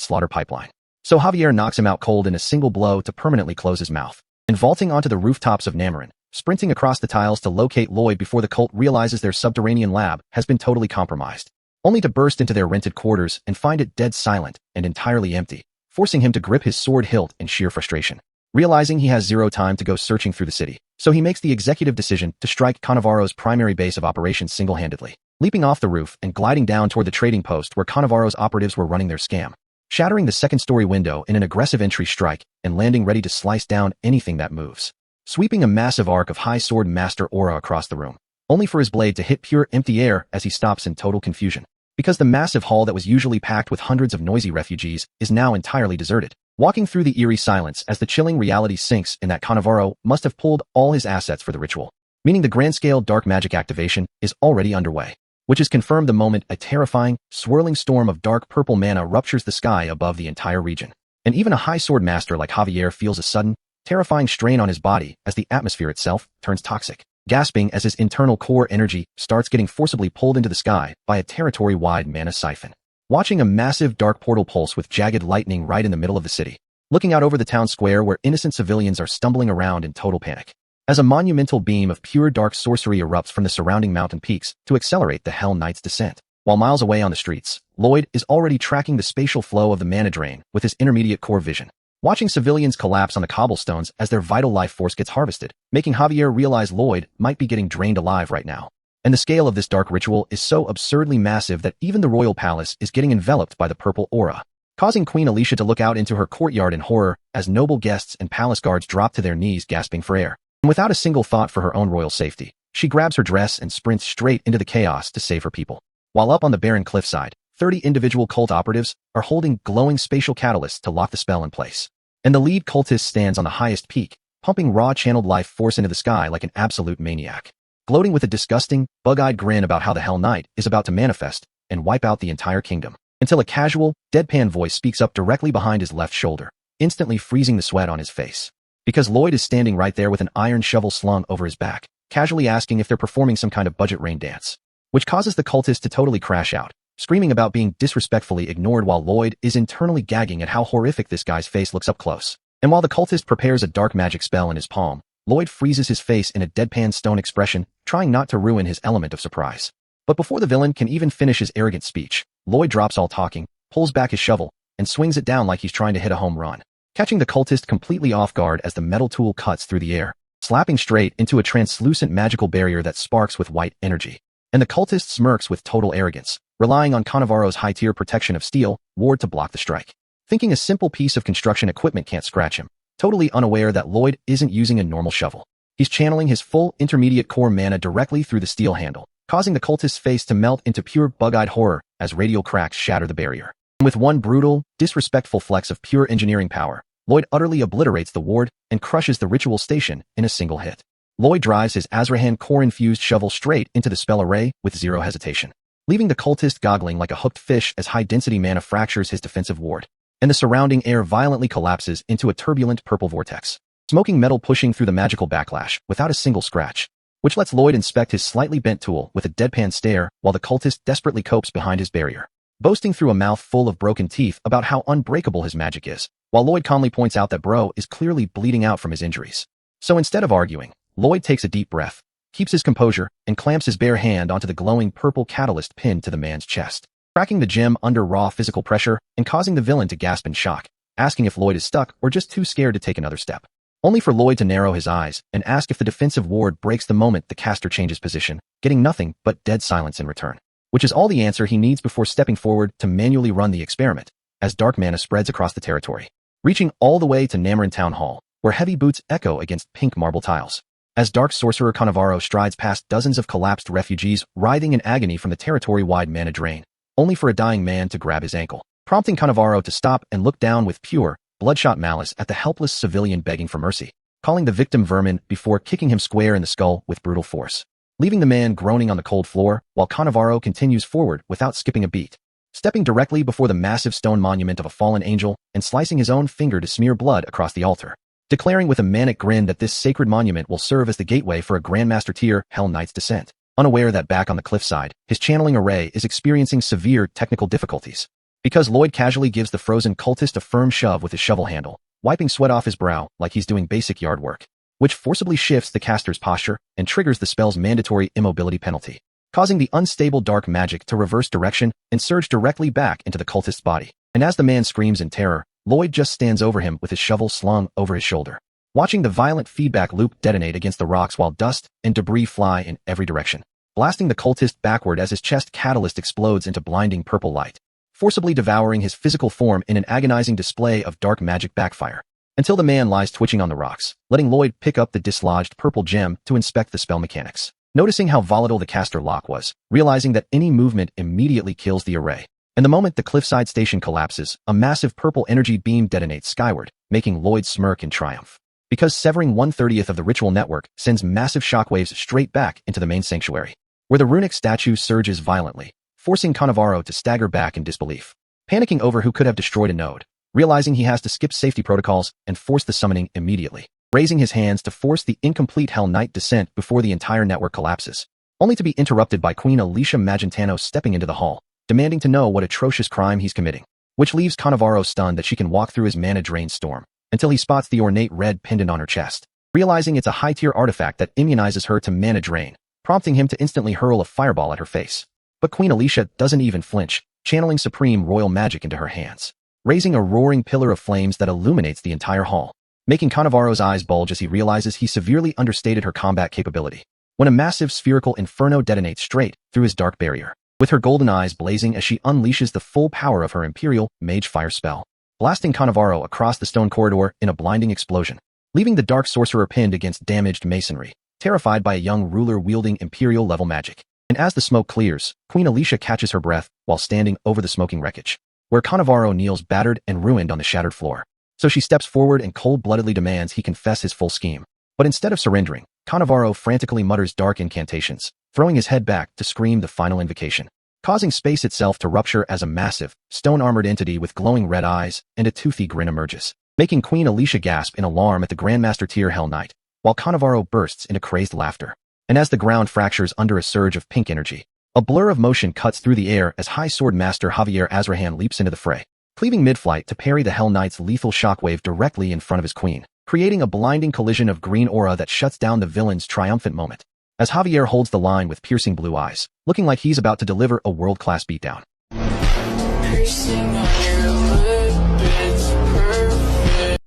slaughter pipeline. So Javier knocks him out cold in a single blow to permanently close his mouth, and vaulting onto the rooftops of Namarin, sprinting across the tiles to locate Lloyd before the cult realizes their subterranean lab has been totally compromised, only to burst into their rented quarters and find it dead silent and entirely empty, forcing him to grip his sword hilt in sheer frustration. Realizing he has zero time to go searching through the city, so he makes the executive decision to strike Cannavaro's primary base of operations single-handedly, leaping off the roof and gliding down toward the trading post where Cannavaro's operatives were running their scam, shattering the second-story window in an aggressive entry strike and landing ready to slice down anything that moves, sweeping a massive arc of high sword master aura across the room, only for his blade to hit pure empty air as he stops in total confusion, because the massive hall that was usually packed with hundreds of noisy refugees is now entirely deserted, walking through the eerie silence as the chilling reality sinks in that Cannavaro must have pulled all his assets for the ritual, meaning the grand-scale dark magic activation is already underway, which is confirmed the moment a terrifying, swirling storm of dark purple mana ruptures the sky above the entire region. And even a high sword master like Javier feels a sudden, terrifying strain on his body as the atmosphere itself turns toxic, gasping as his internal core energy starts getting forcibly pulled into the sky by a territory-wide mana siphon. Watching a massive dark portal pulse with jagged lightning right in the middle of the city, looking out over the town square where innocent civilians are stumbling around in total panic, as a monumental beam of pure dark sorcery erupts from the surrounding mountain peaks to accelerate the Hell Knight's descent. While miles away on the streets, Lloyd is already tracking the spatial flow of the mana drain with his intermediate core vision, watching civilians collapse on the cobblestones as their vital life force gets harvested, making Javier realize Lloyd might be getting drained alive right now. And the scale of this dark ritual is so absurdly massive that even the royal palace is getting enveloped by the purple aura, causing Queen Alicia to look out into her courtyard in horror as noble guests and palace guards drop to their knees gasping for air. And without a single thought for her own royal safety, she grabs her dress and sprints straight into the chaos to save her people. While up on the barren cliffside, 30 individual cult operatives are holding glowing spatial catalysts to lock the spell in place. And the lead cultist stands on the highest peak, pumping raw channeled life force into the sky like an absolute maniac, gloating with a disgusting, bug-eyed grin about how the Hell Knight is about to manifest and wipe out the entire kingdom, until a casual, deadpan voice speaks up directly behind his left shoulder, instantly freezing the sweat on his face. Because Lloyd is standing right there with an iron shovel slung over his back, casually asking if they're performing some kind of budget rain dance, which causes the cultist to totally crash out, screaming about being disrespectfully ignored while Lloyd is internally gagging at how horrific this guy's face looks up close. And while the cultist prepares a dark magic spell in his palm, Lloyd freezes his face in a deadpan stone expression, trying not to ruin his element of surprise. But before the villain can even finish his arrogant speech, Lloyd drops all talking, pulls back his shovel, and swings it down like he's trying to hit a home run, catching the cultist completely off guard as the metal tool cuts through the air, slapping straight into a translucent magical barrier that sparks with white energy. And the cultist smirks with total arrogance, relying on Cannavaro's high-tier protection of steel ward to block the strike, thinking a simple piece of construction equipment can't scratch him, totally unaware that Lloyd isn't using a normal shovel. He's channeling his full intermediate core mana directly through the steel handle, causing the cultist's face to melt into pure bug-eyed horror as radial cracks shatter the barrier. And with one brutal, disrespectful flex of pure engineering power, Lloyd utterly obliterates the ward and crushes the ritual station in a single hit. Lloyd drives his Azrahan core-infused shovel straight into the spell array with zero hesitation, leaving the cultist goggling like a hooked fish as high-density mana fractures his defensive ward, and the surrounding air violently collapses into a turbulent purple vortex, smoking metal pushing through the magical backlash without a single scratch, which lets Lloyd inspect his slightly bent tool with a deadpan stare while the cultist desperately copes behind his barrier, boasting through a mouth full of broken teeth about how unbreakable his magic is, while Lloyd calmly points out that bro is clearly bleeding out from his injuries. So instead of arguing, Lloyd takes a deep breath, keeps his composure, and clamps his bare hand onto the glowing purple catalyst pinned to the man's chest, cracking the gem under raw physical pressure and causing the villain to gasp in shock, asking if Lloyd is stuck or just too scared to take another step. Only for Lloyd to narrow his eyes and ask if the defensive ward breaks the moment the caster changes position, getting nothing but dead silence in return, which is all the answer he needs before stepping forward to manually run the experiment, as dark mana spreads across the territory, reaching all the way to Namarin Town Hall, where heavy boots echo against pink marble tiles. As Dark Sorcerer Cannavaro strides past dozens of collapsed refugees writhing in agony from the territory-wide mana drain, only for a dying man to grab his ankle, prompting Cannavaro to stop and look down with pure, bloodshot malice at the helpless civilian begging for mercy, calling the victim vermin before kicking him square in the skull with brutal force, leaving the man groaning on the cold floor while Cannavaro continues forward without skipping a beat, stepping directly before the massive stone monument of a fallen angel and slicing his own finger to smear blood across the altar, declaring with a manic grin that this sacred monument will serve as the gateway for a Grandmaster tier Hell Knight's descent, unaware that back on the cliffside, his channeling array is experiencing severe technical difficulties, because Lloyd casually gives the frozen cultist a firm shove with his shovel handle, wiping sweat off his brow like he's doing basic yard work, which forcibly shifts the caster's posture and triggers the spell's mandatory immobility penalty, causing the unstable dark magic to reverse direction and surge directly back into the cultist's body. And as the man screams in terror, Lloyd just stands over him with his shovel slung over his shoulder, watching the violent feedback loop detonate against the rocks while dust and debris fly in every direction, blasting the cultist backward as his chest catalyst explodes into blinding purple light, forcibly devouring his physical form in an agonizing display of dark magic backfire, until the man lies twitching on the rocks, letting Lloyd pick up the dislodged purple gem to inspect the spell mechanics, noticing how volatile the caster lock was, realizing that any movement immediately kills the array. And the moment the cliffside station collapses, a massive purple energy beam detonates skyward, making Lloyd smirk in triumph, because severing 1/30th of the ritual network sends massive shockwaves straight back into the main sanctuary, where the runic statue surges violently, forcing Cannavaro to stagger back in disbelief, panicking over who could have destroyed a node, realizing he has to skip safety protocols and force the summoning immediately, raising his hands to force the incomplete Hell Knight descent before the entire network collapses, only to be interrupted by Queen Alicia Magentano stepping into the hall, demanding to know what atrocious crime he's committing, which leaves Cannavaro stunned that she can walk through his mana drain storm, until he spots the ornate red pendant on her chest, realizing it's a high-tier artifact that immunizes her to mana drain, prompting him to instantly hurl a fireball at her face. But Queen Alicia doesn't even flinch, channeling supreme royal magic into her hands, raising a roaring pillar of flames that illuminates the entire hall, making Cannavaro's eyes bulge as he realizes he severely understated her combat capability, when a massive spherical inferno detonates straight through his dark barrier, with her golden eyes blazing as she unleashes the full power of her Imperial Mage Fire spell, blasting Cannavaro across the stone corridor in a blinding explosion, leaving the Dark Sorcerer pinned against damaged masonry, terrified by a young ruler wielding Imperial-level magic. And as the smoke clears, Queen Alicia catches her breath while standing over the smoking wreckage, where Cannavaro kneels battered and ruined on the shattered floor. So she steps forward and cold-bloodedly demands he confess his full scheme. But instead of surrendering, Cannavaro frantically mutters dark incantations, throwing his head back to scream the final invocation, causing space itself to rupture as a massive, stone-armored entity with glowing red eyes and a toothy grin emerges, making Queen Alicia gasp in alarm at the Grandmaster Tier Hell Knight, while Cannavaro bursts into crazed laughter. And as the ground fractures under a surge of pink energy, a blur of motion cuts through the air as High Sword Master Javier Azrahan leaps into the fray, cleaving mid-flight to parry the Hell Knight's lethal shockwave directly in front of his queen, creating a blinding collision of green aura that shuts down the villain's triumphant moment, as Javier holds the line with piercing blue eyes, looking like he's about to deliver a world-class beatdown.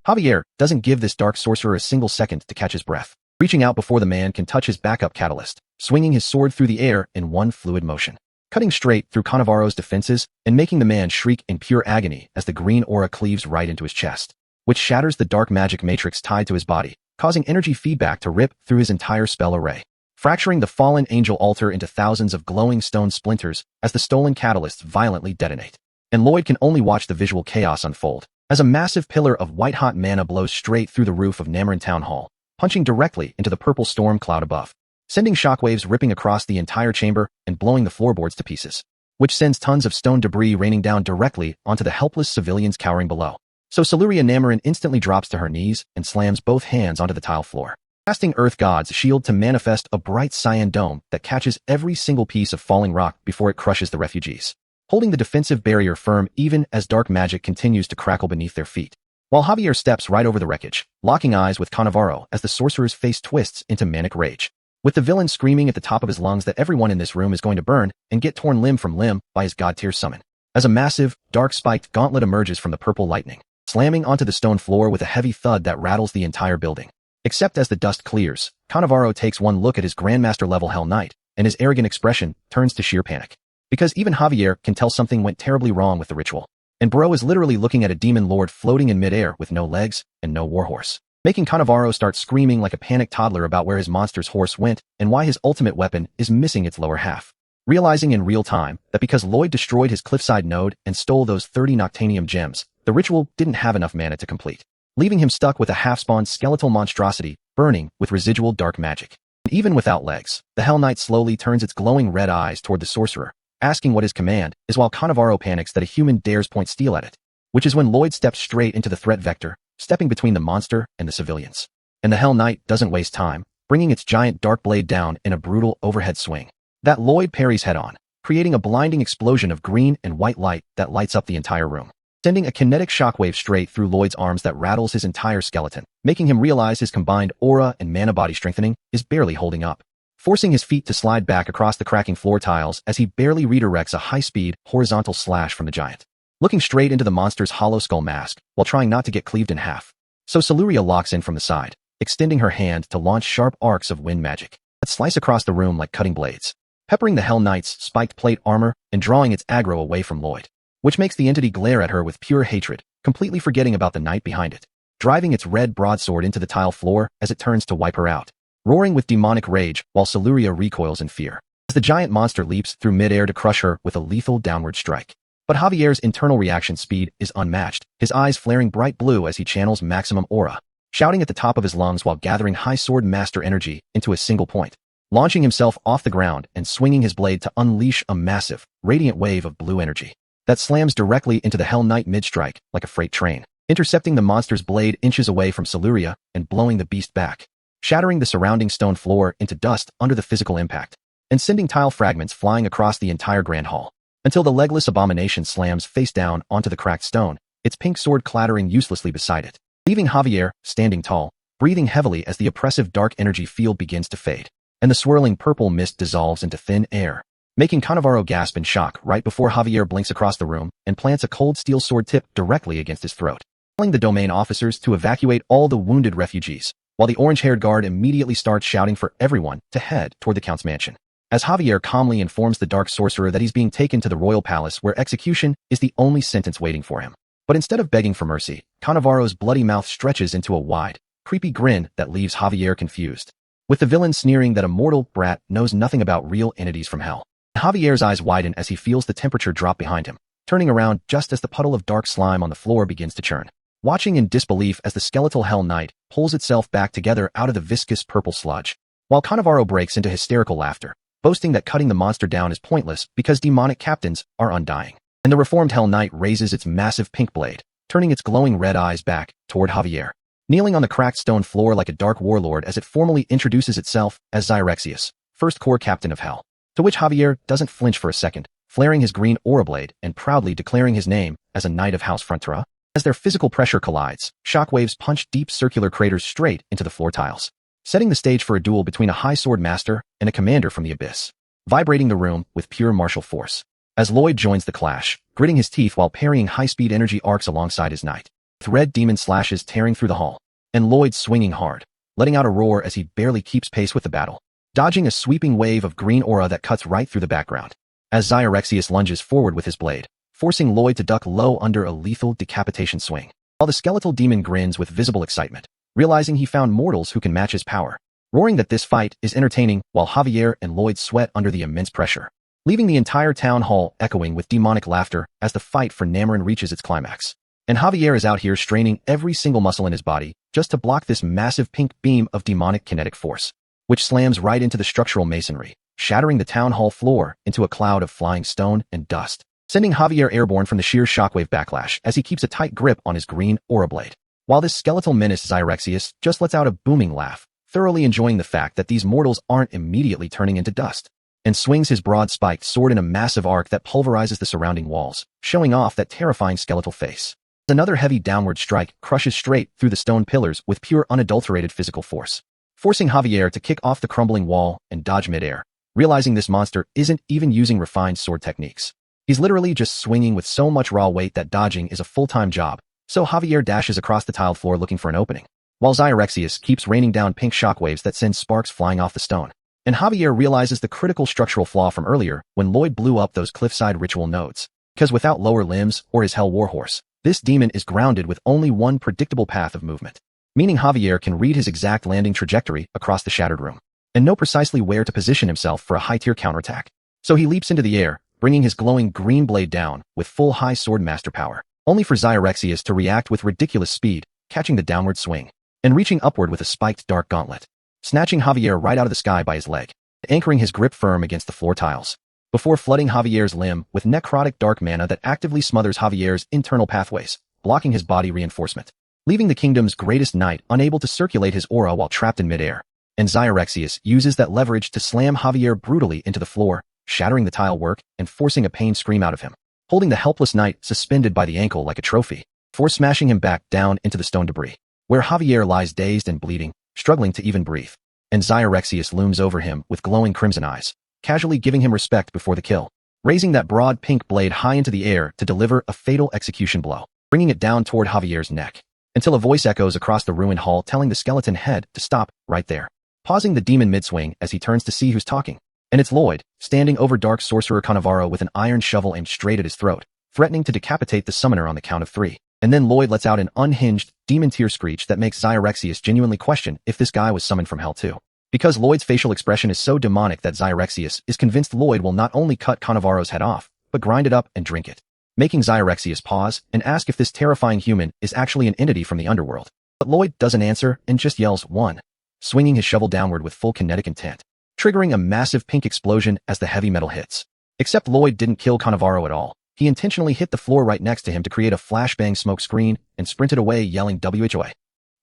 Javier doesn't give this dark sorcerer a single second to catch his breath, reaching out before the man can touch his backup catalyst, swinging his sword through the air in one fluid motion, cutting straight through Cannavaro's defenses and making the man shriek in pure agony as the green aura cleaves right into his chest, which shatters the dark magic matrix tied to his body, causing energy feedback to rip through his entire spell array, fracturing the fallen angel altar into thousands of glowing stone splinters as the stolen catalysts violently detonate. And Lloyd can only watch the visual chaos unfold, as a massive pillar of white-hot mana blows straight through the roof of Namarin Town Hall, punching directly into the purple storm cloud above, sending shockwaves ripping across the entire chamber and blowing the floorboards to pieces, which sends tons of stone debris raining down directly onto the helpless civilians cowering below. So Siluria Namarin instantly drops to her knees and slams both hands onto the tile floor, casting Earth God's shield to manifest a bright cyan dome that catches every single piece of falling rock before it crushes the refugees, holding the defensive barrier firm even as dark magic continues to crackle beneath their feet. While Javier steps right over the wreckage, locking eyes with Cannavaro as the sorcerer's face twists into manic rage, with the villain screaming at the top of his lungs that everyone in this room is going to burn and get torn limb from limb by his god-tier summon, as a massive, dark-spiked gauntlet emerges from the purple lightning, slamming onto the stone floor with a heavy thud that rattles the entire building. Except as the dust clears, Cannavaro takes one look at his Grandmaster-level Hell Knight, and his arrogant expression turns to sheer panic. Because even Javier can tell something went terribly wrong with the ritual. And Bro is literally looking at a demon lord floating in midair with no legs and no warhorse, making Cannavaro start screaming like a panicked toddler about where his monster's horse went and why his ultimate weapon is missing its lower half. Realizing in real time that because Lloyd destroyed his cliffside node and stole those 30 Noctanium gems, the ritual didn't have enough mana to complete, leaving him stuck with a half-spawned skeletal monstrosity burning with residual dark magic. And even without legs, the Hell Knight slowly turns its glowing red eyes toward the sorcerer, asking what his command is while Cannavaro panics that a human dares point steel at it, which is when Lloyd steps straight into the threat vector, stepping between the monster and the civilians. And the Hell Knight doesn't waste time, bringing its giant dark blade down in a brutal overhead swing that Lloyd parries head-on, creating a blinding explosion of green and white light that lights up the entire room, sending a kinetic shockwave straight through Lloyd's arms that rattles his entire skeleton, making him realize his combined aura and mana body strengthening is barely holding up, forcing his feet to slide back across the cracking floor tiles as he barely redirects a high-speed, horizontal slash from the giant, looking straight into the monster's hollow skull mask while trying not to get cleaved in half. So Siluria locks in from the side, extending her hand to launch sharp arcs of wind magic that slice across the room like cutting blades, peppering the Hell Knight's spiked plate armor and drawing its aggro away from Lloyd, which makes the entity glare at her with pure hatred, completely forgetting about the knight behind it, driving its red broadsword into the tile floor as it turns to wipe her out, roaring with demonic rage while Siluria recoils in fear, as the giant monster leaps through midair to crush her with a lethal downward strike. But Javier's internal reaction speed is unmatched, his eyes flaring bright blue as he channels maximum aura, shouting at the top of his lungs while gathering High Sword Master energy into a single point, launching himself off the ground and swinging his blade to unleash a massive, radiant wave of blue energy that slams directly into the Hell Knight mid-strike like a freight train, intercepting the monster's blade inches away from Siluria and blowing the beast back, shattering the surrounding stone floor into dust under the physical impact, and sending tile fragments flying across the entire grand hall, until the legless abomination slams face down onto the cracked stone, its pink sword clattering uselessly beside it, leaving Javier standing tall, breathing heavily as the oppressive dark energy field begins to fade, and the swirling purple mist dissolves into thin air, making Cannavaro gasp in shock right before Javier blinks across the room and plants a cold steel sword tip directly against his throat, telling the domain officers to evacuate all the wounded refugees, while the orange-haired guard immediately starts shouting for everyone to head toward the Count's mansion, as Javier calmly informs the dark sorcerer that he's being taken to the royal palace where execution is the only sentence waiting for him. But instead of begging for mercy, Cannavaro's bloody mouth stretches into a wide, creepy grin that leaves Javier confused, with the villain sneering that a mortal brat knows nothing about real entities from hell. Javier's eyes widen as he feels the temperature drop behind him, turning around just as the puddle of dark slime on the floor begins to churn. Watching in disbelief as the skeletal Hell Knight pulls itself back together out of the viscous purple sludge, while Cannavaro breaks into hysterical laughter, boasting that cutting the monster down is pointless because demonic captains are undying. And the reformed Hell Knight raises its massive pink blade, turning its glowing red eyes back toward Javier, kneeling on the cracked stone floor like a dark warlord as it formally introduces itself as Xirexius, first corps captain of Hell, to which Javier doesn't flinch for a second, flaring his green aura blade and proudly declaring his name as a knight of House Frontura. As their physical pressure collides, shockwaves punch deep circular craters straight into the floor tiles, setting the stage for a duel between a high sword master and a commander from the abyss, vibrating the room with pure martial force. As Lloyd joins the clash, gritting his teeth while parrying high-speed energy arcs alongside his knight, with red demon slashes tearing through the hall, and Lloyd swinging hard, letting out a roar as he barely keeps pace with the battle, dodging a sweeping wave of green aura that cuts right through the background, as Xirexius lunges forward with his blade, forcing Lloyd to duck low under a lethal decapitation swing, while the skeletal demon grins with visible excitement, realizing he found mortals who can match his power, roaring that this fight is entertaining while Javier and Lloyd sweat under the immense pressure, leaving the entire town hall echoing with demonic laughter as the fight for Namarin reaches its climax. And Javier is out here straining every single muscle in his body just to block this massive pink beam of demonic kinetic force, which slams right into the structural masonry, shattering the town hall floor into a cloud of flying stone and dust, sending Javier airborne from the sheer shockwave backlash as he keeps a tight grip on his green aura blade. While this skeletal menace Xirexius just lets out a booming laugh, thoroughly enjoying the fact that these mortals aren't immediately turning into dust, and swings his broad spiked sword in a massive arc that pulverizes the surrounding walls, showing off that terrifying skeletal face. Another heavy downward strike crushes straight through the stone pillars with pure unadulterated physical force, forcing Javier to kick off the crumbling wall and dodge midair, realizing this monster isn't even using refined sword techniques. He's literally just swinging with so much raw weight that dodging is a full-time job, so Javier dashes across the tiled floor looking for an opening, while Xirexius keeps raining down pink shockwaves that send sparks flying off the stone. And Javier realizes the critical structural flaw from earlier when Lloyd blew up those cliffside ritual nodes, because without lower limbs or his Hell Warhorse, this demon is grounded with only one predictable path of movement, meaning Javier can read his exact landing trajectory across the shattered room, and know precisely where to position himself for a high-tier counterattack. So he leaps into the air, bringing his glowing green blade down with full high sword master power, only for Xirexius to react with ridiculous speed, catching the downward swing, and reaching upward with a spiked dark gauntlet, snatching Javier right out of the sky by his leg, anchoring his grip firm against the floor tiles, before flooding Javier's limb with necrotic dark mana that actively smothers Javier's internal pathways, blocking his body reinforcement, leaving the kingdom's greatest knight unable to circulate his aura while trapped in midair. And Xirexius uses that leverage to slam Javier brutally into the floor, shattering the tile work and forcing a pain scream out of him, holding the helpless knight suspended by the ankle like a trophy, before smashing him back down into the stone debris, where Javier lies dazed and bleeding, struggling to even breathe. And Xirexius looms over him with glowing crimson eyes, casually giving him respect before the kill, raising that broad pink blade high into the air to deliver a fatal execution blow, bringing it down toward Javier's neck, until a voice echoes across the ruined hall telling the skeleton head to stop right there, pausing the demon mid-swing as he turns to see who's talking. And it's Lloyd, standing over Dark Sorcerer Cannavaro with an iron shovel aimed straight at his throat, threatening to decapitate the summoner on the count of 3. And then Lloyd lets out an unhinged, demon-tier screech that makes Xirexius genuinely question if this guy was summoned from hell too. Because Lloyd's facial expression is so demonic that Xirexius is convinced Lloyd will not only cut Cannavaro's head off, but grind it up and drink it, making Xirexius pause and ask if this terrifying human is actually an entity from the underworld. But Lloyd doesn't answer and just yells, "One," swinging his shovel downward with full kinetic intent, triggering a massive pink explosion as the heavy metal hits. Except Lloyd didn't kill Cannavaro at all. He intentionally hit the floor right next to him to create a flashbang smoke screen and sprinted away yelling WHOA,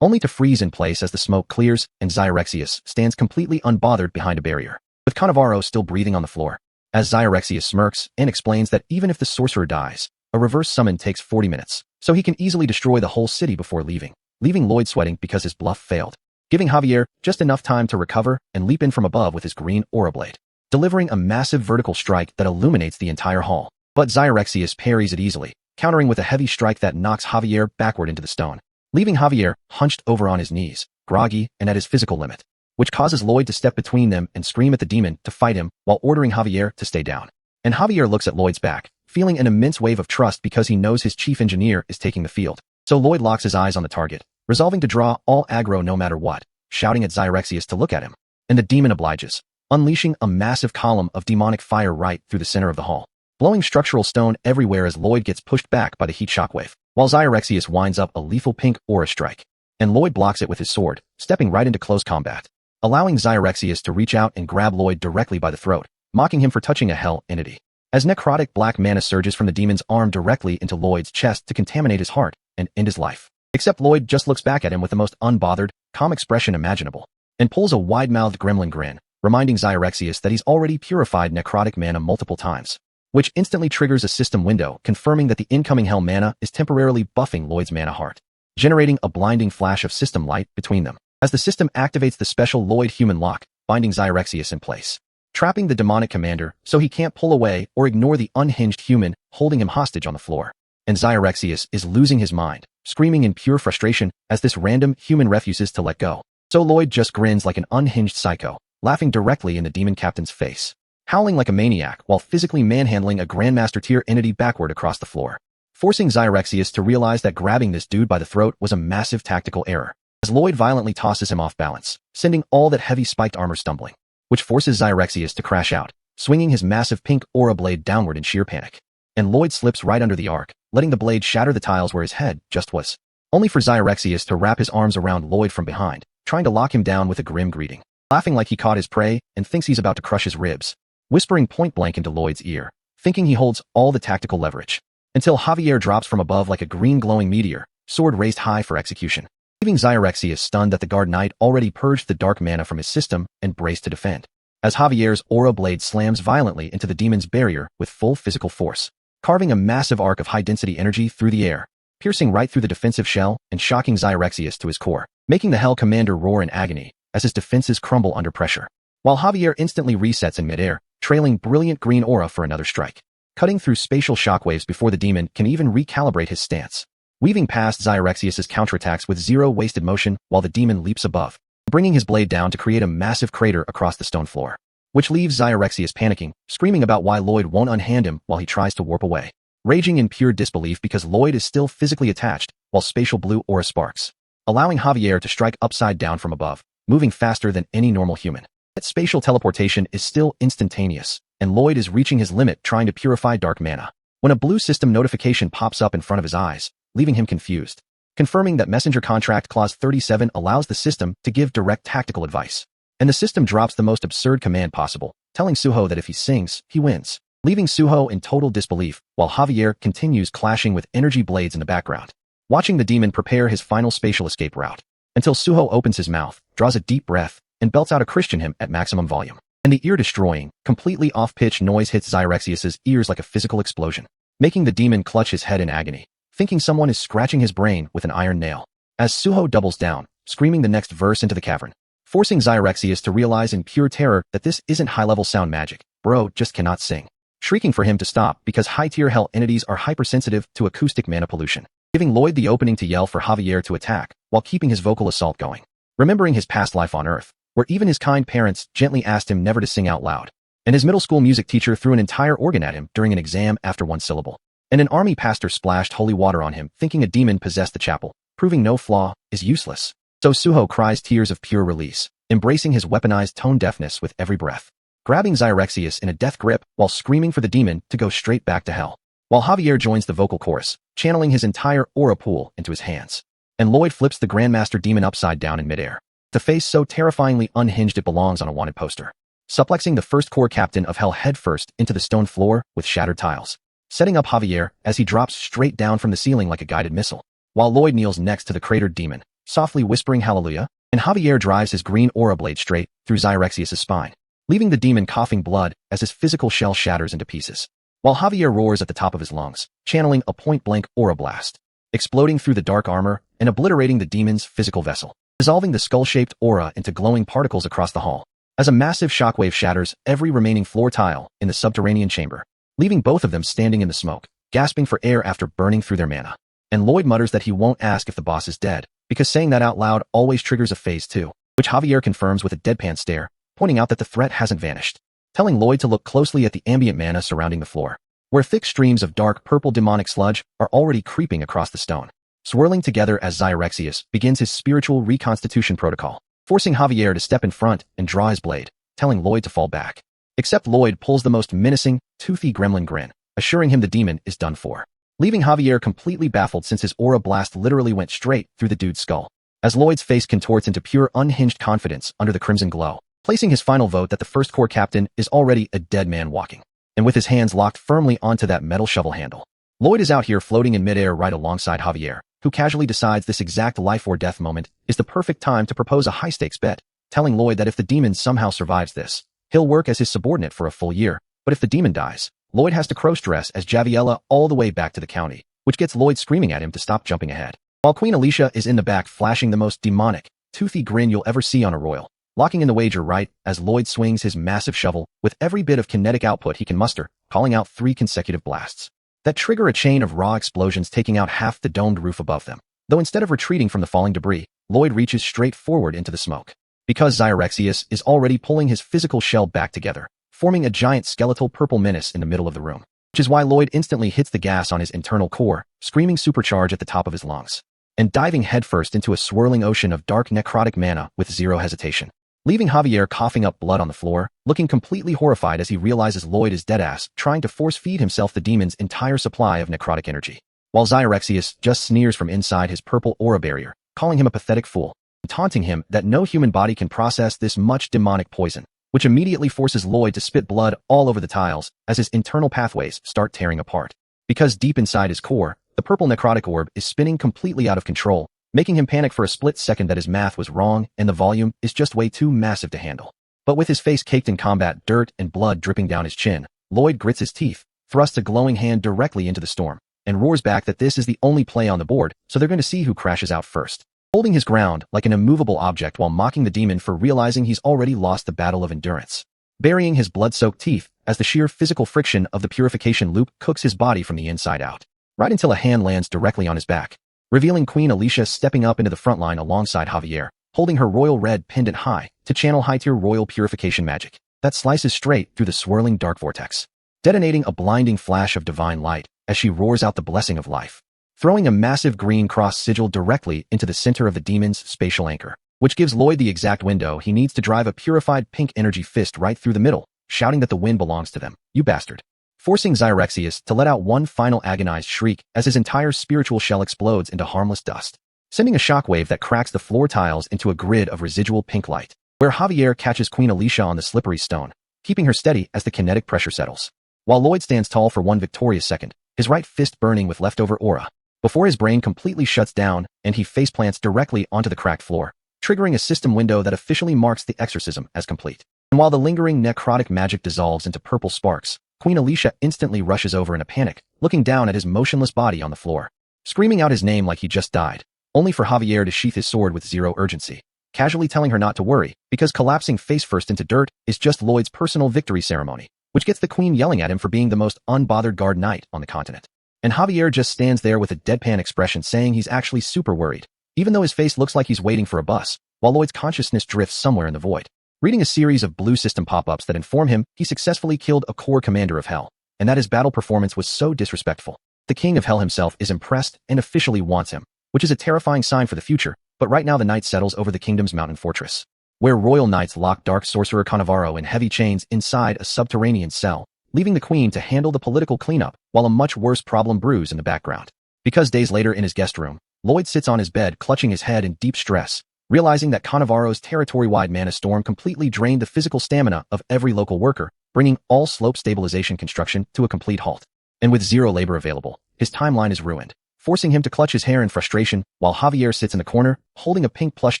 only to freeze in place as the smoke clears and Xirexius stands completely unbothered behind a barrier, with Cannavaro still breathing on the floor, as Xirexius smirks and explains that even if the sorcerer dies, a reverse summon takes 40 minutes, so he can easily destroy the whole city before leaving Lloyd sweating because his bluff failed, giving Javier just enough time to recover and leap in from above with his green aura blade, delivering a massive vertical strike that illuminates the entire hall. But Xirexius parries it easily, countering with a heavy strike that knocks Javier backward into the stone, leaving Javier hunched over on his knees, groggy and at his physical limit, which causes Lloyd to step between them and scream at the demon to fight him while ordering Javier to stay down. And Javier looks at Lloyd's back, feeling an immense wave of trust because he knows his chief engineer is taking the field. So Lloyd locks his eyes on the target, resolving to draw all aggro no matter what, shouting at Xirexius to look at him. And the demon obliges, unleashing a massive column of demonic fire right through the center of the hall, blowing structural stone everywhere as Lloyd gets pushed back by the heat shockwave, while Xyrexius winds up a lethal pink aura strike, and Lloyd blocks it with his sword, stepping right into close combat, allowing Xyrexius to reach out and grab Lloyd directly by the throat, mocking him for touching a hell entity. As necrotic black mana surges from the demon's arm directly into Lloyd's chest to contaminate his heart and end his life. Except Lloyd just looks back at him with the most unbothered, calm expression imaginable, and pulls a wide-mouthed gremlin grin, reminding Xyrexius that he's already purified necrotic mana multiple times, which instantly triggers a system window confirming that the incoming hell mana is temporarily buffing Lloyd's mana heart, generating a blinding flash of system light between them, as the system activates the special Lloyd human lock, binding Xyrexius in place, trapping the demonic commander so he can't pull away or ignore the unhinged human holding him hostage on the floor. And Xyrexius is losing his mind, screaming in pure frustration as this random human refuses to let go. So Lloyd just grins like an unhinged psycho, laughing directly in the demon captain's face, howling like a maniac while physically manhandling a Grandmaster tier entity backward across the floor, forcing Xyrexius to realize that grabbing this dude by the throat was a massive tactical error, as Lloyd violently tosses him off balance, sending all that heavy spiked armor stumbling, which forces Xyrexius to crash out, swinging his massive pink aura blade downward in sheer panic. And Lloyd slips right under the arc, letting the blade shatter the tiles where his head just was, only for Xyrexius to wrap his arms around Lloyd from behind, trying to lock him down with a grim greeting, laughing like he caught his prey and thinks he's about to crush his ribs, whispering point blank into Lloyd's ear, thinking he holds all the tactical leverage, until Javier drops from above like a green glowing meteor, sword raised high for execution, leaving Xyrexius stunned that the guard knight already purged the dark mana from his system and braced to defend, as Javier's aura blade slams violently into the demon's barrier with full physical force, carving a massive arc of high-density energy through the air, piercing right through the defensive shell and shocking Xyrexius to his core, making the Hell Commander roar in agony as his defenses crumble under pressure, while Javier instantly resets in midair, trailing brilliant green aura for another strike, cutting through spatial shockwaves before the demon can even recalibrate his stance, weaving past Xyrexius's counterattacks with zero wasted motion while the demon leaps above, bringing his blade down to create a massive crater across the stone floor, which leaves Xyrexius panicking, screaming about why Lloyd won't unhand him while he tries to warp away, raging in pure disbelief because Lloyd is still physically attached while spatial blue aura sparks, allowing Javier to strike upside down from above, moving faster than any normal human. That spatial teleportation is still instantaneous, and Lloyd is reaching his limit trying to purify dark mana, when a blue system notification pops up in front of his eyes, leaving him confused, confirming that Messenger Contract Clause 37 allows the system to give direct tactical advice. And the system drops the most absurd command possible, telling Suho that if he sings, he wins, leaving Suho in total disbelief, while Javier continues clashing with energy blades in the background, watching the demon prepare his final spatial escape route, until Suho opens his mouth, draws a deep breath, and belts out a Christian hymn at maximum volume. And the ear-destroying, completely off-pitch noise hits Xyrexius's ears like a physical explosion, making the demon clutch his head in agony, thinking someone is scratching his brain with an iron nail, as Suho doubles down, screaming the next verse into the cavern, forcing Xyrexius to realize in pure terror that this isn't high-level sound magic, bro just cannot sing, shrieking for him to stop because high-tier hell entities are hypersensitive to acoustic mana pollution, giving Lloyd the opening to yell for Javier to attack while keeping his vocal assault going, remembering his past life on Earth, where even his kind parents gently asked him never to sing out loud, and his middle school music teacher threw an entire organ at him during an exam after one syllable, and an army pastor splashed holy water on him thinking a demon possessed the chapel, proving no flaw is useless. So Suho cries tears of pure release, embracing his weaponized tone deafness with every breath, grabbing Xyrexius in a death grip while screaming for the demon to go straight back to hell, while Javier joins the vocal chorus, channeling his entire aura pool into his hands, and Lloyd flips the Grandmaster demon upside down in midair, to face so terrifyingly unhinged it belongs on a wanted poster, suplexing the first core captain of hell headfirst into the stone floor with shattered tiles, setting up Javier as he drops straight down from the ceiling like a guided missile, while Lloyd kneels next to the cratered demon, softly whispering hallelujah, and Javier drives his green aura blade straight through Xyrexius' spine, leaving the demon coughing blood as his physical shell shatters into pieces, while Javier roars at the top of his lungs, channeling a point-blank aura blast, exploding through the dark armor and obliterating the demon's physical vessel, dissolving the skull-shaped aura into glowing particles across the hall, as a massive shockwave shatters every remaining floor tile in the subterranean chamber, leaving both of them standing in the smoke, gasping for air after burning through their mana. And Lloyd mutters that he won't ask if the boss is dead, because saying that out loud always triggers a phase 2, which Javier confirms with a deadpan stare, pointing out that the threat hasn't vanished, telling Lloyd to look closely at the ambient mana surrounding the floor, where thick streams of dark purple demonic sludge are already creeping across the stone, swirling together as Xyrexius begins his spiritual reconstitution protocol, forcing Javier to step in front and draw his blade, telling Lloyd to fall back. Except Lloyd pulls the most menacing, toothy gremlin grin, assuring him the demon is done for, leaving Javier completely baffled since his aura blast literally went straight through the dude's skull. As Lloyd's face contorts into pure unhinged confidence under the crimson glow, placing his final vote that the first corps captain is already a dead man walking, and with his hands locked firmly onto that metal shovel handle. Lloyd is out here floating in midair right alongside Javier, who casually decides this exact life or death moment is the perfect time to propose a high-stakes bet, telling Lloyd that if the demon somehow survives this, he'll work as his subordinate for a full year, but if the demon dies, Lloyd has to cross-dress as Javiella all the way back to the county, which gets Lloyd screaming at him to stop jumping ahead. While Queen Alicia is in the back flashing the most demonic, toothy grin you'll ever see on a royal, locking in the wager right as Lloyd swings his massive shovel with every bit of kinetic output he can muster, calling out 3 consecutive blasts that trigger a chain of raw explosions taking out half the domed roof above them. Though instead of retreating from the falling debris, Lloyd reaches straight forward into the smoke, because Xyrexius is already pulling his physical shell back together, forming a giant skeletal purple menace in the middle of the room, which is why Lloyd instantly hits the gas on his internal core, screaming supercharge at the top of his lungs, and diving headfirst into a swirling ocean of dark necrotic mana with zero hesitation, leaving Javier coughing up blood on the floor, looking completely horrified as he realizes Lloyd is deadass trying to force-feed himself the demon's entire supply of necrotic energy, while Xyrexius just sneers from inside his purple aura barrier, calling him a pathetic fool, and taunting him that no human body can process this much demonic poison, which immediately forces Lloyd to spit blood all over the tiles as his internal pathways start tearing apart. Because deep inside his core, the purple necrotic orb is spinning completely out of control, making him panic for a split second that his math was wrong and the volume is just way too massive to handle. But with his face caked in combat dirt and blood dripping down his chin, Lloyd grits his teeth, thrusts a glowing hand directly into the storm, and roars back that this is the only play on the board, so they're going to see who crashes out first. Holding his ground like an immovable object while mocking the demon for realizing he's already lost the battle of endurance, burying his blood-soaked teeth as the sheer physical friction of the purification loop cooks his body from the inside out, right until a hand lands directly on his back, revealing Queen Alicia stepping up into the front line alongside Javier, holding her royal red pendant high to channel high-tier royal purification magic that slices straight through the swirling dark vortex, detonating a blinding flash of divine light as she roars out the blessing of life, throwing a massive green cross sigil directly into the center of the demon's spatial anchor, which gives Lloyd the exact window he needs to drive a purified pink energy fist right through the middle, shouting that the win belongs to them, you bastard, forcing Xyrexius to let out one final agonized shriek as his entire spiritual shell explodes into harmless dust, sending a shockwave that cracks the floor tiles into a grid of residual pink light, where Javier catches Queen Alicia on the slippery stone, keeping her steady as the kinetic pressure settles, while Lloyd stands tall for one victorious second, his right fist burning with leftover aura, before his brain completely shuts down and he faceplants directly onto the cracked floor, triggering a system window that officially marks the exorcism as complete. And while the lingering necrotic magic dissolves into purple sparks, Queen Alicia instantly rushes over in a panic, looking down at his motionless body on the floor, screaming out his name like he just died, only for Javier to sheath his sword with zero urgency, casually telling her not to worry, because collapsing face first into dirt is just Lloyd's personal victory ceremony, which gets the Queen yelling at him for being the most unbothered guard knight on the continent. And Javier just stands there with a deadpan expression saying he's actually super worried, even though his face looks like he's waiting for a bus, while Lloyd's consciousness drifts somewhere in the void, reading a series of blue system pop-ups that inform him he successfully killed a core commander of Hell, and that his battle performance was so disrespectful. The King of Hell himself is impressed and officially wants him, which is a terrifying sign for the future, but right now the night settles over the kingdom's mountain fortress, where royal knights lock dark sorcerer Cannavaro in heavy chains inside a subterranean cell, leaving the Queen to handle the political cleanup while a much worse problem brews in the background. Because days later in his guest room, Lloyd sits on his bed clutching his head in deep stress, realizing that Cannavaro's territory-wide mana storm completely drained the physical stamina of every local worker, bringing all slope stabilization construction to a complete halt. And with zero labor available, his timeline is ruined, forcing him to clutch his hair in frustration while Javier sits in the corner, holding a pink plush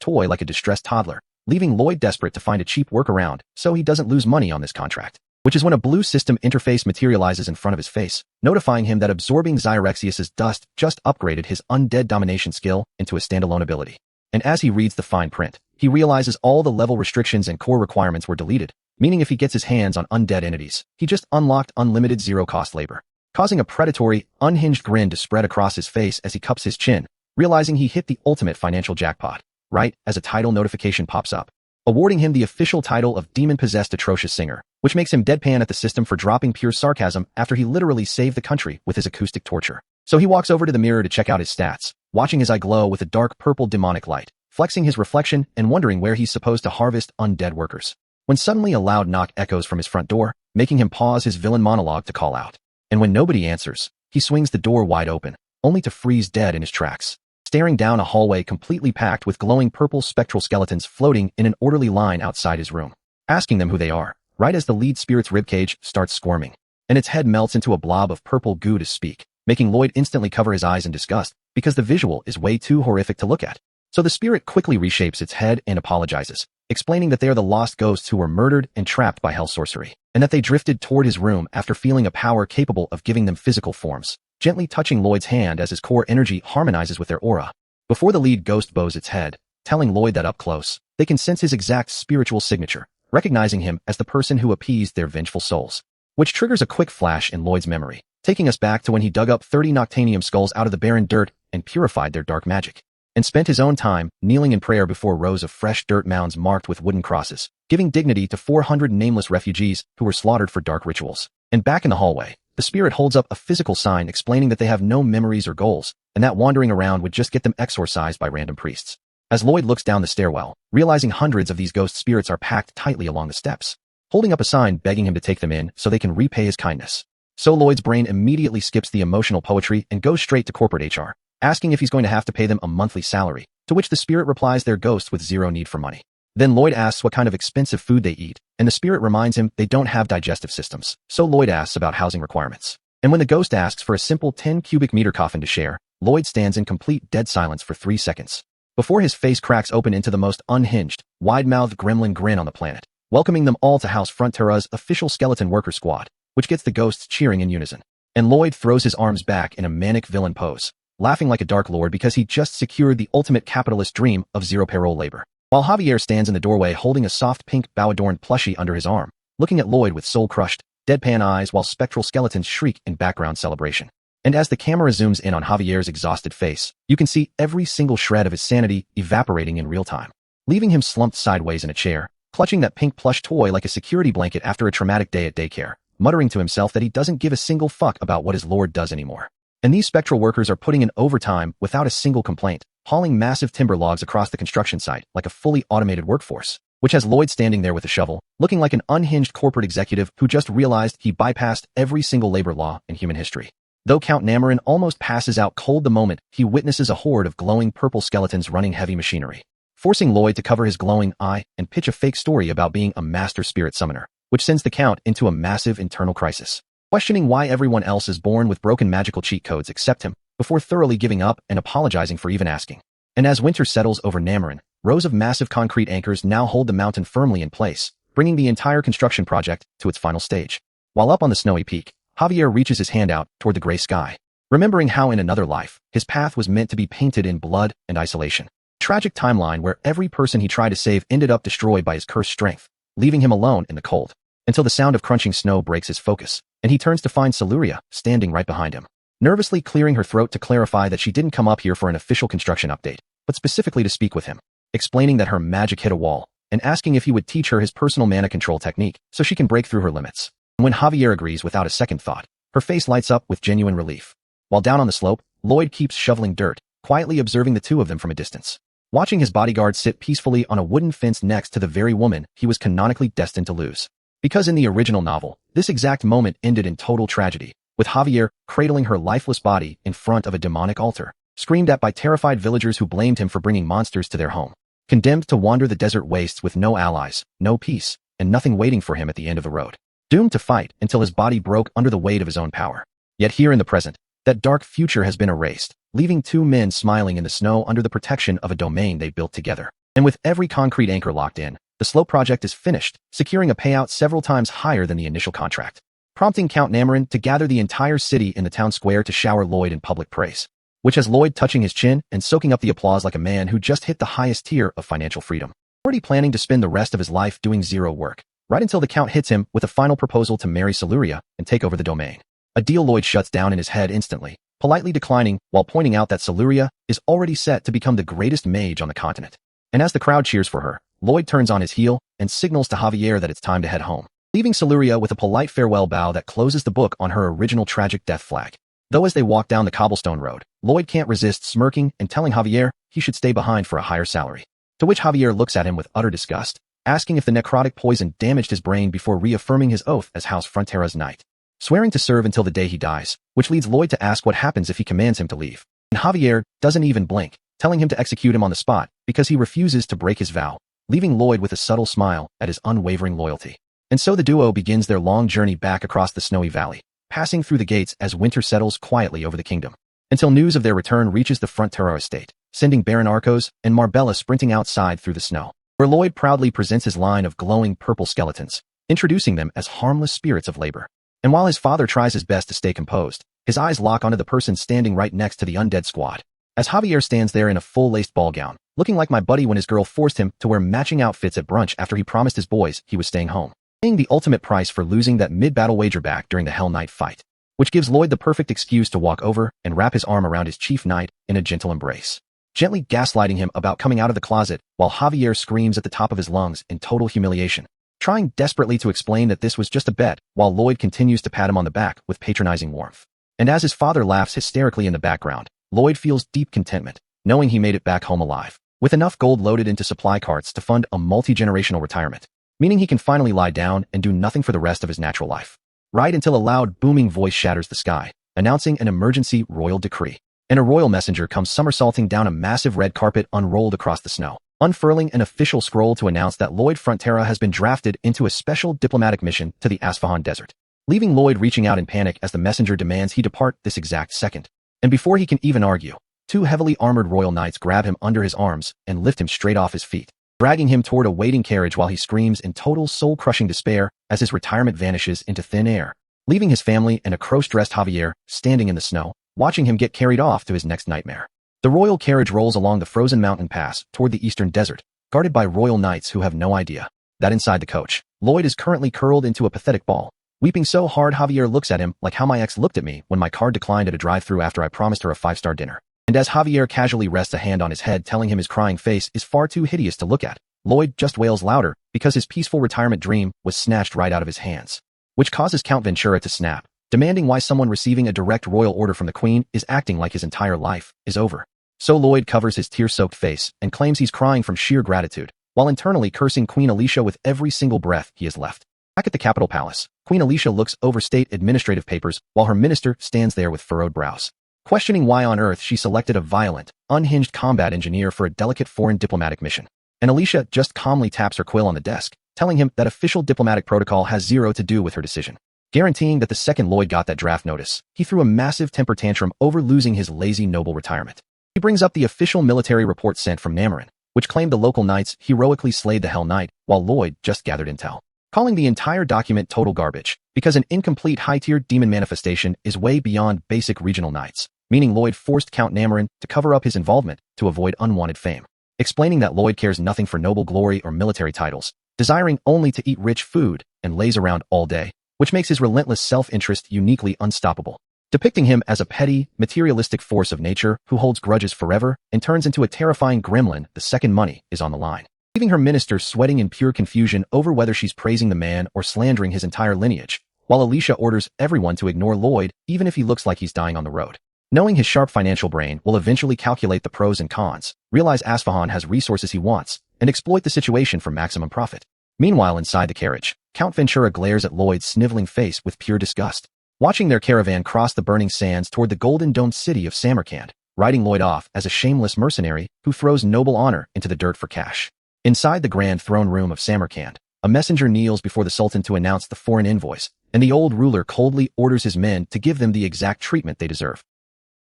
toy like a distressed toddler, leaving Lloyd desperate to find a cheap workaround so he doesn't lose money on this contract, which is when a blue system interface materializes in front of his face, notifying him that absorbing Xyrexius's dust just upgraded his undead domination skill into a standalone ability. And as he reads the fine print, he realizes all the level restrictions and core requirements were deleted, meaning if he gets his hands on undead entities, he just unlocked unlimited zero-cost labor, causing a predatory, unhinged grin to spread across his face as he cups his chin, realizing he hit the ultimate financial jackpot, right as a title notification pops up, awarding him the official title of demon-possessed atrocious singer, which makes him deadpan at the system for dropping pure sarcasm after he literally saved the country with his acoustic torture. So he walks over to the mirror to check out his stats, watching his eye glow with a dark purple demonic light, flexing his reflection and wondering where he's supposed to harvest undead workers. when suddenly a loud knock echoes from his front door, making him pause his villain monologue to call out. And when nobody answers, he swings the door wide open, only to freeze dead in his tracks, staring down a hallway completely packed with glowing purple spectral skeletons floating in an orderly line outside his room, asking them who they are, right as the lead spirit's ribcage starts squirming, and its head melts into a blob of purple goo to speak, making Lloyd instantly cover his eyes in disgust, because the visual is way too horrific to look at. So the spirit quickly reshapes its head and apologizes, explaining that they are the lost ghosts who were murdered and trapped by hell sorcery, and that they drifted toward his room after feeling a power capable of giving them physical forms, gently touching Lloyd's hand as his core energy harmonizes with their aura. Before the lead ghost bows its head, telling Lloyd that up close, they can sense his exact spiritual signature, recognizing him as the person who appeased their vengeful souls, which triggers a quick flash in Lloyd's memory, taking us back to when he dug up 30 Noctanium skulls out of the barren dirt and purified their dark magic, and spent his own time kneeling in prayer before rows of fresh dirt mounds marked with wooden crosses, giving dignity to 400 nameless refugees who were slaughtered for dark rituals. And back in the hallway, the spirit holds up a physical sign explaining that they have no memories or goals, and that wandering around would just get them exorcised by random priests. As Lloyd looks down the stairwell, realizing hundreds of these ghost spirits are packed tightly along the steps, holding up a sign begging him to take them in so they can repay his kindness. So Lloyd's brain immediately skips the emotional poetry and goes straight to corporate HR, asking if he's going to have to pay them a monthly salary, to which the spirit replies they're ghosts with zero need for money. Then Lloyd asks what kind of expensive food they eat, and the spirit reminds him they don't have digestive systems, so Lloyd asks about housing requirements. And when the ghost asks for a simple 10 cubic meter coffin to share, Lloyd stands in complete dead silence for 3 seconds, before his face cracks open into the most unhinged, wide-mouthed gremlin grin on the planet, welcoming them all to House Frontera's official skeleton worker squad, which gets the ghosts cheering in unison. And Lloyd throws his arms back in a manic villain pose, laughing like a dark lord because he just secured the ultimate capitalist dream of zero payroll labor. While Javier stands in the doorway holding a soft pink bow-adorned plushie under his arm, looking at Lloyd with soul-crushed, deadpan eyes while spectral skeletons shriek in background celebration. And as the camera zooms in on Javier's exhausted face, you can see every single shred of his sanity evaporating in real time, leaving him slumped sideways in a chair, clutching that pink plush toy like a security blanket after a traumatic day at daycare, muttering to himself that he doesn't give a single fuck about what his lord does anymore. And these spectral workers are putting in overtime without a single complaint, hauling massive timber logs across the construction site like a fully automated workforce, which has Lloyd standing there with a shovel, looking like an unhinged corporate executive who just realized he bypassed every single labor law in human history. Though Count Namarin almost passes out cold the moment he witnesses a horde of glowing purple skeletons running heavy machinery, forcing Lloyd to cover his glowing eye and pitch a fake story about being a master spirit summoner, which sends the Count into a massive internal crisis, questioning why everyone else is born with broken magical cheat codes except him, before thoroughly giving up and apologizing for even asking. And as winter settles over Namarin, rows of massive concrete anchors now hold the mountain firmly in place, bringing the entire construction project to its final stage. While up on the snowy peak, Javier reaches his hand out toward the gray sky, remembering how in another life, his path was meant to be painted in blood and isolation. Tragic timeline where every person he tried to save ended up destroyed by his cursed strength, leaving him alone in the cold, until the sound of crunching snow breaks his focus, and he turns to find Siluria standing right behind him, nervously clearing her throat to clarify that she didn't come up here for an official construction update, but specifically to speak with him, explaining that her magic hit a wall, and asking if he would teach her his personal mana control technique so she can break through her limits. And when Javier agrees without a second thought, her face lights up with genuine relief. While down on the slope, Lloyd keeps shoveling dirt, quietly observing the two of them from a distance, watching his bodyguard sit peacefully on a wooden fence next to the very woman he was canonically destined to lose. Because in the original novel, this exact moment ended in total tragedy, with Javier cradling her lifeless body in front of a demonic altar, screamed at by terrified villagers who blamed him for bringing monsters to their home, condemned to wander the desert wastes with no allies, no peace, and nothing waiting for him at the end of the road, doomed to fight until his body broke under the weight of his own power. Yet here in the present, that dark future has been erased, leaving two men smiling in the snow under the protection of a domain they built together. And with every concrete anchor locked in, the slope project is finished, securing a payout several times higher than the initial contract, prompting Count Namarin to gather the entire city in the town square to shower Lloyd in public praise, which has Lloyd touching his chin and soaking up the applause like a man who just hit the highest tier of financial freedom, already planning to spend the rest of his life doing zero work, right until the Count hits him with a final proposal to marry Siluria and take over the domain. A deal Lloyd shuts down in his head instantly, politely declining while pointing out that Siluria is already set to become the greatest mage on the continent. And as the crowd cheers for her, Lloyd turns on his heel and signals to Javier that it's time to head home, leaving Siluria with a polite farewell bow that closes the book on her original tragic death flag. Though as they walk down the cobblestone road, Lloyd can't resist smirking and telling Javier he should stay behind for a higher salary, to which Javier looks at him with utter disgust, asking if the necrotic poison damaged his brain before reaffirming his oath as House Frontera's knight, swearing to serve until the day he dies, which leads Lloyd to ask what happens if he commands him to leave. And Javier doesn't even blink, telling him to execute him on the spot because he refuses to break his vow, leaving Lloyd with a subtle smile at his unwavering loyalty. And so the duo begins their long journey back across the snowy valley, passing through the gates as winter settles quietly over the kingdom, until news of their return reaches the Frontera estate, sending Baron Arcos and Marbella sprinting outside through the snow, where Lloyd proudly presents his line of glowing purple skeletons, introducing them as harmless spirits of labor. And while his father tries his best to stay composed, his eyes lock onto the person standing right next to the undead squad, as Javier stands there in a full-laced ball gown, looking like my buddy when his girl forced him to wear matching outfits at brunch after he promised his boys he was staying home, paying the ultimate price for losing that mid-battle wager back during the Hell Knight fight, which gives Lloyd the perfect excuse to walk over and wrap his arm around his chief knight in a gentle embrace, gently gaslighting him about coming out of the closet while Javier screams at the top of his lungs in total humiliation, trying desperately to explain that this was just a bet while Lloyd continues to pat him on the back with patronizing warmth. And as his father laughs hysterically in the background, Lloyd feels deep contentment, knowing he made it back home alive, with enough gold loaded into supply carts to fund a multi-generational retirement, meaning he can finally lie down and do nothing for the rest of his natural life. Right until a loud booming voice shatters the sky, announcing an emergency royal decree. And a royal messenger comes somersaulting down a massive red carpet unrolled across the snow, unfurling an official scroll to announce that Lloyd Frontera has been drafted into a special diplomatic mission to the Asfahan Desert, leaving Lloyd reaching out in panic as the messenger demands he depart this exact second. And before he can even argue, two heavily armored royal knights grab him under his arms and lift him straight off his feet, dragging him toward a waiting carriage while he screams in total soul-crushing despair as his retirement vanishes into thin air, leaving his family and a cross-dressed Javier standing in the snow, watching him get carried off to his next nightmare. The royal carriage rolls along the frozen mountain pass toward the eastern desert, guarded by royal knights who have no idea that inside the coach, Lloyd is currently curled into a pathetic ball, weeping so hard Javier looks at him like how my ex looked at me when my card declined at a drive-thru after I promised her a 5-star dinner. And as Javier casually rests a hand on his head telling him his crying face is far too hideous to look at, Lloyd just wails louder because his peaceful retirement dream was snatched right out of his hands, which causes Count Ventura to snap, demanding why someone receiving a direct royal order from the Queen is acting like his entire life is over. So Lloyd covers his tear-soaked face and claims he's crying from sheer gratitude, while internally cursing Queen Alicia with every single breath he has left. Back at the Capitol Palace, Queen Alicia looks over state administrative papers while her minister stands there with furrowed brows, questioning why on earth she selected a violent, unhinged combat engineer for a delicate foreign diplomatic mission. And Alicia just calmly taps her quill on the desk, telling him that official diplomatic protocol has zero to do with her decision, guaranteeing that the second Lloyd got that draft notice, he threw a massive temper tantrum over losing his lazy noble retirement. He brings up the official military report sent from Namarin, which claimed the local knights heroically slayed the Hell Knight, while Lloyd just gathered intel, calling the entire document total garbage, because an incomplete high-tier demon manifestation is way beyond basic regional knights, meaning Lloyd forced Count Namarin to cover up his involvement to avoid unwanted fame, explaining that Lloyd cares nothing for noble glory or military titles, desiring only to eat rich food and laze around all day, which makes his relentless self-interest uniquely unstoppable, depicting him as a petty, materialistic force of nature who holds grudges forever and turns into a terrifying gremlin the second money is on the line, leaving her minister sweating in pure confusion over whether she's praising the man or slandering his entire lineage, while Alicia orders everyone to ignore Lloyd even if he looks like he's dying on the road. Knowing his sharp financial brain will eventually calculate the pros and cons, realize Asfahan has resources he wants, and exploit the situation for maximum profit. Meanwhile, inside the carriage, Count Ventura glares at Lloyd's sniveling face with pure disgust, watching their caravan cross the burning sands toward the golden domed city of Samarkand, writing Lloyd off as a shameless mercenary who throws noble honor into the dirt for cash. Inside the grand throne room of Samarkand, a messenger kneels before the Sultan to announce the foreign invoice, and the old ruler coldly orders his men to give them the exact treatment they deserve,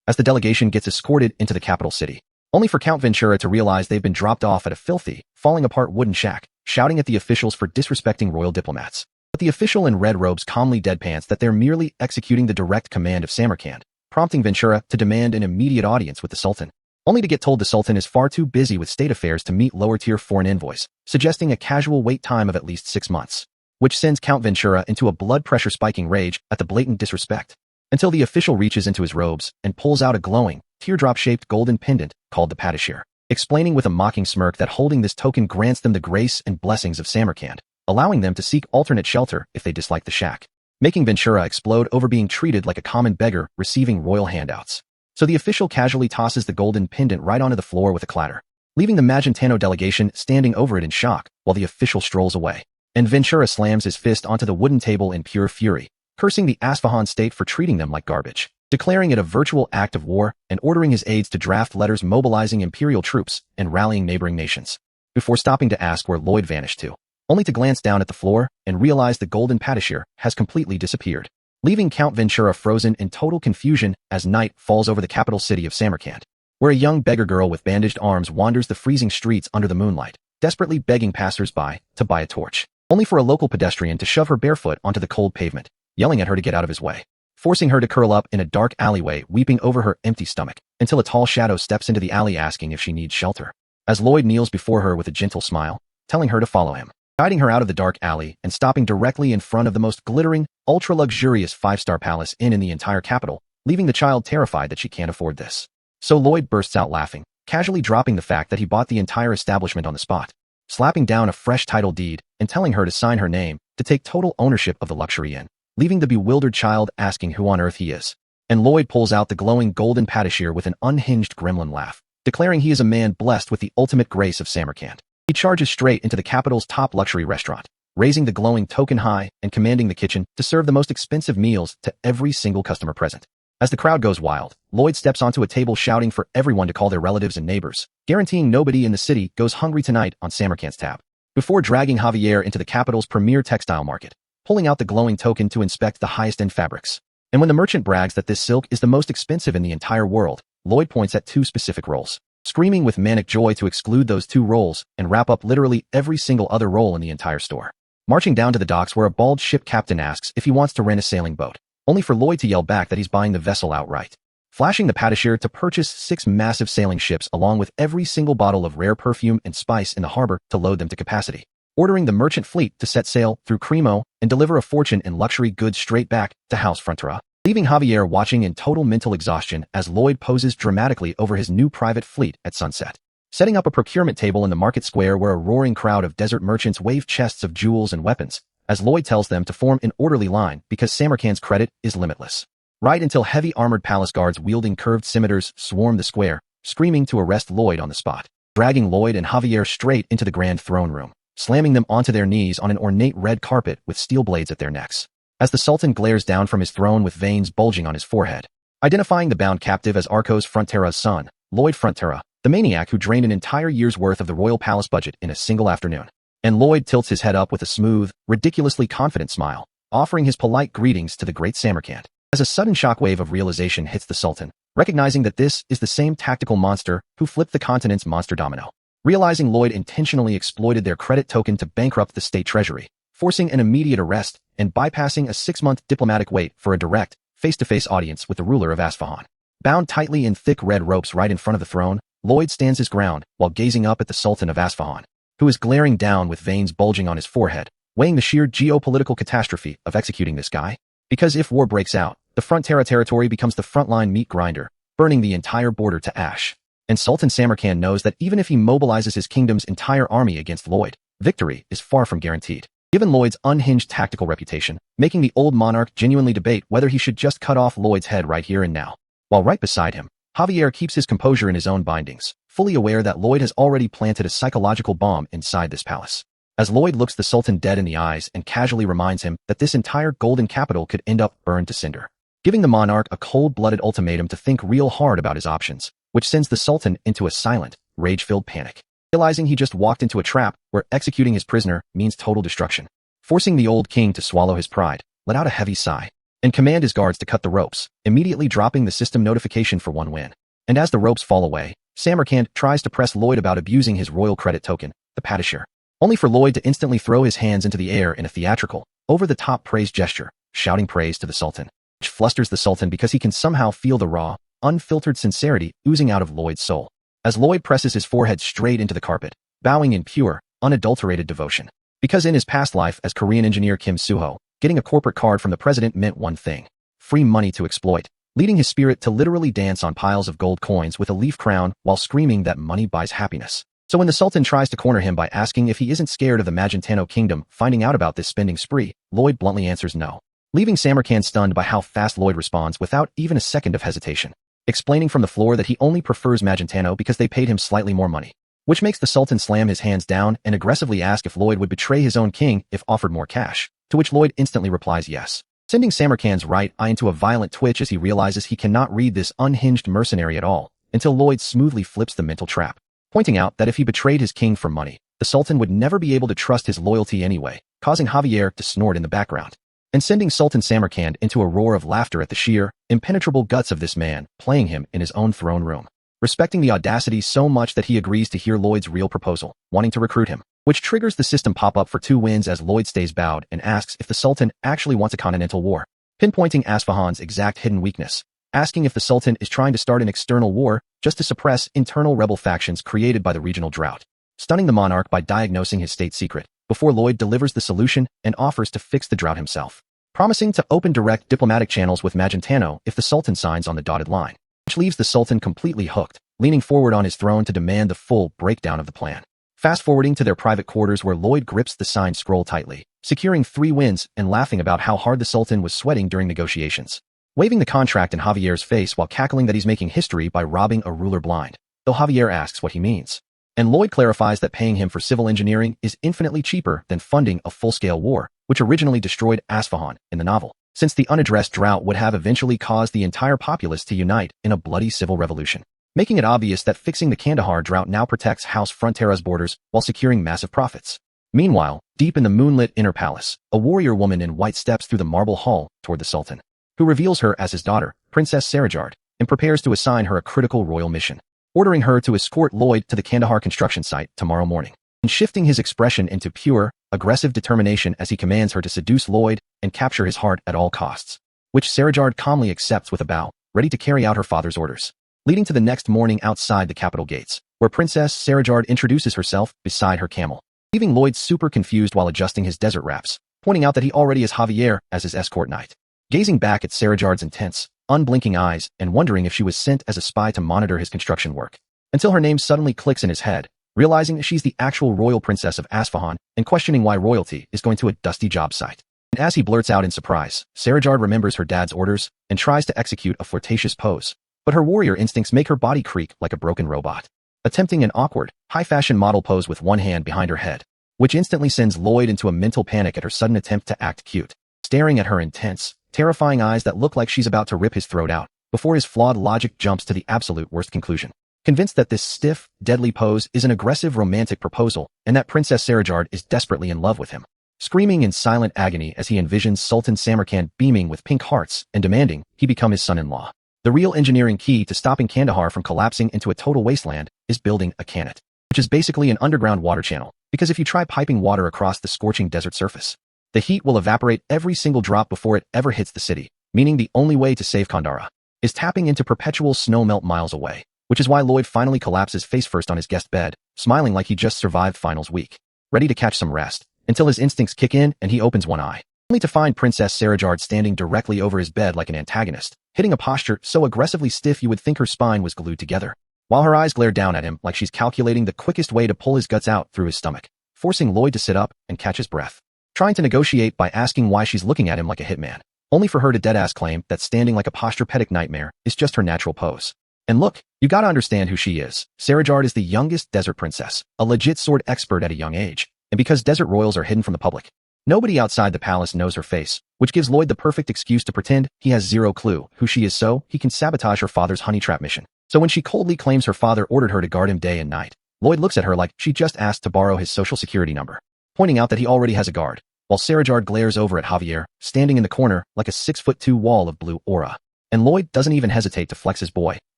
as the delegation gets escorted into the capital city, only for Count Ventura to realize they've been dropped off at a filthy, falling-apart wooden shack, shouting at the officials for disrespecting royal diplomats. But the official in red robes calmly deadpans that they're merely executing the direct command of Samarkand, prompting Ventura to demand an immediate audience with the Sultan, only to get told the Sultan is far too busy with state affairs to meet lower-tier foreign envoys, suggesting a casual wait time of at least 6 months, which sends Count Ventura into a blood pressure-spiking rage at the blatant disrespect, until the official reaches into his robes and pulls out a glowing, teardrop-shaped golden pendant called the Patashir, explaining with a mocking smirk that holding this token grants them the grace and blessings of Samarkand, allowing them to seek alternate shelter if they dislike the shack, making Ventura explode over being treated like a common beggar receiving royal handouts. So the official casually tosses the golden pendant right onto the floor with a clatter, leaving the Magentano delegation standing over it in shock while the official strolls away. And Ventura slams his fist onto the wooden table in pure fury, cursing the Asfahan state for treating them like garbage, declaring it a virtual act of war and ordering his aides to draft letters mobilizing imperial troops and rallying neighboring nations, before stopping to ask where Lloyd vanished to, only to glance down at the floor and realize the golden patashir has completely disappeared, leaving Count Ventura frozen in total confusion as night falls over the capital city of Samarkand, where a young beggar girl with bandaged arms wanders the freezing streets under the moonlight, desperately begging passers-by to buy a torch, only for a local pedestrian to shove her barefoot onto the cold pavement, yelling at her to get out of his way, forcing her to curl up in a dark alleyway weeping over her empty stomach, until a tall shadow steps into the alley asking if she needs shelter, as Lloyd kneels before her with a gentle smile, telling her to follow him, guiding her out of the dark alley and stopping directly in front of the most glittering, ultra-luxurious 5-star palace inn in the entire capital, leaving the child terrified that she can't afford this. So Lloyd bursts out laughing, casually dropping the fact that he bought the entire establishment on the spot, slapping down a fresh title deed and telling her to sign her name to take total ownership of the luxury inn, leaving the bewildered child asking who on earth he is. And Lloyd pulls out the glowing golden patashir with an unhinged gremlin laugh, declaring he is a man blessed with the ultimate grace of Samarkand. He charges straight into the capital's top luxury restaurant, raising the glowing token high and commanding the kitchen to serve the most expensive meals to every single customer present. As the crowd goes wild, Lloyd steps onto a table shouting for everyone to call their relatives and neighbors, guaranteeing nobody in the city goes hungry tonight on Samarkand's tab, before dragging Javier into the capital's premier textile market, pulling out the glowing token to inspect the highest-end fabrics. And when the merchant brags that this silk is the most expensive in the entire world, Lloyd points at 2 specific rolls, screaming with manic joy to exclude those 2 rolls and wrap up literally every single other roll in the entire store. Marching down to the docks where a bald ship captain asks if he wants to rent a sailing boat, only for Lloyd to yell back that he's buying the vessel outright, flashing the patashir to purchase 6 massive sailing ships along with every single bottle of rare perfume and spice in the harbor to load them to capacity, ordering the merchant fleet to set sail through Cremo and deliver a fortune in luxury goods straight back to House Frontera, leaving Javier watching in total mental exhaustion as Lloyd poses dramatically over his new private fleet at sunset, setting up a procurement table in the market square where a roaring crowd of desert merchants wave chests of jewels and weapons, as Lloyd tells them to form an orderly line because Samarkand's credit is limitless. Right until heavy armored palace guards wielding curved scimitars swarm the square, screaming to arrest Lloyd on the spot, dragging Lloyd and Javier straight into the grand throne room, slamming them onto their knees on an ornate red carpet with steel blades at their necks, as the Sultan glares down from his throne with veins bulging on his forehead. Identifying the bound captive as Arcos Frontera's son, Lloyd Frontera, the maniac who drained an entire year's worth of the royal palace budget in a single afternoon. And Lloyd tilts his head up with a smooth, ridiculously confident smile, offering his polite greetings to the great Samarkand, as a sudden shockwave of realization hits the Sultan, recognizing that this is the same tactical monster who flipped the continent's monster domino. Realizing Lloyd intentionally exploited their credit token to bankrupt the state treasury, forcing an immediate arrest and bypassing a 6-month diplomatic wait for a direct, face-to-face audience with the ruler of Asfahan. Bound tightly in thick red ropes right in front of the throne, Lloyd stands his ground while gazing up at the Sultan of Asfahan, who is glaring down with veins bulging on his forehead, weighing the sheer geopolitical catastrophe of executing this guy. Because if war breaks out, the Frontera territory becomes the frontline meat grinder, burning the entire border to ash. And Sultan Samarkand knows that even if he mobilizes his kingdom's entire army against Lloyd, victory is far from guaranteed. Given Lloyd's unhinged tactical reputation, making the old monarch genuinely debate whether he should just cut off Lloyd's head right here and now. While right beside him, Javier keeps his composure in his own bindings, fully aware that Lloyd has already planted a psychological bomb inside this palace. As Lloyd looks the Sultan dead in the eyes and casually reminds him that this entire golden capital could end up burned to cinder, giving the monarch a cold-blooded ultimatum to think real hard about his options, which sends the Sultan into a silent, rage-filled panic, realizing he just walked into a trap where executing his prisoner means total destruction. Forcing the old king to swallow his pride, let out a heavy sigh, and command his guards to cut the ropes, immediately dropping the system notification for one win. And as the ropes fall away, Samarkand tries to press Lloyd about abusing his royal credit token, the patashir, only for Lloyd to instantly throw his hands into the air in a theatrical, over-the-top praise gesture, shouting praise to the Sultan, which flusters the Sultan because he can somehow feel the raw, unfiltered sincerity oozing out of Lloyd's soul, as Lloyd presses his forehead straight into the carpet, bowing in pure, unadulterated devotion. Because in his past life as Korean engineer Kim Suho, getting a corporate card from the president meant one thing: free money to exploit, leading his spirit to literally dance on piles of gold coins with a leaf crown while screaming that money buys happiness. So when the Sultan tries to corner him by asking if he isn't scared of the Magentano kingdom finding out about this spending spree, Lloyd bluntly answers no, leaving Samarkand stunned by how fast Lloyd responds without even a second of hesitation, explaining from the floor that he only prefers Magentano because they paid him slightly more money, which makes the Sultan slam his hands down and aggressively ask if Lloyd would betray his own king if offered more cash, to which Lloyd instantly replies yes, sending Samarkand's right eye into a violent twitch as he realizes he cannot read this unhinged mercenary at all, until Lloyd smoothly flips the mental trap, pointing out that if he betrayed his king for money, the Sultan would never be able to trust his loyalty anyway, causing Javier to snort in the background, and sending Sultan Samarkand into a roar of laughter at the sheer, impenetrable guts of this man playing him in his own throne room, respecting the audacity so much that he agrees to hear Lloyd's real proposal, wanting to recruit him, which triggers the system pop-up for 2 wins as Lloyd stays bowed and asks if the Sultan actually wants a continental war, pinpointing Asfahan's exact hidden weakness, asking if the Sultan is trying to start an external war just to suppress internal rebel factions created by the regional drought, stunning the monarch by diagnosing his state secret, before Lloyd delivers the solution and offers to fix the drought himself, promising to open direct diplomatic channels with Magentano if the Sultan signs on the dotted line, which leaves the Sultan completely hooked, leaning forward on his throne to demand the full breakdown of the plan. Fast-forwarding to their private quarters where Lloyd grips the signed scroll tightly, securing 3 wins and laughing about how hard the Sultan was sweating during negotiations, waving the contract in Javier's face while cackling that he's making history by robbing a ruler blind, though Javier asks what he means. And Lloyd clarifies that paying him for civil engineering is infinitely cheaper than funding a full-scale war, which originally destroyed Asfahan in the novel, since the unaddressed drought would have eventually caused the entire populace to unite in a bloody civil revolution, making it obvious that fixing the Kandahar drought now protects House Frontera's borders while securing massive profits. Meanwhile, deep in the moonlit inner palace, a warrior woman in white steps through the marble hall toward the Sultan, who reveals her as his daughter, Princess Sarajard, and prepares to assign her a critical royal mission, ordering her to escort Lloyd to the Kandahar construction site tomorrow morning, and shifting his expression into pure, aggressive determination as he commands her to seduce Lloyd and capture his heart at all costs, which Sarajard calmly accepts with a bow, ready to carry out her father's orders, leading to the next morning outside the capital gates, where Princess Sarajard introduces herself beside her camel, leaving Lloyd super confused while adjusting his desert wraps, pointing out that he already has Javier as his escort knight, gazing back at Sarajard's intense, unblinking eyes and wondering if she was sent as a spy to monitor his construction work, until her name suddenly clicks in his head, realizing that she's the actual royal princess of Asfahan and questioning why royalty is going to a dusty job site. And as he blurts out in surprise, Sarajard remembers her dad's orders and tries to execute a flirtatious pose, but her warrior instincts make her body creak like a broken robot, attempting an awkward, high-fashion model pose with one hand behind her head, which instantly sends Lloyd into a mental panic at her sudden attempt to act cute, staring at her intense, terrifying eyes that look like she's about to rip his throat out, before his flawed logic jumps to the absolute worst conclusion. Convinced that this stiff, deadly pose is an aggressive romantic proposal and that Princess Sarajard is desperately in love with him, screaming in silent agony as he envisions Sultan Samarkand beaming with pink hearts and demanding he become his son-in-law. The real engineering key to stopping Kandahar from collapsing into a total wasteland is building a Kanat, which is basically an underground water channel, because if you try piping water across the scorching desert surface, the heat will evaporate every single drop before it ever hits the city, meaning the only way to save Kandahar is tapping into perpetual snow melt miles away, which is why Lloyd finally collapses face first on his guest bed, smiling like he just survived finals week, ready to catch some rest, until his instincts kick in and he opens one eye, only to find Princess Sarajard standing directly over his bed like an antagonist, hitting a posture so aggressively stiff you would think her spine was glued together, while her eyes glare down at him like she's calculating the quickest way to pull his guts out through his stomach, forcing Lloyd to sit up and catch his breath, trying to negotiate by asking why she's looking at him like a hitman, only for her to deadass claim that standing like a posturepedic nightmare is just her natural pose. And look, you gotta understand who she is. Sarajard is the youngest desert princess, a legit sword expert at a young age, and because desert royals are hidden from the public, nobody outside the palace knows her face, which gives Lloyd the perfect excuse to pretend he has zero clue who she is so he can sabotage her father's honey trap mission. So when she coldly claims her father ordered her to guard him day and night, Lloyd looks at her like she just asked to borrow his social security number, pointing out that he already has a guard, while Sarajard glares over at Javier, standing in the corner like a 6'2" wall of blue aura. And Lloyd doesn't even hesitate to flex his boy,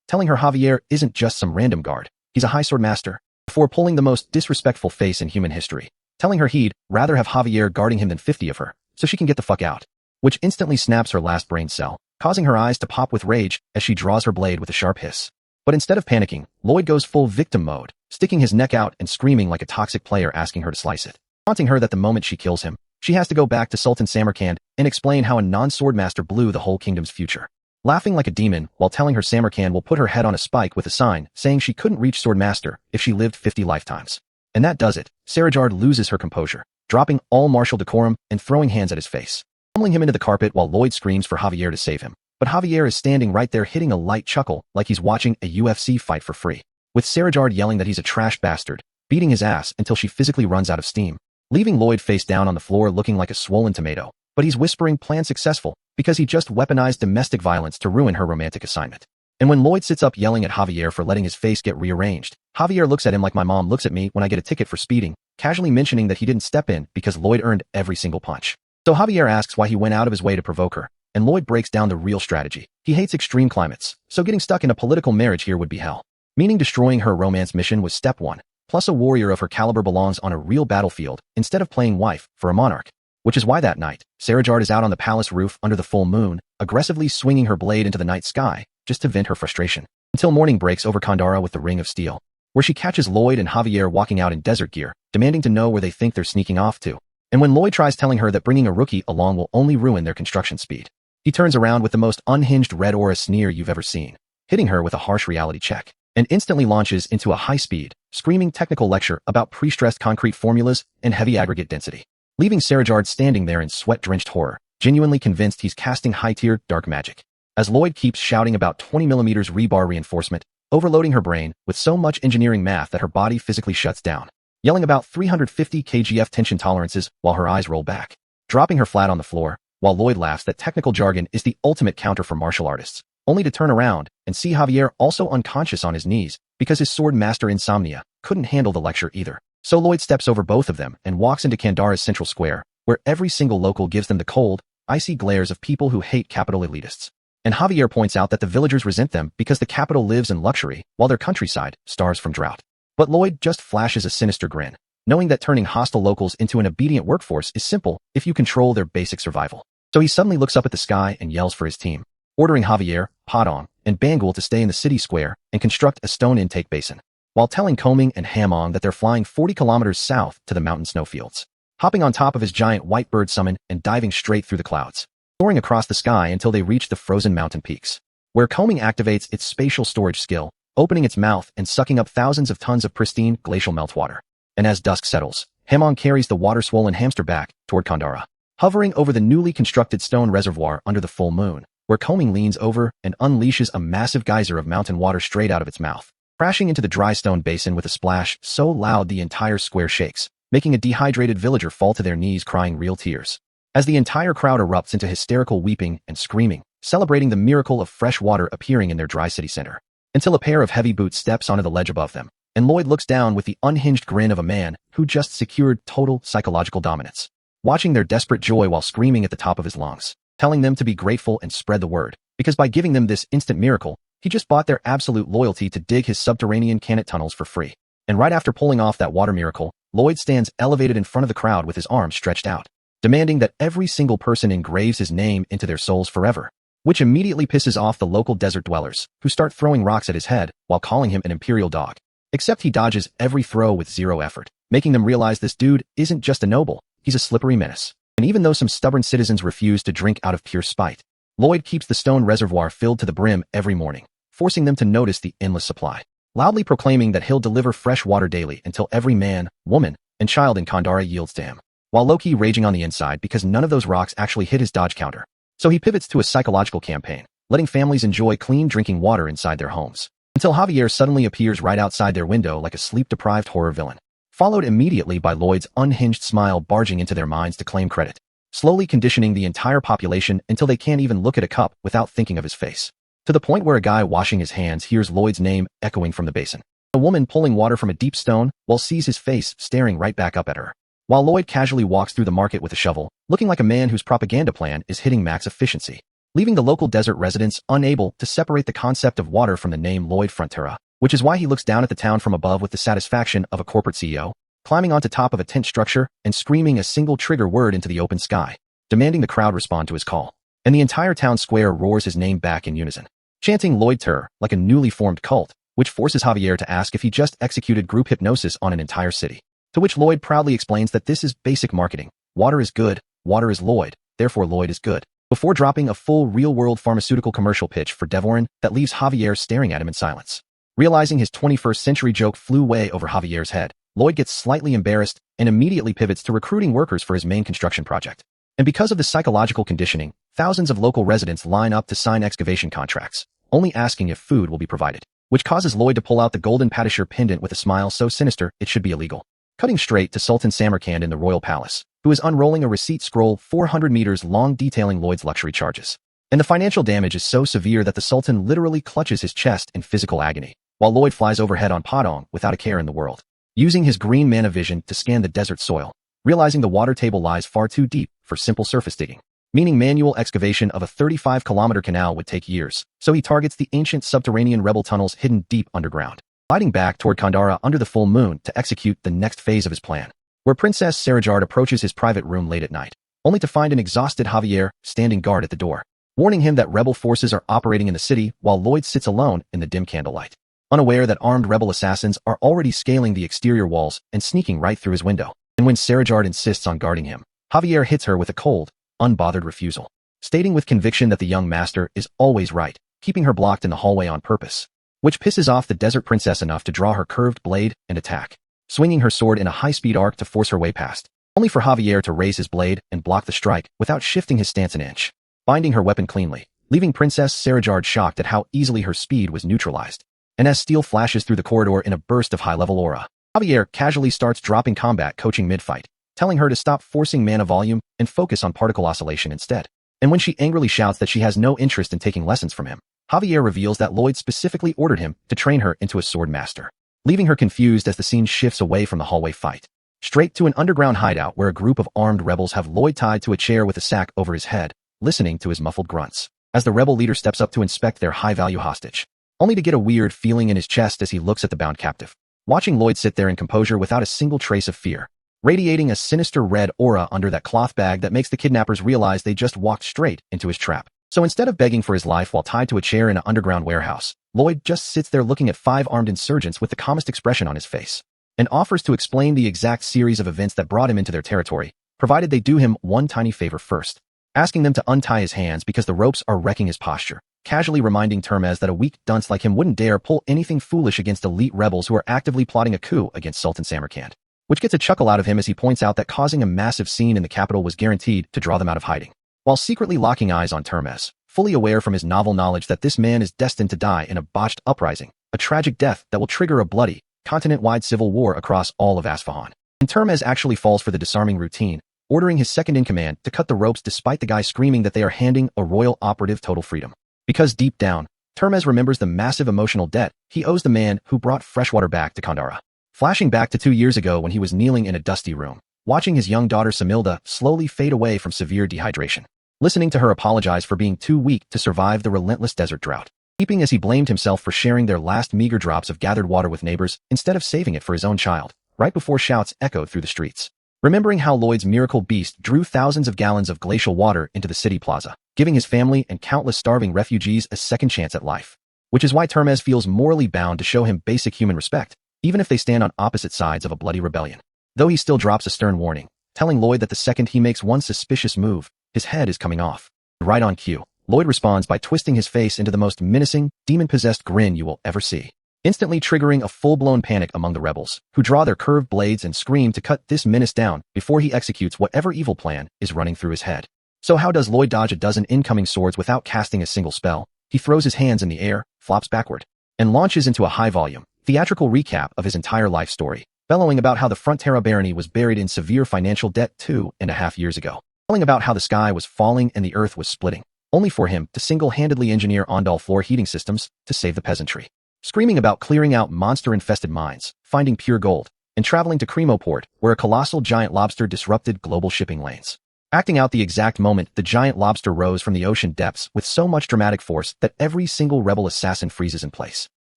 telling her Javier isn't just some random guard, he's a high sword master, before pulling the most disrespectful face in human history, telling her he'd rather have Javier guarding him than 50 of her, so she can get the fuck out, which instantly snaps her last brain cell, causing her eyes to pop with rage as she draws her blade with a sharp hiss. But instead of panicking, Lloyd goes full victim mode, sticking his neck out and screaming like a toxic player asking her to slice it, taunting her that the moment she kills him, she has to go back to Sultan Samarkand and explain how a non-sword master blew the whole kingdom's future, laughing like a demon while telling her Samarkand will put her head on a spike with a sign saying she couldn't reach sword master if she lived 50 lifetimes. And that does it. Sarajard loses her composure, dropping all martial decorum and throwing hands at his face, pummeling him into the carpet while Lloyd screams for Javier to save him. But Javier is standing right there hitting a light chuckle like he's watching a UFC fight for free, with Sarajard yelling that he's a trash bastard, beating his ass until she physically runs out of steam, leaving Lloyd face down on the floor looking like a swollen tomato. But he's whispering plan successful because he just weaponized domestic violence to ruin her romantic assignment. And when Lloyd sits up yelling at Javier for letting his face get rearranged, Javier looks at him like my mom looks at me when I get a ticket for speeding, casually mentioning that he didn't step in because Lloyd earned every single punch. So Javier asks why he went out of his way to provoke her, and Lloyd breaks down the real strategy. He hates extreme climates, so getting stuck in a political marriage here would be hell. Meaning destroying her romance mission was step one, plus a warrior of her caliber belongs on a real battlefield instead of playing wife for a monarch. Which is why that night, Sarajard is out on the palace roof under the full moon, aggressively swinging her blade into the night sky, just to vent her frustration. Until morning breaks over Kandara with the Ring of Steel, where she catches Lloyd and Javier walking out in desert gear, demanding to know where they think they're sneaking off to. And when Lloyd tries telling her that bringing a rookie along will only ruin their construction speed, he turns around with the most unhinged red aura sneer you've ever seen, hitting her with a harsh reality check, and instantly launches into a high-speed, screaming technical lecture about pre-stressed concrete formulas and heavy aggregate density, leaving Sarajard standing there in sweat-drenched horror, genuinely convinced he's casting high-tier dark magic. As Lloyd keeps shouting about 20mm rebar reinforcement, overloading her brain with so much engineering math that her body physically shuts down, yelling about 350 kgf tension tolerances while her eyes roll back, dropping her flat on the floor, while Lloyd laughs that technical jargon is the ultimate counter for martial artists, only to turn around and see Javier also unconscious on his knees because his sword master Insomnia couldn't handle the lecture either. So Lloyd steps over both of them and walks into Kandara's central square, where every single local gives them the cold, icy glares of people who hate capital elitists. And Javier points out that the villagers resent them because the capital lives in luxury while their countryside starves from drought. But Lloyd just flashes a sinister grin, knowing that turning hostile locals into an obedient workforce is simple if you control their basic survival. So he suddenly looks up at the sky and yells for his team, ordering Javier, Padong, and Bangul to stay in the city square and construct a stone intake basin, while telling Coming and Hamong that they're flying 40 kilometers south to the mountain snowfields, hopping on top of his giant white bird summon and diving straight through the clouds, soaring across the sky until they reach the frozen mountain peaks, where Coming activates its spatial storage skill, opening its mouth and sucking up thousands of tons of pristine glacial meltwater. And as dusk settles, Hamong carries the water-swollen hamster back toward Kandara, hovering over the newly constructed stone reservoir under the full moon, where Coming leans over and unleashes a massive geyser of mountain water straight out of its mouth, crashing into the dry stone basin with a splash so loud the entire square shakes, making a dehydrated villager fall to their knees crying real tears. As the entire crowd erupts into hysterical weeping and screaming, celebrating the miracle of fresh water appearing in their dry city center, until a pair of heavy boots steps onto the ledge above them, and Lloyd looks down with the unhinged grin of a man who just secured total psychological dominance, watching their desperate joy while screaming at the top of his lungs, telling them to be grateful and spread the word, because by giving them this instant miracle, he just bought their absolute loyalty to dig his subterranean cannet tunnels for free. And right after pulling off that water miracle, Lloyd stands elevated in front of the crowd with his arms stretched out, demanding that every single person engraves his name into their souls forever, which immediately pisses off the local desert dwellers, who start throwing rocks at his head while calling him an imperial dog. Except he dodges every throw with zero effort, making them realize this dude isn't just a noble, he's a slippery menace. And even though some stubborn citizens refuse to drink out of pure spite, Lloyd keeps the stone reservoir filled to the brim every morning, forcing them to notice the endless supply, loudly proclaiming that he'll deliver fresh water daily until every man, woman, and child in Kandara yields to him, while low-key raging on the inside because none of those rocks actually hit his dodge counter. So he pivots to a psychological campaign, letting families enjoy clean drinking water inside their homes, until Javier suddenly appears right outside their window like a sleep-deprived horror villain, followed immediately by Lloyd's unhinged smile barging into their minds to claim credit, slowly conditioning the entire population until they can't even look at a cup without thinking of his face, to the point where a guy washing his hands hears Lloyd's name echoing from the basin. A woman pulling water from a deep stone well sees his face staring right back up at her, while Lloyd casually walks through the market with a shovel, looking like a man whose propaganda plan is hitting max efficiency, leaving the local desert residents unable to separate the concept of water from the name Lloyd Frontera, which is why he looks down at the town from above with the satisfaction of a corporate CEO, climbing onto top of a tent structure and screaming a single trigger word into the open sky, demanding the crowd respond to his call. And the entire town square roars his name back in unison, chanting Lloyd Ter like a newly formed cult, which forces Javier to ask if he just executed group hypnosis on an entire city. To which Lloyd proudly explains that this is basic marketing. Water is good, water is Lloyd, therefore Lloyd is good, before dropping a full real-world pharmaceutical commercial pitch for Devorin that leaves Javier staring at him in silence. Realizing his 21st century joke flew way over Javier's head, Lloyd gets slightly embarrassed and immediately pivots to recruiting workers for his main construction project. And because of the psychological conditioning, thousands of local residents line up to sign excavation contracts, only asking if food will be provided. which causes Lloyd to pull out the golden patisserie pendant with a smile so sinister it should be illegal. Cutting straight to Sultan Samarkand in the royal palace, who is unrolling a receipt scroll 400 meters long detailing Lloyd's luxury charges. And the financial damage is so severe that the Sultan literally clutches his chest in physical agony, while Lloyd flies overhead on Padang without a care in the world. Using his green mana vision to scan the desert soil, realizing the water table lies far too deep for simple surface digging, meaning manual excavation of a 35-kilometer canal would take years, so he targets the ancient subterranean rebel tunnels hidden deep underground, gliding back toward Kandara under the full moon to execute the next phase of his plan, where Princess Sarajard approaches his private room late at night, only to find an exhausted Javier standing guard at the door, warning him that rebel forces are operating in the city while Lloyd sits alone in the dim candlelight, unaware that armed rebel assassins are already scaling the exterior walls and sneaking right through his window. And when Sarajard insists on guarding him, Javier hits her with a cold, unbothered refusal, stating with conviction that the young master is always right, keeping her blocked in the hallway on purpose, which pisses off the desert princess enough to draw her curved blade and attack, swinging her sword in a high-speed arc to force her way past, only for Javier to raise his blade and block the strike without shifting his stance an inch, binding her weapon cleanly, leaving Princess Sarajard shocked at how easily her speed was neutralized. And as steel flashes through the corridor in a burst of high-level aura, Javier casually starts dropping combat coaching mid-fight, telling her to stop forcing mana volume and focus on particle oscillation instead. And when she angrily shouts that she has no interest in taking lessons from him, Javier reveals that Lloyd specifically ordered him to train her into a sword master, leaving her confused as the scene shifts away from the hallway fight, straight to an underground hideout where a group of armed rebels have Lloyd tied to a chair with a sack over his head, listening to his muffled grunts, as the rebel leader steps up to inspect their high-value hostage, only to get a weird feeling in his chest as he looks at the bound captive, watching Lloyd sit there in composure without a single trace of fear, radiating a sinister red aura under that cloth bag that makes the kidnappers realize they just walked straight into his trap. So instead of begging for his life while tied to a chair in an underground warehouse, Lloyd just sits there looking at 5 armed insurgents with the calmest expression on his face, and offers to explain the exact series of events that brought him into their territory, provided they do him one tiny favor first, asking them to untie his hands because the ropes are wrecking his posture, casually reminding Termez that a weak dunce like him wouldn't dare pull anything foolish against elite rebels who are actively plotting a coup against Sultan Samarkand, which gets a chuckle out of him as he points out that causing a massive scene in the capital was guaranteed to draw them out of hiding, while secretly locking eyes on Termez, fully aware from his novel knowledge that this man is destined to die in a botched uprising, a tragic death that will trigger a bloody, continent-wide civil war across all of Asfahan. And Termez actually falls for the disarming routine, ordering his second-in-command to cut the ropes despite the guy screaming that they are handing a royal operative total freedom. Because deep down, Termez remembers the massive emotional debt he owes the man who brought freshwater back to Kandara. Flashing back to 2 years ago when he was kneeling in a dusty room, watching his young daughter Samilda slowly fade away from severe dehydration, listening to her apologize for being too weak to survive the relentless desert drought, weeping as he blamed himself for sharing their last meager drops of gathered water with neighbors instead of saving it for his own child, right before shouts echoed through the streets. Remembering how Lloyd's miracle beast drew thousands of gallons of glacial water into the city plaza, giving his family and countless starving refugees a second chance at life. Which is why Termez feels morally bound to show him basic human respect, even if they stand on opposite sides of a bloody rebellion. Though he still drops a stern warning, telling Lloyd that the second he makes one suspicious move, his head is coming off. Right on cue, Lloyd responds by twisting his face into the most menacing, demon-possessed grin you will ever see, instantly triggering a full-blown panic among the rebels, who draw their curved blades and scream to cut this menace down before he executes whatever evil plan is running through his head. So how does Lloyd dodge a dozen incoming swords without casting a single spell? He throws his hands in the air, flops backward, and launches into a high-volume, theatrical recap of his entire life story, bellowing about how the Frontera barony was buried in severe financial debt 2.5 years ago, telling about how the sky was falling and the earth was splitting, only for him to single-handedly engineer Ondal floor heating systems to save the peasantry, screaming about clearing out monster-infested mines, finding pure gold, and traveling to Cremoport, where a colossal giant lobster disrupted global shipping lanes, acting out the exact moment the giant lobster rose from the ocean depths with so much dramatic force that every single rebel assassin freezes in place,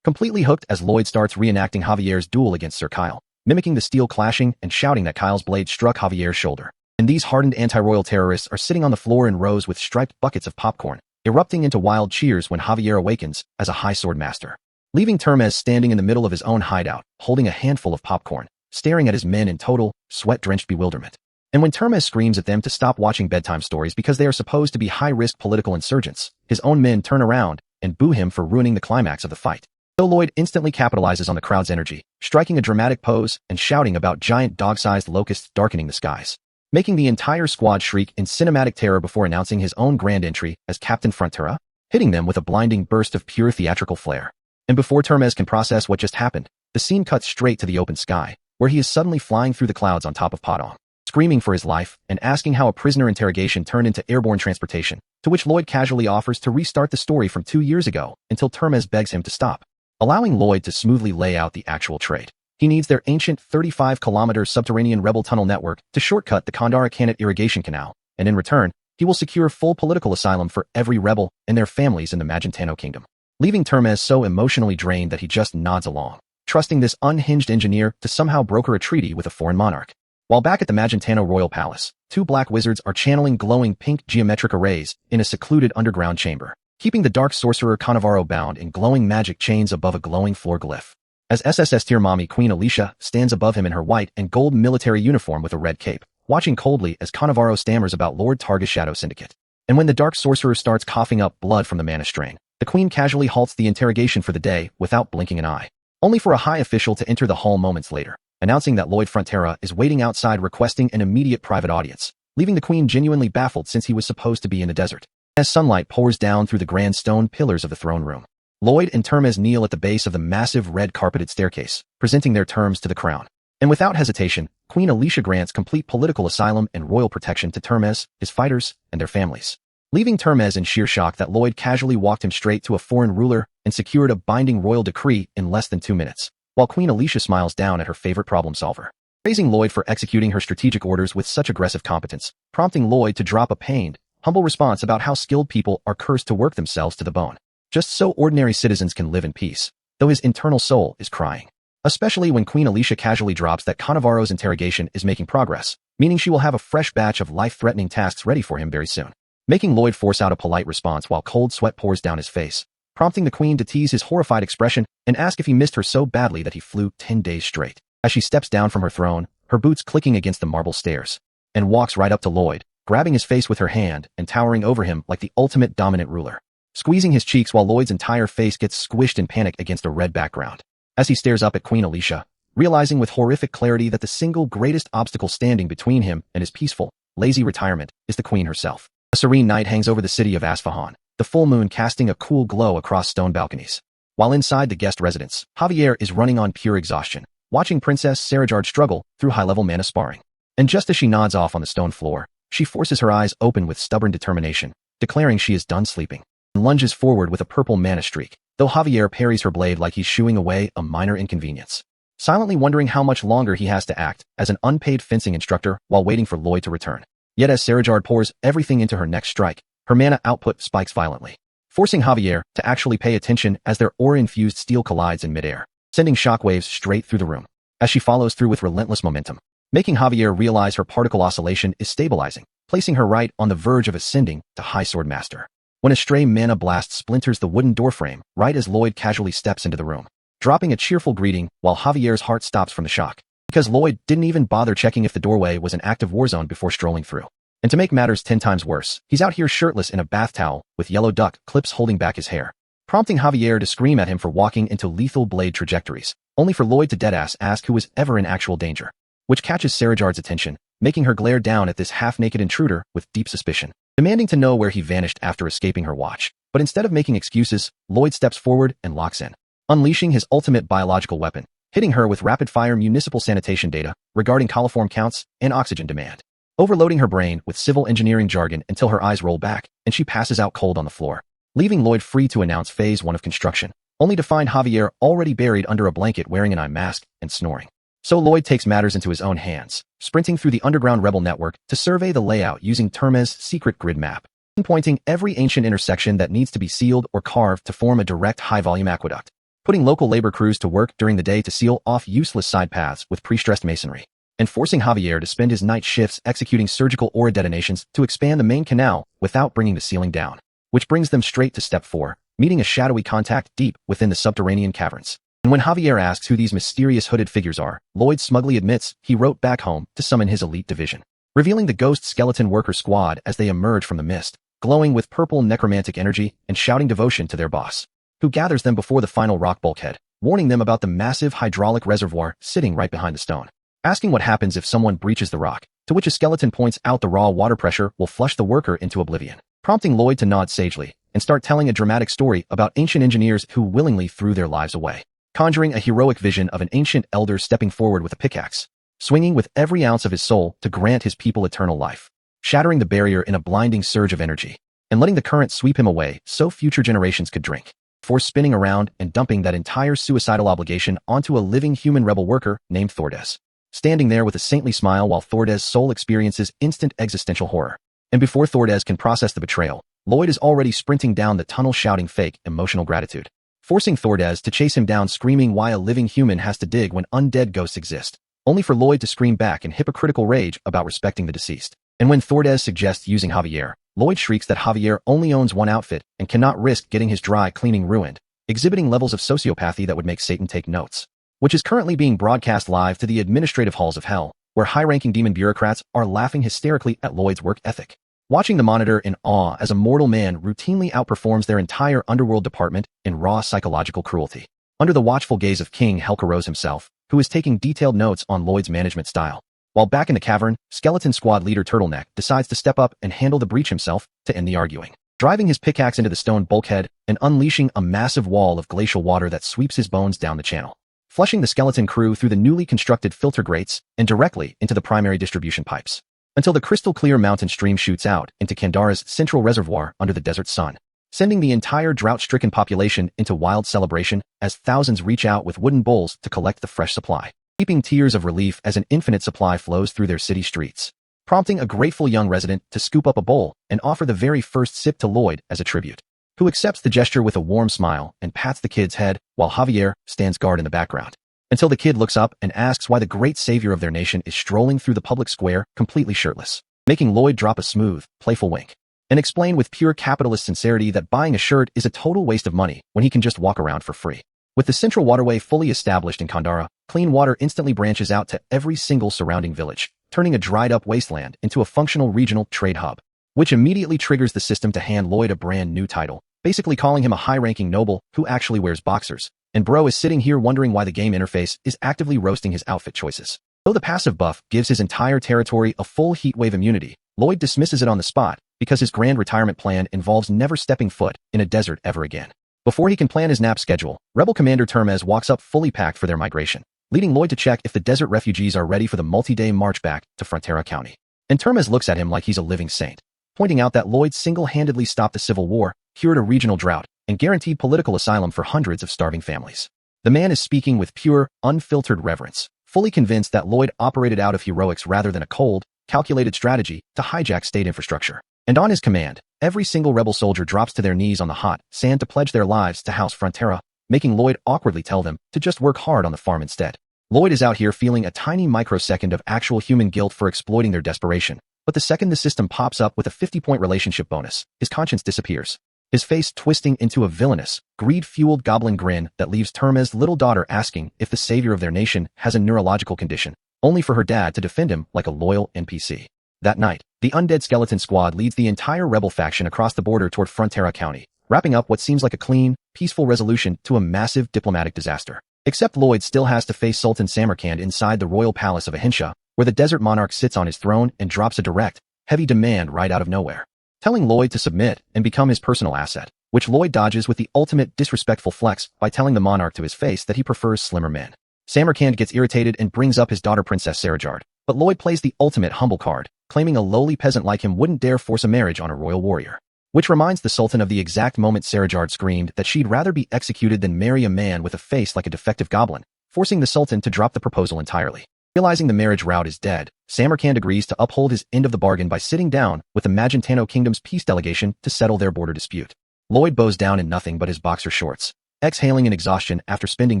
completely hooked as Lloyd starts reenacting Javier's duel against Sir Kyle, mimicking the steel clashing and shouting that Kyle's blade struck Javier's shoulder. And these hardened anti-royal terrorists are sitting on the floor in rows with striped buckets of popcorn, erupting into wild cheers when Javier awakens as a high sword master, leaving Termez standing in the middle of his own hideout, holding a handful of popcorn, staring at his men in total, sweat-drenched bewilderment. And when Termez screams at them to stop watching bedtime stories because they are supposed to be high-risk political insurgents, his own men turn around and boo him for ruining the climax of the fight. So Lloyd instantly capitalizes on the crowd's energy, striking a dramatic pose and shouting about giant dog-sized locusts darkening the skies, making the entire squad shriek in cinematic terror before announcing his own grand entry as Captain Frontera, hitting them with a blinding burst of pure theatrical flair. And before Termez can process what just happened, the scene cuts straight to the open sky, where he is suddenly flying through the clouds on top of Padong, screaming for his life and asking how a prisoner interrogation turned into airborne transportation, to which Lloyd casually offers to restart the story from 2 years ago until Termez begs him to stop, allowing Lloyd to smoothly lay out the actual trade. He needs their ancient 35-kilometer subterranean rebel tunnel network to shortcut the Kandara Khanate irrigation canal, and in return, he will secure full political asylum for every rebel and their families in the Magentano kingdom, leaving Termez so emotionally drained that he just nods along, trusting this unhinged engineer to somehow broker a treaty with a foreign monarch. While back at the Magentano royal palace, 2 black wizards are channeling glowing pink geometric arrays in a secluded underground chamber, keeping the dark sorcerer Cannavaro bound in glowing magic chains above a glowing floor glyph. As SSS tier mommy Queen Alicia stands above him in her white and gold military uniform with a red cape, watching coldly as Cannavaro stammers about Lord Targa's Shadow Syndicate. And when the dark sorcerer starts coughing up blood from the mana strain, the queen casually halts the interrogation for the day without blinking an eye, only for a high official to enter the hall moments later, announcing that Lloyd Frontera is waiting outside requesting an immediate private audience, leaving the queen genuinely baffled since he was supposed to be in the desert. As sunlight pours down through the grand stone pillars of the throne room, Lloyd and Termez kneel at the base of the massive red carpeted staircase, presenting their terms to the crown. And without hesitation, Queen Alicia grants complete political asylum and royal protection to Termez, his fighters, and their families, leaving Termez in sheer shock that Lloyd casually walked him straight to a foreign ruler and secured a binding royal decree in less than 2 minutes, while Queen Alicia smiles down at her favorite problem solver, praising Lloyd for executing her strategic orders with such aggressive competence, prompting Lloyd to drop a pained, humble response about how skilled people are cursed to work themselves to the bone, just so ordinary citizens can live in peace, though his internal soul is crying. Especially when Queen Alicia casually drops that Cannavaro's interrogation is making progress, meaning she will have a fresh batch of life-threatening tasks ready for him very soon, making Lloyd force out a polite response while cold sweat pours down his face, prompting the queen to tease his horrified expression and ask if he missed her so badly that he flew 10 days straight. As she steps down from her throne, her boots clicking against the marble stairs, and walks right up to Lloyd, grabbing his face with her hand and towering over him like the ultimate dominant ruler, squeezing his cheeks while Lloyd's entire face gets squished in panic against a red background. As he stares up at Queen Alicia, realizing with horrific clarity that the single greatest obstacle standing between him and his peaceful, lazy retirement is the queen herself. A serene night hangs over the city of Asfahan, the full moon casting a cool glow across stone balconies. While inside the guest residence, Javier is running on pure exhaustion, watching Princess Sarajard struggle through high-level mana sparring. And just as she nods off on the stone floor, she forces her eyes open with stubborn determination, declaring she is done sleeping, and lunges forward with a purple mana streak, though Javier parries her blade like he's shooing away a minor inconvenience, silently wondering how much longer he has to act as an unpaid fencing instructor while waiting for Lloyd to return. Yet as Sarajard pours everything into her next strike, her mana output spikes violently, forcing Javier to actually pay attention as their aura-infused steel collides in midair, sending shockwaves straight through the room, as she follows through with relentless momentum, making Javier realize her particle oscillation is stabilizing, placing her right on the verge of ascending to High Sword Master. When a stray mana blast splinters the wooden doorframe right as Lloyd casually steps into the room, dropping a cheerful greeting while Javier's heart stops from the shock, because Lloyd didn't even bother checking if the doorway was an active war zone before strolling through. And to make matters 10 times worse, he's out here shirtless in a bath towel with yellow duck clips holding back his hair, prompting Javier to scream at him for walking into lethal blade trajectories, only for Lloyd to deadass ask who was ever in actual danger, which catches Sarajard's attention, making her glare down at this half-naked intruder with deep suspicion, demanding to know where he vanished after escaping her watch. But instead of making excuses, Lloyd steps forward and locks in, unleashing his ultimate biological weapon, hitting her with rapid-fire municipal sanitation data regarding coliform counts and oxygen demand, overloading her brain with civil engineering jargon until her eyes roll back and she passes out cold on the floor, leaving Lloyd free to announce Phase 1 of construction, only to find Javier already buried under a blanket wearing an eye mask and snoring. So Lloyd takes matters into his own hands, sprinting through the underground rebel network to survey the layout using Termez's secret grid map, pinpointing every ancient intersection that needs to be sealed or carved to form a direct high-volume aqueduct, putting local labor crews to work during the day to seal off useless side paths with pre-stressed masonry, and forcing Javier to spend his night shifts executing surgical aura detonations to expand the main canal without bringing the ceiling down, which brings them straight to step 4, meeting a shadowy contact deep within the subterranean caverns. And when Javier asks who these mysterious hooded figures are, Lloyd smugly admits he wrote back home to summon his elite division, revealing the ghost skeleton worker squad as they emerge from the mist, glowing with purple necromantic energy and shouting devotion to their boss, who gathers them before the final rock bulkhead, warning them about the massive hydraulic reservoir sitting right behind the stone, asking what happens if someone breaches the rock, to which a skeleton points out the raw water pressure will flush the worker into oblivion, prompting Lloyd to nod sagely, and start telling a dramatic story about ancient engineers who willingly threw their lives away, conjuring a heroic vision of an ancient elder stepping forward with a pickaxe, swinging with every ounce of his soul to grant his people eternal life, shattering the barrier in a blinding surge of energy, and letting the current sweep him away so future generations could drink, before spinning around and dumping that entire suicidal obligation onto a living human rebel worker named Thordes, standing there with a saintly smile while Thordes' soul experiences instant existential horror. And before Thordes can process the betrayal, Lloyd is already sprinting down the tunnel shouting fake emotional gratitude, forcing Thordes to chase him down screaming why a living human has to dig when undead ghosts exist, only for Lloyd to scream back in hypocritical rage about respecting the deceased. And when Thordes suggests using Javier, Lloyd shrieks that Javier only owns one outfit and cannot risk getting his dry cleaning ruined, exhibiting levels of sociopathy that would make Satan take notes, which is currently being broadcast live to the administrative halls of hell, where high-ranking demon bureaucrats are laughing hysterically at Lloyd's work ethic, watching the monitor in awe as a mortal man routinely outperforms their entire underworld department in raw psychological cruelty, under the watchful gaze of King Helcaros himself, who is taking detailed notes on Lloyd's management style. While back in the cavern, Skeleton Squad leader Turtleneck decides to step up and handle the breach himself to end the arguing, driving his pickaxe into the stone bulkhead and unleashing a massive wall of glacial water that sweeps his bones down the channel, flushing the skeleton crew through the newly constructed filter grates and directly into the primary distribution pipes, until the crystal-clear mountain stream shoots out into Kandara's central reservoir under the desert sun, sending the entire drought-stricken population into wild celebration as thousands reach out with wooden bowls to collect the fresh supply, weeping tears of relief as an infinite supply flows through their city streets, prompting a grateful young resident to scoop up a bowl and offer the very first sip to Lloyd as a tribute, who accepts the gesture with a warm smile and pats the kid's head while Javier stands guard in the background, until the kid looks up and asks why the great savior of their nation is strolling through the public square completely shirtless, making Lloyd drop a smooth, playful wink, and explain with pure capitalist sincerity that buying a shirt is a total waste of money when he can just walk around for free. With the central waterway fully established in Kandara, clean water instantly branches out to every single surrounding village, turning a dried-up wasteland into a functional regional trade hub, which immediately triggers the system to hand Lloyd a brand new title, basically calling him a high-ranking noble who actually wears boxers, and bro is sitting here wondering why the game interface is actively roasting his outfit choices. Though the passive buff gives his entire territory a full heatwave immunity, Lloyd dismisses it on the spot because his grand retirement plan involves never stepping foot in a desert ever again. Before he can plan his nap schedule, Rebel Commander Termez walks up fully packed for their migration, leading Lloyd to check if the desert refugees are ready for the multi-day march back to Frontera County. And Termez looks at him like he's a living saint, pointing out that Lloyd single-handedly stopped the civil war, cured a regional drought, and guaranteed political asylum for hundreds of starving families. The man is speaking with pure, unfiltered reverence, fully convinced that Lloyd operated out of heroics rather than a cold, calculated strategy to hijack state infrastructure. And on his command, every single rebel soldier drops to their knees on the hot sand to pledge their lives to House Frontera, making Lloyd awkwardly tell them to just work hard on the farm instead. Lloyd is out here feeling a tiny microsecond of actual human guilt for exploiting their desperation, but the second the system pops up with a 50-point relationship bonus, his conscience disappears, his face twisting into a villainous, greed-fueled goblin grin that leaves Termez's little daughter asking if the savior of their nation has a neurological condition, only for her dad to defend him like a loyal NPC. That night, the Undead Skeleton Squad leads the entire rebel faction across the border toward Frontera County, wrapping up what seems like a clean, peaceful resolution to a massive diplomatic disaster. Except Lloyd still has to face Sultan Samarkand inside the royal palace of Ahinsha, where the desert monarch sits on his throne and drops a direct, heavy demand right out of nowhere, telling Lloyd to submit and become his personal asset, which Lloyd dodges with the ultimate disrespectful flex by telling the monarch to his face that he prefers slimmer men. Samarkand gets irritated and brings up his daughter Princess Sarajard, but Lloyd plays the ultimate humble card, claiming a lowly peasant like him wouldn't dare force a marriage on a royal warrior, which reminds the Sultan of the exact moment Sarajard screamed that she'd rather be executed than marry a man with a face like a defective goblin, forcing the Sultan to drop the proposal entirely. Realizing the marriage route is dead, Samarkand agrees to uphold his end of the bargain by sitting down with the Magentano Kingdom's peace delegation to settle their border dispute. Lloyd bows down in nothing but his boxer shorts, exhaling in exhaustion after spending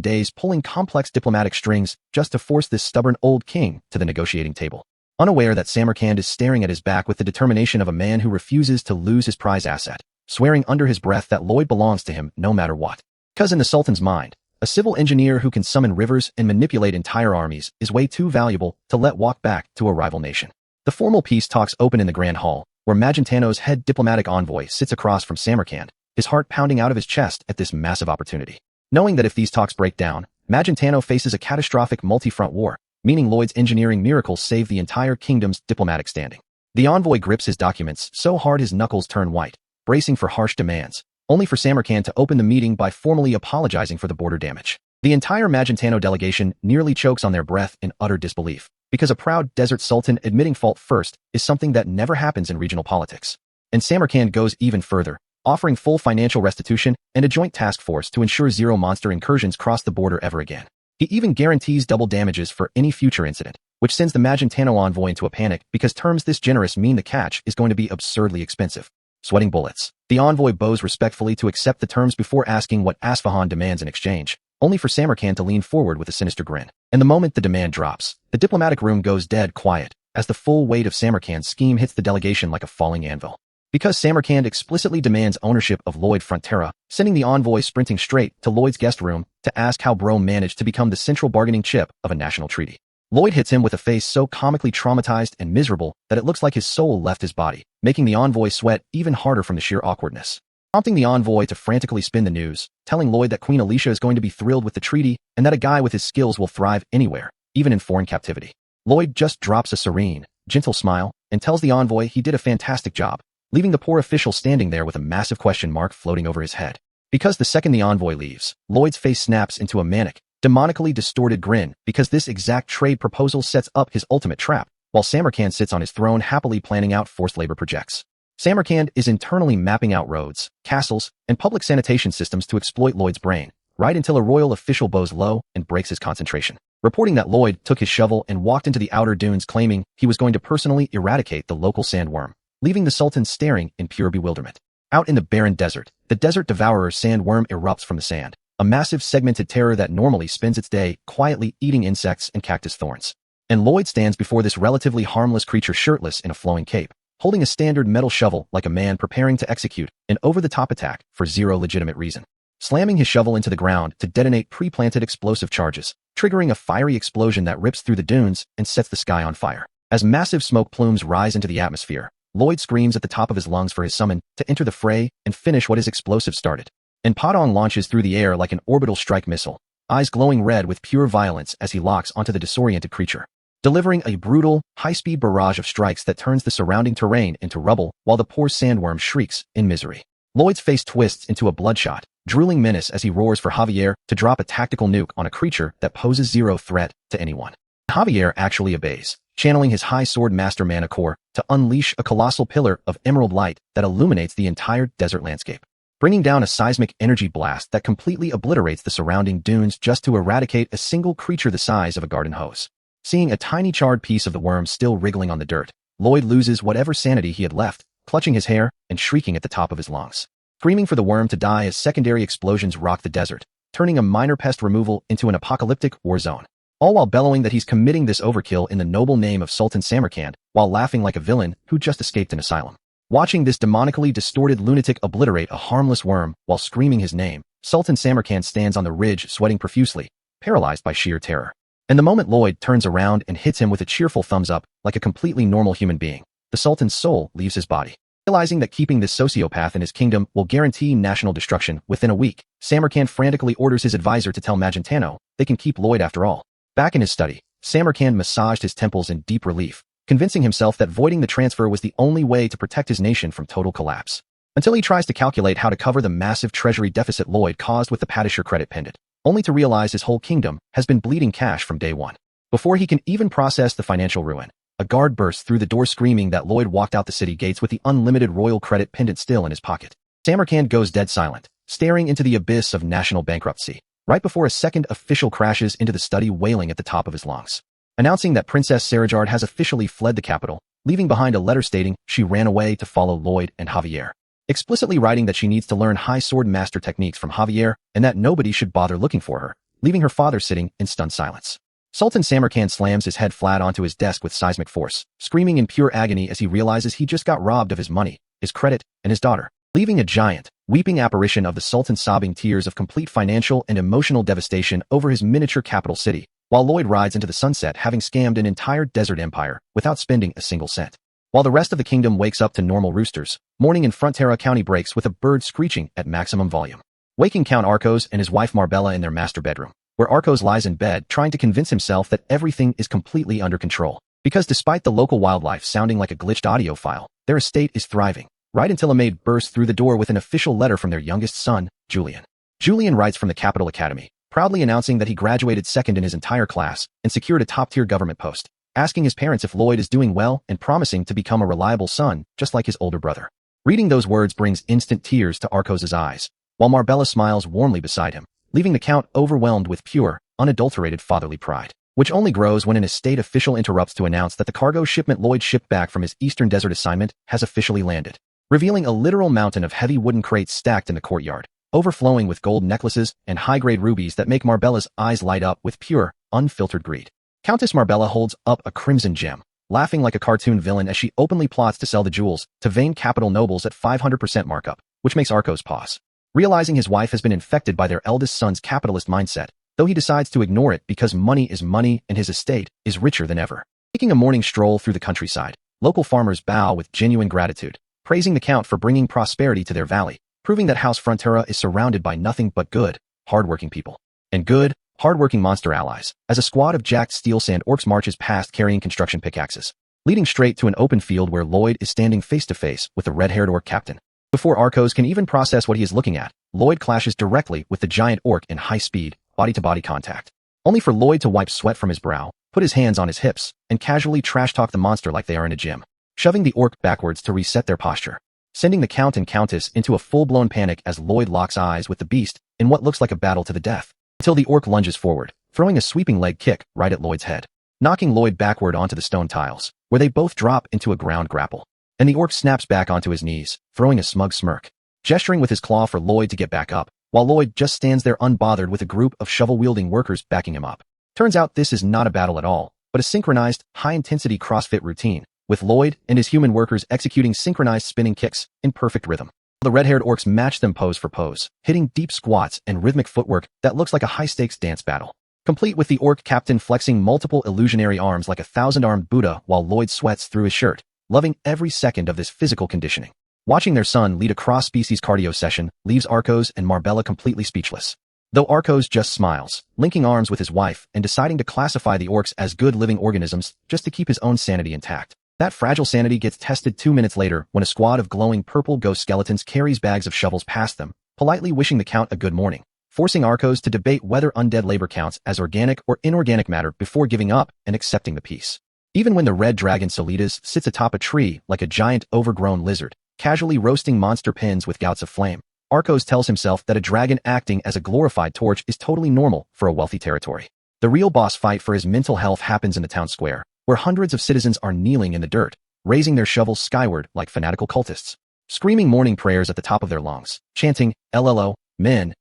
days pulling complex diplomatic strings just to force this stubborn old king to the negotiating table, unaware that Samarkand is staring at his back with the determination of a man who refuses to lose his prize asset, swearing under his breath that Lloyd belongs to him no matter what. Because in the Sultan's mind, a civil engineer who can summon rivers and manipulate entire armies is way too valuable to let walk back to a rival nation. The formal peace talks open in the Grand Hall, where Magentano's head diplomatic envoy sits across from Samarkand, his heart pounding out of his chest at this massive opportunity, knowing that if these talks break down, Magentano faces a catastrophic multi-front war, meaning Lloyd's engineering miracles save the entire kingdom's diplomatic standing. The envoy grips his documents so hard his knuckles turn white, bracing for harsh demands, only for Samarkand to open the meeting by formally apologizing for the border damage. The entire Magentano delegation nearly chokes on their breath in utter disbelief, because a proud desert sultan admitting fault first is something that never happens in regional politics. And Samarkand goes even further, offering full financial restitution and a joint task force to ensure zero monster incursions cross the border ever again. He even guarantees double damages for any future incident, which sends the Magentano envoy into a panic because terms this generous mean the catch is going to be absurdly expensive. Sweating bullets, the envoy bows respectfully to accept the terms before asking what Asfahan demands in exchange, only for Samarkand to lean forward with a sinister grin. And the moment the demand drops, the diplomatic room goes dead quiet, as the full weight of Samarkand's scheme hits the delegation like a falling anvil. Because Samarkand explicitly demands ownership of Lloyd Frontera, sending the envoy sprinting straight to Lloyd's guest room to ask how Bro managed to become the central bargaining chip of a national treaty. Lloyd hits him with a face so comically traumatized and miserable that it looks like his soul left his body, making the envoy sweat even harder from the sheer awkwardness. Prompting the envoy to frantically spin the news, telling Lloyd that Queen Alicia is going to be thrilled with the treaty and that a guy with his skills will thrive anywhere, even in foreign captivity. Lloyd just drops a serene, gentle smile and tells the envoy he did a fantastic job, leaving the poor official standing there with a massive question mark floating over his head. Because the second the envoy leaves, Lloyd's face snaps into a manic, demonically distorted grin because this exact trade proposal sets up his ultimate trap, while Samarkand sits on his throne happily planning out forced labor projects. Samarkand is internally mapping out roads, castles, and public sanitation systems to exploit Lloyd's brain, right until a royal official bows low and breaks his concentration, reporting that Lloyd took his shovel and walked into the outer dunes claiming he was going to personally eradicate the local sandworm, leaving the Sultan staring in pure bewilderment. Out in the barren desert, the desert devourer sandworm erupts from the sand, a massive segmented terror that normally spends its day quietly eating insects and cactus thorns. And Lloyd stands before this relatively harmless creature shirtless in a flowing cape, holding a standard metal shovel like a man preparing to execute an over-the-top attack for zero legitimate reason. Slamming his shovel into the ground to detonate pre-planted explosive charges, triggering a fiery explosion that rips through the dunes and sets the sky on fire. As massive smoke plumes rise into the atmosphere, Lloyd screams at the top of his lungs for his summon to enter the fray and finish what his explosive started. And Padong launches through the air like an orbital strike missile, eyes glowing red with pure violence as he locks onto the disoriented creature, delivering a brutal, high-speed barrage of strikes that turns the surrounding terrain into rubble while the poor sandworm shrieks in misery. Lloyd's face twists into a bloodshot, drooling menace as he roars for Javier to drop a tactical nuke on a creature that poses zero threat to anyone. Javier actually obeys, channeling his high sword master mana core to unleash a colossal pillar of emerald light that illuminates the entire desert landscape, bringing down a seismic energy blast that completely obliterates the surrounding dunes just to eradicate a single creature the size of a garden hose. Seeing a tiny charred piece of the worm still wriggling on the dirt, Lloyd loses whatever sanity he had left, clutching his hair and shrieking at the top of his lungs, screaming for the worm to die as secondary explosions rock the desert, turning a minor pest removal into an apocalyptic war zone, all while bellowing that he's committing this overkill in the noble name of Sultan Samarkand while laughing like a villain who just escaped an asylum. Watching this demonically distorted lunatic obliterate a harmless worm while screaming his name, Sultan Samarkand stands on the ridge sweating profusely, paralyzed by sheer terror. And the moment Lloyd turns around and hits him with a cheerful thumbs up like a completely normal human being, the Sultan's soul leaves his body. Realizing that keeping this sociopath in his kingdom will guarantee national destruction within a week, Samarkand frantically orders his advisor to tell Magentano they can keep Lloyd after all. Back in his study, Samarkand massaged his temples in deep relief, convincing himself that voiding the transfer was the only way to protect his nation from total collapse. Until he tries to calculate how to cover the massive treasury deficit Lloyd caused with the Padishar credit pendant, only to realize his whole kingdom has been bleeding cash from day one. Before he can even process the financial ruin, a guard bursts through the door screaming that Lloyd walked out the city gates with the unlimited royal credit pendant still in his pocket. Samarkand goes dead silent, staring into the abyss of national bankruptcy, right before a second official crashes into the study wailing at the top of his lungs, announcing that Princess Sarajard has officially fled the capital, leaving behind a letter stating she ran away to follow Lloyd and Javier, explicitly writing that she needs to learn high sword master techniques from Javier and that nobody should bother looking for her, leaving her father sitting in stunned silence. Sultan Samarkand slams his head flat onto his desk with seismic force, screaming in pure agony as he realizes he just got robbed of his money, his credit, and his daughter, leaving a giant, weeping apparition of the Sultan sobbing tears of complete financial and emotional devastation over his miniature capital city, while Lloyd rides into the sunset having scammed an entire desert empire without spending a single cent. While the rest of the kingdom wakes up to normal roosters, morning in Frontera County breaks with a bird screeching at maximum volume, waking Count Arcos and his wife Marbella in their master bedroom, where Arcos lies in bed trying to convince himself that everything is completely under control, because despite the local wildlife sounding like a glitched audio file, their estate is thriving, right until a maid bursts through the door with an official letter from their youngest son, Julian. Julian writes from the Capital Academy, proudly announcing that he graduated second in his entire class and secured a top-tier government post, asking his parents if Lloyd is doing well and promising to become a reliable son, just like his older brother. Reading those words brings instant tears to Arcos' eyes, while Marbella smiles warmly beside him, leaving the Count overwhelmed with pure, unadulterated fatherly pride, which only grows when an estate official interrupts to announce that the cargo shipment Lloyd shipped back from his Eastern Desert assignment has officially landed, revealing a literal mountain of heavy wooden crates stacked in the courtyard, overflowing with gold necklaces and high-grade rubies that make Marbella's eyes light up with pure, unfiltered greed. Countess Marbella holds up a crimson gem, laughing like a cartoon villain as she openly plots to sell the jewels to vain capital nobles at 500% markup, which makes Arcos pause. Realizing his wife has been infected by their eldest son's capitalist mindset, though he decides to ignore it because money is money and his estate is richer than ever. Taking a morning stroll through the countryside, local farmers bow with genuine gratitude, praising the Count for bringing prosperity to their valley, proving that House Frontera is surrounded by nothing but good, hard-working people. And good, hard-working monster allies, as a squad of jacked steel sand orcs marches past carrying construction pickaxes, leading straight to an open field where Lloyd is standing face-to-face with the red-haired orc captain. Before Arcos can even process what he is looking at, Lloyd clashes directly with the giant orc in high-speed, body-to-body contact, only for Lloyd to wipe sweat from his brow, put his hands on his hips, and casually trash-talk the monster like they are in a gym, shoving the orc backwards to reset their posture, sending the Count and Countess into a full-blown panic as Lloyd locks eyes with the beast in what looks like a battle to the death, until the orc lunges forward, throwing a sweeping leg kick right at Lloyd's head, knocking Lloyd backward onto the stone tiles, where they both drop into a ground grapple, and the orc snaps back onto his knees, throwing a smug smirk, gesturing with his claw for Lloyd to get back up, while Lloyd just stands there unbothered with a group of shovel-wielding workers backing him up. Turns out this is not a battle at all, but a synchronized, high-intensity CrossFit routine, with Lloyd and his human workers executing synchronized spinning kicks in perfect rhythm. The red-haired orcs match them pose for pose, hitting deep squats and rhythmic footwork that looks like a high-stakes dance battle, complete with the orc captain flexing multiple illusionary arms like a thousand-armed Buddha while Lloyd sweats through his shirt, loving every second of this physical conditioning. Watching their son lead a cross-species cardio session leaves Arcos and Marbella completely speechless. Though Arcos just smiles, linking arms with his wife and deciding to classify the orcs as good living organisms just to keep his own sanity intact. That fragile sanity gets tested 2 minutes later when a squad of glowing purple ghost skeletons carries bags of shovels past them, politely wishing the Count a good morning, forcing Arcos to debate whether undead labor counts as organic or inorganic matter before giving up and accepting the peace. Even when the red dragon Solitas sits atop a tree like a giant overgrown lizard, casually roasting monster pins with gouts of flame, Arcos tells himself that a dragon acting as a glorified torch is totally normal for a wealthy territory. The real boss fight for his mental health happens in the town square, where hundreds of citizens are kneeling in the dirt, raising their shovels skyward like fanatical cultists, screaming morning prayers at the top of their lungs, chanting, LLO, men,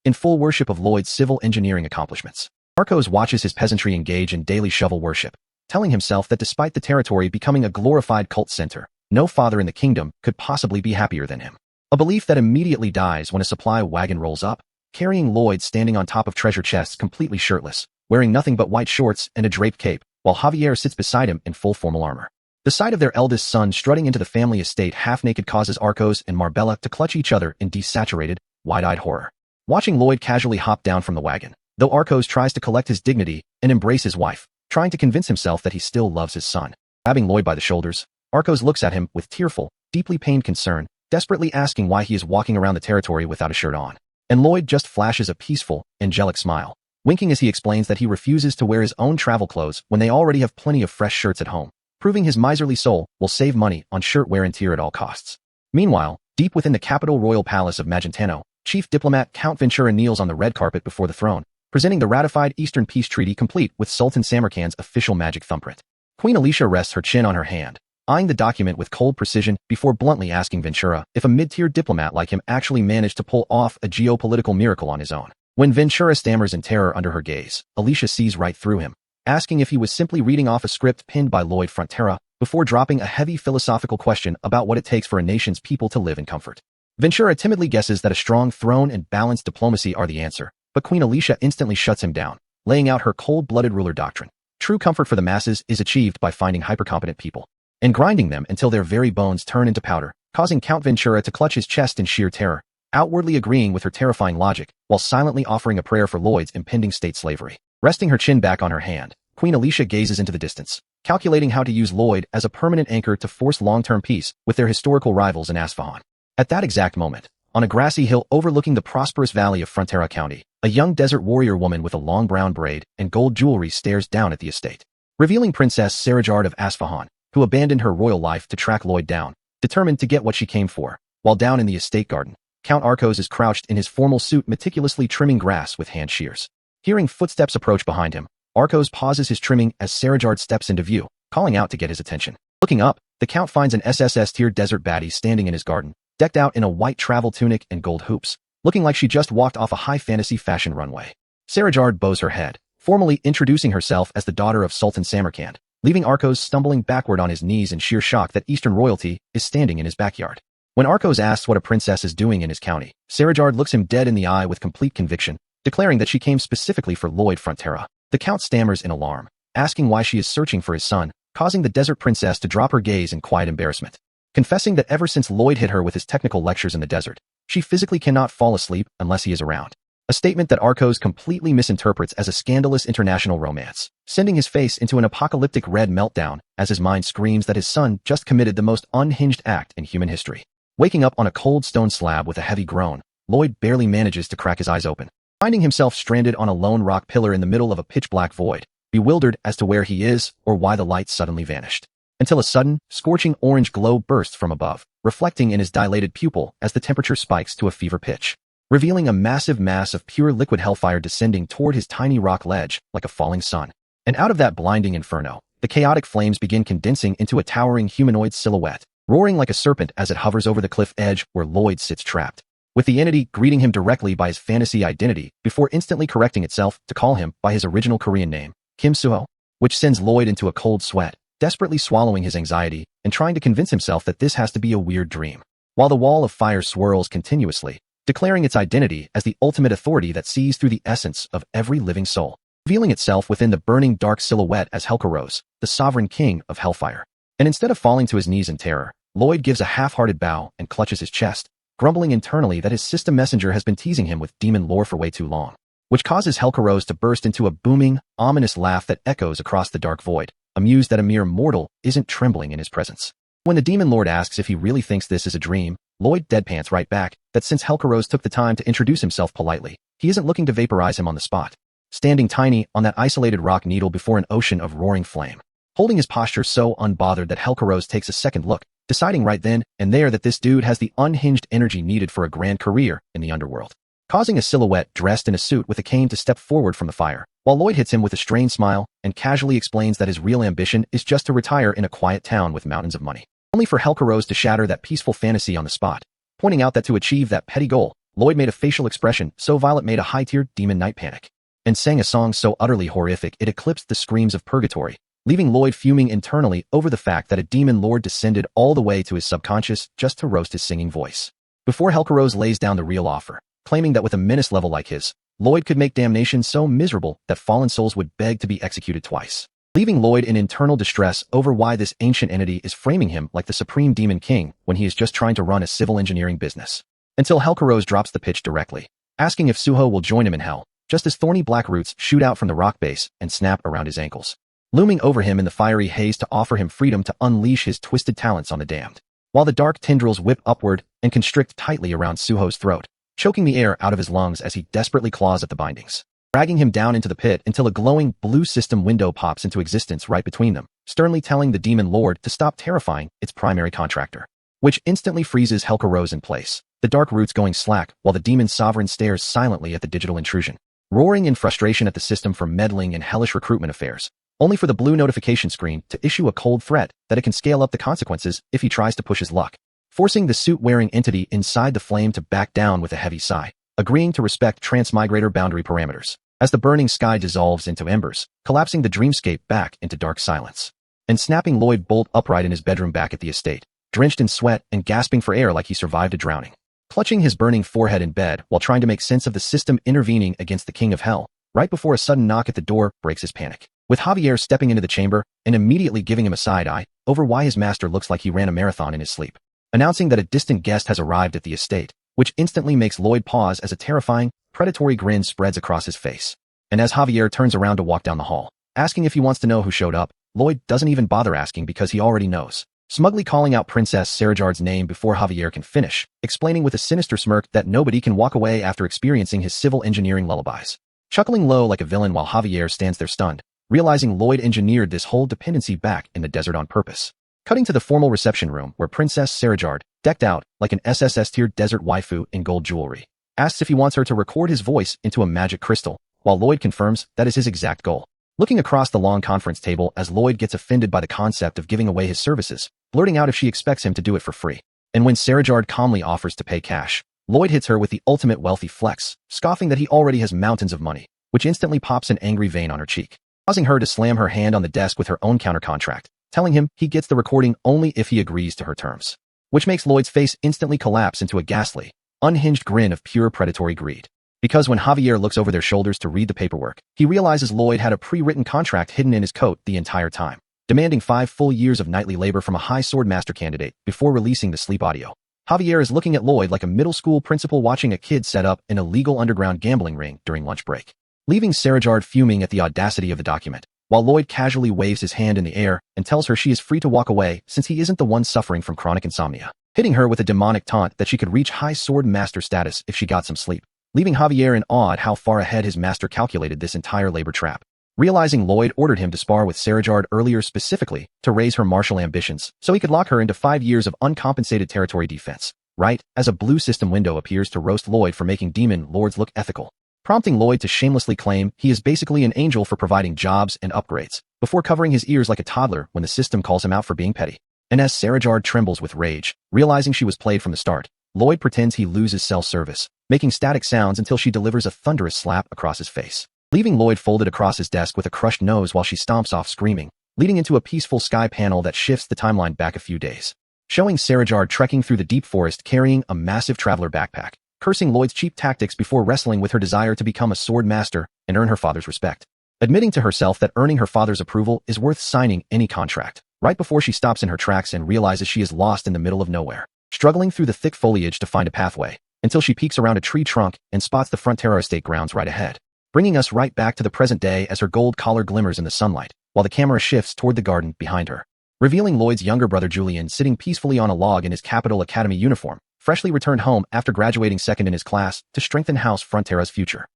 in full worship of Lloyd's civil engineering accomplishments. Arcos watches his peasantry engage in daily shovel worship, telling himself that despite the territory becoming a glorified cult center, no father in the kingdom could possibly be happier than him. A belief that immediately dies when a supply wagon rolls up, carrying Lloyd standing on top of treasure chests completely shirtless, wearing nothing but white shorts and a draped cape, while Javier sits beside him in full formal armor. The sight of their eldest son strutting into the family estate half-naked causes Arcos and Marbella to clutch each other in desaturated, wide-eyed horror. Watching Lloyd casually hop down from the wagon, though Arcos tries to collect his dignity and embrace his wife, trying to convince himself that he still loves his son. Grabbing Lloyd by the shoulders, Arcos looks at him with tearful, deeply pained concern, desperately asking why he is walking around the territory without a shirt on. And Lloyd just flashes a peaceful, angelic smile, winking as he explains that he refuses to wear his own travel clothes when they already have plenty of fresh shirts at home, proving his miserly soul will save money on shirt wear and tear at all costs. Meanwhile, deep within the capital royal palace of Magentano, Chief Diplomat Count Ventura kneels on the red carpet before the throne, presenting the ratified Eastern Peace Treaty complete with Sultan Samarkand's official magic thumbprint. Queen Alicia rests her chin on her hand, eyeing the document with cold precision before bluntly asking Ventura if a mid-tier diplomat like him actually managed to pull off a geopolitical miracle on his own. When Ventura stammers in terror under her gaze, Alicia sees right through him, asking if he was simply reading off a script pinned by Lloyd Frontera, before dropping a heavy philosophical question about what it takes for a nation's people to live in comfort. Ventura timidly guesses that a strong throne and balanced diplomacy are the answer, but Queen Alicia instantly shuts him down, laying out her cold-blooded ruler doctrine. True comfort for the masses is achieved by finding hypercompetent people and grinding them until their very bones turn into powder, causing Count Ventura to clutch his chest in sheer terror, outwardly agreeing with her terrifying logic, while silently offering a prayer for Lloyd's impending state slavery. Resting her chin back on her hand, Queen Alicia gazes into the distance, calculating how to use Lloyd as a permanent anchor to force long-term peace with their historical rivals in Asfahan. At that exact moment, on a grassy hill overlooking the prosperous valley of Frontera County, a young desert warrior woman with a long brown braid and gold jewelry stares down at the estate, revealing Princess Sarajard of Asfahan, who abandoned her royal life to track Lloyd down, determined to get what she came for. While down in the estate garden, Count Arcos is crouched in his formal suit meticulously trimming grass with hand shears. Hearing footsteps approach behind him, Arcos pauses his trimming as Sarajard steps into view, calling out to get his attention. Looking up, the Count finds an SSS-tier desert baddie standing in his garden, decked out in a white travel tunic and gold hoops, looking like she just walked off a high fantasy fashion runway. Sarajard bows her head, formally introducing herself as the daughter of Sultan Samarkand, leaving Arcos stumbling backward on his knees in sheer shock that Eastern royalty is standing in his backyard. When Arcos asks what a princess is doing in his county, Sarajard looks him dead in the eye with complete conviction, declaring that she came specifically for Lloyd Frontera. The Count stammers in alarm, asking why she is searching for his son, causing the desert princess to drop her gaze in quiet embarrassment. Confessing that ever since Lloyd hit her with his technical lectures in the desert, she physically cannot fall asleep unless he is around. A statement that Arcos completely misinterprets as a scandalous international romance, sending his face into an apocalyptic red meltdown as his mind screams that his son just committed the most unhinged act in human history. Waking up on a cold stone slab with a heavy groan, Lloyd barely manages to crack his eyes open, finding himself stranded on a lone rock pillar in the middle of a pitch-black void, bewildered as to where he is or why the light suddenly vanished. Until a sudden, scorching orange glow bursts from above, reflecting in his dilated pupil as the temperature spikes to a fever pitch, revealing a massive mass of pure liquid hellfire descending toward his tiny rock ledge like a falling sun. And out of that blinding inferno, the chaotic flames begin condensing into a towering humanoid silhouette, roaring like a serpent as it hovers over the cliff edge where Lloyd sits trapped, with the entity greeting him directly by his fantasy identity before instantly correcting itself to call him by his original Korean name, Kim Suho, which sends Lloyd into a cold sweat, desperately swallowing his anxiety and trying to convince himself that this has to be a weird dream. While the wall of fire swirls continuously, declaring its identity as the ultimate authority that sees through the essence of every living soul, revealing itself within the burning dark silhouette as Helcaros, the sovereign king of hellfire. And instead of falling to his knees in terror, Lloyd gives a half-hearted bow and clutches his chest, grumbling internally that his system messenger has been teasing him with demon lore for way too long, which causes Helcaros to burst into a booming, ominous laugh that echoes across the dark void, amused that a mere mortal isn't trembling in his presence. When the demon lord asks if he really thinks this is a dream, Lloyd deadpants right back that since Helcaros took the time to introduce himself politely, he isn't looking to vaporize him on the spot, standing tiny on that isolated rock needle before an ocean of roaring flame, holding his posture so unbothered that Helcaros takes a second look, deciding right then and there that this dude has the unhinged energy needed for a grand career in the underworld, causing a silhouette dressed in a suit with a cane to step forward from the fire, while Lloyd hits him with a strained smile and casually explains that his real ambition is just to retire in a quiet town with mountains of money, only for Helcaros to shatter that peaceful fantasy on the spot, pointing out that to achieve that petty goal, Lloyd made a facial expression so violent made a high-tier demon night panic, and sang a song so utterly horrific it eclipsed the screams of purgatory, leaving Lloyd fuming internally over the fact that a demon lord descended all the way to his subconscious just to roast his singing voice. Before Helcaros lays down the real offer, claiming that with a menace level like his, Lloyd could make damnation so miserable that fallen souls would beg to be executed twice, leaving Lloyd in internal distress over why this ancient entity is framing him like the supreme demon king when he is just trying to run a civil engineering business. Until Helcaros drops the pitch directly, asking if Suho will join him in hell, just as thorny black roots shoot out from the rock base and snap around his ankles, looming over him in the fiery haze to offer him freedom to unleash his twisted talents on the damned, while the dark tendrils whip upward and constrict tightly around Suho's throat, choking the air out of his lungs as he desperately claws at the bindings, dragging him down into the pit until a glowing blue system window pops into existence right between them, sternly telling the demon lord to stop terrifying its primary contractor, which instantly freezes Helcaros in place, the dark roots going slack while the demon sovereign stares silently at the digital intrusion, roaring in frustration at the system for meddling in hellish recruitment affairs, only for the blue notification screen to issue a cold threat that it can scale up the consequences if he tries to push his luck, forcing the suit-wearing entity inside the flame to back down with a heavy sigh, agreeing to respect transmigrator boundary parameters, as the burning sky dissolves into embers, collapsing the dreamscape back into dark silence, and snapping Lloyd bolt upright in his bedroom back at the estate, drenched in sweat and gasping for air like he survived a drowning, clutching his burning forehead in bed while trying to make sense of the system intervening against the king of hell, right before a sudden knock at the door breaks his panic, with Javier stepping into the chamber and immediately giving him a side-eye over why his master looks like he ran a marathon in his sleep, announcing that a distant guest has arrived at the estate, which instantly makes Lloyd pause as a terrifying, predatory grin spreads across his face. And as Javier turns around to walk down the hall, asking if he wants to know who showed up, Lloyd doesn't even bother asking because he already knows. Smugly calling out Princess Sarajard's name before Javier can finish, explaining with a sinister smirk that nobody can walk away after experiencing his civil engineering lullabies. Chuckling low like a villain while Javier stands there stunned, realizing Lloyd engineered this whole dependency back in the desert on purpose. Cutting to the formal reception room where Princess Sarajard, decked out like an SSS-tier desert waifu in gold jewelry, asks if he wants her to record his voice into a magic crystal, while Lloyd confirms that is his exact goal. Looking across the long conference table as Lloyd gets offended by the concept of giving away his services, blurting out if she expects him to do it for free. And when Sarajard calmly offers to pay cash, Lloyd hits her with the ultimate wealthy flex, scoffing that he already has mountains of money, which instantly pops an angry vein on her cheek, causing her to slam her hand on the desk with her own counter-contract, telling him he gets the recording only if he agrees to her terms, which makes Lloyd's face instantly collapse into a ghastly, unhinged grin of pure predatory greed. Because when Javier looks over their shoulders to read the paperwork, he realizes Lloyd had a pre-written contract hidden in his coat the entire time, demanding 5 full years of nightly labor from a high sword master candidate before releasing the sleep audio. Javier is looking at Lloyd like a middle school principal watching a kid set up an illegal underground gambling ring during lunch break, leaving Sarajard fuming at the audacity of the document, while Lloyd casually waves his hand in the air and tells her she is free to walk away since he isn't the one suffering from chronic insomnia, hitting her with a demonic taunt that she could reach high sword master status if she got some sleep, leaving Javier in awe at how far ahead his master calculated this entire labor trap. Realizing Lloyd ordered him to spar with Sarajard earlier specifically to raise her martial ambitions so he could lock her into 5 years of uncompensated territory defense, right as a blue system window appears to roast Lloyd for making demon lords look ethical, prompting Lloyd to shamelessly claim he is basically an angel for providing jobs and upgrades, before covering his ears like a toddler when the system calls him out for being petty. And as Sarajard trembles with rage, realizing she was played from the start, Lloyd pretends he loses cell service, making static sounds until she delivers a thunderous slap across his face, leaving Lloyd folded across his desk with a crushed nose while she stomps off screaming, leading into a peaceful sky panel that shifts the timeline back a few days, showing Sarajard trekking through the deep forest carrying a massive traveler backpack, cursing Lloyd's cheap tactics before wrestling with her desire to become a sword master and earn her father's respect, admitting to herself that earning her father's approval is worth signing any contract, right before she stops in her tracks and realizes she is lost in the middle of nowhere, struggling through the thick foliage to find a pathway, until she peeks around a tree trunk and spots the Frontera estate grounds right ahead, bringing us right back to the present day as her gold collar glimmers in the sunlight, while the camera shifts toward the garden behind her, revealing Lloyd's younger brother Julian sitting peacefully on a log in his Capital Academy uniform, freshly returned home after graduating second in his class to strengthen House Frontera's future.